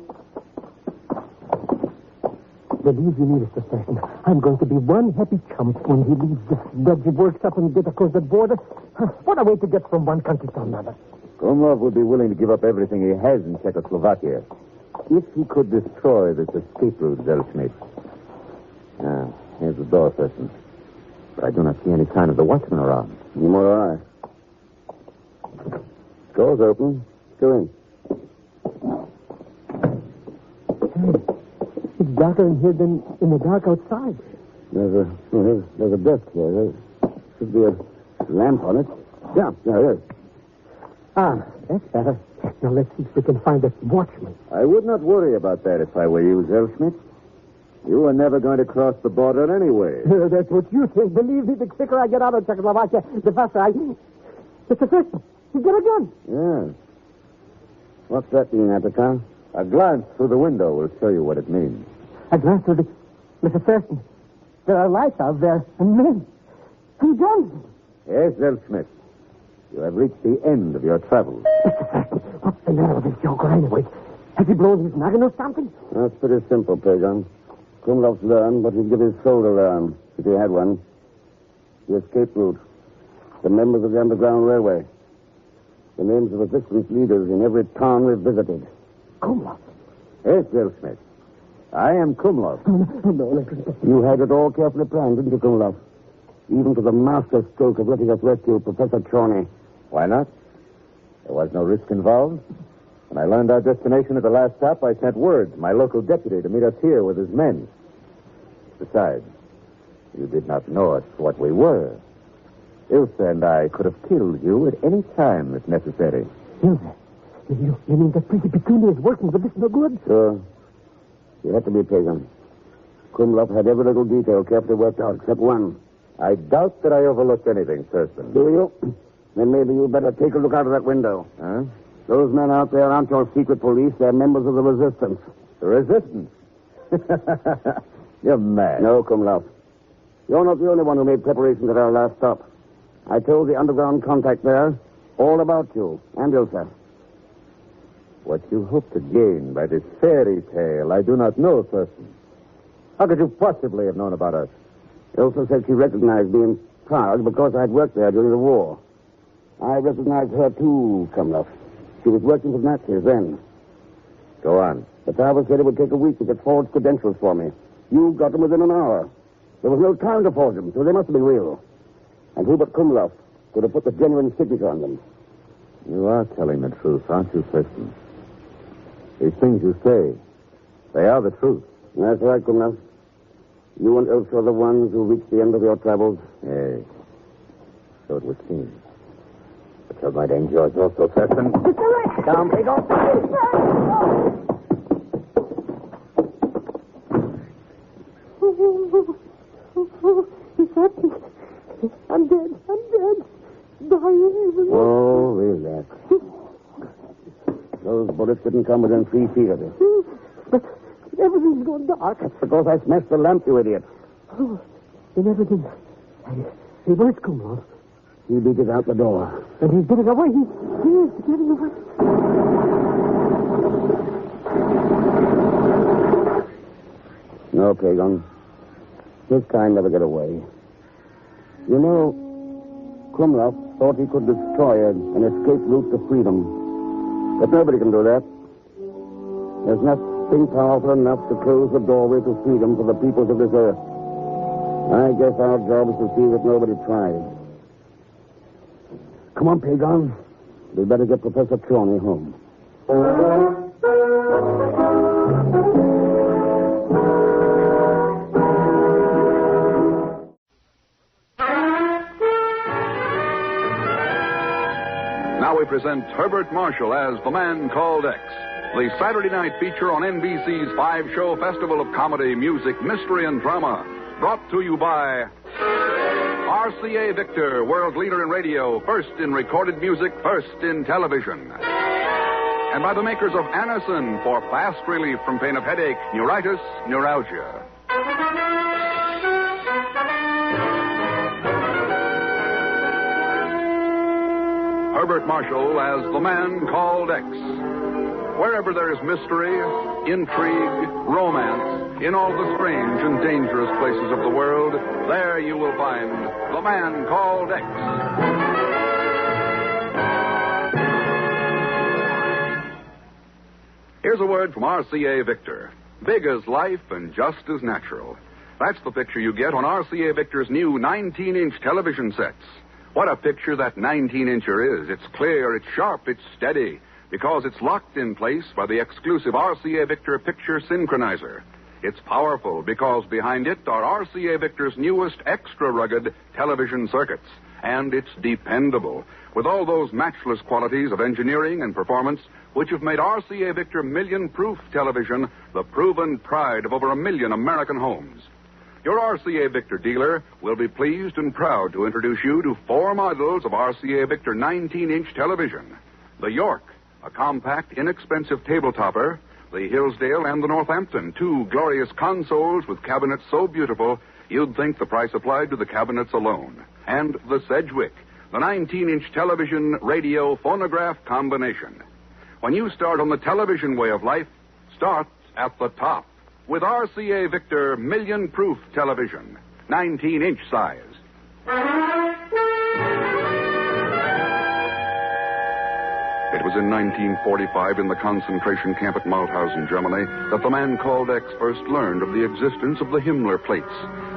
[SPEAKER 22] Believe you me, Mr. Thurston, I'm going to be one happy chump when he leaves this dodgy workshop and get across the border. What a way to get from one country to another.
[SPEAKER 8] Kumlov would be willing to give up everything he has in Czechoslovakia if he could destroy this escape route, Zellschmidt. Ah, here's the door, Thurston. But I do not see any sign of the watchman around.
[SPEAKER 15] Nor do I. Door's open. Go in.
[SPEAKER 22] It's darker in here than in the dark outside.
[SPEAKER 15] There's a desk here. There should be a lamp on it. Yeah, there is.
[SPEAKER 22] Ah, that's better. Now let's see if we can find a watchman.
[SPEAKER 8] I would not worry about that if I were you, Zellschmidt. You were never going to cross the border anyway.
[SPEAKER 22] That's what you think. Believe me, the quicker I get out of Czechoslovakia, the faster I... Mr. Thurston, you got a gun.
[SPEAKER 8] Yes. What's that mean, Attica? A glance through the window will show you what it means.
[SPEAKER 22] A glance through the... Mr. Thurston, there are lights out there, and men, and guns.
[SPEAKER 8] Yes, Zellschmidt. You have reached the end of your travels.
[SPEAKER 22] Mr. Thurston, what's the matter with this joker anyway? Has he blown his noggin or something?
[SPEAKER 8] That's pretty simple, Pegon. Kumlov's learned what he'd give his soul to learn, if he had one. The escape route. The members of the Underground Railway. The names of resistance leaders in every town we've visited.
[SPEAKER 22] Kumlov?
[SPEAKER 8] Yes, Zellschmidt. I am Kumlov.
[SPEAKER 22] No.
[SPEAKER 8] You had it all carefully planned, didn't you, Kumlov? Even to the master stroke of letting us rescue Professor Channey. Why not? There was no risk involved. When I learned our destination at the last stop, I sent word to my local deputy to meet us here with his men. Besides, you did not know us for what we were. Ilsa and I could have killed you at any time if necessary.
[SPEAKER 22] Ilsa? You mean that Pretty Petunia is working for this no good?
[SPEAKER 8] Sure. You had to be, Pegon. Kumlov had every little detail carefully worked out, except one. I doubt that I overlooked anything, Thurston.
[SPEAKER 2] Do you? Then maybe you better take a look out of that window.
[SPEAKER 8] Huh?
[SPEAKER 2] Those men out there aren't your secret police. They're members of the resistance.
[SPEAKER 8] The resistance? You're mad.
[SPEAKER 2] No, Kumlov. You're not the only one who made preparations at our last stop. I told the underground contact there all about you and Ilsa.
[SPEAKER 8] What you hope to gain by this fairy tale, I do not know, Thurston. How could you possibly have known about us?
[SPEAKER 2] Ilsa said she recognized me in Prague because I'd worked there during the war. I recognized her, too, Kumlov. She was working for Nazis then.
[SPEAKER 8] Go on.
[SPEAKER 2] The Towers said it would take a week to get forged credentials for me. You got them within an hour. There was no time to forge them, so they must have been real. And who but Kumlov could have put the genuine signature on them?
[SPEAKER 8] You are telling the truth, aren't you, Thurston? These things you say, they are the truth.
[SPEAKER 2] That's right, Kumlov. You and Ilsa are the ones who reached the end of your travels.
[SPEAKER 8] Yes. So it would seem. But you're going to enjoy it also, Thurston.
[SPEAKER 2] Down, Pegon.
[SPEAKER 22] He's happy. I'm dead. Dying.
[SPEAKER 2] Oh, relax. Those bullets didn't come within 3 feet of you.
[SPEAKER 22] But everything's gone dark.
[SPEAKER 2] That's because I smashed the lamp, you idiot.
[SPEAKER 22] Oh, then everything. Hey, where's Kumlov?
[SPEAKER 2] He beat it out the door.
[SPEAKER 22] And he's getting away. He's getting away.
[SPEAKER 2] No, Pegon. His kind never get away. You know, Kumlov thought he could destroy an escape route to freedom. But nobody can do that. There's nothing powerful enough to close the doorway to freedom for the peoples of this earth. I guess our job is to see that nobody tries. Come on, Pegon. We'd better get Professor Channey home.
[SPEAKER 1] Now we present Herbert Marshall as The Man Called X, the Saturday night feature on NBC's 5-show festival of comedy, music, mystery, and drama. Brought to you by RCA Victor, world leader in radio, first in recorded music, first in television. And by the makers of Anacin for fast relief from pain of headache, neuritis, neuralgia. Herbert Marshall as The Man Called X. Wherever there is mystery, intrigue, romance, in all the strange and dangerous places of the world, there you will find The Man Called X. Here's a word from RCA Victor. Big as life and just as natural. That's the picture you get on RCA Victor's new 19-inch television sets. What a picture that 19-incher is. It's clear, it's sharp, it's steady, because it's locked in place by the exclusive RCA Victor picture synchronizer. It's powerful because behind it are RCA Victor's newest extra rugged television circuits. And it's dependable, with all those matchless qualities of engineering and performance which have made RCA Victor million-proof television the proven pride of over 1 million American homes. Your RCA Victor dealer will be pleased and proud to introduce you to 4 models of RCA Victor 19-inch television. The York, a compact, inexpensive tabletopper. The Hillsdale and the Northampton, 2 glorious consoles with cabinets so beautiful you'd think the price applied to the cabinets alone. And the Sedgwick, the 19-inch television, radio, phonograph combination. When you start on the television way of life, start at the top with RCA Victor million-proof television, 19-inch size. It was in 1945 in the concentration camp at Mauthausen, Germany, that the man called X first learned of the existence of the Himmler Plates.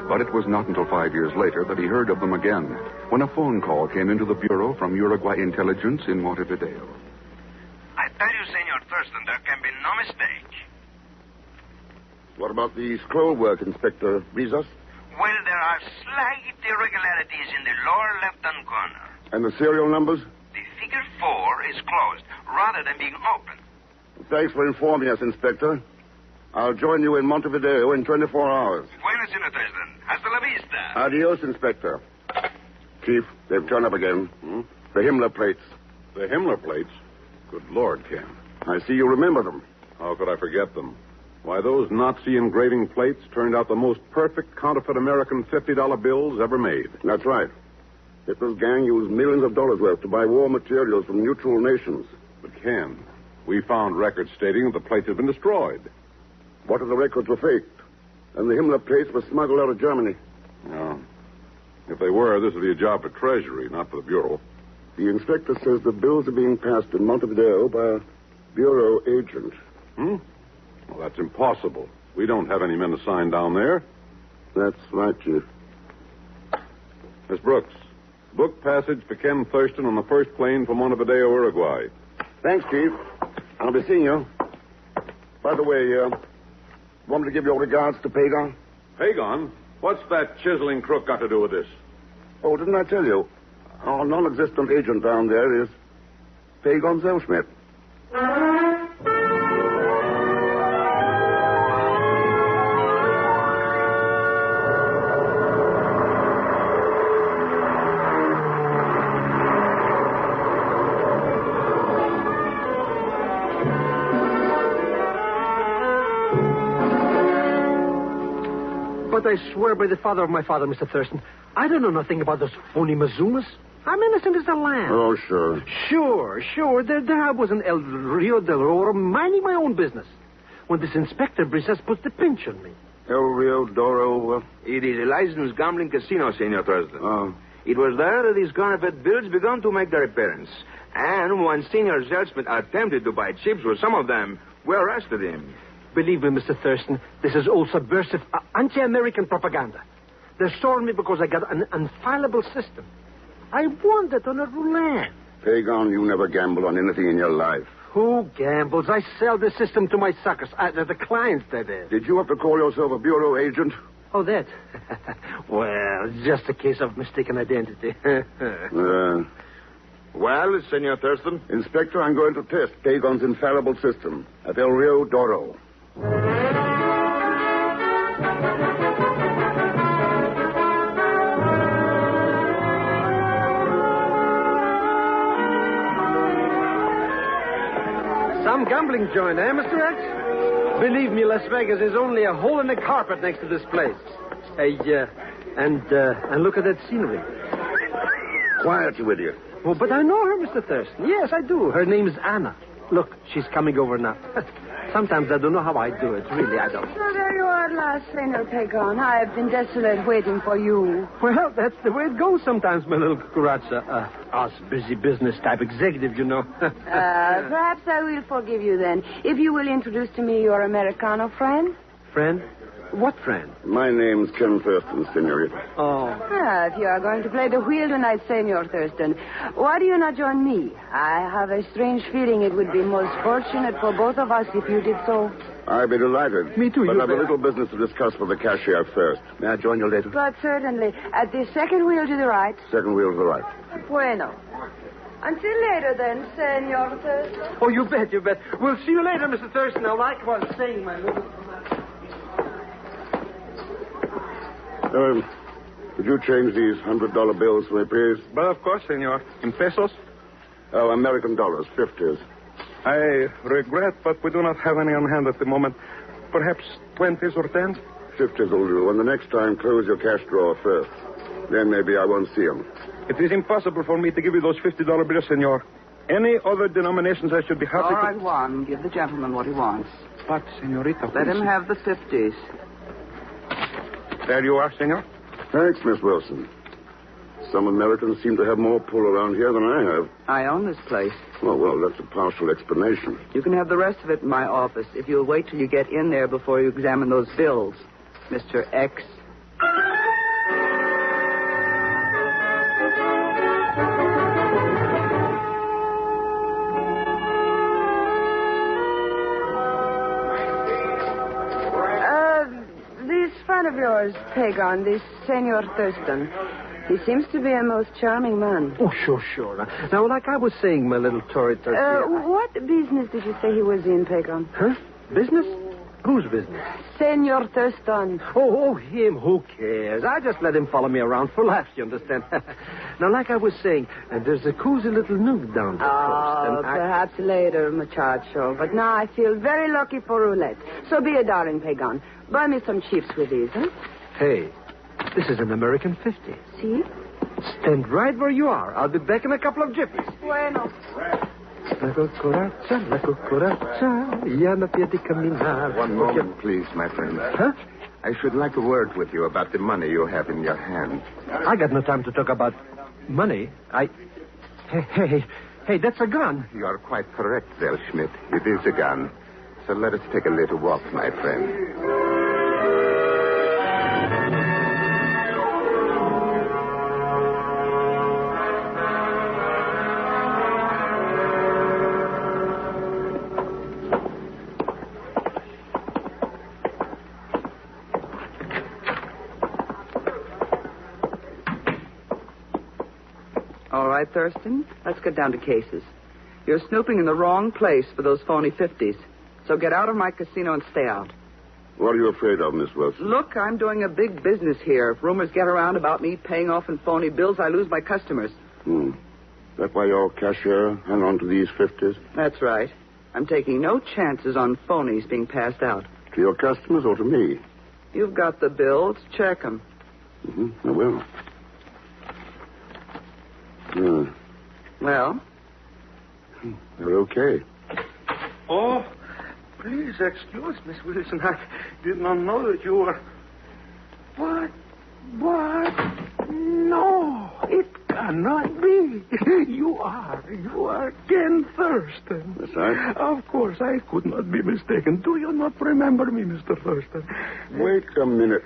[SPEAKER 1] But it was not until 5 years later that he heard of them again, when a phone call came into the Bureau from Uruguay Intelligence in Montevideo.
[SPEAKER 12] I tell you, Senor Thurston, there can be no mistake.
[SPEAKER 2] What about the scroll work, Inspector Rizos?
[SPEAKER 12] Well, there are slight irregularities in the lower left-hand corner.
[SPEAKER 2] And the serial numbers?
[SPEAKER 12] The figure 4 is closed, rather than being open.
[SPEAKER 2] Thanks for informing us, Inspector. I'll join you in Montevideo in 24 hours.
[SPEAKER 12] Bueno, Senor Thurston. Hasta la vista.
[SPEAKER 2] Adios, Inspector. Chief, they've turned up again. The Himmler Plates.
[SPEAKER 20] The Himmler Plates? Good Lord, Ken.
[SPEAKER 2] I see you remember them.
[SPEAKER 20] How could I forget them? Why, those Nazi engraving plates turned out the most perfect counterfeit American $50 bills ever made.
[SPEAKER 2] That's right. Hitler's gang used millions of dollars worth to buy war materials from neutral nations.
[SPEAKER 20] But, Ken, we found records stating that the plates had been destroyed.
[SPEAKER 2] What if the records were faked? And the Himmler plates were smuggled out of Germany?
[SPEAKER 20] No. If they were, this would be a job for Treasury, not for the Bureau.
[SPEAKER 2] The inspector says the bills are being passed in Montevideo by a Bureau agent.
[SPEAKER 20] Well, that's impossible. We don't have any men assigned down there.
[SPEAKER 2] That's right, Chief.
[SPEAKER 20] Miss Brooks, book passage for Ken Thurston on the first plane for Montevideo, Uruguay.
[SPEAKER 2] Thanks, Chief. I'll be seeing you. By the way, want me to give your regards to Pegon?
[SPEAKER 20] Pegon? What's that chiseling crook got to do with this?
[SPEAKER 2] Oh, didn't I tell you? Our non-existent agent down there is Pegon Zellschmidt.
[SPEAKER 3] But I swear by the father of my father, Mr. Thurston, I don't know nothing about those phony Mazumas. I'm innocent as a lamb.
[SPEAKER 2] Oh, sure.
[SPEAKER 3] Sure. There I was in El Rio del Oro minding my own business when this Inspector Brisas puts the pinch on me.
[SPEAKER 2] El Rio Doro.
[SPEAKER 23] It is a licensed gambling casino, Senor Thurston.
[SPEAKER 2] Oh.
[SPEAKER 23] It was there that these counterfeit bills began to make their appearance. And when Senor Zellschmidt attempted to buy chips with some of them, we arrested him.
[SPEAKER 3] Believe me, Mr. Thurston, this is all subversive, anti-American propaganda. They're storing me because I got an infallible system. I won that on a roulette.
[SPEAKER 2] Pegon, you never gamble on anything in your life.
[SPEAKER 3] Who gambles? I sell the system to my suckers, the clients, that is.
[SPEAKER 2] Did you have to call yourself a bureau agent?
[SPEAKER 3] Oh, that? Well, it's just a case of mistaken identity.
[SPEAKER 23] Well, Senor Thurston?
[SPEAKER 2] Inspector, I'm going to test Pegon's infallible system at El Rio Doro.
[SPEAKER 3] Some gambling joint, eh, Mr. X? Believe me, Las Vegas is only a hole in the carpet next to this place. And look at that scenery.
[SPEAKER 2] Quiet, you idiot.
[SPEAKER 3] Oh, but I know her, Mr. Thurston. Yes, I do. Her name is Anna. Look, she's coming over now. Sometimes I don't know how I do it. Really, I don't.
[SPEAKER 17] So there you are at last, Senor Pegon. I've been desolate waiting for you.
[SPEAKER 3] Well, that's the way it goes sometimes, my little cucaracha. Us busy business type executive, you know.
[SPEAKER 17] Perhaps I will forgive you then, if you will introduce to me your Americano friend.
[SPEAKER 3] Friend? What friend?
[SPEAKER 2] My name's Ken Thurston, senorita.
[SPEAKER 3] Oh.
[SPEAKER 17] If you are going to play the wheel tonight, Senor Thurston, why do you not join me? I have a strange feeling it would be most fortunate for both of us if you did so.
[SPEAKER 5] I'd be delighted.
[SPEAKER 18] Me too.
[SPEAKER 5] But I've a little business to discuss with the cashier first. May I join you later?
[SPEAKER 17] But certainly. At the second wheel to the right.
[SPEAKER 5] Second wheel to the right.
[SPEAKER 17] Bueno. Until later, then, Senor Thurston.
[SPEAKER 3] Oh, you bet. We'll see you later, Mr. Thurston. Now, like I was saying, my little...
[SPEAKER 5] Could you change these $100 bills for me, please?
[SPEAKER 7] But of course, senor. In pesos?
[SPEAKER 5] Oh, American dollars, 50s.
[SPEAKER 7] I regret, but we do not have any on hand at the moment. Perhaps 20s or 10s?
[SPEAKER 5] 50s will do. And the next time, close your cash drawer first. Then maybe I won't see them.
[SPEAKER 7] It is impossible for me to give you those $50 bills, senor. Any other denominations I should be happy
[SPEAKER 13] All right, Juan. Give the gentleman what he wants.
[SPEAKER 7] But, senorita,
[SPEAKER 13] Let him have the 50s.
[SPEAKER 7] There you are, senor.
[SPEAKER 5] Thanks, Miss Wilson. Some Americans seem to have more pull around here than I have.
[SPEAKER 13] I own this place.
[SPEAKER 5] Oh, well, that's a partial explanation.
[SPEAKER 13] You can have the rest of it in my office if you'll wait till you get in there before you examine those bills, Mr. X.
[SPEAKER 17] This friend of yours, Pegon, this Senor Thurston. He seems to be a most charming man.
[SPEAKER 3] Oh, sure. Now, like I was saying, my little Tory Thurston...
[SPEAKER 17] What business did you say he was in, Pegon?
[SPEAKER 3] Huh? Business? Whose business?
[SPEAKER 17] Senor Thurston.
[SPEAKER 3] Oh, him. Who cares? I just let him follow me around for laughs, you understand? Now, like I was saying, there's a cozy little nook down the coast.
[SPEAKER 17] Perhaps later, muchacho. But now I feel very lucky for roulette. So be a darling, Pegon. Buy me some chips with these, huh?
[SPEAKER 3] Hey, this is an American 50.
[SPEAKER 17] See?
[SPEAKER 3] Stand right where you are. I'll be back in a couple of jippies.
[SPEAKER 17] Bueno.
[SPEAKER 3] La cucaracha, ya no puede caminar.
[SPEAKER 14] One moment, please, my friend.
[SPEAKER 3] Huh?
[SPEAKER 14] I should like a word with you about the money you have in your hand.
[SPEAKER 3] I got no time to talk about money. Hey, that's a gun.
[SPEAKER 14] You are quite correct, Zellschmidt. It is a gun. So let us take a little walk, my friend.
[SPEAKER 13] All right, Thurston, let's get down to cases. You're snooping in the wrong place for those phony 50s. So get out of my casino and stay out.
[SPEAKER 5] What are you afraid of, Miss Wilson?
[SPEAKER 13] Look, I'm doing a big business here. If rumors get around about me paying off in phony bills, I lose my customers.
[SPEAKER 5] That why your cashier hung on to these 50s?
[SPEAKER 13] That's right. I'm taking no chances on phonies being passed out.
[SPEAKER 5] To your customers or to me?
[SPEAKER 13] You've got the bills. Check them.
[SPEAKER 5] I will.
[SPEAKER 13] Well?
[SPEAKER 5] They're okay.
[SPEAKER 7] Oh, please excuse Miss Wilson. I did not know that you were... What? No, it cannot be. You are Ken Thurston.
[SPEAKER 5] That's right.
[SPEAKER 7] Of course, I could not be mistaken. Do you not remember me, Mr. Thurston?
[SPEAKER 5] Wait a minute.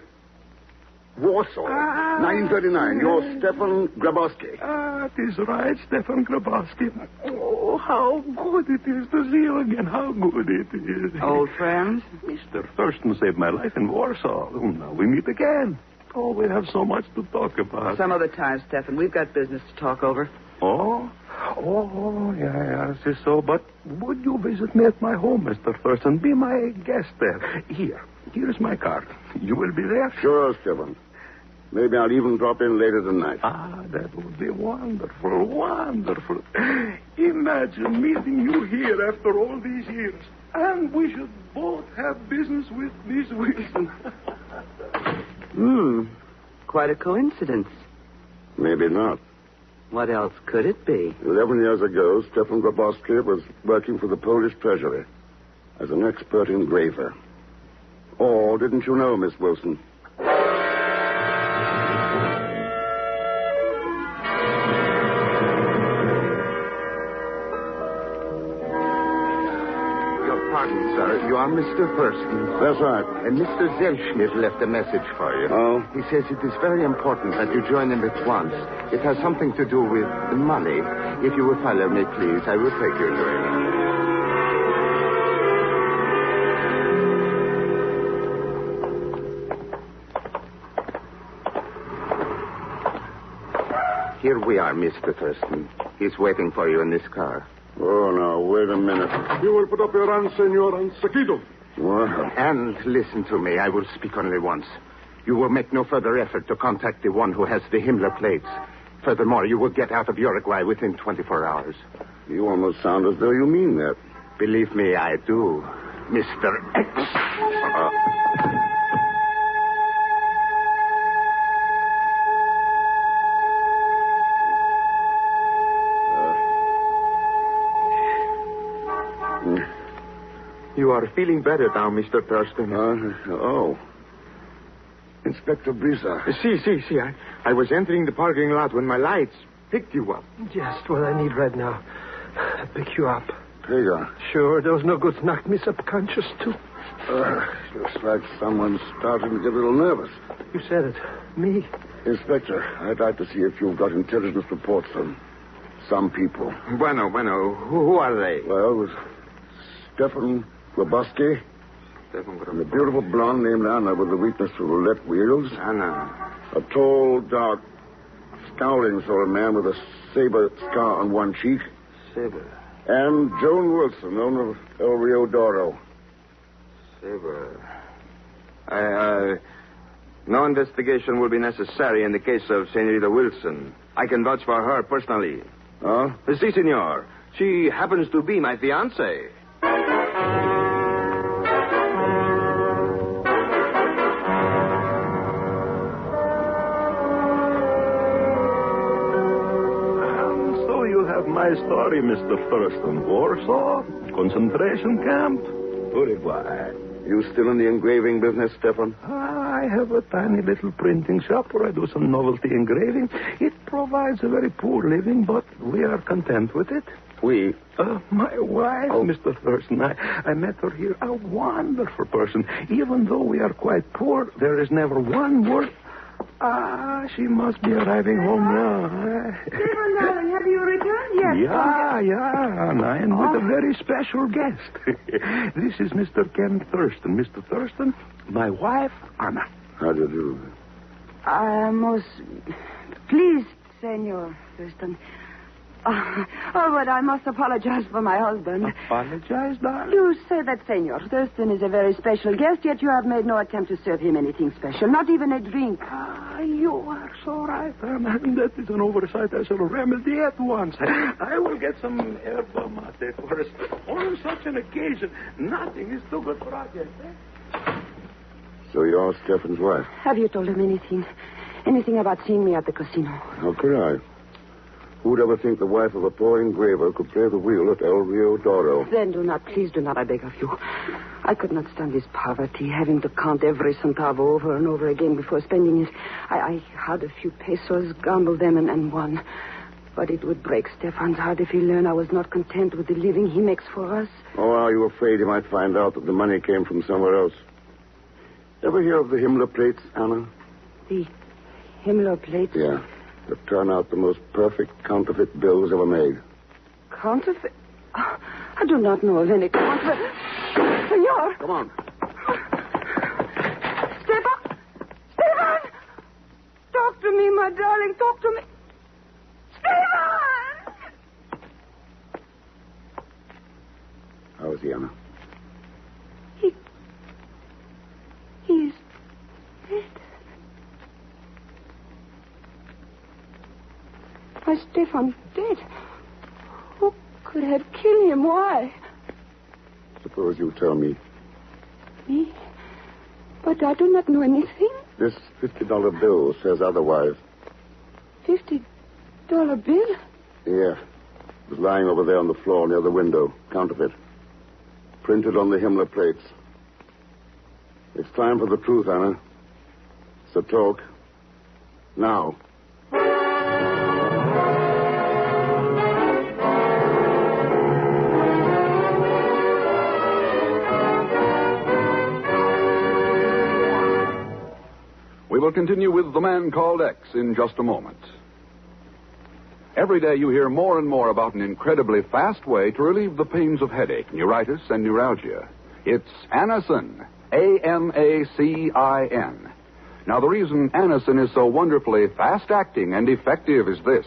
[SPEAKER 5] Warsaw, 1939. You're Stefan Grabowski.
[SPEAKER 7] That is right, Stefan Grabowski. Oh, how good it is to see you again. How good it is.
[SPEAKER 13] Old friends?
[SPEAKER 7] Mr. Thurston saved my life in Warsaw. Now we meet again. Oh, we have so much to talk about.
[SPEAKER 13] Some other time, Stefan. We've got business to talk over.
[SPEAKER 7] Oh, yes, it's so. But would you visit me at my home, Mr. Thurston? Be my guest there. Here's my card. You will be there?
[SPEAKER 5] Sure, Stefan. Maybe I'll even drop in later tonight.
[SPEAKER 7] That would be wonderful, wonderful. Imagine meeting you here after all these years. And we should both have business with Miss Wilson.
[SPEAKER 13] Quite a coincidence.
[SPEAKER 5] Maybe not.
[SPEAKER 13] What else could it be?
[SPEAKER 5] 11 years ago, Stefan Grabowski was working for the Polish Treasury as an expert engraver. Oh, didn't you know, Miss Wilson?
[SPEAKER 14] Sir, you are Mr. Thurston.
[SPEAKER 5] That's right.
[SPEAKER 14] And Mr. Zellschmidt left a message for you.
[SPEAKER 5] Oh?
[SPEAKER 14] He says it is very important that you join him at once. It has something to do with money. If you will follow me, please, I will take you to him. Here we are, Mr. Thurston. He's waiting for you in this car.
[SPEAKER 5] Oh, now, wait a minute. You will put up your hand, senor, and Saquito.
[SPEAKER 14] Well, and listen to me. I will speak only once. You will make no further effort to contact the one who has the Himmler Plates. Furthermore, you will get out of Uruguay within 24 hours.
[SPEAKER 5] You almost sound as though you mean that.
[SPEAKER 14] Believe me, I do, Mr. X.
[SPEAKER 23] You are feeling better now, Mr. Thurston.
[SPEAKER 5] Oh. Inspector Brisa.
[SPEAKER 23] See. I was entering the parking lot when my lights picked you up.
[SPEAKER 18] Just what I need right now. I pick you up.
[SPEAKER 5] Pegon.
[SPEAKER 18] Sure, those no goods knocked me subconscious, too.
[SPEAKER 5] Looks like someone's starting to get a little nervous.
[SPEAKER 18] You said it. Me.
[SPEAKER 5] Inspector, I'd like to see if you've got intelligence reports from some people.
[SPEAKER 23] Bueno. Who are they?
[SPEAKER 5] Well, it was Stefan Globoski. And a beautiful blonde named Anna with a weakness for roulette wheels.
[SPEAKER 23] Anna.
[SPEAKER 5] A tall, dark, scowling sort of man with a saber scar on one cheek.
[SPEAKER 23] Saber.
[SPEAKER 5] And Joan Wilson, owner of El Rio Doro.
[SPEAKER 23] Saber. No investigation will be necessary in the case of Senorita Wilson. I can vouch for her personally.
[SPEAKER 5] Huh?
[SPEAKER 23] Si, senor. She happens to be my fiancée.
[SPEAKER 7] My story, Mr. Thurston. Warsaw, concentration camp, Uruguay.
[SPEAKER 5] You still in the engraving business, Stefan?
[SPEAKER 7] I have a tiny little printing shop where I do some novelty engraving. It provides a very poor living, but we are content with it.
[SPEAKER 5] We?
[SPEAKER 7] My wife, Mr. Thurston. I met her here. A wonderful person. Even though we are quite poor, there is never one word. She must be arriving home now.
[SPEAKER 13] Stephen, darling, have you returned yet?
[SPEAKER 7] Yeah, and with a very special guest. This is Mr. Ken Thurston. Mr. Thurston, my wife, Anna.
[SPEAKER 5] How do you do?
[SPEAKER 13] Most pleased, Senor Thurston. But I must apologize for my husband.
[SPEAKER 7] Apologize, darling?
[SPEAKER 13] You say that Senor Thurston is a very special guest, yet you have made no attempt to serve him anything special, not even a drink.
[SPEAKER 7] You are so right, Anna. That is an oversight I shall remedy at once. I will get some yerba mate for us. On such an occasion, nothing is too good for our guest,
[SPEAKER 5] So you're Stefan's wife?
[SPEAKER 13] Have you told him anything? Anything about seeing me at the casino?
[SPEAKER 5] How could I? Who'd ever think the wife of a poor engraver could play the wheel at El Rio Doro?
[SPEAKER 13] Then please do not, I beg of you. I could not stand this poverty, having to count every centavo over and over again before spending it. I had a few pesos, gambled them, and won. But it would break Stefan's heart if he learned I was not content with the living he makes for us.
[SPEAKER 5] Oh, are you afraid he might find out that the money came from somewhere else? Ever hear of the Himmler Plates, Anna?
[SPEAKER 13] The Himmler Plates?
[SPEAKER 5] Yeah. That turn out the most perfect counterfeit bills ever made.
[SPEAKER 13] Counterfeit? I do not know of any counterfeit. Senor!
[SPEAKER 5] Come on.
[SPEAKER 13] Stefan! Talk to me, my darling. Talk to me. Stefan!
[SPEAKER 5] How is he, Anna?
[SPEAKER 13] He's dead. My Stefan dead. Who could have killed him? Why?
[SPEAKER 5] Suppose you tell me.
[SPEAKER 13] Me? But I do not know anything.
[SPEAKER 5] This $50 bill says otherwise.
[SPEAKER 13] $50 bill?
[SPEAKER 5] Yeah. It was lying over there on the floor near the window. Counterfeit. Printed on the Himmler Plates. It's time for the truth, Anna. So talk. Now.
[SPEAKER 1] We will continue with The Man Called X in just a moment. Every day you hear more and more about an incredibly fast way to relieve the pains of headache, neuritis, and neuralgia. It's Anacin, A-M-A-C-I-N. Now, the reason Anacin is so wonderfully fast-acting and effective is this.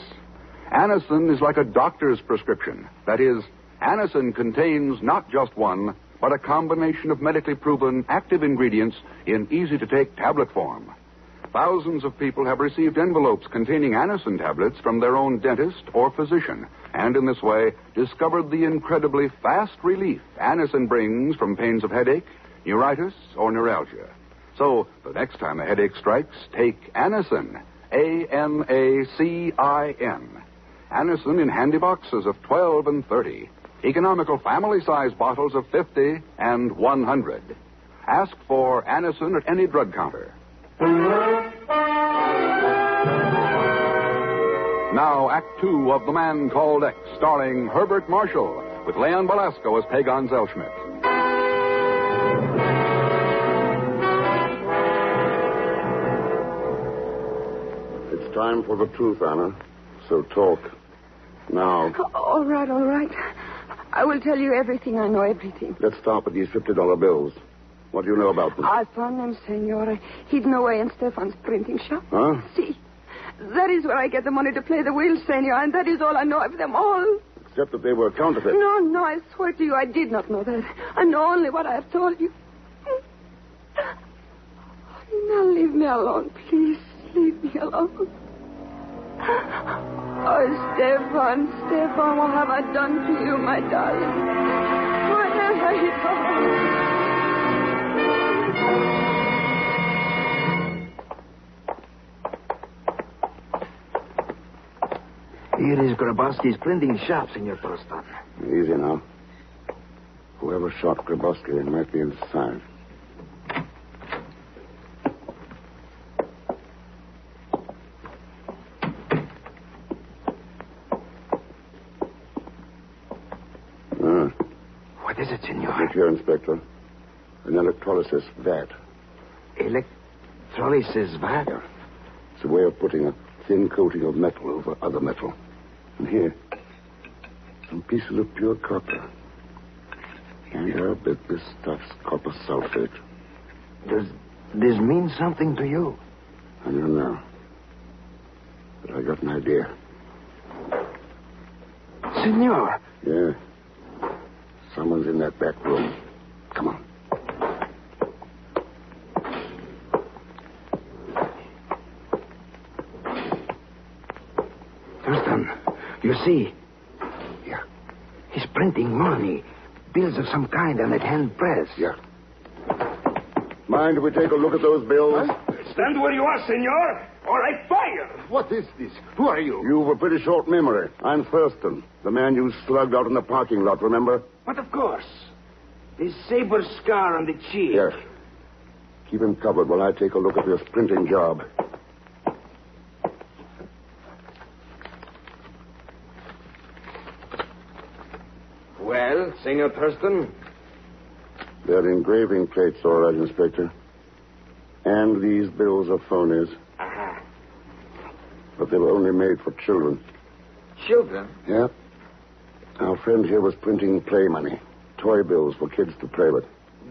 [SPEAKER 1] Anacin is like a doctor's prescription. That is, Anacin contains not just one, but a combination of medically proven active ingredients in easy-to-take tablet form. Thousands of people have received envelopes containing Anacin tablets from their own dentist or physician, and in this way discovered the incredibly fast relief Anacin brings from pains of headache, neuritis, or neuralgia. So, the next time a headache strikes, take Anacin, A-N-A-C-I-N. Anacin in handy boxes of 12 and 30. Economical family-size bottles of 50 and 100. Ask for Anacin at any drug counter. Now, Act Two of The Man Called X, starring Herbert Marshall, with Leon Belasco as Pegon Zellschmidt.
[SPEAKER 5] It's time for the truth, Anna. So talk. Now.
[SPEAKER 13] All right, all right. I will tell you everything. I know everything.
[SPEAKER 5] Let's start with these $50 bills. What do you know about them?
[SPEAKER 13] I found them, Senor, hidden away in Stefan's printing shop.
[SPEAKER 5] Huh?
[SPEAKER 13] See, that is where I get the money to play the wheel, Senor, and that is all I know of them all.
[SPEAKER 5] Except that they were counterfeit.
[SPEAKER 13] No, I swear to you, I did not know that. I know only what I have told you. Now leave me alone, please. Leave me alone. Oh, Stefan, what have I done to you, my darling? What have I done?
[SPEAKER 23] Here is Grabowski's printing shop, Senor Thurston.
[SPEAKER 5] Easy now. Whoever shot Grabowski might be inside.
[SPEAKER 23] What is it, Senor?
[SPEAKER 5] Look here, Inspector. An electrolysis vat.
[SPEAKER 23] Electrolysis vat?
[SPEAKER 5] Yeah. It's a way of putting a thin coating of metal over other metal. And here, some pieces of pure copper. And I'll bet this stuff's copper sulfate.
[SPEAKER 23] Does this mean something to you?
[SPEAKER 5] I don't know. But I got an idea.
[SPEAKER 23] Senor!
[SPEAKER 5] Yeah. Someone's in that back room. Come on.
[SPEAKER 23] Thurston, you see?
[SPEAKER 5] Yeah.
[SPEAKER 23] He's printing money. Bills of some kind on that hand press.
[SPEAKER 5] Yeah. Mind if we take a look at those bills?
[SPEAKER 23] Huh? Stand where you are, senor, or I fire.
[SPEAKER 5] What is this? Who are you? You've a pretty short memory. I'm Thurston, the man you slugged out in the parking lot, remember?
[SPEAKER 23] But of course. This saber scar on the cheek.
[SPEAKER 5] Yes. Keep him covered while I take a look at this printing job.
[SPEAKER 23] Well, Senor Thurston?
[SPEAKER 5] They're engraving plates, all right, Inspector. And these bills are phonies.
[SPEAKER 23] Uh-huh.
[SPEAKER 5] But they were only made for children.
[SPEAKER 23] Children?
[SPEAKER 5] Yeah. Our friend here was printing play money. Toy bills for kids to play with.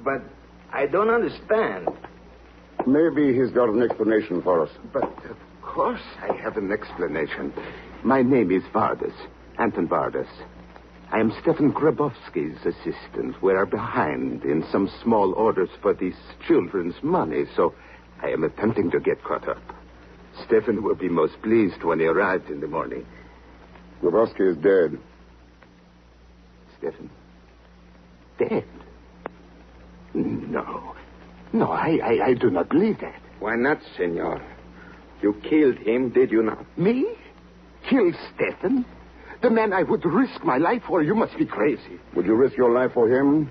[SPEAKER 23] But I don't understand.
[SPEAKER 5] Maybe he's got an explanation for us.
[SPEAKER 14] But of course I have an explanation. My name is Vardas, Anton Vardas. I am Stefan Grabowski's assistant. We are behind in some small orders for these children's money, so I am attempting to get caught up. Stefan will be most pleased when he arrives in the morning.
[SPEAKER 5] Grabowski is dead.
[SPEAKER 14] Stefan? Dead? No. No, I do not believe that.
[SPEAKER 23] Why not, senor? You killed him, did you not?
[SPEAKER 14] Me? Kill Stefan? The man I would risk my life for? You must be crazy.
[SPEAKER 5] Would you risk your life for him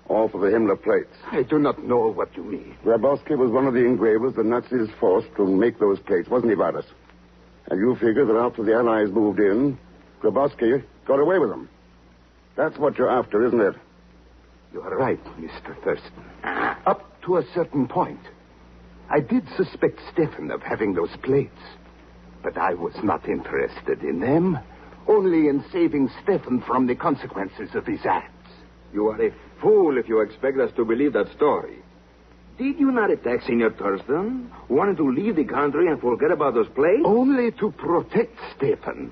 [SPEAKER 5] or for the Himmler Plates?
[SPEAKER 14] I do not know what you mean.
[SPEAKER 5] Grabowski was one of the engravers the Nazis forced to make those plates, wasn't he, Vardas? And you figure that after the Allies moved in, Grabowski got away with them. That's what you're after, isn't it?
[SPEAKER 14] You are right, Mr. Thurston. Up to a certain point. I did suspect Stefan of having those plates. But I was not interested in them. Only in saving Stefan from the consequences of his acts.
[SPEAKER 23] You are a fool if you expect us to believe that story. Did you not attack Senor Thurston? Wanted to leave the country and forget about those plates?
[SPEAKER 14] Only to protect Stefan.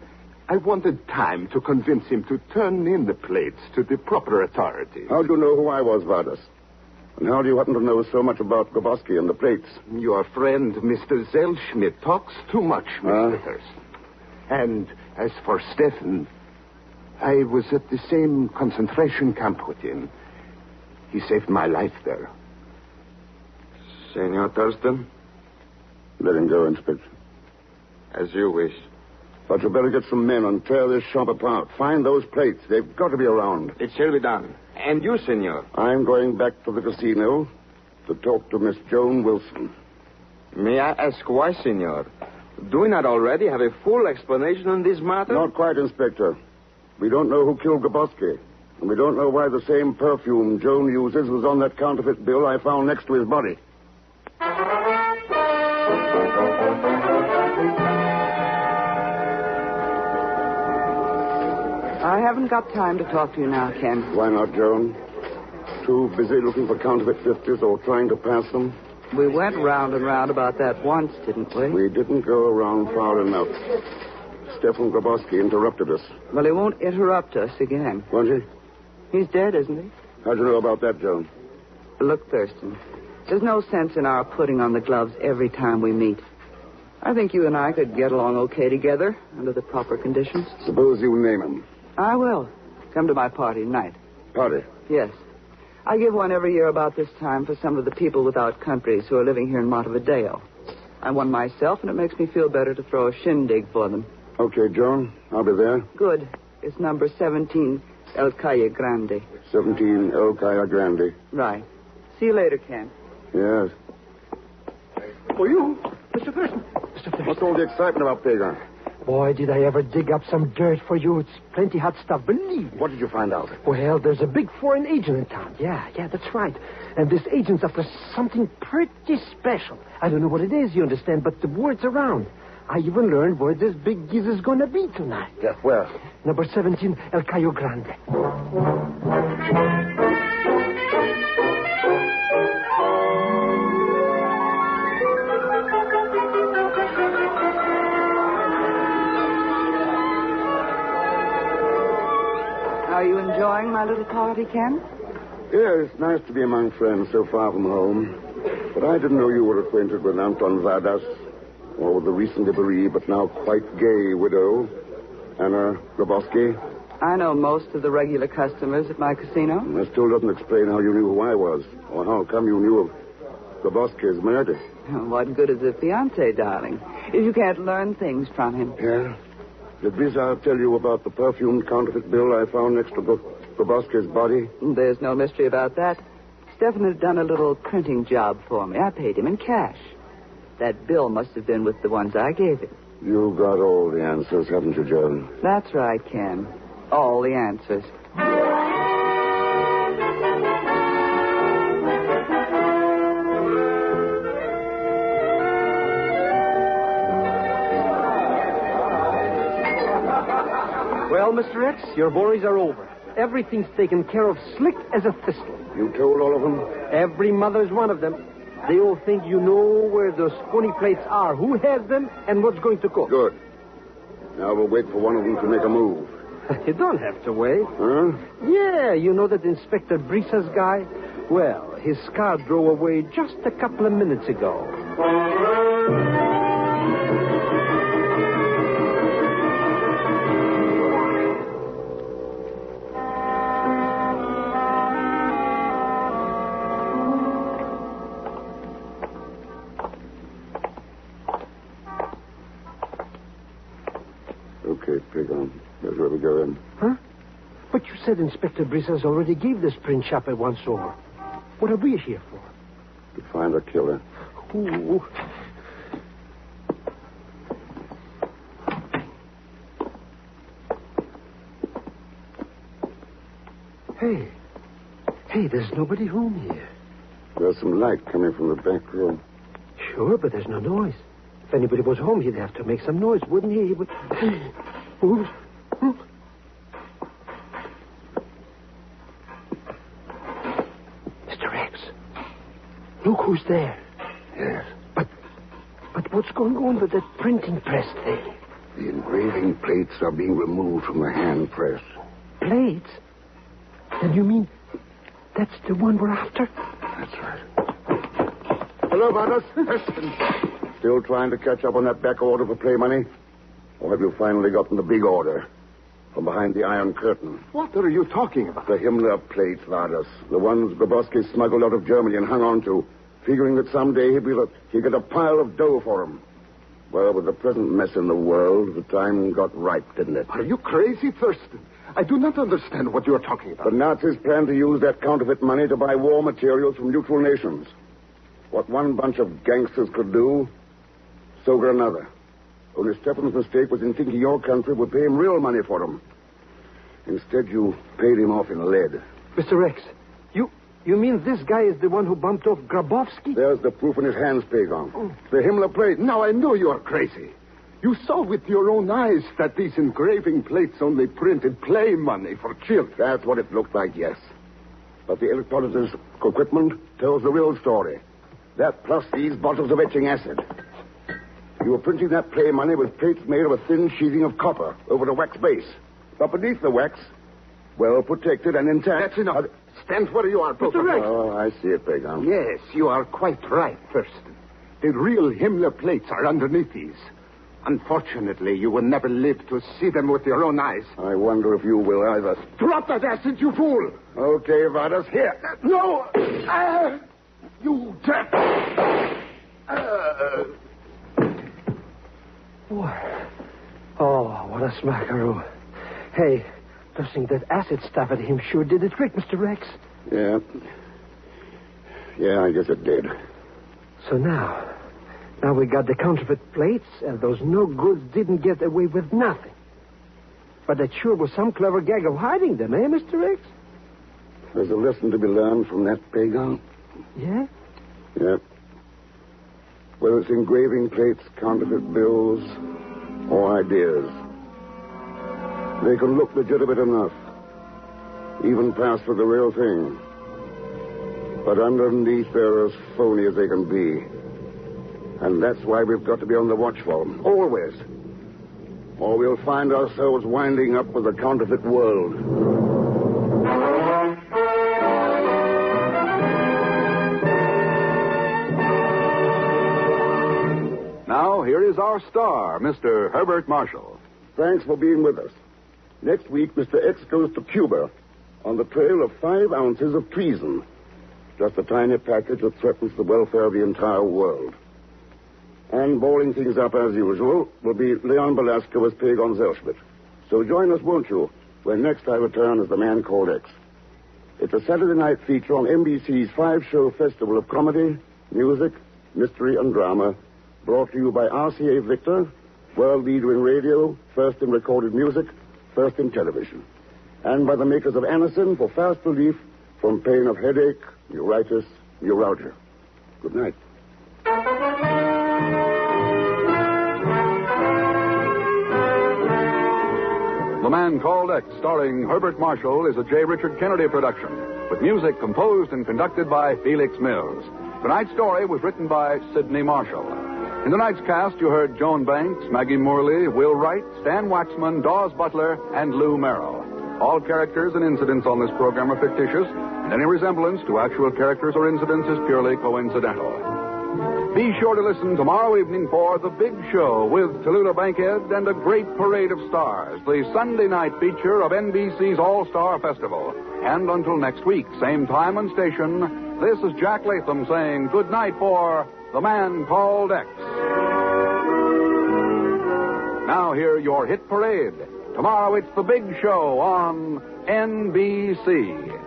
[SPEAKER 14] I wanted time to convince him to turn in the plates to the proper authorities.
[SPEAKER 5] How do you know who I was, Vardas? And how do you happen to know so much about Grabowski and the plates?
[SPEAKER 14] Your friend, Mr. Zellschmidt, talks too much, Mr. Thurston. And as for Stefan, I was at the same concentration camp with him. He saved my life there.
[SPEAKER 23] Senor Thurston?
[SPEAKER 5] Let him go, Inspector.
[SPEAKER 23] As you wish.
[SPEAKER 5] But you better get some men and tear this shop apart. Find those plates. They've got to be around.
[SPEAKER 23] It shall be done. And you, senor?
[SPEAKER 5] I'm going back to the casino to talk to Miss Joan Wilson.
[SPEAKER 23] May I ask why, senor? Do we not already have a full explanation on this matter?
[SPEAKER 5] Not quite, Inspector. We don't know who killed Grabowski. And we don't know why the same perfume Joan uses was on that counterfeit bill I found next to his body.
[SPEAKER 13] I haven't got time to talk to you now, Ken.
[SPEAKER 5] Why not, Joan? Too busy looking for counterfeit 50s or trying to pass them?
[SPEAKER 13] We went round and round about that once, didn't we?
[SPEAKER 5] We didn't go around far enough. Stefan Grabowski interrupted us.
[SPEAKER 13] Well, he won't interrupt us again.
[SPEAKER 5] Won't he?
[SPEAKER 13] He's dead, isn't he?
[SPEAKER 5] How'd you know about that, Joan?
[SPEAKER 13] Look, Thurston, there's no sense in our putting on the gloves every time we meet. I think you and I could get along okay together under the proper conditions.
[SPEAKER 5] Suppose you name him.
[SPEAKER 13] I will. Come to my party tonight.
[SPEAKER 5] Party?
[SPEAKER 13] Yes. I give one every year about this time for some of the people without countries who are living here in Montevideo. I'm one myself, and it makes me feel better to throw a shindig for them.
[SPEAKER 5] Okay, Joan. I'll be there.
[SPEAKER 13] Good. It's number 17, El Calle Grande.
[SPEAKER 5] 17 El Calle Grande.
[SPEAKER 13] Right. See you later, Ken.
[SPEAKER 5] Yes.
[SPEAKER 3] For you, Mr. Thurston. Mr. Thurston.
[SPEAKER 5] What's all the excitement about Pegon?
[SPEAKER 3] Boy, did I ever dig up some dirt for you. It's plenty hot stuff, believe me.
[SPEAKER 5] What did you find out?
[SPEAKER 3] Well, there's a big foreign agent in town. Yeah, that's right. And this agent's after something pretty special. I don't know what it is, you understand, but the word's around. I even learned where this big giz is going to be tonight.
[SPEAKER 5] Yeah, where?
[SPEAKER 3] Number 17, El Cayo Grande.
[SPEAKER 13] Are you enjoying my little party, Ken?
[SPEAKER 5] Yeah, it's nice to be among friends so far from home. But I didn't know you were acquainted with Anton Vardas, or with the recently bereaved but now quite gay widow, Anna Grabowski.
[SPEAKER 13] I know most of the regular customers at my casino.
[SPEAKER 5] That still doesn't explain how you knew who I was, or how come you knew of Grabowski's murder.
[SPEAKER 13] What good is a fiancé, darling, if you can't learn things from him?
[SPEAKER 5] Yeah? Did Bizarre tell you about the perfumed counterfeit bill I found next to Grabowski's body?
[SPEAKER 13] There's no mystery about that. Stefan had done a little printing job for me. I paid him in cash. That bill must have been with the ones I gave him.
[SPEAKER 5] You got all the answers, haven't you, Joan?
[SPEAKER 13] That's right, Ken. All the answers.
[SPEAKER 3] Well, Mr. X, your worries are over. Everything's taken care of slick as a thistle.
[SPEAKER 5] You told all of them?
[SPEAKER 3] Every mother's one of them. They all think you know where those phony plates are, who has them, and what's going to cook.
[SPEAKER 5] Good. Now we'll wait for one of them to make a move.
[SPEAKER 3] You don't have to wait.
[SPEAKER 5] Huh?
[SPEAKER 3] Yeah, you know that Inspector Brisa's guy? Well, his car drove away just a couple of minutes ago.
[SPEAKER 5] Okay, Pegon. That's where we go in.
[SPEAKER 3] Huh? But you said Inspector Brisa's already gave this print shop a once-over. What are we here for?
[SPEAKER 5] To find a killer.
[SPEAKER 3] Ooh. Hey, there's nobody home here.
[SPEAKER 5] There's some light coming from the back room.
[SPEAKER 3] Sure, but there's no noise. If anybody was home, he'd have to make some noise, wouldn't he? He would... Ooh. Ooh. Mr. X, look who's there?
[SPEAKER 2] Yes.
[SPEAKER 3] But what's going on with that printing press thing?
[SPEAKER 2] The engraving plates are being removed from the hand press.
[SPEAKER 3] Plates? Then you mean that's the one we're after?
[SPEAKER 2] That's right. Hello, Vardas. Thurston. Still trying to catch up on that back order for play money? Or have you finally gotten the big order from behind the Iron Curtain?
[SPEAKER 14] What are you talking about?
[SPEAKER 2] The Himmler Plates, Vardas. The ones Grabowski smuggled out of Germany and hung on to, figuring that someday he'd get a pile of dough for them. Well, with the present mess in the world, the time got ripe, didn't it?
[SPEAKER 14] Are you crazy, Thurston? I do not understand what you are talking about.
[SPEAKER 2] The Nazis planned to use that counterfeit money to buy war materials from neutral nations. What one bunch of gangsters could do, so could another. Only Stefan's mistake was in thinking your country would pay him real money for them. Instead, you paid him off in lead.
[SPEAKER 3] Mr. X, you mean this guy is the one who bumped off Grabowski?
[SPEAKER 2] There's the proof in his hands, Pegon.
[SPEAKER 3] Oh.
[SPEAKER 2] The Himmler plate.
[SPEAKER 14] Now I know you are crazy. You saw with your own eyes that these engraving plates only printed play money for children.
[SPEAKER 2] That's what it looked like, yes. But the electrolysis equipment tells the real story. That plus these bottles of etching acid. You were printing that play money with plates made of a thin sheathing of copper over the wax base. But beneath the wax, well protected and intact.
[SPEAKER 14] That's enough. Stand where you are,
[SPEAKER 3] Mr. Rex.
[SPEAKER 2] Oh, I see it, Pegon.
[SPEAKER 14] Yes, you are quite right, Thurston. The real Himmler plates are underneath these. Unfortunately, you will never live to see them with your own eyes.
[SPEAKER 2] I wonder if you will either.
[SPEAKER 14] Drop that acid, you fool!
[SPEAKER 2] Okay, Vardas, here.
[SPEAKER 14] No! You jerk!
[SPEAKER 3] Oh, what a smackaroo. Hey, tossing that acid stuff at him sure did the trick, Mr. Rex.
[SPEAKER 2] Yeah. Yeah, I guess it did.
[SPEAKER 3] So now we got the counterfeit plates, and those no-goods didn't get away with nothing. But that sure was some clever gag of hiding them, eh, Mr. X?
[SPEAKER 2] There's a lesson to be learned from that, Pegon.
[SPEAKER 3] Yeah?
[SPEAKER 2] Yeah. Whether it's engraving plates, counterfeit bills, or ideas, they can look legitimate enough, even pass for the real thing. But underneath, they're as phony as they can be. And that's why we've got to be on the watch for them, always. Or we'll find ourselves winding up with a counterfeit world.
[SPEAKER 1] Now, here is our star, Mr. Herbert Marshall.
[SPEAKER 2] Thanks for being with us. Next week, Mr. X goes to Cuba on the trail of 5 ounces of treason. Just a tiny package that threatens the welfare of the entire world. And balling things up as usual will be Leon Belasco as Pegon Zellschmidt. So join us, won't you, when next I return as the Man Called X. It's a Saturday night feature on NBC's 5-show festival of comedy, music, mystery, and drama, brought to you by RCA Victor, world leader in radio, first in recorded music, first in television. And by the makers of Anacin for fast relief from pain of headache, neuritis, neuralgia. Good night.
[SPEAKER 1] The Man Called X, starring Herbert Marshall, is a J. Richard Kennedy production, with music composed and conducted by Felix Mills. Tonight's story was written by Sidney Marshall. In tonight's cast, you heard Joan Banks, Maggie Morley, Will Wright, Stan Waxman, Dawes Butler, and Lou Merrill. All characters and incidents on this program are fictitious, and any resemblance to actual characters or incidents is purely coincidental. Be sure to listen tomorrow evening for The Big Show with Tallulah Bankhead and a great parade of stars, the Sunday night feature of NBC's All-Star Festival. And until next week, same time and station, this is Jack Latham saying good night for The Man Called X. Now hear your hit parade. Tomorrow it's The Big Show on NBC.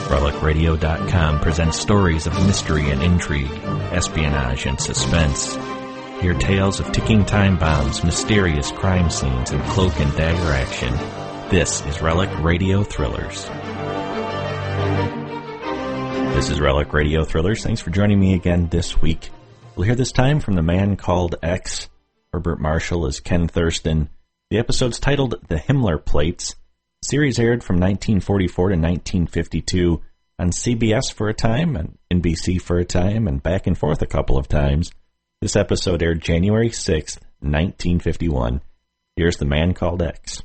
[SPEAKER 4] RelicRadio.com presents stories of mystery and intrigue, espionage and suspense. Hear tales of ticking time bombs, mysterious crime scenes, and cloak and dagger action. This is Relic Radio Thrillers. This is Relic Radio Thrillers. Thanks for joining me again this week. We'll hear this time from The Man Called X. Herbert Marshall is Ken Thurston. The episode's titled The Himmler Plates. The series aired from 1944 to 1952 on CBS for a time, and NBC for a time, and back and forth a couple of times. This episode aired January 6th, 1951. Here's The Man Called X.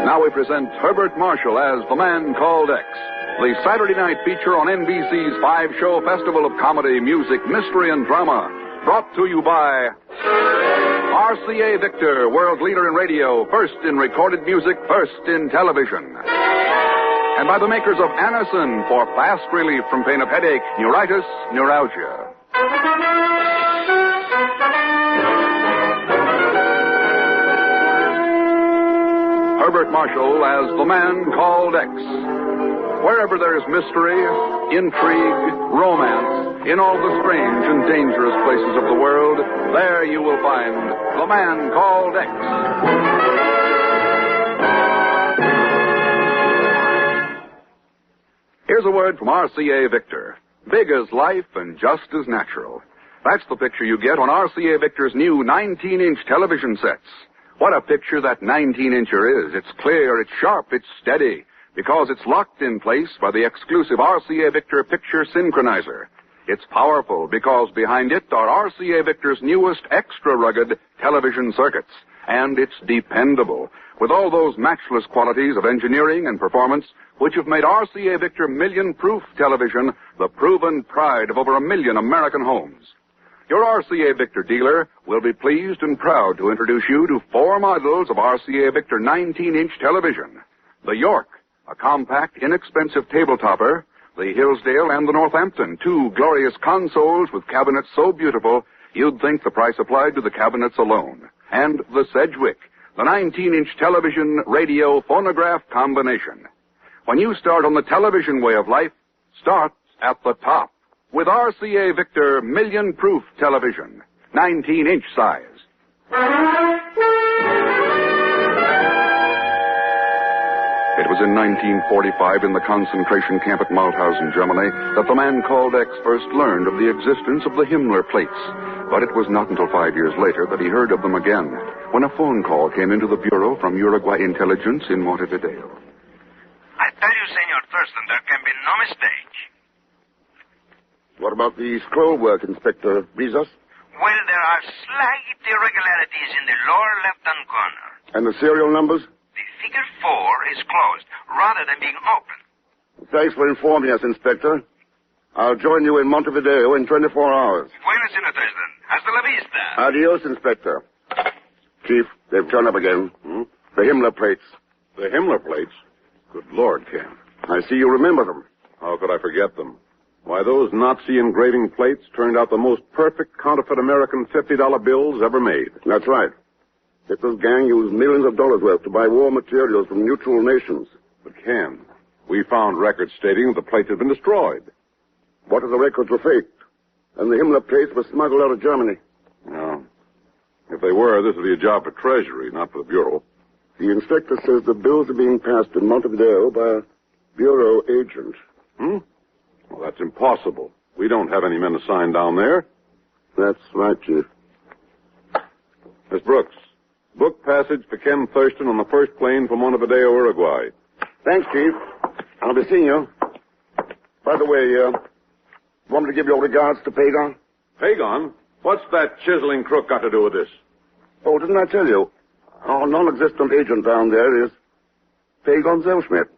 [SPEAKER 1] Now we present Herbert Marshall as The Man Called X, the Saturday night feature on NBC's 5-show festival of comedy, music, mystery, and drama, brought to you by RCA Victor, world leader in radio, first in recorded music, first in television. And by the makers of Anacin for fast relief from pain of headache, neuritis, neuralgia. Herbert Marshall as The Man Called X. Wherever there is mystery, intrigue, romance, in all the strange and dangerous places of the world, there you will find The Man Called X. Here's a word from RCA Victor. Big as life and just as natural. That's the picture you get on RCA Victor's new 19-inch television sets. What a picture that 19-incher is. It's clear, it's sharp, it's steady, because it's locked in place by the exclusive RCA Victor Picture Synchronizer. It's powerful because behind it are RCA Victor's newest extra-rugged television circuits. And it's dependable, with all those matchless qualities of engineering and performance which have made RCA Victor million-proof television the proven pride of over 1 million American homes. Your RCA Victor dealer will be pleased and proud to introduce you to 4 models of RCA Victor 19-inch television. The York, a compact, inexpensive tabletopper. The Hillsdale and the Northampton, 2 glorious consoles with cabinets so beautiful you'd think the price applied to the cabinets alone. And the Sedgwick, the 19-inch television, radio, phonograph combination. When you start on the television way of life, start at the top. With RCA Victor million-proof television, 19-inch size. It was in 1945 in the concentration camp at Mauthausen, Germany, that the Man Called X first learned of the existence of the Himmler Plates. But it was not until 5 years later that he heard of them again, when a phone call came into the Bureau from Uruguay Intelligence in Montevideo.
[SPEAKER 12] I tell you, Senor Thurston, there can be no mistake.
[SPEAKER 2] What about the scroll work, Inspector Brizos?
[SPEAKER 12] Well, there are slight irregularities in the lower left-hand corner.
[SPEAKER 2] And the serial numbers?
[SPEAKER 12] The figure 4 is closed, rather than being open.
[SPEAKER 2] Thanks for informing us, Inspector. I'll join you in Montevideo in 24 hours.
[SPEAKER 12] Bueno, Senor Thurston. Hasta la vista.
[SPEAKER 2] Adios, Inspector. Chief, they've turned up again. The Himmler Plates.
[SPEAKER 20] The Himmler Plates? Good Lord, Ken.
[SPEAKER 2] I see you remember them.
[SPEAKER 20] How could I forget them? Why, those Nazi engraving plates turned out the most perfect counterfeit American $50 bills ever made.
[SPEAKER 2] That's right. Hitler's gang used millions of dollars worth to buy war materials from neutral nations.
[SPEAKER 20] But, Ken, we found records stating the plates had been destroyed.
[SPEAKER 2] What if the records were faked? And the Himmler plates were smuggled out of Germany?
[SPEAKER 20] No. If they were, this would be a job for Treasury, not for the Bureau.
[SPEAKER 2] The inspector says the bills are being passed in Montevideo by a Bureau agent.
[SPEAKER 20] Well, that's impossible. We don't have any men assigned down there.
[SPEAKER 2] That's right, Chief.
[SPEAKER 20] Miss Brooks, book passage for Ken Thurston on the first plane from Montevideo, Uruguay.
[SPEAKER 2] Thanks, Chief. I'll be seeing you. By the way, want me to give your regards to Pegon?
[SPEAKER 20] Pegon? What's that chiseling crook got to do with this?
[SPEAKER 2] Oh, didn't I tell you? Our non-existent agent down there is Pegon Zellschmidt.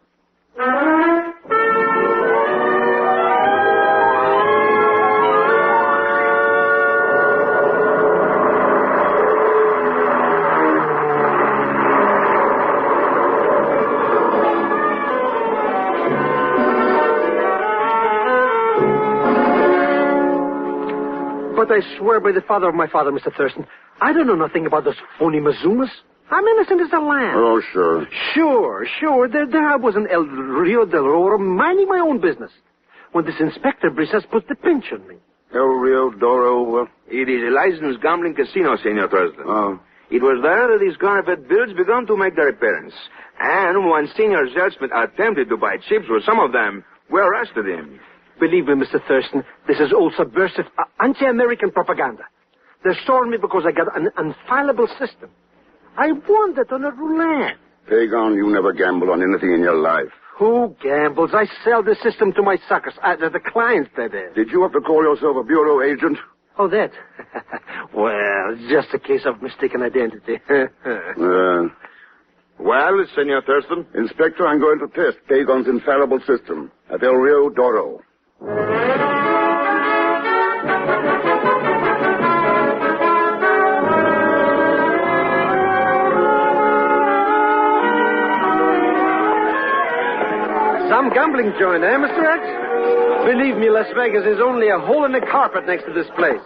[SPEAKER 3] But I swear by the father of my father, Mr. Thurston, I don't know nothing about those phony Mazumas. I'm innocent as a lamb.
[SPEAKER 2] Oh, sure.
[SPEAKER 3] Sure. There I was in El Rio del Oro minding my own business when this Inspector Brisas put the pinch on me.
[SPEAKER 2] El Rio Doro.
[SPEAKER 23] It is a licensed gambling casino, Senor Thurston.
[SPEAKER 2] Oh.
[SPEAKER 23] It was there that these counterfeit bills began to make their appearance. And when Senior Zellschmidt attempted to buy chips with some of them, we arrested him.
[SPEAKER 3] Believe me, Mr. Thurston, this is all subversive, anti-American propaganda. They stormed me because I got an infallible system. I won that on a roulette.
[SPEAKER 5] Pegon, you never gamble on anything in your life.
[SPEAKER 3] Who gambles? I sell the system to my suckers, the clients, that is.
[SPEAKER 5] Did you have to call yourself a bureau agent?
[SPEAKER 3] Oh, that? Well, it's just a case of mistaken identity.
[SPEAKER 5] Well, Senor Thurston? Inspector, I'm going to test Pegon's infallible system at El Rio Doro.
[SPEAKER 3] Some gambling joint, eh, Mr. X? Believe me, Las Vegas is only a hole in the carpet next to this place.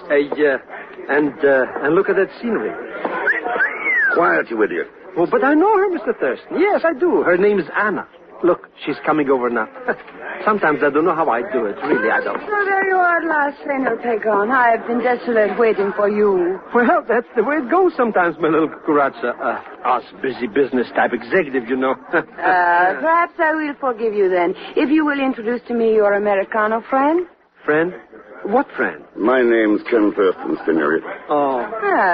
[SPEAKER 3] And look at that scenery.
[SPEAKER 5] Quiet, you idiot.
[SPEAKER 3] Oh, but I know her, Mr. Thurston. Yes, I do. Her name is Anna. Look, she's coming over now. Sometimes I don't know how I do it. Really, I don't.
[SPEAKER 13] So there you are at last, Senor Pegon. I've been desolate waiting for you.
[SPEAKER 3] Well, that's the way it goes sometimes, my little curazza. Us busy business type executive, you know.
[SPEAKER 13] Perhaps I will forgive you then, if you will introduce to me your Americano friend.
[SPEAKER 3] Friend? What friend?
[SPEAKER 5] My name's Ken Thurston, senorita.
[SPEAKER 3] Oh.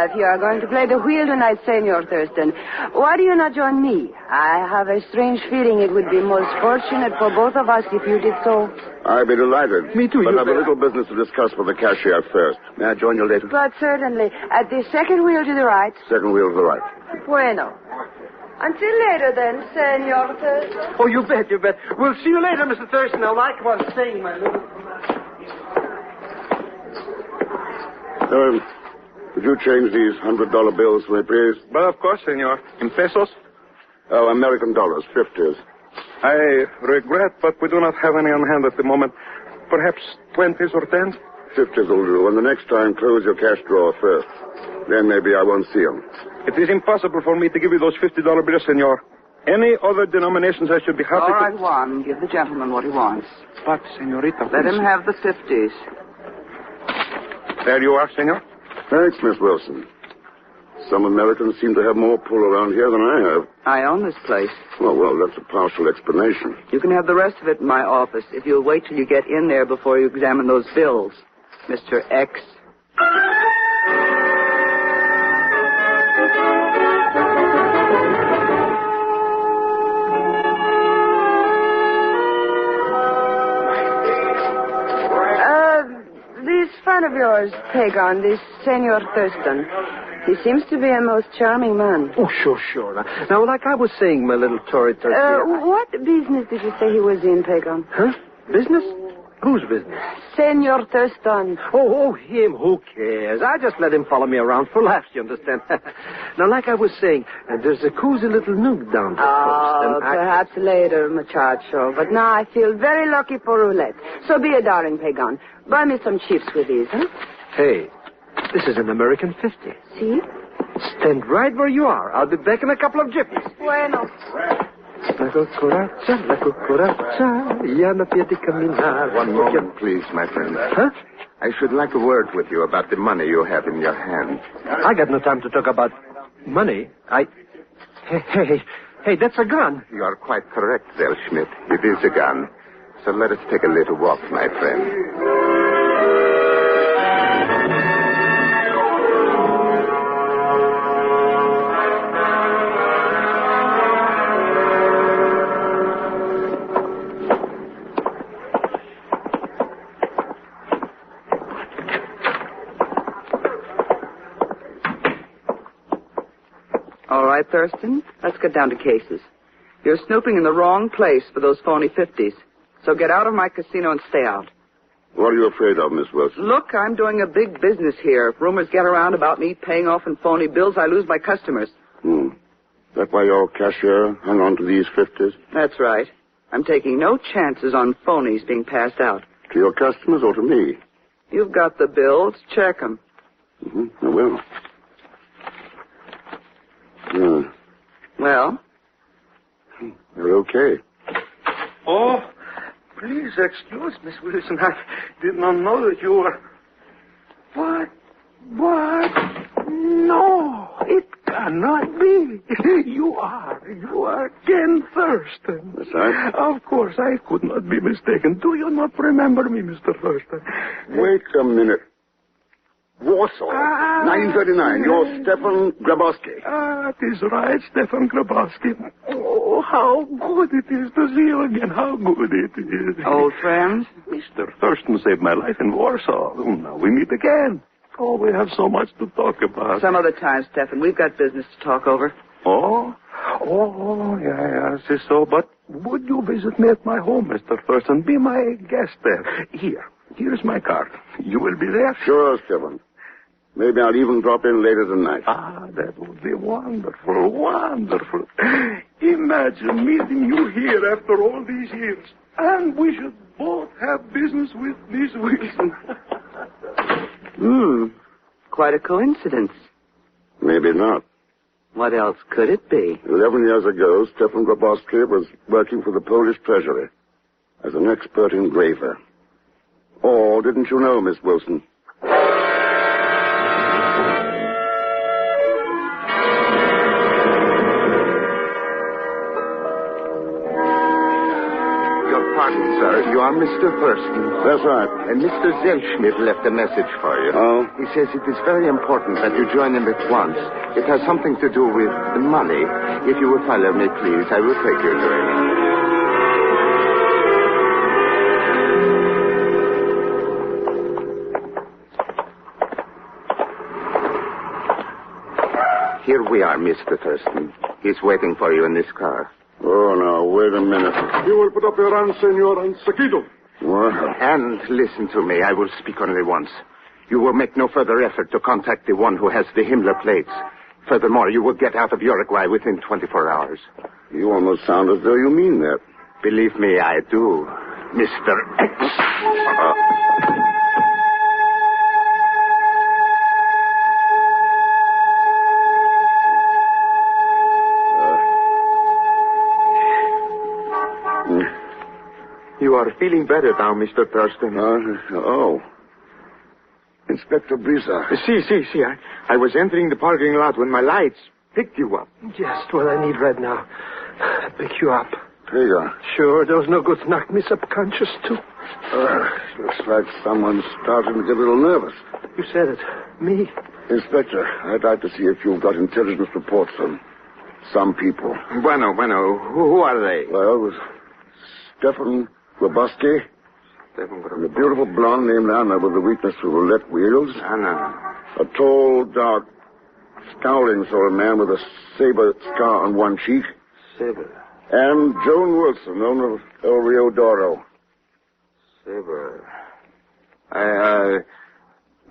[SPEAKER 13] If you are going to play the wheel tonight, Senor Thurston, why do you not join me? I have a strange feeling it would be most fortunate for both of us if you did so.
[SPEAKER 5] I'd be delighted.
[SPEAKER 3] Me too.
[SPEAKER 5] But I've a little business to discuss with the cashier first. May I join you later?
[SPEAKER 13] But certainly. At the second wheel to the right.
[SPEAKER 5] Second wheel to the right.
[SPEAKER 13] Bueno. Until later, then, Senor Thurston.
[SPEAKER 3] Oh, you bet, you bet. We'll see you later, Mr. Thurston. I like what I was saying, my little...
[SPEAKER 5] Could you change these $100 bills for me, please?
[SPEAKER 7] But of course, senor. In pesos?
[SPEAKER 5] Oh, American dollars, 50s.
[SPEAKER 7] I regret, but we do not have any on hand at the moment. Perhaps 20s or 10s?
[SPEAKER 5] 50s will do. And the next time, close your cash drawer first. Then maybe I won't see them.
[SPEAKER 7] It is impossible for me to give you those $50 bills, senor. Any other denominations I should be happy
[SPEAKER 6] All right, Juan. Give the gentleman what he wants.
[SPEAKER 7] But, senorita...
[SPEAKER 6] Let him have the 50s.
[SPEAKER 7] There you are, senor.
[SPEAKER 5] Thanks, Miss Wilson. Some Americans seem to have more pull around here than I have.
[SPEAKER 6] I own this place.
[SPEAKER 5] Well, that's a partial explanation.
[SPEAKER 6] You can have the rest of it in my office if you'll wait till you get in there before you examine those bills, Mr. X.
[SPEAKER 13] This friend of yours, Pegon, this Senor Thurston, he seems to be a most charming man.
[SPEAKER 3] Oh, sure. Now, like I was saying, my little Tory turkey...
[SPEAKER 13] What business did you say he was in, Pegon?
[SPEAKER 3] Huh? Business? Whose business?
[SPEAKER 13] Senor Thurston.
[SPEAKER 3] Oh, him. Who cares? I just let him follow me around for laughs, you understand? Now, like I was saying, there's a cozy little nook down the coast.
[SPEAKER 13] Perhaps later, muchacho. But now I feel very lucky for roulette. So be a darling, Pegon. Buy me some chips with these, huh?
[SPEAKER 3] Hey, this is an American 50.
[SPEAKER 13] See?
[SPEAKER 3] Stand right where you are. I'll be back in a couple of jippies.
[SPEAKER 13] Bueno.
[SPEAKER 3] La cucaracha, ya no puede caminar.
[SPEAKER 14] One moment, please, my friend.
[SPEAKER 3] Huh?
[SPEAKER 14] I should like a word with you about the money you have in your hand.
[SPEAKER 3] I got no time to talk about money. Hey, that's a gun.
[SPEAKER 14] You are quite correct, Zellschmidt. It is a gun. So let us take a little walk, my friend.
[SPEAKER 6] All right, Thurston, let's get down to cases. You're snooping in the wrong place for those phony 50s. So get out of my casino and stay out.
[SPEAKER 5] What are you afraid of, Miss Wilson?
[SPEAKER 6] Look, I'm doing a big business here. If rumors get around about me paying off in phony bills, I lose my customers.
[SPEAKER 5] That why your cashier hung on to these 50s?
[SPEAKER 6] That's right. I'm taking no chances on phonies being passed out.
[SPEAKER 5] To your customers or to me?
[SPEAKER 6] You've got the bills. Check them.
[SPEAKER 5] I will.
[SPEAKER 6] Well?
[SPEAKER 5] They're okay.
[SPEAKER 7] Oh, please excuse Miss Wilson. I did not know that you were... What? No, it cannot be. You are Ken Thurston.
[SPEAKER 5] That's right.
[SPEAKER 7] Of course, I could not be mistaken. Do you not remember me, Mr. Thurston?
[SPEAKER 5] Wait a minute. Warsaw, 9:39. You're Stefan Grabowski.
[SPEAKER 7] It is right, Stefan Grabowski. Oh, how good it is to see you again. How good it is.
[SPEAKER 6] Old friends?
[SPEAKER 7] Mr. Thurston saved my life in Warsaw. Now we meet again. Oh, we have so much to talk about.
[SPEAKER 6] Some other time, Stefan. We've got business to talk over.
[SPEAKER 7] Oh, yes, it's so. But would you visit me at my home, Mr. Thurston? Be my guest there. Here's my card. You will be there?
[SPEAKER 5] Sure, Stefan. Maybe I'll even drop in later tonight.
[SPEAKER 7] That would be wonderful, wonderful. Imagine meeting you here after all these years. And we should both have business with Miss Wilson.
[SPEAKER 6] Quite a coincidence.
[SPEAKER 5] Maybe not.
[SPEAKER 6] What else could it be?
[SPEAKER 5] 11 years ago, Stefan Grabowski was working for the Polish Treasury as an expert engraver. Oh, didn't you know, Miss Wilson?
[SPEAKER 14] Sir, you are Mr. Thurston.
[SPEAKER 5] That's right.
[SPEAKER 14] And Mr. Zellschmidt left a message for you.
[SPEAKER 5] Oh?
[SPEAKER 14] He says it is very important that you join him at once. It has something to do with money. If you will follow me, please, I will take you to him. Here we are, Mr. Thurston. He's waiting for you in this car.
[SPEAKER 5] Oh, now, wait a minute.
[SPEAKER 20] You will put up your hand, senor, and seguido.
[SPEAKER 5] What?
[SPEAKER 14] And listen to me. I will speak only once. You will make no further effort to contact the one who has the Himmler Plates. Furthermore, you will get out of Uruguay within 24 hours.
[SPEAKER 5] You almost sound as though you mean that.
[SPEAKER 14] Believe me, I do, Mr. X. You are feeling better now, Mr. Thurston.
[SPEAKER 5] Inspector Brisa.
[SPEAKER 14] See. I was entering the parking lot when my lights picked you up.
[SPEAKER 18] Just what I need right now. Pick you up.
[SPEAKER 5] Pegon.
[SPEAKER 18] Sure, there was no good to knock me subconscious, too.
[SPEAKER 5] Looks like someone's starting to get a little nervous.
[SPEAKER 18] You said it. Me.
[SPEAKER 5] Inspector, I'd like to see if you've got intelligence reports on some people.
[SPEAKER 14] Bueno. Who are they?
[SPEAKER 5] Well, it was Stefan Grabowski. And a beautiful blonde named Anna with a weakness for roulette wheels.
[SPEAKER 14] Anna.
[SPEAKER 5] A tall, dark, scowling sort of man with a saber scar on one cheek.
[SPEAKER 14] Saber.
[SPEAKER 5] And Joan Wilson, owner of El Rio Doro.
[SPEAKER 14] Saber.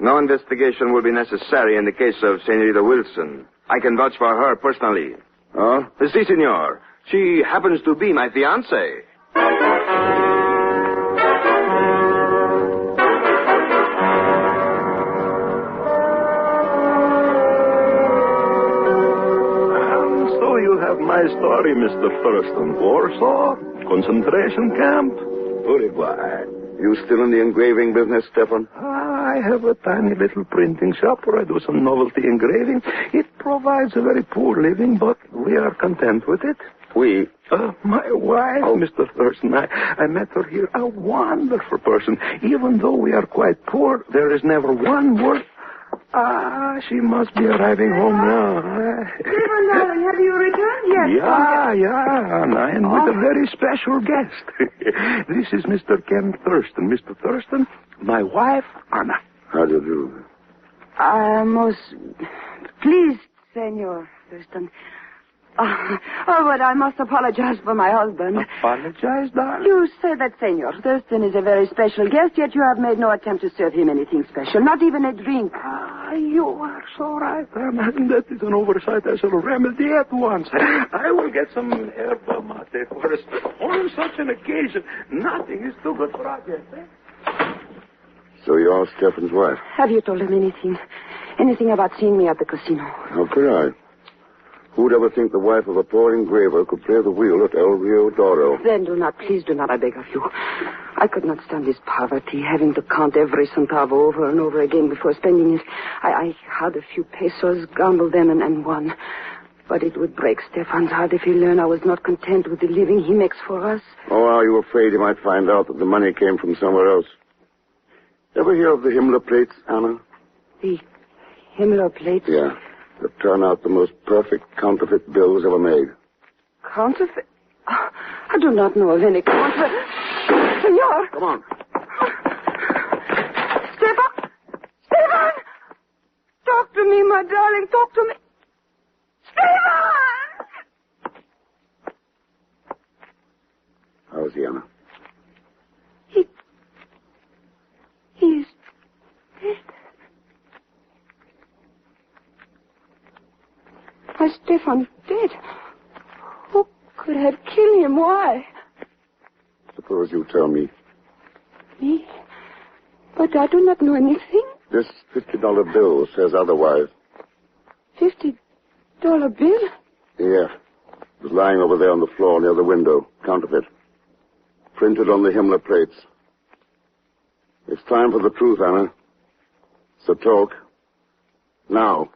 [SPEAKER 14] No investigation will be necessary in the case of Senorita Wilson. I can vouch for her personally.
[SPEAKER 5] Huh?
[SPEAKER 14] Si, senor. She happens to be my fiancée.
[SPEAKER 7] My story, Mr. Thurston. Warsaw, concentration camp, Uruguay.
[SPEAKER 5] You still in the engraving business, Stefan?
[SPEAKER 7] I have a tiny little printing shop where I do some novelty engraving. It provides a very poor living, but we are content with it.
[SPEAKER 5] We?
[SPEAKER 7] My wife, Mr. Thurston. I met her here. A wonderful person. Even though we are quite poor, there is never one word. She must be arriving home now.
[SPEAKER 13] Stephen, darling, have you returned yet?
[SPEAKER 7] Yeah, and with a very special guest. This is Mr. Ken Thurston. Mr. Thurston, my wife, Anna.
[SPEAKER 5] How do you do?
[SPEAKER 13] Most pleased, Senor Thurston. But I must apologize for my husband.
[SPEAKER 7] Apologize, darling?
[SPEAKER 13] You say that Senor Thurston is a very special guest, yet you have made no attempt to serve him anything special, not even a drink.
[SPEAKER 7] You are so right, Anna. That is an oversight I shall remedy at once. I will get some yerba mate for us. On such an occasion, nothing is too good for our guest,
[SPEAKER 5] So you're Stefan's wife?
[SPEAKER 13] Have you told him anything? Anything about seeing me at the casino?
[SPEAKER 5] How could I? Who'd ever think the wife of a poor engraver could play the wheel at El Rio Doro?
[SPEAKER 13] Then please do not, I beg of you. I could not stand this poverty, having to count every centavo over and over again before spending it. I had a few pesos, gambled them, and won. But it would break Stefan's heart if he learned I was not content with the living he makes for us.
[SPEAKER 5] Oh, are you afraid he might find out that the money came from somewhere else? Ever hear of the Himmler Plates, Anna?
[SPEAKER 13] The Himmler Plates?
[SPEAKER 5] Yeah. They turn out the most perfect counterfeit bills ever made.
[SPEAKER 13] Counterfeit? I do not know of any counterfeit. Senor!
[SPEAKER 5] Come on.
[SPEAKER 13] Stefan! Stefan! Talk to me, my darling. Talk to me. Stefan!
[SPEAKER 5] How's he, Anna?
[SPEAKER 13] He is dead. My Stefan dead. Who could have killed him? Why?
[SPEAKER 5] Suppose you tell me.
[SPEAKER 13] Me? But I do not know anything.
[SPEAKER 5] This $50 bill says otherwise.
[SPEAKER 13] $50 bill?
[SPEAKER 5] Yeah. It was lying over there on the floor near the window. Counterfeit. Printed on the Himmler plates. It's time for the truth, Anna. So talk. Now.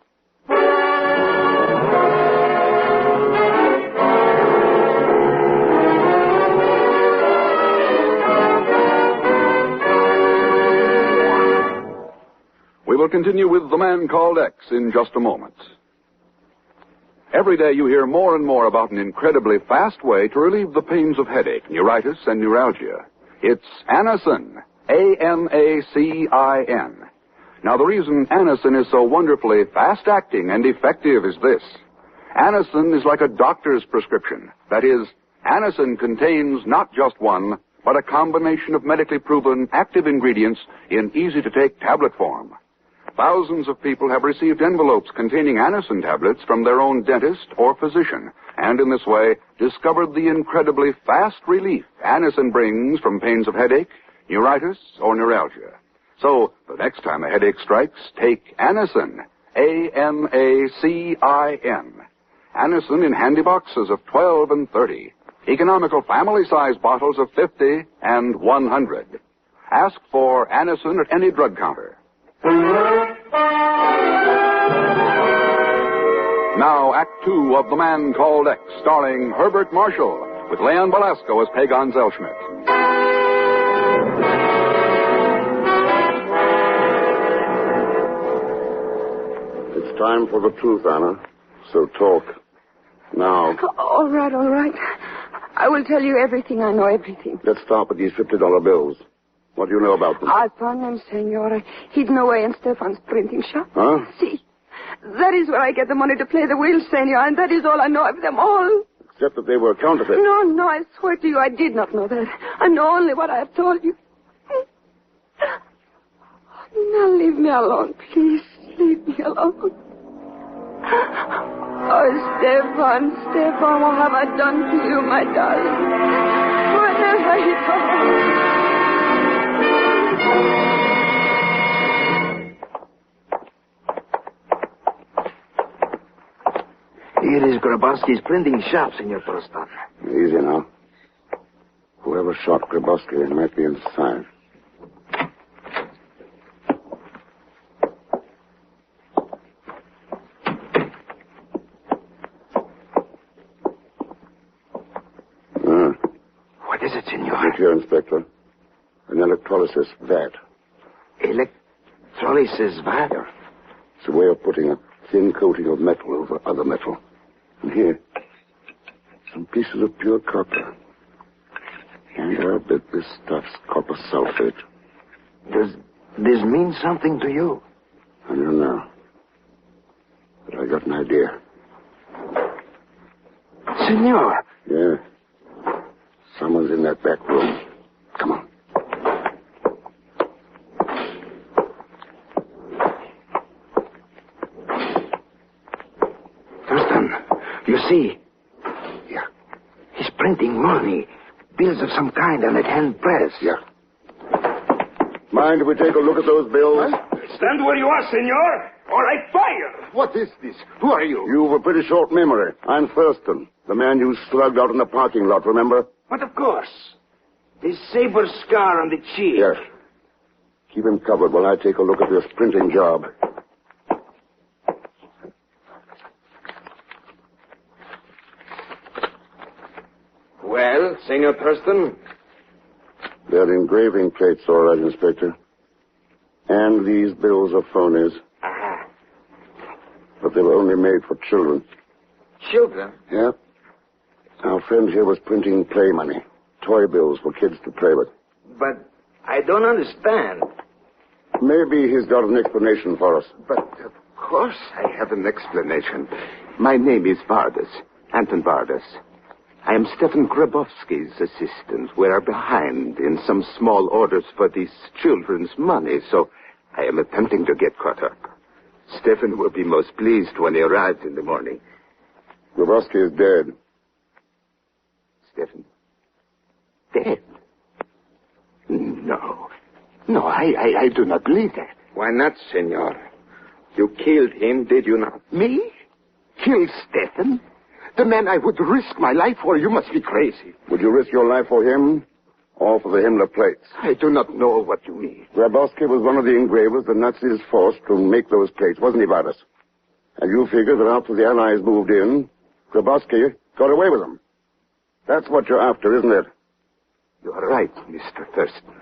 [SPEAKER 1] We will continue with The Man Called X in just a moment. Every day you hear more and more about an incredibly fast way to relieve the pains of headache, neuritis, and neuralgia. It's Anacin. A-N-A-C-I-N. Now, the reason Anacin is so wonderfully fast-acting and effective is this. Anacin is like a doctor's prescription. That is, Anacin contains not just one, but a combination of medically proven active ingredients in easy-to-take tablet form. Thousands of people have received envelopes containing Anacin tablets from their own dentist or physician, and in this way discovered the incredibly fast relief Anacin brings from pains of headache, neuritis, or neuralgia. So, the next time a headache strikes, take Anacin. A-N-A-C-I-N. Anacin in handy boxes of 12 and 30. Economical family-size bottles of 50 and 100. Ask for Anacin at any drug counter. Now, Act Two of The Man Called X, starring Herbert Marshall, with Leon Belasco as Pegon Zellschmidt.
[SPEAKER 5] It's time for the truth, Anna. So talk. Now.
[SPEAKER 13] All right. I will tell you everything. I know everything.
[SPEAKER 5] Let's start with these $50 bills. What do you know about them?
[SPEAKER 13] I found them, senor, hidden away in Stefan's printing shop.
[SPEAKER 5] Huh?
[SPEAKER 13] See, that is where I get the money to play the wheel, senor, and that is all I know of them all.
[SPEAKER 5] Except that they were counterfeit.
[SPEAKER 13] No, I swear to you, I did not know that. I know only what I have told you. Now leave me alone, please. Leave me alone. Oh, Stefan, what have I done to you, my darling? What have I done?
[SPEAKER 23] Here is Grabowski's printing shop, Senor Thurston.
[SPEAKER 5] Easy now. Whoever shot Grabowski might be inside.
[SPEAKER 23] What is it, senor?
[SPEAKER 5] Look here, Inspector. An electrolysis vat.
[SPEAKER 23] Electrolysis vat?
[SPEAKER 5] It's a way of putting a thin coating of metal over other metal. And here, some pieces of pure copper. And I'll bet this stuff's copper sulfate.
[SPEAKER 23] Does this mean something to you?
[SPEAKER 5] I don't know. But I got an idea.
[SPEAKER 23] Senor!
[SPEAKER 5] Yeah. Someone's in that back room. Come on.
[SPEAKER 23] Thurston, you see?
[SPEAKER 5] Yeah.
[SPEAKER 23] He's printing money. Bills of some kind on a hand press.
[SPEAKER 5] Yeah. Mind if we take a look at those bills?
[SPEAKER 23] Stand where you are, senor.
[SPEAKER 14] All right, fire! What is this? Who are you?
[SPEAKER 5] You've a pretty short memory. I'm Thurston, the man you slugged out in the parking lot, remember?
[SPEAKER 23] But of course. The saber scar on the cheek.
[SPEAKER 5] Yes. Keep him covered while I take a look at this printing job.
[SPEAKER 23] Well, Senor Thurston?
[SPEAKER 5] They're engraving plates, all right, Inspector. And these bills are phonies.
[SPEAKER 23] Ah.
[SPEAKER 5] But they were only made for children.
[SPEAKER 23] Children?
[SPEAKER 5] Yeah. Our friend here was printing play money. Toy bills for kids to play with.
[SPEAKER 23] But I don't understand.
[SPEAKER 5] Maybe he's got an explanation for us.
[SPEAKER 14] But of course I have an explanation. My name is Vardas, Anton Vardas. I am Stefan Grabowski's assistant. We are behind in some small orders for these children's money, so I am attempting to get caught up. Stefan will be most pleased when he arrives in the morning.
[SPEAKER 5] Grabowski is dead.
[SPEAKER 14] Stefan? Dead? No. No, I do not believe that.
[SPEAKER 23] Why not, senor? You killed him, did you not?
[SPEAKER 14] Me? Kill Stefan? The man I would risk my life for? You must be crazy.
[SPEAKER 5] Would you risk your life for him or for the Himmler Plates?
[SPEAKER 14] I do not know what you mean.
[SPEAKER 5] Grabowski was one of the engravers the Nazis forced to make those plates, wasn't he, Vardas? And you figure that after the Allies moved in, Grabowski got away with them. That's what you're after, isn't it?
[SPEAKER 14] You're right, Mr. Thurston.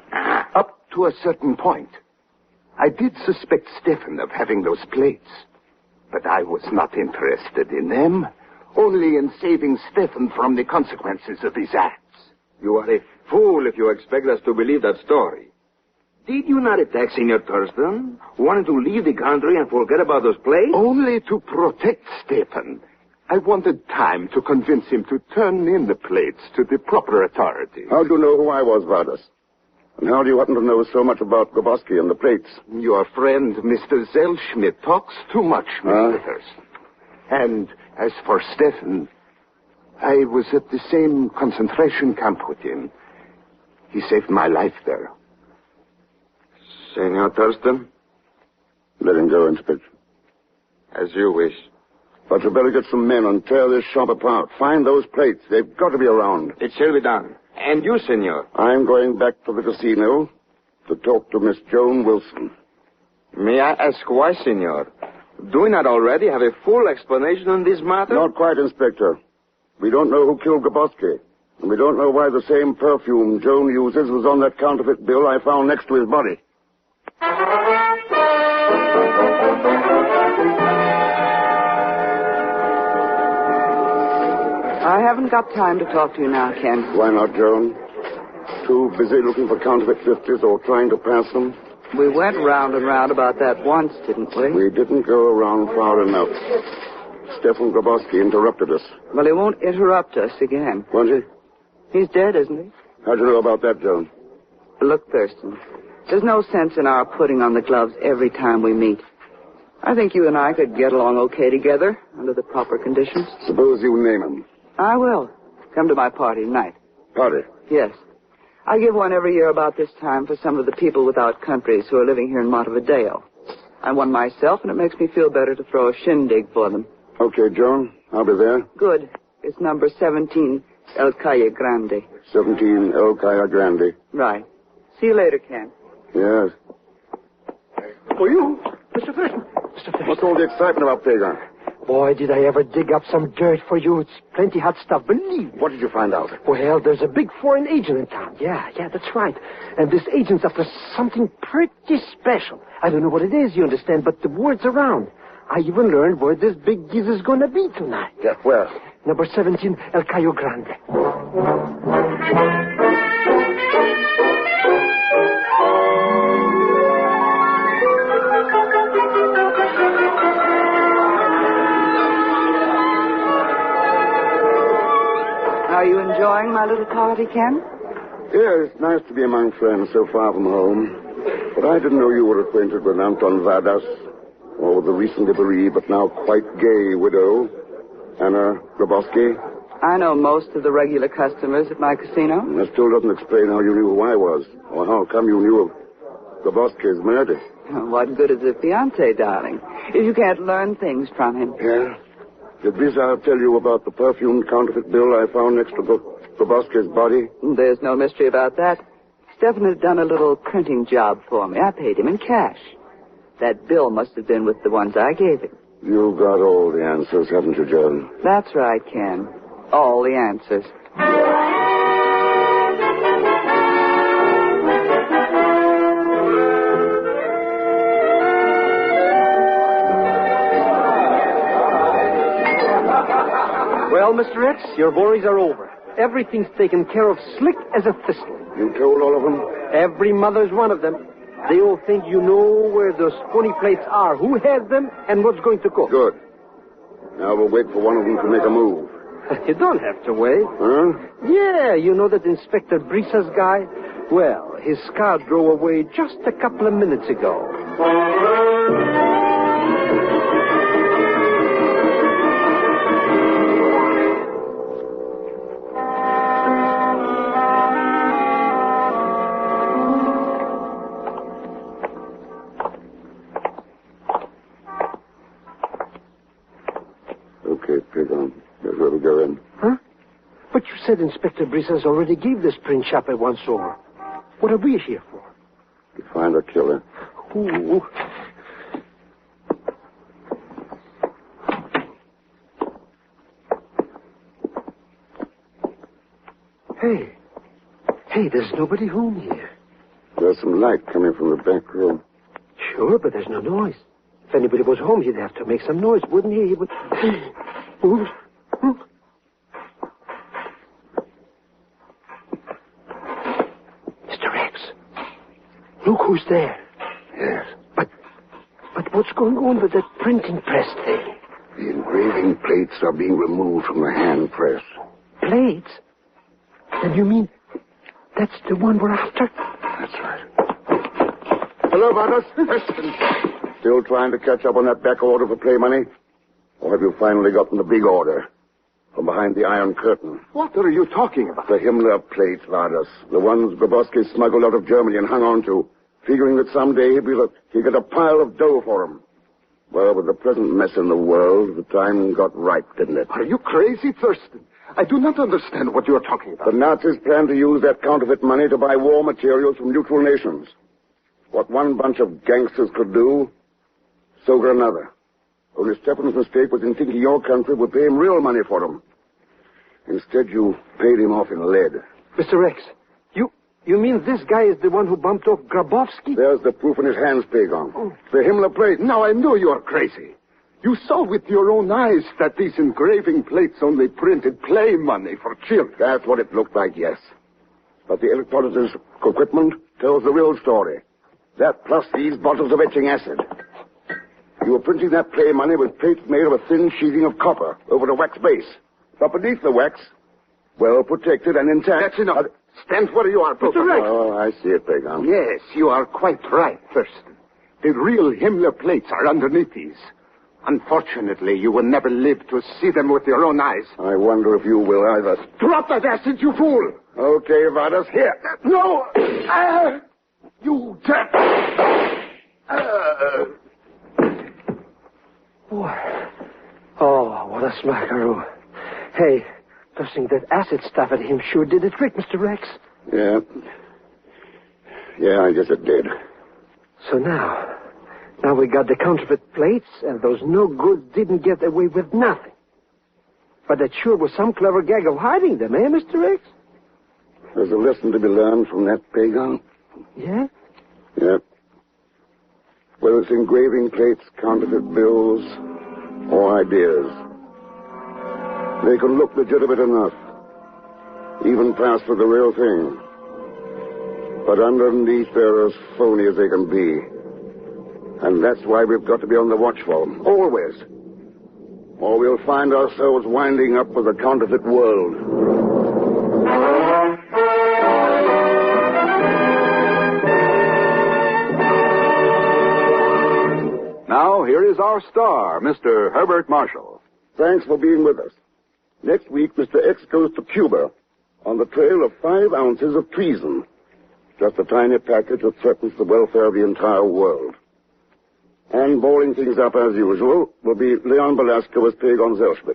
[SPEAKER 14] Up to a certain point. I did suspect Stefan of having those plates. But I was not interested in them, only in saving Stefan from the consequences of his acts.
[SPEAKER 23] You are a fool if you expect us to believe that story. Did you not attack Senor Thurston? Wanted to leave the country and forget about those plates?
[SPEAKER 14] Only to protect Stefan. I wanted time to convince him to turn in the plates to the proper authorities.
[SPEAKER 5] How do you know who I was, Vardas? And how do you happen to know so much about Grabowski and the plates?
[SPEAKER 14] Your friend, Mr. Zellschmidt, talks too much, Mr. Thurston. And as for Stefan, I was at the same concentration camp with him. He saved my life there.
[SPEAKER 23] Senor Thurston?
[SPEAKER 5] Let him go, Inspector.
[SPEAKER 23] As you wish.
[SPEAKER 5] But you better get some men and tear this shop apart. Find those plates. They've got to be around.
[SPEAKER 23] It shall be done. And you, senor?
[SPEAKER 5] I'm going back to the casino to talk to Miss Joan Wilson.
[SPEAKER 23] May I ask why, senor? Do we not already have a full explanation on this matter?
[SPEAKER 5] Not quite, Inspector. We don't know who killed Grabowski. And we don't know why the same perfume Joan uses was on that counterfeit bill I found next to his body.
[SPEAKER 6] I haven't got time to talk to you now, Ken.
[SPEAKER 5] Why not, Joan? Too busy looking for counterfeit 50s or trying to pass them?
[SPEAKER 6] We went round and round about that once, didn't we?
[SPEAKER 5] We didn't go around far enough. Stefan Grabowski interrupted us.
[SPEAKER 6] Well, he won't interrupt us again.
[SPEAKER 5] Won't he?
[SPEAKER 6] He's dead, isn't he?
[SPEAKER 5] How'd you know about that, Joan?
[SPEAKER 6] Look, Thurston, there's no sense in our putting on the gloves every time we meet. I think you and I could get along okay together under the proper conditions.
[SPEAKER 5] Suppose you name him.
[SPEAKER 6] I will. Come to my party tonight.
[SPEAKER 5] Party?
[SPEAKER 6] Yes. I give one every year about this time for some of the people without countries who are living here in Montevideo. I'm one myself, and it makes me feel better to throw a shindig for them.
[SPEAKER 5] Okay, Joan. I'll be there.
[SPEAKER 6] Good. It's number 17, El Calle Grande.
[SPEAKER 5] 17 El Calle Grande.
[SPEAKER 6] Right. See you later, Ken.
[SPEAKER 5] Yes.
[SPEAKER 3] For you, Mr. Thurston. Mr. Thurston.
[SPEAKER 5] What's all the excitement about Pegon?
[SPEAKER 3] Boy, did I ever dig up some dirt for you. It's plenty hot stuff, believe me.
[SPEAKER 5] What did you find out?
[SPEAKER 3] Well, there's a big foreign agent in town. Yeah, that's right. And this agent's after something pretty special. I don't know what it is, you understand, but the word's around. I even learned where this big giz is going to be tonight.
[SPEAKER 5] Yeah, where?
[SPEAKER 3] Number 17, El Cayo Grande.
[SPEAKER 6] Are you enjoying my little party, Ken?
[SPEAKER 5] Yeah, it's nice to be among friends so far from home. But I didn't know you were acquainted with Anton Vardas, or with the recently bereaved but now quite gay widow, Anna Grabowski.
[SPEAKER 6] I know most of the regular customers at my casino.
[SPEAKER 5] That still doesn't explain how you knew who I was, or how come you knew of Grabowski's murdered.
[SPEAKER 6] What good is a fiancé, darling, if you can't learn things from him?
[SPEAKER 5] Yeah? Did Bizarre tell you about the perfumed counterfeit bill I found next to Grabowski's body?
[SPEAKER 6] There's no mystery about that. Stefan had done a little printing job for me. I paid him in cash. That bill must have been with the ones I gave him.
[SPEAKER 5] You got all the answers, haven't you, Joan?
[SPEAKER 6] That's right, Ken. All the answers.
[SPEAKER 18] Well, Mr. X, your worries are over. Everything's taken care of slick as a thistle.
[SPEAKER 5] You told all of them?
[SPEAKER 18] Every mother's one of them. They all think you know where those phony plates are, who has them, and what's going to cook.
[SPEAKER 5] Good. Now we'll wait for one of them to make a move.
[SPEAKER 18] You don't have to wait.
[SPEAKER 5] Huh?
[SPEAKER 18] Yeah, you know that Inspector Brisa's guy? Well, his car drove away just a couple of minutes ago.
[SPEAKER 5] Okay, Pegon. Here's where we go in.
[SPEAKER 18] Huh? But you said Inspector Brisa's already gave this print shop at once over. What are we here for?
[SPEAKER 5] To find a killer.
[SPEAKER 18] Ooh. Hey, there's nobody home here.
[SPEAKER 5] There's some light coming from the back room.
[SPEAKER 18] Sure, but there's no noise. If anybody was home, he'd have to make some noise, wouldn't he? He would... Ooh. Mr. X, look who's there.
[SPEAKER 5] Yes.
[SPEAKER 18] But what's going on with that printing press thing?
[SPEAKER 5] The engraving plates are being removed from the hand press.
[SPEAKER 18] Plates? Then you mean that's the one we're after?
[SPEAKER 5] That's right. Hello, Vardas. Still trying to catch up on that back order for play money? Or have you finally gotten the big order from behind the Iron Curtain?
[SPEAKER 14] What are you talking about?
[SPEAKER 5] The Himmler Plates, Vardas. The ones Grabowski smuggled out of Germany and hung on to, figuring that someday he'd get a pile of dough for them. Well, with the present mess in the world, the time got ripe, didn't it?
[SPEAKER 14] Are you crazy, Thurston? I do not understand what you are talking about.
[SPEAKER 5] The Nazis planned to use that counterfeit money to buy war materials from neutral nations. What one bunch of gangsters could do, so could another. Only Stefan's mistake was in thinking your country would pay him real money for them. Instead, you paid him off in lead.
[SPEAKER 18] Mr. X, you mean this guy is the one who bumped off Grabowski?
[SPEAKER 5] There's the proof in his hands, Pegon.
[SPEAKER 18] Oh.
[SPEAKER 5] The Himmler Plate.
[SPEAKER 14] Now I know you are crazy. You saw with your own eyes that these engraving plates only printed play money for children.
[SPEAKER 5] That's what it looked like, yes. But the electrolysis equipment tells the real story. That plus these bottles of etching acid. You were printing that play money with plates made of a thin sheathing of copper over a wax base. But beneath the wax, well protected and intact.
[SPEAKER 14] That's enough. Stand where you are, Professor.
[SPEAKER 5] Oh, I see it, Pegon.
[SPEAKER 14] Yes, you are quite right, Thurston. The real Himmler plates are underneath these. Unfortunately, you will never live to see them with your own eyes.
[SPEAKER 5] I wonder if you will either.
[SPEAKER 14] Drop that acid, you fool!
[SPEAKER 5] Okay, Vardas, here.
[SPEAKER 14] No! You
[SPEAKER 18] Oh, what a smackaroo. Hey, tossing that acid stuff at him sure did the trick, Mr. Rex.
[SPEAKER 5] Yeah. Yeah, I guess it did.
[SPEAKER 18] So now we got the counterfeit plates, and those no goods didn't get away with nothing. But that sure was some clever gag of hiding them, eh, Mr. X?
[SPEAKER 5] There's a lesson to be learned from that, Pegon.
[SPEAKER 18] Yeah?
[SPEAKER 5] Yeah. Whether it's engraving plates, counterfeit bills, or ideas, they can look legitimate enough, even pass for the real thing. But underneath, they're as phony as they can be. And that's why we've got to be on the watch for them, always. Or we'll find ourselves winding up with a counterfeit world.
[SPEAKER 20] Now, here is our star, Mr. Herbert Marshall.
[SPEAKER 5] Thanks for being with us. Next week, Mr. X goes to Cuba on the trail of 5 ounces of treason. Just a tiny package that threatens the welfare of the entire world. And bowling things up as usual will be Leon Belasco as Pegon Zellschmidt.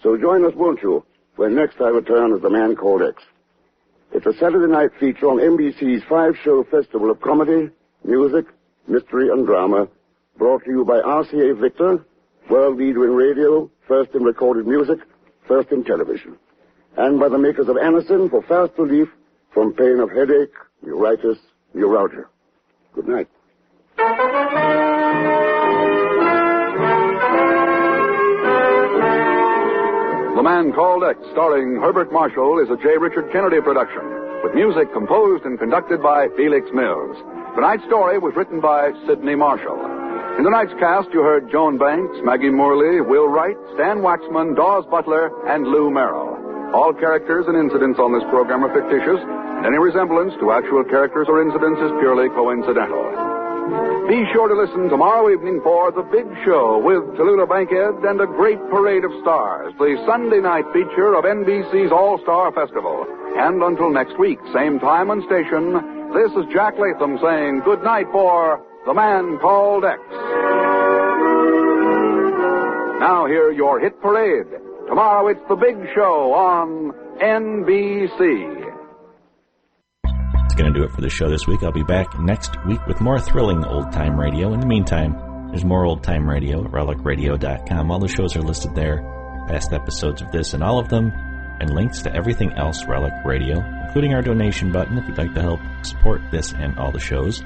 [SPEAKER 5] So join us, won't you, when next I return as the Man Called X. It's a Saturday night feature on NBC's 5-show festival of comedy, music, mystery, and drama, brought to you by RCA Victor, world leader in radio, first in recorded music, first in television. And by the makers of Anacin for fast relief from pain of headache, neuritis, neuralgia. Good night.
[SPEAKER 1] The Man Called X, starring Herbert Marshall, is a J. Richard Kennedy production, with music composed and conducted by Felix Mills. Tonight's story was written by Sidney Marshall. In tonight's cast, you heard Joan Banks, Maggie Morley, Will Wright, Stan Waxman, Dawes Butler, and Lou Merrill. All characters and incidents on this program are fictitious, and any resemblance to actual characters or incidents is purely coincidental. Be sure to listen tomorrow evening for The Big Show with Tallulah Bankhead and a great parade of stars, the Sunday night feature of NBC's All-Star Festival. And until next week, same time and station, this is Jack Latham saying good night for The Man Called X. Now hear your hit parade. Tomorrow it's The Big Show on NBC.
[SPEAKER 4] That's going to do it for the show this week. I'll be back next week with more thrilling old-time radio. In the meantime, there's more old-time radio at relicradio.com. All the shows are listed there, past episodes of this and all of them, and links to everything else Relic Radio, including our donation button if you'd like to help support this and all the shows.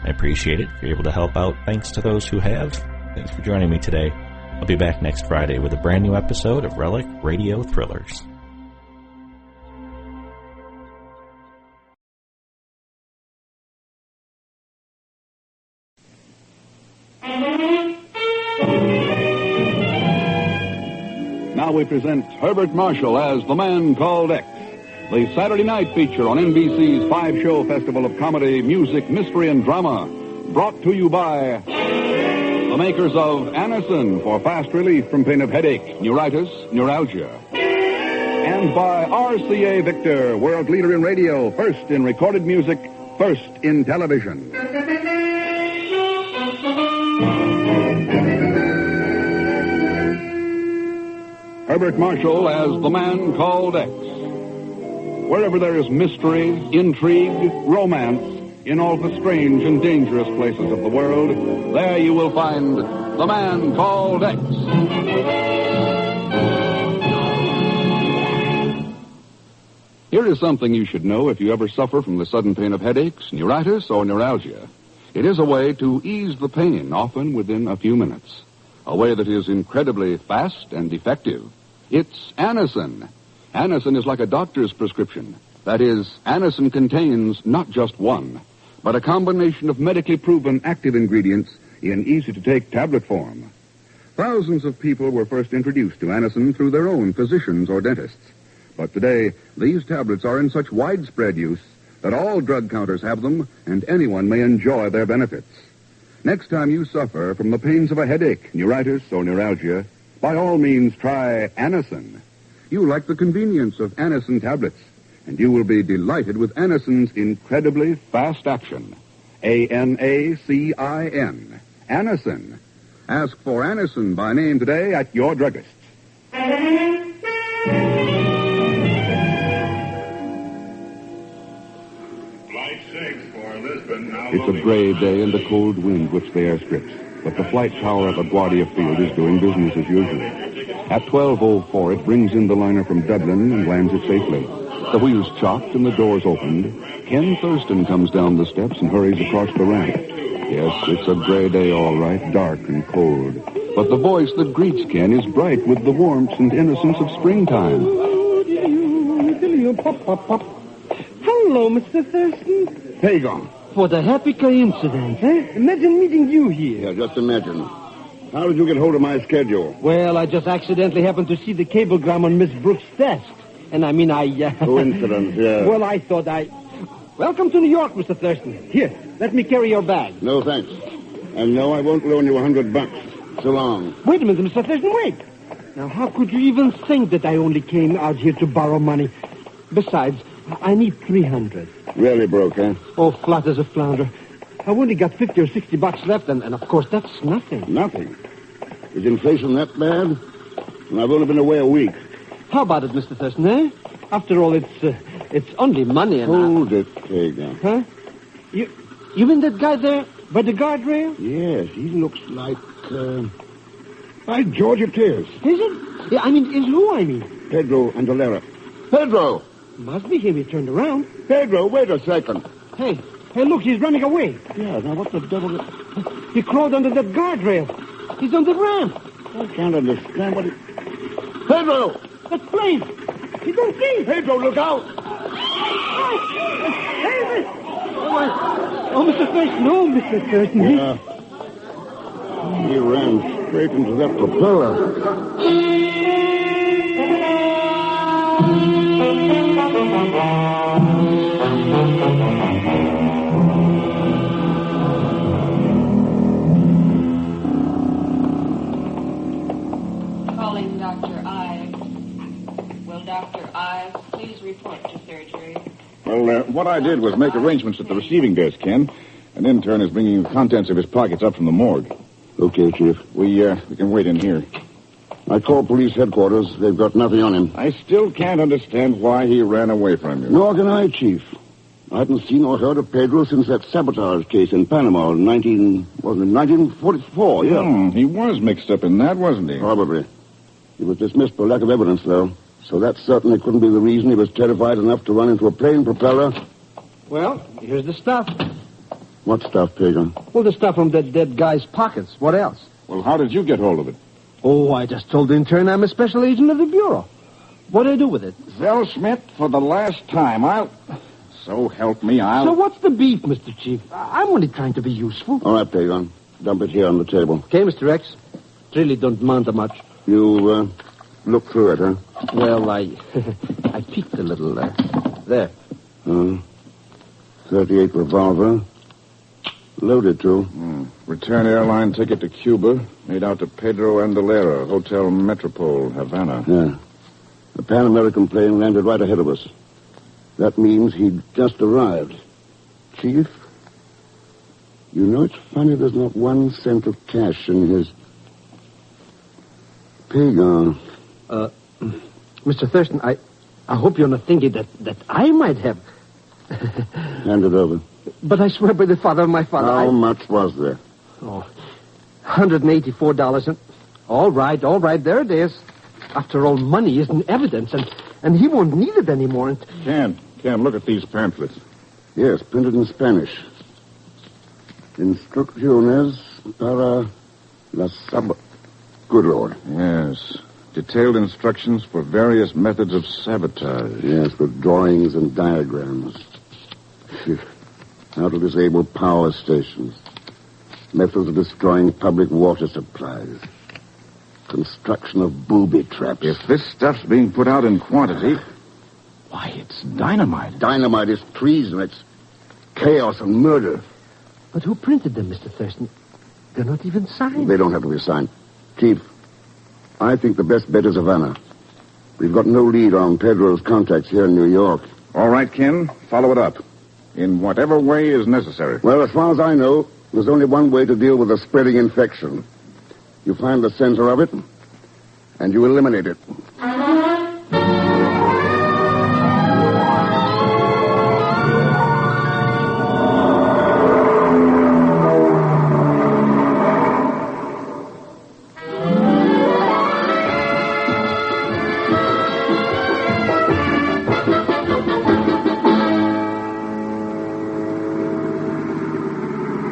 [SPEAKER 4] I appreciate it. If you're able to help out, thanks to those who have. Thanks for joining me today. I'll be back next Friday with a brand new episode of Relic Radio Thrillers.
[SPEAKER 1] Now we present Herbert Marshall as The Man Called X, the Saturday night feature on NBC's 5-show festival of comedy, music, mystery, and drama, brought to you by the makers of Anacin for fast relief from pain of headache, neuritis, neuralgia, and by RCA Victor, world leader in radio, first in recorded music, first in television. Herbert Marshall as The Man Called X. Wherever there is mystery, intrigue, romance, in all the strange and dangerous places of the world, there you will find The Man Called X. Here is something you should know if you ever suffer from the sudden pain of headaches, neuritis, or neuralgia. It is a way to ease the pain, often within a few minutes. A way that is incredibly fast and effective. It's Anacin. Anacin is like a doctor's prescription. That is, Anacin contains not just one, but a combination of medically proven active ingredients in easy-to-take tablet form. Thousands of people were first introduced to Anacin through their own physicians or dentists. But today, these tablets are in such widespread use that all drug counters have them, and anyone may enjoy their benefits. Next time you suffer from the pains of a headache, neuritis, or neuralgia, by all means try Anacin. You like the convenience of Anacin tablets, and you will be delighted with Anacin's incredibly fast action. A-N-A-C-I-N. Anacin. Ask for Anacin by name today at your druggist. It's a gray day and a cold wind whips the airstrips, but the flight tower at LaGuardia Field is doing business as usual. At 12:04, it brings in the liner from Dublin and lands it safely. The wheels chocked and the doors opened. Ken Thurston comes down the steps and hurries across the ramp. Yes, it's a gray day, all right, dark and cold. But the voice that greets Ken is bright with the warmth and innocence of springtime.
[SPEAKER 18] Hello, Mr. Thurston.
[SPEAKER 2] Pegon.
[SPEAKER 18] What a happy coincidence, eh? Imagine meeting you here.
[SPEAKER 2] Yeah, just imagine. How did you get hold of my schedule?
[SPEAKER 18] Well, I just accidentally happened to see the cablegram on Miss Brooks' desk. And I mean,
[SPEAKER 2] Coincidence, yeah.
[SPEAKER 18] Well, I thought Welcome to New York, Mr. Thurston. Here, let me carry your bag.
[SPEAKER 2] No, thanks. And no, I won't loan you $100. So long.
[SPEAKER 18] Wait a minute, Mr. Thurston, wait. Now, how could you even think that I only came out here to borrow money? Besides, I need $300.
[SPEAKER 2] Really broke, huh?
[SPEAKER 3] Oh, flat as a flounder. I've only got 50 or 60 bucks left, and of course, that's nothing.
[SPEAKER 2] Nothing? Is inflation that bad? And I've only been away a week.
[SPEAKER 3] How about it, Mr. Thurston, eh? After all, it's only money and...
[SPEAKER 2] Hold it, Pegon.
[SPEAKER 3] Huh? You mean that guy there by the guardrail?
[SPEAKER 2] Yes, he looks like, by George, it is.
[SPEAKER 3] Is it? Yeah, I mean, is who I mean?
[SPEAKER 2] Pedro Andalera. Pedro!
[SPEAKER 3] Must be him. He turned around.
[SPEAKER 2] Pedro, wait a second.
[SPEAKER 3] Hey, look, he's running away.
[SPEAKER 2] Yeah, now what the devil...
[SPEAKER 3] He crawled under that guardrail. He's on the ramp.
[SPEAKER 2] I can't understand what he... Pedro!
[SPEAKER 3] That plane! He don't see!
[SPEAKER 2] Pedro, look out!
[SPEAKER 3] Hey, oh, Mr. Thurston. No, Mr. Thurston.
[SPEAKER 2] Yeah. He ran straight into that propeller.
[SPEAKER 10] Calling Dr. Ives. Will Dr. Ives please report to surgery?
[SPEAKER 16] Well, what I did was make arrangements at the receiving desk, Ken. An intern is bringing the contents of his pockets up from the morgue.
[SPEAKER 2] Okay, Chief.
[SPEAKER 16] We can wait in here.
[SPEAKER 2] I called police headquarters. They've got nothing on him.
[SPEAKER 16] I still can't understand why he ran away from you.
[SPEAKER 2] Nor can I, Chief. I hadn't seen or heard of Pedro since that sabotage case in Panama in 1944, yeah.
[SPEAKER 16] He was mixed up in that, wasn't he?
[SPEAKER 2] Probably. He was dismissed for lack of evidence, though. So that certainly couldn't be the reason he was terrified enough to run into a plane propeller.
[SPEAKER 3] Well, here's the stuff.
[SPEAKER 2] What stuff, Pegon?
[SPEAKER 3] Well, the stuff from that dead guy's pockets. What else?
[SPEAKER 16] Well, how did you get hold of it?
[SPEAKER 3] Oh, I just told the intern I'm a special agent of the Bureau. What do I do with it?
[SPEAKER 16] Zellschmidt, for the last time, So help me,
[SPEAKER 3] So what's the beef, Mr. Chief? I'm only trying to be useful.
[SPEAKER 2] All right, Pegon. Dump it here on the table.
[SPEAKER 3] Okay, Mr. X. It really don't amount to much.
[SPEAKER 2] You, look through it, huh?
[SPEAKER 3] Well, I peeked a little, there.
[SPEAKER 2] 38 revolver. Loaded, too.
[SPEAKER 16] Return airline ticket to Cuba, made out to Pedro Andalera, Hotel Metropole, Havana.
[SPEAKER 2] Yeah. The Pan American plane landed right ahead of us. That means he'd just arrived. Chief, you know it's funny there's not 1 cent of cash in his... Pegon.
[SPEAKER 3] Mr. Thurston, I hope you're not thinking that I might have...
[SPEAKER 2] Hand it over.
[SPEAKER 3] But I swear by the father of my father...
[SPEAKER 2] How much was there?
[SPEAKER 3] Oh, $184. And... All right, there it is. After all, money isn't evidence, and he won't need it anymore. And...
[SPEAKER 16] Ken, look at these pamphlets.
[SPEAKER 2] Yes, printed in Spanish. Instrucciones para la sub... Good Lord.
[SPEAKER 16] Yes. Detailed instructions for various methods of sabotage.
[SPEAKER 2] Yes, with drawings and diagrams. How to disable power stations. Methods of destroying public water supplies. Construction of booby traps.
[SPEAKER 16] If this stuff's being put out in quantity... Why, it's dynamite.
[SPEAKER 2] Dynamite is treason. It's chaos and murder.
[SPEAKER 3] But who printed them, Mr. Thurston? They're not even signed.
[SPEAKER 2] They don't have to be signed. Chief, I think the best bet is Havana. We've got no lead on Pedro's contacts here in New York.
[SPEAKER 16] All right, Ken. Follow it up. In whatever way is necessary.
[SPEAKER 2] Well, as far as I know, there's only one way to deal with a spreading infection. You find the center of it, and you eliminate it.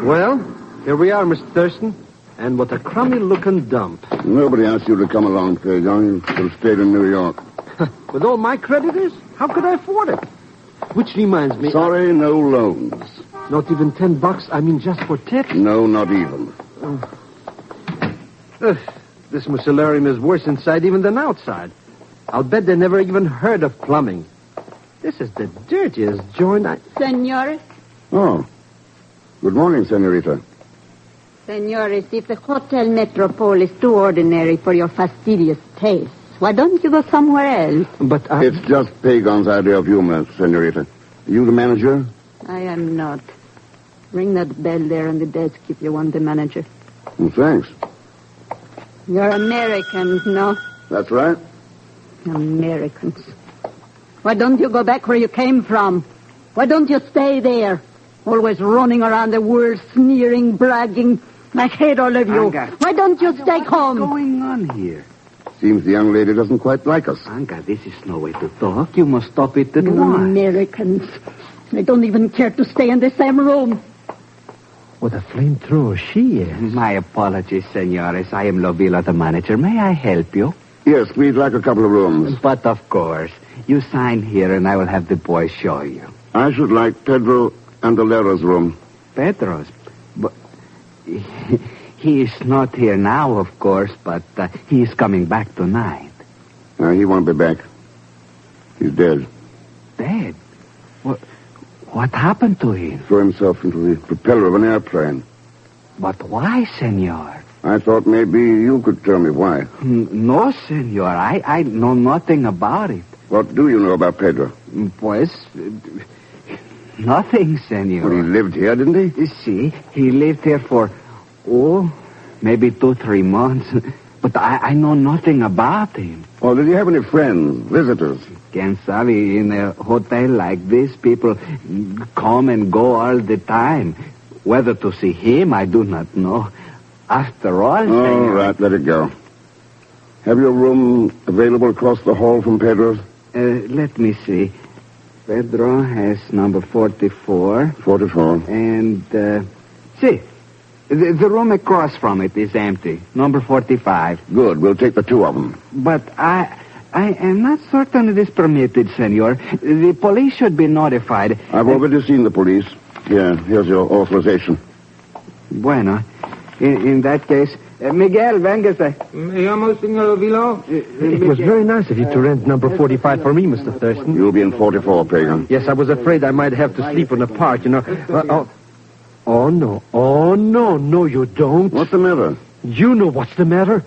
[SPEAKER 3] Well, here we are, Mr. Thurston. And what a crummy-looking dump.
[SPEAKER 2] Nobody asked you to come along, Pegon. You should have stayed in New York.
[SPEAKER 3] With all my creditors? How could I afford it? Which reminds me...
[SPEAKER 2] Sorry, no loans.
[SPEAKER 3] Not even $10? I mean, just for tips?
[SPEAKER 2] No, not even.
[SPEAKER 3] This mucilarium is worse inside even than outside. I'll bet they never even heard of plumbing. This is the dirtiest joint
[SPEAKER 11] Senores?
[SPEAKER 2] Oh. Good morning, senorita.
[SPEAKER 11] Senores, if the Hotel Metropole is too ordinary for your fastidious tastes, why don't you go somewhere else?
[SPEAKER 3] But
[SPEAKER 2] It's just Pegon's idea of humor, senorita. You the manager?
[SPEAKER 11] I am not. Ring that bell there on the desk if you want the manager.
[SPEAKER 2] Well, thanks.
[SPEAKER 11] You're Americans, no?
[SPEAKER 2] That's right.
[SPEAKER 11] Americans. Why don't you go back where you came from? Why don't you stay there? Always running around the world, sneering, bragging. I hate all of you.
[SPEAKER 9] Anka.
[SPEAKER 11] Why don't you stay home?
[SPEAKER 9] What's going on here?
[SPEAKER 2] Seems the young lady doesn't quite like us.
[SPEAKER 9] Anka, this is no way to talk. You must stop it at
[SPEAKER 11] You
[SPEAKER 9] once.
[SPEAKER 11] Americans. I don't even care to stay in the same room.
[SPEAKER 3] What a flamethrower she is.
[SPEAKER 9] My apologies, senores. I am Lovila, the manager. May I help you?
[SPEAKER 2] Yes, we'd like a couple of rooms.
[SPEAKER 9] But of course. You sign here and I will have the boys show you.
[SPEAKER 2] I should like Pedro Andalera's room.
[SPEAKER 9] Pedro's? But he is not here now, of course, but he is coming back tonight.
[SPEAKER 2] He won't be back. He's dead.
[SPEAKER 9] Dead? What happened to him?
[SPEAKER 2] Threw himself into the propeller of an airplane.
[SPEAKER 9] But why, senor?
[SPEAKER 2] I thought maybe you could tell me why.
[SPEAKER 9] No, senor. I know nothing about it.
[SPEAKER 2] What do you know about Pedro?
[SPEAKER 9] Pues, nothing, senor.
[SPEAKER 2] Well, he lived here, didn't he?
[SPEAKER 9] You see, he lived here for, maybe 2-3 months. But I know nothing about him.
[SPEAKER 2] Oh, did he have any friends, visitors?
[SPEAKER 9] Ken Savi, in a hotel like this, people come and go all the time. Whether to see him, I do not know. After all,
[SPEAKER 2] All
[SPEAKER 9] senor...
[SPEAKER 2] right, let it go. Have your room available across the hall from Pedro's?
[SPEAKER 9] Let me see. Pedro has number 44.
[SPEAKER 2] 44.
[SPEAKER 9] And, see, the room across from it is empty. Number 45.
[SPEAKER 2] Good, we'll take the two of them.
[SPEAKER 9] But I am not certain it is permitted, senor. The police should be notified.
[SPEAKER 2] I've already seen the police. Here's your authorization.
[SPEAKER 9] Bueno. In that case, Miguel, véngase.
[SPEAKER 3] It was very nice of you to rent number 45 for me, Mr. Thurston.
[SPEAKER 2] You'll be in 44, Pegon.
[SPEAKER 3] Yes, I was afraid I might have to sleep on the park, you know. Oh, no, you don't.
[SPEAKER 2] What's the matter?
[SPEAKER 3] You know what's the matter.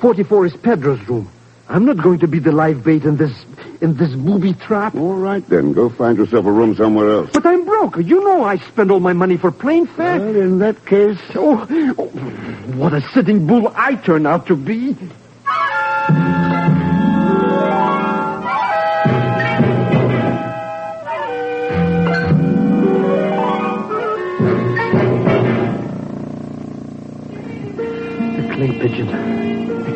[SPEAKER 3] 44 is Pedro's room. I'm not going to be the live bait in this booby trap.
[SPEAKER 2] All right, then. Go find yourself a room somewhere else.
[SPEAKER 3] But I'm broke. You know I spend all my money for plane fare.
[SPEAKER 2] Well, in that case...
[SPEAKER 3] Oh, what a sitting bull I turn out to be. The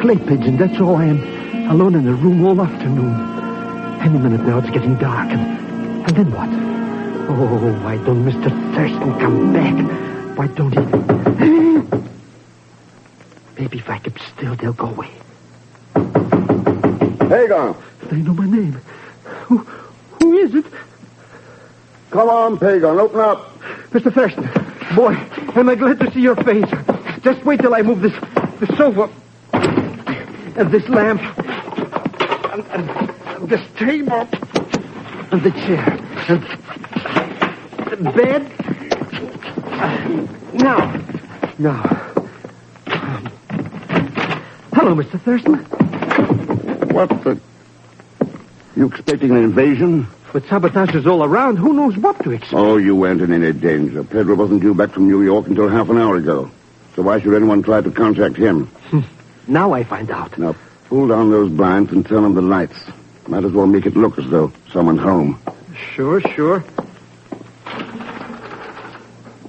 [SPEAKER 3] clay pigeon, that's all I am. Alone in the room all afternoon. Any minute now it's getting dark. And then what? Oh, why don't Mr. Thurston come back? Why don't he... Maybe if I keep still, they'll go away.
[SPEAKER 2] Pegon!
[SPEAKER 3] They know my name. Who is it?
[SPEAKER 2] Come on, Pegon, open up.
[SPEAKER 3] Mr. Thurston, boy, am I glad to see your face. Just wait till I move this sofa and this lamp and this table and the chair and the bed. Now. Hello, Mr. Thurston.
[SPEAKER 2] What the... You expecting an invasion?
[SPEAKER 3] With sabotagers all around, who knows what to expect?
[SPEAKER 2] Oh, you weren't in any danger. Pedro wasn't due back from New York until half an hour ago. So why should anyone try to contact him?
[SPEAKER 3] Now I find out.
[SPEAKER 2] Now, pull down those blinds and turn on the lights. Might as well make it look as though someone's home.
[SPEAKER 3] Sure.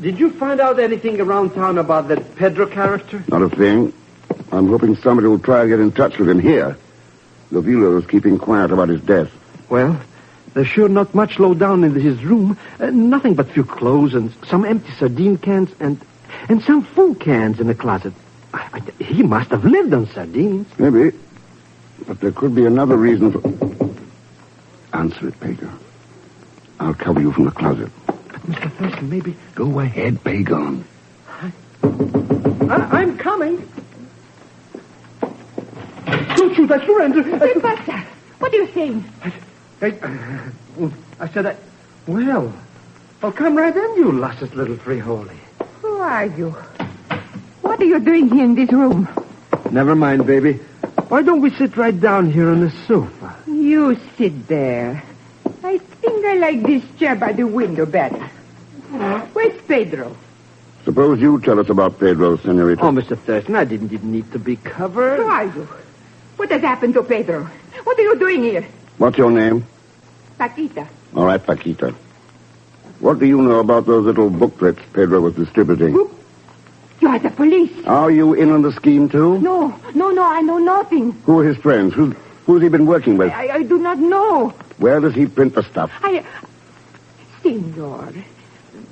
[SPEAKER 3] Did you find out anything around town about that Pedro character?
[SPEAKER 2] Not a thing. I'm hoping somebody will try to get in touch with him here. Lovila is keeping quiet about his death.
[SPEAKER 3] Well, there's sure not much low down in his room. Nothing but few clothes and some empty sardine cans and some full cans in the closet. He must have lived on sardines.
[SPEAKER 2] Maybe. But there could be another reason for... Answer it, Pegon. I'll cover you from the closet.
[SPEAKER 3] But Mr. Thurston, maybe...
[SPEAKER 2] Go ahead, Pegon.
[SPEAKER 3] I'm coming. Don't shoot, I surrender.
[SPEAKER 11] What are you saying?
[SPEAKER 3] I said, well, come right in, you luscious little frijoles.
[SPEAKER 17] Who are you? What are you doing here in this room?
[SPEAKER 3] Never mind, baby. Why don't we sit right down here on the sofa?
[SPEAKER 17] You sit there. I
[SPEAKER 15] think I like this chair by the window better. Where's Pedro?
[SPEAKER 5] Suppose you tell us about Pedro, senorita.
[SPEAKER 3] Oh, Mr. Thurston, I didn't even need to be covered.
[SPEAKER 15] Who are you? What has happened to Pedro? What are you doing here?
[SPEAKER 5] What's your name?
[SPEAKER 15] Paquita.
[SPEAKER 5] All right, Paquita. What do you know about those little booklets Pedro was distributing?
[SPEAKER 15] You are the police.
[SPEAKER 5] Are you in on the scheme, too?
[SPEAKER 15] No, I know nothing.
[SPEAKER 5] Who are his friends? Who's he been working with?
[SPEAKER 15] I do not know.
[SPEAKER 5] Where does he print the stuff?
[SPEAKER 15] Senor,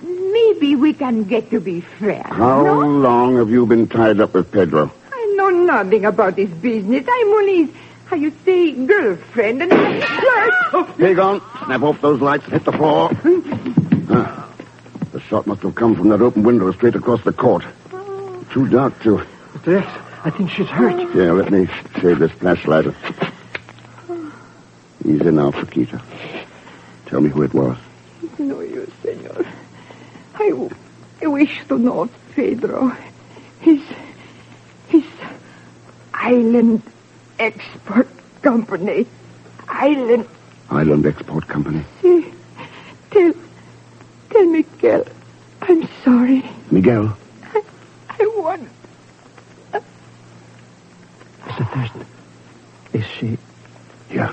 [SPEAKER 15] maybe we can get to be friends.
[SPEAKER 5] How long have you been tied up with Pedro?
[SPEAKER 15] I know nothing about this business. I'm only, how you say, girlfriend. And
[SPEAKER 5] Pegon, snap off those lights and hit the floor. The shot must have come from that open window straight across the court. Too dark to...
[SPEAKER 3] Mr. X, I think she's hurt.
[SPEAKER 5] Yeah, let me shade this flashlight. Easy now, Paquita. Tell me who it was.
[SPEAKER 15] No use, senor. I wish to know Pedro. His Island Export Company. Island
[SPEAKER 5] Export Company?
[SPEAKER 15] Tell Miguel. I'm sorry.
[SPEAKER 5] Miguel?
[SPEAKER 15] I want...
[SPEAKER 3] Mr. Thurston, is she...
[SPEAKER 5] Yeah.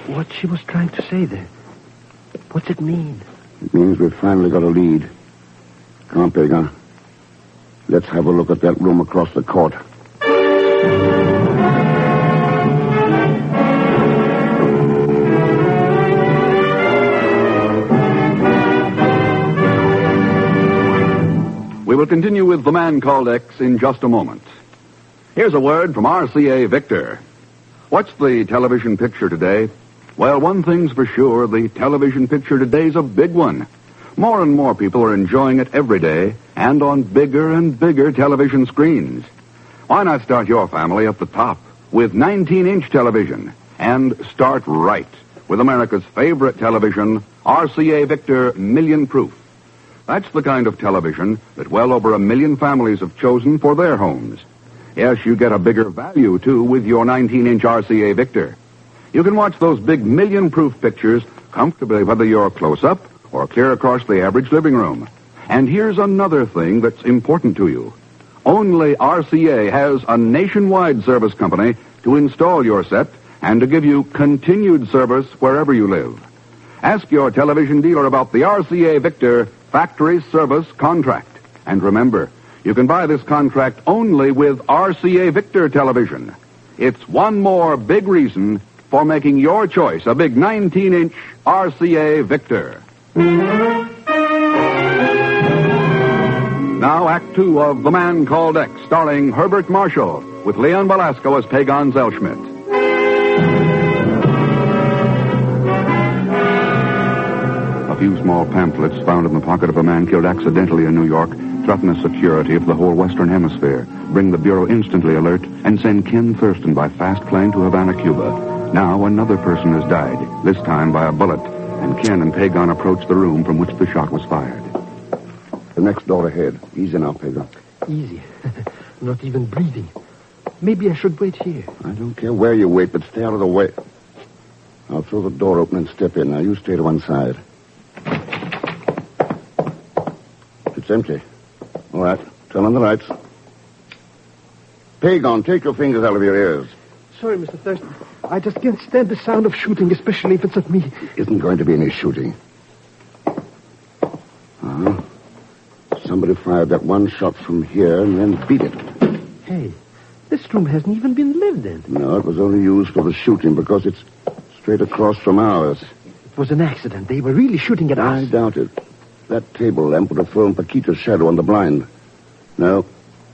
[SPEAKER 3] What she was trying to say there? What's it mean?
[SPEAKER 5] It means we've finally got a lead. Come on, Pegon. Let's have a look at that room across the court.
[SPEAKER 1] We will continue with The Man Called X in just a moment. Here's a word from RCA Victor. What's the television picture today? Well, one thing's for sure, the television picture today's a big one. More and more people are enjoying it every day and on bigger and bigger television screens. Why not start your family at the top with 19-inch television and start right with America's favorite television, RCA Victor Million Proof. That's the kind of television that well over 1 million families have chosen for their homes. Yes, you get a bigger value, too, with your 19-inch RCA Victor. You can watch those big million-proof pictures comfortably whether you're close-up or clear across the average living room. And here's another thing that's important to you. Only RCA has a nationwide service company to install your set and to give you continued service wherever you live. Ask your television dealer about the RCA Victor Factory Service Contract. And remember, you can buy this contract only with RCA Victor television. It's one more big reason for making your choice a big 19-inch RCA Victor. Now, Act 2 of The Man Called X, starring Herbert Marshall, with Leon Belasco as Pegon Zellschmidt. A few small pamphlets found in the pocket of a man killed accidentally in New York threaten the security of the whole Western Hemisphere, bring the Bureau instantly alert, and send Ken Thurston by fast plane to Havana, Cuba. Now another person has died, this time by a bullet, and Ken and Pegon approach the room from which the shot was fired.
[SPEAKER 5] The next door ahead. Easy now, Pegon.
[SPEAKER 3] Easy. Not even breathing. Maybe I should wait here.
[SPEAKER 5] I don't care where you wait, but stay out of the way. I'll throw the door open and step in. Now, you stay to one side. It's empty. All right. Turn on the lights. Pegon, take your fingers out of your ears.
[SPEAKER 3] Sorry, Mr. Thurston. I just can't stand the sound of shooting, especially if it's at me.
[SPEAKER 5] Isn't going to be any shooting. Uh-huh. Somebody fired that one shot from here and then beat it.
[SPEAKER 3] Hey, this room hasn't even been lived in.
[SPEAKER 5] No, it was only used for the shooting because it's straight across from ours.
[SPEAKER 3] It was an accident. They were really shooting at us.
[SPEAKER 5] I doubt it. That table lamp would have thrown Paquita's shadow on the blind. No,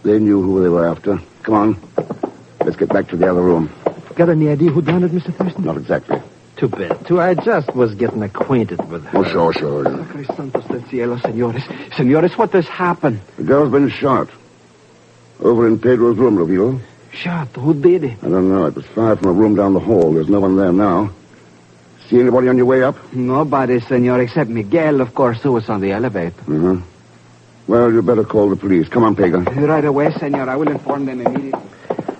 [SPEAKER 5] they knew who they were after. Come on. Let's get back to the other room.
[SPEAKER 3] Got any idea who done it, Mr. Thurston?
[SPEAKER 5] Not exactly.
[SPEAKER 3] Too bad. I just was getting acquainted with her.
[SPEAKER 5] Oh, sure.
[SPEAKER 9] Sacre santos del cielo, senores. Senores, what has happened?
[SPEAKER 5] The girl's been shot. Over in Pedro's room, Rovio.
[SPEAKER 9] Shot? Who did it?
[SPEAKER 5] I don't know. It was fired from a room down the hall. There's no one there now. See anybody on your way up?
[SPEAKER 9] Nobody, senor, except Miguel, of course, who was on the elevator.
[SPEAKER 5] Uh-huh. Well, you better call the police. Come on, Pegon.
[SPEAKER 9] Right away, senor. I will inform them immediately.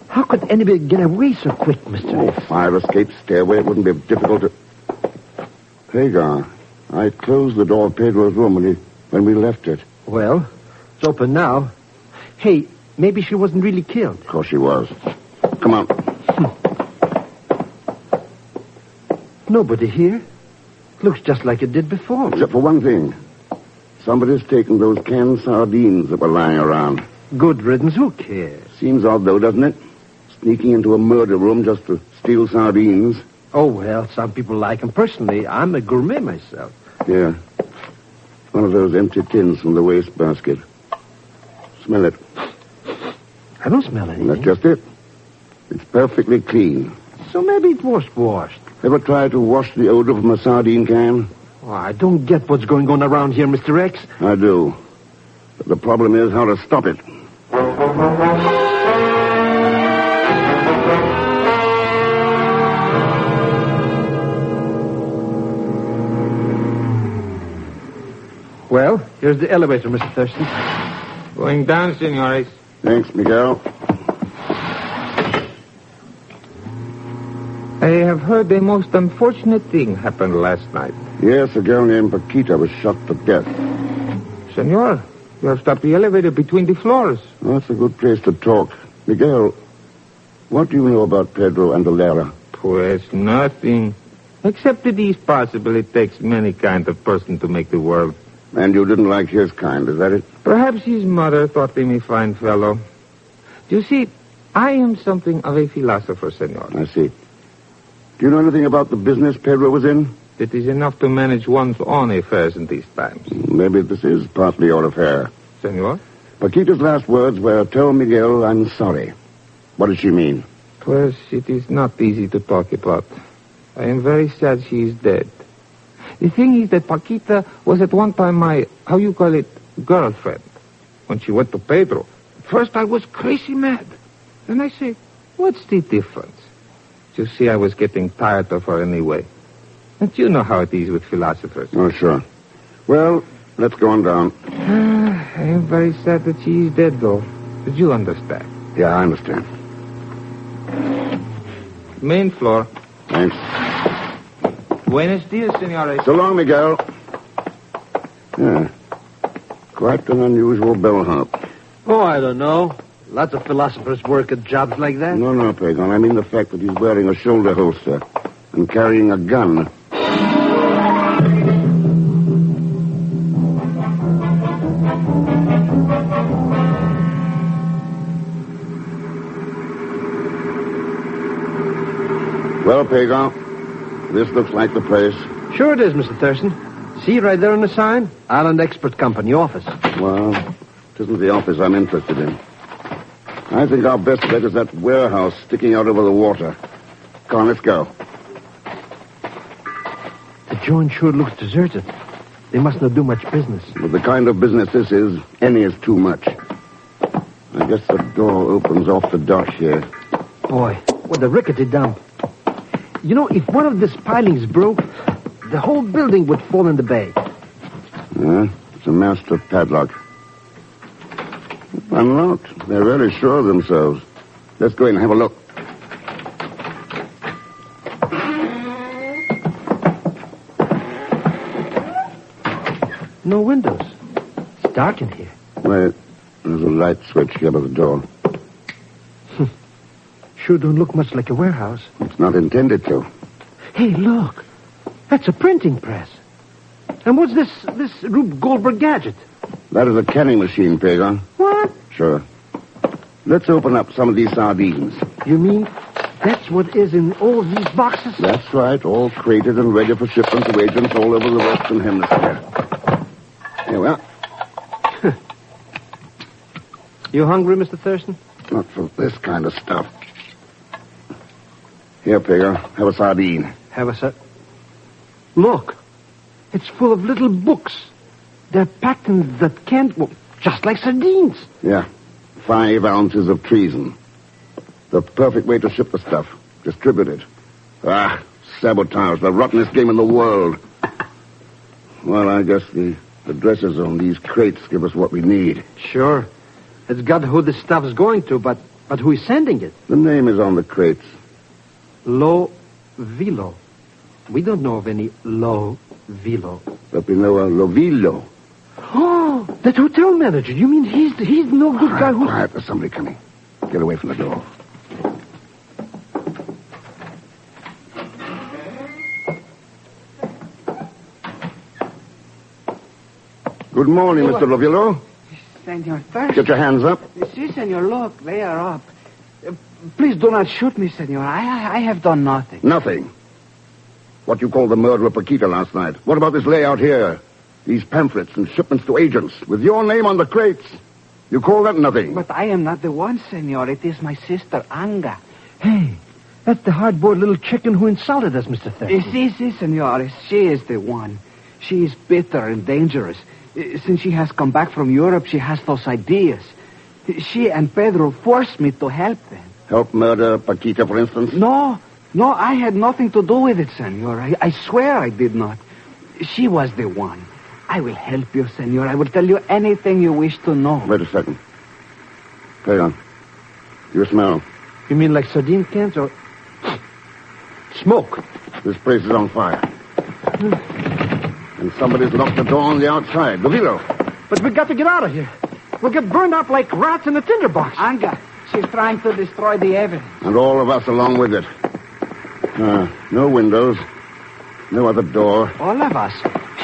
[SPEAKER 3] How could anybody get away so quick, Mr.
[SPEAKER 5] Oh, fire escape stairway. It wouldn't be difficult to... Pegon, I closed the door of Pedro's room when we left it.
[SPEAKER 3] Well, it's open now. Hey, maybe she wasn't really killed.
[SPEAKER 5] Of course she was. Come on.
[SPEAKER 3] Nobody here. Looks just like it did before.
[SPEAKER 5] Except for one thing. Somebody's taken those canned sardines that were lying around.
[SPEAKER 3] Good riddance. Who cares?
[SPEAKER 5] Seems odd, though, doesn't it? Sneaking into a murder room just to steal sardines.
[SPEAKER 3] Oh, well, some people like them. Personally, I'm a gourmet myself.
[SPEAKER 5] Yeah. One of those empty tins from the wastebasket. Smell it.
[SPEAKER 3] I don't smell anything.
[SPEAKER 5] That's just it. It's perfectly clean.
[SPEAKER 3] So maybe it was washed.
[SPEAKER 5] Ever tried to wash the odor from a sardine can?
[SPEAKER 3] Oh, I don't get what's going on around here, Mr. X.
[SPEAKER 5] I do. But the problem is how to stop it.
[SPEAKER 3] Well, here's the elevator, Mr. Thurston.
[SPEAKER 23] Going down, senores.
[SPEAKER 5] Thanks, Miguel.
[SPEAKER 23] I have heard a most unfortunate thing happened last night.
[SPEAKER 5] Yes, a girl named Paquita was shot to death.
[SPEAKER 23] Senor, you have stopped the elevator between the floors.
[SPEAKER 5] Well, that's a good place to talk. Miguel, what do you know about Pedro and Alera?
[SPEAKER 23] Pues nothing. Except that it is possible it takes many kind of person to make the world.
[SPEAKER 5] And you didn't like his kind, is that it?
[SPEAKER 23] Perhaps his mother thought him a fine fellow. You see, I am something of a philosopher, senor.
[SPEAKER 5] I see. Do you know anything about the business Pedro was in?
[SPEAKER 23] It is enough to manage one's own affairs in these times.
[SPEAKER 5] Maybe this is partly your affair.
[SPEAKER 23] Senor?
[SPEAKER 5] Paquita's last words were, "Tell Miguel I'm sorry." What does she mean?
[SPEAKER 23] Pues it is not easy to talk about. I am very sad she is dead. The thing is that Paquita was at one time my, girlfriend. When she went to Pedro, at first I was crazy mad. Then I say, what's the difference? You see, I was getting tired of her anyway. And you know how it is with philosophers.
[SPEAKER 5] Oh, sure. Well, let's go on down.
[SPEAKER 23] I am very sad that she is dead, though. But you understand.
[SPEAKER 5] Yeah, I understand.
[SPEAKER 23] Main floor.
[SPEAKER 5] Thanks.
[SPEAKER 23] Buenos dias, senores.
[SPEAKER 5] So long, Miguel. Yeah. Quite an unusual bellhop.
[SPEAKER 3] Oh, I don't know. Lots of philosophers work at jobs like that.
[SPEAKER 5] No, Pegon. I mean the fact that he's wearing a shoulder holster and carrying a gun. Well, Pegon, this looks like the place.
[SPEAKER 3] Sure it is, Mr. Thurston. See right there on the sign? Island Expert Company office.
[SPEAKER 5] Well, it isn't the office I'm interested in. I think our best bet is that warehouse sticking out over the water. Come on, let's go.
[SPEAKER 3] The joint sure looks deserted. They must not do much business.
[SPEAKER 5] With the kind of business this is, any is too much. I guess the door opens off the dock here.
[SPEAKER 3] Boy, what a rickety dump. You know, if one of these pilings broke, the whole building would fall in the bay.
[SPEAKER 5] Yeah, it's a master padlock. Unlocked. They're really sure of themselves. Let's go in and have a look.
[SPEAKER 3] No windows. It's dark in here.
[SPEAKER 5] Wait. There's a light switch here by the door.
[SPEAKER 3] Sure don't look much like a warehouse.
[SPEAKER 5] It's not intended to.
[SPEAKER 3] Hey, look. That's a printing press. And what's this Rube Goldberg gadget?
[SPEAKER 5] That is a canning machine, Pegon.
[SPEAKER 3] What?
[SPEAKER 5] Sure. Let's open up some of these sardines.
[SPEAKER 3] You mean that's what is in all these boxes?
[SPEAKER 5] That's right, all crated and ready for shipment to agents all over the Western Hemisphere. Here we are.
[SPEAKER 3] You hungry, Mr. Thurston?
[SPEAKER 5] Not for this kind of stuff. Here, Pegon, have a sardine.
[SPEAKER 3] Have a sardine? Look, it's full of little books. They're packed in that can't... Well, just like sardines.
[SPEAKER 5] Yeah. 5 ounces of treason. The perfect way to ship the stuff. Distribute it. Sabotage. The rottenest game in the world. Well, I guess the addresses on these crates give us what we need.
[SPEAKER 3] Sure. It's got who this stuff's going to, but who is sending it?
[SPEAKER 5] The name is on the crates.
[SPEAKER 3] Lo Vilo. We don't know of any Lovilo.
[SPEAKER 2] But we know a Lovilo.
[SPEAKER 3] Oh, that hotel manager. You mean he's no good guy who...
[SPEAKER 2] Quiet, there's somebody coming. Get away from the door. Good morning, Mr. Lovilo.
[SPEAKER 9] Senor Thurston.
[SPEAKER 2] Get your hands up.
[SPEAKER 9] Si, senor, look, they are up. Please do not shoot me, senor. I have done nothing.
[SPEAKER 2] Nothing. What you called the murder of Paquita last night. What about this layout here? These pamphlets and shipments to agents with your name on the crates. You call that nothing?
[SPEAKER 9] But I am not the one, senor. It is my sister, Anga.
[SPEAKER 3] Hey, that's the hard-boiled little chicken who insulted us, Mr. Thurston.
[SPEAKER 9] Si, senor. She is the one. She is bitter and dangerous. Since she has come back from Europe, she has those ideas. She and Pedro forced me to help them.
[SPEAKER 2] Help murder Paquita, for instance?
[SPEAKER 9] No, I had nothing to do with it, senor. I swear I did not. She was the one. I will help you, senor. I will tell you anything you wish to know.
[SPEAKER 2] Wait a second. Pegon, you smell.
[SPEAKER 3] You mean like sardine cans or... smoke?
[SPEAKER 2] This place is on fire. And somebody's locked the door on the outside. Lovilo.
[SPEAKER 3] But we got to get out of here. We'll get burned up like rats in a tinderbox.
[SPEAKER 9] Anga, she's trying to destroy the evidence.
[SPEAKER 2] And all of us along with it. No windows. No other door.
[SPEAKER 9] All of us?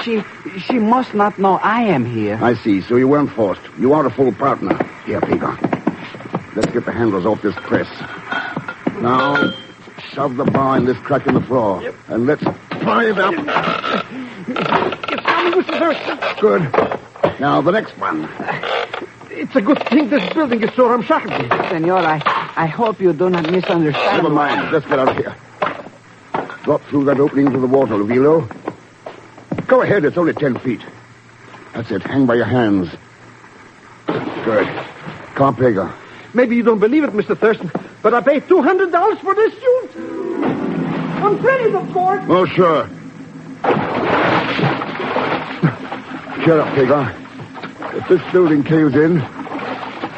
[SPEAKER 9] She must not know I am here.
[SPEAKER 2] I see. So you weren't forced. You are a full partner. Here, Pegon. Let's get the handles off this press. Now, shove the bar in this crack in the floor. Yep. And let's pry it up. Good. Now, the next one.
[SPEAKER 3] It's a good thing this building is so ramshackle.
[SPEAKER 9] Senor, I hope you do not misunderstand.
[SPEAKER 2] Never mind. Let's get out of here. Drop through that opening into the water, Lovilo. Go ahead. It's only 10 feet. That's it. Hang by your hands. Good. Come on, Pegon.
[SPEAKER 3] Maybe you don't believe it, Mr. Thurston, but I paid $200 for this suit. I'm credit, of course.
[SPEAKER 2] Oh, sure. Shut up, Pegon. If this building caves in,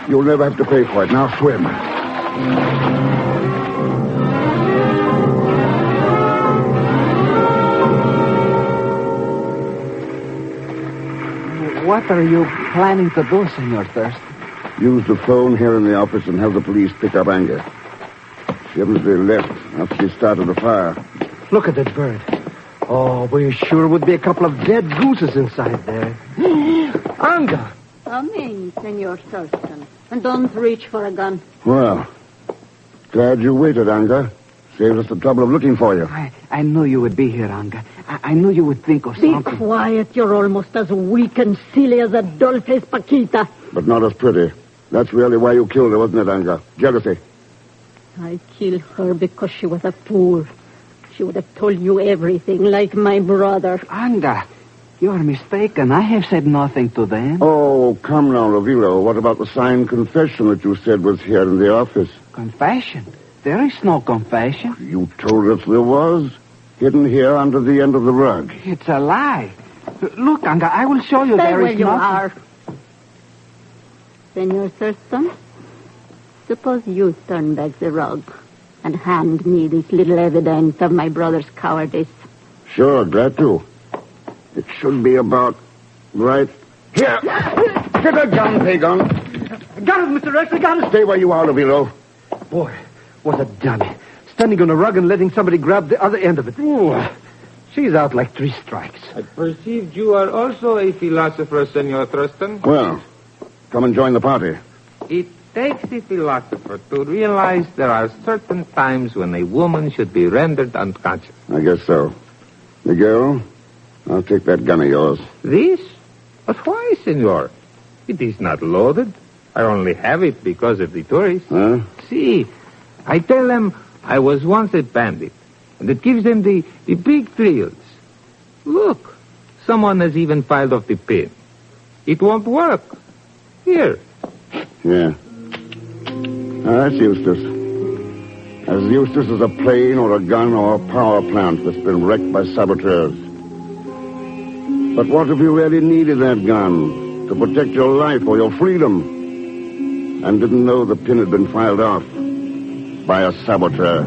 [SPEAKER 2] you'll never have to pay for it. Now swim.
[SPEAKER 9] What are you planning to do, Senor Thurston?
[SPEAKER 2] Use the phone here in the office and have the police pick up Anga. She evidently left after she started the fire.
[SPEAKER 3] Look at that bird. Oh, we're sure would be a couple of dead gooses inside there. Anga!
[SPEAKER 11] Come in, Senor Thurston. And don't reach for a gun.
[SPEAKER 2] Well, glad you waited, Anga. Saved us the trouble of looking for you.
[SPEAKER 9] I knew you would be here, Anga. I knew you would think of
[SPEAKER 11] Be
[SPEAKER 9] something.
[SPEAKER 11] Be quiet. You're almost as weak and silly as a doll-faced Paquita.
[SPEAKER 2] But not as pretty. That's really why you killed her, wasn't it, Anga? Jealousy.
[SPEAKER 11] I killed her because she was a fool. She would have told you everything, like my brother.
[SPEAKER 9] Anga, you're mistaken. I have said nothing to them.
[SPEAKER 2] Oh, come now, Lovilo. What about the signed confession that you said was here in the office?
[SPEAKER 9] Confession? There is no confession.
[SPEAKER 2] You told us there was. Hidden here under the end of the rug.
[SPEAKER 9] It's a lie. Look, Anga, I will show you.
[SPEAKER 11] Stay
[SPEAKER 9] there
[SPEAKER 11] where
[SPEAKER 9] is
[SPEAKER 11] you
[SPEAKER 9] nothing.
[SPEAKER 11] are. Senor Thurston, suppose you turn back the rug and hand me this little evidence of my brother's cowardice.
[SPEAKER 2] Sure, glad to. It should be about right here. Get a gun, Pegon.
[SPEAKER 3] Got it, Mr. Rex. I got it.
[SPEAKER 2] Stay where you are, Lovilo.
[SPEAKER 3] Boy, what a dummy. Standing on a rug and letting somebody grab the other end of it. Ooh, she's out like 3 strikes.
[SPEAKER 23] I perceived you are also a philosopher, Senor Thurston.
[SPEAKER 2] Well, come and join the party.
[SPEAKER 23] It takes a philosopher to realize there are certain times when a woman should be rendered unconscious.
[SPEAKER 2] I guess so. Miguel, I'll take that gun of yours.
[SPEAKER 23] This? But why, senor? It is not loaded. I only have it because of the tourists.
[SPEAKER 2] Huh?
[SPEAKER 23] See, I tell them I was once a bandit, and it gives them the big thrills. Look, someone has even filed off the pin. It won't work. Here.
[SPEAKER 2] Yeah. That's useless. As useless as a plane or a gun or a power plant that's been wrecked by saboteurs. But what if you really needed that gun to protect your life or your freedom and didn't know the pin had been filed off by a saboteur?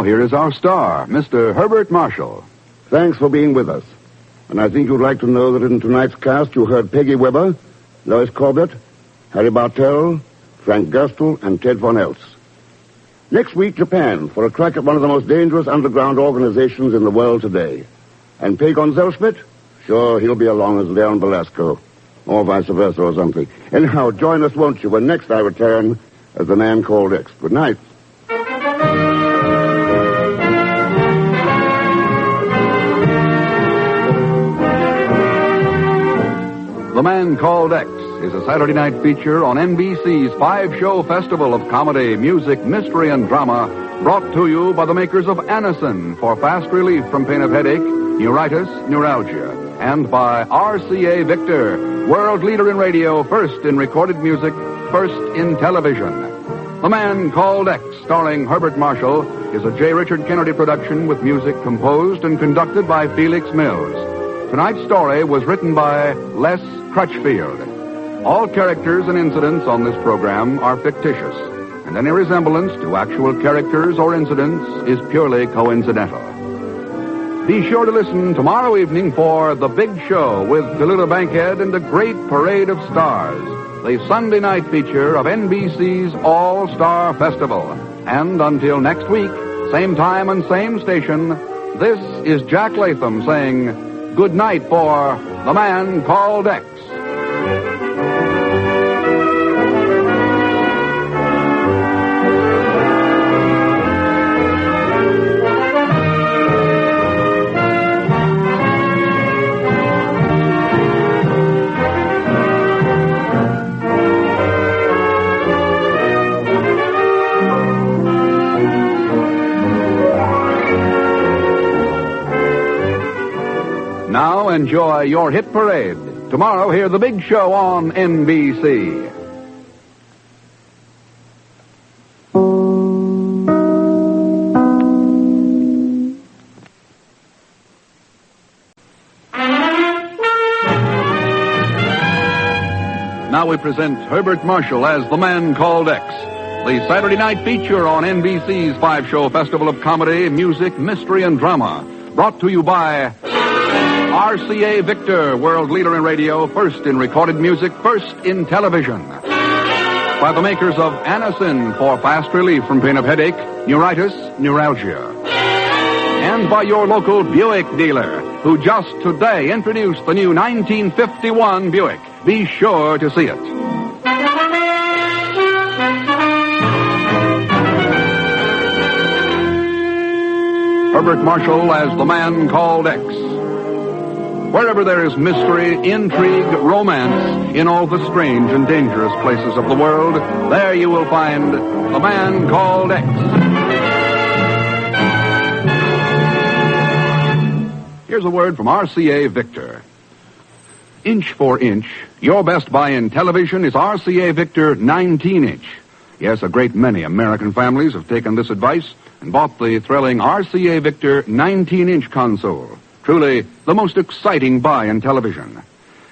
[SPEAKER 1] Now, here is our star, Mr. Herbert Marshall.
[SPEAKER 5] Thanks for being with us. And I think you'd like to know that in tonight's cast you heard Peggy Webber, Lois Corbett, Harry Bartell, Frank Gerstle, and Ted Von Eltz. Next week, Japan, for a crack at one of the most dangerous underground organizations in the world today. And Pegon Zellschmidt? Sure, he'll be along as Leon Belasco. Or vice versa or something. Anyhow, join us, won't you, when next I return as the man called X. Good night.
[SPEAKER 1] The Man Called X is a Saturday night feature on NBC's 5-show festival of comedy, music, mystery, and drama, brought to you by the makers of Anacin for fast relief from pain of headache, neuritis, neuralgia, and by RCA Victor, world leader in radio, first in recorded music, first in television. The Man Called X, starring Herbert Marshall, is a J. Richard Kennedy production with music composed and conducted by Felix Mills. Tonight's story was written by Les Crutchfield. All characters and incidents on this program are fictitious, and any resemblance to actual characters or incidents is purely coincidental. Be sure to listen tomorrow evening for The Big Show with Tallulah Bankhead and a great parade of stars, the Sunday night feature of NBC's All-Star Festival. And until next week, same time and same station, this is Jack Latham saying good night for The Man Called X. Now enjoy your hit parade. Tomorrow, hear The Big Show on NBC. Now we present Herbert Marshall as The Man Called X, the Saturday night feature on NBC's 5-show festival of comedy, music, mystery, and drama, brought to you by RCA Victor, world leader in radio, first in recorded music, first in television. By the makers of Anacin for fast relief from pain of headache, neuritis, neuralgia. And by your local Buick dealer, who just today introduced the new 1951 Buick. Be sure to see it. Herbert Marshall as The Man Called X. Wherever there is mystery, intrigue, romance, in all the strange and dangerous places of the world, there you will find The Man Called X. Here's a word from RCA Victor. Inch for inch, your best buy in television is RCA Victor 19-inch. Yes, a great many American families have taken this advice and bought the thrilling RCA Victor 19-inch console. Truly, the most exciting buy in television.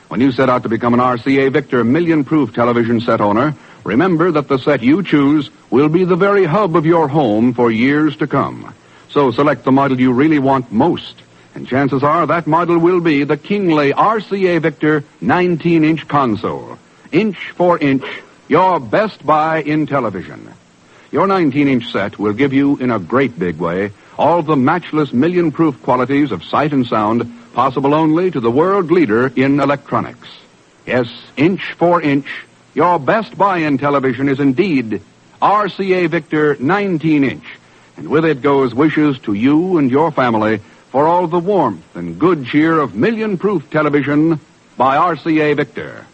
[SPEAKER 1] When you set out to become an RCA Victor million-proof television set owner, remember that the set you choose will be the very hub of your home for years to come. So select the model you really want most, and chances are that model will be the Kingley RCA Victor 19-inch console. Inch for inch, your best buy in television. Your 19-inch set will give you, in a great big way, all the matchless million-proof qualities of sight and sound possible only to the world leader in electronics. Yes, inch for inch, your best buy in television is indeed RCA Victor 19-inch. And with it goes wishes to you and your family for all the warmth and good cheer of million-proof television by RCA Victor.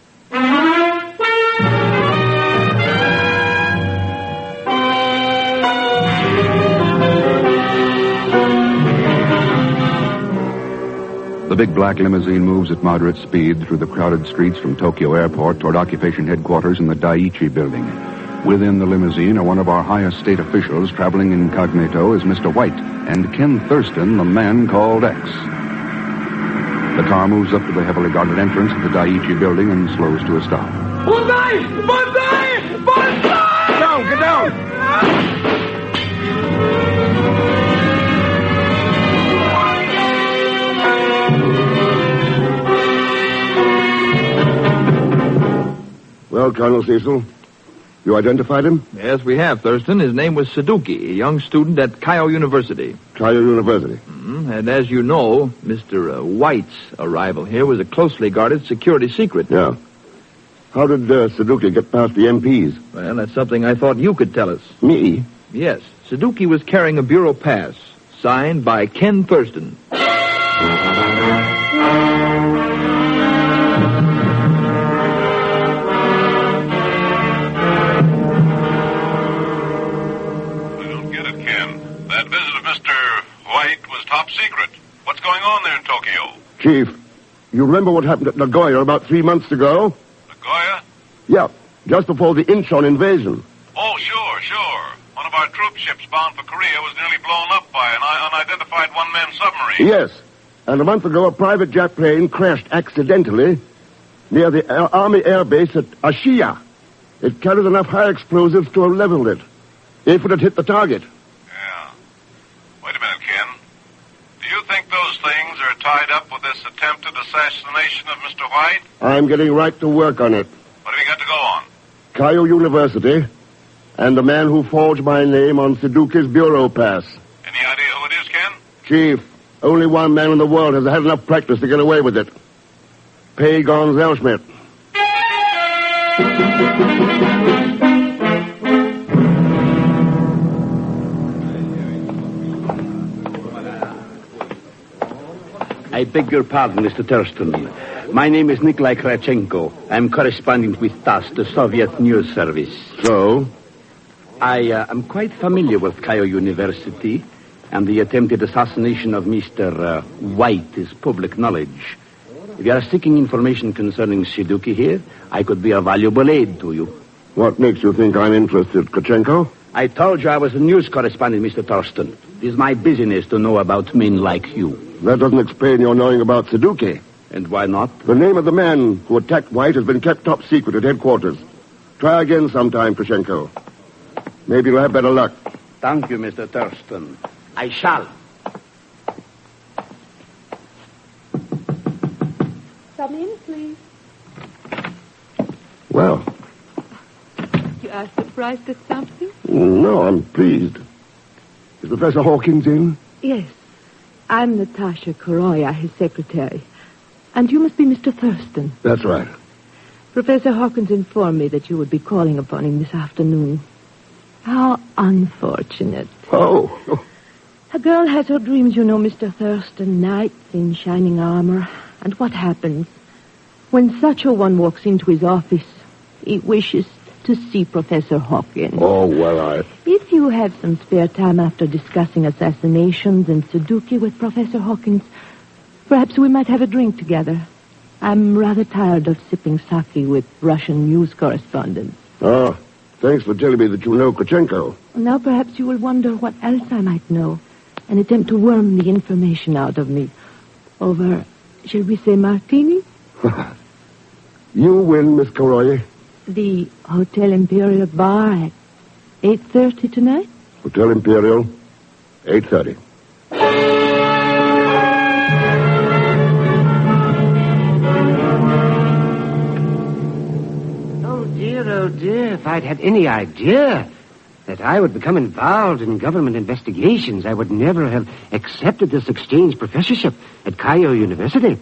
[SPEAKER 1] The big black limousine moves at moderate speed through the crowded streets from Tokyo Airport toward occupation headquarters in the Daiichi building. Within the limousine are one of our highest state officials traveling incognito is Mr. White and Ken Thurston, the Man Called X. The car moves up to the heavily guarded entrance of the Daiichi building and slows to a stop.
[SPEAKER 8] Bandai! Bandai! Bandai!
[SPEAKER 2] Get down! Well, Colonel Cecil, you identified him?
[SPEAKER 8] Yes, we have, Thurston. His name was Suzuki, a young student at Keio University.
[SPEAKER 2] Keio University?
[SPEAKER 8] And as you know, Mr. White's arrival here was a closely guarded security secret.
[SPEAKER 2] Yeah. How did Suzuki get past the MPs?
[SPEAKER 8] Well, that's something I thought you could tell us.
[SPEAKER 2] Me?
[SPEAKER 8] Yes. Suzuki was carrying a bureau pass, signed by Ken Thurston.
[SPEAKER 20] Top secret. What's going on there in Tokyo?
[SPEAKER 2] Chief, you remember what happened at Nagoya about 3 months ago?
[SPEAKER 20] Nagoya?
[SPEAKER 2] Yeah, just before the Incheon invasion.
[SPEAKER 20] Oh, sure. One of our troop ships bound for Korea was nearly blown up by an unidentified one-man submarine.
[SPEAKER 2] Yes, and a month ago a private jet plane crashed accidentally near the Army Air Base at Ashiya. It carried enough high explosives to have leveled it, if it had hit the target.
[SPEAKER 20] Yeah. Wait a minute, Ken. Do you think those things are tied up with this attempted assassination of Mr. White?
[SPEAKER 2] I'm getting right to work on it.
[SPEAKER 20] What have you got to go on?
[SPEAKER 2] Keio University and the man who forged my name on Suzuki's bureau pass.
[SPEAKER 20] Any idea who it is, Ken?
[SPEAKER 2] Chief, only one man in the world has had enough practice to get away with it. Pegon Zellschmidt.
[SPEAKER 19] I beg your pardon, Mr. Thurston. My name is Nikolai Krachenko. I'm correspondent with TASS, the Soviet News Service.
[SPEAKER 2] So?
[SPEAKER 19] I am quite familiar with Keio University, and the attempted assassination of Mr. White is public knowledge. If you are seeking information concerning Suzuki here, I could be a valuable aid to you.
[SPEAKER 2] What makes you think I'm interested, Krachenko?
[SPEAKER 19] I told you I was a news correspondent, Mr. Thurston. It is my business to know about men like you.
[SPEAKER 2] That doesn't explain your knowing about Suzuki.
[SPEAKER 19] And why not?
[SPEAKER 2] The name of the man who attacked White has been kept top secret at headquarters. Try again sometime, Krachenko. Maybe you'll have better luck.
[SPEAKER 19] Thank you, Mr. Thurston. I shall.
[SPEAKER 21] Come in, please.
[SPEAKER 2] Well.
[SPEAKER 21] You are surprised at something?
[SPEAKER 2] No, I'm pleased. Is Professor Hawkins in?
[SPEAKER 21] Yes. I'm Natasha Koroya, his secretary. And you must be Mr. Thurston.
[SPEAKER 2] That's right.
[SPEAKER 21] Professor Hawkins informed me that you would be calling upon him this afternoon. How unfortunate.
[SPEAKER 2] Oh.
[SPEAKER 21] A girl has her dreams, you know, Mr. Thurston. Knights in shining armor. And what happens? When such a one walks into his office, he wishes to see Professor Hawkins.
[SPEAKER 2] Oh, well,
[SPEAKER 21] If you have some spare time after discussing assassinations and Suzuki with Professor Hawkins, perhaps we might have a drink together. I'm rather tired of sipping sake with Russian news correspondents.
[SPEAKER 2] Oh, thanks for telling me that you know Krachenko.
[SPEAKER 21] Now perhaps you will wonder what else I might know and attempt to worm the information out of me. Over, shall we say, martini?
[SPEAKER 2] You win, Miss Koroye.
[SPEAKER 21] The Hotel Imperial Bar at 8:30 tonight?
[SPEAKER 2] Hotel Imperial, 8:30.
[SPEAKER 3] Oh, dear, if I'd had any idea that I would become involved in government investigations, I would never have accepted this exchange professorship at Keio University.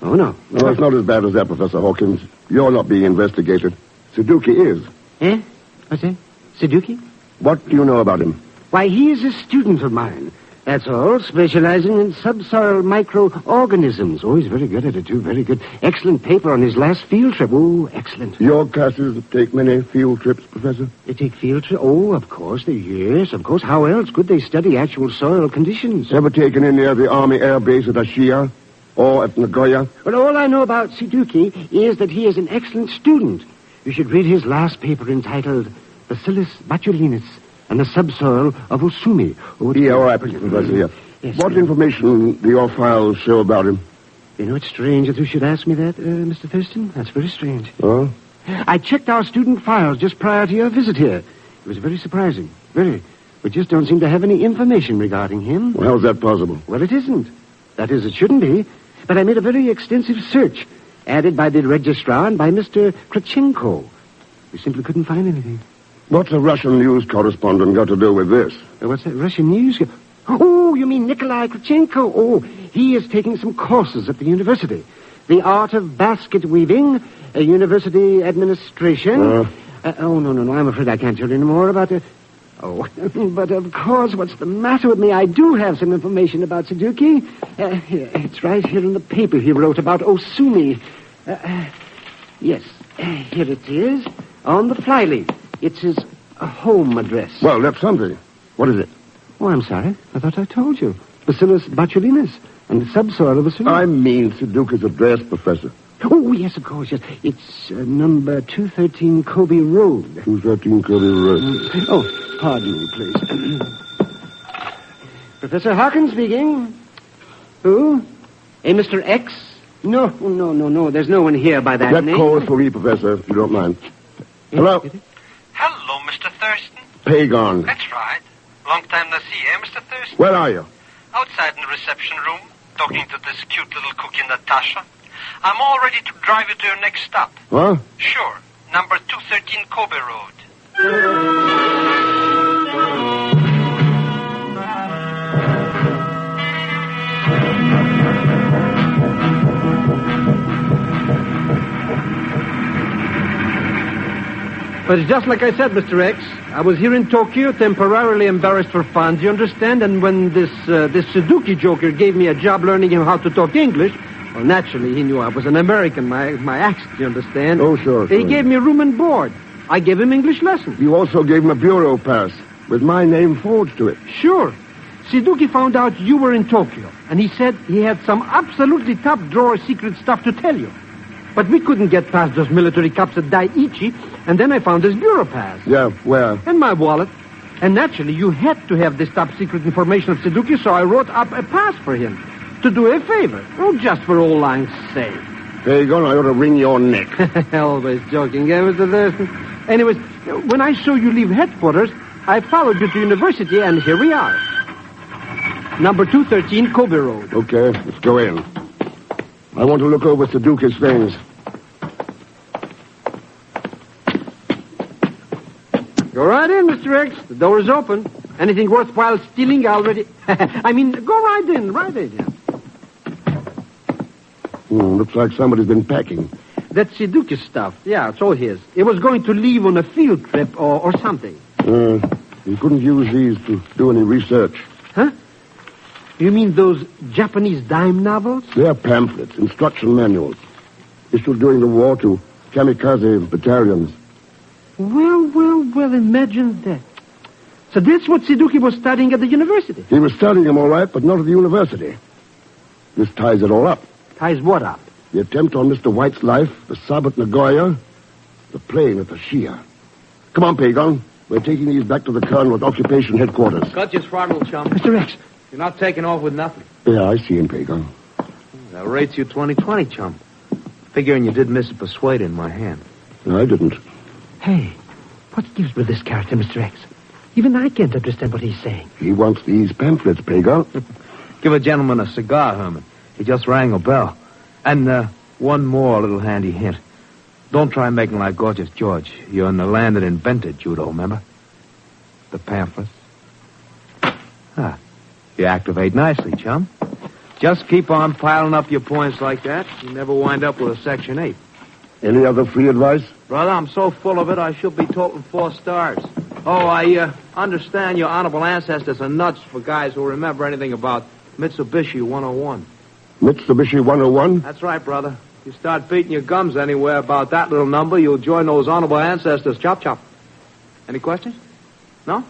[SPEAKER 3] Oh, no.
[SPEAKER 2] No, it's not as bad as that, Professor Hawkins. You're not being investigated. Suzuki is.
[SPEAKER 3] Eh? What's that? Suzuki?
[SPEAKER 2] What do you know about him?
[SPEAKER 3] Why, he is a student of mine. That's all, specializing in subsoil microorganisms. Oh, he's very good at it, too. Very good. Excellent paper on his last field trip. Oh, excellent.
[SPEAKER 2] Your classes take many field trips, Professor?
[SPEAKER 3] They take field trips? Oh, of course. Yes, of course. How else could they study actual soil conditions?
[SPEAKER 2] Ever taken in near the Army Air Base at Ashiya? Or at Nagoya?
[SPEAKER 3] Well, all I know about Suzuki is that he is an excellent student. You should read his last paper entitled Bacillus botulinus and the Subsoil of Usumi.
[SPEAKER 2] Yeah, all right, Professor, yeah.
[SPEAKER 3] Yes,
[SPEAKER 2] what information do your files show about him?
[SPEAKER 3] You know, it's strange that you should ask me that, Mr. Thurston. That's very strange.
[SPEAKER 2] Oh?
[SPEAKER 3] I checked our student files just prior to your visit here. It was very surprising. Very. We just don't seem to have any information regarding him.
[SPEAKER 2] Well, how's that possible?
[SPEAKER 3] Well, it isn't. That is, it shouldn't be. But I made a very extensive search, added by the registrar and by Mr. Krachenko.
[SPEAKER 7] We simply couldn't find anything.
[SPEAKER 5] What's a Russian news correspondent got to do with this?
[SPEAKER 7] What's that? Russian news? Oh, you mean Nikolai Krichenko? Oh, he is taking some courses at the university. The art of basket weaving, university administration. No. I'm afraid I can't tell you any more about it. Oh, but of course, what's the matter with me? I do have some information about Suzuki. It's right here in the paper he wrote about Osumi. Yes, here it is, on the flyleaf. It's his home address.
[SPEAKER 5] Well, that's something. What is it?
[SPEAKER 7] Oh, I'm sorry. I thought I told you. Bacillus botulinus and the subsoil of the Syria.
[SPEAKER 5] I mean Suzuki's address, Professor.
[SPEAKER 7] Oh, yes, of course, yes. It's number 213 Kobe Road.
[SPEAKER 5] 213 Kobe Road.
[SPEAKER 7] Oh, pardon me, please. Professor Hawkins speaking. Who? A Mr. X? No. There's no one here by that name.
[SPEAKER 5] That call is for me, Professor, if you don't mind. Hello?
[SPEAKER 12] Hello, Mr. Thurston.
[SPEAKER 5] Pegon.
[SPEAKER 12] That's right. Long time no see, eh, Mr. Thurston?
[SPEAKER 5] Where are you?
[SPEAKER 12] Outside in the reception room, talking to this cute little cookie, Natasha. I'm all ready to drive you to your next stop.
[SPEAKER 5] What?
[SPEAKER 12] Sure. Number 213 Kobe Road.
[SPEAKER 3] But it's just like I said, Mr. X. I was here in Tokyo, temporarily embarrassed for funds, you understand? And when this Suzuki joker gave me a job learning him how to talk English, well, naturally, he knew I was an American, my accent, you understand?
[SPEAKER 5] Oh, sure.
[SPEAKER 3] He gave me room and board. I gave him English lessons.
[SPEAKER 5] You also gave him a bureau pass with my name forged to it.
[SPEAKER 3] Sure. Suzuki found out you were in Tokyo, and he said he had some absolutely top-drawer secret stuff to tell you. But we couldn't get past those military cops at Daiichi, and then I found his bureau pass.
[SPEAKER 5] Yeah, where?
[SPEAKER 3] In my wallet. And naturally, you had to have this top-secret information of Suzuki, so I wrote up a pass for him to do a favor. Oh, just for old lang's sake.
[SPEAKER 5] Pegon, I ought to wring your neck.
[SPEAKER 3] Always joking, eh, Mr. Thurston? Anyways, when I saw you leave headquarters, I followed you to university, and here we are. Number 213 Kobe Road.
[SPEAKER 5] Okay, let's go in. I want to look over Suzuki's things.
[SPEAKER 3] Go right in, Mr. X. The door is open. Anything worthwhile stealing already... I mean, go right in, yeah.
[SPEAKER 5] Looks like somebody's been packing.
[SPEAKER 3] That's Suzuki stuff. Yeah, it's all his. It was going to leave on a field trip or something.
[SPEAKER 5] He couldn't use these to do any research.
[SPEAKER 3] Huh? You mean those Japanese dime novels?
[SPEAKER 5] They're pamphlets, instruction manuals, issued during the war to kamikaze battalions.
[SPEAKER 3] Well, imagine that. So that's what Suzuki was studying at the university?
[SPEAKER 5] He was studying them all right, but not at the university. This ties it all up.
[SPEAKER 3] Ties what up?
[SPEAKER 5] The attempt on Mr. White's life, the sub at Nagoya, the plane at the Shia. Come on, Pegon. We're taking these back to the Colonel at Occupation Headquarters.
[SPEAKER 22] Cut your throttle, chum.
[SPEAKER 3] Mr. X.
[SPEAKER 22] You're not taking off with nothing.
[SPEAKER 5] Yeah, I see him, Pegon.
[SPEAKER 22] That rates you 20-20, chum. Figuring you did miss a persuade in my hand.
[SPEAKER 5] No, I didn't.
[SPEAKER 3] Hey, what gives with this character, Mr. X? Even I can't understand what he's saying.
[SPEAKER 5] He wants these pamphlets, Pegon.
[SPEAKER 22] Give a gentleman a cigar, Herman. He just rang a bell. And one more little handy hint. Don't try making like Gorgeous George. You're in the land that invented judo, remember? The pamphlets. You activate nicely, chum. Just keep on piling up your points like that. You never wind up with a Section 8.
[SPEAKER 5] Any other free advice?
[SPEAKER 22] Brother, I'm so full of it, I should be toting 4 stars. Oh, I understand your honorable ancestors are nuts for guys who remember anything about Mitsubishi 101.
[SPEAKER 5] Mitsubishi 101?
[SPEAKER 22] That's right, brother. You start beating your gums anywhere about that little number, you'll join those honorable ancestors. Chop, chop. Any questions? No?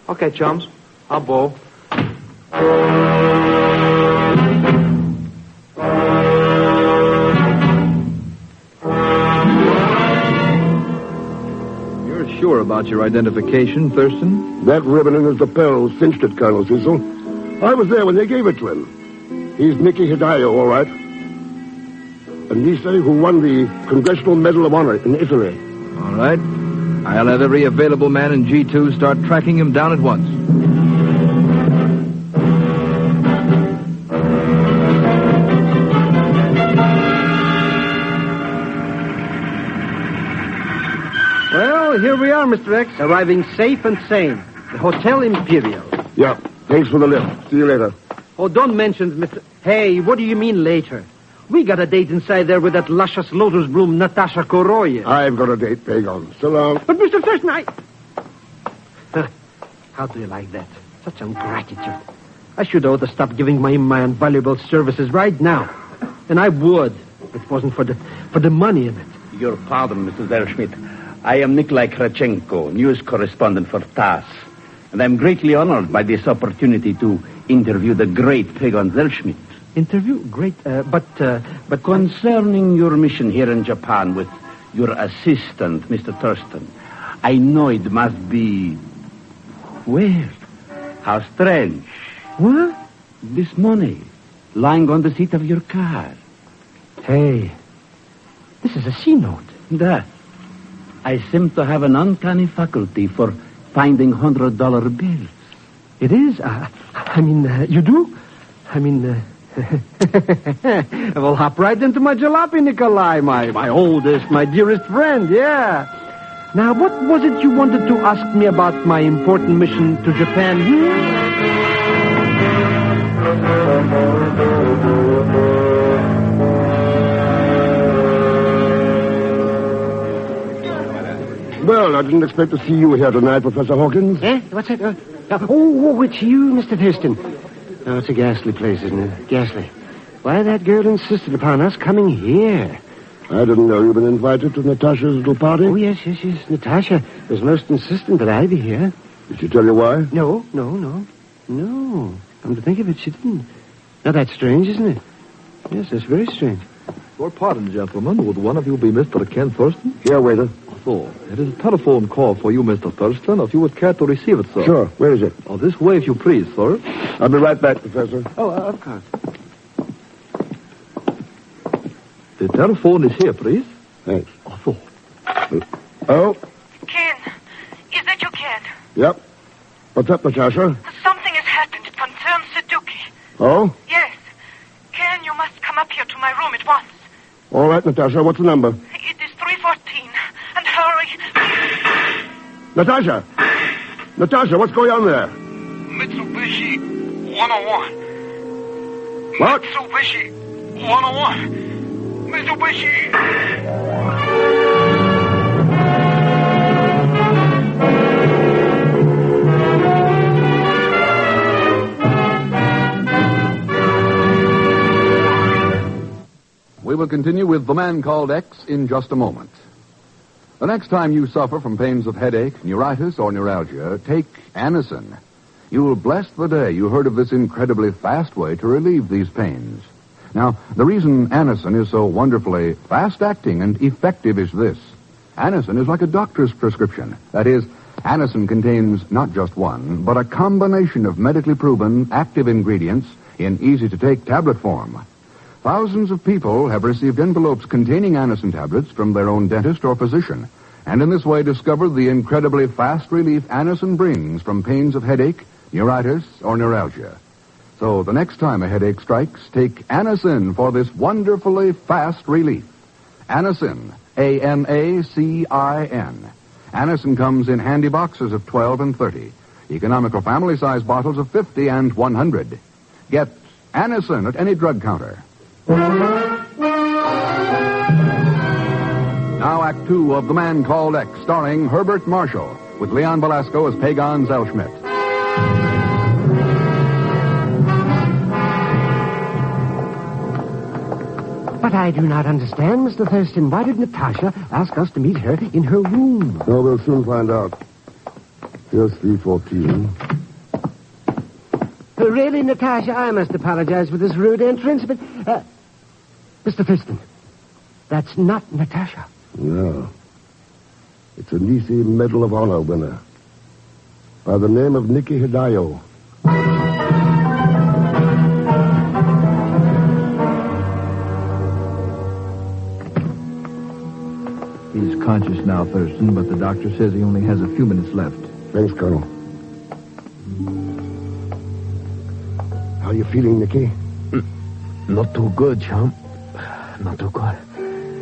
[SPEAKER 22] Okay, chums. I'll bowl.
[SPEAKER 8] You're sure about your identification, Thurston?
[SPEAKER 5] That ribbon in his lapel cinched it, Colonel Cecil. I was there when they gave it to him. He's Miki Hidayo, all right. And Nisei, who won the Congressional Medal of Honor in Italy.
[SPEAKER 8] All right. I'll have every available man in G2 start tracking him down at once.
[SPEAKER 3] here we are, Mr. X, arriving safe and sane. The Hotel Imperial.
[SPEAKER 2] Yeah, thanks for the lift. See you later.
[SPEAKER 3] Oh, don't mention it, Mr. Hey, what do you mean later? We got a date inside there with that luscious lotus bloom Natasha Koroyev.
[SPEAKER 2] I've got a date, Pegon. So long.
[SPEAKER 3] But, Mr. Thurston, How do you like that? Such ingratitude. I should ought to stop giving my man valuable services right now. And I would, if it wasn't for the money in it.
[SPEAKER 19] Your pardon, Mr. Zellschmidt. I am Nikolai Kravchenko, news correspondent for TASS. And I'm greatly honored by this opportunity to interview the great Pegon Zellschmidt.
[SPEAKER 3] Interview? Great, but
[SPEAKER 19] concerning your mission here in Japan with your assistant, Mr. Thurston, I know it must be... Well, how strange.
[SPEAKER 3] What?
[SPEAKER 19] This money, lying on the seat of your car.
[SPEAKER 3] Hey, this is a C-note.
[SPEAKER 19] That. I seem to have an uncanny faculty for finding $100 bills.
[SPEAKER 3] It is? You do? We'll hop right into my jalopy, Nikolai, my oldest, my dearest friend, yeah. Now, what was it you wanted to ask me about my important mission to Japan?
[SPEAKER 2] Well, I didn't expect to see you here tonight, Professor Hawkins.
[SPEAKER 7] Eh? What's that? It's you, Mr. Thurston. Oh, it's a ghastly place, isn't it? Ghastly. Why, that girl insisted upon us coming here.
[SPEAKER 2] I didn't know you'd been invited to Natasha's little party.
[SPEAKER 7] Oh, yes. Natasha was most insistent that I be here.
[SPEAKER 2] Did she tell you why?
[SPEAKER 7] No. Come to think of it, she didn't. Now, that's strange, isn't it? Yes, that's very strange.
[SPEAKER 22] Your pardon, gentlemen. Would one of you be Mr. Ken Thurston?
[SPEAKER 2] Here, waiter.
[SPEAKER 22] So, it is a telephone call for you, Mr. Thurston, if you would care to receive it, sir.
[SPEAKER 2] Sure. Where is it?
[SPEAKER 22] Oh, this way, if you please, sir.
[SPEAKER 2] I'll be right back, Professor.
[SPEAKER 7] Oh, of course.
[SPEAKER 22] The telephone is here, please.
[SPEAKER 2] Thanks.
[SPEAKER 22] Oh.
[SPEAKER 2] Oh?
[SPEAKER 6] Ken, is that you, Ken?
[SPEAKER 2] Yep. What's up, Natasha?
[SPEAKER 6] Something has happened. It concerns Suzuki.
[SPEAKER 2] Oh?
[SPEAKER 6] Yes. Ken, you must come up here to my room at once.
[SPEAKER 2] All right, Natasha. What's the number?
[SPEAKER 6] It is 314. And hurry.
[SPEAKER 2] Natasha! Natasha, what's going on there?
[SPEAKER 12] Mitsubishi 101.
[SPEAKER 2] What?
[SPEAKER 12] Mitsubishi 101. Mitsubishi.
[SPEAKER 1] We will continue with The Man Called X in just a moment. The next time you suffer from pains of headache, neuritis, or neuralgia, take Anacin. You will bless the day you heard of this incredibly fast way to relieve these pains. Now, the reason Anacin is so wonderfully fast-acting and effective is this. Anacin is like a doctor's prescription. That is, Anacin contains not just one, but a combination of medically proven active ingredients in easy-to-take tablet form. Thousands of people have received envelopes containing Anacin tablets from their own dentist or physician, and in this way discovered the incredibly fast relief Anacin brings from pains of headache, neuritis, or neuralgia. So the next time a headache strikes, take Anacin for this wonderfully fast relief. Anacin, A-N-A-C-I-N. Anacin comes in handy boxes of 12 and 30, economical family-size bottles of 50 and 100. Get Anacin at any drug counter. Now Act 2 of The Man Called X, starring Herbert Marshall, with Leon Belasco as Pegon Zellschmidt.
[SPEAKER 7] But I do not understand, Mr. Thurston. Why did Natasha ask us to meet her in her room?
[SPEAKER 2] Oh, we'll soon find out. Here's 314.
[SPEAKER 7] Really, Natasha, I must apologize for this rude entrance, but... Mr. Thurston, that's not Natasha.
[SPEAKER 2] No. It's a Nisi Medal of Honor winner. By the name of Nikki Hidayo.
[SPEAKER 22] He's conscious now, Thurston, but the doctor says he only has a few minutes left.
[SPEAKER 2] Thanks, Colonel. How are you feeling, Nicky?
[SPEAKER 22] Not too good, chum. Not too good.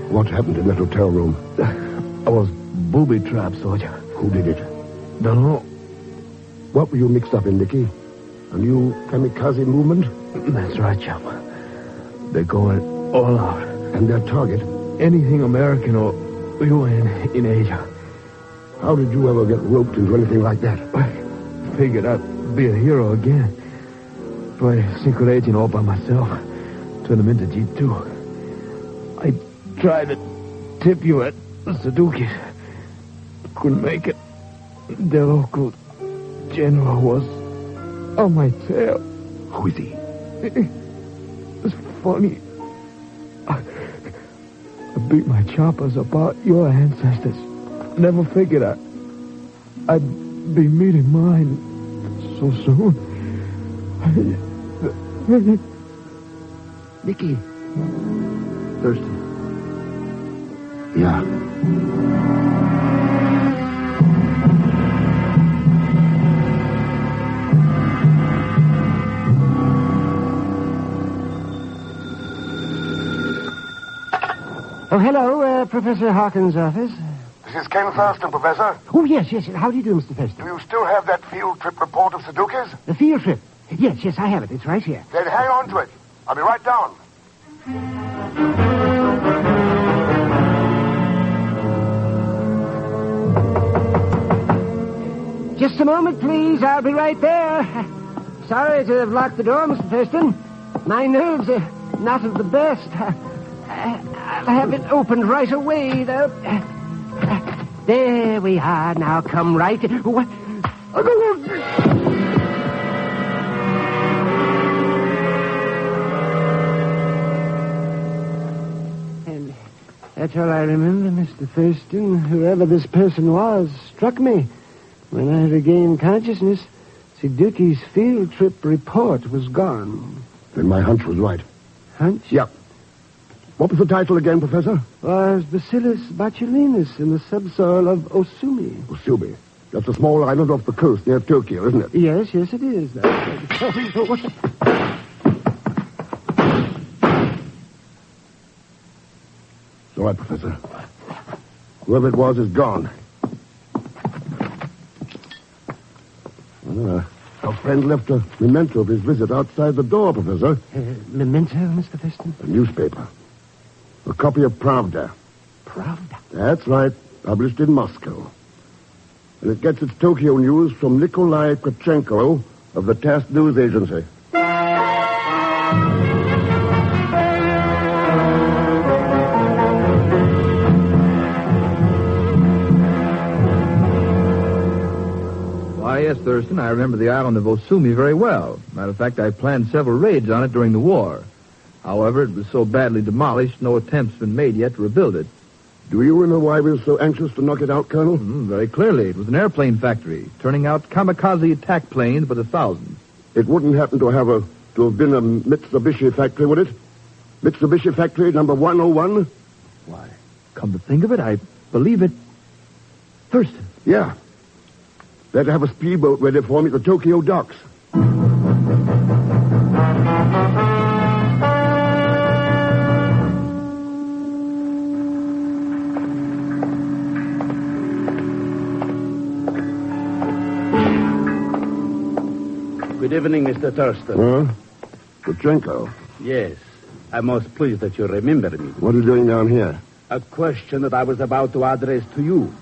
[SPEAKER 2] What happened in that hotel room?
[SPEAKER 22] I was booby trap, soldier.
[SPEAKER 4] Who did it?
[SPEAKER 22] Don't know.
[SPEAKER 4] What were you mixed up in, Nicky? A new kamikaze movement?
[SPEAKER 22] That's right, chum. They're going all out.
[SPEAKER 4] And their target?
[SPEAKER 22] Anything American or UN in Asia.
[SPEAKER 4] How did you ever get roped into anything like that?
[SPEAKER 22] I figured I'd be a hero again. Play a secret agent all by myself. Turn them into G2. I tried to tip you at the Sadukis. Couldn't make it. The local general was on my tail.
[SPEAKER 4] Who is he?
[SPEAKER 22] It's funny. I beat my choppers about your ancestors. Never figured I'd be meeting mine so soon.
[SPEAKER 4] Nicky.
[SPEAKER 22] Thurston.
[SPEAKER 4] Yeah.
[SPEAKER 7] Oh, hello, Professor Hawkins' office.
[SPEAKER 2] This is Ken Thurston, Professor.
[SPEAKER 7] Oh, yes. How do you do, Mr. Thurston?
[SPEAKER 2] Do you still have that field trip report of Sadukis?
[SPEAKER 7] The field trip? Yes, I have it. It's right here.
[SPEAKER 2] Then hang on to it. I'll be right down.
[SPEAKER 7] Just a moment, please. I'll be right there. Sorry to have locked the door, Mr. Thurston. My nerves are not of the best. I'll have it opened right away, though. There we are. Now come right in. What? And that's all I remember, Mr. Thurston. Whoever this person was struck me. When I regained consciousness, Suzuki's field trip report was gone.
[SPEAKER 4] Then my hunch was right.
[SPEAKER 7] Hunch?
[SPEAKER 4] Yep. What was the title again, Professor?
[SPEAKER 7] Was Bacillus botulinus in the subsoil of Osumi.
[SPEAKER 4] Osumi. That's a small island off the coast near Tokyo, isn't it?
[SPEAKER 7] Yes, it is.
[SPEAKER 4] It's all right, Professor. Whoever it was is gone. Our friend left a memento of his visit outside the door, Professor.
[SPEAKER 7] Memento, Mr. Thurston?
[SPEAKER 4] A newspaper. A copy of Pravda.
[SPEAKER 7] Pravda?
[SPEAKER 4] That's right. Published in Moscow. And it gets its Tokyo news from Nikolai Kravchenko of the TASS News Agency.
[SPEAKER 8] Why, yes, Thurston, I remember the island of Osumi very well. Matter of fact, I planned several raids on it during the war. However, it was so badly demolished, no attempt's been made yet to rebuild it.
[SPEAKER 4] Do you know why we were so anxious to knock it out, Colonel?
[SPEAKER 8] Very clearly. It was an airplane factory, turning out kamikaze attack planes by the thousands.
[SPEAKER 4] It wouldn't happen to have been a Mitsubishi factory, would it? Mitsubishi factory number 101?
[SPEAKER 8] Why, come to think of it, I believe it. Thurston.
[SPEAKER 4] Yeah. Better have a speedboat ready for me at the Tokyo docks.
[SPEAKER 19] Good evening, Mr. Thurston.
[SPEAKER 4] Huh? Kravchenko?
[SPEAKER 19] Yes. I'm most pleased that you remember me.
[SPEAKER 4] What are you doing down here?
[SPEAKER 19] A question that I was about to address to you.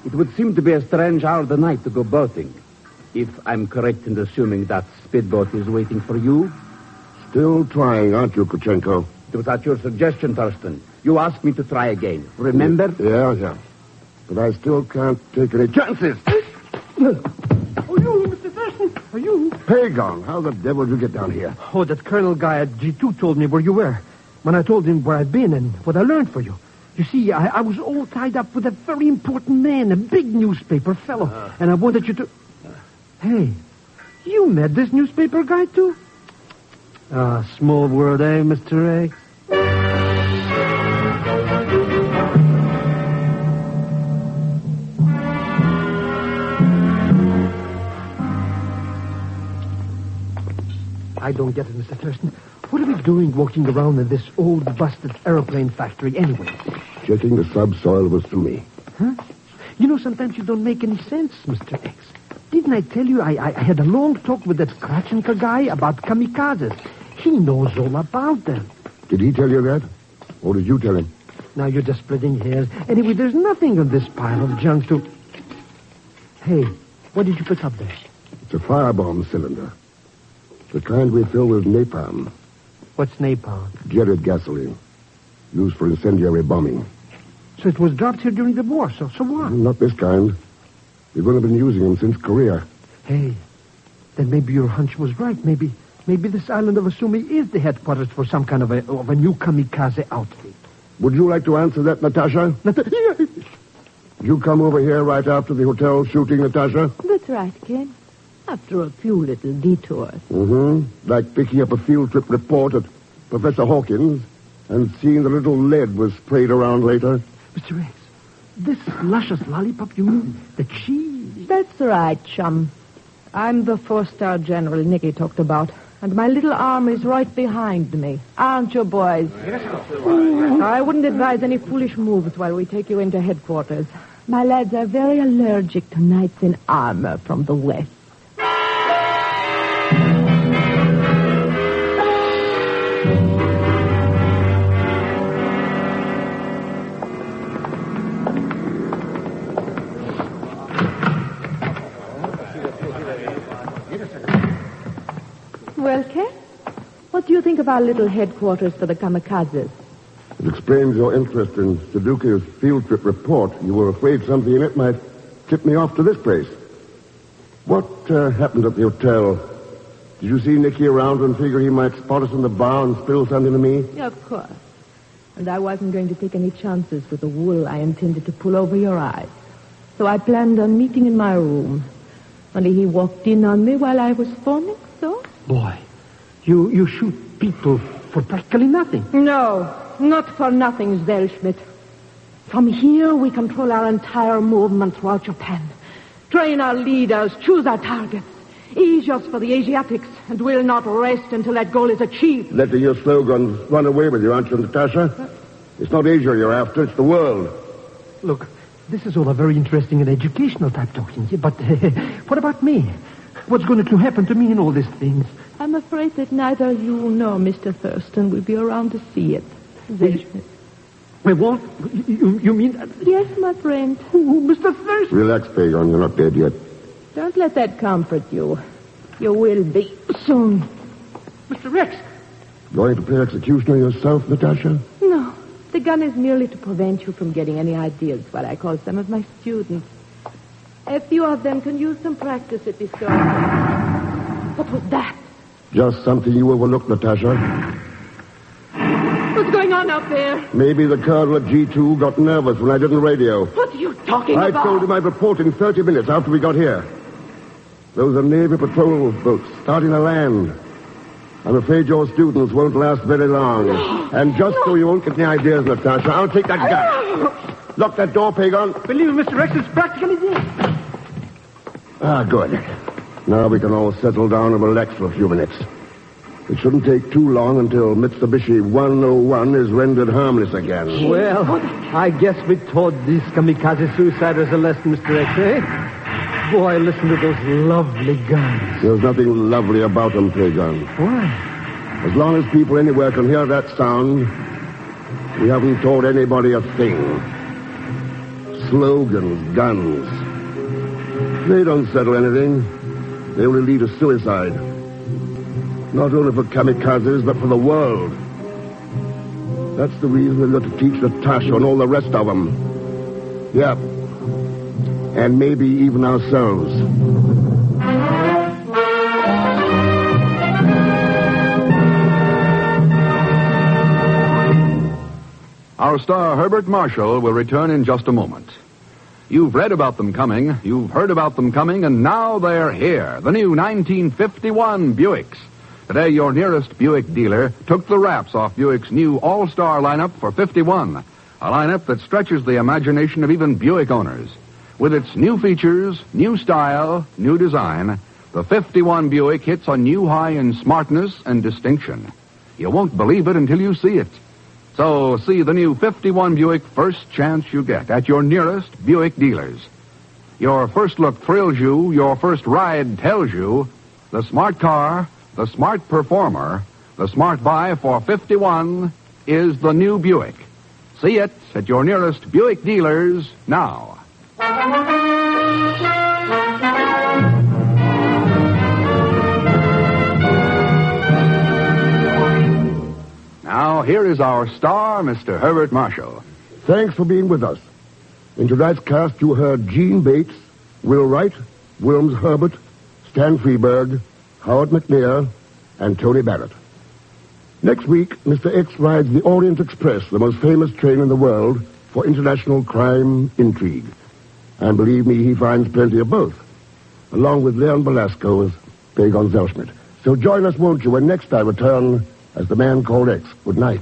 [SPEAKER 19] It would seem to be a strange hour of the night to go boating. If I'm correct in assuming that speedboat is waiting for you.
[SPEAKER 4] Still trying, aren't you, Kravchenko?
[SPEAKER 19] It was at your suggestion, Thurston. You asked me to try again. Remember?
[SPEAKER 4] Yeah. But I still can't take any chances.
[SPEAKER 7] Mr. Thurston, are you?
[SPEAKER 4] Pegon, how the devil did you get down here?
[SPEAKER 3] Oh, that colonel guy at G2 told me where you were. When I told him where I'd been and what I learned for you. You see, I was all tied up with a very important man, a big newspaper fellow. And I wanted you to... Hey, you met this newspaper guy, too? Small world, eh, Mr. A? I don't get it, Mr. Thurston. What are we doing walking around in this old, busted aeroplane factory anyway?
[SPEAKER 4] Checking the subsoil of Osumi.
[SPEAKER 3] Huh? You know, sometimes you don't make any sense, Mr. X. Didn't I tell you I had a long talk with that Krachenko guy about kamikazes? He knows all about them.
[SPEAKER 4] Did he tell you that? Or did you tell him?
[SPEAKER 3] Now you're just splitting hairs. Anyway, there's nothing on this pile of junk to... Hey, what did you pick up there?
[SPEAKER 4] It's a firebomb cylinder. The kind we fill with napalm.
[SPEAKER 3] What's napalm?
[SPEAKER 4] Jetted gasoline. Used for incendiary bombing.
[SPEAKER 3] So it was dropped here during the war, so what?
[SPEAKER 4] Not this kind. We've only been using them since Korea.
[SPEAKER 3] Hey, then maybe your hunch was right. Maybe this island of Asumi is the headquarters for some kind of a new kamikaze outfit.
[SPEAKER 4] Would you like to answer that, Natasha? You come over here right after the hotel shooting, Natasha?
[SPEAKER 21] That's right, Ken. After a few little detours.
[SPEAKER 4] Mm-hmm. Like picking up a field trip report at Professor Hawkins and seeing the little lead was sprayed around later.
[SPEAKER 3] Mr. X, this luscious lollipop, you mean the cheese?
[SPEAKER 21] That's right, chum. I'm the four-star general Nicky talked about. And my little arm is right behind me. Aren't you, boys?
[SPEAKER 3] Yes,
[SPEAKER 21] I wouldn't advise any foolish moves while we take you into headquarters. My lads are very allergic to knights in armor from the west. Well, Ken, what do you think of our little headquarters for the kamikazes?
[SPEAKER 4] It explains your interest in Suzuki's field trip report. You were afraid something in it might tip me off to this place. What happened at the hotel? Did you see Nicky around and figure he might spot us in the bar and spill something to me?
[SPEAKER 21] Yeah, of course. And I wasn't going to take any chances with the wool I intended to pull over your eyes. So I planned on meeting in my room. Only he walked in on me while I was phoning, so...
[SPEAKER 3] Boy, you shoot people for practically nothing.
[SPEAKER 21] No, not for nothing, Zellschmidt. From here, we control our entire movement throughout Japan. Train our leaders, choose our targets. Ease us for the Asiatics, and we'll not rest until that goal is achieved.
[SPEAKER 4] Letting your slogans run away with you, aren't you, Natasha? It's not Asia you're after, it's the world.
[SPEAKER 3] Look, this is all a very interesting and educational type talking, but what about me? What's going to happen to me in all these things?
[SPEAKER 21] I'm afraid that neither you nor Mr. Thurston will be around to see it. Zellschmidt.
[SPEAKER 3] We won't? You mean...
[SPEAKER 21] Yes, my friend.
[SPEAKER 3] Oh, Mr. Thurston.
[SPEAKER 4] Relax, Pegon. You're not dead yet.
[SPEAKER 21] Don't let that comfort you. You will be soon.
[SPEAKER 3] Mr. Rex.
[SPEAKER 4] Going to play executioner yourself, Natasha?
[SPEAKER 21] No. The gun is merely to prevent you from getting any ideas while I call some of my students. A few of them can use some practice at this door. What was that?
[SPEAKER 4] Just something you overlooked, Natasha.
[SPEAKER 21] What's going on out there?
[SPEAKER 4] Maybe the colonel at G2 got nervous when I didn't radio.
[SPEAKER 21] What are you talking about?
[SPEAKER 4] I told him I'd report in 30 minutes after we got here. Those are Navy patrol boats starting to land. I'm afraid your students won't last very long. And just so you won't get any ideas, Natasha, I'll take that gun. Lock that door, Pegon.
[SPEAKER 3] Believe me, Mr. Rex, it's practically there.
[SPEAKER 4] Ah, good. Now we can all settle down and relax for a few minutes. It shouldn't take too long until Mitsubishi 101 is rendered harmless again.
[SPEAKER 3] Well, I guess we taught these kamikaze suiciders a lesson, Mr. X, eh? Boy, listen to those lovely guns.
[SPEAKER 4] There's nothing lovely about them, Pegon.
[SPEAKER 3] Why?
[SPEAKER 4] As long as people anywhere can hear that sound, we haven't taught anybody a thing. Slogans, guns. They don't settle anything. They only lead to suicide. Not only for kamikazes, but for the world. That's the reason we've got to teach Natasha and all the rest of them. Yep. And maybe even ourselves.
[SPEAKER 1] Our star, Herbert Marshall, will return in just a moment. You've read about them coming, you've heard about them coming, and now they're here. The new 1951 Buicks. Today, your nearest Buick dealer took the wraps off Buick's new all-star lineup for 51. A lineup that stretches the imagination of even Buick owners. With its new features, new style, new design, the 51 Buick hits a new high in smartness and distinction. You won't believe it until you see it. So see the new 51 Buick First Chance You Get at your nearest Buick dealers. Your first look thrills you, your first ride tells you, the smart car, the smart performer, the smart buy for 51 is the new Buick. See it at your nearest Buick dealers now. Now, here is our star, Mr. Herbert Marshall.
[SPEAKER 4] Thanks for being with us. In tonight's cast, you heard Gene Bates, Will Wright, Wilms Herbert, Stan Freeberg, Howard McNair, and Tony Barrett. Next week, Mr. X rides the Orient Express, the most famous train in the world for international crime intrigue. And believe me, he finds plenty of both, along with Leon Belasco as Pegon Zellschmidt. So join us, won't you, when next I return as the Man Called X. Good night.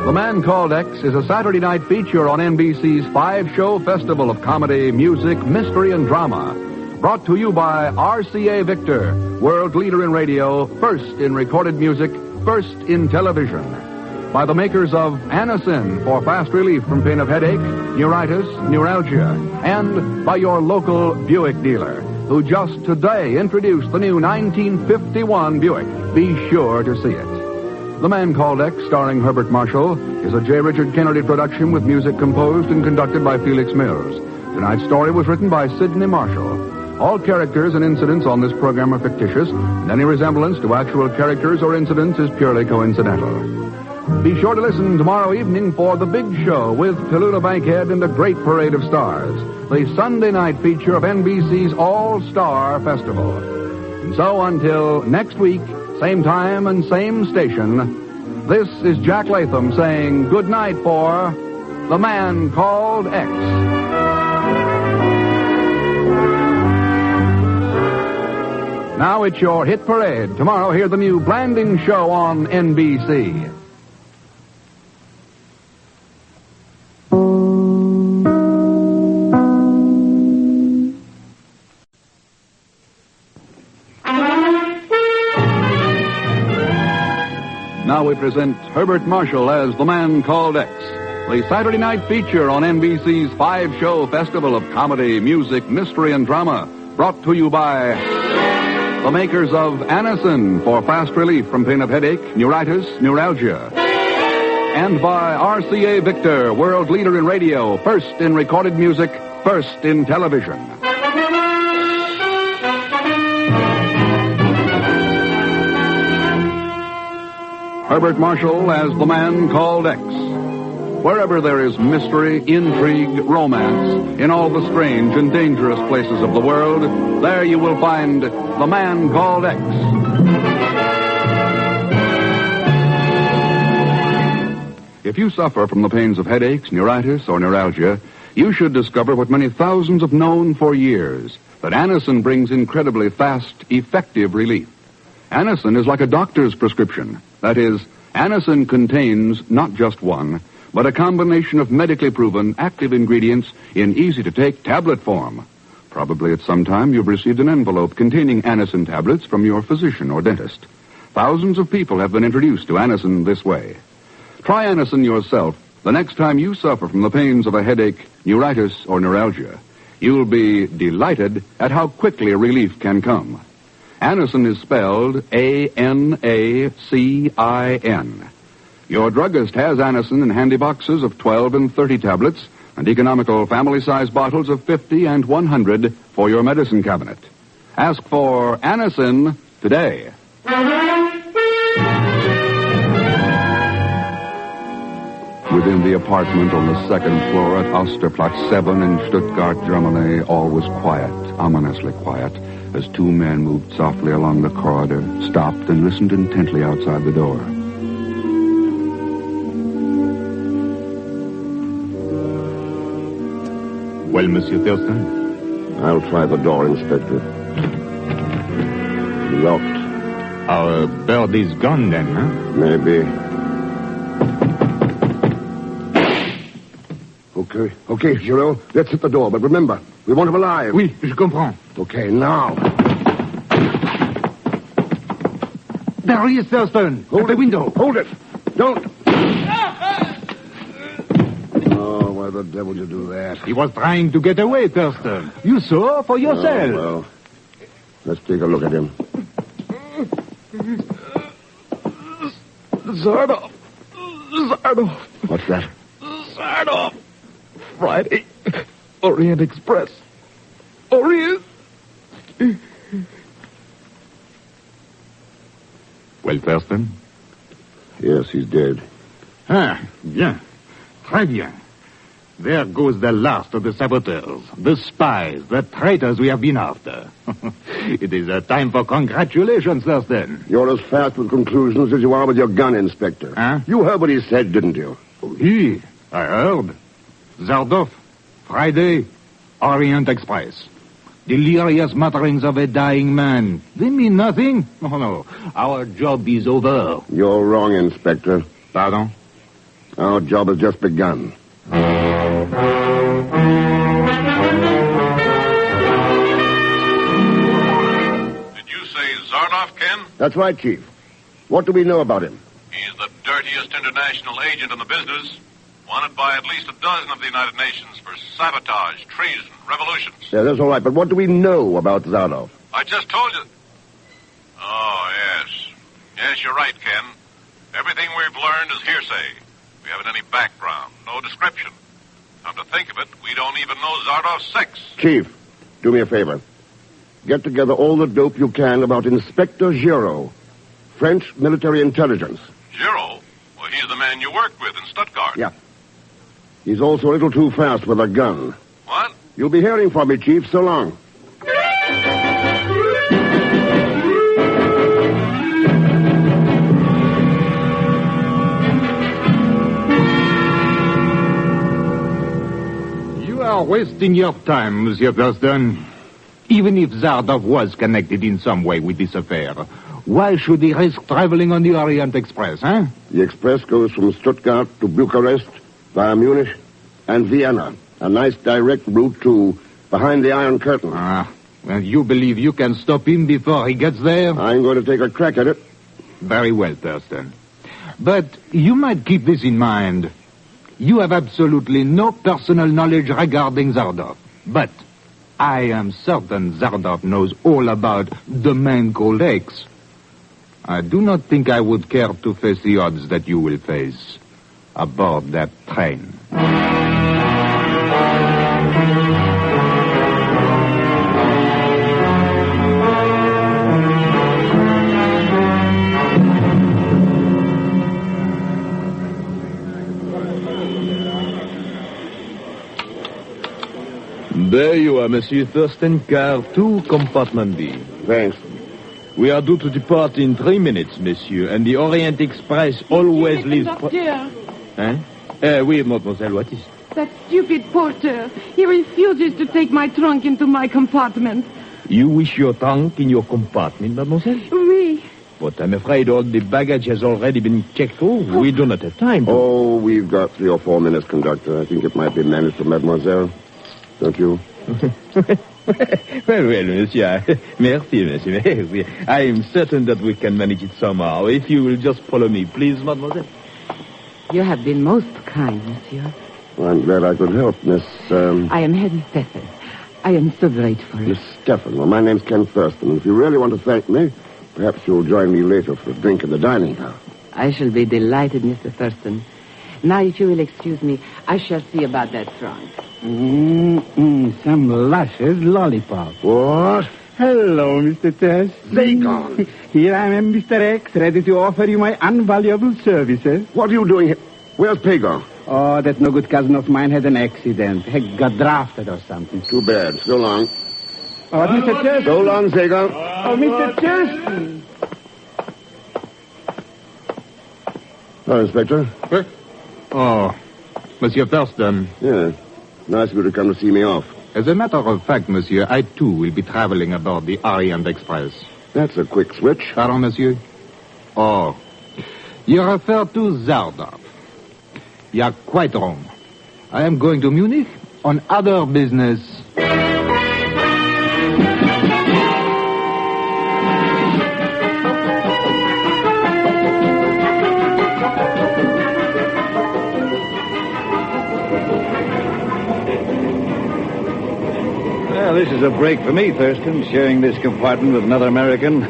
[SPEAKER 1] The Man Called X is a Saturday night feature on NBC's 5-show festival of comedy, music, mystery, and drama. Brought to you by RCA Victor, world leader in radio, first in recorded music, first in television. By the makers of Anacin for fast relief from pain of headache, neuritis, neuralgia. And by your local Buick dealer, who just today introduced the new 1951 Buick. Be sure to see it. The Man Called X, starring Herbert Marshall, is a J. Richard Kennedy production with music composed and conducted by Felix Mills. Tonight's story was written by Sidney Marshall. All characters and incidents on this program are fictitious, and any resemblance to actual characters or incidents is purely coincidental. Be sure to listen tomorrow evening for The Big Show with Tallulah Bankhead and a great parade of stars, the Sunday night feature of NBC's All-Star Festival. And so until next week, same time and same station, this is Jack Latham saying good night for The Man Called X. Now it's your hit parade. Tomorrow, hear the new Blanding Show on NBC. Now we present Herbert Marshall as The Man Called X, the Saturday night feature on NBC's 5-show festival of comedy, music, mystery, and drama, brought to you by the makers of Anacin for fast relief from pain of headache, neuritis, neuralgia. And by RCA Victor, world leader in radio, first in recorded music, first in television. Herbert Marshall as The Man Called X. Wherever there is mystery, intrigue, romance, in all the strange and dangerous places of the world, there you will find The Man Called X. If you suffer from the pains of headaches, neuritis, or neuralgia, you should discover what many thousands have known for years, that Anacin brings incredibly fast, effective relief. Anacin is like a doctor's prescription. That is, Anacin contains not just one, but a combination of medically proven active ingredients in easy-to-take tablet form. Probably at some time you've received an envelope containing Anacin tablets from your physician or dentist. Thousands of people have been introduced to Anacin this way. Try Anacin yourself the next time you suffer from the pains of a headache, neuritis, or neuralgia. You'll be delighted at how quickly relief can come. Anacin is spelled A-N-A-C-I-N. Your druggist has Anacin in handy boxes of 12 and 30 tablets and economical family-size bottles of 50 and 100 for your medicine cabinet. Ask for Anacin today. Within the apartment on the second floor at Osterplatz 7 in Stuttgart, Germany, all was quiet, ominously quiet, as two men moved softly along the corridor, stopped, and listened intently outside the door.
[SPEAKER 13] Well, Monsieur Thurston?
[SPEAKER 4] I'll try the door, Inspector. Locked.
[SPEAKER 13] Our bird is gone, then, huh?
[SPEAKER 4] Maybe. Okay, Giraud. Let's hit the door, but remember, we want him alive.
[SPEAKER 23] Oui, je comprends.
[SPEAKER 4] Okay, now.
[SPEAKER 23] There he is, Thurston.
[SPEAKER 4] Hold
[SPEAKER 23] the window.
[SPEAKER 4] Hold it. Don't. Oh, why the devil did you do that?
[SPEAKER 23] He was trying to get away, Thurston. You saw for yourself.
[SPEAKER 4] Oh, well. Let's take a look at him.
[SPEAKER 23] Zardov.
[SPEAKER 4] What's that?
[SPEAKER 23] Zardov. Friday. Orient Express. Orient.
[SPEAKER 13] Well, Thurston?
[SPEAKER 4] Yes, he's dead.
[SPEAKER 23] Ah, bien. Très bien. There goes the last of the saboteurs, the spies, the traitors we have been after. It is a time for congratulations, Thurston.
[SPEAKER 4] You're as fast with conclusions as you are with your gun, Inspector.
[SPEAKER 23] Huh?
[SPEAKER 4] You heard what he said, didn't you?
[SPEAKER 23] Oui, I heard. Zardov, Friday, Orient Express. Delirious mutterings of a dying man. They mean nothing. Oh, no. Our job is over.
[SPEAKER 4] You're wrong, Inspector.
[SPEAKER 23] Pardon?
[SPEAKER 4] Our job has just begun.
[SPEAKER 20] Did you say Zardov, Ken?
[SPEAKER 4] That's right, Chief. What do we know about him?
[SPEAKER 20] He's the dirtiest international agent in the business. Wanted by at least a dozen of the United Nations for sabotage, treason, revolutions.
[SPEAKER 4] Yeah, that's all right, but what do we know about Zardov?
[SPEAKER 20] I just told you. Oh, yes. Yes, you're right, Ken. Everything we've learned is hearsay. We haven't any background, no description. Come to think of it, we don't even know Zardov's sex.
[SPEAKER 4] Chief, do me a favor. Get together all the dope you can about Inspector Giraud, French military intelligence.
[SPEAKER 20] Giraud? Well, he's the man you worked with in Stuttgart.
[SPEAKER 4] Yeah. He's also a little too fast with a gun.
[SPEAKER 20] What?
[SPEAKER 4] You'll be hearing from me, Chief. So long.
[SPEAKER 23] You are wasting your time, Monsieur Thurston. Even if Zardov was connected in some way with this affair, why should he risk traveling on the Orient Express, huh?
[SPEAKER 4] The express goes from Stuttgart to Bucharest via Munich and Vienna. A nice direct route to behind the Iron Curtain.
[SPEAKER 23] Ah, and you believe you can stop him before he gets there?
[SPEAKER 4] I'm going to take a crack at it.
[SPEAKER 23] Very well, Thurston. But you might keep this in mind. You have absolutely no personal knowledge regarding Zardov. But I am certain Zardov knows all about the man called X. I do not think I would care to face the odds that you will face aboard that train.
[SPEAKER 22] There you are, Monsieur Thurston, car 2, compartment B.
[SPEAKER 4] Thanks.
[SPEAKER 22] We are due to depart in 3 minutes, monsieur, and the Orient Express always leaves...
[SPEAKER 10] Doctor,
[SPEAKER 22] Hein? Oui, mademoiselle, what is...
[SPEAKER 10] that stupid porter. He refuses to take my trunk into my compartment.
[SPEAKER 22] You wish your trunk in your compartment, mademoiselle?
[SPEAKER 10] Oui.
[SPEAKER 22] But I'm afraid all the baggage has already been checked through. We do not have time to...
[SPEAKER 4] Oh, we've got 3 or 4 minutes, conductor. I think it might be managed for mademoiselle. Don't you?
[SPEAKER 22] Well, monsieur. Merci, monsieur. Merci. I am certain that we can manage it somehow. If you will just follow me, please, mademoiselle.
[SPEAKER 14] You have been most kind, monsieur.
[SPEAKER 4] Well, I'm glad I could help, Miss,
[SPEAKER 14] I am Herr Stefan. I am so grateful.
[SPEAKER 4] Miss Stefan. Well, my name's Ken Thurston. If you really want to thank me, perhaps you'll join me later for a drink in the dining car.
[SPEAKER 14] I shall be delighted, Mr. Thurston. Now, if you will excuse me, I shall see about that trunk.
[SPEAKER 9] Some luscious lollipop.
[SPEAKER 4] What?
[SPEAKER 9] Hello, Mr. Tess.
[SPEAKER 4] Pegon.
[SPEAKER 9] Here I am, Mr. X, ready to offer you my invaluable services.
[SPEAKER 4] What are you doing here? Where's Pegon?
[SPEAKER 9] Oh, that no good cousin of mine had an accident. He got drafted or something.
[SPEAKER 4] Too bad. So long.
[SPEAKER 9] Oh, Mr. Thurston.
[SPEAKER 4] So long, Pegon.
[SPEAKER 9] Oh, Mr. Thurston.
[SPEAKER 4] Hello, Inspector.
[SPEAKER 23] What? Oh, Monsieur Thurston.
[SPEAKER 4] Yeah. Nice of you to come to see me off.
[SPEAKER 23] As a matter of fact, monsieur, I too will be traveling aboard the Orient Express.
[SPEAKER 4] That's a quick switch.
[SPEAKER 23] Pardon, monsieur? Oh, you refer to Zardov. You are quite wrong. I am going to Munich on other business.
[SPEAKER 16] Well, this is a break for me, Thurston, sharing this compartment with another American.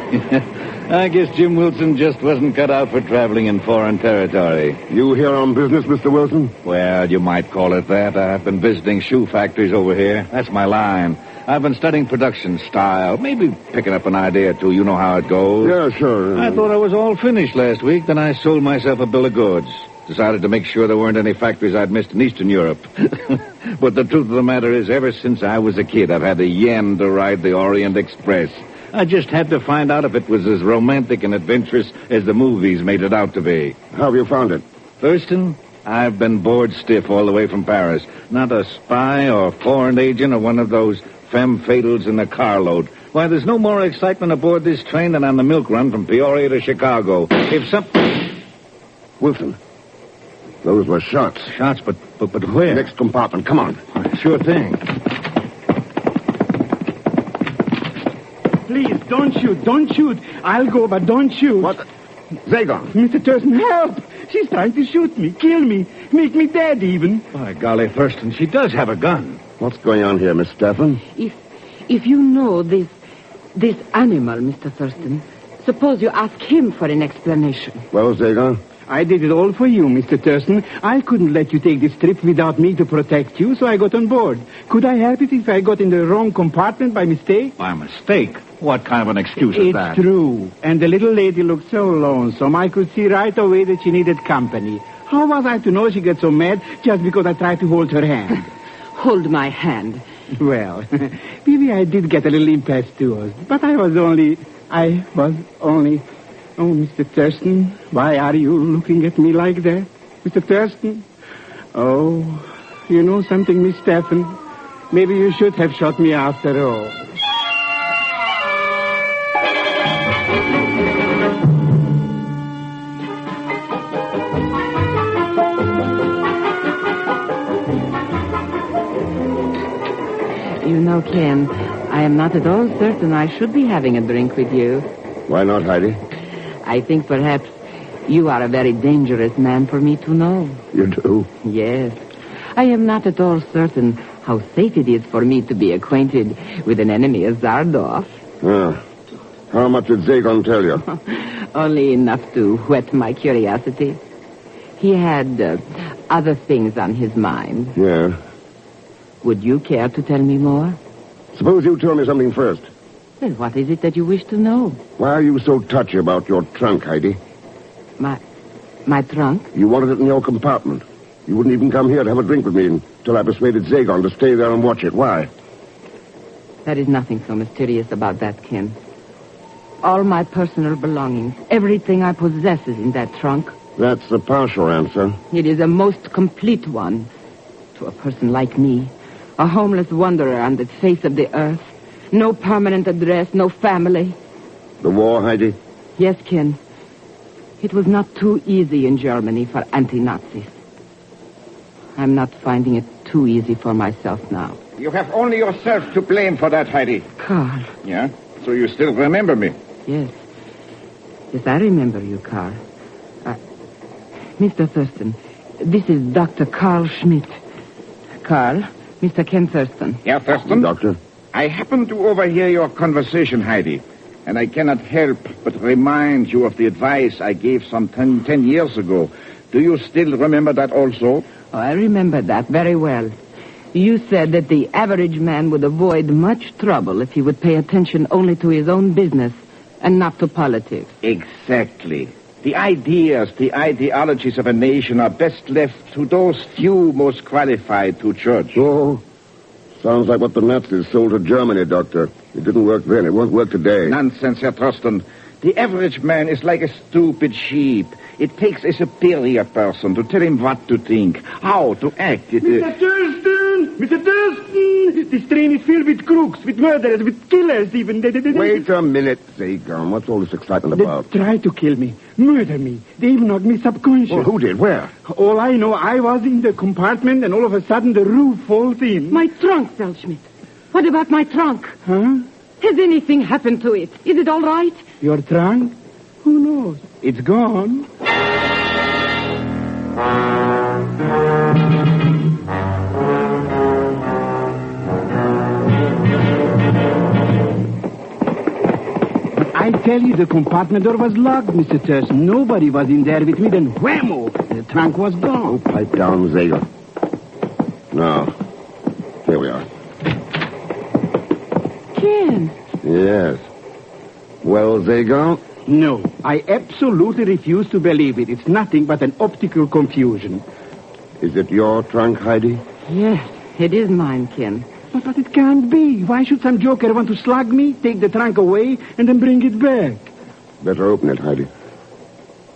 [SPEAKER 16] I guess Jim Wilson just wasn't cut out for traveling in foreign territory.
[SPEAKER 4] You here on business, Mr. Wilson?
[SPEAKER 16] Well, you might call it that. I've been visiting shoe factories over here. That's my line. I've been studying production style, maybe picking up an idea or two. You know how it goes.
[SPEAKER 4] Yeah, sure.
[SPEAKER 16] I thought I was all finished last week. Then I sold myself a bill of goods. Decided to make sure there weren't any factories I'd missed in Eastern Europe. But the truth of the matter is, ever since I was a kid, I've had a yen to ride the Orient Express. I just had to find out if it was as romantic and adventurous as the movies made it out to be.
[SPEAKER 4] How have you found it?
[SPEAKER 16] Thurston, I've been bored stiff all the way from Paris. Not a spy or foreign agent or one of those femme fatales in the carload. Why, there's no more excitement aboard this train than on the milk run from Peoria to Chicago. If some...
[SPEAKER 4] Wilson, those were shots.
[SPEAKER 16] Shots, but where?
[SPEAKER 4] Next compartment. Come on.
[SPEAKER 16] Sure thing.
[SPEAKER 9] Please, don't shoot. Don't shoot. I'll go, but don't shoot.
[SPEAKER 4] What? Zagon.
[SPEAKER 9] Mr. Thurston, help. She's trying to shoot me, kill me, make me dead even.
[SPEAKER 16] By golly, Thurston, she does have a gun.
[SPEAKER 4] What's going on here, Miss Staffen?
[SPEAKER 14] If you know this animal, Mr. Thurston, suppose you ask him for an explanation.
[SPEAKER 4] Well, Zagon?
[SPEAKER 9] I did it all for you, Mr. Thurston. I couldn't let you take this trip without me to protect you, so I got on board. Could I help it if I got in the wrong compartment by mistake?
[SPEAKER 16] By mistake? What kind of an excuse is that?
[SPEAKER 9] It's true. And the little lady looked so lonesome. I could see right away that she needed company. How was I to know she got so mad just because I tried to hold her hand?
[SPEAKER 14] Hold my hand.
[SPEAKER 9] Well, maybe I did get a little impetuous, but I was only... Oh, Mr. Thurston, why are you looking at me like that? Mr. Thurston? Oh, you know something, Miss Staffen? Maybe you should have shot me after all.
[SPEAKER 14] You know, Ken, I am not at all certain I should be having a drink with you.
[SPEAKER 4] Why not, Heidi?
[SPEAKER 14] I think perhaps you are a very dangerous man for me to know.
[SPEAKER 4] You do?
[SPEAKER 14] Yes. I am not at all certain how safe it is for me to be acquainted with an enemy as Zardov.
[SPEAKER 4] How much did Zagon tell you?
[SPEAKER 14] Only enough to whet my curiosity. He had other things on his mind.
[SPEAKER 4] Yeah.
[SPEAKER 14] Would you care to tell me more?
[SPEAKER 4] Suppose you tell me something first.
[SPEAKER 14] Well, what is it that you wish to know?
[SPEAKER 4] Why are you so touchy about your trunk, Heidi?
[SPEAKER 14] My trunk?
[SPEAKER 4] You wanted it in your compartment. You wouldn't even come here to have a drink with me until I persuaded Zagon to stay there and watch it. Why?
[SPEAKER 14] There is nothing so mysterious about that, Ken. All my personal belongings, everything I possess is in that trunk.
[SPEAKER 4] That's the partial answer.
[SPEAKER 14] It is a most complete one. To a person like me, a homeless wanderer on the face of the earth. No permanent address, no family.
[SPEAKER 4] The war, Heidi?
[SPEAKER 14] Yes, Ken. It was not too easy in Germany for anti-Nazis. I'm not finding it too easy for myself now.
[SPEAKER 16] You have only yourself to blame for that, Heidi.
[SPEAKER 14] Carl.
[SPEAKER 16] Yeah? So you still remember me?
[SPEAKER 14] Yes. Yes, I remember you, Carl. Mr. Thurston, this is Dr. Carl Schmidt. Carl, Mr. Ken Thurston.
[SPEAKER 16] Yeah, Thurston?
[SPEAKER 4] Doctor?
[SPEAKER 16] I happened to overhear your conversation, Heidi, and I cannot help but remind you of the advice I gave some 10 years ago. Do you still remember that also?
[SPEAKER 14] Oh, I remember that very well. You said that the average man would avoid much trouble if he would pay attention only to his own business and not to politics.
[SPEAKER 16] Exactly. The ideas, the ideologies of a nation are best left to those few most qualified to judge.
[SPEAKER 4] Oh, sounds like what the Nazis sold to Germany, Doctor. It didn't work then. It won't work today.
[SPEAKER 16] Nonsense, Herr Thurston. The average man is like a stupid sheep. It takes a superior person to tell him what to think, how to act.
[SPEAKER 9] Mr. Thurston!
[SPEAKER 15] Mr. Thurston! This train is filled with crooks, with murderers, with killers even.
[SPEAKER 4] Wait a minute, Zagon. What's all this excitement about?
[SPEAKER 15] They tried to kill me, murder me. They even knocked me subconscious.
[SPEAKER 4] Well, who did? Where?
[SPEAKER 15] All I know, I was in the compartment and all of a sudden the roof falls in.
[SPEAKER 10] My trunk, Zellschmidt. What about my trunk?
[SPEAKER 15] Huh?
[SPEAKER 10] Has anything happened to it? Is it all right?
[SPEAKER 15] Your trunk? Who knows? It's gone. I tell you, the compartment door was locked, Mr. Thurston. Nobody was in there with me. Then whammo! The trunk was gone.
[SPEAKER 4] Oh, pipe down, Zagon. Now, here we are.
[SPEAKER 10] Ken.
[SPEAKER 4] Yes. Well, Zagon?
[SPEAKER 15] No, I absolutely refuse to believe it. It's nothing but an optical confusion.
[SPEAKER 4] Is it your trunk, Heidi?
[SPEAKER 14] Yes, it is mine, Ken.
[SPEAKER 15] But it can't be. Why should some joker want to slug me, take the trunk away, and then bring it back?
[SPEAKER 4] Better open it, Heidi.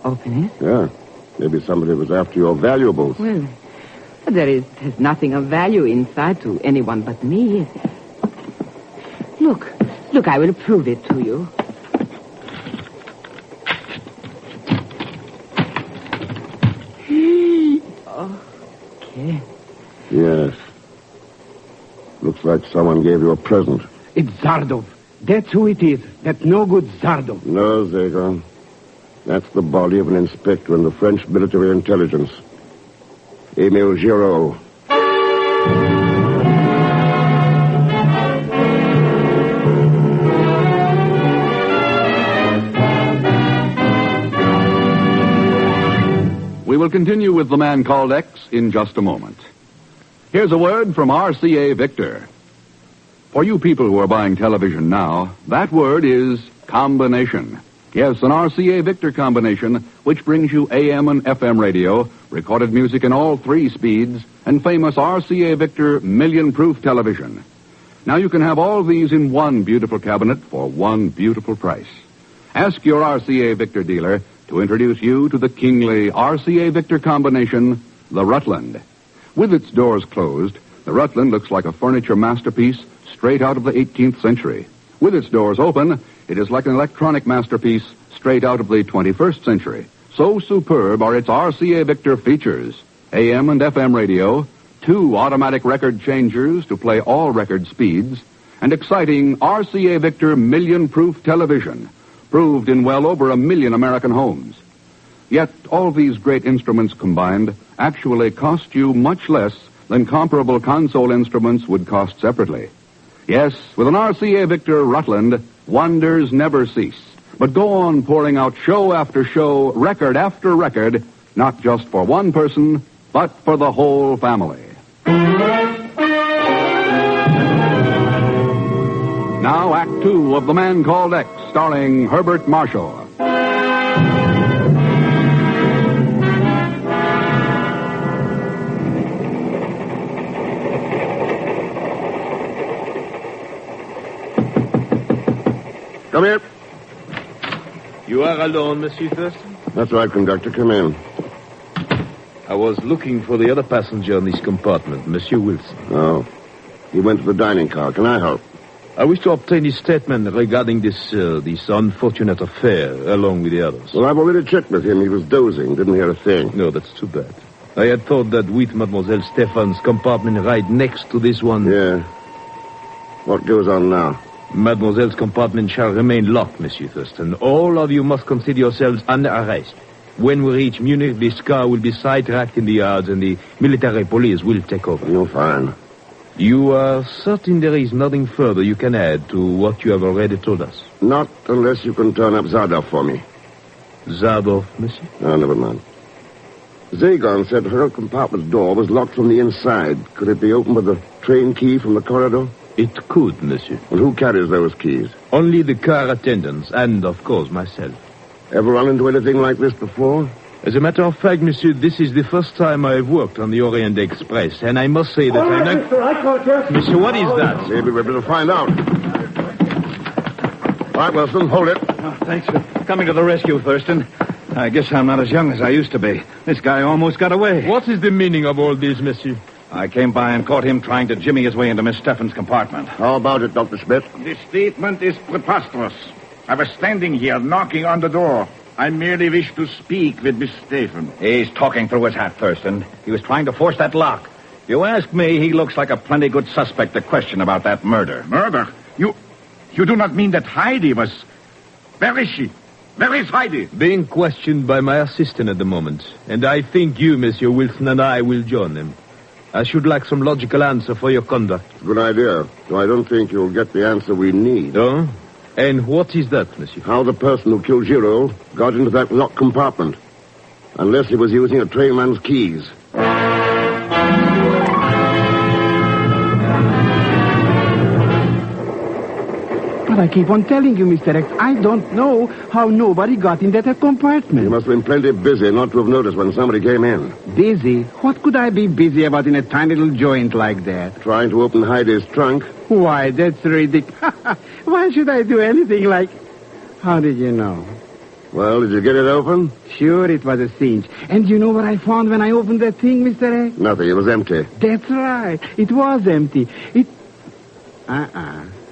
[SPEAKER 14] Open it?
[SPEAKER 4] Yeah. Maybe somebody was after your valuables.
[SPEAKER 14] Well, there's nothing of value inside to anyone but me. Look, I will prove it to you. Okay.
[SPEAKER 4] Yes. Looks like someone gave you a present.
[SPEAKER 15] It's Zardov. That's who it is. That no-good Zardov.
[SPEAKER 4] No, Zagon. That's the body of an inspector in the French military intelligence. Emile Giraud.
[SPEAKER 1] We will continue with The Man Called X in just a moment. Here's a word from RCA Victor. For you people who are buying television now, that word is combination. Yes, an RCA Victor combination, which brings you AM and FM radio, recorded music in all 3 speeds, and famous RCA Victor million-proof television. Now you can have all these in one beautiful cabinet for one beautiful price. Ask your RCA Victor dealer to introduce you to the kingly RCA Victor combination, the Rutland. With its doors closed, the Rutland looks like a furniture masterpiece straight out of the 18th century. With its doors open, it is like an electronic masterpiece straight out of the 21st century. So superb are its RCA Victor features. AM and FM radio, 2 automatic record changers to play all record speeds, and exciting RCA Victor million-proof television, proved in well over 1 million American homes. Yet all these great instruments combined actually cost you much less than comparable console instruments would cost separately. Yes, with an RCA Victor Rutland, wonders never cease. But go on pouring out show after show, record after record, not just for one person, but for the whole family. Now, Act 2 of The Man Called X, starring Herbert Marshall.
[SPEAKER 4] Come here.
[SPEAKER 22] You are alone, Monsieur Thurston?
[SPEAKER 4] That's right, conductor. Come in.
[SPEAKER 22] I was looking for the other passenger in this compartment, Monsieur Wilson.
[SPEAKER 4] Oh. He went to the dining car. Can I help?
[SPEAKER 22] I wish to obtain his statement regarding this unfortunate affair, along with the others.
[SPEAKER 4] Well, I've already checked with him. He was dozing. Didn't hear a thing.
[SPEAKER 22] No, that's too bad. I had thought that with Mademoiselle Stephan's compartment right next to this one...
[SPEAKER 4] Yeah. What goes on now?
[SPEAKER 22] Mademoiselle's compartment shall remain locked, Monsieur Thurston. All of you must consider yourselves under arrest. When we reach Munich, this car will be sidetracked in the yards and the military police will take over.
[SPEAKER 4] No, fine.
[SPEAKER 22] You are certain there is nothing further you can add to what you have already told us?
[SPEAKER 4] Not unless you can turn up Zardov for me.
[SPEAKER 22] Zardov, monsieur?
[SPEAKER 4] Oh, never mind. Zagon said her compartment door was locked from the inside. Could it be opened with a train key from the corridor?
[SPEAKER 22] It could, monsieur.
[SPEAKER 4] And who carries those keys?
[SPEAKER 22] Only the car attendants, and, of course, myself.
[SPEAKER 4] Ever run into anything like this before?
[SPEAKER 22] As a matter of fact, monsieur, this is the first time I have worked on the Orient Express, and I must say that
[SPEAKER 15] All right, mister, I caught you.
[SPEAKER 22] Monsieur, what is that?
[SPEAKER 4] Maybe we're able to find out. All right, Wilson, hold it.
[SPEAKER 16] Oh, thanks for coming to the rescue, Thurston. I guess I'm not as young as I used to be. This guy almost got away.
[SPEAKER 22] What is the meaning of all this, monsieur?
[SPEAKER 16] I came by and caught him trying to jimmy his way into Miss Steffen's compartment.
[SPEAKER 4] How about it, Dr. Schmidt?
[SPEAKER 11] The statement is preposterous. I was standing here knocking on the door. I merely wish to speak with Miss Steffen.
[SPEAKER 16] He's talking through his hat, Thurston. He was trying to force that lock. You ask me, he looks like a plenty good suspect to question about that murder.
[SPEAKER 11] Murder? You do not mean that Heidi was... Where is she? Where is Heidi?
[SPEAKER 22] Being questioned by my assistant at the moment. And I think you, Monsieur Wilson, and I will join them. I should like some logical answer for your conduct.
[SPEAKER 4] Good idea. Though I don't think you'll get the answer we need.
[SPEAKER 22] Oh? And what is that, Monsieur?
[SPEAKER 4] How the person who killed Giraud got into that locked compartment. Unless he was using a trainman's keys.
[SPEAKER 15] But I keep on telling you, Mr. X, I don't know how nobody got in that compartment.
[SPEAKER 4] You must have been plenty busy not to have noticed when somebody came in.
[SPEAKER 15] Busy? What could I be busy about in a tiny little joint like that?
[SPEAKER 4] Trying to open Heidi's trunk.
[SPEAKER 15] Why, that's ridiculous. Why should I do anything like... How did you know?
[SPEAKER 4] Well, did you get it open?
[SPEAKER 15] Sure, it was a cinch. And you know what I found when I opened that thing, Mr. X?
[SPEAKER 4] Nothing. It was empty.
[SPEAKER 15] That's right. It was empty.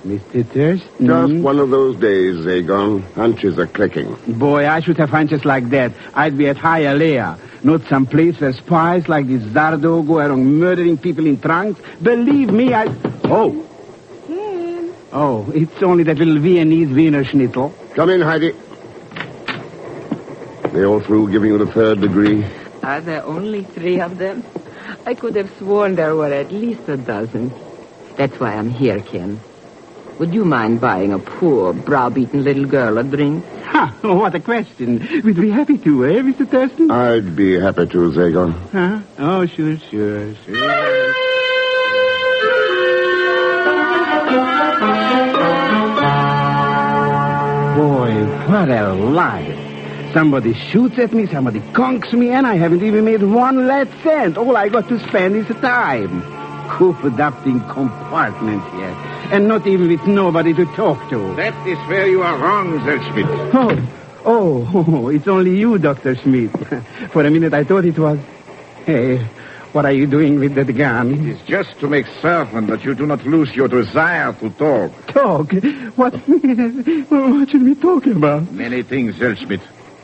[SPEAKER 15] Mr. Thurston?
[SPEAKER 4] Just one of those days, Zagon. Hunches are clicking.
[SPEAKER 15] Boy, I should have hunches like that. I'd be at Hialeah, not some place where spies like this Zardo go around murdering people in trunks. Believe me, Oh. Oh, it's only that little Viennese Wiener Schnitzel.
[SPEAKER 4] Come in, Heidi. They all through giving you the 3rd degree?
[SPEAKER 14] Are there only 3 of them? I could have sworn there were at least a dozen. That's why I'm here, Ken. Would you mind buying a poor, browbeaten little girl a drink?
[SPEAKER 15] Ha! Oh, what a question. We'd be happy to, Mr. Thurston?
[SPEAKER 4] I'd be happy to, Zagon.
[SPEAKER 15] Huh? Oh, sure. Boy, what a life. Somebody shoots at me, somebody conks me, and I haven't even made 1 lead cent. All I got to spend is the time. Cooped up in compartment here. And not even with nobody to talk to.
[SPEAKER 11] That is where you are wrong, Zellschmidt.
[SPEAKER 15] Oh, it's only you, Dr. Schmidt. For a minute I thought it was... Hey, what are you doing with that gun?
[SPEAKER 11] It is just to make certain that you do not lose your desire to talk.
[SPEAKER 15] Talk? What should we talk about?
[SPEAKER 11] Many things, Zellschmidt.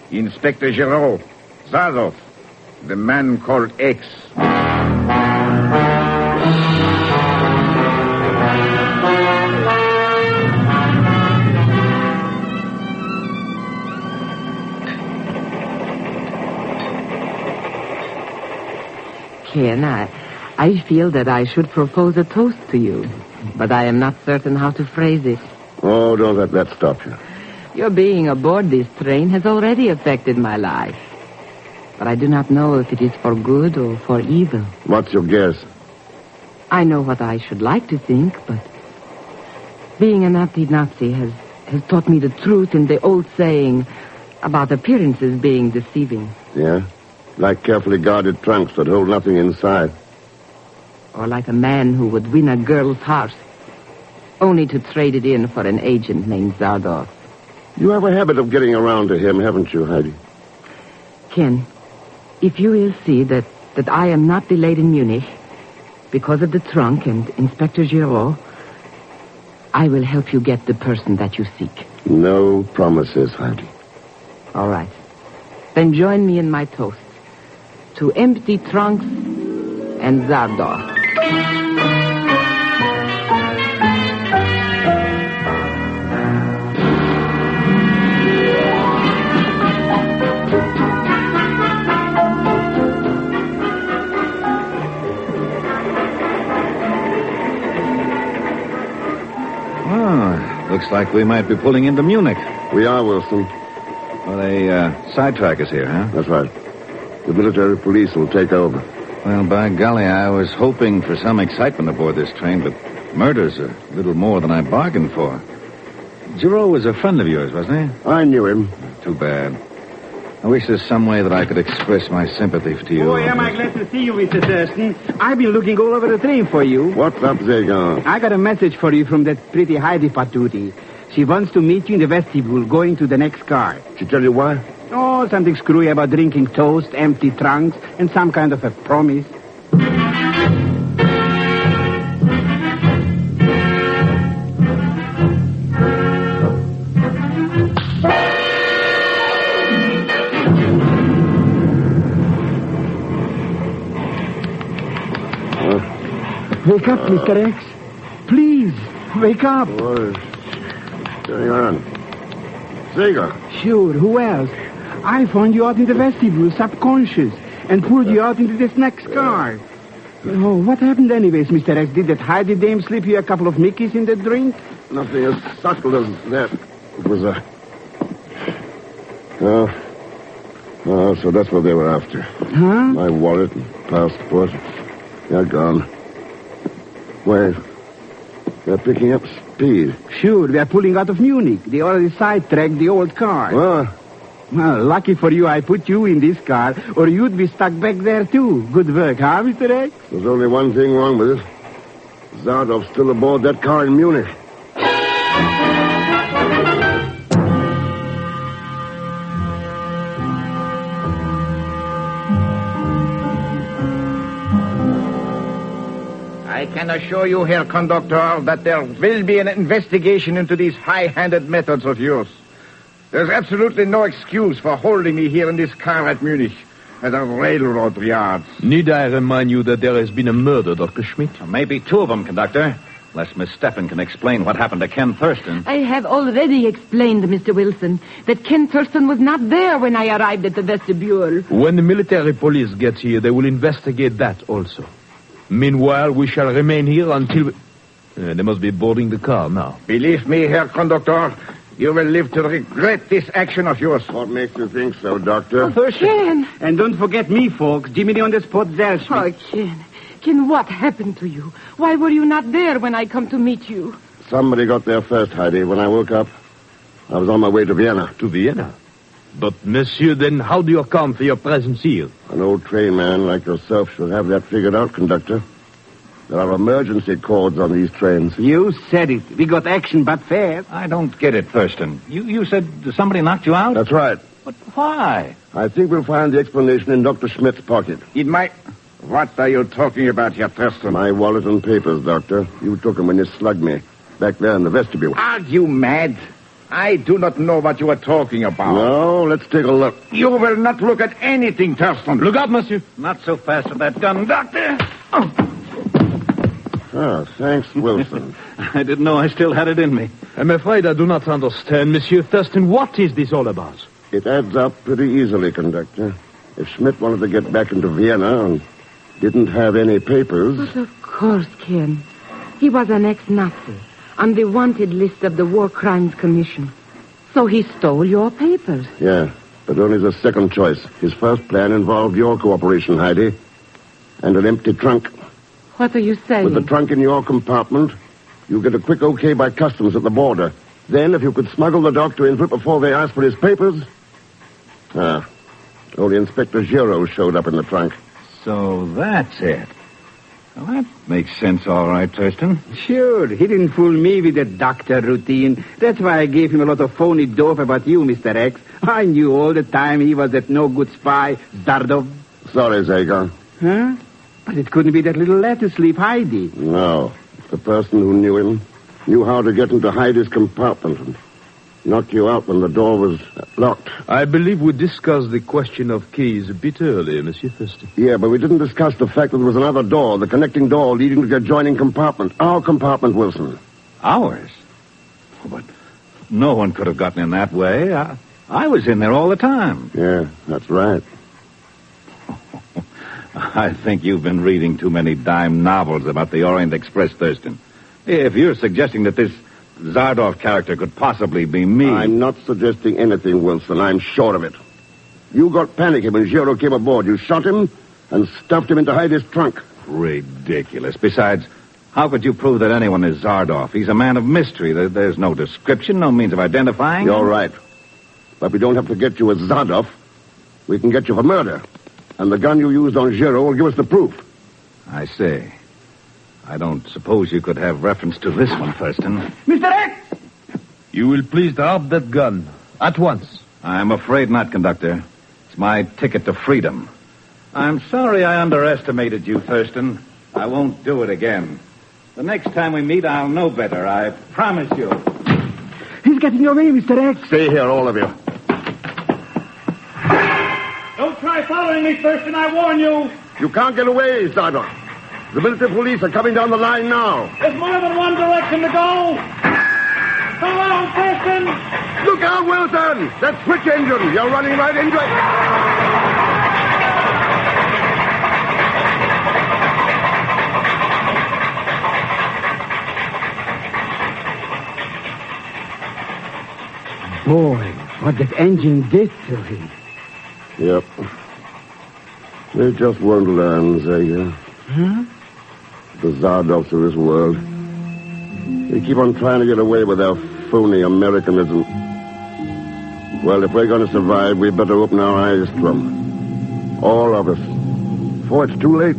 [SPEAKER 11] Inspector Giraud, Zazov, the man called X.
[SPEAKER 14] Ken, I feel that I should propose a toast to you, but I am not certain how to phrase it.
[SPEAKER 4] Oh, don't let that stop you.
[SPEAKER 14] Your being aboard this train has already affected my life, but I do not know if it is for good or for evil.
[SPEAKER 4] What's your guess?
[SPEAKER 14] I know what I should like to think, but being a Nazi has taught me the truth in the old saying about appearances being deceiving.
[SPEAKER 4] Yeah? Like carefully guarded trunks that hold nothing inside.
[SPEAKER 14] Or like a man who would win a girl's heart, only to trade it in for an agent named Zardov.
[SPEAKER 4] You have a habit of getting around to him, haven't you, Heidi?
[SPEAKER 14] Ken, if you will see that I am not delayed in Munich because of the trunk and Inspector Giraud, I will help you get the person that you seek.
[SPEAKER 4] No promises, Heidi.
[SPEAKER 14] All right. Then join me in my toast. To empty trunks and Zardov.
[SPEAKER 16] Looks like we might be pulling into Munich.
[SPEAKER 4] We are, Wilson.
[SPEAKER 16] Well, they sidetrack us here, huh?
[SPEAKER 4] That's right. The military police will take over.
[SPEAKER 16] Well, by golly, I was hoping for some excitement aboard this train, but murder's a little more than I bargained for. Giraud was a friend of yours, wasn't he?
[SPEAKER 4] I knew him.
[SPEAKER 16] Too bad. I wish there's some way that I could express my sympathy to you.
[SPEAKER 15] Boy, am I glad to see you, Mr. Thurston. I've been looking all over the train for you.
[SPEAKER 4] What's up, Zagon?
[SPEAKER 15] I got a message for you from that pretty Heidi Patuti. She wants to meet you in the vestibule, going to the next car.
[SPEAKER 4] She tell you why?
[SPEAKER 15] Oh, something screwy about drinking toast, empty trunks, and some kind of a promise. Wake up, Mr. X. Please, wake up.
[SPEAKER 4] What's going on? Zager.
[SPEAKER 15] Sure, who else? I found you out in the vestibule, subconscious, and pulled you out into this next car. Oh, what happened anyways, Mr. X? Did that Heidi dame slip you a couple of Mickeys in the drink?
[SPEAKER 4] Nothing as subtle as that. It was a... Oh, so that's what they were after.
[SPEAKER 15] Huh?
[SPEAKER 4] My wallet and passport. They're gone. Wait. They're picking up speed.
[SPEAKER 15] Sure, they're pulling out of Munich. They already sidetracked the old car.
[SPEAKER 4] Well,
[SPEAKER 15] lucky for you I put you in this car, or you'd be stuck back there, too. Good work, huh, Mr. X?
[SPEAKER 4] there's only one thing wrong with it. Zardov's still aboard that car in Munich.
[SPEAKER 11] I can assure you, Herr Conductor, that there will be an investigation into these high-handed methods of yours. There's absolutely no excuse for holding me here in this car at Munich, at the railroad yards.
[SPEAKER 22] Need I remind you that there has been a murder, Dr. Schmidt?
[SPEAKER 16] Maybe two of them, Conductor. Unless Miss Steffen can explain what happened to Ken Thurston.
[SPEAKER 14] I have already explained, Mr. Wilson, that Ken Thurston was not there when I arrived at the vestibule.
[SPEAKER 22] When the military police gets here, they will investigate that also. Meanwhile, we shall remain here until... they must be boarding the car now.
[SPEAKER 11] Believe me, Herr Conductor, you will live to regret this action of yours.
[SPEAKER 4] What makes you think so, Doctor?
[SPEAKER 14] Ken!
[SPEAKER 15] And don't forget me, folks. Jimmy on the spot, Zellschmidt.
[SPEAKER 14] Oh, Ken. Ken, what happened to you? Why were you not there when I come to meet you?
[SPEAKER 4] Somebody got there first, Heidi. When I woke up, I was on my way to Vienna.
[SPEAKER 22] To Vienna? But, monsieur, then how do you account for your presence here?
[SPEAKER 4] An old train man like yourself should have that figured out, Conductor. There are emergency cords on these trains.
[SPEAKER 15] You said it. We got action but fast.
[SPEAKER 16] I don't get it, Thurston. You said somebody knocked you out?
[SPEAKER 4] That's right.
[SPEAKER 16] But why?
[SPEAKER 4] I think we'll find the explanation in Dr. Schmidt's pocket.
[SPEAKER 11] In my... What are you talking about, Herr Thurston?
[SPEAKER 4] My wallet and papers, Doctor. You took them when you slugged me. Back there in the vestibule.
[SPEAKER 11] Are you mad? I do not know what you are talking about.
[SPEAKER 4] No, let's take a look.
[SPEAKER 11] You will not look at anything, Thurston.
[SPEAKER 22] Look out, monsieur.
[SPEAKER 16] Not so fast with that gun, Doctor.
[SPEAKER 4] Oh, thanks, Wilson.
[SPEAKER 16] I didn't know I still had it in me.
[SPEAKER 22] I'm afraid I do not understand, Monsieur Thurston. What is this all about?
[SPEAKER 4] It adds up pretty easily, Conductor. If Schmidt wanted to get back into Vienna and didn't have any papers...
[SPEAKER 14] But of course, Ken. He was an ex-Nazi on the wanted list of the War Crimes Commission. So he stole your papers.
[SPEAKER 4] Yeah, but only the second choice. His first plan involved your cooperation, Heidi. And an empty trunk.
[SPEAKER 14] What are you saying?
[SPEAKER 4] With the trunk in your compartment, you get a quick okay by customs at the border. Then, if you could smuggle the doctor into it before they ask for his papers... only Inspector Giraud showed up in the trunk.
[SPEAKER 16] So that's it. Well, that makes sense all right, Thurston.
[SPEAKER 15] Sure, he didn't fool me with the doctor routine. That's why I gave him a lot of phony dope about you, Mr. X. I knew all the time he was that no-good spy, Zardov.
[SPEAKER 4] Sorry, Zager.
[SPEAKER 15] Huh? But it couldn't be that little lettuce sleeve Heidi.
[SPEAKER 4] No. The person who knew him knew how to get into Heidi's compartment and knock you out when the door was locked.
[SPEAKER 22] I believe we discussed the question of keys a bit earlier, Monsieur Thurston.
[SPEAKER 4] Yeah, but we didn't discuss the fact that there was another door, the connecting door leading to the adjoining compartment. Our compartment, Wilson.
[SPEAKER 16] Ours? But no one could have gotten in that way. I was in there all the time.
[SPEAKER 4] Yeah, that's right.
[SPEAKER 16] I think you've been reading too many dime novels about the Orient Express, Thurston. If you're suggesting that this Zardov character could possibly be me...
[SPEAKER 4] I'm not suggesting anything, Wilson. I'm sure of it. You got panicky when Giraud came aboard. You shot him and stuffed him into Heidi's trunk.
[SPEAKER 16] Ridiculous. Besides, how could you prove that anyone is Zardov? He's a man of mystery. There's no description, no means of identifying him.
[SPEAKER 4] You're right. But we don't have to get you as Zardov. We can get you for murder. And the gun you used on Giraud will give us the proof.
[SPEAKER 16] I see. I don't suppose you could have reference to this one, Thurston.
[SPEAKER 15] Mr. X!
[SPEAKER 22] You will please drop that gun. At once.
[SPEAKER 16] I'm afraid not, Conductor. It's my ticket to freedom. I'm sorry I underestimated you, Thurston. I won't do it again. The next time we meet, I'll know better. I promise you.
[SPEAKER 15] He's getting away, Mr. X.
[SPEAKER 4] Stay here, all of you.
[SPEAKER 11] Don't try following me, Thurston, I warn you.
[SPEAKER 4] You can't get away, Zardov. The military police are coming down the line now.
[SPEAKER 5] There's more than one direction to go. Come on, Thurston.
[SPEAKER 4] Look out, Wilson! That switch engine! You're running right into it!
[SPEAKER 15] Boy, what that engine did to him.
[SPEAKER 4] Yep. They just won't learn, Zager.
[SPEAKER 15] Huh?
[SPEAKER 4] The Zardoks of this world. They keep on trying to get away with their phony Americanism. Well, if we're going to survive, we better open our eyes to them. All of us. Before it's too late.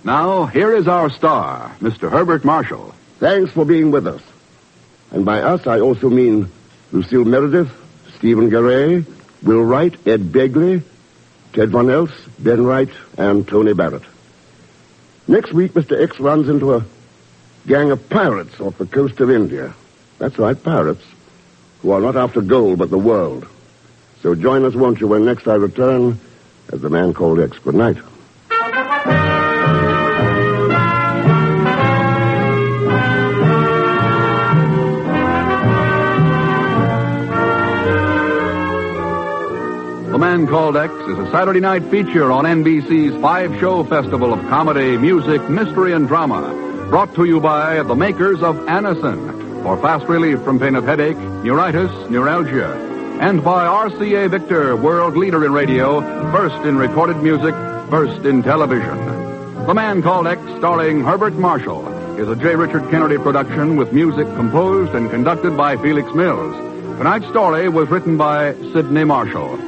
[SPEAKER 1] Now, here is our star, Mr. Herbert Marshall.
[SPEAKER 4] Thanks for being with us. And by us, I also mean Lucille Meredith, Stephen Garay, Will Wright, Ed Begley, Ted Von Elst, Ben Wright, and Tony Barrett. Next week, Mr. X runs into a gang of pirates off the coast of India. That's right, pirates, who are not after gold, but the world. So join us, won't you, when next I return as the Man Called X. Good night.
[SPEAKER 1] The Man Called X is a Saturday night feature on NBC's 5-show festival of comedy, music, mystery, and drama. Brought to you by the makers of Anacin for fast relief from pain of headache, neuritis, neuralgia. And by RCA Victor, world leader in radio, first in recorded music, first in television. The Man Called X, starring Herbert Marshall, is a J. Richard Kennedy production with music composed and conducted by Felix Mills. Tonight's story was written by Sidney Marshall.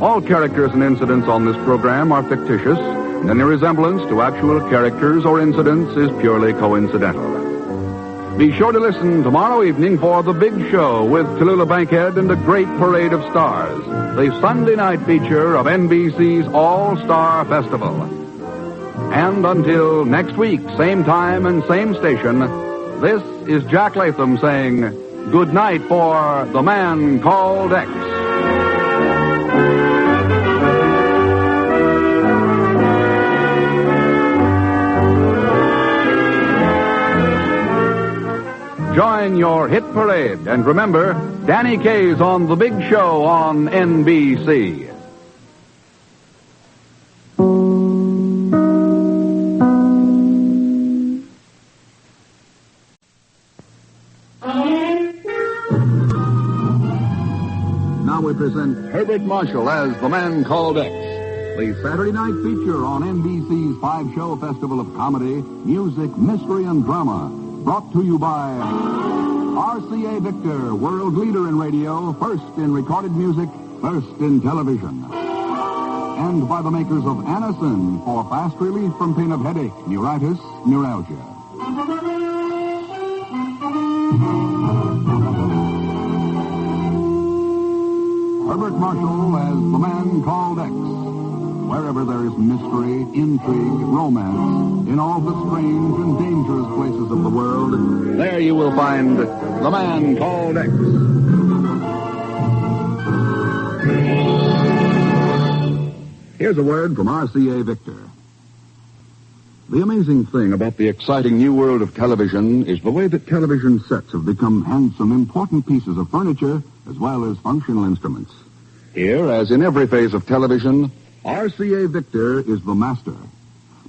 [SPEAKER 1] All characters and incidents on this program are fictitious, and any resemblance to actual characters or incidents is purely coincidental. Be sure to listen tomorrow evening for The Big Show with Tallulah Bankhead and a great parade of stars, the Sunday night feature of NBC's All-Star Festival. And until next week, same time and same station, this is Jack Latham saying good night for The Man Called X. Join your hit parade. And remember, Danny Kaye's on The Big Show on NBC. Now we present Herbert Marshall as The Man Called X, the Saturday night feature on NBC's 5-show festival of comedy, music, mystery, and drama. Brought to you by RCA Victor, world leader in radio, first in recorded music, first in television. And by the makers of Anacin for fast relief from pain of headache, neuritis, neuralgia. Herbert Marshall as The Man Called X. Wherever there is mystery, intrigue, romance, in all the strange and dangerous places of the world, there you will find The Man Called X. Here's a word from RCA Victor. The amazing thing about the exciting new world of television is the way that television sets have become handsome, important pieces of furniture as well as functional instruments. Here, as in every phase of television, RCA Victor is the master.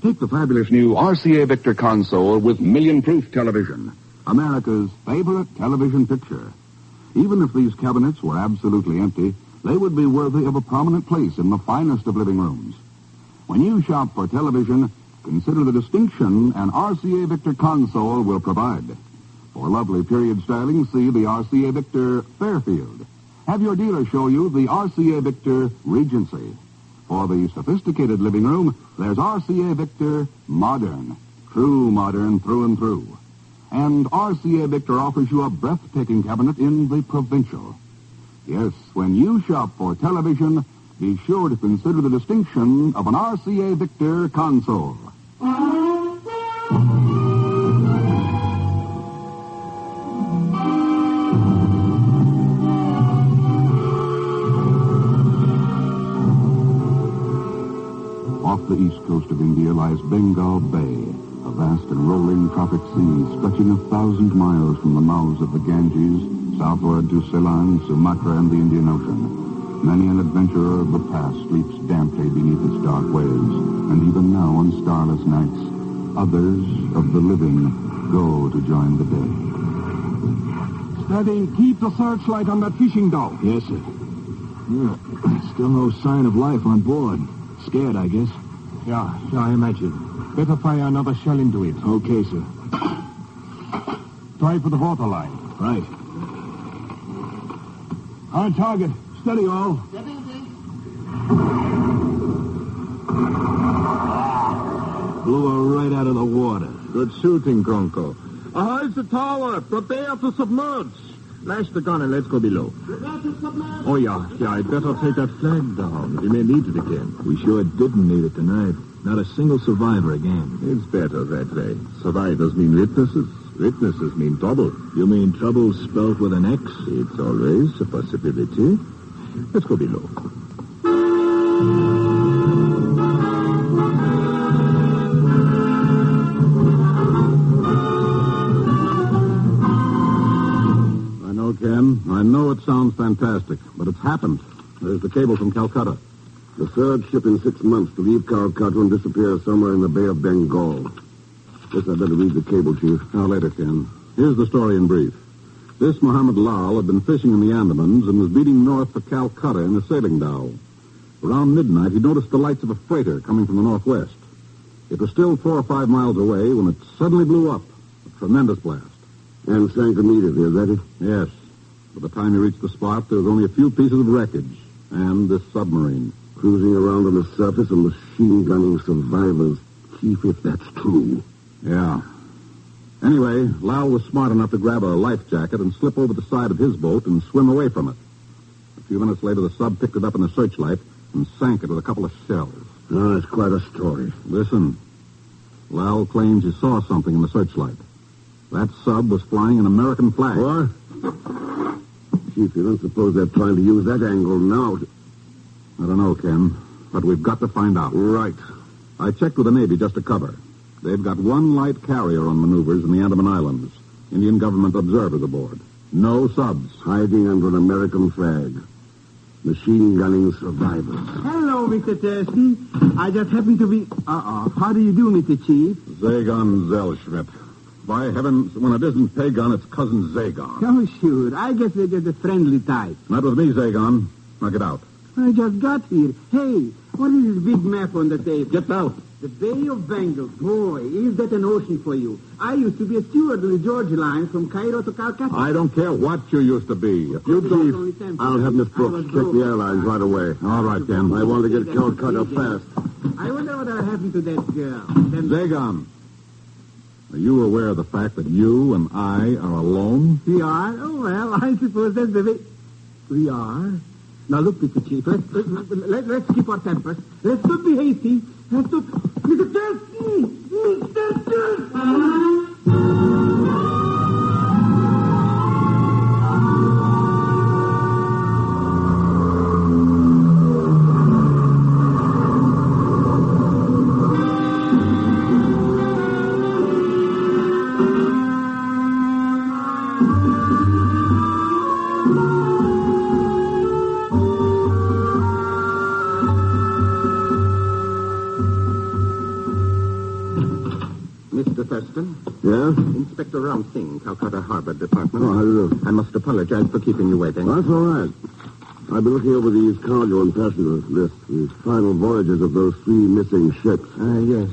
[SPEAKER 1] Take the fabulous new RCA Victor console with million-proof television, America's favorite television picture. Even if these cabinets were absolutely empty, they would be worthy of a prominent place in the finest of living rooms. When you shop for television, consider the distinction an RCA Victor console will provide. For lovely period styling, see the RCA Victor Fairfield. Have your dealer show you the RCA Victor Regency. For the sophisticated living room, there's RCA Victor Modern. True modern through and through. And RCA Victor offers you a breathtaking cabinet in the Provincial. Yes, when you shop for television, be sure to consider the distinction of an RCA Victor console.
[SPEAKER 6] Off the east coast of India lies Bengal Bay, a vast and rolling tropic sea stretching 1,000 miles from the mouths of the Ganges southward to Ceylon, Sumatra, and the Indian Ocean. Many an adventurer of the past sleeps damply beneath its dark waves, and even now on starless nights, others of the living go to join the dead.
[SPEAKER 17] Steady, keep the searchlight on that fishing dhow.
[SPEAKER 18] Yes, sir. Still no sign of life on board. Scared, I guess.
[SPEAKER 17] Yeah, I imagine. Better fire another shell into it.
[SPEAKER 18] Okay, sir.
[SPEAKER 17] Try for the waterline.
[SPEAKER 18] Right.
[SPEAKER 17] On target. Steady, all.
[SPEAKER 18] Blew her right out of the water.
[SPEAKER 17] Good shooting, Gronko. Ahoy's the tower. Prepare to submerge. Lash the gun and let's go below. Oh, yeah, I'd better take that flag down. We may need it again.
[SPEAKER 18] We sure didn't need it tonight. Not a single survivor again.
[SPEAKER 17] It's better that way. Survivors mean witnesses. Witnesses mean trouble.
[SPEAKER 18] You mean trouble spelled with an X?
[SPEAKER 17] It's always a possibility. Let's go below. Ken, I know it sounds fantastic, but it's happened. There's the cable from Calcutta.
[SPEAKER 4] The third ship in 6 months to leave Calcutta and disappear somewhere in the Bay of Bengal. Guess I better read the cable, Chief.
[SPEAKER 17] Now, later, Ken. Here's the story in brief. This Mohammed Lal had been fishing in the Andamans and was beating north for Calcutta in a sailing dhow. Around midnight, he noticed the lights of a freighter coming from the northwest. It was still 4 or 5 miles away when it suddenly blew up. A tremendous blast.
[SPEAKER 4] And sank immediately, is that it?
[SPEAKER 17] Yes. By the time he reached the spot, there was only a few pieces of wreckage and this submarine.
[SPEAKER 4] Cruising around on the surface and machine-gunning survivors. Chief, if that's true.
[SPEAKER 17] Yeah. Anyway, Lal was smart enough to grab a life jacket and slip over the side of his boat and swim away from it. A few minutes later, the sub picked it up in a searchlight and sank it with a couple of shells.
[SPEAKER 4] Oh, that's quite a story.
[SPEAKER 17] Listen. Lal claims he saw something in the searchlight. That sub was flying an American flag.
[SPEAKER 4] What? Chief, you don't suppose they're trying to use that angle now?
[SPEAKER 17] I don't know, Ken, but we've got to find out.
[SPEAKER 4] Right.
[SPEAKER 17] I checked with the Navy just to cover. They've got one light carrier on maneuvers in the Andaman Islands. Indian government observers aboard. No subs.
[SPEAKER 4] Hiding under an American flag. Machine-gunning survivors.
[SPEAKER 15] Hello, Mr. Thurston. I just happen to be... How do you do, Mr. Chief?
[SPEAKER 17] Pegon Zellschmidt. By heavens, when it isn't Pegon, it's cousin Zagon.
[SPEAKER 15] Oh, sure. I guess they're just a friendly type.
[SPEAKER 17] Not with me, Zagon. Now get out.
[SPEAKER 15] I just got here. Hey, what is this big map on the table?
[SPEAKER 17] Get out.
[SPEAKER 15] The Bay of Bengal. Boy, is that an ocean for you. I used to be a steward on the Georgia line from Cairo to Calcutta.
[SPEAKER 17] I don't care what you used to be. If you
[SPEAKER 4] Chief, I'll have Miss Brooks check the airlines right away.
[SPEAKER 17] All right, Ken.
[SPEAKER 4] I want to get Calcutta fast.
[SPEAKER 15] I wonder what happened to that girl.
[SPEAKER 17] Zagon. Are you aware of the fact that you and I are alone?
[SPEAKER 15] We are? Oh, well, I suppose that's the way... We are? Now, look, Mr. Chief, let's keep our tempers. Let's not be hasty. Let's not... Mr. Thurston! Mr. Thurston!
[SPEAKER 4] Yeah?
[SPEAKER 15] Inspector Ram Singh, Calcutta Harbor Department.
[SPEAKER 4] Oh, how do you do?
[SPEAKER 15] I must apologize for keeping you waiting.
[SPEAKER 4] That's all right. I've been looking over these cargo and passenger lists, the final voyages of those 3 missing ships.
[SPEAKER 15] Yes.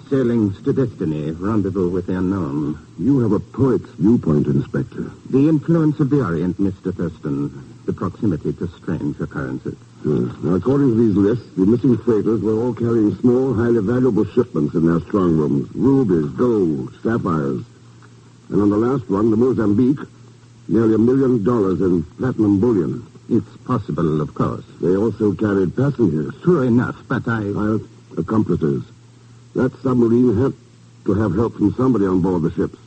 [SPEAKER 15] Sailings to destiny, rendezvous with the unknown.
[SPEAKER 4] You have a poet's viewpoint, Inspector.
[SPEAKER 15] The influence of the Orient, Mr. Thurston. The proximity to strange occurrences.
[SPEAKER 4] Now, according to these lists, the missing freighters were all carrying small, highly valuable shipments in their strong rooms. Rubies, gold, sapphires. And on the last one, the Mozambique, nearly $1 million in platinum bullion.
[SPEAKER 15] It's possible, of course.
[SPEAKER 4] They also carried passengers.
[SPEAKER 15] True enough, but
[SPEAKER 4] Pilots, accomplices. That submarine had to have help from somebody on board the ships.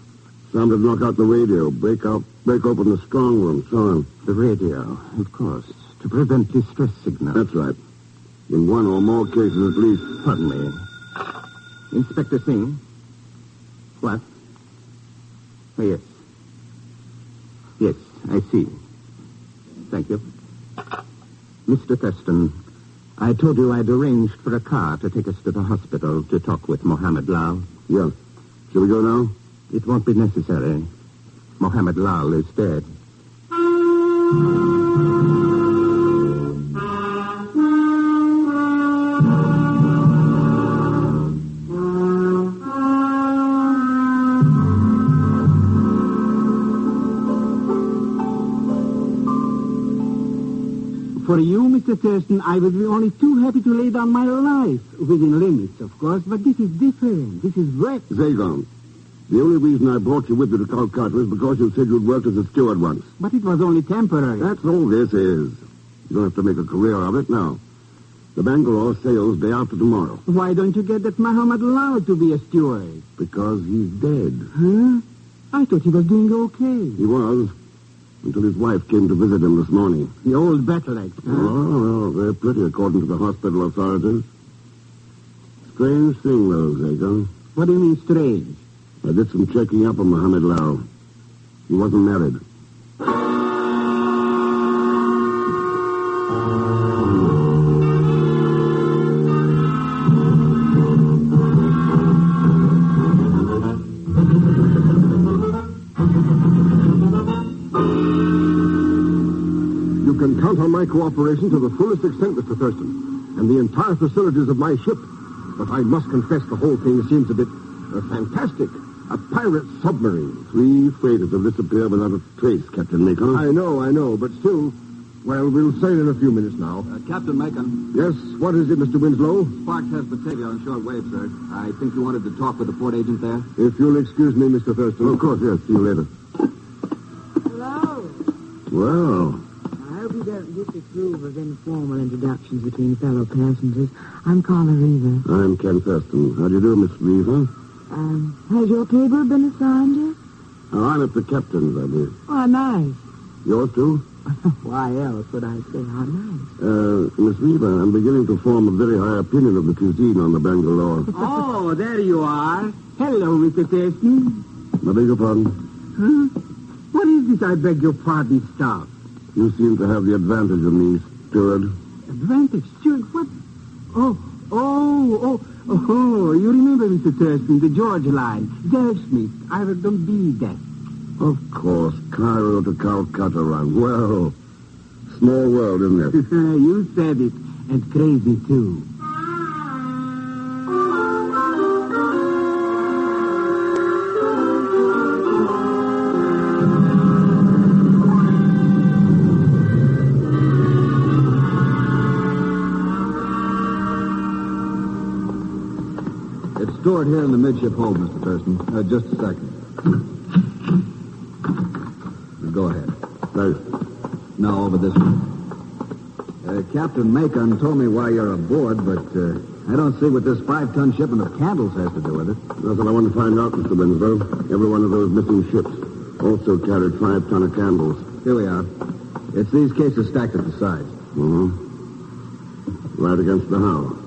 [SPEAKER 4] Some to knock out the radio, break open the strong room, so on.
[SPEAKER 15] The radio, of course, to prevent distress signals.
[SPEAKER 4] That's right. In one or more cases at least.
[SPEAKER 2] Pardon me. Inspector Singh? What? Oh, yes. Yes, I see. Thank you. Mr. Thurston, I told you I'd arranged for a car to take us to the hospital to talk with Mohammed Lal.
[SPEAKER 4] Yeah. Shall we go now?
[SPEAKER 2] It won't be necessary. Mohammed Lal is dead.
[SPEAKER 15] For you, Mr. Thurston, I would be only too happy to lay down my life. Within limits, of course, but this is different. This is work.
[SPEAKER 4] Zagon, the only reason I brought you with me to Calcutta is because you said you'd worked as a steward once.
[SPEAKER 15] But it was only temporary.
[SPEAKER 4] That's all this is. You don't have to make a career of it now. The Bangalore sails day after tomorrow.
[SPEAKER 15] Why don't you get that Muhammad Lal to be a steward?
[SPEAKER 4] Because he's dead.
[SPEAKER 15] Huh? I thought he was doing okay.
[SPEAKER 4] He was. Until his wife came to visit him this morning.
[SPEAKER 15] The old battle-axe, huh?
[SPEAKER 4] Oh, well, they're pretty according to the hospital authorities. Strange thing, though, Zagon.
[SPEAKER 15] What do you mean, strange?
[SPEAKER 4] I did some checking up on Mohammed Lal. He wasn't married. You can count on my cooperation to the fullest extent, Mr. Thurston, and the entire facilities of my ship. But I must confess the whole thing seems a bit fantastic. A pirate submarine. 3 freighters have disappeared without a trace, Captain Macon. I know, but still... Well, we'll sail in a few minutes now.
[SPEAKER 2] Captain Macon.
[SPEAKER 4] Yes, what is it, Mr. Winslow?
[SPEAKER 2] Sparks has Batavia on short wave, sir. I think you wanted to talk with the port agent there.
[SPEAKER 4] If you'll excuse me, Mr. Thurston. Of course, yes. See you later.
[SPEAKER 14] Hello.
[SPEAKER 4] Well...
[SPEAKER 14] I hope you don't disapprove of informal introductions between fellow passengers. I'm Carla Reaver.
[SPEAKER 4] I'm Ken Thurston. How do you do, Miss Reaver?
[SPEAKER 14] Has your table been assigned yet?
[SPEAKER 4] Oh, I'm at the captain's, I believe.
[SPEAKER 14] Oh, nice.
[SPEAKER 4] Yours, too?
[SPEAKER 14] Why else would I say how nice?
[SPEAKER 4] Miss Reaver, I'm beginning to form a very high opinion of the cuisine on the Bangalore.
[SPEAKER 15] Oh, there you are. Hello, Mr. Thurston.
[SPEAKER 4] I beg your pardon?
[SPEAKER 15] Huh? What is this I beg your pardon stuff?
[SPEAKER 4] You seem to have the advantage of me, steward.
[SPEAKER 15] Advantage? Steward? What? Oh, you remember, Mr. Thurston, the George line. Zellschmidt, I will don't be that.
[SPEAKER 4] Of course, Cairo to Calcutta run. Well, small world, isn't it?
[SPEAKER 15] You said it, and crazy, too.
[SPEAKER 2] It's stored here in the midship hold, Mr. Thurston. Just a second. Go ahead.
[SPEAKER 4] Thanks.
[SPEAKER 2] No, over this way. Captain Macon told me why you're aboard, but I don't see what this 5-ton shipment of candles has to do with it.
[SPEAKER 4] That's what I want to find out, Mr. Winslow. Every one of those missing ships also carried 5 ton of candles.
[SPEAKER 2] Here we are. It's these cases stacked at the sides.
[SPEAKER 4] Mm-hmm. Right against the hull.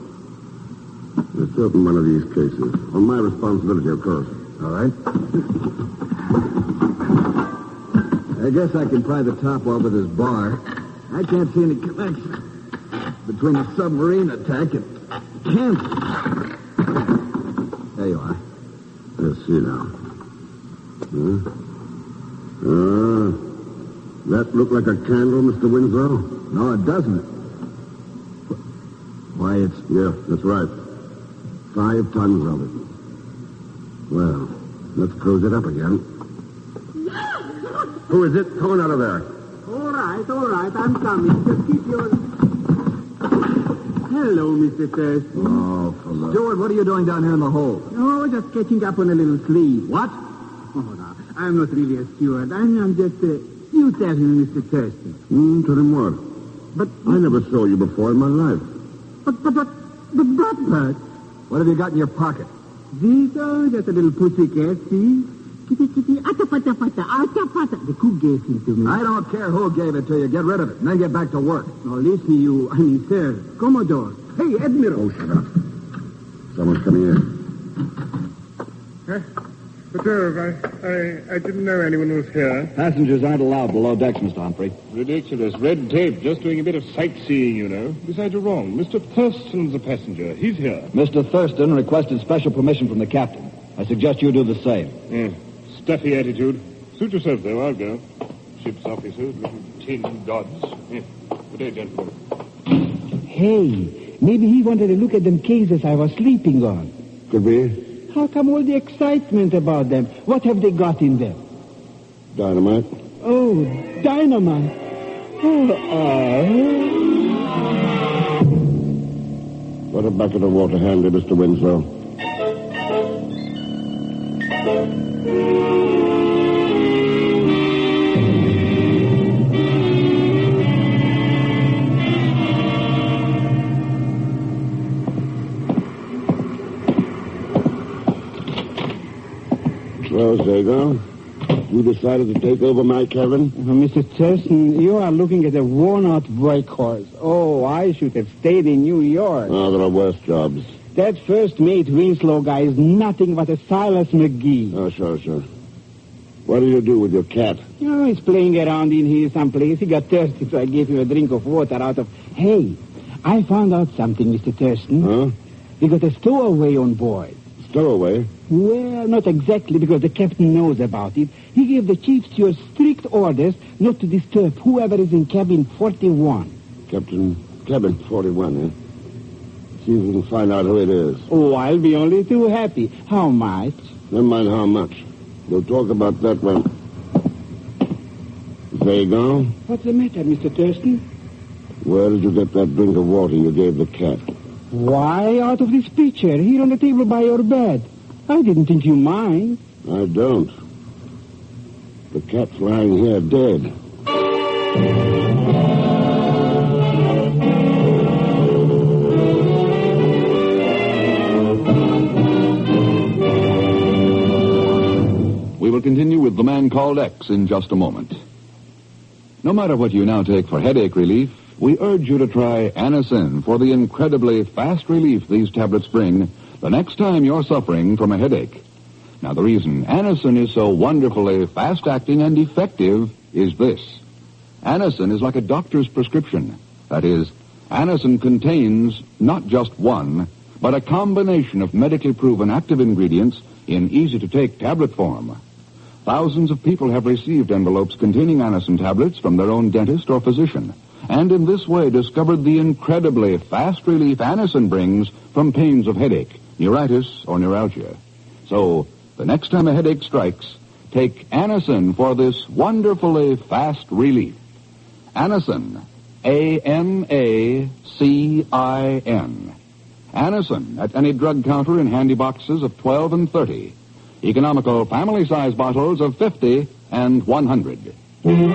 [SPEAKER 4] Let's open one of these cases. On my responsibility, of course.
[SPEAKER 2] All right. I guess I can pry the top off with this bar. I can't see any connection between the submarine attack and candles. There you are.
[SPEAKER 4] Let's see now. That look like a candle, Mr. Winslow?
[SPEAKER 2] No, it doesn't. Why, it's...
[SPEAKER 4] Yeah, that's right. 5 tons of it. Well, let's close it up again. Who is it? Come on out of there.
[SPEAKER 15] All right, I'm coming. Just keep your... Hello, Mr. Thurston.
[SPEAKER 2] Oh, hello. Steward, what are you doing down here in the hold?
[SPEAKER 15] Oh, just catching up on a little sleep.
[SPEAKER 2] What?
[SPEAKER 15] Oh, no, I'm not really a steward. I'm just you tell him, Mr. Thurston.
[SPEAKER 4] Tell him what?
[SPEAKER 15] But...
[SPEAKER 4] I never saw you before in my life.
[SPEAKER 15] But,
[SPEAKER 2] what have you got in your pocket?
[SPEAKER 15] This, just a little pussycat, see? Kitty, kitty, atta-pata. The cook gave him to me.
[SPEAKER 2] I don't care who gave it to you. Get rid of it, and then get back to work.
[SPEAKER 15] Now, listen, sir. Commodore,
[SPEAKER 4] Hey, Admiral. Oh, shut up. Someone's coming in.
[SPEAKER 8] Huh? But, I didn't know anyone was here.
[SPEAKER 12] Passengers aren't allowed below decks, Mr. Humphrey.
[SPEAKER 8] Ridiculous. Red tape. Just doing a bit of sightseeing, you know. Besides, you're wrong. Mr. Thurston's a passenger. He's here.
[SPEAKER 12] Mr. Thurston requested special permission from the captain. I suggest you do the same.
[SPEAKER 8] Stuffy attitude. Suit yourself, though. I'll go. Ship's officers, little tin gods. Good day, gentlemen.
[SPEAKER 15] Hey, maybe he wanted to look at them cases I was sleeping on.
[SPEAKER 4] Could be.
[SPEAKER 15] How come all the excitement about them? What have they got in them?
[SPEAKER 4] Dynamite.
[SPEAKER 15] Oh, dynamite.
[SPEAKER 4] Put it back in the water handy, Mr. Winslow. So, Zago, you decided to take over my cabin?
[SPEAKER 15] Mr. Thurston, you are looking at a worn-out workhorse. Oh, I should have stayed in New York.
[SPEAKER 4] Oh, there are worse jobs.
[SPEAKER 15] That first mate Winslow guy is nothing but a Silas McGee.
[SPEAKER 4] Oh, sure. What do you do with your cat?
[SPEAKER 15] Oh, he's playing around in here someplace. He got thirsty, so I gave him a drink of water out of... Hey, I found out something, Mr. Thurston.
[SPEAKER 4] Huh?
[SPEAKER 15] We got a stowaway on board.
[SPEAKER 4] Stowaway?
[SPEAKER 15] Well, not exactly, because the captain knows about it. He gave the chief steward strict orders not to disturb whoever is in cabin 41.
[SPEAKER 4] Cabin 41, eh? See if we can find out who it is.
[SPEAKER 15] Oh, I'll be only too happy. How much?
[SPEAKER 4] Never mind how much. We'll talk about that when... There you go.
[SPEAKER 15] What's the matter, Mr. Thurston?
[SPEAKER 4] Where did you get that drink of water you gave the cat?
[SPEAKER 15] Why, out of this pitcher, here on the table by your bed. I didn't think you mind.
[SPEAKER 4] I don't. The cat's lying here dead.
[SPEAKER 6] We will continue with The Man Called X in just a moment. No matter what you now take for headache relief, we urge you to try Anacin for the incredibly fast relief these tablets bring the next time you're suffering from a headache. Now, the reason Anacin is so wonderfully fast-acting and effective is this. Anacin is like a doctor's prescription. That is, Anacin contains not just one, but a combination of medically proven active ingredients in easy-to-take tablet form. Thousands of people have received envelopes containing Anacin tablets from their own dentist or physician, and in this way discovered the incredibly fast relief Anacin brings from pains of headache, neuritis, or neuralgia. So, the next time a headache strikes, take Anacin for this wonderfully fast relief. Anacin, A-N-A-C-I-N. Anacin at any drug counter in handy boxes of 12 and 30. Economical family-size bottles of 50 and 100. And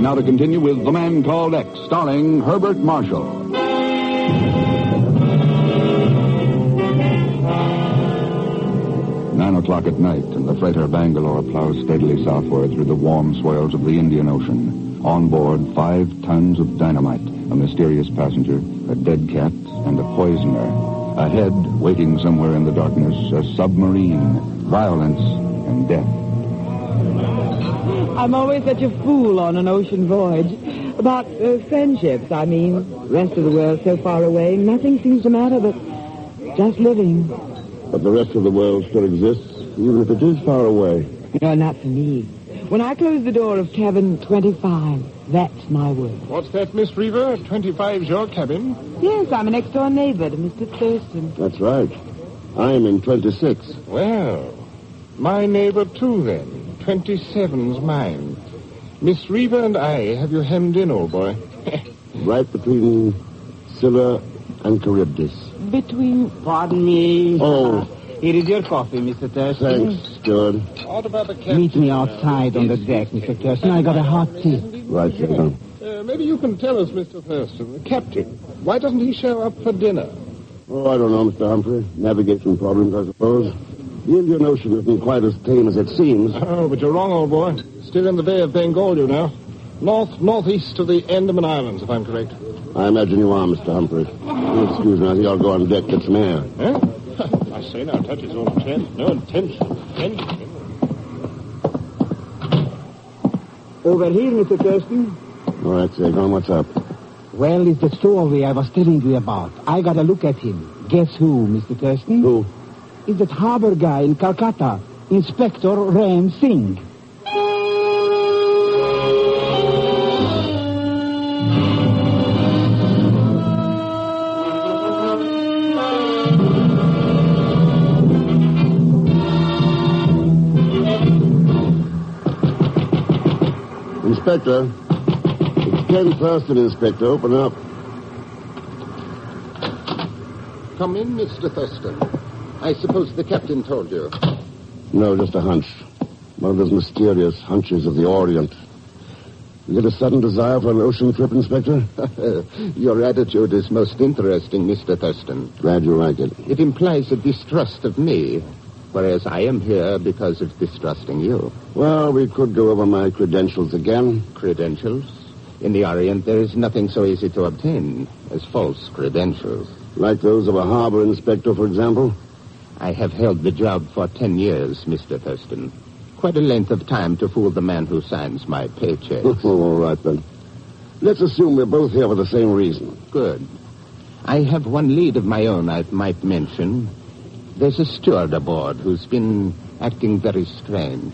[SPEAKER 6] now to continue with The Man Called X, starring Herbert Marshall. 9 o'clock at night, and the freighter Bangalore plows steadily southward through the warm swells of the Indian Ocean. On board, 5 tons of dynamite, a mysterious passenger, a dead cat, and a poisoner. Ahead, waiting somewhere in the darkness, a submarine, violence, and death.
[SPEAKER 14] I'm always such a fool on an ocean voyage. About friendships, I mean. Rest of the world so far away, nothing seems to matter but just living.
[SPEAKER 4] But the rest of the world still exists, even if it is far away.
[SPEAKER 14] No, not for me. When I close the door of cabin 25, that's my word.
[SPEAKER 8] What's that, Miss Reaver? 25's your cabin?
[SPEAKER 14] Yes, I'm a next-door neighbor to Mr. Thurston.
[SPEAKER 4] That's right. I'm in 26.
[SPEAKER 8] Well, my neighbor, too, then. 27's mine. Miss Reaver and I have you hemmed in, old boy.
[SPEAKER 4] Right between Scylla and Charybdis.
[SPEAKER 14] Between...
[SPEAKER 15] Pardon me.
[SPEAKER 4] Oh.
[SPEAKER 15] Here is your coffee, Mr. Thurston.
[SPEAKER 4] Thanks, steward.
[SPEAKER 8] What about the captain?
[SPEAKER 15] Meet me outside on the deck, Mr. Thurston. I got a hot tea.
[SPEAKER 4] Right, sir.
[SPEAKER 8] Maybe you can tell us, Mr. Thurston, the captain, why doesn't he show up for dinner?
[SPEAKER 4] Oh, I don't know, Mr. Humphrey. Navigation problems, I suppose. The Indian Ocean isn't quite as tame as it seems.
[SPEAKER 8] Oh, but you're wrong, old boy. Still in the Bay of Bengal, you know. Northeast of the Andaman Islands, if I'm correct.
[SPEAKER 4] I imagine you are, Mr. Humphrey. You'll excuse me, I think I'll go on deck, get some air.
[SPEAKER 8] Huh? I say now, touch his own intent. No intention.
[SPEAKER 15] Over here, Mr. Thurston.
[SPEAKER 4] All right, say, go on, what's up?
[SPEAKER 15] Well, it's the story I was telling you about. I got a look at him. Guess who, Mr. Thurston?
[SPEAKER 4] Who?
[SPEAKER 15] It's that harbor guy in Calcutta, Inspector Ram Singh.
[SPEAKER 4] Inspector. It's Ken Thurston, Inspector. Open up.
[SPEAKER 8] Come in, Mr. Thurston. I suppose the captain told you.
[SPEAKER 4] No, just a hunch. One of those mysterious hunches of the Orient. You get a sudden desire for an ocean trip, Inspector?
[SPEAKER 8] Your attitude is most interesting, Mr. Thurston.
[SPEAKER 4] Glad you like it.
[SPEAKER 8] It implies a distrust of me, whereas I am here because of distrusting you.
[SPEAKER 4] Well, we could go over my credentials again.
[SPEAKER 8] Credentials? In the Orient, there is nothing so easy to obtain as false credentials.
[SPEAKER 4] Like those of a harbor inspector, for example?
[SPEAKER 8] I have held the job for 10 years, Mr. Thurston. Quite a length of time to fool the man who signs my paychecks.
[SPEAKER 4] All right, then. Let's assume we're both here for the same reason.
[SPEAKER 8] Good. I have one lead of my own I might mention. There's a steward aboard who's been acting very strange.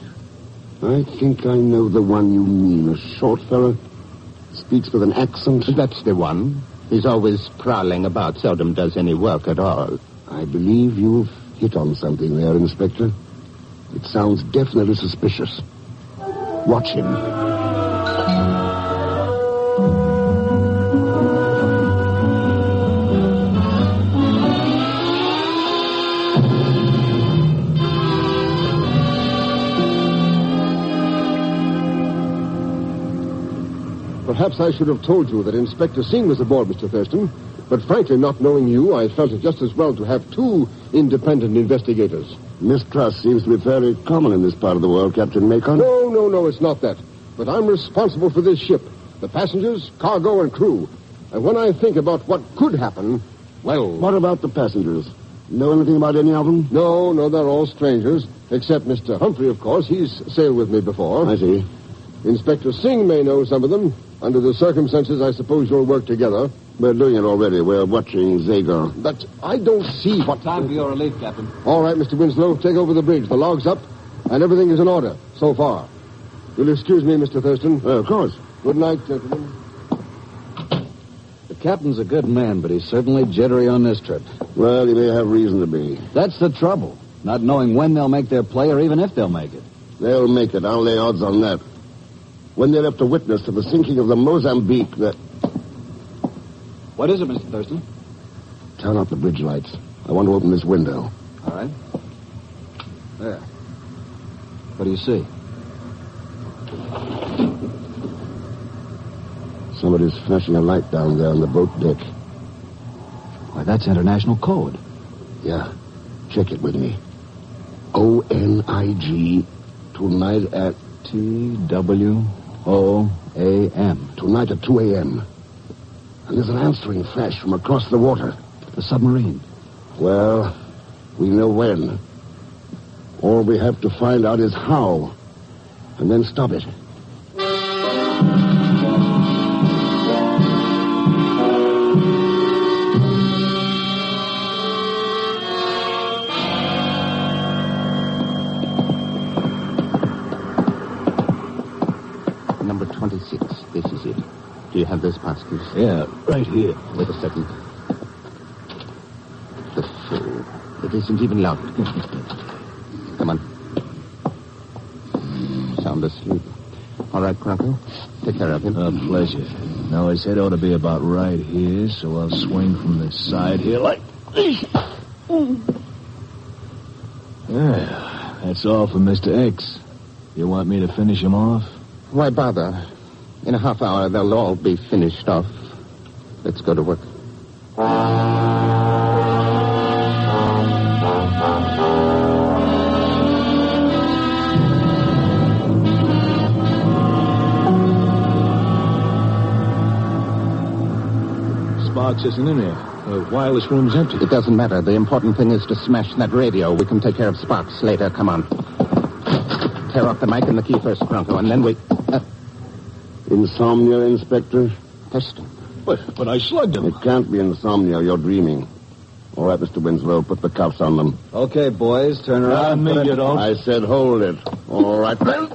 [SPEAKER 4] I think I know the one you mean. A short fellow? Speaks with an accent?
[SPEAKER 8] That's the one. He's always prowling about, seldom does any work at all.
[SPEAKER 4] I believe you've hit on something there, Inspector. It sounds definitely suspicious. Watch him.
[SPEAKER 7] Perhaps I should have told you that Inspector Singh was aboard, Mr. Thurston. But frankly, not knowing you, I felt it just as well to have two independent investigators.
[SPEAKER 4] Mistrust seems to be fairly common in this part of the world, Captain Macon.
[SPEAKER 7] No, it's not that. But I'm responsible for this ship. The passengers, cargo, and crew. And when I think about what could happen, well...
[SPEAKER 4] What about the passengers? Know anything about any of them?
[SPEAKER 7] No, they're all strangers. Except Mr. Humphrey, of course. He's sailed with me before.
[SPEAKER 4] I see.
[SPEAKER 7] Inspector Singh may know some of them. Under the circumstances, I suppose you'll work together.
[SPEAKER 4] We're doing it already. We're watching Zagar.
[SPEAKER 7] But I don't see what...
[SPEAKER 12] Time for your relief, Captain.
[SPEAKER 7] All right, Mr. Winslow, take over the bridge. The log's up, and everything is in order, so far. You'll excuse me, Mr. Thurston?
[SPEAKER 4] Of course.
[SPEAKER 7] Good night, gentlemen.
[SPEAKER 12] The captain's a good man, but he's certainly jittery on this trip.
[SPEAKER 4] Well, he may have reason to be.
[SPEAKER 12] That's the trouble. Not knowing when they'll make their play or even if they'll make it.
[SPEAKER 4] They'll make it. I'll lay odds on that. When they're left a witness to the sinking of the Mozambique, that...
[SPEAKER 12] What is it, Mr. Thurston?
[SPEAKER 4] Turn off the bridge lights. I want to open this window.
[SPEAKER 12] All right. There. What do you see?
[SPEAKER 4] Somebody's flashing a light down there on the boat deck.
[SPEAKER 12] Why, that's international code.
[SPEAKER 4] Yeah. Check it with me. ONIG. Tonight at...
[SPEAKER 12] TWOAM.
[SPEAKER 4] Tonight at 2 a.m. And there's an answering flash from across the water.
[SPEAKER 12] The submarine.
[SPEAKER 4] Well, we know when. All we have to find out is how. And then stop it.
[SPEAKER 8] Number 26. This is it. Do you have those passes?
[SPEAKER 12] Yeah, right here.
[SPEAKER 8] Wait a second. The fool. It isn't even locked. Come on. Sound asleep. All right, Crocker. Take care of him.
[SPEAKER 18] A pleasure. Now, his head ought to be about right here, so I'll swing from the side here like this. Yeah, that's all for Mr. X. You want me to finish him off?
[SPEAKER 8] Why bother? In a half hour, they'll all be finished off. Let's go to work.
[SPEAKER 18] box isn't in here. The wireless room's empty.
[SPEAKER 8] It doesn't matter. The important thing is to smash that radio. We can take care of sparks later. Come on. Tear off the mic and the key first, Bronco, and then we...
[SPEAKER 4] Insomnia, Inspector?
[SPEAKER 8] Thurston.
[SPEAKER 18] But I slugged him.
[SPEAKER 4] It can't be insomnia. You're dreaming. All right, Mr. Winslow, put the cuffs on them.
[SPEAKER 12] Okay, boys, turn around.
[SPEAKER 18] Me, you don't.
[SPEAKER 4] I said hold it. All right, then.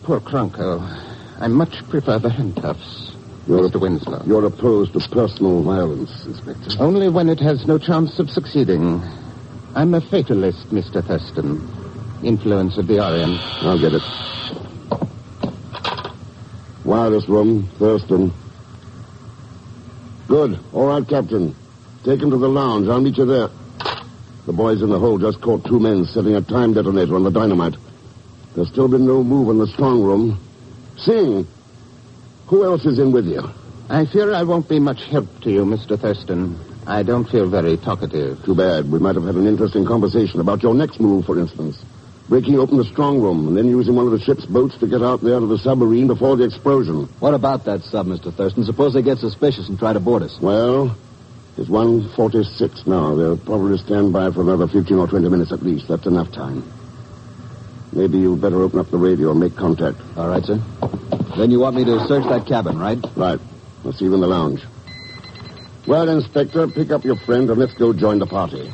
[SPEAKER 8] Poor Cronko. I much prefer the handcuffs, Mr. Winslow.
[SPEAKER 4] You're opposed to personal violence, Inspector.
[SPEAKER 8] Only when it has no chance of succeeding. I'm a fatalist, Mr. Thurston. Influence of the Orient.
[SPEAKER 4] I'll get it. Wireless room, Thurston. Good. All right, Captain. Take him to the lounge. I'll meet you there. The boys in the hold just caught 2 men setting a time detonator on the dynamite. There's still been no move in the strong room. Sing, who else is in with you?
[SPEAKER 8] I fear I won't be much help to you, Mr. Thurston. I don't feel very talkative.
[SPEAKER 4] Too bad. We might have had an interesting conversation about your next move, for instance. Breaking open the strong room and then using one of the ship's boats to get out there to the submarine before the explosion.
[SPEAKER 12] What about that sub, Mr. Thurston? Suppose they get suspicious and try to board us.
[SPEAKER 4] Well, it's 1:46 now. They'll probably stand by for another 15 or 20 minutes at least. That's enough time. Maybe you'd better open up the radio and make contact.
[SPEAKER 12] All right, sir. Then you want me to search that cabin, right?
[SPEAKER 4] Right. I'll see you in the lounge. Well, Inspector, pick up your friend and let's go join the party.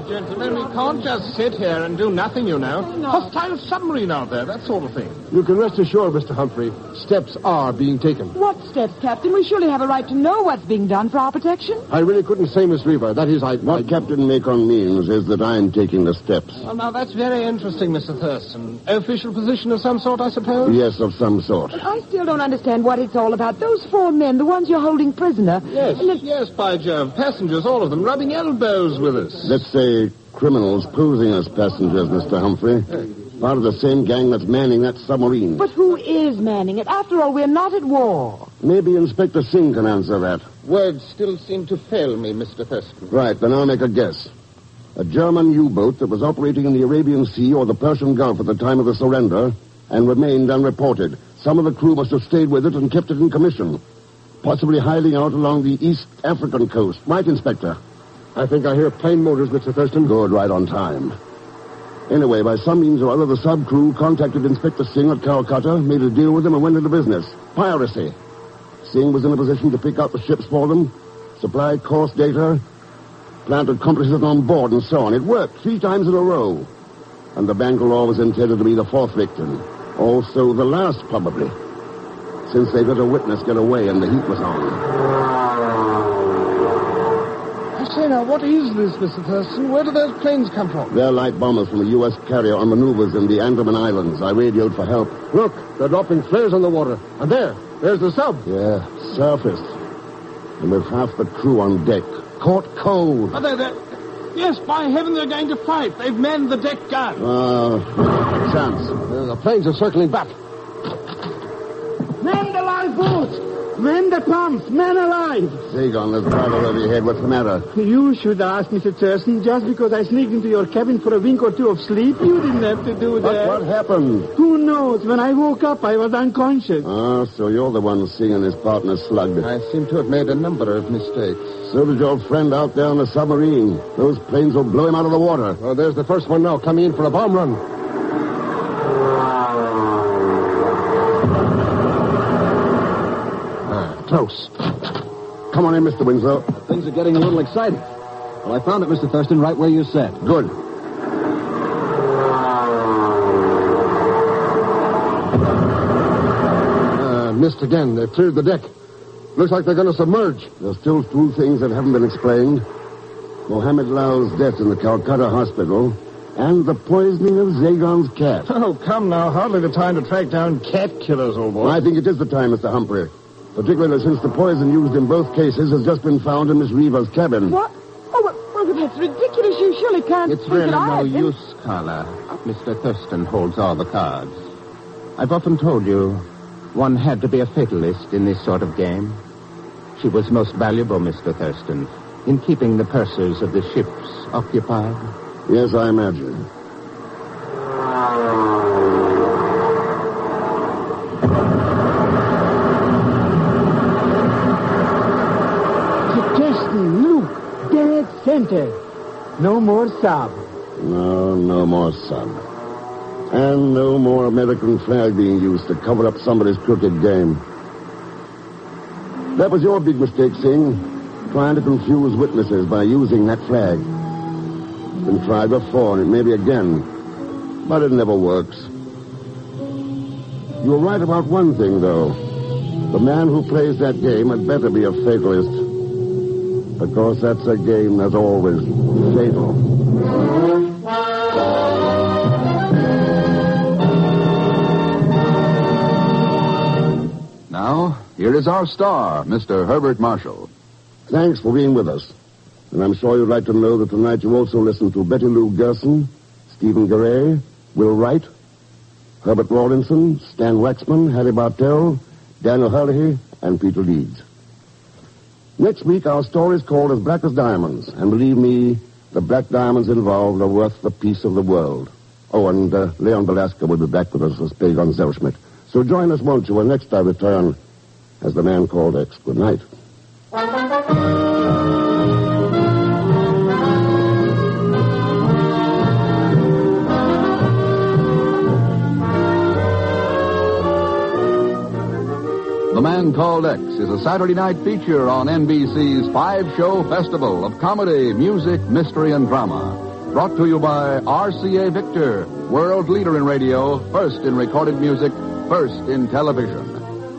[SPEAKER 11] Gentlemen, we can't just sit here and do nothing, you know.
[SPEAKER 10] No.
[SPEAKER 11] Hostile submarine out there, that sort of thing.
[SPEAKER 7] You can rest assured, Mr. Humphrey, steps are being taken.
[SPEAKER 10] What steps, Captain? We surely have a right to know what's being done for our protection.
[SPEAKER 7] I really couldn't say, Miss Reaver. That is,
[SPEAKER 4] What Captain Macon means is that I'm taking the steps.
[SPEAKER 11] Well, now, that's very interesting, Mr. Thurston. Official position of some sort, I suppose?
[SPEAKER 4] Yes, of some sort.
[SPEAKER 10] But I still don't understand what it's all about. Those 4 men, the ones you're holding prisoner.
[SPEAKER 11] Yes, by Jove. Passengers, all of them, rubbing elbows with us.
[SPEAKER 4] Let's say criminals posing as passengers, Mr. Humphrey. Part of the same gang that's manning that submarine.
[SPEAKER 10] But who is manning it? After all, we're not at war.
[SPEAKER 4] Maybe Inspector Singh can answer that.
[SPEAKER 8] Words still seem to fail me, Mr. Thurston.
[SPEAKER 4] Right, then I'll make a guess. A German U-boat that was operating in the Arabian Sea or the Persian Gulf at the time of the surrender and remained unreported. Some of the crew must have stayed with it and kept it in commission. Possibly hiding out along the East African coast. Right, Inspector?
[SPEAKER 7] I think I hear plane motors, Mr. Thurston.
[SPEAKER 4] Good, right on time. Anyway, by some means or other, the sub-crew contacted Inspector Singh at Calcutta, made a deal with him, and went into business. Piracy. Singh was in a position to pick out the ships for them, supply course data, plant accomplices on board, and so on. It worked 3 times in a row. And the Bangalore was intended to be the 4th victim. Also the last, probably. Since they let a witness get away and the heat was on.
[SPEAKER 11] Say now, what is this, Mr. Thurston? Where do those planes come from?
[SPEAKER 4] They're light bombers from a U.S. carrier on maneuvers in the Andaman Islands. I radioed for help.
[SPEAKER 7] Look, they're dropping flares on the water. And there's the sub.
[SPEAKER 4] Yeah, surface. And with half the crew on deck. Caught cold.
[SPEAKER 11] Oh, they're... Yes, by heaven, they're going to fight. They've manned the deck guard.
[SPEAKER 4] Chance.
[SPEAKER 7] The planes are circling back.
[SPEAKER 15] Man the lifeboats! Man the pumps! Man alive!
[SPEAKER 4] Seagon, there's powder over your head. What's the matter?
[SPEAKER 15] You should ask, Mr. Thurston. Just because I sneaked into your cabin for a wink or 2 of sleep, you didn't have to do that.
[SPEAKER 4] What happened?
[SPEAKER 15] Who knows? When I woke up, I was unconscious.
[SPEAKER 4] Ah, so you're the one seeing his partner slugged.
[SPEAKER 8] I seem to have made a number of mistakes.
[SPEAKER 4] So did your friend out there on the submarine. Those planes will blow him out of the water.
[SPEAKER 7] Oh, there's the first one now, coming in for a bomb run.
[SPEAKER 4] Close. Come on in, Mr. Winslow.
[SPEAKER 12] Things are getting a little exciting. Well, I found it, Mr. Thurston, right where you said.
[SPEAKER 4] Good.
[SPEAKER 7] Missed again. They've cleared the deck. Looks like they're going to submerge.
[SPEAKER 4] There's still 2 things that haven't been explained. Mohammed Lau's death in the Calcutta hospital and the poisoning of Zagon's cat.
[SPEAKER 11] Oh, come now. Hardly the time to track down cat killers, old boy.
[SPEAKER 4] Well, I think it is the time, Mr. Humphrey. Particularly since the poison used in both cases has just been found in Miss Reaver's cabin.
[SPEAKER 10] What? Oh, well, that's ridiculous. You surely can't...
[SPEAKER 8] It's really no use, Carla. Mr. Thurston holds all the cards. I've often told you one had to be a fatalist in this sort of game. She was most valuable, Mr. Thurston, in keeping the pursers of the ships occupied.
[SPEAKER 4] Yes, I imagine.
[SPEAKER 15] Justin, look, dead center. No more sub.
[SPEAKER 4] No more sub. And no more American flag being used to cover up somebody's crooked game. That was your big mistake, Singh. Trying to confuse witnesses by using that flag. It's been tried before, and it may be again. But it never works. You're right about one thing, though. The man who plays that game had better be a fatalist. Because that's a game that's always fatal.
[SPEAKER 6] Now, here is our star, Mr. Herbert Marshall.
[SPEAKER 4] Thanks for being with us. And I'm sure you'd like to know that tonight you also listen to Betty Lou Gerson, Stephen Garay, Will Wright, Herbert Rawlinson, Stan Waxman, Harry Bartell, Daniel Hurley, and Peter Leeds. Next week, our story is called As Black as Diamonds. And believe me, the black diamonds involved are worth the peace of the world. Oh, and Leon Belasco will be back with us as Pegon Zellschmidt. So join us, won't you, when next I return as The Man Called X. Good night.
[SPEAKER 6] The Man Called X is a Saturday night feature on NBC's 5-show festival of comedy, music, mystery, and drama. Brought to you by RCA Victor, world leader in radio, first in recorded music, first in television.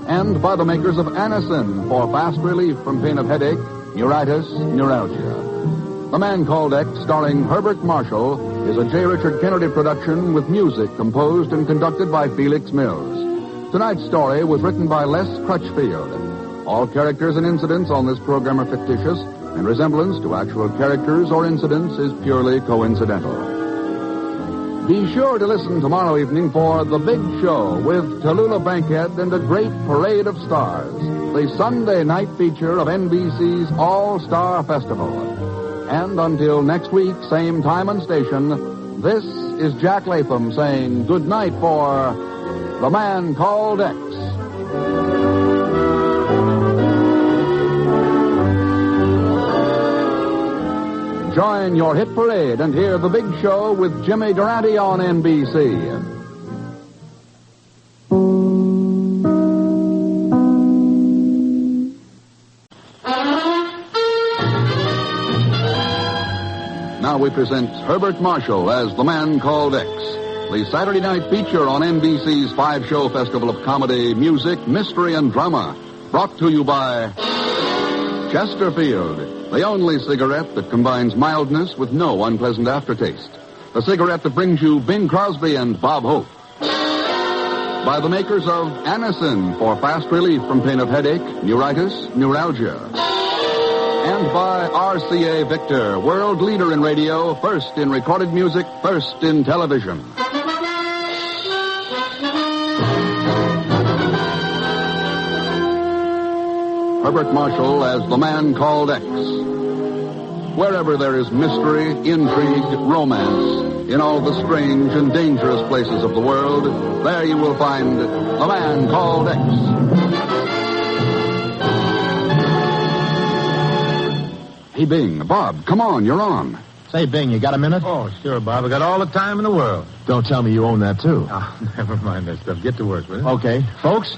[SPEAKER 6] And by the makers of Anacin for fast relief from pain of headache, neuritis, neuralgia. The Man Called X, starring Herbert Marshall, is a J. Richard Kennedy production with music composed and conducted by Felix Mills. Tonight's story was written by Les Crutchfield. All characters and incidents on this program are fictitious, and resemblance to actual characters or incidents is purely coincidental. Be sure to listen tomorrow evening for The Big Show with Tallulah Bankhead and a great parade of stars, the Sunday night feature of NBC's All-Star Festival. And until next week, same time and station, this is Jack Latham saying good night for The Man Called X. Join your hit parade and hear The Big Show with Jimmy Durante on NBC. Now we present Herbert Marshall as The Man Called X, the Saturday night feature on NBC's 5-show festival of comedy, music, mystery, and drama. Brought to you by Chesterfield, the only cigarette that combines mildness with no unpleasant aftertaste. The cigarette that brings you Bing Crosby and Bob Hope. By the makers of Anacin for fast relief from pain of headache, neuritis, neuralgia. And by RCA Victor, world leader in radio, first in recorded music, first in television. Herbert Marshall as The Man Called X. Wherever there is mystery, intrigue, romance, in all the strange and dangerous places of the world, there you will find The Man Called X. Hey, Bing, Bob, come on, you're on.
[SPEAKER 18] Say, Bing, you got a minute?
[SPEAKER 3] Oh, sure, Bob. I got all the time in the world.
[SPEAKER 18] Don't tell me you own that, too.
[SPEAKER 3] Oh, never mind that stuff. Get to work with it.
[SPEAKER 18] Okay. Folks,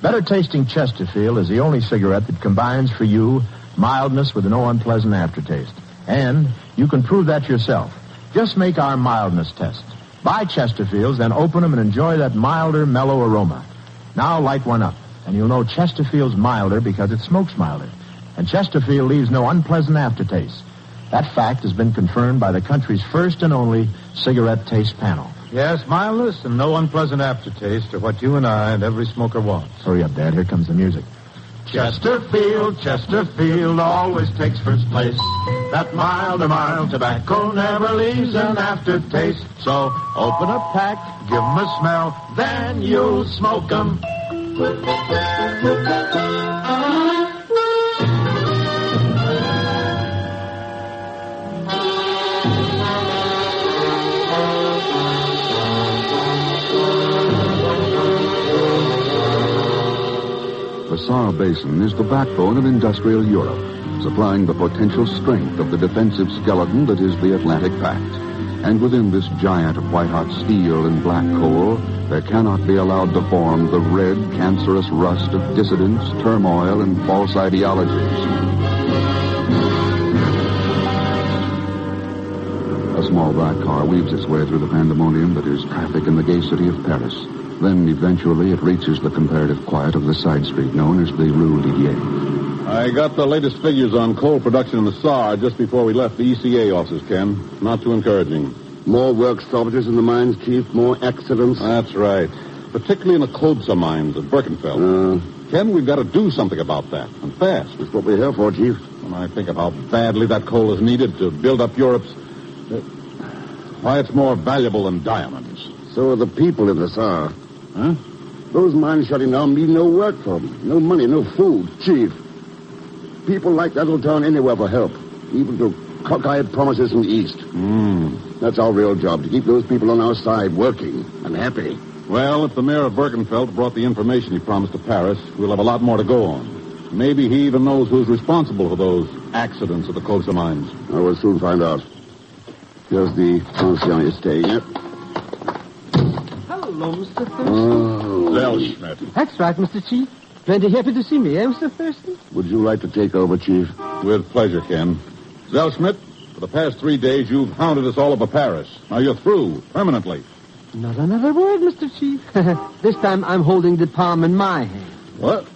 [SPEAKER 18] better tasting Chesterfield is the only cigarette that combines for you mildness with no unpleasant aftertaste. And you can prove that yourself. Just make our mildness test. Buy Chesterfields, then open them and enjoy that milder, mellow aroma. Now light one up, and you'll know Chesterfield's milder because it smokes milder. And Chesterfield leaves no unpleasant aftertaste. That fact has been confirmed by the country's first and only cigarette taste panel.
[SPEAKER 3] Yes, mildness and no unpleasant aftertaste are what you and I and every smoker wants.
[SPEAKER 18] Hurry up, Dad. Here comes the music.
[SPEAKER 3] Chesterfield, Chesterfield always takes first place. That mild tobacco never leaves an aftertaste. So open a pack, give 'em a smell, then you'll smoke 'em.
[SPEAKER 6] Saar Basin is the backbone of industrial Europe, supplying the potential strength of the defensive skeleton that is the Atlantic Pact. And within this giant of white-hot steel and black coal, there cannot be allowed to form the red, cancerous rust of dissidence, turmoil, and false ideologies. A small black car weaves its way through the pandemonium that is traffic in the gay city of Paris. Then, eventually, it reaches the comparative quiet of the side street known as the Rue Didier.
[SPEAKER 17] I got the latest figures on coal production in the Saar just before we left the ECA offices, Ken. Not too encouraging.
[SPEAKER 4] More work stoppages in the mines, Chief. More accidents.
[SPEAKER 17] That's right. Particularly in the Kobza mines at Birkenfeld. Ken, we've got to do something about that. And fast.
[SPEAKER 4] That's what we're here for, Chief.
[SPEAKER 17] When I think of how badly that coal is needed to build up Europe's... why, it's more valuable than diamonds.
[SPEAKER 4] So are the people in the Saar.
[SPEAKER 17] Huh?
[SPEAKER 4] Those mines shutting down mean no work for them. No money, no food. Chief, people like that will turn anywhere for help. Even to cockeyed promises from the East. That's our real job, to keep those people on our side working and happy.
[SPEAKER 17] Well, if the mayor of Birkenfeld brought the information he promised to Paris, we'll have a lot more to go on. Maybe he even knows who's responsible for those accidents at the Kobza mines.
[SPEAKER 4] I will soon find out. Here's the pension you're staying at.
[SPEAKER 13] Hello, Mr. Thurston.
[SPEAKER 17] Zellschmidt.
[SPEAKER 13] That's right, Mr. Chief. Plenty happy to see me, eh, Mr. Thurston?
[SPEAKER 4] Would you like to take over, Chief?
[SPEAKER 17] With pleasure, Ken. Zellschmidt, for the past 3 days, you've hounded us all over Paris. Now you're through, permanently.
[SPEAKER 13] Not another word, Mr. Chief. This time I'm holding the palm in my hand.
[SPEAKER 17] What?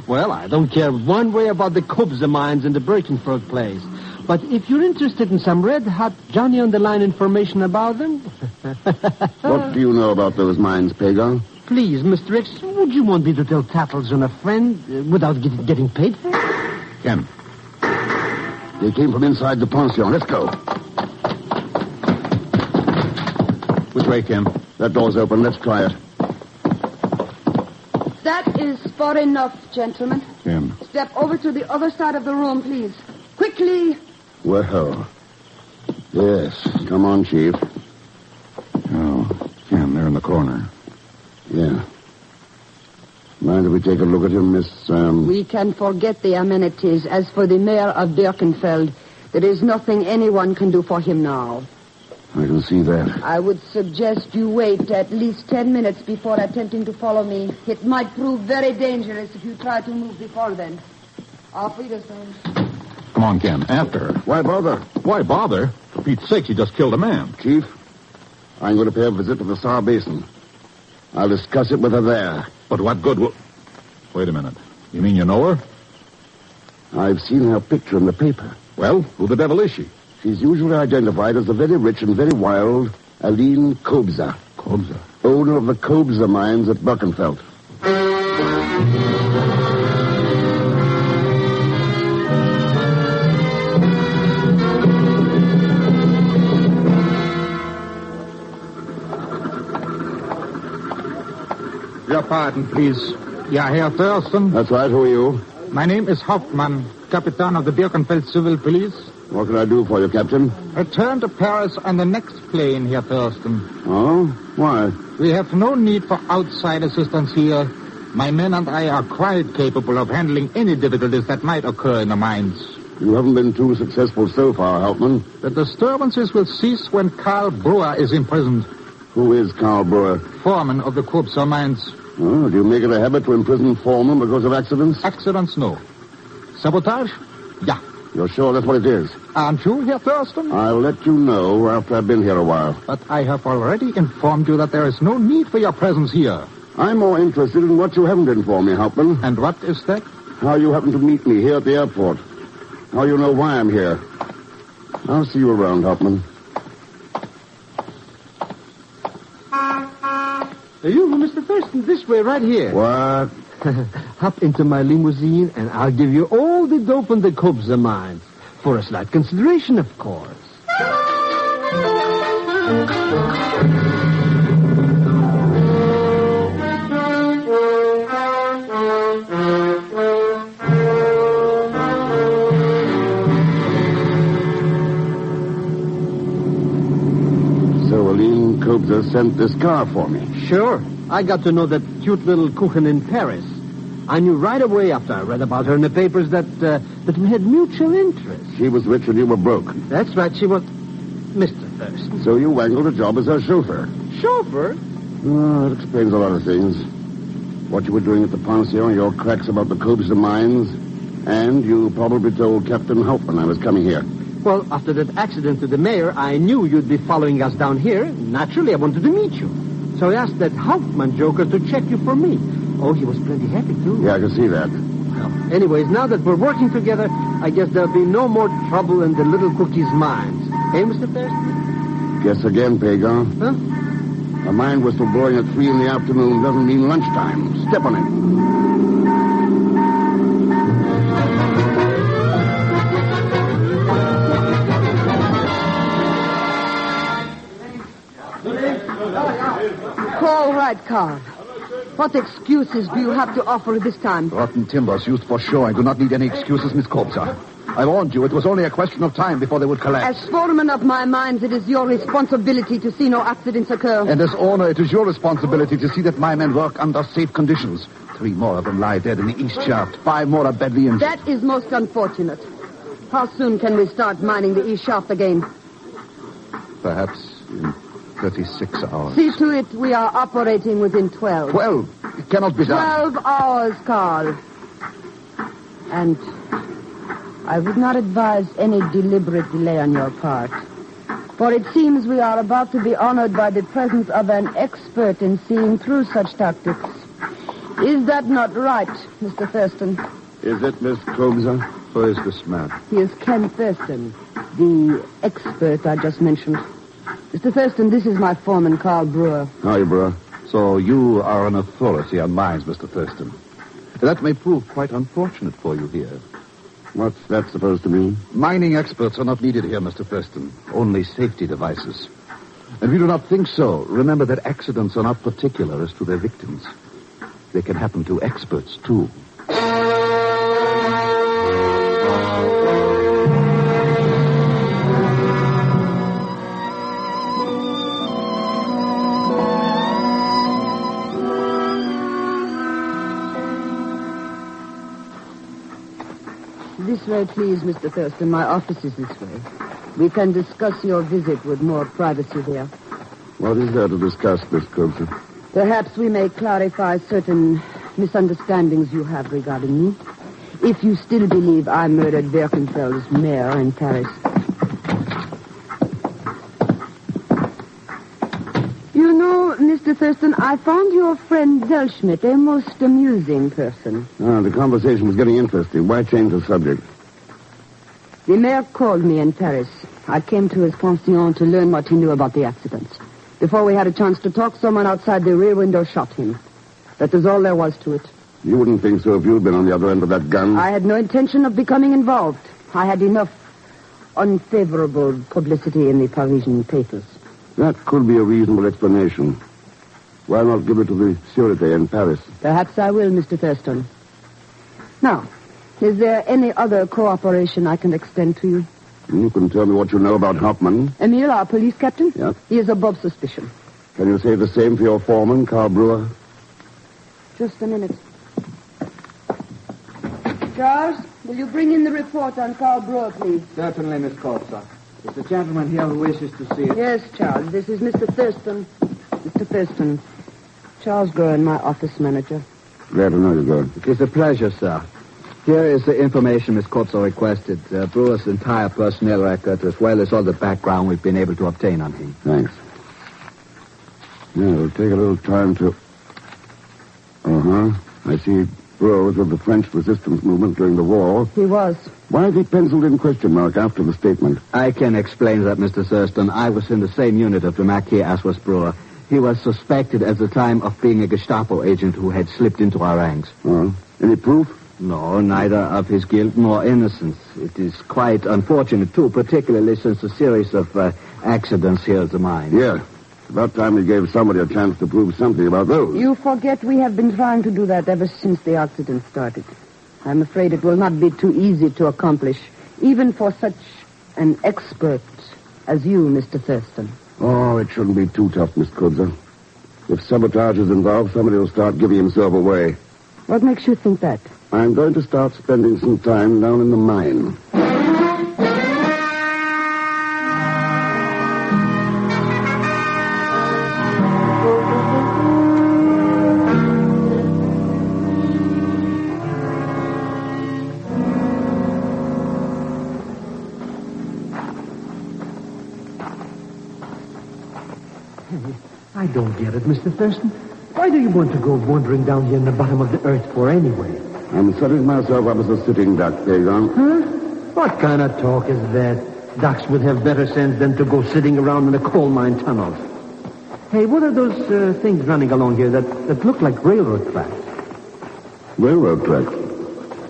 [SPEAKER 13] Well, I don't care one way about the Kobza mines and the Birkenfeld place. But if you're interested in some red-hot Johnny-on-the-line information about them...
[SPEAKER 4] What do you know about those mines, Pegon?
[SPEAKER 13] Please, Mr. X, would you want me to tell tattles on a friend without getting paid for it?
[SPEAKER 17] Ken.
[SPEAKER 4] They came from inside the pension. Let's go.
[SPEAKER 17] Which way, Ken?
[SPEAKER 4] That door's open. Let's try it.
[SPEAKER 19] That is far enough, gentlemen.
[SPEAKER 17] Ken.
[SPEAKER 19] Step over to the other side of the room, please. Quickly.
[SPEAKER 4] Well. Yes. Come on, Chief.
[SPEAKER 17] Oh, Ken, they're in the corner.
[SPEAKER 4] Yeah. Mind if we take a look at him, Miss...
[SPEAKER 19] We can forget the amenities. As for the mayor of Birkenfeld, there is nothing anyone can do for him now.
[SPEAKER 4] I can see that.
[SPEAKER 19] I would suggest you wait at least 10 minutes before attempting to follow me. It might prove very dangerous if you try to move before then. Auf Wiedersehen.
[SPEAKER 17] Come on, Ken. After her.
[SPEAKER 4] Why bother?
[SPEAKER 17] Why bother? For Pete's sake, she just killed a man.
[SPEAKER 4] Chief, I'm going to pay a visit to the Saar Basin. I'll discuss it with her there.
[SPEAKER 17] But what good will... Wait a minute. You mean you know her?
[SPEAKER 4] I've seen her picture in the paper.
[SPEAKER 17] Well, who the devil is she?
[SPEAKER 4] She's usually identified as the very rich and very wild Aline Kobza.
[SPEAKER 17] Kobza?
[SPEAKER 4] Owner of the Kobza mines at Birkenfeld.
[SPEAKER 23] Your pardon, please. Yeah, Herr Thurston?
[SPEAKER 4] That's right. Who are you?
[SPEAKER 23] My name is Hoffmann, Captain of the Birkenfeld Civil Police.
[SPEAKER 4] What can I do for you, Captain?
[SPEAKER 23] Return to Paris on the next plane, Herr Thurston.
[SPEAKER 4] Oh? Why?
[SPEAKER 23] We have no need for outside assistance here. My men and I are quite capable of handling any difficulties that might occur in the mines.
[SPEAKER 4] You haven't been too successful so far, Hauptmann.
[SPEAKER 23] The disturbances will cease when Karl Brewer is imprisoned.
[SPEAKER 4] Who is Karl Brewer?
[SPEAKER 23] Foreman of the Kobza mines.
[SPEAKER 4] Oh, do you make it a habit to imprison foremen because of accidents?
[SPEAKER 23] Accidents, no. Sabotage? Yeah.
[SPEAKER 4] You're sure that's what it is?
[SPEAKER 23] Aren't you, Herr Thurston?
[SPEAKER 4] I'll let you know after I've been here a while.
[SPEAKER 23] But I have already informed you that there is no need for your presence here.
[SPEAKER 4] I'm more interested in what you haven't informed me, Hauptmann.
[SPEAKER 23] And what is that?
[SPEAKER 4] How you happened to meet me here at the airport. How you know why I'm here. I'll see you around, Hauptmann.
[SPEAKER 13] You, Mr. Thurston, this way, right here.
[SPEAKER 4] What?
[SPEAKER 13] Hop into my limousine, and I'll give you all the dope in the Kobza mines. For a slight consideration, of course.
[SPEAKER 4] So Aline Kobza sent this car for me.
[SPEAKER 13] Sure. I got to know that cute little Kuchen in Paris. I knew right away after I read about her in the papers that we had mutual interests.
[SPEAKER 4] She was rich and you were broke.
[SPEAKER 13] That's right, she was... Mr. Thurston.
[SPEAKER 4] So you wangled a job as her chauffeur.
[SPEAKER 13] Chauffeur?
[SPEAKER 4] Oh, that explains a lot of things. What you were doing at the pension, your cracks about the Cobes and mines, and you probably told Captain Hauptmann I was coming here.
[SPEAKER 13] Well, after that accident to the mayor, I knew you'd be following us down here. Naturally, I wanted to meet you. So I asked that Hauptmann joker to check you for me. Oh, he was plenty happy, too.
[SPEAKER 4] Yeah, I can see that.
[SPEAKER 13] Well, anyways, now that we're working together, I guess there'll be no more trouble in the little cookie's minds. Hey, Mr. Thurston?
[SPEAKER 4] Guess again, Pegon.
[SPEAKER 13] Huh?
[SPEAKER 4] A mine whistle blowing at 3 in the afternoon doesn't mean lunchtime. Step on it.
[SPEAKER 19] All right, Carl. What excuses do you have to offer this time?
[SPEAKER 9] Rotten timbers used for shoring do not need any excuses, Miss Kobza. I warned you, it was only a question of time before they would collapse.
[SPEAKER 19] As foreman of my mines, it is your responsibility to see no accidents occur.
[SPEAKER 9] And as owner, it is your responsibility to see that my men work under safe conditions. 3 more of them lie dead in the east shaft. 5 more are badly injured.
[SPEAKER 19] That is most unfortunate. How soon can we start mining the east shaft again?
[SPEAKER 9] Perhaps in 36 hours.
[SPEAKER 19] See to it we are operating within 12.
[SPEAKER 9] 12? It cannot be done.
[SPEAKER 19] 12 hours, Carl. And I would not advise any deliberate delay on your part. For it seems we are about to be honored by the presence of an expert in seeing through such tactics. Is that not right, Mr. Thurston?
[SPEAKER 4] Is it, Miss Kobza?
[SPEAKER 9] Who is this man?
[SPEAKER 19] He is Ken Thurston, the expert I just mentioned. Mr. Thurston, this is my foreman, Carl Brewer.
[SPEAKER 9] How are you, Brewer? So you are an authority on mines, Mr. Thurston. That may prove quite unfortunate for you here.
[SPEAKER 4] What's that supposed to mean?
[SPEAKER 9] Mining experts are not needed here, Mr. Thurston. Only safety devices. And we do not think so. Remember that accidents are not particular as to their victims. They can happen to experts, too.
[SPEAKER 19] This way, please, Mr. Thurston. My office is this way. We can discuss your visit with more privacy here.
[SPEAKER 4] What is there to discuss, Miss Kobza?
[SPEAKER 19] Perhaps we may clarify certain misunderstandings you have regarding me. If you still believe I murdered Birkenfeld's mayor in Paris. You know, Mr. Thurston, I found your friend Zellschmidt a most amusing person.
[SPEAKER 4] The conversation was getting interesting. Why change the subject?
[SPEAKER 19] The mayor called me in Paris. I came to his pension to learn what he knew about the accidents. Before we had a chance to talk, someone outside the rear window shot him. That is all there was to it.
[SPEAKER 4] You wouldn't think so if you'd been on the other end of that gun.
[SPEAKER 19] I had no intention of becoming involved. I had enough unfavorable publicity in the Parisian papers.
[SPEAKER 4] That could be a reasonable explanation. Why not give it to the Sûreté in Paris?
[SPEAKER 19] Perhaps I will, Mr. Thurston. Now, is there any other cooperation I can extend to you?
[SPEAKER 4] You can tell me what you know about Hauptmann.
[SPEAKER 19] Emile, our police captain?
[SPEAKER 4] Yes.
[SPEAKER 19] He is above suspicion.
[SPEAKER 4] Can you say the same for your foreman, Carl Brewer?
[SPEAKER 19] Just a minute. Charles, will you bring in the report on Carl Brewer, please?
[SPEAKER 12] Certainly, Miss Kobza. It's the gentleman here who wishes to see it.
[SPEAKER 19] Yes, Charles. This is Mr. Thurston. Mr. Thurston. Charles Gurn, my office manager.
[SPEAKER 4] Glad to know you, Gurn.
[SPEAKER 12] It is a pleasure, sir. Here is the information Miss Kobza requested. Brewer's entire personnel record, as well as all the background we've been able to obtain on him.
[SPEAKER 4] Thanks. Yeah, it'll take a little time to... I see Brewer was with the French resistance movement during the war.
[SPEAKER 19] He was.
[SPEAKER 4] Why the penciled-in question mark after the statement?
[SPEAKER 12] I can explain that, Mr. Thurston. I was in the same unit of the Marquis as was Brewer. He was suspected at the time of being a Gestapo agent who had slipped into our ranks.
[SPEAKER 4] Any proof?
[SPEAKER 12] No, neither of his guilt nor innocence. It is quite unfortunate, too, particularly since a series of accidents here at the mine.
[SPEAKER 4] Yeah. About time we gave somebody a chance to prove something about those.
[SPEAKER 19] You forget we have been trying to do that ever since the accident started. I'm afraid it will not be too easy to accomplish, even for such an expert as you, Mr. Thurston.
[SPEAKER 4] Oh, it shouldn't be too tough, Miss Kobza. If sabotage is involved, somebody will start giving himself away.
[SPEAKER 19] What makes you think that?
[SPEAKER 4] I'm going to start spending some time down in the mine.
[SPEAKER 13] I don't get it, Mr. Thurston. Why do you want to go wandering down here in the bottom of the earth for anyway?
[SPEAKER 4] I'm setting myself up as a sitting duck, Pegon.
[SPEAKER 13] Huh? What kind of talk is that? Ducks would have better sense than to go sitting around in the coal mine tunnels. Hey, what are those things running along here that look like railroad tracks?
[SPEAKER 4] Railroad tracks?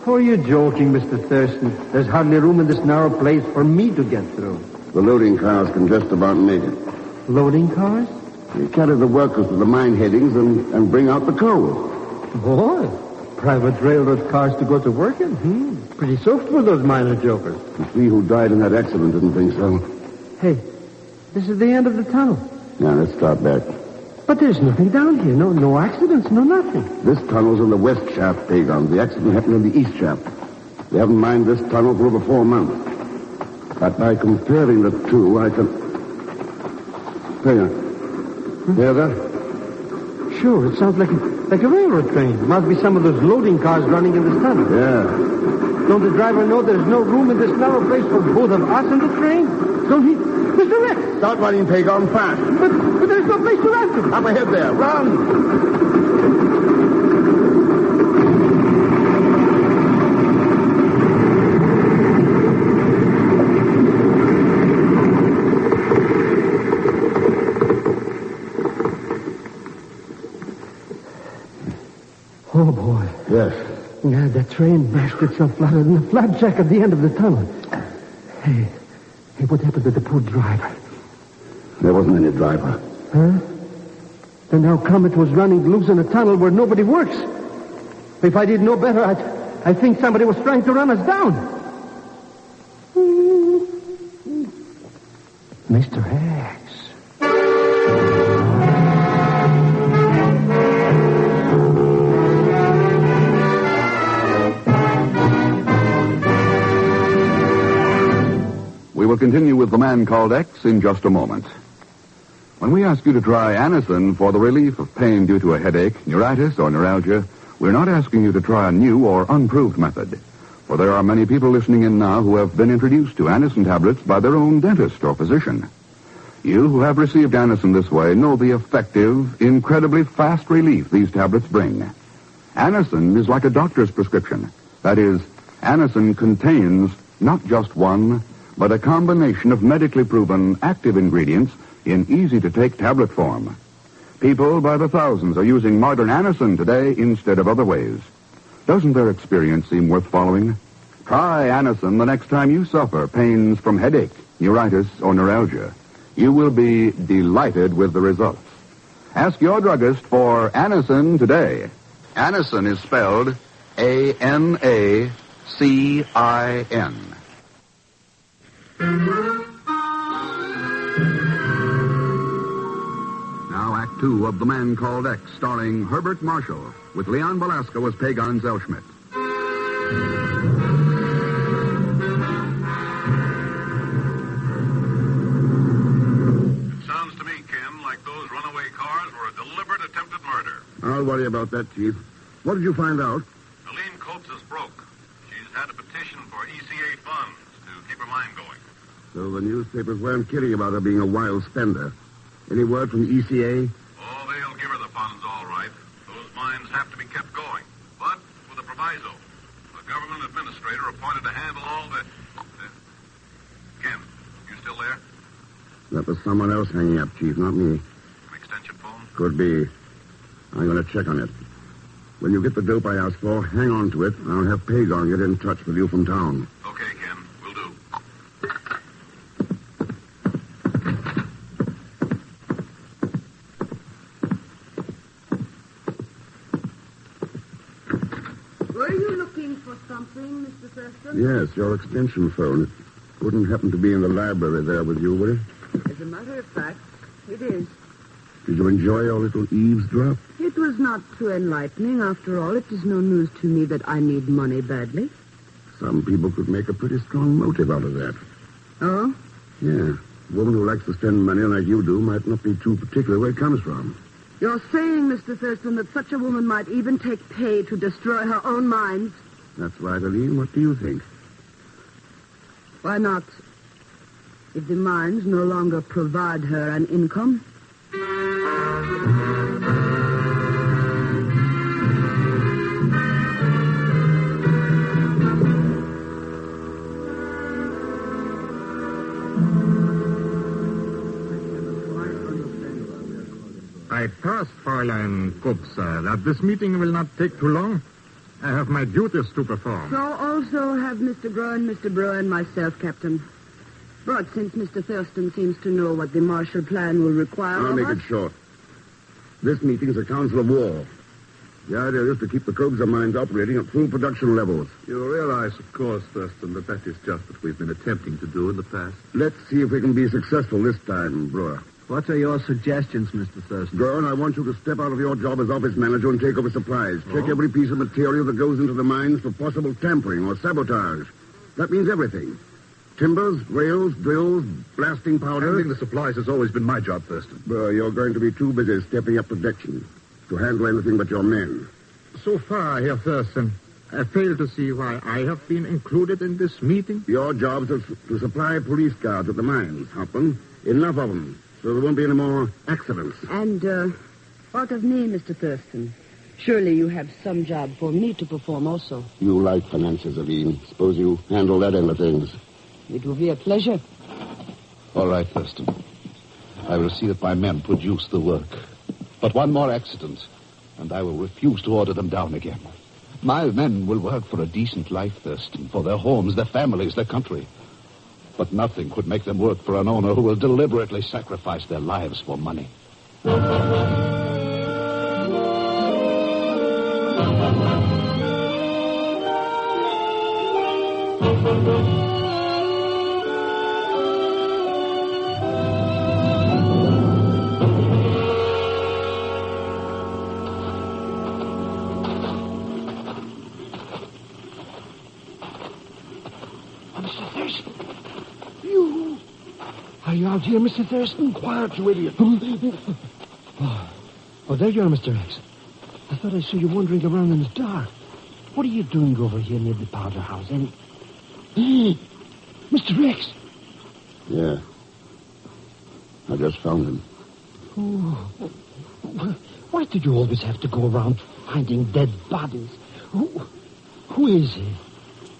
[SPEAKER 13] Oh, are you joking, Mr. Thurston? There's hardly room in this narrow place for me to get through.
[SPEAKER 4] The loading cars can just about make it.
[SPEAKER 13] Loading cars?
[SPEAKER 4] They carry the workers to the mine headings and bring out the coal.
[SPEAKER 13] Boy, private railroad cars to go to work in? Pretty soft for those miner jokers.
[SPEAKER 4] The three who died in that accident didn't think so.
[SPEAKER 13] Hey, this is the end of the tunnel.
[SPEAKER 4] Now, let's start back.
[SPEAKER 13] But there's nothing down here. No accidents, no nothing.
[SPEAKER 4] This tunnel's in the west shaft, Pegon. The accident happened in the east shaft. We haven't mined this tunnel for over 4 months. But by comparing the two, I can... Pegon. Hear that?
[SPEAKER 13] Sure, it sounds like a railroad train. Must be some of those loading cars running in this tunnel.
[SPEAKER 4] Yeah.
[SPEAKER 13] Don't the driver know there's no room in this narrow place for both of us and the train? Don't he? Mr. Rex!
[SPEAKER 4] Start running, Pegon, fast.
[SPEAKER 13] But there's no place to run to.
[SPEAKER 4] Up ahead there. Run!
[SPEAKER 13] Oh, boy.
[SPEAKER 4] Yes.
[SPEAKER 13] Yeah, that train bashed itself flat in the flat jack at the end of the tunnel. Hey, what happened to the poor driver?
[SPEAKER 4] There wasn't any driver.
[SPEAKER 13] Huh? Then how come it was running loose in a tunnel where nobody works? If I didn't know better, I think somebody was trying to run us down. Mr. X.
[SPEAKER 1] We will continue with The Man Called X in just a moment. When we ask you to try Anacin for the relief of pain due to a headache, neuritis, or neuralgia, we're not asking you to try a new or unproved method. For there are many people listening in now who have been introduced to Anacin tablets by their own dentist or physician. You who have received Anacin this way know the effective, incredibly fast relief these tablets bring. Anacin is like a doctor's prescription. That is, Anacin contains not just one, but a combination of medically proven active ingredients in easy-to-take tablet form. People by the thousands are using modern Anacin today instead of other ways. Doesn't their experience seem worth following? Try Anacin the next time you suffer pains from headache, neuritis, or neuralgia. You will be delighted with the results. Ask your druggist for Anacin today. Anacin is spelled A-N-A-C-I-N. Now Act 2 of The Man Called X, starring Herbert Marshall, with Leon Belasco as Pegon Zellschmidt.
[SPEAKER 6] Sounds to me, Ken, like those runaway cars were a deliberate attempted murder.
[SPEAKER 4] I'll worry about that, Chief. What did you find out?
[SPEAKER 6] Aline Copes is broke. She's had a petition for ECA funds to keep her mind going.
[SPEAKER 4] So the newspapers weren't kidding about her being a wild spender. Any word from ECA?
[SPEAKER 6] Oh, they'll give her the funds all right. Those mines have to be kept going. But with a proviso. A government administrator appointed to handle all the... Ken, you still there?
[SPEAKER 4] That was someone else hanging up, Chief, not me.
[SPEAKER 6] An extension phone?
[SPEAKER 4] Could be. I'm going to check on it. When you get the dope I asked for, hang on to it. I'll have Pegon get in touch with you from town.
[SPEAKER 6] Okay, Ken. Will do.
[SPEAKER 19] Were you looking for something, Mr. Thurston?
[SPEAKER 4] Yes, your extension phone. It wouldn't happen to be in the library there with you, would it?
[SPEAKER 19] As a matter of fact, it is.
[SPEAKER 4] Did you enjoy our little eavesdrop?
[SPEAKER 19] It was not too enlightening. After all, it is no news to me that I need money badly.
[SPEAKER 4] Some people could make a pretty strong motive out of that.
[SPEAKER 19] Oh?
[SPEAKER 4] Yeah. A woman who likes to spend money like you do might not be too particular where it comes from.
[SPEAKER 19] You're saying, Mr. Thurston, that such a woman might even take pay to destroy her own mines?
[SPEAKER 4] That's right, Aline. What do you think?
[SPEAKER 19] Why not? If the mines no longer provide her an income.
[SPEAKER 20] I trust, Fräulein Kupsa, that this meeting will not take too long. I have my duties to perform.
[SPEAKER 19] So also have Mr. Groh and Mr. Brewer and myself, Captain. But since Mr. Thurston seems to know what the Marshall Plan will require
[SPEAKER 4] I'll
[SPEAKER 19] of
[SPEAKER 4] make
[SPEAKER 19] us...
[SPEAKER 4] it short. This meeting's a council of war. The idea is to keep the Kobza mines operating at full production levels.
[SPEAKER 9] You realize, of course, Thurston, that is just what we've been attempting to do in the past.
[SPEAKER 4] Let's see if we can be successful this time, Brewer.
[SPEAKER 12] What are your suggestions, Mr. Thurston?
[SPEAKER 4] Brewer, I want you to step out of your job as office manager and take over supplies. Check every piece of material that goes into the mines for possible tampering or sabotage. That means everything. Timbers, rails, drills, blasting powder.
[SPEAKER 9] Handling the supplies has always been my job, Thurston.
[SPEAKER 4] You're going to be too busy stepping up production to handle anything but your men.
[SPEAKER 20] So far, Herr Thurston, I fail to see why I have been included in this meeting.
[SPEAKER 4] Your job is to supply police guards at the mines, Hauptmann. Enough of them, so there won't be any more accidents.
[SPEAKER 19] And, what of me, Mr. Thurston? Surely you have some job for me to perform also.
[SPEAKER 4] You like finances, Aline. Suppose you handle that end of things.
[SPEAKER 19] It will be a pleasure.
[SPEAKER 9] All right, Thurston. I will see that my men produce the work. But one more accident, and I will refuse to order them down again. My men will work for a decent life, Thurston, for their homes, their families, their country. But nothing could make them work for an owner who will deliberately sacrifice their lives for money.
[SPEAKER 13] Are you out here, Mr. Thurston?
[SPEAKER 20] Quiet, you idiot.
[SPEAKER 13] Oh, there you are, Mr. X. I thought I saw you wandering around in the dark. What are you doing over here near the powder house? And... Mr. X!
[SPEAKER 4] Yeah. I just found him.
[SPEAKER 13] Oh. Why did you always have to go around finding dead bodies? Who is he?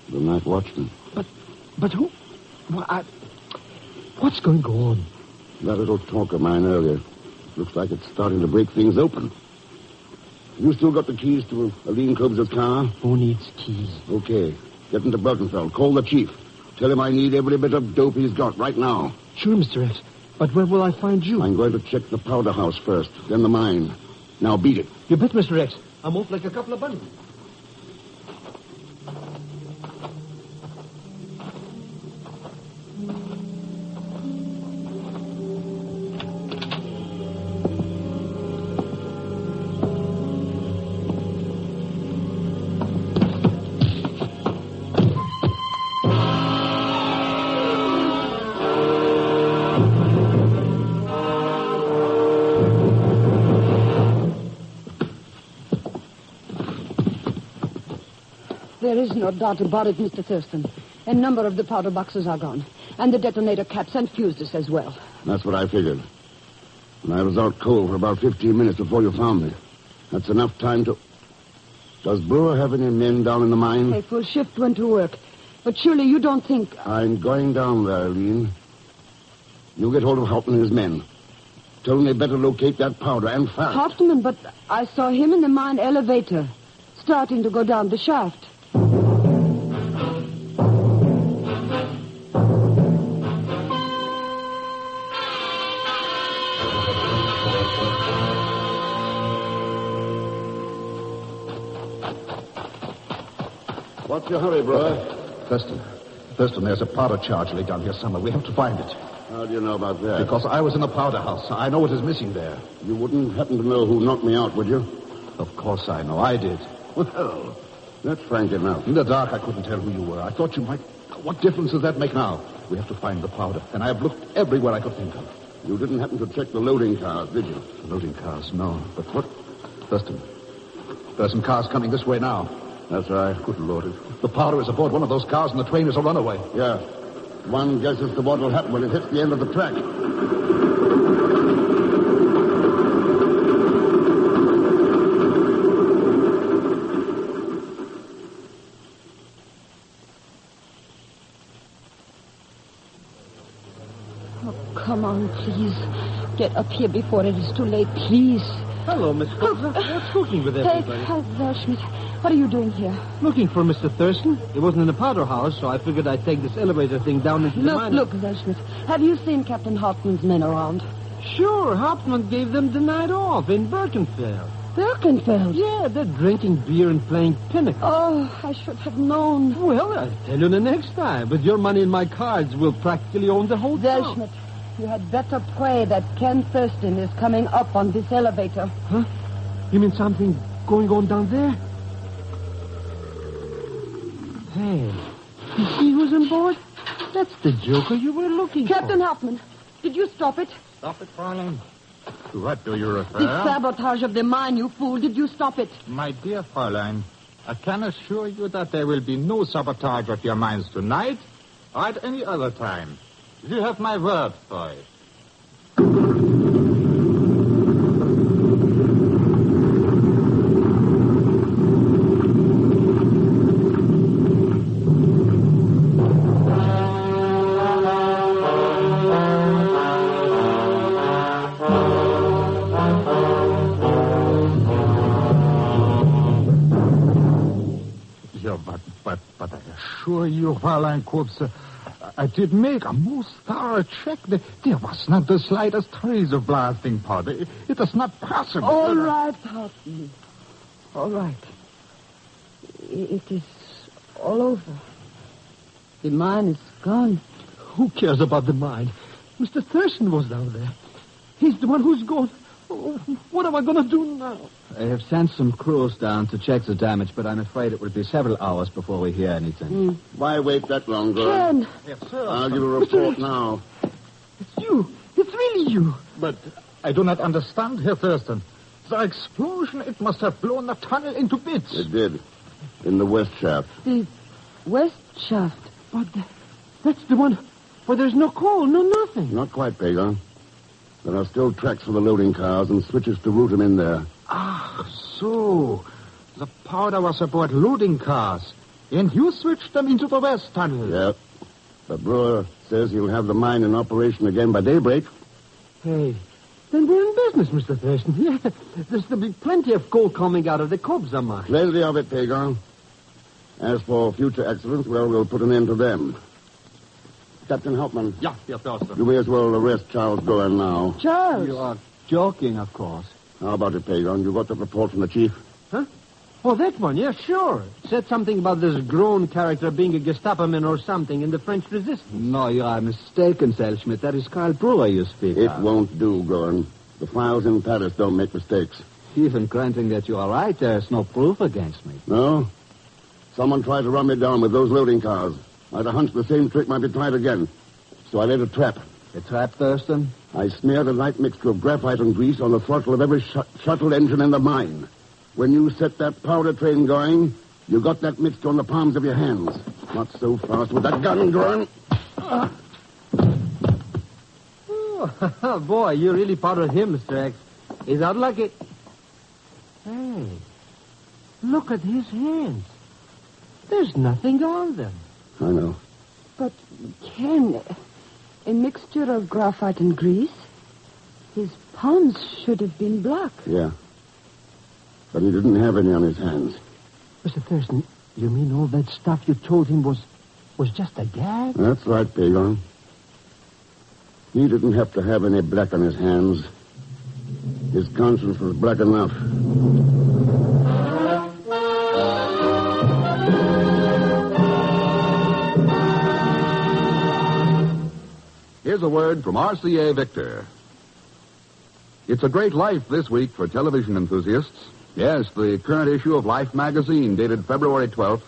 [SPEAKER 4] The night watchman.
[SPEAKER 13] But who... What's going to go on?
[SPEAKER 4] That little talk of mine earlier. Looks like it's starting to break things open. You still got the keys to Aline Kobza's car?
[SPEAKER 13] Who needs keys?
[SPEAKER 4] Okay. Get into Birkenfeld. Call the chief. Tell him I need every bit of dope he's got right now.
[SPEAKER 13] Sure, Mr. X. But where will I find you?
[SPEAKER 4] I'm going to check the powder house first, then the mine. Now beat it.
[SPEAKER 13] You bet, Mr. X. I'm off like a couple of bunnies.
[SPEAKER 19] There is no doubt about it, Mr. Thurston. A number of the powder boxes are gone. And the detonator caps and fuses as well.
[SPEAKER 4] That's what I figured. And I was out cold for about 15 minutes before you found me. That's enough time to... Does Brewer have any men down in the mine?
[SPEAKER 19] A full shift went to work. But surely you don't think...
[SPEAKER 4] I'm going down there, Aline. You get hold of Hauptmann and his men. Tell them they better locate that powder, and fast.
[SPEAKER 19] Hauptmann, but I saw him in the mine elevator, starting to go down the shaft.
[SPEAKER 4] What's your hurry, Brewer?
[SPEAKER 9] Thurston, there's a powder charge laid down here somewhere. We have to find it.
[SPEAKER 4] How do you know about that?
[SPEAKER 9] Because I was in the powder house. I know what is missing there.
[SPEAKER 4] You wouldn't happen to know who knocked me out, would you?
[SPEAKER 9] Of course I know. I did.
[SPEAKER 4] Well, that's frank enough.
[SPEAKER 9] In the dark, I couldn't tell who you were. I thought you might... What difference does that make now? We have to find the powder, and I have looked everywhere I could think of.
[SPEAKER 4] You didn't happen to check the loading cars, did you?
[SPEAKER 9] The loading cars, no. But what? Thurston, there are some cars coming this way now.
[SPEAKER 4] That's right.
[SPEAKER 9] Good Lord. The powder is aboard one of those cars, and the train is a runaway.
[SPEAKER 4] Yeah. One guess as to what will happen when it hits the end of the track.
[SPEAKER 19] Come on, please. Get up here before it is too late, please.
[SPEAKER 13] Hello, Miss Cooper. What's cooking with everybody?
[SPEAKER 19] Herr Zellschmidt, what are you doing here?
[SPEAKER 13] Looking for Mr. Thurston. He wasn't in the powder house, so I figured I'd take this elevator thing down into the mine.
[SPEAKER 19] Look, Zellschmidt. Have you seen Captain Hartman's men around?
[SPEAKER 13] Sure, Hartman gave them the night off in Birkenfeld.
[SPEAKER 19] Birkenfeld?
[SPEAKER 13] Yeah, they're drinking beer and playing pinochle.
[SPEAKER 19] Oh, I should have known.
[SPEAKER 13] Well, I'll tell you the next time. With your money and my cards, we'll practically own the whole town.
[SPEAKER 19] Zellschmidt, you had better pray that Ken Thurston is coming up on this elevator.
[SPEAKER 13] Huh? You mean something going on down there? Hey, you see who's on board? That's the joker you were looking for.
[SPEAKER 19] Captain Hartman, did you stop it?
[SPEAKER 20] Stop it, Fräulein. To what do you refer?
[SPEAKER 19] The sabotage of the mine, you fool. Did you stop it?
[SPEAKER 20] My dear Fräulein, I can assure you that there will be no sabotage of your mines tonight or at any other time. You have my word for it. But I assure you, Fräulein Kurze, I did make a most thorough check. There was not the slightest trace of blasting powder. It is not possible.
[SPEAKER 19] All right, Hartman. All right. It is all over. The mine is gone.
[SPEAKER 13] Who cares about the mine? Mr. Thurston was down there. He's the one who's gone. Oh, what am I going to do now?
[SPEAKER 12] I have sent some crews down to check the damage, but I'm afraid it will be several hours before we hear anything.
[SPEAKER 4] Why wait that long, girl?
[SPEAKER 19] Ken!
[SPEAKER 20] Yes, sir.
[SPEAKER 4] I'll give a report now.
[SPEAKER 13] It's you. It's really you.
[SPEAKER 20] But I do not understand, Herr Thurston. The explosion, it must have blown the tunnel into bits.
[SPEAKER 4] It did. In the west shaft.
[SPEAKER 19] The west shaft?
[SPEAKER 13] But that's the one where there's no coal, no nothing.
[SPEAKER 4] Not quite, Pegon. There are still tracks for the loading cars and switches to route them in there.
[SPEAKER 20] Ah, so. The powder was aboard loading cars. And you switched them into the west tunnel.
[SPEAKER 4] Yep. But Brewer says he'll have the mine in operation again by daybreak.
[SPEAKER 13] Hey, then we're in business, Mr. Thurston. Yeah, there's to be plenty of coal coming out of the Kobza mine.
[SPEAKER 4] Plenty of it, Pegon. As for future accidents, well, we'll put an end to them. Captain Hauptmann.
[SPEAKER 20] Yeah, Herr Thurston.
[SPEAKER 4] You may as well arrest Charles Goen now.
[SPEAKER 19] Charles?
[SPEAKER 12] You are joking, of course.
[SPEAKER 4] How about it, Pegon? You got the report from the chief?
[SPEAKER 13] Huh? Oh, that one, yeah, sure. Said something about this grown character being a Gestapo man or something in the French resistance.
[SPEAKER 12] No, you are mistaken, Zellschmidt. That is Karl Brewer you speak
[SPEAKER 4] It
[SPEAKER 12] of.
[SPEAKER 4] won't do, Goen. The files in Paris don't make mistakes.
[SPEAKER 12] Even granting that you are right, there's no proof against me.
[SPEAKER 4] No? Someone tried to run me down with those loading cars. I had a hunch the same trick might be tried again. So I laid a trap.
[SPEAKER 12] A trap, Thurston?
[SPEAKER 4] I smeared a light mixture of graphite and grease on the throttle of every shuttle engine in the mine. When you set that powder train going, you got that mixture on the palms of your hands. Not so fast with that gun, Goen.
[SPEAKER 13] Oh, boy, you really powdered him, Mr. X. He's out lucky. Hey, look at his hands. There's nothing on them.
[SPEAKER 4] I know.
[SPEAKER 19] But, Ken, a mixture of graphite and grease? His palms should have been black.
[SPEAKER 4] Yeah. But he didn't have any on his hands.
[SPEAKER 13] Mr. Thurston, you mean all that stuff you told him was just a gag?
[SPEAKER 4] That's right, Pegon. He didn't have to have any black on his hands. His conscience was black enough.
[SPEAKER 1] Here's a word from RCA Victor. It's a great life this week for television enthusiasts. Yes, the current issue of Life magazine, dated February 12th,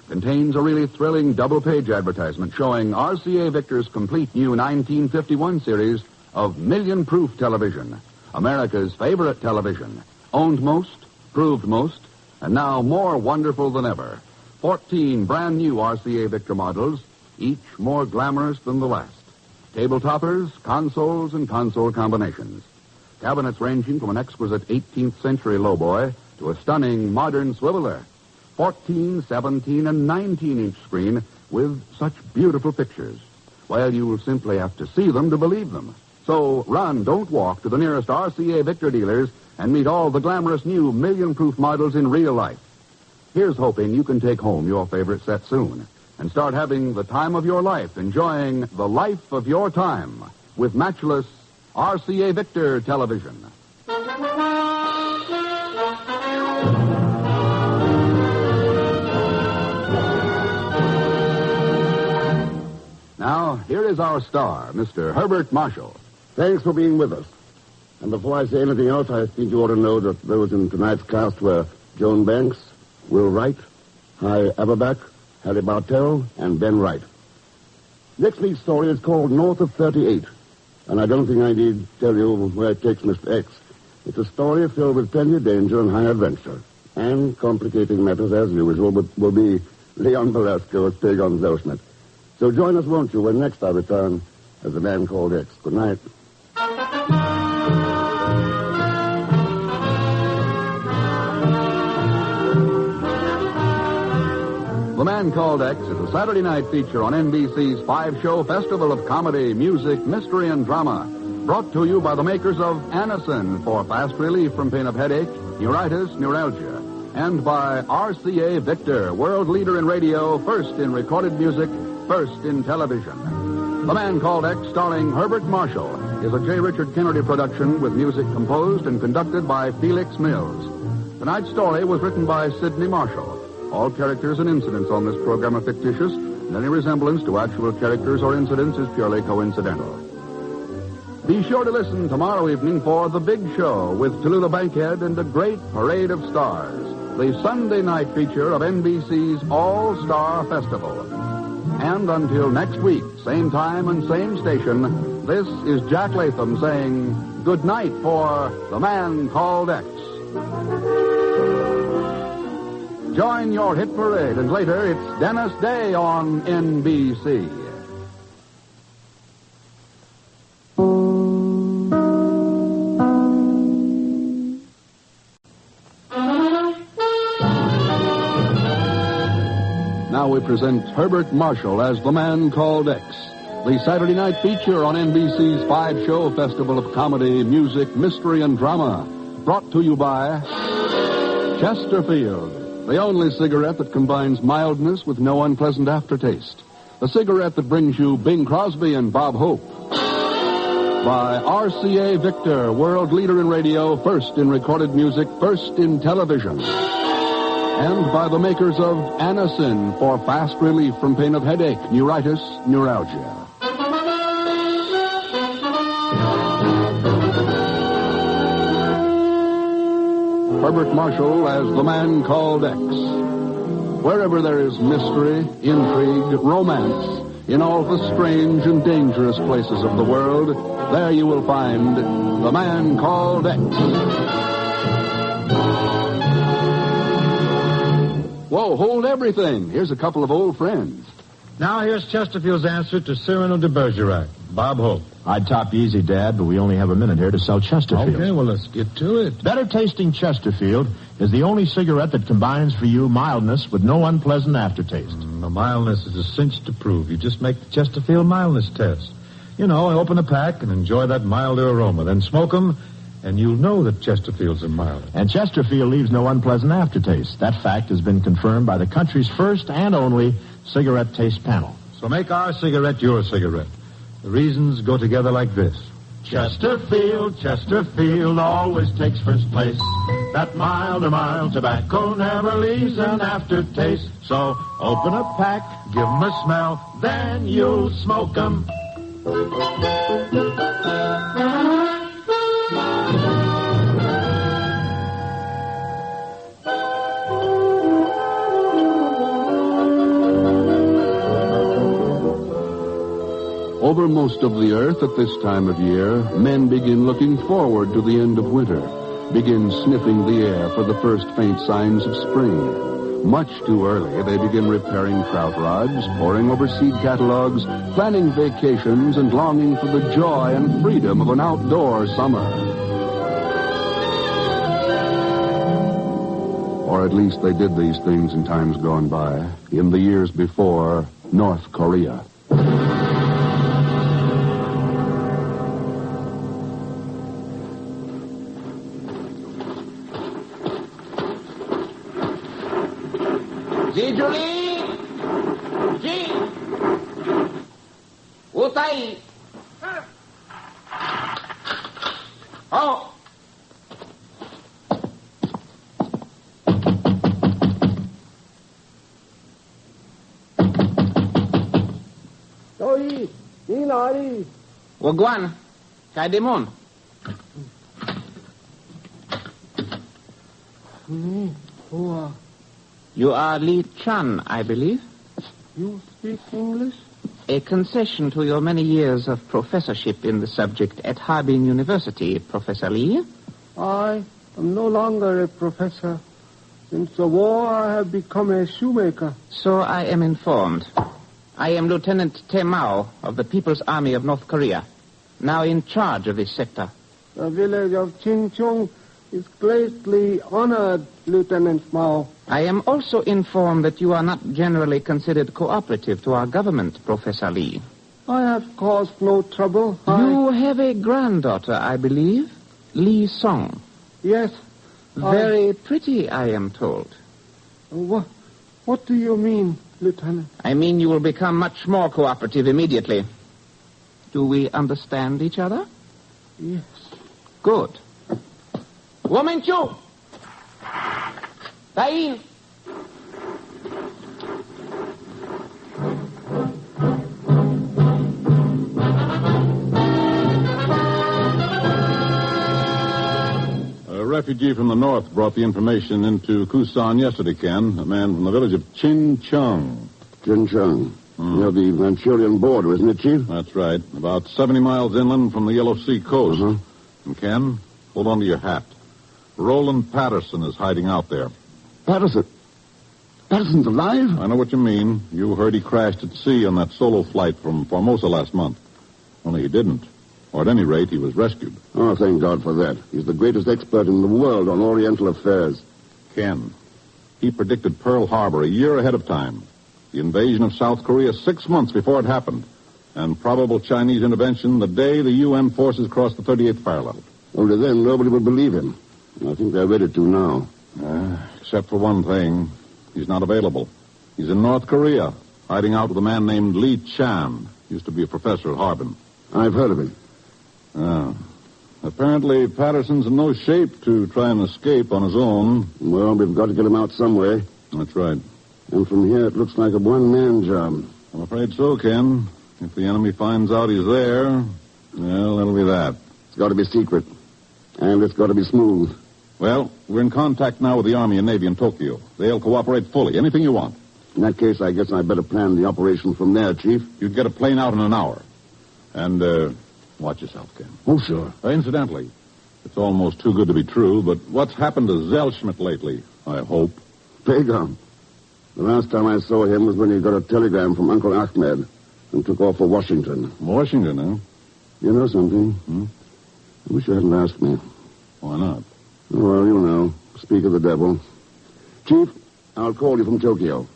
[SPEAKER 1] contains a really thrilling double-page advertisement showing RCA Victor's complete new 1951 series of million-proof television, America's favorite television, owned most, proved most, and now more wonderful than ever. 14 brand-new RCA Victor models, each more glamorous than the last. Table toppers, consoles, and console combinations. Cabinets ranging from an exquisite 18th century lowboy to a stunning modern swiveler. 14, 17, and 19-inch screen with such beautiful pictures. Well, you will simply have to see them to believe them. So run, don't walk, to the nearest RCA Victor dealers and meet all the glamorous new million-proof models in real life. Here's hoping you can take home your favorite set soon and start having the time of your life, enjoying the life of your time with matchless RCA Victor television. Now, here is our star, Mr. Herbert Marshall.
[SPEAKER 4] Thanks for being with us. And before I say anything else, I think you ought to know that those in tonight's cast were Joan Banks, Will Wright, Hy Averback, Harry Bartell, and Ben Wright. Next week's story is called North of 38, and I don't think I need tell you where it takes Mr. X. It's a story filled with plenty of danger and high adventure, and complicating matters as usual, but will be Leon Belasco as Pegon Zellschmidt. So join us, won't you, when next I return as The Man Called X. Good night.
[SPEAKER 1] The Man Called X is a Saturday night feature on NBC's 5-show festival of comedy, music, mystery, and drama. Brought to you by the makers of Anacin for fast relief from pain of headache, neuritis, neuralgia. And by RCA Victor, world leader in radio, first in recorded music, first in television. The Man Called X, starring Herbert Marshall, is a J. Richard Kennedy production with music composed and conducted by Felix Mills. Tonight's story was written by Sidney Marshall. All characters and incidents on this program are fictitious, and any resemblance to actual characters or incidents is purely coincidental. Be sure to listen tomorrow evening for The Big Show with Tallulah Bankhead and a great parade of stars, the Sunday night feature of NBC's All-Star Festival. And until next week, same time and same station, this is Jack Latham saying good night for The Man Called X. Join your hit parade, and later it's Dennis Day on NBC. Now we present Herbert Marshall as The Man Called X, the Saturday night feature on NBC's 5-show festival of comedy, music, mystery, and drama. Brought to you by Chesterfield, the only cigarette that combines mildness with no unpleasant aftertaste. The cigarette that brings you Bing Crosby and Bob Hope. By RCA Victor, world leader in radio, first in recorded music, first in television. And by the makers of Anacin for fast relief from pain of headache, neuritis, neuralgia. Herbert Marshall as The Man Called X. Wherever there is mystery, intrigue, romance, in all the strange and dangerous places of the world, there you will find The Man Called X. Whoa, hold everything. Here's a couple of old friends.
[SPEAKER 18] Now here's Chesterfield's answer to Cyrano de Bergerac. Bob Hope. I'd top easy, Dad, but we only have a minute here to sell Chesterfield.
[SPEAKER 20] Okay, well, let's get to it.
[SPEAKER 18] Better tasting Chesterfield is the only cigarette that combines for you mildness with no unpleasant aftertaste.
[SPEAKER 20] The mildness is a cinch to prove. You just make the Chesterfield mildness test. You know, open a pack and enjoy that milder aroma. Then smoke them, and you'll know that Chesterfields are mild.
[SPEAKER 18] And Chesterfield leaves no unpleasant aftertaste. That fact has been confirmed by the country's first and only cigarette taste panel.
[SPEAKER 20] So make our cigarette your cigarette. The reasons go together like this.
[SPEAKER 3] Chesterfield, Chesterfield always takes first place. That mild tobacco never leaves an aftertaste. So open a pack, give 'em a smell, then you'll smoke 'em.
[SPEAKER 6] Over most of the earth at this time of year, men begin looking forward to the end of winter, begin sniffing the air for the first faint signs of spring. Much too early, they begin repairing trout rods, poring over seed catalogs, planning vacations, and longing for the joy and freedom of an outdoor summer. Or at least they did these things in times gone by, in the years before North Korea.
[SPEAKER 8] Julie! G! Utai! Oh!
[SPEAKER 15] Tôi, đi nói đi.
[SPEAKER 8] Wagwan, kay demon. You are Li Chan, I believe.
[SPEAKER 15] You speak English?
[SPEAKER 8] A concession to your many years of professorship in the subject at Harbin University, Professor Li.
[SPEAKER 15] I am no longer a professor. Since the war, I have become a shoemaker.
[SPEAKER 8] So I am informed. I am Lieutenant Te Mao of the People's Army of North Korea, now in charge of this sector.
[SPEAKER 15] The village of Chingchong is greatly honored, Lieutenant Mao.
[SPEAKER 8] I am also informed that you are not generally considered cooperative to our government, Professor Li.
[SPEAKER 15] I have caused no trouble.
[SPEAKER 8] You have a granddaughter, I believe, Li Song.
[SPEAKER 15] Yes.
[SPEAKER 8] Very pretty, I am told.
[SPEAKER 15] What do you mean, Lieutenant?
[SPEAKER 8] I mean you will become much more cooperative immediately. Do we understand each other?
[SPEAKER 15] Yes.
[SPEAKER 8] Good. Woman Chu! Dain!
[SPEAKER 17] A refugee from the north brought the information into Kusan yesterday, Ken. A man from the village of Chinchong.
[SPEAKER 4] Chinchong. Near the Manchurian border, isn't it, Chief?
[SPEAKER 17] That's right. About 70 miles inland from the Yellow Sea coast. And Ken, hold on to your hat. Roland Patterson is hiding out there.
[SPEAKER 4] Patterson? Patterson's alive?
[SPEAKER 17] I know what you mean. You heard he crashed at sea on that solo flight from Formosa last month. Only he didn't. Or at any rate, he was rescued.
[SPEAKER 4] Oh, thank God for that. He's the greatest expert in the world on Oriental affairs.
[SPEAKER 17] Ken, he predicted Pearl Harbor a year ahead of time. The invasion of South Korea 6 months before it happened. And probable Chinese intervention the day the UN forces crossed the 38th parallel.
[SPEAKER 4] Only then, nobody would believe him. I think they're ready to now.
[SPEAKER 17] Except for one thing. He's not available. He's in North Korea, hiding out with a man named Li Chan. Used to be a professor at Harbin.
[SPEAKER 4] I've heard of him.
[SPEAKER 17] Apparently, Patterson's in no shape to try and escape on his own.
[SPEAKER 4] Well, we've got to get him out some way.
[SPEAKER 17] That's right.
[SPEAKER 4] And from here, it looks like a one-man job.
[SPEAKER 17] I'm afraid so, Ken. If the enemy finds out he's there, well, that'll be that.
[SPEAKER 4] It's got to be secret. And it's got to be smooth.
[SPEAKER 17] Well, we're in contact now with the Army and Navy in Tokyo. They'll cooperate fully. Anything you want.
[SPEAKER 4] In that case, I guess I'd better plan the operation from there, Chief.
[SPEAKER 17] You'd get a plane out in an hour. And, watch yourself, Ken.
[SPEAKER 4] Oh, sure.
[SPEAKER 17] Incidentally, it's almost too good to be true, but what's happened to Zellschmidt lately, I hope?
[SPEAKER 4] Pegon. The last time I saw him was when he got a telegram from Uncle Ahmed and took off for Washington.
[SPEAKER 17] Washington, huh?
[SPEAKER 4] You know something? I wish you hadn't asked me.
[SPEAKER 17] Why not?
[SPEAKER 4] Well, you know. Speak of the devil. Chief, I'll call you from Tokyo.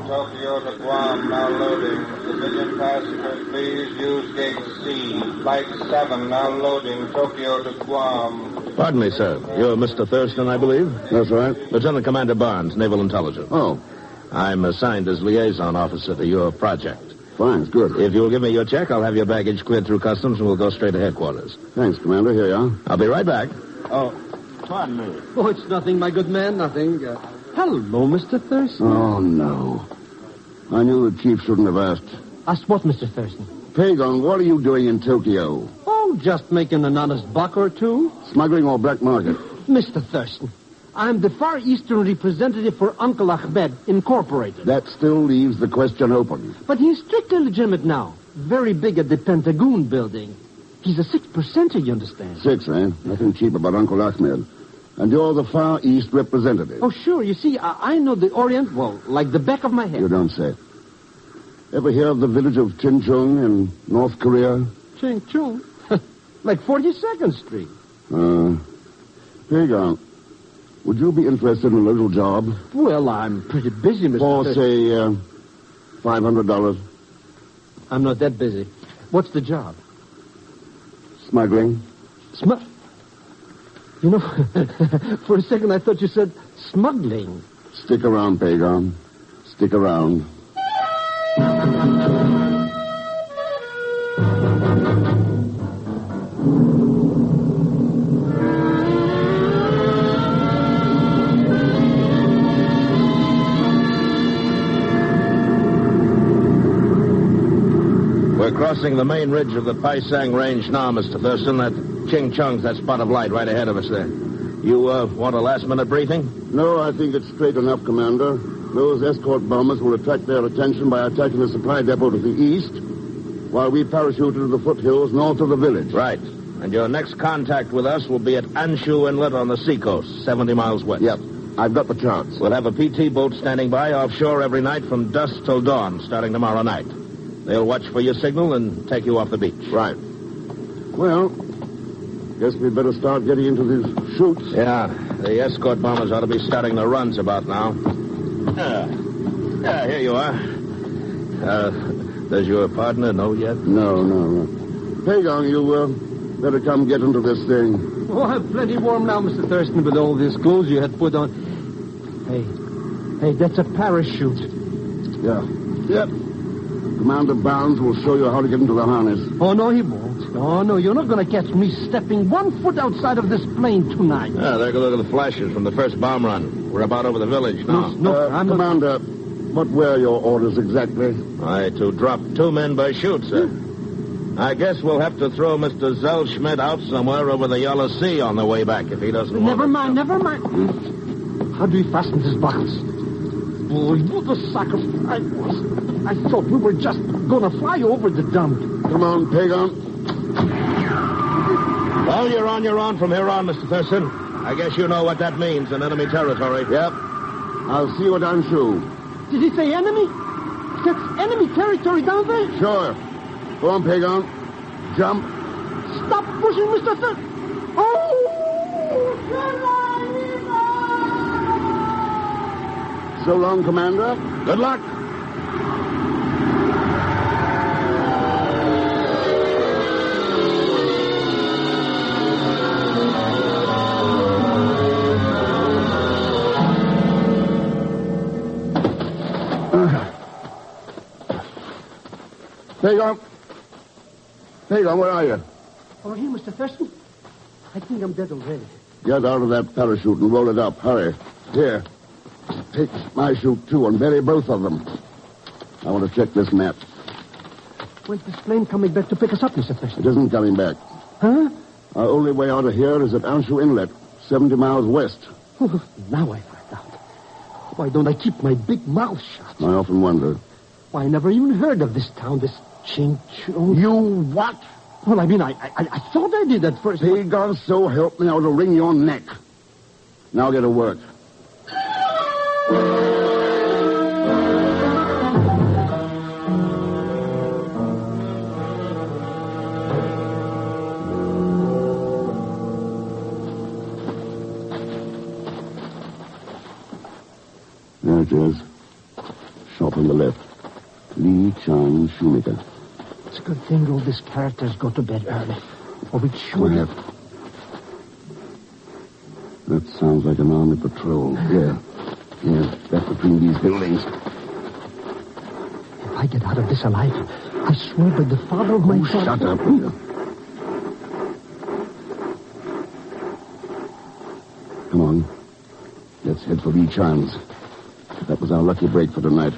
[SPEAKER 16] Tokyo to Guam, now loading. Civilian passengers, please use gate C. Flight 7 now loading Tokyo to Guam.
[SPEAKER 21] Pardon me, sir. You're Mr. Thurston, I believe?
[SPEAKER 4] That's right.
[SPEAKER 21] Lieutenant Commander Barnes, Naval Intelligence.
[SPEAKER 4] Oh.
[SPEAKER 21] I'm assigned as liaison officer to your project.
[SPEAKER 4] Fine, it's good.
[SPEAKER 21] If you'll give me your check, I'll have your baggage cleared through customs and we'll go straight to headquarters.
[SPEAKER 4] Thanks, Commander. Here you are.
[SPEAKER 21] I'll be right back.
[SPEAKER 13] Oh, pardon me. Oh, it's nothing, my good man, nothing. Hello, Mr. Thurston.
[SPEAKER 4] Oh, no. I knew the chief shouldn't have asked.
[SPEAKER 13] Asked what, Mr. Thurston?
[SPEAKER 4] Pegon, what are you doing in Tokyo?
[SPEAKER 13] Oh, just making an honest buck or two.
[SPEAKER 4] Smuggling or black market?
[SPEAKER 13] Mr. Thurston, I'm the Far Eastern representative for Uncle Ahmed, Incorporated.
[SPEAKER 4] That still leaves the question open.
[SPEAKER 13] But he's strictly legitimate now. Very big at the Pentagon building. He's a 6%er, you understand?
[SPEAKER 4] 6, eh? Nothing cheap about Uncle Ahmed. And you're the Far East representative.
[SPEAKER 13] Oh, sure. You see, I know the Orient, well, like the back of my head.
[SPEAKER 4] You don't say. Ever hear of the village of Chinchung in North Korea?
[SPEAKER 13] Chinchung? Like 42nd Street.
[SPEAKER 4] Pegon, would you be interested in a little job?
[SPEAKER 13] Well, I'm pretty busy, Mr.
[SPEAKER 4] For, say, $500.
[SPEAKER 13] I'm not that busy. What's the job?
[SPEAKER 4] Smuggling.
[SPEAKER 13] You know, for a second I thought you said smuggling.
[SPEAKER 4] Stick around, Pegon. Stick around.
[SPEAKER 21] We're crossing the main ridge of the Paisang Range now, Mr. Thurston. That Ching Chung's that spot of light right ahead of us there. You want a last-minute briefing?
[SPEAKER 4] No, I think it's straight enough, Commander. Those escort bombers will attract their attention by attacking the supply depot to the east, while we parachute into the foothills north of the village.
[SPEAKER 21] Right. And your next contact with us will be at Anshu Inlet on the seacoast, 70 miles west.
[SPEAKER 4] Yep. I've got the charts.
[SPEAKER 21] We'll have a PT boat standing by offshore every night from dusk till dawn, starting tomorrow night. They'll watch for your signal and take you off the beach.
[SPEAKER 4] Right. Well, guess we'd better start getting into these chutes.
[SPEAKER 21] Yeah, the escort bombers ought to be starting the runs about now. Yeah, here you are. Does your partner know yet?
[SPEAKER 4] No. Pegon, you better come get into this thing.
[SPEAKER 13] Oh, I'm plenty warm now, Mr. Thurston, with all these clothes you had put on. Hey, that's a parachute.
[SPEAKER 4] Yeah. Yep. Commander Barnes will show you how to get into the harness.
[SPEAKER 13] Oh, no, he won't. Oh, no, you're not going to catch me stepping 1 foot outside of this plane tonight.
[SPEAKER 21] Yeah, there go look at the flashes from the first bomb run. We're about over the village now.
[SPEAKER 4] Commander, what were your orders exactly?
[SPEAKER 21] To drop 2 men by chute, sir. I guess we'll have to throw Mr. Zellschmidt out somewhere over the Yellow Sea on the way back if he doesn't
[SPEAKER 13] Never mind. How do we fasten these buckles? Boy, what a sacrifice was. I thought we were just going to fly over the dump.
[SPEAKER 4] Come on, Pegon.
[SPEAKER 21] Well, you're on your own from here on, Mr. Thurston. I guess you know what that means in enemy territory.
[SPEAKER 4] Yep. I'll see you at Anshu.
[SPEAKER 13] Did he say enemy? That's enemy territory down there?
[SPEAKER 4] Sure. Go on, Pegon. Jump.
[SPEAKER 13] Stop pushing, Mr. Thurston. Oh!
[SPEAKER 4] So long, Commander.
[SPEAKER 21] Good luck.
[SPEAKER 4] Pegon, where are you?
[SPEAKER 13] Over here, Mr. Thurston. I think I'm dead already.
[SPEAKER 4] Get out of that parachute and roll it up. Hurry. Here. Take my chute, too, and bury both of them. I want to check this map.
[SPEAKER 13] When's this plane coming back to pick us up, Mr. Thurston?
[SPEAKER 4] It isn't coming back.
[SPEAKER 13] Huh?
[SPEAKER 4] Our only way out of here is at Anshu Inlet, 70 miles west.
[SPEAKER 13] Oh, now I find out. Why don't I keep my big mouth shut?
[SPEAKER 4] I often wonder.
[SPEAKER 13] Why, I never even heard of this town, this Ching-Chung.
[SPEAKER 4] You what?
[SPEAKER 13] Well, I mean, I thought I did at first.
[SPEAKER 4] Pegon, so help me, I will wring your neck. Now get to work. There it is. Shop on the left. Lee Chan Shoemaker.
[SPEAKER 13] It's Good thing all these characters go to bed early. Or we'd shoot
[SPEAKER 4] Quiet. That sounds like an army patrol. Yeah, back between these buildings.
[SPEAKER 13] If I get out of this alive, I swear by the father of my son...
[SPEAKER 4] Shut up, will you? Come on. Let's head for Lee Charles. That was our lucky break for tonight.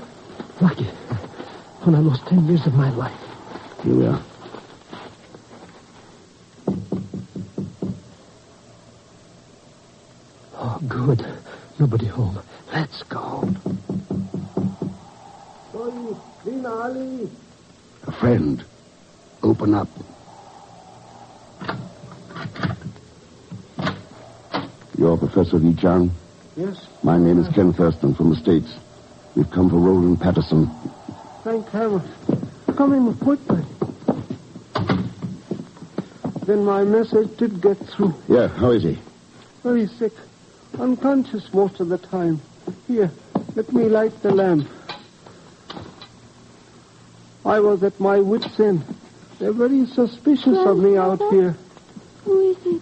[SPEAKER 13] Lucky? When I lost 10 years of my life.
[SPEAKER 4] Here we are.
[SPEAKER 13] Oh, good. Nobody home. Let's go.
[SPEAKER 4] A friend. Open up. You're Professor Lee Chan?
[SPEAKER 2] Yes.
[SPEAKER 4] My name is Ken Thurston from the States. We've come for Roland Patterson.
[SPEAKER 2] Thank heaven. Come in quickly. Then my message did get through.
[SPEAKER 4] Yeah, how is he?
[SPEAKER 2] Very sick. Unconscious most of the time. Here, let me light the lamp. I was at my wit's end. They're very suspicious of me out here.
[SPEAKER 10] Who is it?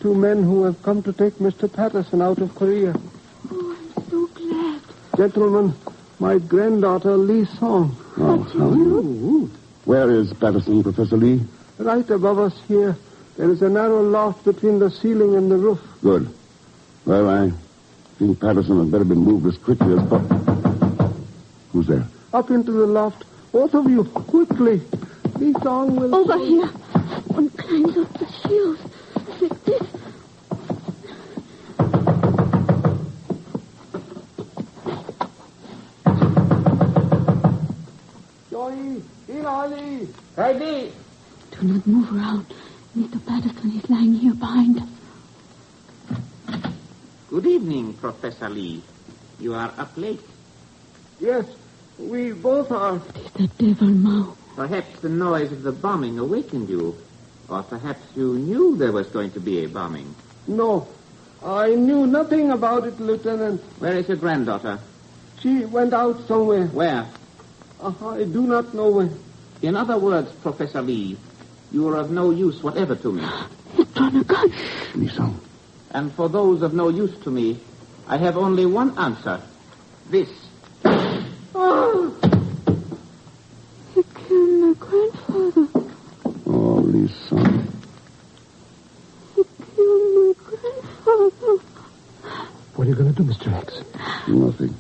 [SPEAKER 2] 2 men who have come to take Mr. Patterson out of Korea.
[SPEAKER 10] Oh, I'm so glad.
[SPEAKER 2] Gentlemen, my granddaughter, Lee Song.
[SPEAKER 4] Oh, how you? Where is Patterson, Professor Lee?
[SPEAKER 2] Right above us here. There is a narrow loft between the ceiling and the roof.
[SPEAKER 4] Good. Well, I think Patterson had better be moved as quickly as possible. Who's there?
[SPEAKER 2] Up into the loft. Both of you, quickly. Lee Song will...
[SPEAKER 10] Over here. One climbs up the shield. Like this.
[SPEAKER 2] Joey, Ilali.
[SPEAKER 13] Heidi.
[SPEAKER 10] Do not move around. Mr. Patterson is lying here behind us.
[SPEAKER 8] Good evening, Professor Lee. You are up late.
[SPEAKER 2] Yes, we both are.
[SPEAKER 10] It is the devil, Mao.
[SPEAKER 8] Perhaps the noise of the bombing awakened you. Or perhaps you knew there was going to be a bombing.
[SPEAKER 2] No, I knew nothing about it, Lieutenant.
[SPEAKER 8] Where is your granddaughter?
[SPEAKER 2] She went out somewhere.
[SPEAKER 8] Where?
[SPEAKER 2] I do not know where.
[SPEAKER 8] In other words, Professor Lee, you are of no use whatever to me.
[SPEAKER 10] He's drawn a gun.
[SPEAKER 4] Lisa.
[SPEAKER 8] And for those of no use to me, I have only one answer. This.
[SPEAKER 10] Oh! He killed my grandfather.
[SPEAKER 4] Oh, Lisa.
[SPEAKER 10] He killed my grandfather.
[SPEAKER 13] What are you going to do, Mr. X?
[SPEAKER 4] Nothing.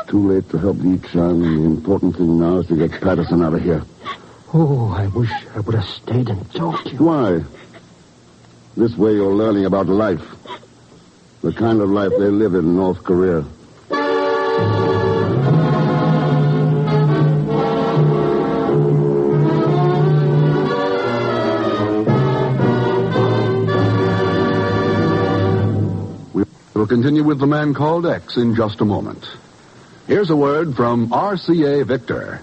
[SPEAKER 4] Too late to help Lee Chan. The important thing now is to get Patterson out of here.
[SPEAKER 13] Oh, I wish I would have stayed and told you.
[SPEAKER 4] Why? This way you're learning about life. The kind of life they live in North Korea.
[SPEAKER 1] We'll continue with The Man Called X in just a moment. Here's a word from RCA Victor.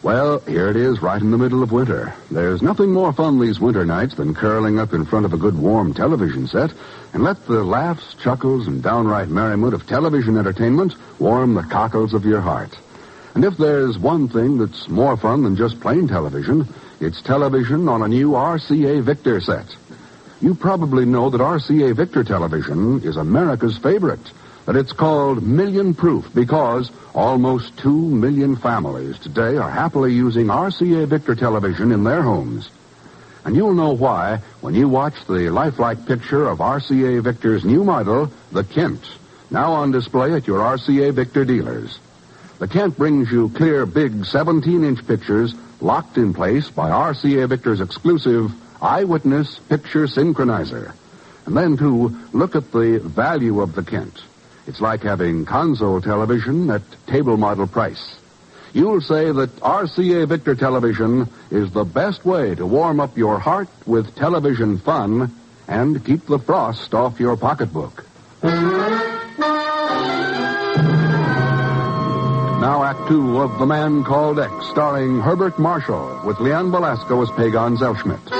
[SPEAKER 1] Well, here it is, right in the middle of winter. There's nothing more fun these winter nights than curling up in front of a good warm television set and let the laughs, chuckles, and downright merriment of television entertainment warm the cockles of your heart. And if there's one thing that's more fun than just plain television, it's television on a new RCA Victor set. You probably know that RCA Victor television is America's favorite, that it's called Million Proof because almost 2 million families today are happily using RCA Victor television in their homes. And you'll know why when you watch the lifelike picture of RCA Victor's new model, the Kent, now on display at your RCA Victor dealers. The Kent brings you clear, big 17-inch pictures locked in place by RCA Victor's exclusive Eyewitness Picture Synchronizer. And then, too, look at the value of the Kent. It's like having console television at table model price. You'll say that RCA Victor television is the best way to warm up your heart with television fun and keep the frost off your pocketbook. Now Act 2 of The Man Called X, starring Herbert Marshall with Leanne Belasco as Pegon Zellschmidt.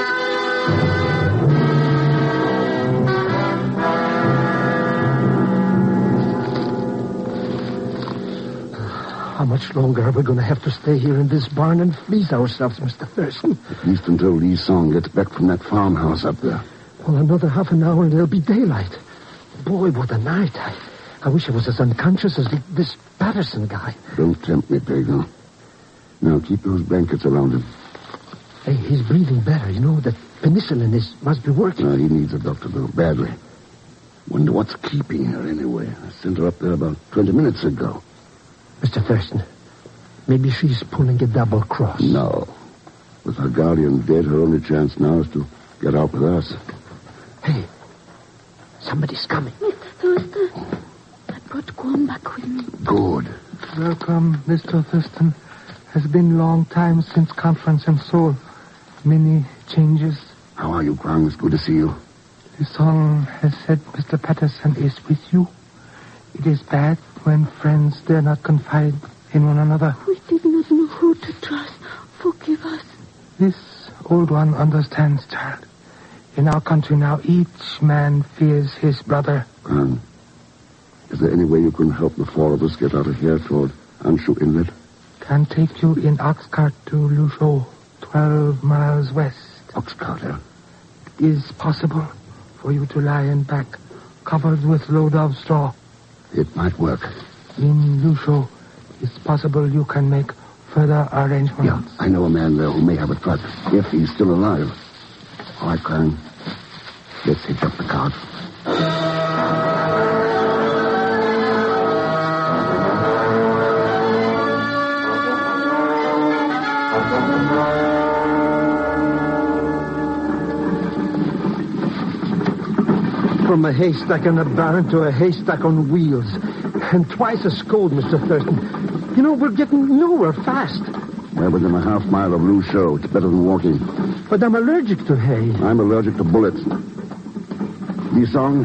[SPEAKER 13] I'm
[SPEAKER 5] much longer are we going to have to stay here in this barn and freeze ourselves, Mr. Thurston?
[SPEAKER 4] At least until Lee Song gets back from that farmhouse up there.
[SPEAKER 5] Well, another half an hour and there'll be daylight. Boy, what a night. I wish I was as unconscious as this Patterson guy.
[SPEAKER 4] Don't tempt me, Pegon. Now, keep those blankets around him.
[SPEAKER 5] Hey, he's breathing better. You know, that penicillin must be working.
[SPEAKER 4] He needs a doctor, though, badly. Wonder what's keeping her, anyway. I sent her up there about 20 minutes ago.
[SPEAKER 5] Mr. Thurston, maybe she's pulling a double cross.
[SPEAKER 4] No. With her guardian dead, her only chance now is to get out with us.
[SPEAKER 5] Hey, somebody's coming.
[SPEAKER 14] Mr. Thurston, I brought Guam back with me.
[SPEAKER 4] Good.
[SPEAKER 23] Welcome, Mr. Thurston. Has been a long time since conference in Seoul. Many changes.
[SPEAKER 4] How are you, Kwang? It's good to see you.
[SPEAKER 23] The song has said Mr. Patterson is with you. It is bad when friends dare not confide in one another.
[SPEAKER 14] We did not know who to trust. Forgive us.
[SPEAKER 23] This old one understands, child. In our country now, each man fears his brother.
[SPEAKER 4] Kwang, is there any way you can help the four of us get out of here toward Anshu Inlet?
[SPEAKER 23] Can take you in ox cart to Lushou, 12 miles west.
[SPEAKER 4] Ox cart, yeah?
[SPEAKER 23] It is possible for you to lie in back, covered with load of straw.
[SPEAKER 4] It might work.
[SPEAKER 23] In Lushou, it's possible you can make further arrangements.
[SPEAKER 4] Yeah, I know a man there who may have a truck, if he's still alive. All right, Kwang. Let's hitch up the cart.
[SPEAKER 5] From a haystack in a barn to a haystack on wheels. And twice as cold, Mr. Thurston. You know, we're getting nowhere fast.
[SPEAKER 4] We're within a half mile of Lou Show. It's better than walking.
[SPEAKER 5] But I'm allergic to hay.
[SPEAKER 4] I'm allergic to bullets. Lee Song,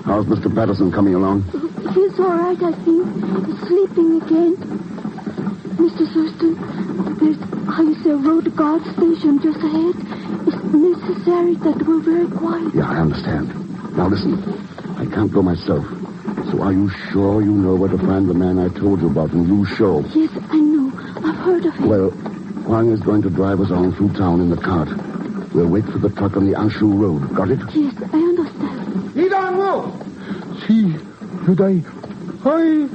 [SPEAKER 4] how's Mr. Patterson coming along?
[SPEAKER 14] He's all right, I think. He's sleeping again. Mr. Thurston, there's a road guard station just ahead. It's necessary that we're very quiet.
[SPEAKER 4] Yeah, I understand. Now listen, I can't go myself. So are you sure you know where to find the man I told you about in Lou Show?
[SPEAKER 14] Yes, I know. I've heard of him.
[SPEAKER 4] Well, Kwang is going to drive us on through town in the cart. We'll wait for the truck on the Anshu Road. Got it?
[SPEAKER 14] Yes, I understand.
[SPEAKER 5] He don't move.
[SPEAKER 23] See, Juday. Hi.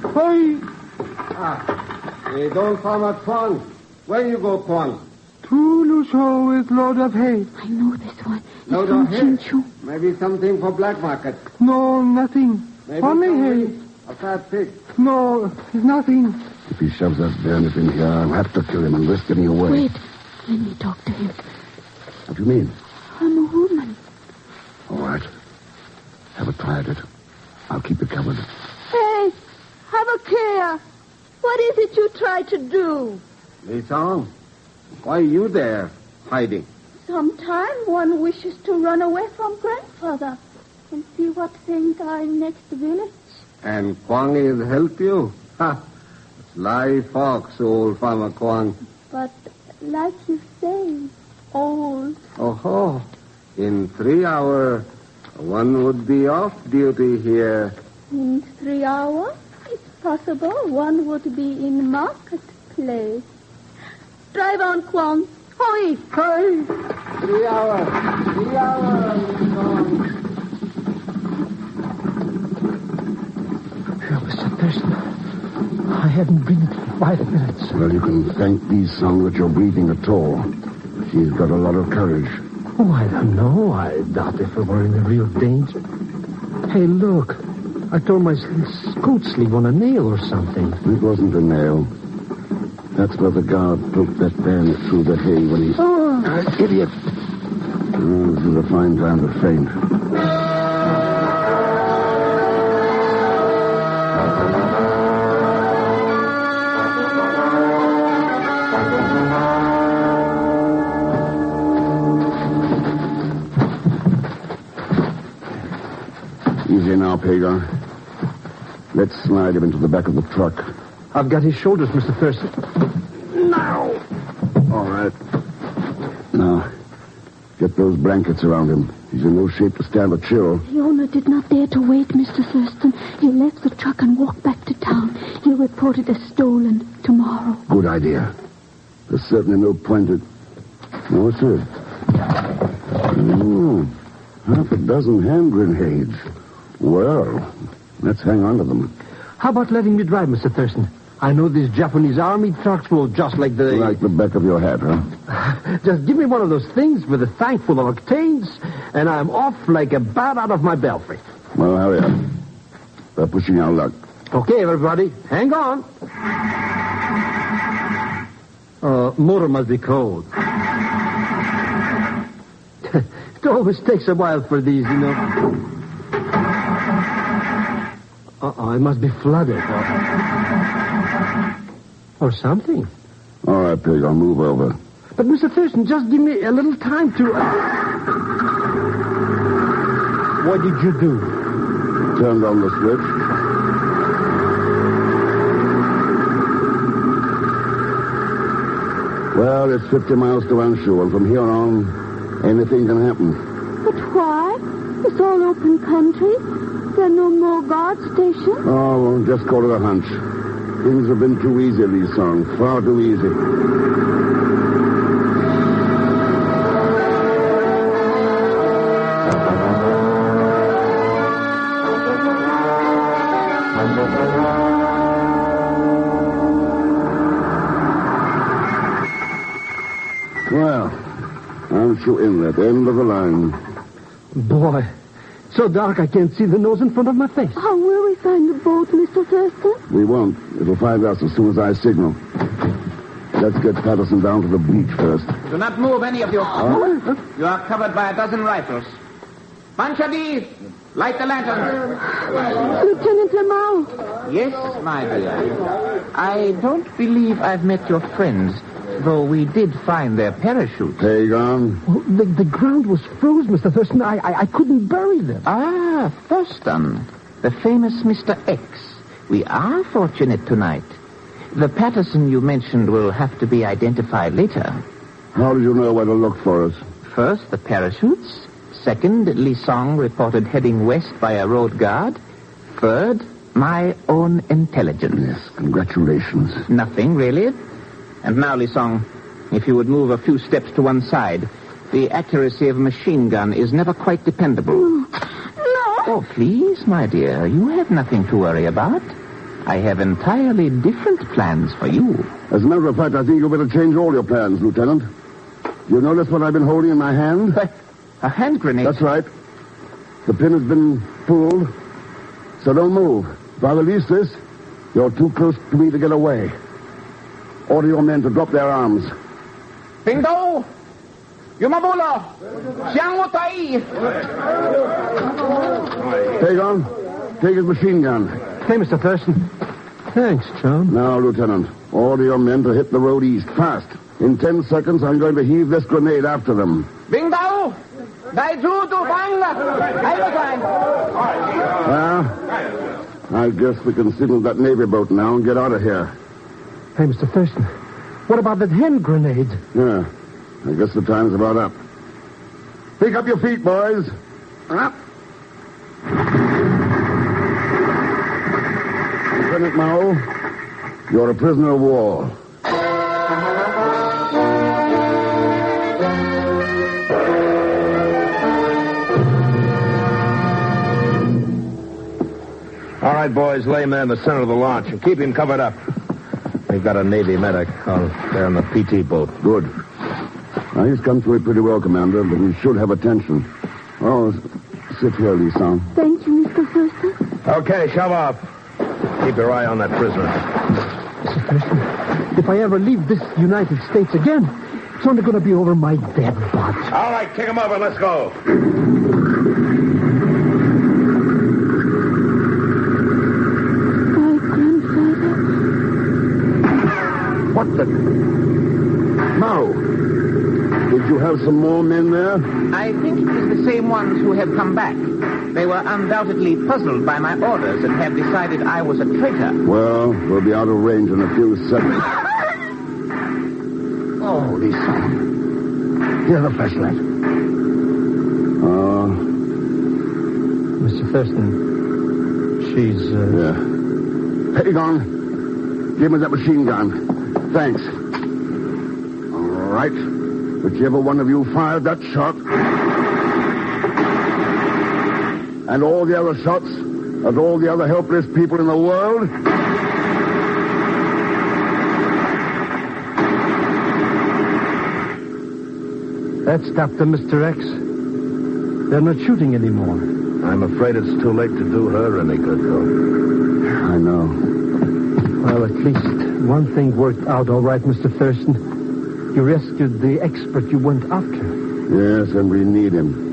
[SPEAKER 2] Hey, don't come at Kwang. Where you go, Kwang?
[SPEAKER 23] To Lushou with load of hay.
[SPEAKER 14] I know this one.
[SPEAKER 2] Load of hay? Maybe something for black market.
[SPEAKER 23] No, nothing.
[SPEAKER 2] Maybe
[SPEAKER 23] Only hay.
[SPEAKER 2] A fat pig.
[SPEAKER 23] No, nothing.
[SPEAKER 4] If he shoves that bayonet in here, I'll have to kill him and risk getting away.
[SPEAKER 14] Wait. Let me talk to him.
[SPEAKER 4] What do you mean?
[SPEAKER 14] I'm a woman.
[SPEAKER 4] All right. Have a try at it. I'll keep you covered.
[SPEAKER 14] Hey, have a care. What is it you try to do?
[SPEAKER 2] Lee Song, why are you there, hiding?
[SPEAKER 14] Sometimes one wishes to run away from grandfather and see what things are in next village.
[SPEAKER 2] And Kwang is help you? Ha! Sly fox, old farmer Kwang.
[SPEAKER 14] But like you say, old.
[SPEAKER 2] Oh, in 3 hours, one would be off duty here.
[SPEAKER 14] In 3 hours, it's possible one would be in marketplace. Drive on, Kwang. Hoi!
[SPEAKER 2] Hoi! 3 hours. 3 hours.
[SPEAKER 5] Mr. Thurston, I haven't breathed for 5 minutes.
[SPEAKER 4] Well, you can thank Lee Song that you're breathing at all. She's got a lot of courage.
[SPEAKER 5] Oh, I don't know. I doubt if we were in real danger. Hey, look. I tore my coat sleeve on a nail or something.
[SPEAKER 4] It wasn't a nail. That's where the guard poked that bayonet through the hay when he...
[SPEAKER 5] Oh!
[SPEAKER 4] Idiot! Oh, this is a fine time to faint. Easy now, Pegon. Let's slide him into the back of the truck.
[SPEAKER 5] I've got his shoulders, Mr. Thurston.
[SPEAKER 4] Now! All right. Now, Get those blankets around him. He's in no shape to stand a chill.
[SPEAKER 14] The owner did not dare to wait, Mr. Thurston. He left the truck and walked back to town. He'll report it as stolen tomorrow.
[SPEAKER 4] Good idea. There's certainly no point in... No, what's this? Half a dozen hand grenades. Well, let's hang on to them.
[SPEAKER 5] How about letting me drive, Mr. Thurston? I know these Japanese army trucks will just like the...
[SPEAKER 4] Like the back of your hat, huh?
[SPEAKER 5] Just give me one of those things with a tank full of octanes, and I'm off like a bat out of my belfry.
[SPEAKER 4] Well, hurry up. They're pushing our luck.
[SPEAKER 5] Okay, everybody, hang on. Motor must be cold. It always takes a while for these, you know. It must be flooded. Or something.
[SPEAKER 4] All right, Pig, I'll move over.
[SPEAKER 5] But, Mr. Thurston, just give me a little time to... What did you do?
[SPEAKER 4] Turned on the switch. Well, it's 50 miles to Anshu, and from here on, anything can happen.
[SPEAKER 14] But why? It's all open country. There are no more guard stations.
[SPEAKER 4] Oh, well, just call it a hunch. Things have been too easy, Lee Song. Far too easy. Well, Anshu Inlet, end of the line.
[SPEAKER 5] Boy, so dark I can't see the nose in front of my face.
[SPEAKER 14] How will we find the boat, Mr. Thurston?
[SPEAKER 4] We won't. It'll find us as soon as I signal. Let's get Patterson down to the beach first.
[SPEAKER 8] Do not move any of you. You are covered by a dozen rifles. Panchadi, light the lantern.
[SPEAKER 14] Lieutenant Lamau.
[SPEAKER 8] Yes, my dear. I don't believe I've met your friends, though we did find their parachutes.
[SPEAKER 4] Pegon.
[SPEAKER 5] Well, the ground was froze, Mr. Thurston. I couldn't bury them.
[SPEAKER 8] Ah, Thurston. The famous Mr. X. We are fortunate tonight. The Patterson you mentioned will have to be identified later.
[SPEAKER 4] How did you know where to look for us?
[SPEAKER 8] First, the parachutes. Second, Lee Song reported heading west by a road guard. Third, my own intelligence.
[SPEAKER 4] Yes, congratulations.
[SPEAKER 8] Nothing, really. And now, Lee Song, if you would move a few steps to one side. The accuracy of a machine gun is never quite dependable.
[SPEAKER 14] No.
[SPEAKER 8] Oh, please, my dear. You have nothing to worry about. I have entirely different plans for you.
[SPEAKER 4] As a matter of fact, I think you better change all your plans, Lieutenant. You notice what I've been holding in my hand?
[SPEAKER 8] A hand grenade?
[SPEAKER 4] That's right. The pin has been pulled, so don't move. If I release this, you're too close to me to get away. Order your men to drop their arms.
[SPEAKER 8] Bingo! Yumabulo! Xiangwutai!
[SPEAKER 4] Pegon, take his machine gun.
[SPEAKER 5] Hey, Mr. Thurston. Thanks, John.
[SPEAKER 4] Now, Lieutenant, order your men to hit the road east, fast. In 10 seconds, I'm going to heave this grenade after them.
[SPEAKER 8] Bingo!
[SPEAKER 4] I guess we can signal that Navy boat now and get out of here.
[SPEAKER 5] Hey, Mr. Thurston, what about that hand grenade?
[SPEAKER 4] Yeah, I guess the time's about up. Pick up your feet, boys. Up. Lieutenant Mao, you're a prisoner of war.
[SPEAKER 21] All right, boys, lay him there in the center of the launch and keep him covered up. We've got a Navy medic there on the PT boat.
[SPEAKER 4] Good. Now, he's come through it pretty well, Commander, but he should have attention. Oh, sit here, Lee Song.
[SPEAKER 14] Thank you, Mr. Thurston.
[SPEAKER 21] Okay, shove off. Keep your eye on that prisoner.
[SPEAKER 5] Mr. Thurston, if I ever leave this United States again, it's only going to be over my dead body.
[SPEAKER 21] All right, kick him over. Let's go.
[SPEAKER 14] My grandfather.
[SPEAKER 4] What the... Mao, did you have some more men there?
[SPEAKER 8] I think it is the same ones who have come back. They were undoubtedly puzzled by my orders and have decided I was a traitor.
[SPEAKER 4] Well, we'll be out of range in a few seconds. Oh, Lee Song. Here's the flashlight. Oh.
[SPEAKER 5] Mr. Thurston, she's,
[SPEAKER 4] Yeah. Pegon, give me that machine gun. Thanks. All right. Whichever one of you fired that shot, and all the other shots of all the other helpless people in the world,
[SPEAKER 5] that stopped them, Mr. X. They're not shooting anymore.
[SPEAKER 9] I'm afraid it's too late to do her any good, though.
[SPEAKER 4] I know.
[SPEAKER 5] Well, at least one thing worked out all right, Mr. Thurston. You rescued the expert you went after.
[SPEAKER 4] Yes, and we need him.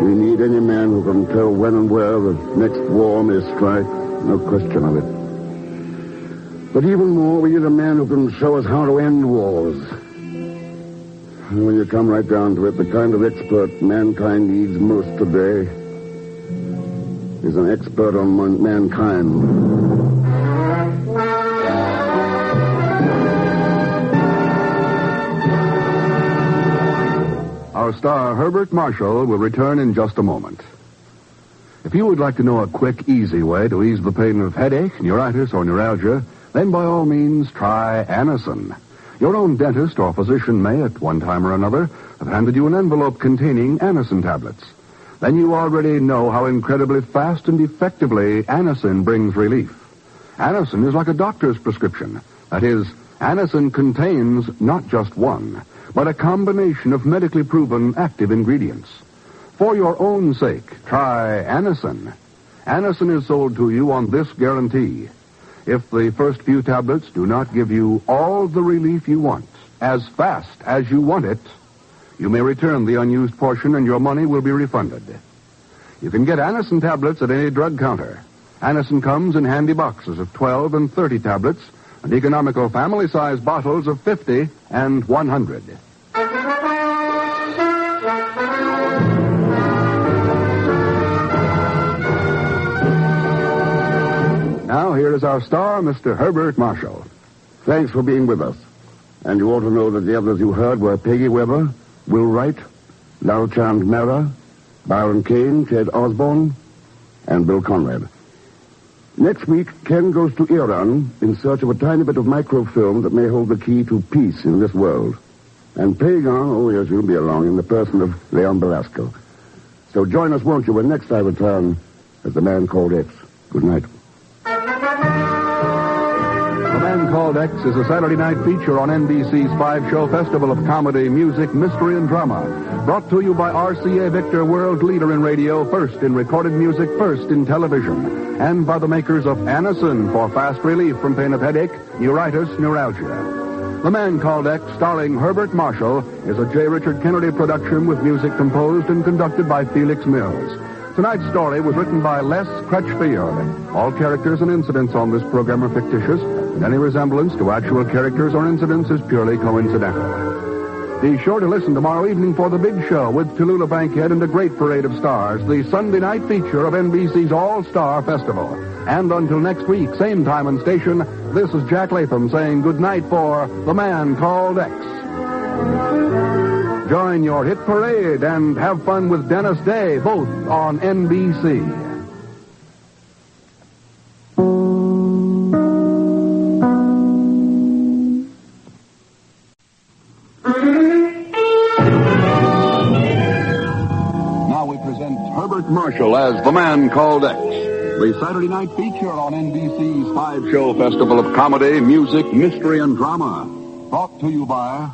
[SPEAKER 4] We need any man who can tell when and where the next war may strike. No question of it. But even more, we need a man who can show us how to end wars. And when you come right down to it, the kind of expert mankind needs most today is an expert on mankind.
[SPEAKER 1] Our star, Herbert Marshall, will return in just a moment. If you would like to know a quick, easy way to ease the pain of headache, neuritis, or neuralgia, then by all means try Anacin. Your own dentist or physician may, at one time or another, have handed you an envelope containing Anacin tablets. Then you already know how incredibly fast and effectively Anacin brings relief. Anacin is like a doctor's prescription. That is, Anacin contains not just one, but a combination of medically proven active ingredients. For your own sake, try Anacin. Anacin is sold to you on this guarantee. If the first few tablets do not give you all the relief you want, as fast as you want it, you may return the unused portion and your money will be refunded. You can get Anacin tablets at any drug counter. Anacin comes in handy boxes of 12 and 30 tablets and economical family-size bottles of 50 and 100. Now, here is our star, Mr. Herbert Marshall.
[SPEAKER 4] Thanks for being with us. And you ought to know that the others you heard were Peggy Webber, Will Wright, Lalchand Mehra, Byron Kane, Ted Osborne, and Bill Conrad. Next week, Ken goes to Iran in search of a tiny bit of microfilm that may hold the key to peace in this world. And Pegon, oh yes, you'll be along in the person of Leon Belasco. So join us, won't you, when next I return as The Man Called X. Good night.
[SPEAKER 1] The Man Called X is a Saturday night feature on NBC's 5-show festival of comedy, music, mystery, and drama. Brought to you by RCA Victor, world leader in radio, first in recorded music, first in television. And by the makers of Anacin for fast relief from pain of headache, neuritis, neuralgia. The Man Called X, starring Herbert Marshall, is a J. Richard Kennedy production with music composed and conducted by Felix Mills. Tonight's story was written by Les Crutchfield. All characters and incidents on this program are fictitious, and any resemblance to actual characters or incidents is purely coincidental. Be sure to listen tomorrow evening for The Big Show with Tallulah Bankhead and a great parade of stars, the Sunday night feature of NBC's All-Star Festival. And until next week, same time and station, this is Jack Latham saying good night for The Man Called X. Join your hit parade and have fun with Dennis Day, both on NBC. Now we present Herbert Marshall as The Man Called X, the Saturday night feature on NBC's 5-show festival of comedy, music, mystery, and drama. Brought to you by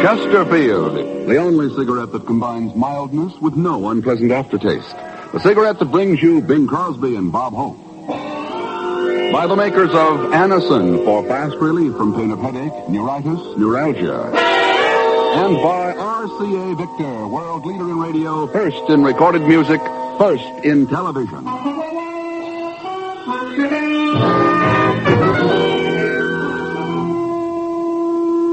[SPEAKER 1] Chesterfield, the only cigarette that combines mildness with no unpleasant aftertaste. The cigarette that brings you Bing Crosby and Bob Hope. By the makers of Anacin for fast relief from pain of headache, neuritis, neuralgia. And by RCA Victor, world leader in radio, first in recorded music, first in television.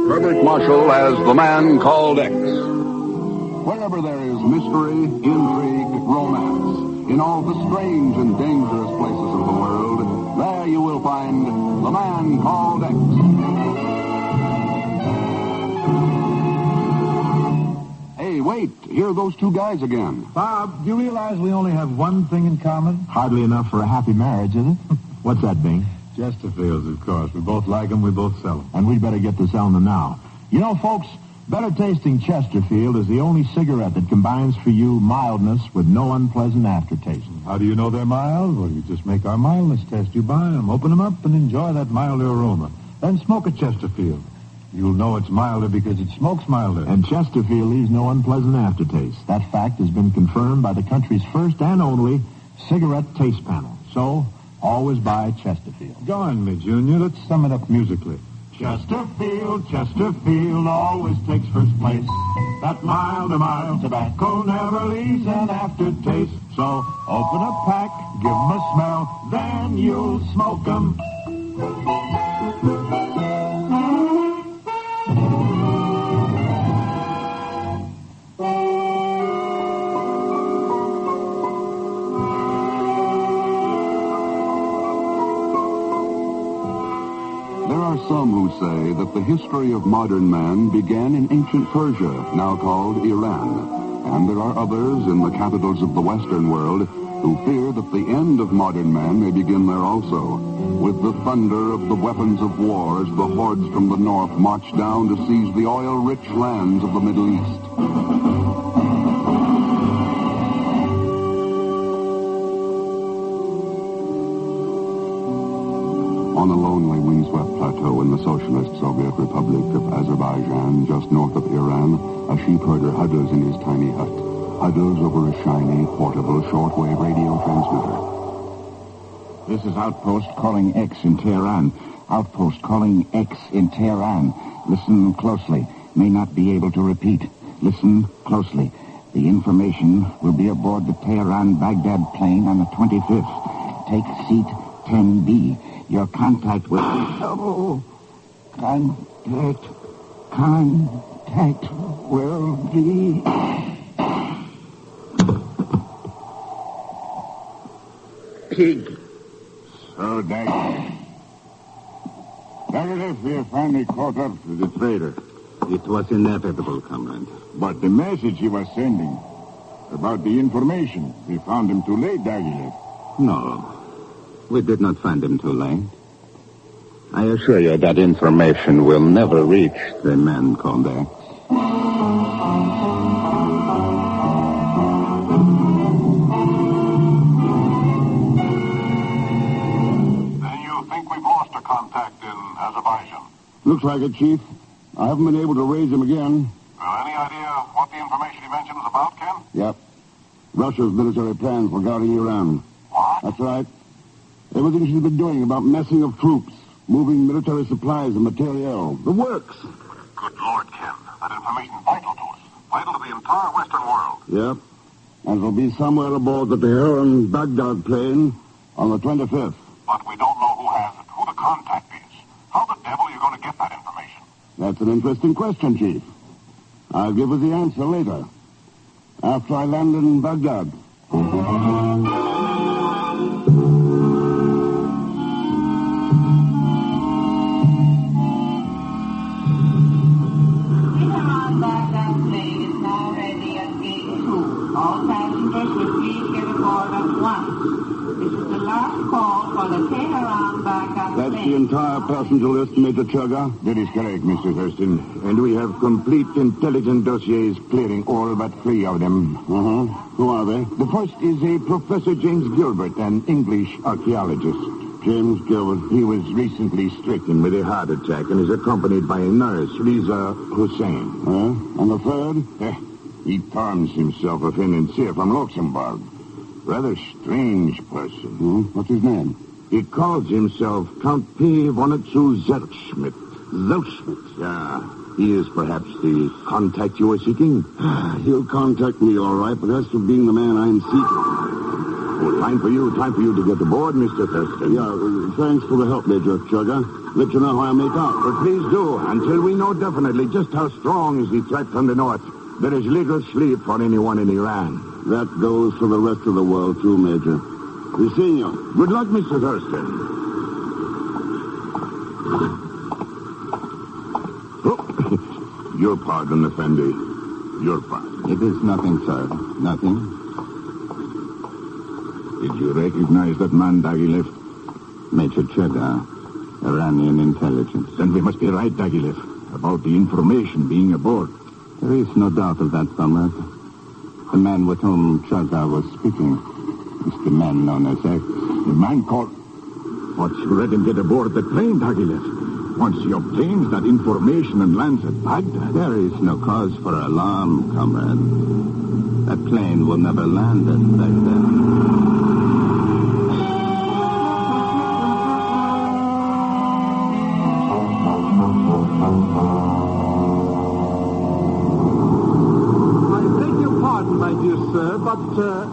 [SPEAKER 1] Herbert Marshall as The Man Called X. Wherever there is mystery, intrigue, romance, in all the strange and dangerous places of the world, there you will find The Man Called X.
[SPEAKER 6] Hey, wait. Here are those two guys again.
[SPEAKER 3] Bob, do you realize we only have one thing in common?
[SPEAKER 18] Hardly enough for a happy marriage, is it? What's that, Bing?
[SPEAKER 3] Chesterfields, of course. We both like them, we both sell them.
[SPEAKER 18] And we'd better get to selling them now. You know, folks, better tasting Chesterfield is the only cigarette that combines for you mildness with no unpleasant aftertaste.
[SPEAKER 3] How do you know they're mild? Well, you just make our mildness test. You buy them, open them up, and enjoy that milder aroma. Then smoke a Chesterfield. You'll know it's milder because it smokes milder.
[SPEAKER 18] And Chesterfield leaves no unpleasant aftertaste. That fact has been confirmed by the country's first and only cigarette taste panel. So, always buy Chesterfield.
[SPEAKER 3] Go on, me junior. Let's sum it up musically.
[SPEAKER 21] Chesterfield, Chesterfield always takes first place. That mild tobacco never leaves an aftertaste. So open a pack, give 'em a smell, then you'll smoke 'em.
[SPEAKER 6] There are some who say that the history of modern man began in ancient Persia, now called Iran. And there are others in the capitals of the Western world who fear that the end of modern man may begin there also, with the thunder of the weapons of war as the hordes from the north march down to seize the oil-rich lands of the Middle East. On a lonely windswept plateau in the Socialist Soviet Republic of Azerbaijan, just north of Iran, a sheep herder huddles in his tiny hut. Huddles over a shiny, portable, shortwave radio transmitter.
[SPEAKER 7] This is Outpost calling X in Tehran. Outpost calling X in Tehran. Listen closely. May not be able to repeat. Listen closely. The information will be aboard the Tehran-Baghdad plane on the 25th. Take seat 10B. Your contact will... Oh, contact will be...
[SPEAKER 6] Pig.
[SPEAKER 7] So, Negative, we have finally caught up to the traitor.
[SPEAKER 4] It was inevitable, comrade.
[SPEAKER 7] But the message he was sending about the information, we found him too late, Dagilev.
[SPEAKER 4] No, we did not find him too late. I assure you that information will never reach the man called X.
[SPEAKER 6] Then you think we've lost a contact in Azerbaijan?
[SPEAKER 7] Looks like it, Chief. I haven't been able to raise him again.
[SPEAKER 6] Well, any idea what the information he mentioned was about, Ken?
[SPEAKER 7] Yep. Russia's military plans regarding Iran.
[SPEAKER 6] What?
[SPEAKER 7] That's right. Everything she's been doing about massing of troops, moving military supplies and materiel. The works.
[SPEAKER 6] Good Lord, Ken. That information vital to us. Vital to the entire Western world.
[SPEAKER 7] Yep. And it'll be somewhere aboard the Tehran-Baghdad plane on the 25th.
[SPEAKER 6] But we don't know who has it, who the contact is. How the devil are you going to get that information?
[SPEAKER 7] That's an interesting question, Chief. I'll give you the answer later. After I land in Baghdad.
[SPEAKER 11] Baghdad plane is now ready at gate 2. All passengers will please get aboard at once. This is the last call for the Tehran-Baghdad plane.
[SPEAKER 7] That's the entire passenger list, Major Chugga.
[SPEAKER 22] That is correct, Mr. Thurston. And we have complete intelligence dossiers clearing all but 3 of them.
[SPEAKER 7] Uh-huh. Who are they?
[SPEAKER 22] The first is a Professor James Gilbert, an English archaeologist.
[SPEAKER 7] James Gilbert.
[SPEAKER 22] He was recently stricken with a heart attack and is accompanied by a nurse, Riza Hussein.
[SPEAKER 7] And the third?
[SPEAKER 22] He terms himself a financier from Luxembourg. Rather strange person.
[SPEAKER 7] What's his name?
[SPEAKER 22] He calls himself Count Pegon Zellschmidt.
[SPEAKER 7] Zellschmidt?
[SPEAKER 22] Yeah. He is perhaps the contact you are seeking?
[SPEAKER 7] He'll contact me, all right, but as for being the man I'm seeking...
[SPEAKER 22] Well, time for you to get aboard, Mr. Thurston.
[SPEAKER 7] Yeah, thanks for the help, Major Chugga. Let you know how I make out.
[SPEAKER 22] But please do, until we know definitely just how strong is the threat from the north. There is little sleep for anyone in Iran.
[SPEAKER 7] That goes for the rest of the world, too, Major. Senor.
[SPEAKER 22] Good luck, Mr. Thurston. Oh, your pardon, Effendi. your part?
[SPEAKER 7] It is nothing, sir. Nothing.
[SPEAKER 22] Did you recognize that man, Dagilev?
[SPEAKER 7] Major Cheddar, Iranian intelligence.
[SPEAKER 22] Then we must be right, Dagilev, about the information being aboard.
[SPEAKER 7] There is no doubt of that, comrade. The man with whom Cheddar was speaking is the man known as X.
[SPEAKER 22] The man called... What you let him get aboard the plane, Dagilev? Once he obtains that information and lands at Baghdad...
[SPEAKER 7] There is no cause for alarm, comrade. That plane will never land at Baghdad.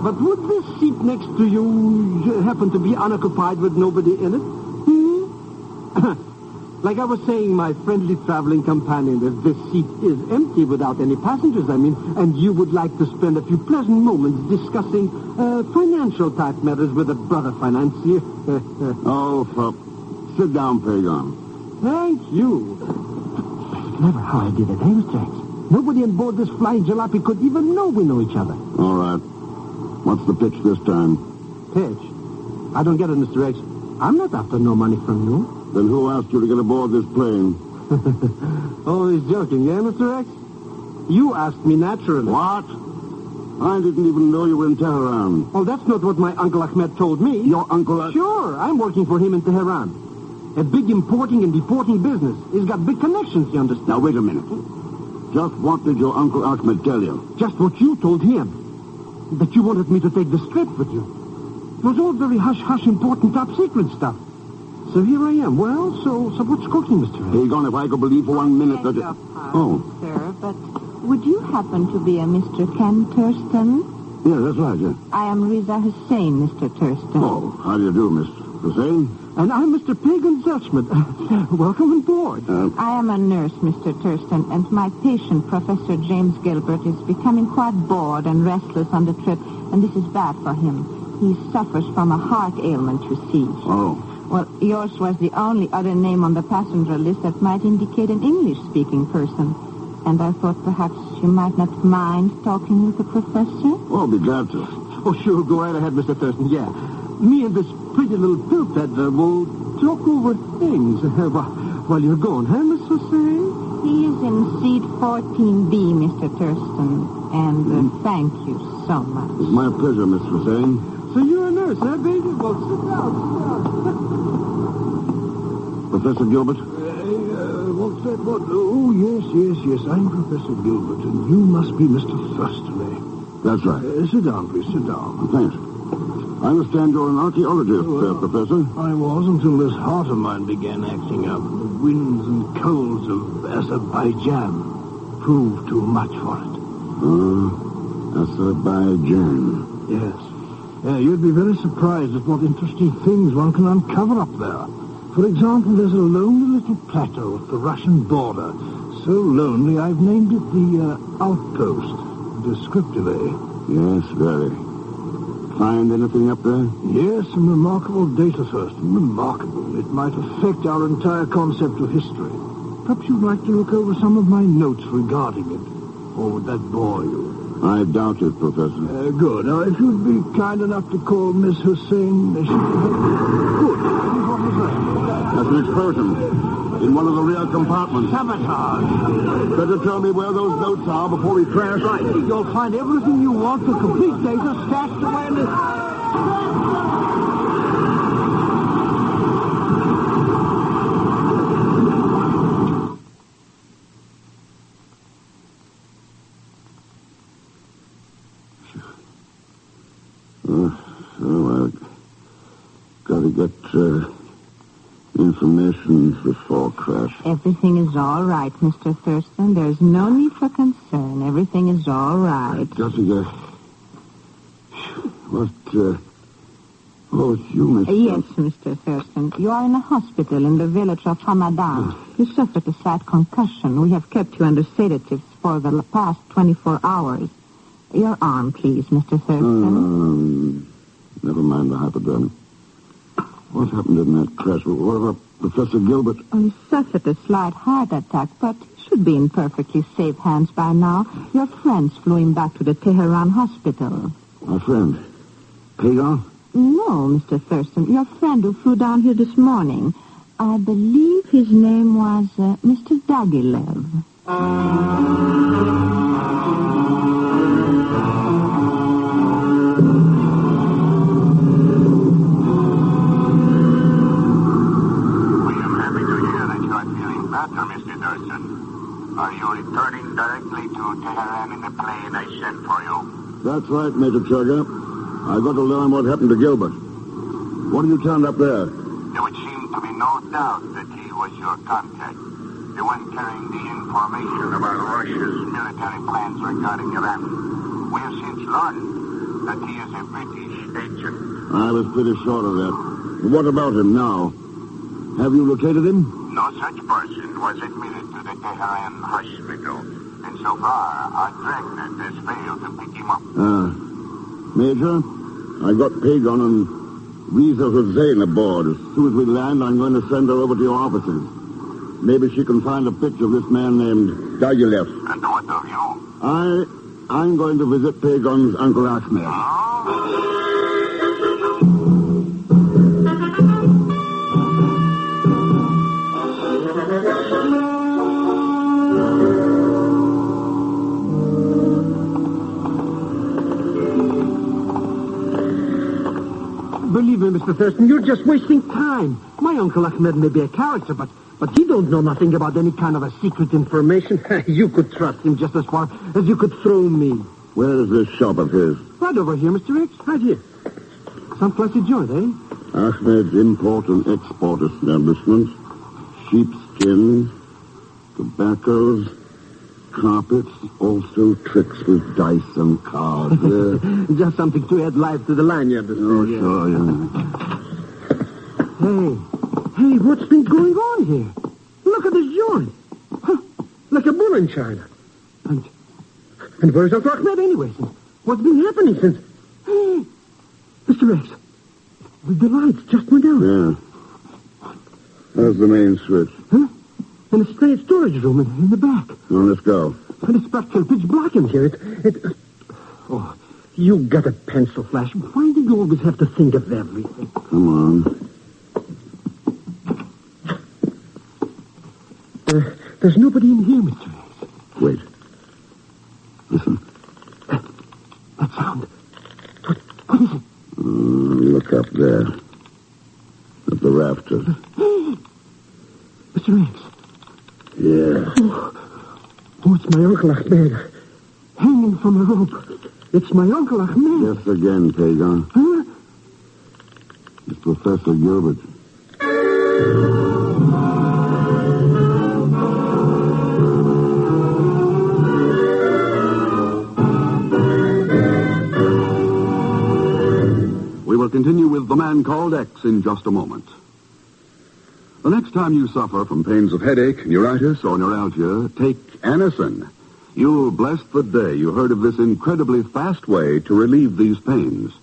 [SPEAKER 5] But would this seat next to you happen to be unoccupied with nobody in it? Like I was saying, my friendly traveling companion, if this seat is empty without any passengers, and you would like to spend a few pleasant moments discussing financial type matters with a brother financier.
[SPEAKER 22] Sit down, Pegon.
[SPEAKER 5] Thank you. Clever how I did it, eh, Mr. X? Nobody on board this flying jalopy could even know we know each other.
[SPEAKER 22] All right. What's the pitch this time?
[SPEAKER 5] Pitch? I don't get it, Mr. X. I'm not after no money from you.
[SPEAKER 22] Then who asked you to get aboard this plane?
[SPEAKER 5] Oh, he's joking, eh, Mr. X? You asked me naturally.
[SPEAKER 22] What? I didn't even know you were in Tehran.
[SPEAKER 5] Oh, that's not what my Uncle Ahmed told me.
[SPEAKER 22] Your Uncle...
[SPEAKER 5] Sure, I'm working for him in Tehran. A big importing and deporting business. He's got big connections, you understand?
[SPEAKER 22] Now, wait a minute. Just what did your Uncle Ahmed tell you?
[SPEAKER 5] Just what you told him. That you wanted me to take the script with you. It was all very hush-hush, important, top-secret stuff. So here I am. Well, so what's cooking, Mr. X?
[SPEAKER 22] Pegon, if I could believe for 1 minute that...
[SPEAKER 11] Sir, but would you happen to be a Mr. Ken Thurston?
[SPEAKER 22] Yeah, that's right, yeah.
[SPEAKER 11] I am Riza Hussein, Mr. Thurston.
[SPEAKER 22] Oh, how do you do, Mr. Hussein?
[SPEAKER 5] And I'm Mr. Pegon Zellschmidt. Welcome aboard.
[SPEAKER 11] I am a nurse, Mr. Thurston, and my patient, Professor James Gilbert, is becoming quite bored and restless on the trip, and this is bad for him. He suffers from a heart ailment, you see.
[SPEAKER 22] Oh.
[SPEAKER 11] Well, yours was the only other name on the passenger list that might indicate an English-speaking person. And I thought perhaps you might not mind talking with the professor?
[SPEAKER 22] Oh, I'll be glad to.
[SPEAKER 5] Oh, sure. Go right ahead, Mr. Thurston. Yeah. Me and this pretty little pill peddler will talk over things while you're gone, huh, Miss Hussein?
[SPEAKER 11] He is in seat 14B, Mr. Thurston, and thank you so much.
[SPEAKER 22] It's my pleasure, Miss Hussein.
[SPEAKER 5] So you're a nurse, huh, baby? Well, sit down.
[SPEAKER 22] Professor Gilbert?
[SPEAKER 2] What's that? What? Oh, yes. I'm Professor Gilbert, and you must be Mr. Thurston, eh?
[SPEAKER 22] That's right.
[SPEAKER 2] Sit down, please. Sit down.
[SPEAKER 22] Thanks. I understand you're an archaeologist, Professor.
[SPEAKER 2] I was until this heart of mine began acting up. The winds and colds of Azerbaijan proved too much for it.
[SPEAKER 22] Azerbaijan.
[SPEAKER 2] Yes. Yeah, you'd be very surprised at what interesting things one can uncover up there. For example, there's a lonely little plateau at the Russian border. So lonely, I've named it the Outpost, descriptively.
[SPEAKER 22] Yes, very. Find anything up there?
[SPEAKER 2] Yes, some remarkable data, Thurston. Remarkable. It might affect our entire concept of history. Perhaps you'd like to look over some of my notes regarding it. Or would that bore you?
[SPEAKER 22] I doubt it, Professor.
[SPEAKER 2] Good. Now, if you'd be kind enough to call Miss Hussein... Good. What was that?
[SPEAKER 22] That's an explosion in one of the rear compartments.
[SPEAKER 2] Sabotage.
[SPEAKER 22] Better tell me where those notes are before we crash.
[SPEAKER 2] Right. You'll find everything you want for complete data stashed away in this...
[SPEAKER 22] I've got to get information before crash.
[SPEAKER 11] Everything is all right, Mr. Thurston. There's no need for concern. Everything is all right.
[SPEAKER 22] Got to get... What, Oh, it's you, Miss...
[SPEAKER 11] Yes, Mr. Thurston. You are in a hospital in the village of Hamadan. You suffered a slight concussion. We have kept you under sedatives for the past 24 hours. Your arm, please, Mr. Thurston.
[SPEAKER 22] Never mind the hypodermic. What happened in that crash? What
[SPEAKER 4] Professor Gilbert?
[SPEAKER 11] He suffered a slight heart attack, but he should be in perfectly safe hands by now. Your friends flew him back to the Tehran hospital.
[SPEAKER 4] My friend? Pegon?
[SPEAKER 11] No, Mr. Thurston. Your friend who flew down here this morning. I believe his name was Mr. Dagilev.
[SPEAKER 22] Better, Mr. Thurston. Are you returning directly to Tehran in the plane I sent for you?
[SPEAKER 4] That's right, Major Chugga. I've got to learn what happened to Gilbert. What have you turned up there?
[SPEAKER 22] There would seem to be no doubt that he was your contact. The one carrying the information about Russia's military plans regarding Iran. We have since learned that he is a British agent.
[SPEAKER 4] I was pretty sure of that. What about him now? Have you located him?
[SPEAKER 22] No such person was admitted to the Tehran hospital. And so far, our dragnet has failed to pick him up.
[SPEAKER 4] Major, I've got Pegon and Riza Hussein aboard. As soon as we land, I'm going to send her over to your offices. Maybe she can find a picture of this man named Dagilev.
[SPEAKER 22] And what of you?
[SPEAKER 4] I'm going to visit Pegon's Uncle Ahmed.
[SPEAKER 5] Believe me, Mr. Thurston, you're just wasting time. My Uncle Ahmed may be a character, but he don't know nothing about any kind of a secret information. You could trust him just as far as you could throw me.
[SPEAKER 4] Where is this shop of his?
[SPEAKER 5] Right over here, Mr. X. Right here. Some classy joint, eh?
[SPEAKER 4] Ahmed's import and export establishment. Sheepskins, tobaccos, carpets, also tricks with dice and cards.
[SPEAKER 5] Just something to add life to the lanyard.
[SPEAKER 4] Oh, sure, yeah.
[SPEAKER 5] Hey, what's been going on here? Look at this joint. Huh, like a bull in China. And where's Uncle Ahmed anyway? What's been happening since... Hey, Mr. X, the lights just went out.
[SPEAKER 4] Yeah. There's the main switch.
[SPEAKER 5] Huh? In a strange storage room in the back.
[SPEAKER 4] Well, let's go.
[SPEAKER 5] And it's practically pitch black in here. Oh, you got a pencil flash. Why do you always have to think of everything?
[SPEAKER 4] Come on.
[SPEAKER 5] There's nobody in here, Mr. X.
[SPEAKER 4] Wait. Listen.
[SPEAKER 5] That sound. What is it?
[SPEAKER 4] Look up there. At the rafters.
[SPEAKER 5] Mr. X.
[SPEAKER 4] Yeah.
[SPEAKER 5] Oh, it's my Uncle Ahmed. Hanging from a rope. It's my Uncle Ahmed.
[SPEAKER 4] Yes, again, Pegon.
[SPEAKER 5] Huh?
[SPEAKER 4] It's Professor Gilbert.
[SPEAKER 6] We will continue with The Man Called X in just a moment. The next time you suffer from pains of headache, neuritis, or neuralgia, take Anacin. You'll bless the day you heard of this incredibly fast way to relieve these pains.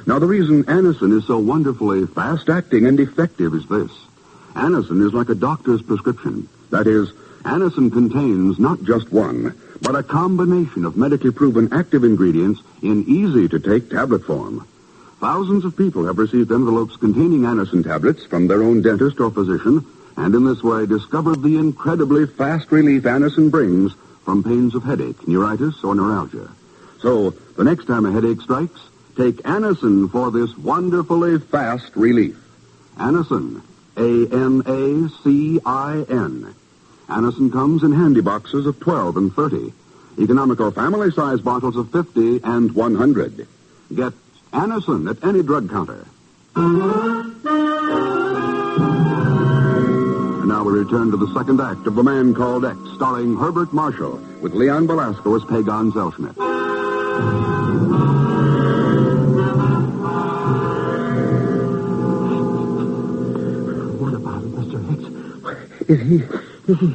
[SPEAKER 6] Now, the reason Anacin is so wonderfully fast-acting and effective is this. Anacin is like a doctor's prescription. That is, Anacin contains not just one, but a combination of medically proven active ingredients in easy-to-take tablet form. Thousands of people have received envelopes containing Anacin tablets from their own dentist or physician, and in this way discovered the incredibly fast relief Anacin brings from pains of headache, neuritis, or neuralgia. So, the next time a headache strikes, take Anacin for this wonderfully fast relief. Anacin, A-N-A-C-I-N. Anacin comes in handy boxes of 12 and 30, economical family-size bottles of 50 and 100. Get Anacin at any drug counter. And now we return to the second act of The Man Called X, starring Herbert Marshall, with Leon Belasco as Pegon Zellschmidt.
[SPEAKER 5] What about it, Mr. X? Is he...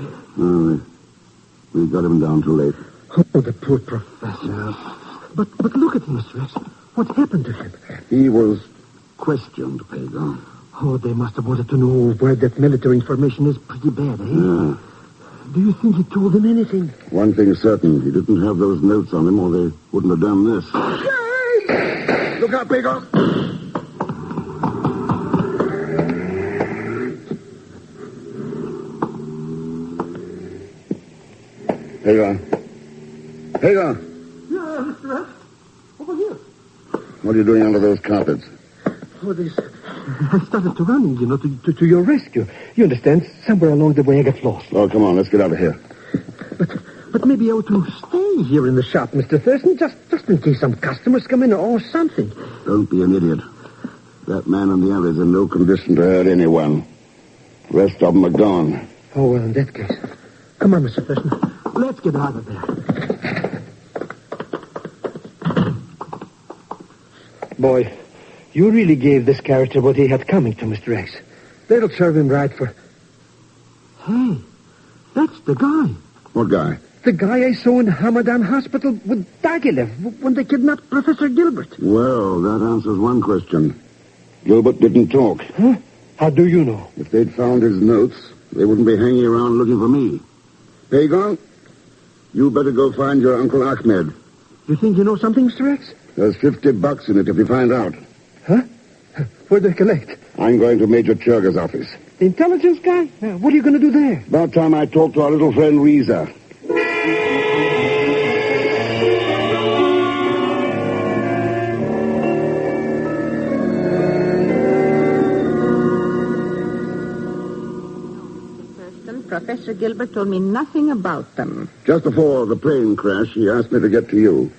[SPEAKER 4] We got him down too late.
[SPEAKER 5] Oh, the poor professor. But look at him, Mr. X. What happened to him?
[SPEAKER 4] He was questioned, Pegon.
[SPEAKER 5] Oh, they must have wanted to know where that military information is pretty bad, eh?
[SPEAKER 4] Yeah.
[SPEAKER 5] Do you think he told them anything?
[SPEAKER 4] One thing's certain. He didn't have those notes on him, or they wouldn't have done this. Look out, Pegon! Pegon. Pegon!
[SPEAKER 5] Yeah, Mr. X. Over here.
[SPEAKER 4] What are you doing under those carpets?
[SPEAKER 5] Oh, I started to run, to your rescue. You understand? Somewhere along the way I got lost.
[SPEAKER 4] Oh, come on, let's get out of here.
[SPEAKER 5] But maybe I ought to stay here in the shop, Mr. Thurston, just in case some customers come in or something.
[SPEAKER 4] Don't be an idiot. That man and the others are in no condition to hurt anyone. The rest of them are gone.
[SPEAKER 5] Oh, well, in that case. Come on, Mr. Thurston. Let's get out of there. Boy, you really gave this character what he had coming to, Mr. X. That'll serve him right for... Hey, that's the guy.
[SPEAKER 4] What guy?
[SPEAKER 5] The guy I saw in Hamadan Hospital with Diaghilev when they kidnapped Professor Gilbert.
[SPEAKER 4] Well, that answers one question. Gilbert didn't talk.
[SPEAKER 5] Huh? How do you know?
[SPEAKER 4] If they'd found his notes, they wouldn't be hanging around looking for me. Pegon, you better go find your Uncle Ahmed.
[SPEAKER 5] You think you know something, Mr. X?
[SPEAKER 4] There's $50 in it if you find out.
[SPEAKER 5] Huh? Where'd they collect?
[SPEAKER 4] I'm going to Major Churga's office.
[SPEAKER 5] The intelligence guy? What are you going to do there?
[SPEAKER 4] About time I talked to our little friend Reza.
[SPEAKER 11] Professor Gilbert told me nothing about them.
[SPEAKER 4] Just before the plane crash, he asked me to get to you,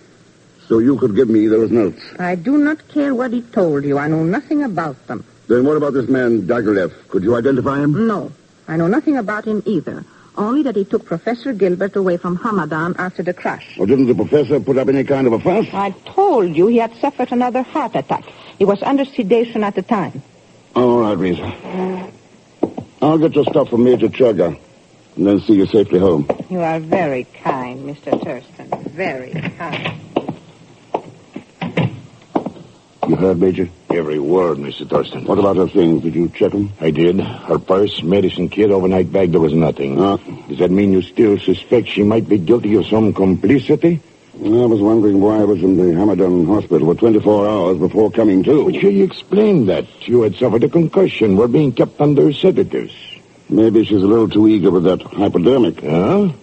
[SPEAKER 4] so you could give me those notes.
[SPEAKER 11] I do not care what he told you. I know nothing about them.
[SPEAKER 4] Then what about this man, Diaghilev? Could you identify him?
[SPEAKER 11] No. I know nothing about him either. Only that he took Professor Gilbert away from Hamadan after the crash.
[SPEAKER 4] Well, didn't the professor put up any kind of a fuss?
[SPEAKER 11] I told you he had suffered another heart attack. He was under sedation at the time.
[SPEAKER 4] All right, Reza. I'll get your stuff from Major Churga and then see you safely home.
[SPEAKER 11] You are very kind, Mr. Thurston. Very kind.
[SPEAKER 4] You heard, Major?
[SPEAKER 12] Every word, Mr. Thurston.
[SPEAKER 4] What about her things? Did you check them?
[SPEAKER 12] I did. Her purse, medicine kit, overnight bag, there was nothing. Does that mean you still suspect she might be guilty of some complicity?
[SPEAKER 4] I was wondering why I was in the Hamadan hospital for 24 hours before coming to.
[SPEAKER 12] But she explained that. You had suffered a concussion, were being kept under sedatives.
[SPEAKER 4] Maybe she's a little too eager with that hypodermic.
[SPEAKER 12] Huh?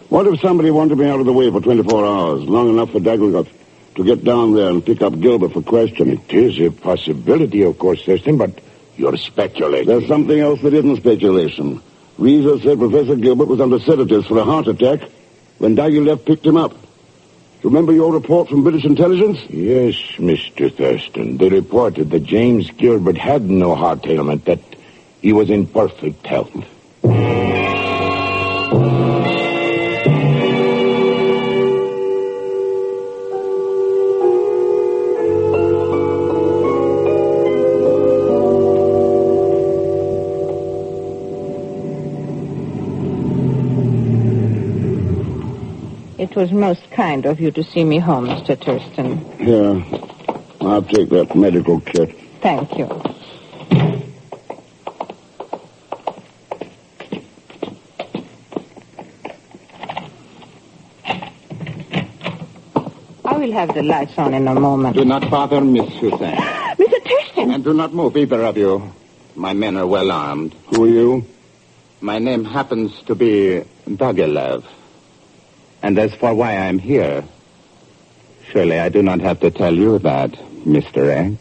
[SPEAKER 4] What if somebody wanted me out of the way for 24 hours, long enough for Diaghilev to get down there and pick up Gilbert for questioning?
[SPEAKER 12] It is a possibility, of course, Thurston, but you're speculating.
[SPEAKER 4] There's something else that isn't speculation. Reza said Professor Gilbert was under sedatives for a heart attack when Diaghilev picked him up. Remember your report from British intelligence?
[SPEAKER 12] Yes, Mr. Thurston. They reported that James Gilbert had no heart ailment, that he was in perfect health.
[SPEAKER 11] It was most kind of you to see me home, Mr. Thurston.
[SPEAKER 4] Yeah. I'll take that medical kit.
[SPEAKER 11] Thank you. I will have the lights on in a moment.
[SPEAKER 7] Do not bother, Miss Hussein.
[SPEAKER 11] Mr. Thurston!
[SPEAKER 7] And do not move, either of you. My men are well armed.
[SPEAKER 4] Who are you?
[SPEAKER 7] My name happens to be Diaghilev. And as for why I'm here, surely I do not have to tell you that, Mr. X.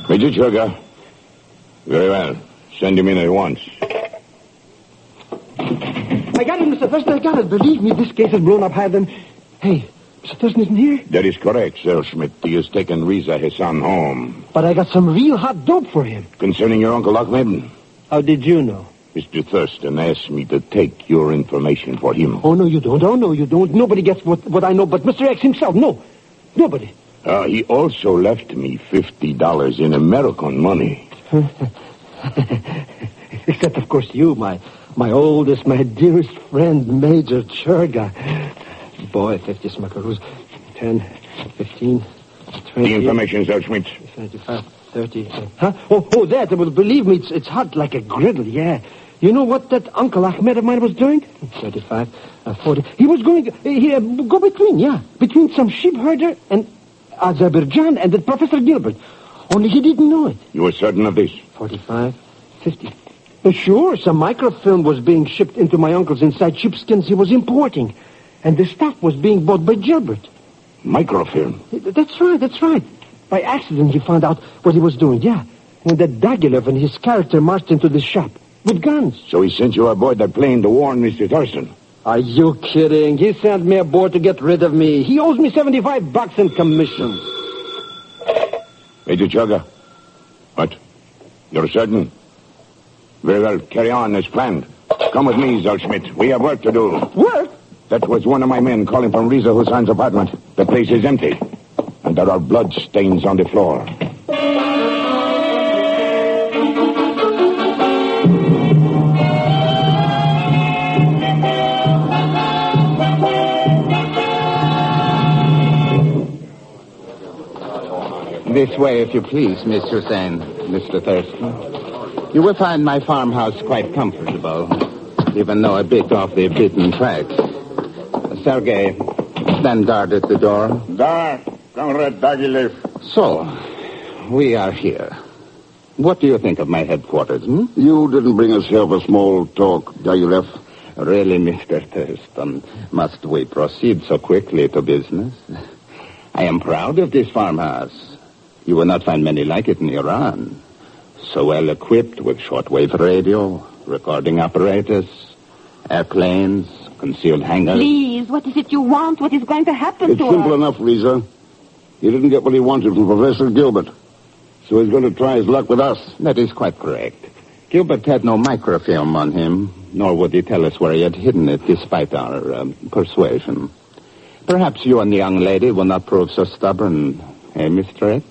[SPEAKER 12] Major Churga. Very well. Send him in at once.
[SPEAKER 5] I got it, Mr. Thurston. I got it. Believe me, this case has blown up higher than... Hey, Mr. Thurston isn't here?
[SPEAKER 12] That is correct, Zellschmidt. He has taken Reza, his son, home.
[SPEAKER 5] But I got some real hot dope for him.
[SPEAKER 12] Concerning your Uncle Ahmed?
[SPEAKER 5] How did you know?
[SPEAKER 12] Mr. Thurston asked me to take your information for him.
[SPEAKER 5] Oh, no, you don't. Oh, no, you don't. Nobody gets what I know but Mr. X himself. No, nobody.
[SPEAKER 12] He also left me $50 in American money.
[SPEAKER 15] Except, of course, you, my oldest, my dearest friend, Major Churga. Boy, 50 smackaroos. 10, 15, 20...
[SPEAKER 12] The information, Zellschmidt.
[SPEAKER 15] 25, 30... Huh? Oh, that. Well, believe me, it's hot like a griddle, yeah. You know what that Uncle Ahmed of mine was doing? 35, 40... He was going... go between some sheep herder and Azerbaijan and then Professor Gilbert. Only he didn't know it.
[SPEAKER 12] You were certain of this?
[SPEAKER 15] 45, 50... Sure, some microfilm was being shipped into my uncle's inside sheepskins he was importing. And the stuff was being bought by Gilbert.
[SPEAKER 12] Microfilm?
[SPEAKER 15] That's right. By accident, he found out what he was doing, yeah. When that Dagilev and his character marched into the shop with guns.
[SPEAKER 12] So he sent you aboard that plane to warn Mr. Thurston?
[SPEAKER 15] Are you kidding? He sent me aboard to get rid of me. He owes me $75 in commissions.
[SPEAKER 12] Major Chugga. What? You're certain? Very well, carry on as planned. Come with me, Zellschmidt. We have work to do.
[SPEAKER 15] Work?
[SPEAKER 12] That was one of my men calling from Riza Hussain's apartment. The place is empty. And there are blood stains on the floor.
[SPEAKER 7] This way, if you please, Miss Hussain, Mr. Thurston. You will find my farmhouse quite comfortable, even though a bit off the beaten track. Sergei, stand guard at the door.
[SPEAKER 12] There, Comrade Dagilev.
[SPEAKER 7] So, we are here. What do you think of my headquarters,
[SPEAKER 4] You didn't bring us here for small talk, Dagilev.
[SPEAKER 7] Really, Mr. Thurston, must we proceed so quickly to business? I am proud of this farmhouse. You will not find many like it in Iran. So well equipped with shortwave radio, recording apparatus, airplanes, concealed hangars.
[SPEAKER 11] Please, what is it you want? What is going to happen
[SPEAKER 4] It's
[SPEAKER 11] to
[SPEAKER 4] simple
[SPEAKER 11] us?
[SPEAKER 4] enough, Riza. He didn't get what he wanted from Professor Gilbert. So he's going to try his luck with us.
[SPEAKER 7] That is quite correct. Gilbert had no microfilm on him, nor would he tell us where he had hidden it, despite our persuasion. Perhaps you and the young lady will not prove so stubborn, Mr. X?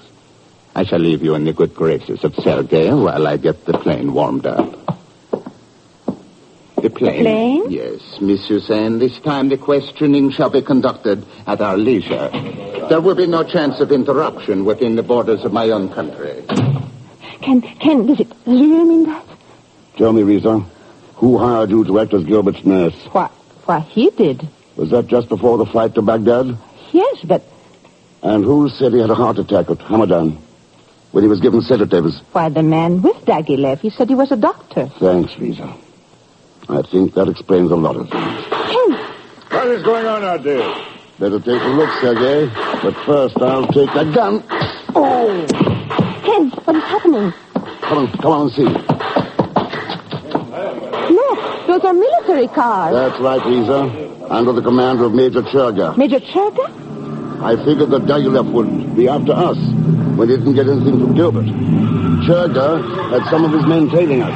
[SPEAKER 7] I shall leave you in the good graces of Sergei while I get the plane warmed up. The plane? Yes, Miss Hussain. This time the questioning shall be conducted at our leisure. There will be no chance of interruption within the borders of my own country.
[SPEAKER 11] Ken, does it really mean that?
[SPEAKER 4] Tell me, Riza, who hired you to act as Gilbert's nurse?
[SPEAKER 11] Why, he did.
[SPEAKER 4] Was that just before the flight to Baghdad?
[SPEAKER 11] Yes, but...
[SPEAKER 4] And who said he had a heart attack at Hamadan when he was given sedatives?
[SPEAKER 11] Why, the man with Dagilev. He said he was a doctor.
[SPEAKER 4] Thanks, Riza. I think that explains a lot of things.
[SPEAKER 11] Ken!
[SPEAKER 12] What is going on out there?
[SPEAKER 4] Better take a look, Sergei. But first, I'll take that gun.
[SPEAKER 11] Oh! Ken, what is happening?
[SPEAKER 4] Come on and see.
[SPEAKER 11] Look, those are military cars.
[SPEAKER 4] That's right, Riza. Under the command of Major Churga.
[SPEAKER 11] Major Churga?
[SPEAKER 4] I figured that Dagilev would be after us when he didn't get anything from Gilbert. Churga had some of his men tailing us.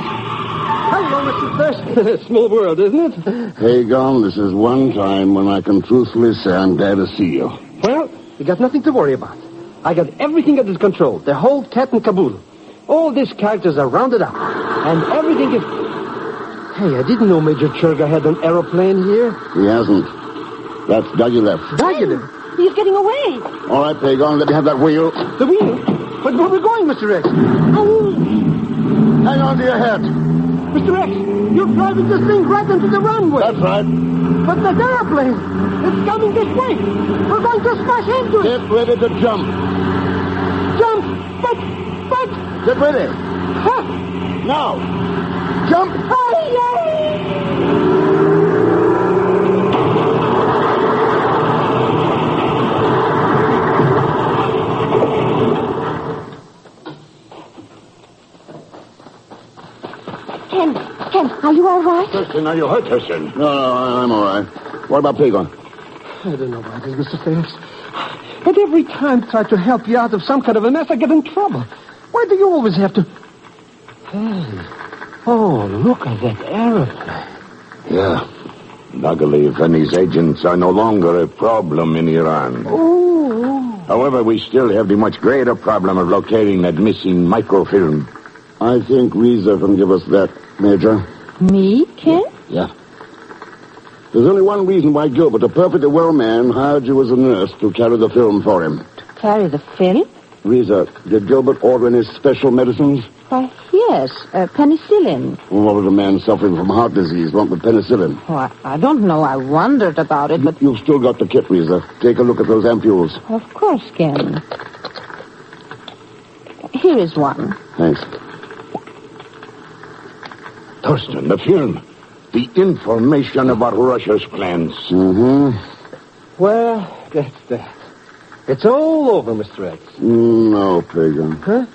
[SPEAKER 15] Hello, Mr. Thurston. Small world, isn't it?
[SPEAKER 4] Pegon, this is one time when I can truthfully say I'm glad to see you.
[SPEAKER 15] Well, you got nothing to worry about. I got everything under control. The whole cat and caboodle. All these characters are rounded up. And everything is... Hey, I didn't know Major Churga had an aeroplane here.
[SPEAKER 4] He hasn't. That's Dagilev.
[SPEAKER 15] Dagilev?
[SPEAKER 11] He's getting away.
[SPEAKER 4] All right, Pegon, let me have that wheel.
[SPEAKER 15] The wheel? But where are we going, Mr. X?
[SPEAKER 4] Hang on to your hat.
[SPEAKER 15] Mr. X, you're driving this thing right into the runway.
[SPEAKER 4] That's right.
[SPEAKER 15] But that airplane, it's coming this way. We're going to smash into it.
[SPEAKER 4] Get ready to jump.
[SPEAKER 15] Jump, but...
[SPEAKER 4] Get ready.
[SPEAKER 15] Huh?
[SPEAKER 4] Now. Jump.
[SPEAKER 15] Oh, yay!
[SPEAKER 11] Ken, are you all right?
[SPEAKER 12] Thurston, are you hurt, Thurston?
[SPEAKER 4] No, I'm all right. What about Pegon?
[SPEAKER 15] I don't know about this, Mr. Phoenix. But every time I try to help you out of some kind of a mess, I get in trouble. Why do you always have to... Hey. Oh, look at that aeroplane.
[SPEAKER 12] Yeah. Dagilev and his agents are no longer a problem in Iran.
[SPEAKER 15] Oh.
[SPEAKER 12] However, we still have the much greater problem of locating that missing microfilm.
[SPEAKER 4] I think Reza can give us that, Major.
[SPEAKER 11] Me, Ken?
[SPEAKER 4] Yeah. There's only one reason why Gilbert, a perfectly well man, hired you as a nurse to carry the film for him.
[SPEAKER 11] Carry the film?
[SPEAKER 4] Reza, did Gilbert order any special medicines?
[SPEAKER 11] Why, yes, penicillin.
[SPEAKER 4] Well, what would a man suffering from heart disease want with penicillin?
[SPEAKER 11] Oh, I don't know. I wondered about it, but...
[SPEAKER 4] You've still got the kit, Reza. Take a look at those ampules.
[SPEAKER 11] Of course, Ken. Here is one.
[SPEAKER 4] Thanks.
[SPEAKER 12] Thurston, the film. The information about Russia's plans.
[SPEAKER 4] Mm-hmm.
[SPEAKER 15] Well, that's that. It's all over, Mr. X.
[SPEAKER 4] No, Pegon.
[SPEAKER 15] Huh?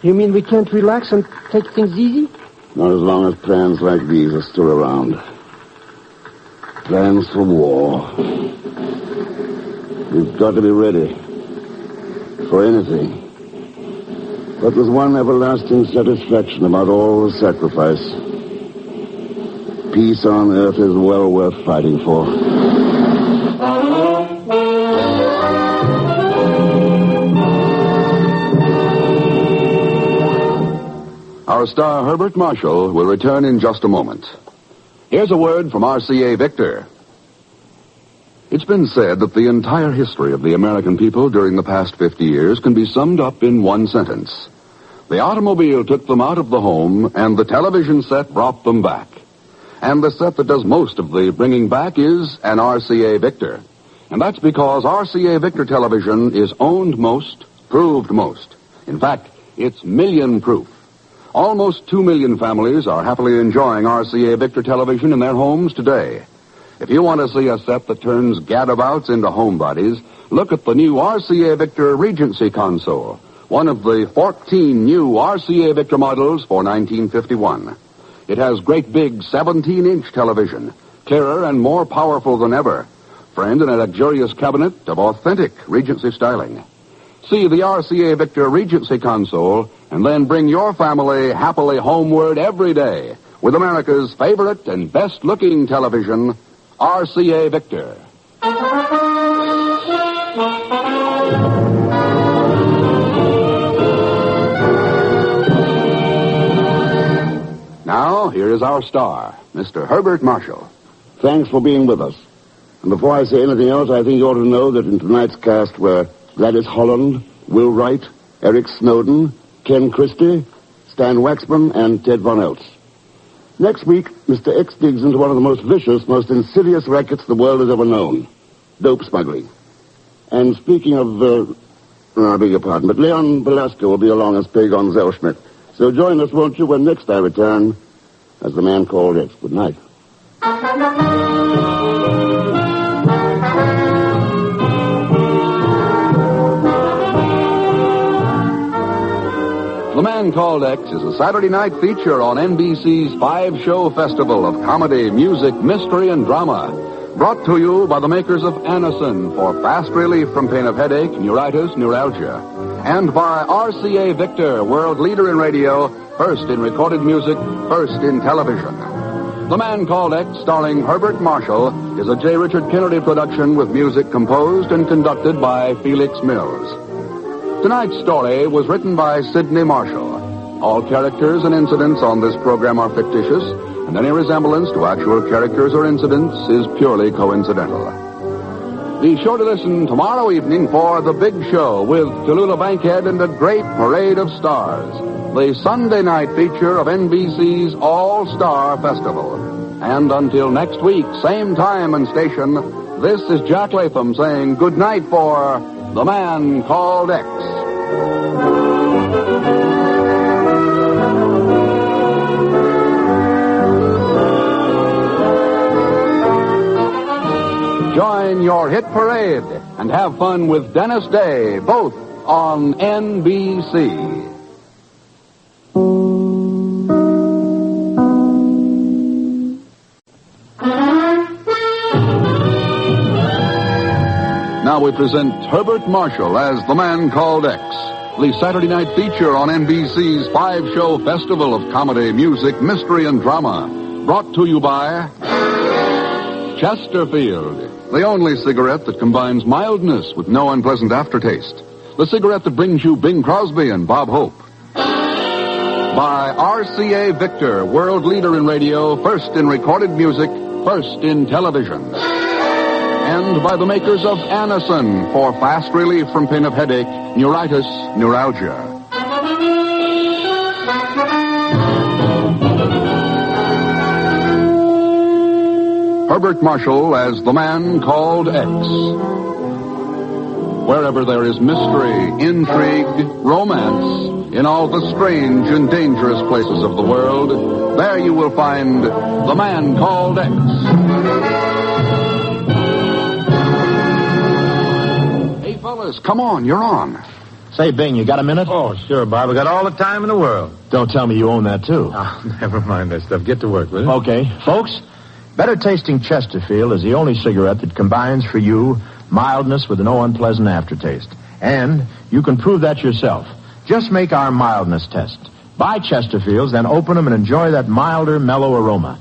[SPEAKER 15] You mean we can't relax and take things easy?
[SPEAKER 4] Not as long as plans like these are still around. Plans for war. We've got to be ready. For anything. But there's one everlasting satisfaction about all the sacrifice. Peace on earth is well worth fighting for.
[SPEAKER 1] Our star, Herbert Marshall, will return in just a moment. Here's a word from RCA Victor. It's been said that the entire history of the American people during the past 50 years can be summed up in one sentence. The automobile took them out of the home, and the television set brought them back. And the set that does most of the bringing back is an RCA Victor. And that's because RCA Victor television is owned most, proved most. In fact, it's million proof. Almost 2 million families are happily enjoying RCA Victor television in their homes today. If you want to see a set that turns gadabouts into homebodies, look at the new RCA Victor Regency console, one of the 14 new RCA Victor models for 1951. It has great big 17-inch television, clearer and more powerful than ever, framed in a luxurious cabinet of authentic Regency styling. See the RCA Victor Regency console, and then bring your family happily homeward every day with America's favorite and best-looking television, RCA Victor. Now, here is our star, Mr. Herbert Marshall.
[SPEAKER 4] Thanks for being with us. And before I say anything else, I think you ought to know that in tonight's cast were Gladys Holland, Will Wright, Eric Snowden, Ken Christie, Stan Waxman, and Ted Von Eltz. Next week, Mr. X digs into one of the most vicious, most insidious rackets the world has ever known, dope smuggling. And speaking of, I beg your pardon, but Leon Belasco will be along as Pegon Zellschmidt. So join us, won't you, when next I return as the man called X. Good night.
[SPEAKER 1] The Man Called X is a Saturday night feature on NBC's 5-show festival of comedy, music, mystery, and drama. Brought to you by the makers of Anacin for fast relief from pain of headache, neuritis, neuralgia. And by RCA Victor, world leader in radio, first in recorded music, first in television. The Man Called X, starring Herbert Marshall, is a J. Richard Kennedy production with music composed and conducted by Felix Mills. Tonight's story was written by Sidney Marshall. All characters and incidents on this program are fictitious, and any resemblance to actual characters or incidents is purely coincidental. Be sure to listen tomorrow evening for The Big Show with Tallulah Bankhead and a great parade of stars, the Sunday night feature of NBC's All-Star Festival. And until next week, same time and station, this is Jack Latham saying good night for The Man Called X. Join your hit parade and have fun with Dennis Day, both on NBC. Now we present Herbert Marshall as The Man Called X, the Saturday night feature on NBC's 5-show festival of comedy, music, mystery, and drama. Brought to you by Chesterfield, the only cigarette that combines mildness with no unpleasant aftertaste. The cigarette that brings you Bing Crosby and Bob Hope. By RCA Victor, world leader in radio, first in recorded music, first in television. And by the makers of Anacin for fast relief from pain of headache, neuritis, neuralgia. Herbert Marshall as the man called X. Wherever there is mystery, intrigue, romance, in all the strange and dangerous places of the world, there you will find the man called X. Hey, fellas, come on, you're on.
[SPEAKER 18] Say, Bing, you got a minute?
[SPEAKER 17] Oh, sure, Bob. I got all the time in the world.
[SPEAKER 18] Don't tell me you own that, too.
[SPEAKER 17] Oh, never mind that stuff. Get to work, will you?
[SPEAKER 18] Okay. Folks, better tasting Chesterfield is the only cigarette that combines for you mildness with no unpleasant aftertaste. And you can prove that yourself. Just make our mildness test. Buy Chesterfields, then open them and enjoy that milder, mellow aroma.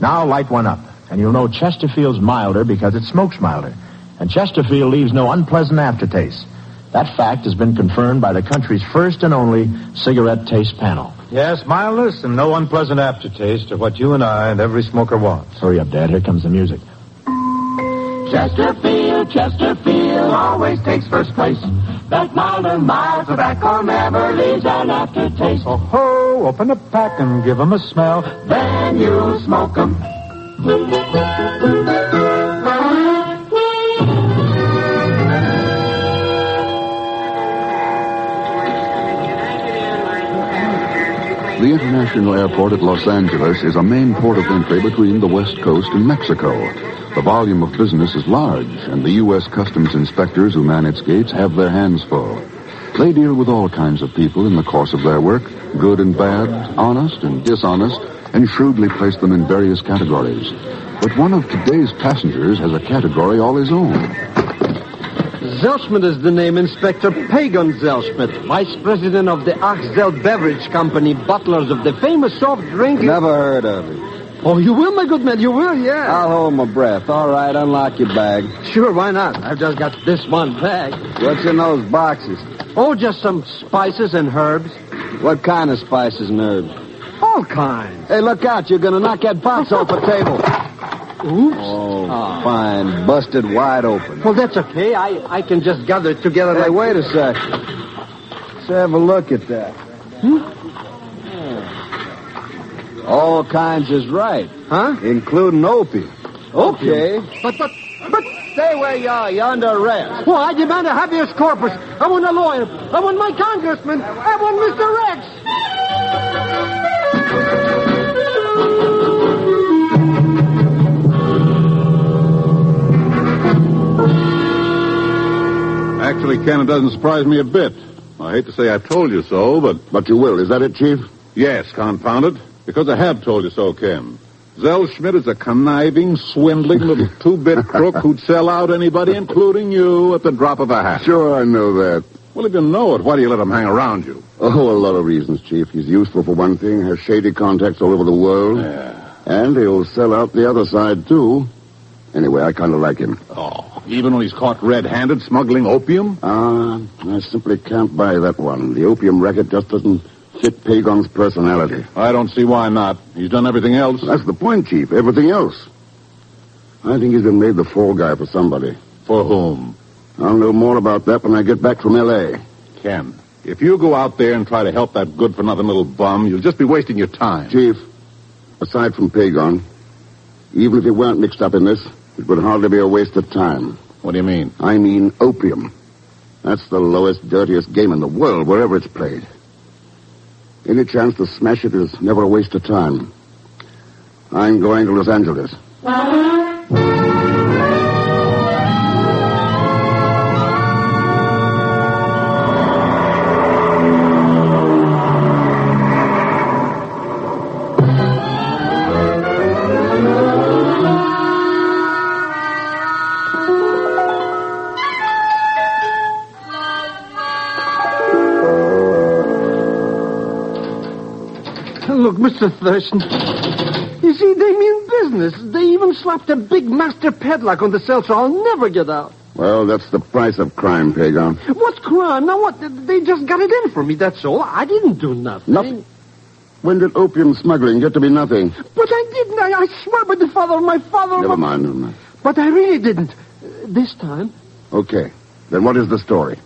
[SPEAKER 18] Now light one up, and you'll know Chesterfield's milder because it smokes milder. And Chesterfield leaves no unpleasant aftertaste. That fact has been confirmed by the country's first and only cigarette taste panel.
[SPEAKER 17] Yes, mildness and no unpleasant aftertaste are what you and I and every smoker wants.
[SPEAKER 18] Hurry up, Dad. Here comes the music.
[SPEAKER 21] Chesterfield, Chesterfield always takes first place. That mild tobacco never leaves an aftertaste.
[SPEAKER 17] Oh, ho, open a pack and give 'em a smell.
[SPEAKER 21] Then you smoke 'em.
[SPEAKER 1] The international airport at Los Angeles is a main port of entry between the West Coast and Mexico. The volume of business is large, and the U.S. customs inspectors who man its gates have their hands full. They deal with all kinds of people in the course of their work, good and bad, honest and dishonest, and shrewdly place them in various categories. But one of today's passengers has a category all his own.
[SPEAKER 15] Zellschmidt is the name, Inspector Pegon Zellschmidt, Vice President of the Axel Beverage Company, butlers of the famous soft drink...
[SPEAKER 19] Never heard of it.
[SPEAKER 15] Oh, you will, my good man, you will, yeah.
[SPEAKER 19] I'll hold my breath. All right, unlock your bag.
[SPEAKER 15] Sure, why not? I've just got this one bag.
[SPEAKER 19] What's in those boxes?
[SPEAKER 15] Oh, just some spices and herbs.
[SPEAKER 19] What kind of spices and herbs?
[SPEAKER 15] All kinds.
[SPEAKER 19] Hey, look out. You're going to knock that box off the table.
[SPEAKER 15] Oops.
[SPEAKER 19] Oh, fine. Busted wide open.
[SPEAKER 15] Well, that's okay. I can just gather it together.
[SPEAKER 19] Hey, wait a second. Let's have a look at that. All kinds is right.
[SPEAKER 15] Huh?
[SPEAKER 19] Including opium. Okay.
[SPEAKER 15] But...
[SPEAKER 19] Stay where you are. You're under arrest.
[SPEAKER 15] Well, I demand a habeas corpus. I want a lawyer. I want my congressman. I want Mr. Rex.
[SPEAKER 20] Actually, Ken, it doesn't surprise me a bit. I hate to say I told you so, but...
[SPEAKER 4] But you will. Is that it, Chief?
[SPEAKER 20] Yes, confound it. Because I have told you so, Ken. Zellschmidt is a conniving, swindling little two-bit crook who'd sell out anybody, including you, at the drop of a hat.
[SPEAKER 4] Sure, I know that.
[SPEAKER 20] Well, if you know it, why do you let him hang around you?
[SPEAKER 4] Oh, a lot of reasons, Chief. He's useful for one thing, has shady contacts all over the world.
[SPEAKER 20] Yeah.
[SPEAKER 4] And he'll sell out the other side, too. Anyway, I kind of like him.
[SPEAKER 20] Oh, even when he's caught red-handed smuggling opium?
[SPEAKER 4] I simply can't buy that one. The opium racket just doesn't fit Pegon's personality.
[SPEAKER 20] I don't see why not. He's done everything else.
[SPEAKER 4] That's the point, Chief. Everything else. I think he's been made the fall guy for somebody.
[SPEAKER 20] For whom?
[SPEAKER 4] I'll know more about that when I get back from L.A.
[SPEAKER 20] Ken, if you go out there and try to help that good-for-nothing little bum, you'll just be wasting your time.
[SPEAKER 4] Chief, aside from Pegon, even if he weren't mixed up in this, it would hardly be a waste of time.
[SPEAKER 20] What do you mean?
[SPEAKER 4] I mean opium. That's the lowest, dirtiest game in the world, wherever it's played. Any chance to smash it is never a waste of time. I'm going to Los Angeles.
[SPEAKER 15] Look, Mr. Thurston. You see, they mean business. They even slapped a big master padlock on the cell, so I'll never get out.
[SPEAKER 4] Well, that's the price of crime, Pegon.
[SPEAKER 15] What crime? Now what? They just got it in for me, that's all. I didn't do nothing.
[SPEAKER 4] Nothing? When did opium smuggling get to be nothing?
[SPEAKER 15] But I didn't. I swear by the father of my father.
[SPEAKER 4] Never mind.
[SPEAKER 15] But I really didn't. This time.
[SPEAKER 4] Okay. Then what is the story?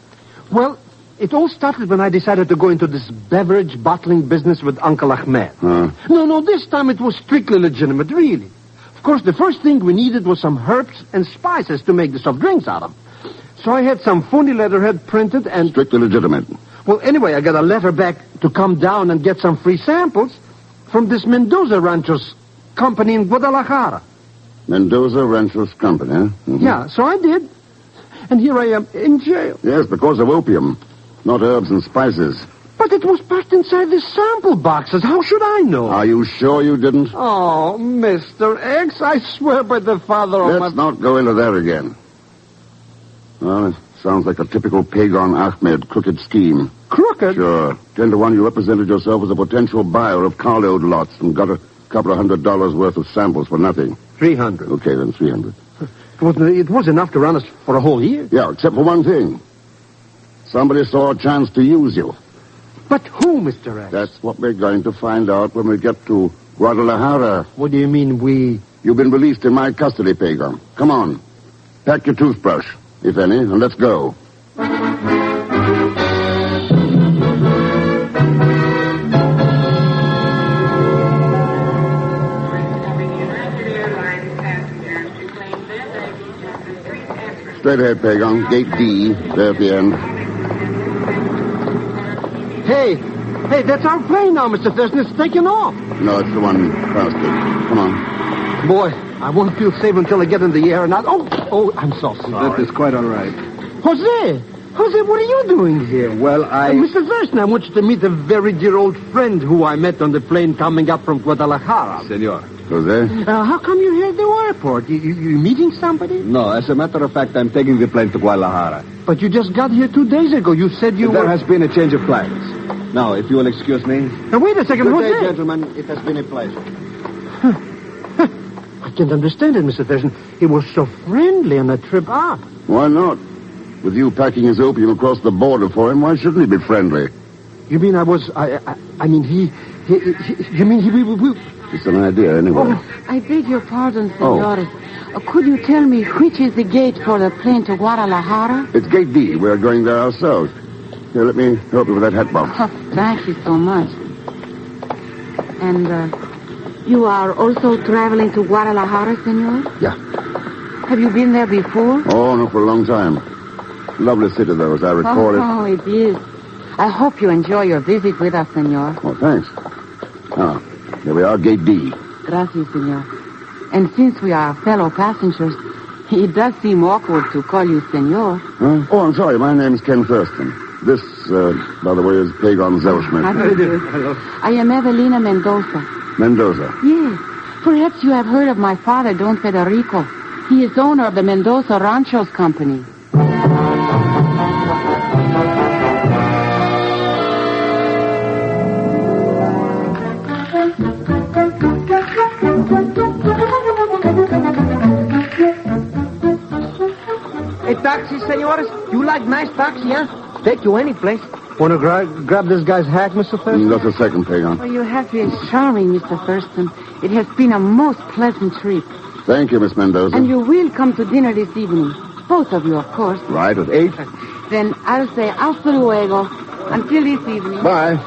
[SPEAKER 15] Well, it all started when I decided to go into this beverage bottling business with Uncle Ahmed. No, this time it was strictly legitimate, really. Of course, the first thing we needed was some herbs and spices to make the soft drinks out of. So I had some phony letterhead printed and...
[SPEAKER 4] Strictly legitimate.
[SPEAKER 15] Well, anyway, I got a letter back to come down and get some free samples from this Mendoza Ranchos company in Guadalajara.
[SPEAKER 4] Mendoza Ranchos company, huh? Mm-hmm.
[SPEAKER 15] Yeah, so I did. And here I am in jail.
[SPEAKER 4] Yes, because of opium, not herbs and spices.
[SPEAKER 15] But it was packed inside the sample boxes. How should I know?
[SPEAKER 4] Are you sure you didn't?
[SPEAKER 15] Oh, Mr. X, I swear by the father of
[SPEAKER 4] Let's not go into that again. Well, it sounds like a typical Pegon Ahmed crooked scheme.
[SPEAKER 15] Crooked?
[SPEAKER 4] Sure. 10-1, you represented yourself as a potential buyer of carload lots and got a couple of $100 worth of samples for nothing.
[SPEAKER 15] 300.
[SPEAKER 4] Okay, then 300.
[SPEAKER 15] It was enough to run us for a whole year.
[SPEAKER 4] Yeah, except for one thing. Somebody saw a chance to use you.
[SPEAKER 15] But who, Mr. X?
[SPEAKER 4] That's what we're going to find out when we get to Guadalajara.
[SPEAKER 15] What do you mean, we?
[SPEAKER 4] You've been released in my custody, Pegon. Come on. Pack your toothbrush, if any, and let's go. Straight ahead, Pegon. Gate D, there at the end.
[SPEAKER 15] Hey, that's our plane now, Mr. Thurston. It's taking off.
[SPEAKER 4] No, it's the one past it. Come on.
[SPEAKER 15] Boy, I won't feel safe until I get in the air and I... Oh, I'm so sorry.
[SPEAKER 19] That is quite all right.
[SPEAKER 15] Jose, what are you doing here?
[SPEAKER 19] Well,
[SPEAKER 15] Mr. Thurston, I want you to meet a very dear old friend who I met on the plane coming up from Guadalajara.
[SPEAKER 19] Senor.
[SPEAKER 4] Jose?
[SPEAKER 15] How come you're here at the airport? You meeting somebody?
[SPEAKER 19] No, as a matter of fact, I'm taking the plane to Guadalajara.
[SPEAKER 15] But you just got here 2 days ago. You said
[SPEAKER 19] There has been a change of plans. Now, if you will excuse me.
[SPEAKER 15] Now, wait a second,
[SPEAKER 19] Good
[SPEAKER 15] Jose.
[SPEAKER 19] day, gentlemen. It has been a pleasure.
[SPEAKER 15] I can't understand it, Mr. Thurston. He was so friendly on the trip up.
[SPEAKER 4] Why not? With you packing his opium across the border for him, why shouldn't he be friendly?
[SPEAKER 15] You mean I mean, you mean he...
[SPEAKER 4] It's an idea, anyway.
[SPEAKER 10] Oh, I beg your pardon, senores. Could you tell me which is the gate for the plane to Guadalajara?
[SPEAKER 4] It's Gate D. We're going there ourselves. Here, let me help you with that hat box.
[SPEAKER 10] Oh, thank you so much. And, you are also traveling to Guadalajara, senor?
[SPEAKER 4] Yeah.
[SPEAKER 10] Have you been there before?
[SPEAKER 4] Oh, no, for a long time. Lovely city, though, as I recall it.
[SPEAKER 10] Oh, it is. I hope you enjoy your visit with us, senor.
[SPEAKER 4] Oh, thanks. Ah, here we are, Gate D.
[SPEAKER 10] Gracias, senor. And since we are fellow passengers, it does seem awkward to call you senor.
[SPEAKER 4] Huh? Oh, I'm sorry. My name's Ken Thurston. This, by the way, is Pegon Zellschmidt.
[SPEAKER 10] How do you do?
[SPEAKER 15] Hello.
[SPEAKER 10] I am Evelina Mendoza.
[SPEAKER 4] Mendoza?
[SPEAKER 10] Yes. Perhaps you have heard of my father, Don Federico. He is owner of the Mendoza Ranchos Company.
[SPEAKER 15] Hey, taxi, senores. You like nice taxi, huh? Take you any place. Want to grab this guy's hack, Mr. Thurston?
[SPEAKER 4] Just a second, Pegon.
[SPEAKER 10] Well, you have been charming, Mr. Thurston. It has been a most pleasant trip.
[SPEAKER 4] Thank you, Miss Mendoza.
[SPEAKER 10] And you will come to dinner this evening. Both of you, of course.
[SPEAKER 4] Right, at 8.
[SPEAKER 10] Then I'll say hasta luego. Until this evening.
[SPEAKER 4] Bye.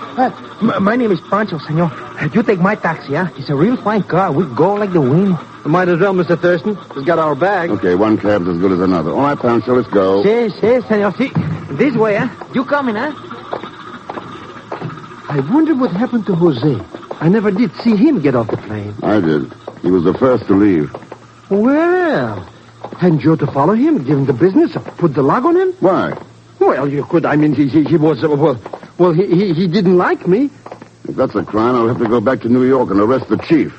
[SPEAKER 15] My name is Pancho, senor. You take my taxi, huh? It's a real fine car. We go like the wind. Might as well, Mr. Thurston. He's got our bag.
[SPEAKER 4] Okay, one cab's as good as another. All right, Pancho, let's go.
[SPEAKER 15] Si, senor. Si. This way, huh? You coming, huh? I wonder what happened to Jose. I never did see him get off the plane.
[SPEAKER 4] I did. He was the first to leave.
[SPEAKER 15] Well, hadn't you to follow him, give him the business, put the log on him?
[SPEAKER 4] Why?
[SPEAKER 15] Well, you could. I mean, he was, he didn't like me.
[SPEAKER 4] If that's a crime, I'll have to go back to New York and arrest the chief.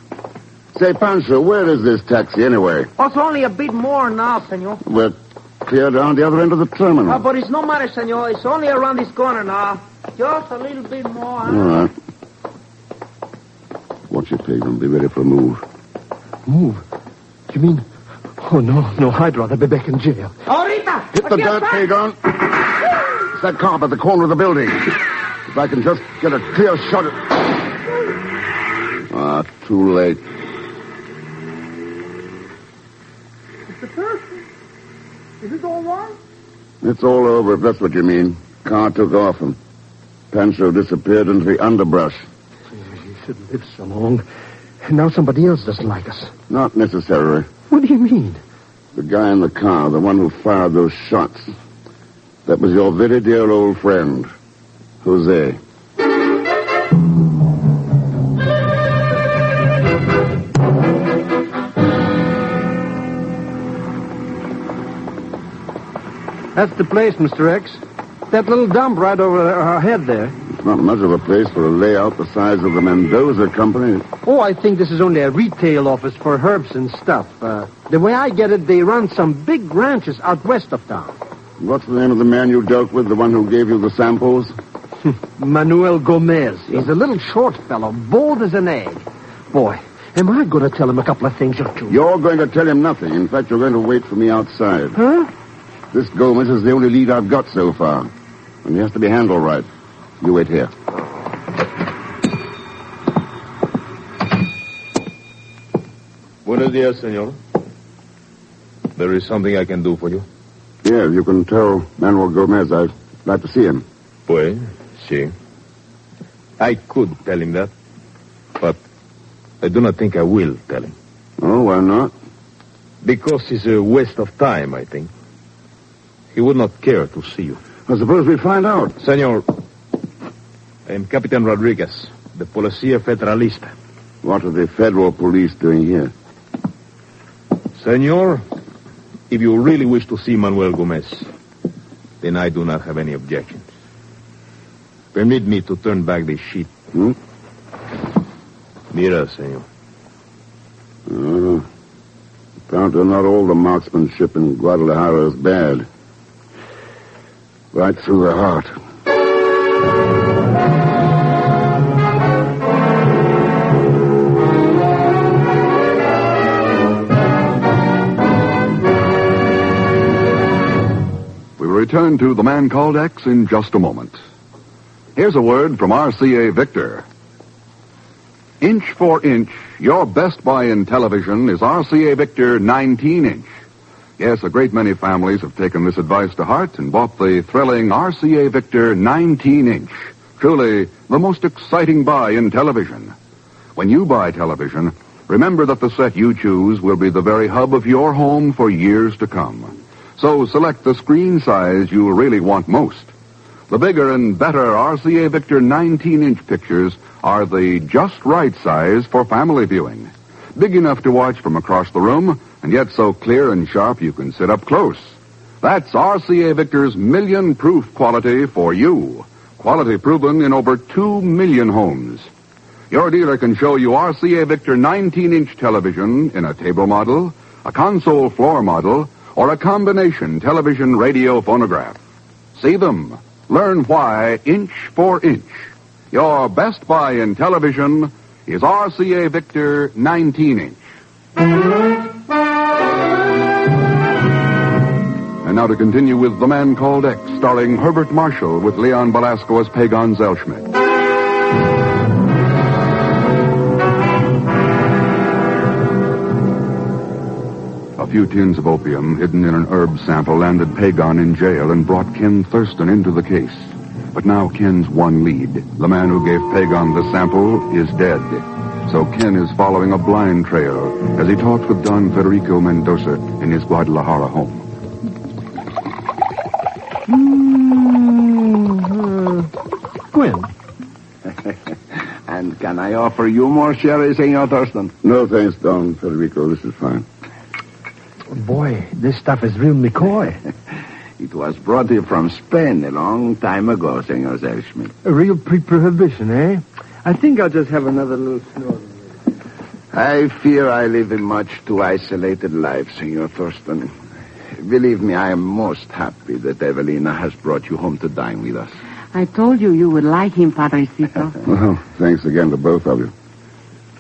[SPEAKER 4] Say, Pancho, where is this taxi anyway?
[SPEAKER 15] Oh, it's only a bit more now, senor.
[SPEAKER 4] We're clear down the other end of the terminal.
[SPEAKER 15] But it's no matter, senor. It's only around this corner now. Just a little bit more. Huh?
[SPEAKER 4] All right. Watch your Pegon. Be ready for a move.
[SPEAKER 15] Move? You mean... Oh, no, I'd rather be back in jail.
[SPEAKER 10] Ahorita!
[SPEAKER 4] Hit the dirt, Pegon. It's that car by the corner of the building. If I can just get a clear shot at... Too late.
[SPEAKER 5] Mr. Thurston, is it all right?
[SPEAKER 4] It's all over, if that's what you mean. Car took off and Pancho disappeared into the underbrush.
[SPEAKER 15] You shouldn't live so long. And now somebody else doesn't like us.
[SPEAKER 4] Not necessarily.
[SPEAKER 15] What do you mean?
[SPEAKER 4] The guy in the car, the one who fired those shots. That was your very dear old friend, Jose.
[SPEAKER 15] That's the place, Mr. X. That little dump right over our head there.
[SPEAKER 4] It's not much of a place for a layout the size of the Mendoza Company.
[SPEAKER 15] Oh, I think this is only a retail office for herbs and stuff. The way I get it, they run some big ranches out west of town.
[SPEAKER 4] What's the name of the man you dealt with, the one who gave you the samples?
[SPEAKER 15] Manuel Gomez. He's a little short fellow, bold as an egg. Boy, am I going to tell him a couple of things or two?
[SPEAKER 4] You're going to tell him nothing. In fact, you're going to wait for me outside.
[SPEAKER 15] Huh?
[SPEAKER 4] This Gomez is the only lead I've got so far. And he has to be handled right. You wait here.
[SPEAKER 13] Buenos dias, senor. There is something I can do for you.
[SPEAKER 4] Yes, you can tell Manuel Gomez I'd like to see him.
[SPEAKER 13] Pues, sí. I could tell him that, but I do not think I will tell him.
[SPEAKER 4] Oh, why not?
[SPEAKER 13] Because it's a waste of time, I think. He would not care to see you.
[SPEAKER 4] I suppose we find out.
[SPEAKER 13] Senor, I am Capitan Rodriguez, the Policía Federalista.
[SPEAKER 4] What are the federal police doing here?
[SPEAKER 13] Senor, if you really wish to see Manuel Gomez, then I do not have any objections. Permit me to turn back the sheet. Mira, senor.
[SPEAKER 4] Apparently not all the marksmanship in Guadalajara is bad. Right through the heart.
[SPEAKER 1] We will return to The Man Called X in just a moment. Here's a word from RCA Victor. Inch for inch, your best buy in television is RCA Victor 19-inch. Yes, a great many families have taken this advice to heart and bought the thrilling RCA Victor 19-inch. Truly, the most exciting buy in television. When you buy television, remember that the set you choose will be the very hub of your home for years to come. So select the screen size you really want most. The bigger and better RCA Victor 19-inch pictures are the just right size for family viewing. Big enough to watch from across the room, and yet so clear and sharp you can sit up close. That's RCA Victor's million-proof quality for you. Quality proven in over 2 million homes. Your dealer can show you RCA Victor 19-inch television in a table model, a console floor model, or a combination television radio phonograph. See them. Learn why inch for inch. Your best buy in television is RCA Victor 19-inch. And now to continue with The Man Called X, starring Herbert Marshall with Leon Belasco as Pegon Zellschmidt. A few tins of opium hidden in an herb sample landed Pegon in jail and brought Ken Thurston into the case. But now Ken's one lead. The man who gave Pegon the sample is dead. So Ken is following a blind trail as he talks with Don Federico Mendoza in his Guadalajara home.
[SPEAKER 15] Gwen.
[SPEAKER 12] And can I offer you more sherry, Senor Thurston?
[SPEAKER 4] No, thanks, Don Federico. This is fine.
[SPEAKER 15] Boy, this stuff is real McCoy.
[SPEAKER 12] It was brought here from Spain a long time ago, Senor Zellschmidt.
[SPEAKER 15] A real pre-prohibition, eh? I think I'll just have another little snort.
[SPEAKER 12] I fear I live a much too isolated life, Senor Thurston. Believe me, I am most happy that Evelina has brought you home to dine with us.
[SPEAKER 10] I told you you would like him, Padrecito.
[SPEAKER 4] Well, thanks again to both of you.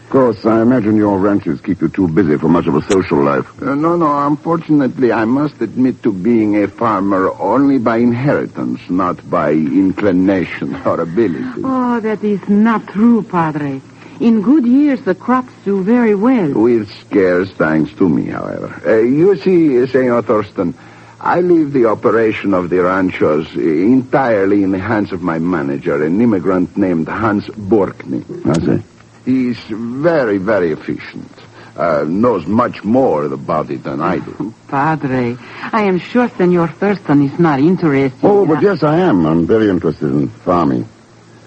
[SPEAKER 4] Of course, I imagine your ranches keep you too busy for much of a social life.
[SPEAKER 12] No. Unfortunately, I must admit to being a farmer only by inheritance, not by inclination or ability.
[SPEAKER 10] Oh, that is not true, Padre. In good years, the crops do very well.
[SPEAKER 12] With scarce thanks to me, however. You see, Senor Thurston, I leave the operation of the ranchos entirely in the hands of my manager, an immigrant named Hans Borkney.
[SPEAKER 4] I see.
[SPEAKER 12] He's very, very efficient. Knows much more about it than I do.
[SPEAKER 10] Padre, I am sure Senor Thurston is not interested.
[SPEAKER 4] Oh, but yes, I am. I'm very interested in farming,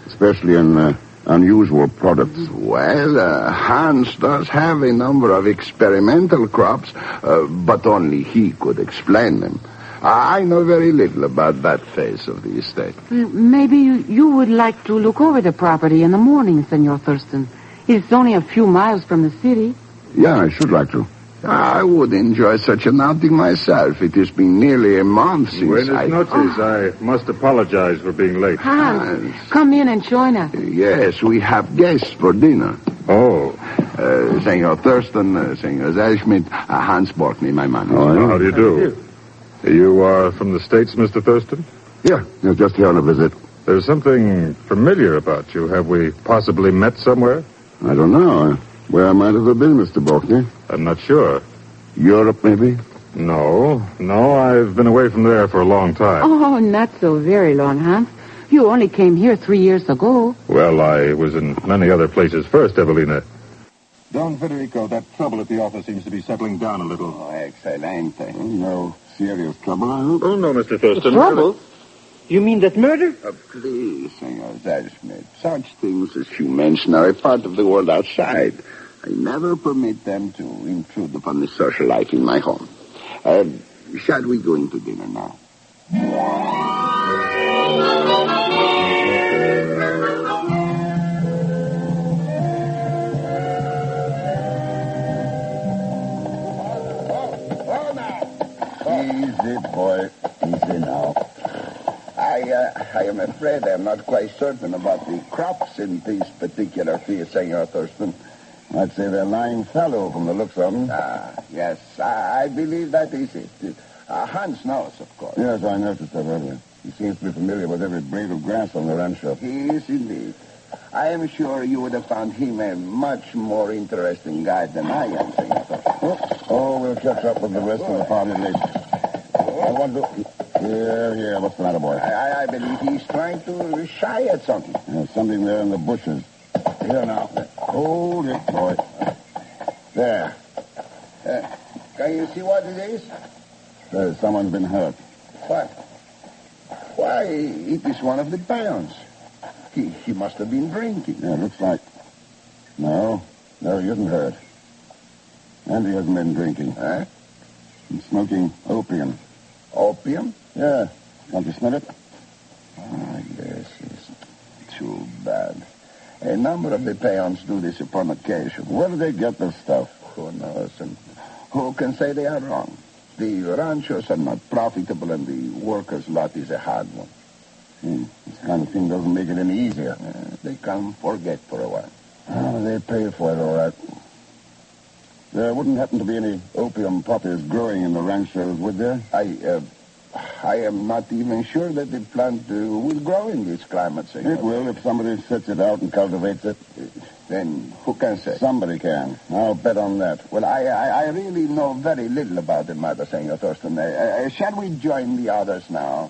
[SPEAKER 4] especially in unusual products.
[SPEAKER 12] Well, Hans does have a number of experimental crops, but only he could explain them. I know very little about that phase of the estate.
[SPEAKER 10] Maybe you would like to look over the property in the morning, Senor Thurston. It's only a few miles from the city.
[SPEAKER 4] Yeah, I should like to.
[SPEAKER 12] I would enjoy such an outing myself. It has been nearly a month since
[SPEAKER 20] Buenas noches. I must apologize for being late.
[SPEAKER 10] Hans, come in and join us.
[SPEAKER 12] Yes, we have guests for dinner.
[SPEAKER 20] Oh.
[SPEAKER 12] Senor Thurston, Senor Zellschmidt, Hans Borkney, my manager.
[SPEAKER 20] Oh, how do you do? You are from the States, Mr. Thurston?
[SPEAKER 4] Yeah, just here on a visit.
[SPEAKER 20] There's something familiar about you. Have we possibly met somewhere?
[SPEAKER 4] I don't know. Where might it have been, Mr. Borkney?
[SPEAKER 20] I'm not sure.
[SPEAKER 4] Europe, maybe?
[SPEAKER 20] No, I've been away from there for a long time.
[SPEAKER 10] Oh, not so very long, Hans. You only came here 3 years ago.
[SPEAKER 20] Well, I was in many other places first, Evelina.
[SPEAKER 18] Don Federico, that trouble at the office seems to be settling down a little.
[SPEAKER 12] Oh, excelente.
[SPEAKER 4] No serious trouble, I hope?
[SPEAKER 20] Oh, no, Mr. Thurston.
[SPEAKER 15] Trouble? You mean that murder?
[SPEAKER 12] Please, Senor Zellschmidt. Such things as you mention are a part of the world outside. I never permit them to intrude upon the social life in my home. Shall we go into dinner now?
[SPEAKER 4] Easy, boy. Easy now.
[SPEAKER 12] I am afraid I'm not quite certain about the crops in these particular fields, Senor Thurston.
[SPEAKER 4] I'd say they're lying fallow from the looks of them.
[SPEAKER 12] Yes, I believe that is it. Hans knows, of course.
[SPEAKER 4] Yes, I noticed that earlier. He seems to be familiar with every blade of grass on the rancho.
[SPEAKER 12] He is indeed. I am sure you would have found him a much more interesting guide than I am, Senor Thurston.
[SPEAKER 4] Oh, we'll catch up with the rest of the party later. I want to... Here. What's the matter, boy?
[SPEAKER 12] I believe he's trying to shy at something.
[SPEAKER 4] There's something there in the bushes. Here now. Hold it, boy. There.
[SPEAKER 12] Can you see what it is?
[SPEAKER 4] Someone's been hurt.
[SPEAKER 12] What? Why, it is one of the peons. He must have been drinking.
[SPEAKER 4] Yeah, looks like. No, he isn't hurt. And he hasn't been drinking.
[SPEAKER 12] Huh?
[SPEAKER 4] He's smoking opium.
[SPEAKER 12] Opium?
[SPEAKER 4] Yeah. Can't you smell it?
[SPEAKER 12] Yes, it's too bad. A number of the peons do this upon occasion.
[SPEAKER 4] Where do they get this stuff?
[SPEAKER 12] Who knows? And who can say they are wrong? The ranchos are not profitable, and the workers' lot is a hard one.
[SPEAKER 4] This kind of thing doesn't make it any easier.
[SPEAKER 12] They can forget for a while.
[SPEAKER 4] They pay for it, all right. There wouldn't happen to be any opium poppies growing in the ranchos, would there?
[SPEAKER 12] I am not even sure that the plant will grow in this climate, Senor.
[SPEAKER 4] It will if somebody sets it out and cultivates it.
[SPEAKER 12] Then who can say?
[SPEAKER 4] Somebody can. I'll bet on that.
[SPEAKER 12] Well, I really know very little about the matter, Senor Thurston. Shall we join the others now?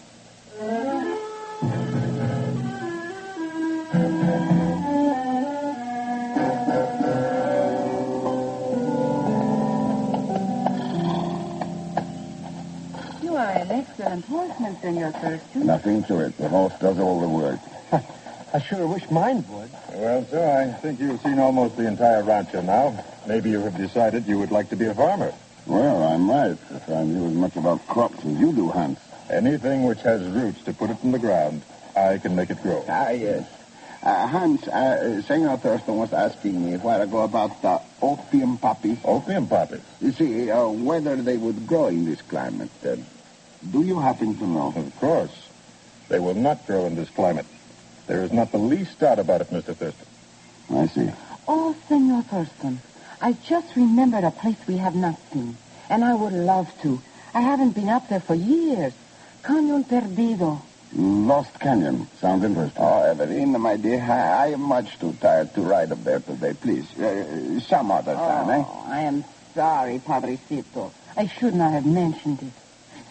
[SPEAKER 10] You are an excellent horseman, Senor Thurston.
[SPEAKER 4] Nothing to it. The horse does all the work.
[SPEAKER 15] I sure wish mine would.
[SPEAKER 18] Well, sir, I think you've seen almost the entire rancho now. Maybe you have decided you would like to be a farmer.
[SPEAKER 4] Well, I might, if I knew as much about crops as you do, Hans.
[SPEAKER 18] Anything which has roots to put it in the ground, I can make it grow.
[SPEAKER 12] Yes. Hans, Senor Thurston was asking me a while ago about the opium poppies.
[SPEAKER 18] Opium poppies?
[SPEAKER 12] You see, whether they would grow in this climate. Do you happen to know?
[SPEAKER 18] Of course. They will not grow in this climate. There is not the least doubt about it, Mr. Thurston.
[SPEAKER 4] I see.
[SPEAKER 10] Oh, Senor Thurston, I just remembered a place we have not seen, and I would love to. I haven't been up there for years. Cañón Perdido.
[SPEAKER 12] Lost Canyon. Sounds interesting. Oh, Evelyn, my dear, I am much too tired to ride up there today. Please, some other time, eh?
[SPEAKER 10] I am sorry, Padrecito. I should not have mentioned it.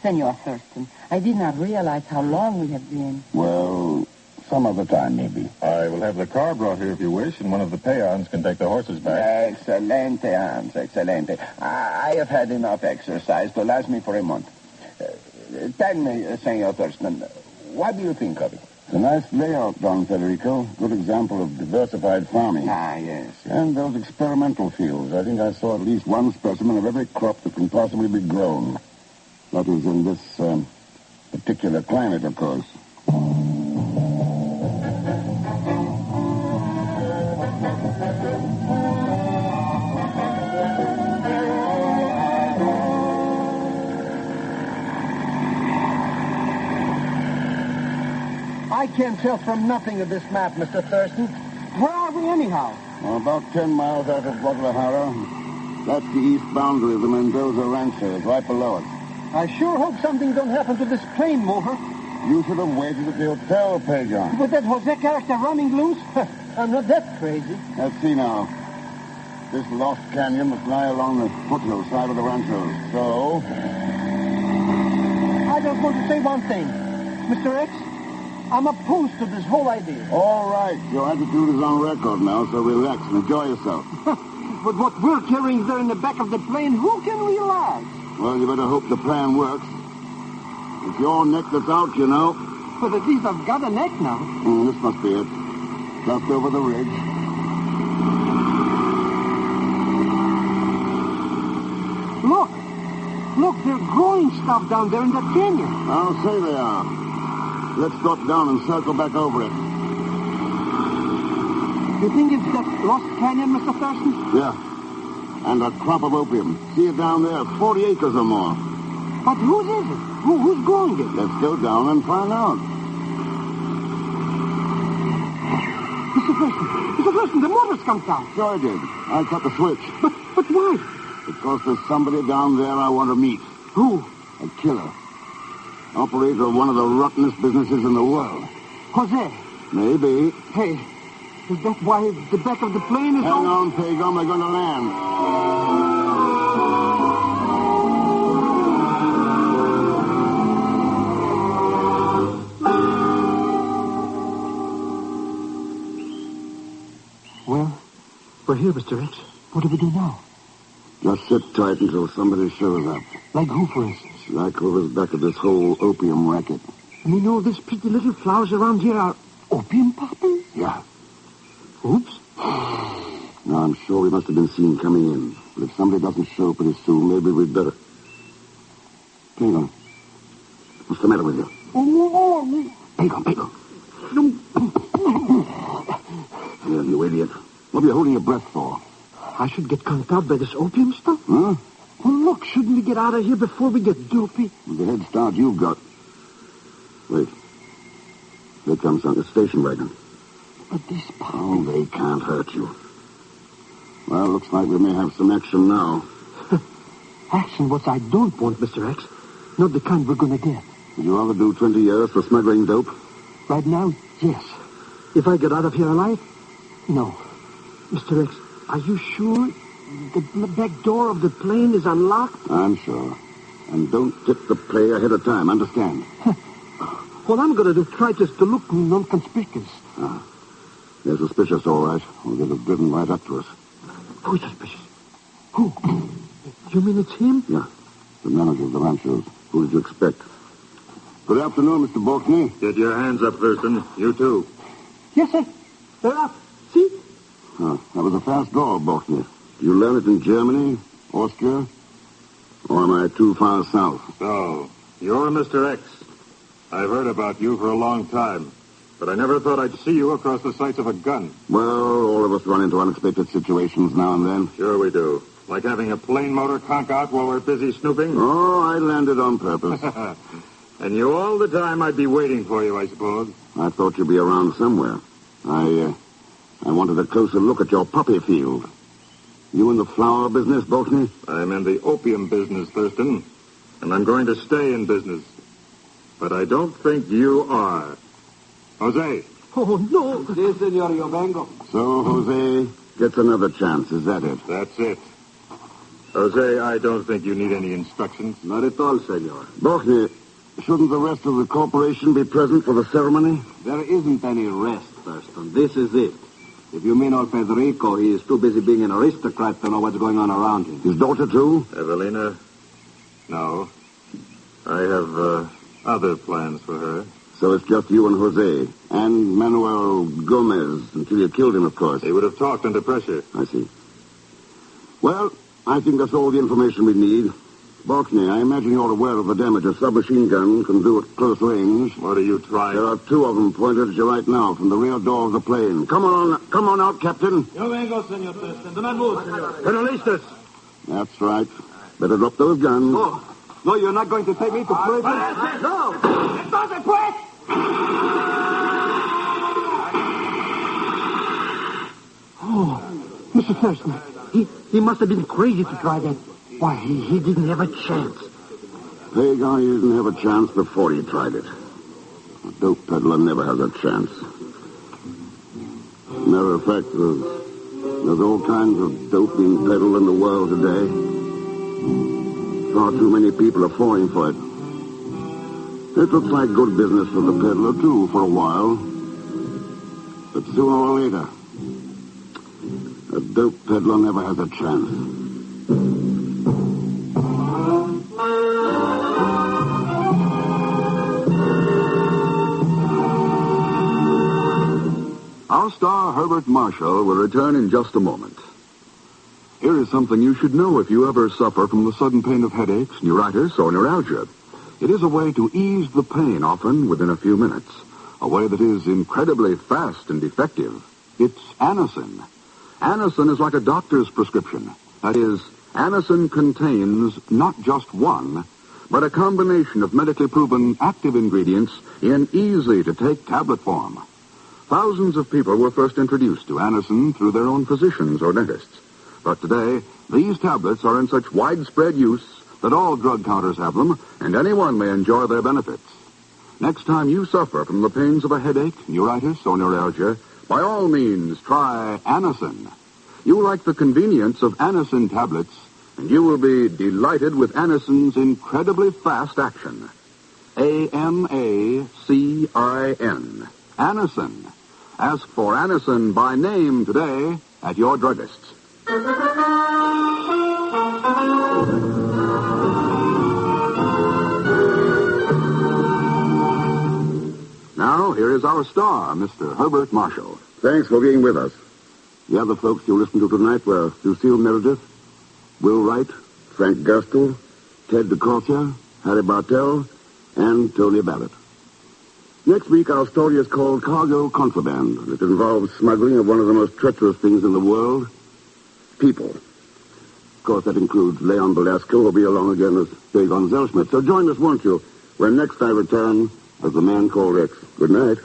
[SPEAKER 10] Senor Thurston, I did not realize how long we have been.
[SPEAKER 12] Well, some other time, maybe.
[SPEAKER 20] I will have the car brought here if you wish, and one of the peons can take the horses back.
[SPEAKER 12] Excelente, Hans, excelente. I have had enough exercise to last me for a month. Tell me, Senor Thurston, what do you think of it?
[SPEAKER 4] It's a nice layout, Don Federico. Good example of diversified farming.
[SPEAKER 12] Ah, yes.
[SPEAKER 4] And those experimental fields. I think I saw at least one specimen of every crop that can possibly be grown. That is in this particular climate, of course.
[SPEAKER 5] I can't tell from nothing of this map, Mr. Thurston. Where are we anyhow?
[SPEAKER 4] About 10 miles out of Guadalajara. That's the east boundary of the Mendoza Ranches, right below it.
[SPEAKER 5] I sure hope something don't happen to this plane mover.
[SPEAKER 4] You should have waited at the hotel, Pegon.
[SPEAKER 5] With that Jose character running loose? I'm not that crazy.
[SPEAKER 4] Let's see now. This lost canyon must lie along the foothill side of the ranchos. So...
[SPEAKER 5] I just want to say one thing. Mr. X, I'm opposed to this whole idea.
[SPEAKER 4] All right. Your attitude is on record now, so relax and enjoy yourself.
[SPEAKER 5] But what we're carrying there in the back of the plane, who can relax?
[SPEAKER 4] Well, you better hope the plan works. It's your neck that's out, you know.
[SPEAKER 5] But at least I've got a neck now.
[SPEAKER 4] This must be it. Just over the ridge.
[SPEAKER 5] Look. Look, they're growing stuff down there in the canyon.
[SPEAKER 4] I'll say they are. Let's drop down and circle back over it.
[SPEAKER 5] You think it's that lost canyon, Mr. Thurston?
[SPEAKER 4] Yeah. And a crop of opium. See it down there? 40 acres or more.
[SPEAKER 5] But whose is it? Who's growing it?
[SPEAKER 4] Let's go down and find out.
[SPEAKER 5] Mr. Thurston, the motor's come down.
[SPEAKER 4] Sure I did. I cut the switch.
[SPEAKER 5] But why?
[SPEAKER 4] Because there's somebody down there I want to meet.
[SPEAKER 5] Who?
[SPEAKER 4] A killer. Operator of one of the rottenest businesses in the world.
[SPEAKER 5] Jose?
[SPEAKER 4] Maybe.
[SPEAKER 5] Hey, is that why the back of the plane is...
[SPEAKER 4] Hang on, Pegon. They're going to land.
[SPEAKER 5] Well, we're here, Mr. X. What do we do now?
[SPEAKER 4] Just sit tight until somebody shows up.
[SPEAKER 5] Like who, for instance?
[SPEAKER 4] Like whoever's back of this whole opium racket.
[SPEAKER 5] I mean, all these pretty little flowers around here are opium popping?
[SPEAKER 4] Yeah.
[SPEAKER 5] Oops.
[SPEAKER 4] Now, I'm sure we must have been seen coming in. But if somebody doesn't show pretty soon, maybe we'd better... Pegon, what's the matter with you? Pegon. You idiot. What are you holding your breath for?
[SPEAKER 5] I should get conked out by this opium stuff?
[SPEAKER 4] Huh?
[SPEAKER 5] Well, look, shouldn't we get out of here before we get dopey?
[SPEAKER 4] With the head start you've got. Wait. Here comes the station wagon.
[SPEAKER 5] But this
[SPEAKER 4] Oh, they can't hurt you. Well, looks like we may have some action now.
[SPEAKER 5] Action, what I don't want, Mr. X. Not the kind we're going to get.
[SPEAKER 4] Would you rather do 20 years for smuggling dope?
[SPEAKER 5] Right now, yes. If I get out of here alive, no. Mr. X, are you sure the back door of the plane is unlocked?
[SPEAKER 4] I'm sure. And don't tip the play ahead of time, understand?
[SPEAKER 5] What I'm going to do, try just to look non-conspicuous.
[SPEAKER 4] They're suspicious, all right. We'll get it driven right up to us.
[SPEAKER 5] Who's suspicious? Who? You mean it's him?
[SPEAKER 4] Yeah. The manager of the ranchos. Who did you expect? Good afternoon, Mr. Balkney.
[SPEAKER 20] Get your hands up, Thurston. You too.
[SPEAKER 5] Yes, sir. They're up. See?
[SPEAKER 4] That was a fast draw, Balkney. You learn it in Germany, Austria, or am I too far south?
[SPEAKER 20] So, you're Mr. X. I've heard about you for a long time, but I never thought I'd see you across the sights of a gun.
[SPEAKER 4] Well, all of us run into unexpected situations now and then.
[SPEAKER 20] Sure we do. Like having a plane motor conk out while we're busy snooping?
[SPEAKER 4] Oh, I landed on purpose.
[SPEAKER 20] And you all the time I'd be waiting for you, I suppose.
[SPEAKER 4] I thought you'd be around somewhere. I wanted a closer look at your poppy field. You in the flower business, Balkney?
[SPEAKER 20] I'm in the opium business, Thurston. And I'm going to stay in business. But I don't think you are. Jose.
[SPEAKER 5] Oh, no.
[SPEAKER 19] Si, senor, yo vengo.
[SPEAKER 12] So, Jose gets another chance, is that it?
[SPEAKER 20] That's it. Jose, I don't think you need any instructions.
[SPEAKER 19] Not at all, senor.
[SPEAKER 12] Bochny, shouldn't the rest of the corporation be present for the ceremony?
[SPEAKER 19] There isn't any rest, Thurston. This is it. If you mean old Federico, he is too busy being an aristocrat to know what's going on around him.
[SPEAKER 12] His daughter, too?
[SPEAKER 20] Evelina? No. I have other plans for her.
[SPEAKER 12] So it's just you and Jose. And Manuel Gomez, until you killed him, of course.
[SPEAKER 20] He would have talked under pressure.
[SPEAKER 12] I see. Well, I think that's all the information we need. Bochny, I imagine you're aware of the damage a submachine gun can do at close range.
[SPEAKER 20] What are you trying?
[SPEAKER 12] There are two of them pointed at you right now from the rear door of the plane. Come on out, Captain.
[SPEAKER 19] Yo vengo, senor Thurston. Do not move, senor.
[SPEAKER 12] Penalistas. That's right. Better drop those guns.
[SPEAKER 19] No, you're not going to take me to prison? No! Entonces, pues!
[SPEAKER 5] Oh, Mr. Thurston, he must have been crazy to try that. Why, he didn't have a chance.
[SPEAKER 12] Pegon didn't have a chance before he tried it. A dope peddler never has a chance. Matter of fact, there's all kinds of dope being peddled in the world today. Far too many people are falling for it. It looks like good business for the peddler, too, for a while. But sooner or later, a dope peddler never has a chance.
[SPEAKER 14] Our star, Herbert Marshall, will return in just a moment. Here is something you should know if you ever suffer from the sudden pain of headaches, neuritis, or neuralgia. It is a way to ease the pain, often within a few minutes. A way that is incredibly fast and effective. It's Anacin. Anacin is like a doctor's prescription. That is, Anacin contains not just one, but a combination of medically proven active ingredients in easy-to-take tablet form. Thousands of people were first introduced to Anacin through their own physicians or dentists. But today, these tablets are in such widespread use that all drug counters have them, and anyone may enjoy their benefits. Next time you suffer from the pains of a headache, neuritis, or neuralgia, by all means, try Anacin. You'll like the convenience of Anacin tablets, and you will be delighted with Anacin's incredibly fast action. A-N-A-C-I-N. Anacin. Ask for Anacin by name today at your druggist's. Now, here is our star, Mr. Herbert Marshall.
[SPEAKER 12] Thanks for being with us. The other folks you listened to tonight were Lucille Meredith, Will Wright, Frank Gerstle, Ted DeCorsia, Harry Bartell, and Tony Ballett. Next week, our story is called Cargo Contraband. It involves smuggling of one of the most treacherous things in the world, people. Of course, that includes Leon Belasco, who'll be along again as Pegon Zellschmidt. So join us, won't you, when next I return as the man called X. Good night.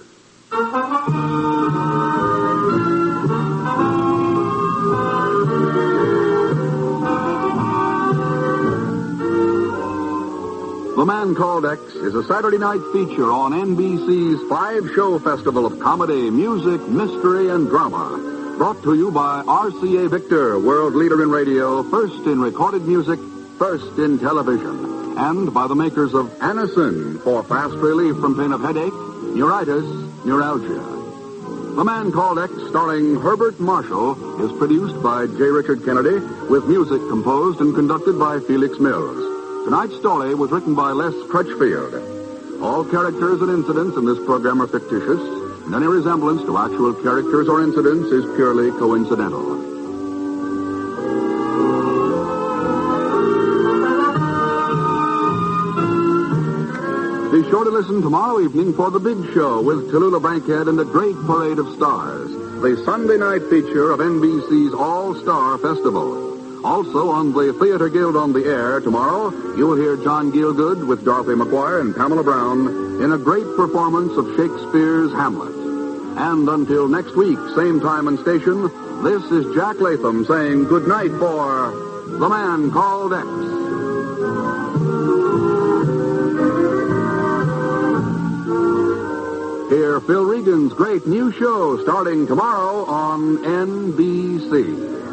[SPEAKER 14] The Man Called X is a Saturday night feature on NBC's 5-show festival of comedy, music, mystery, and drama. Brought to you by RCA Victor, world leader in radio, first in recorded music, first in television. And by the makers of Anacin for fast relief from pain of headache, neuritis, neuralgia. The Man Called X, starring Herbert Marshall, is produced by J. Richard Kennedy, with music composed and conducted by Felix Mills. Tonight's story was written by Les Crutchfield. All characters and incidents in this program are fictitious, and any resemblance to actual characters or incidents is purely coincidental. Be sure to listen tomorrow evening for The Big Show with Tallulah Bankhead and a great parade of stars, the Sunday night feature of NBC's All-Star Festival. Also on the Theater Guild on the Air tomorrow, you will hear John Gielgud with Dorothy McGuire and Pamela Brown in a great performance of Shakespeare's Hamlet. And until next week, same time and station, this is Jack Latham saying good night for The Man Called X. Phil Regan's great new show starting tomorrow on NBC.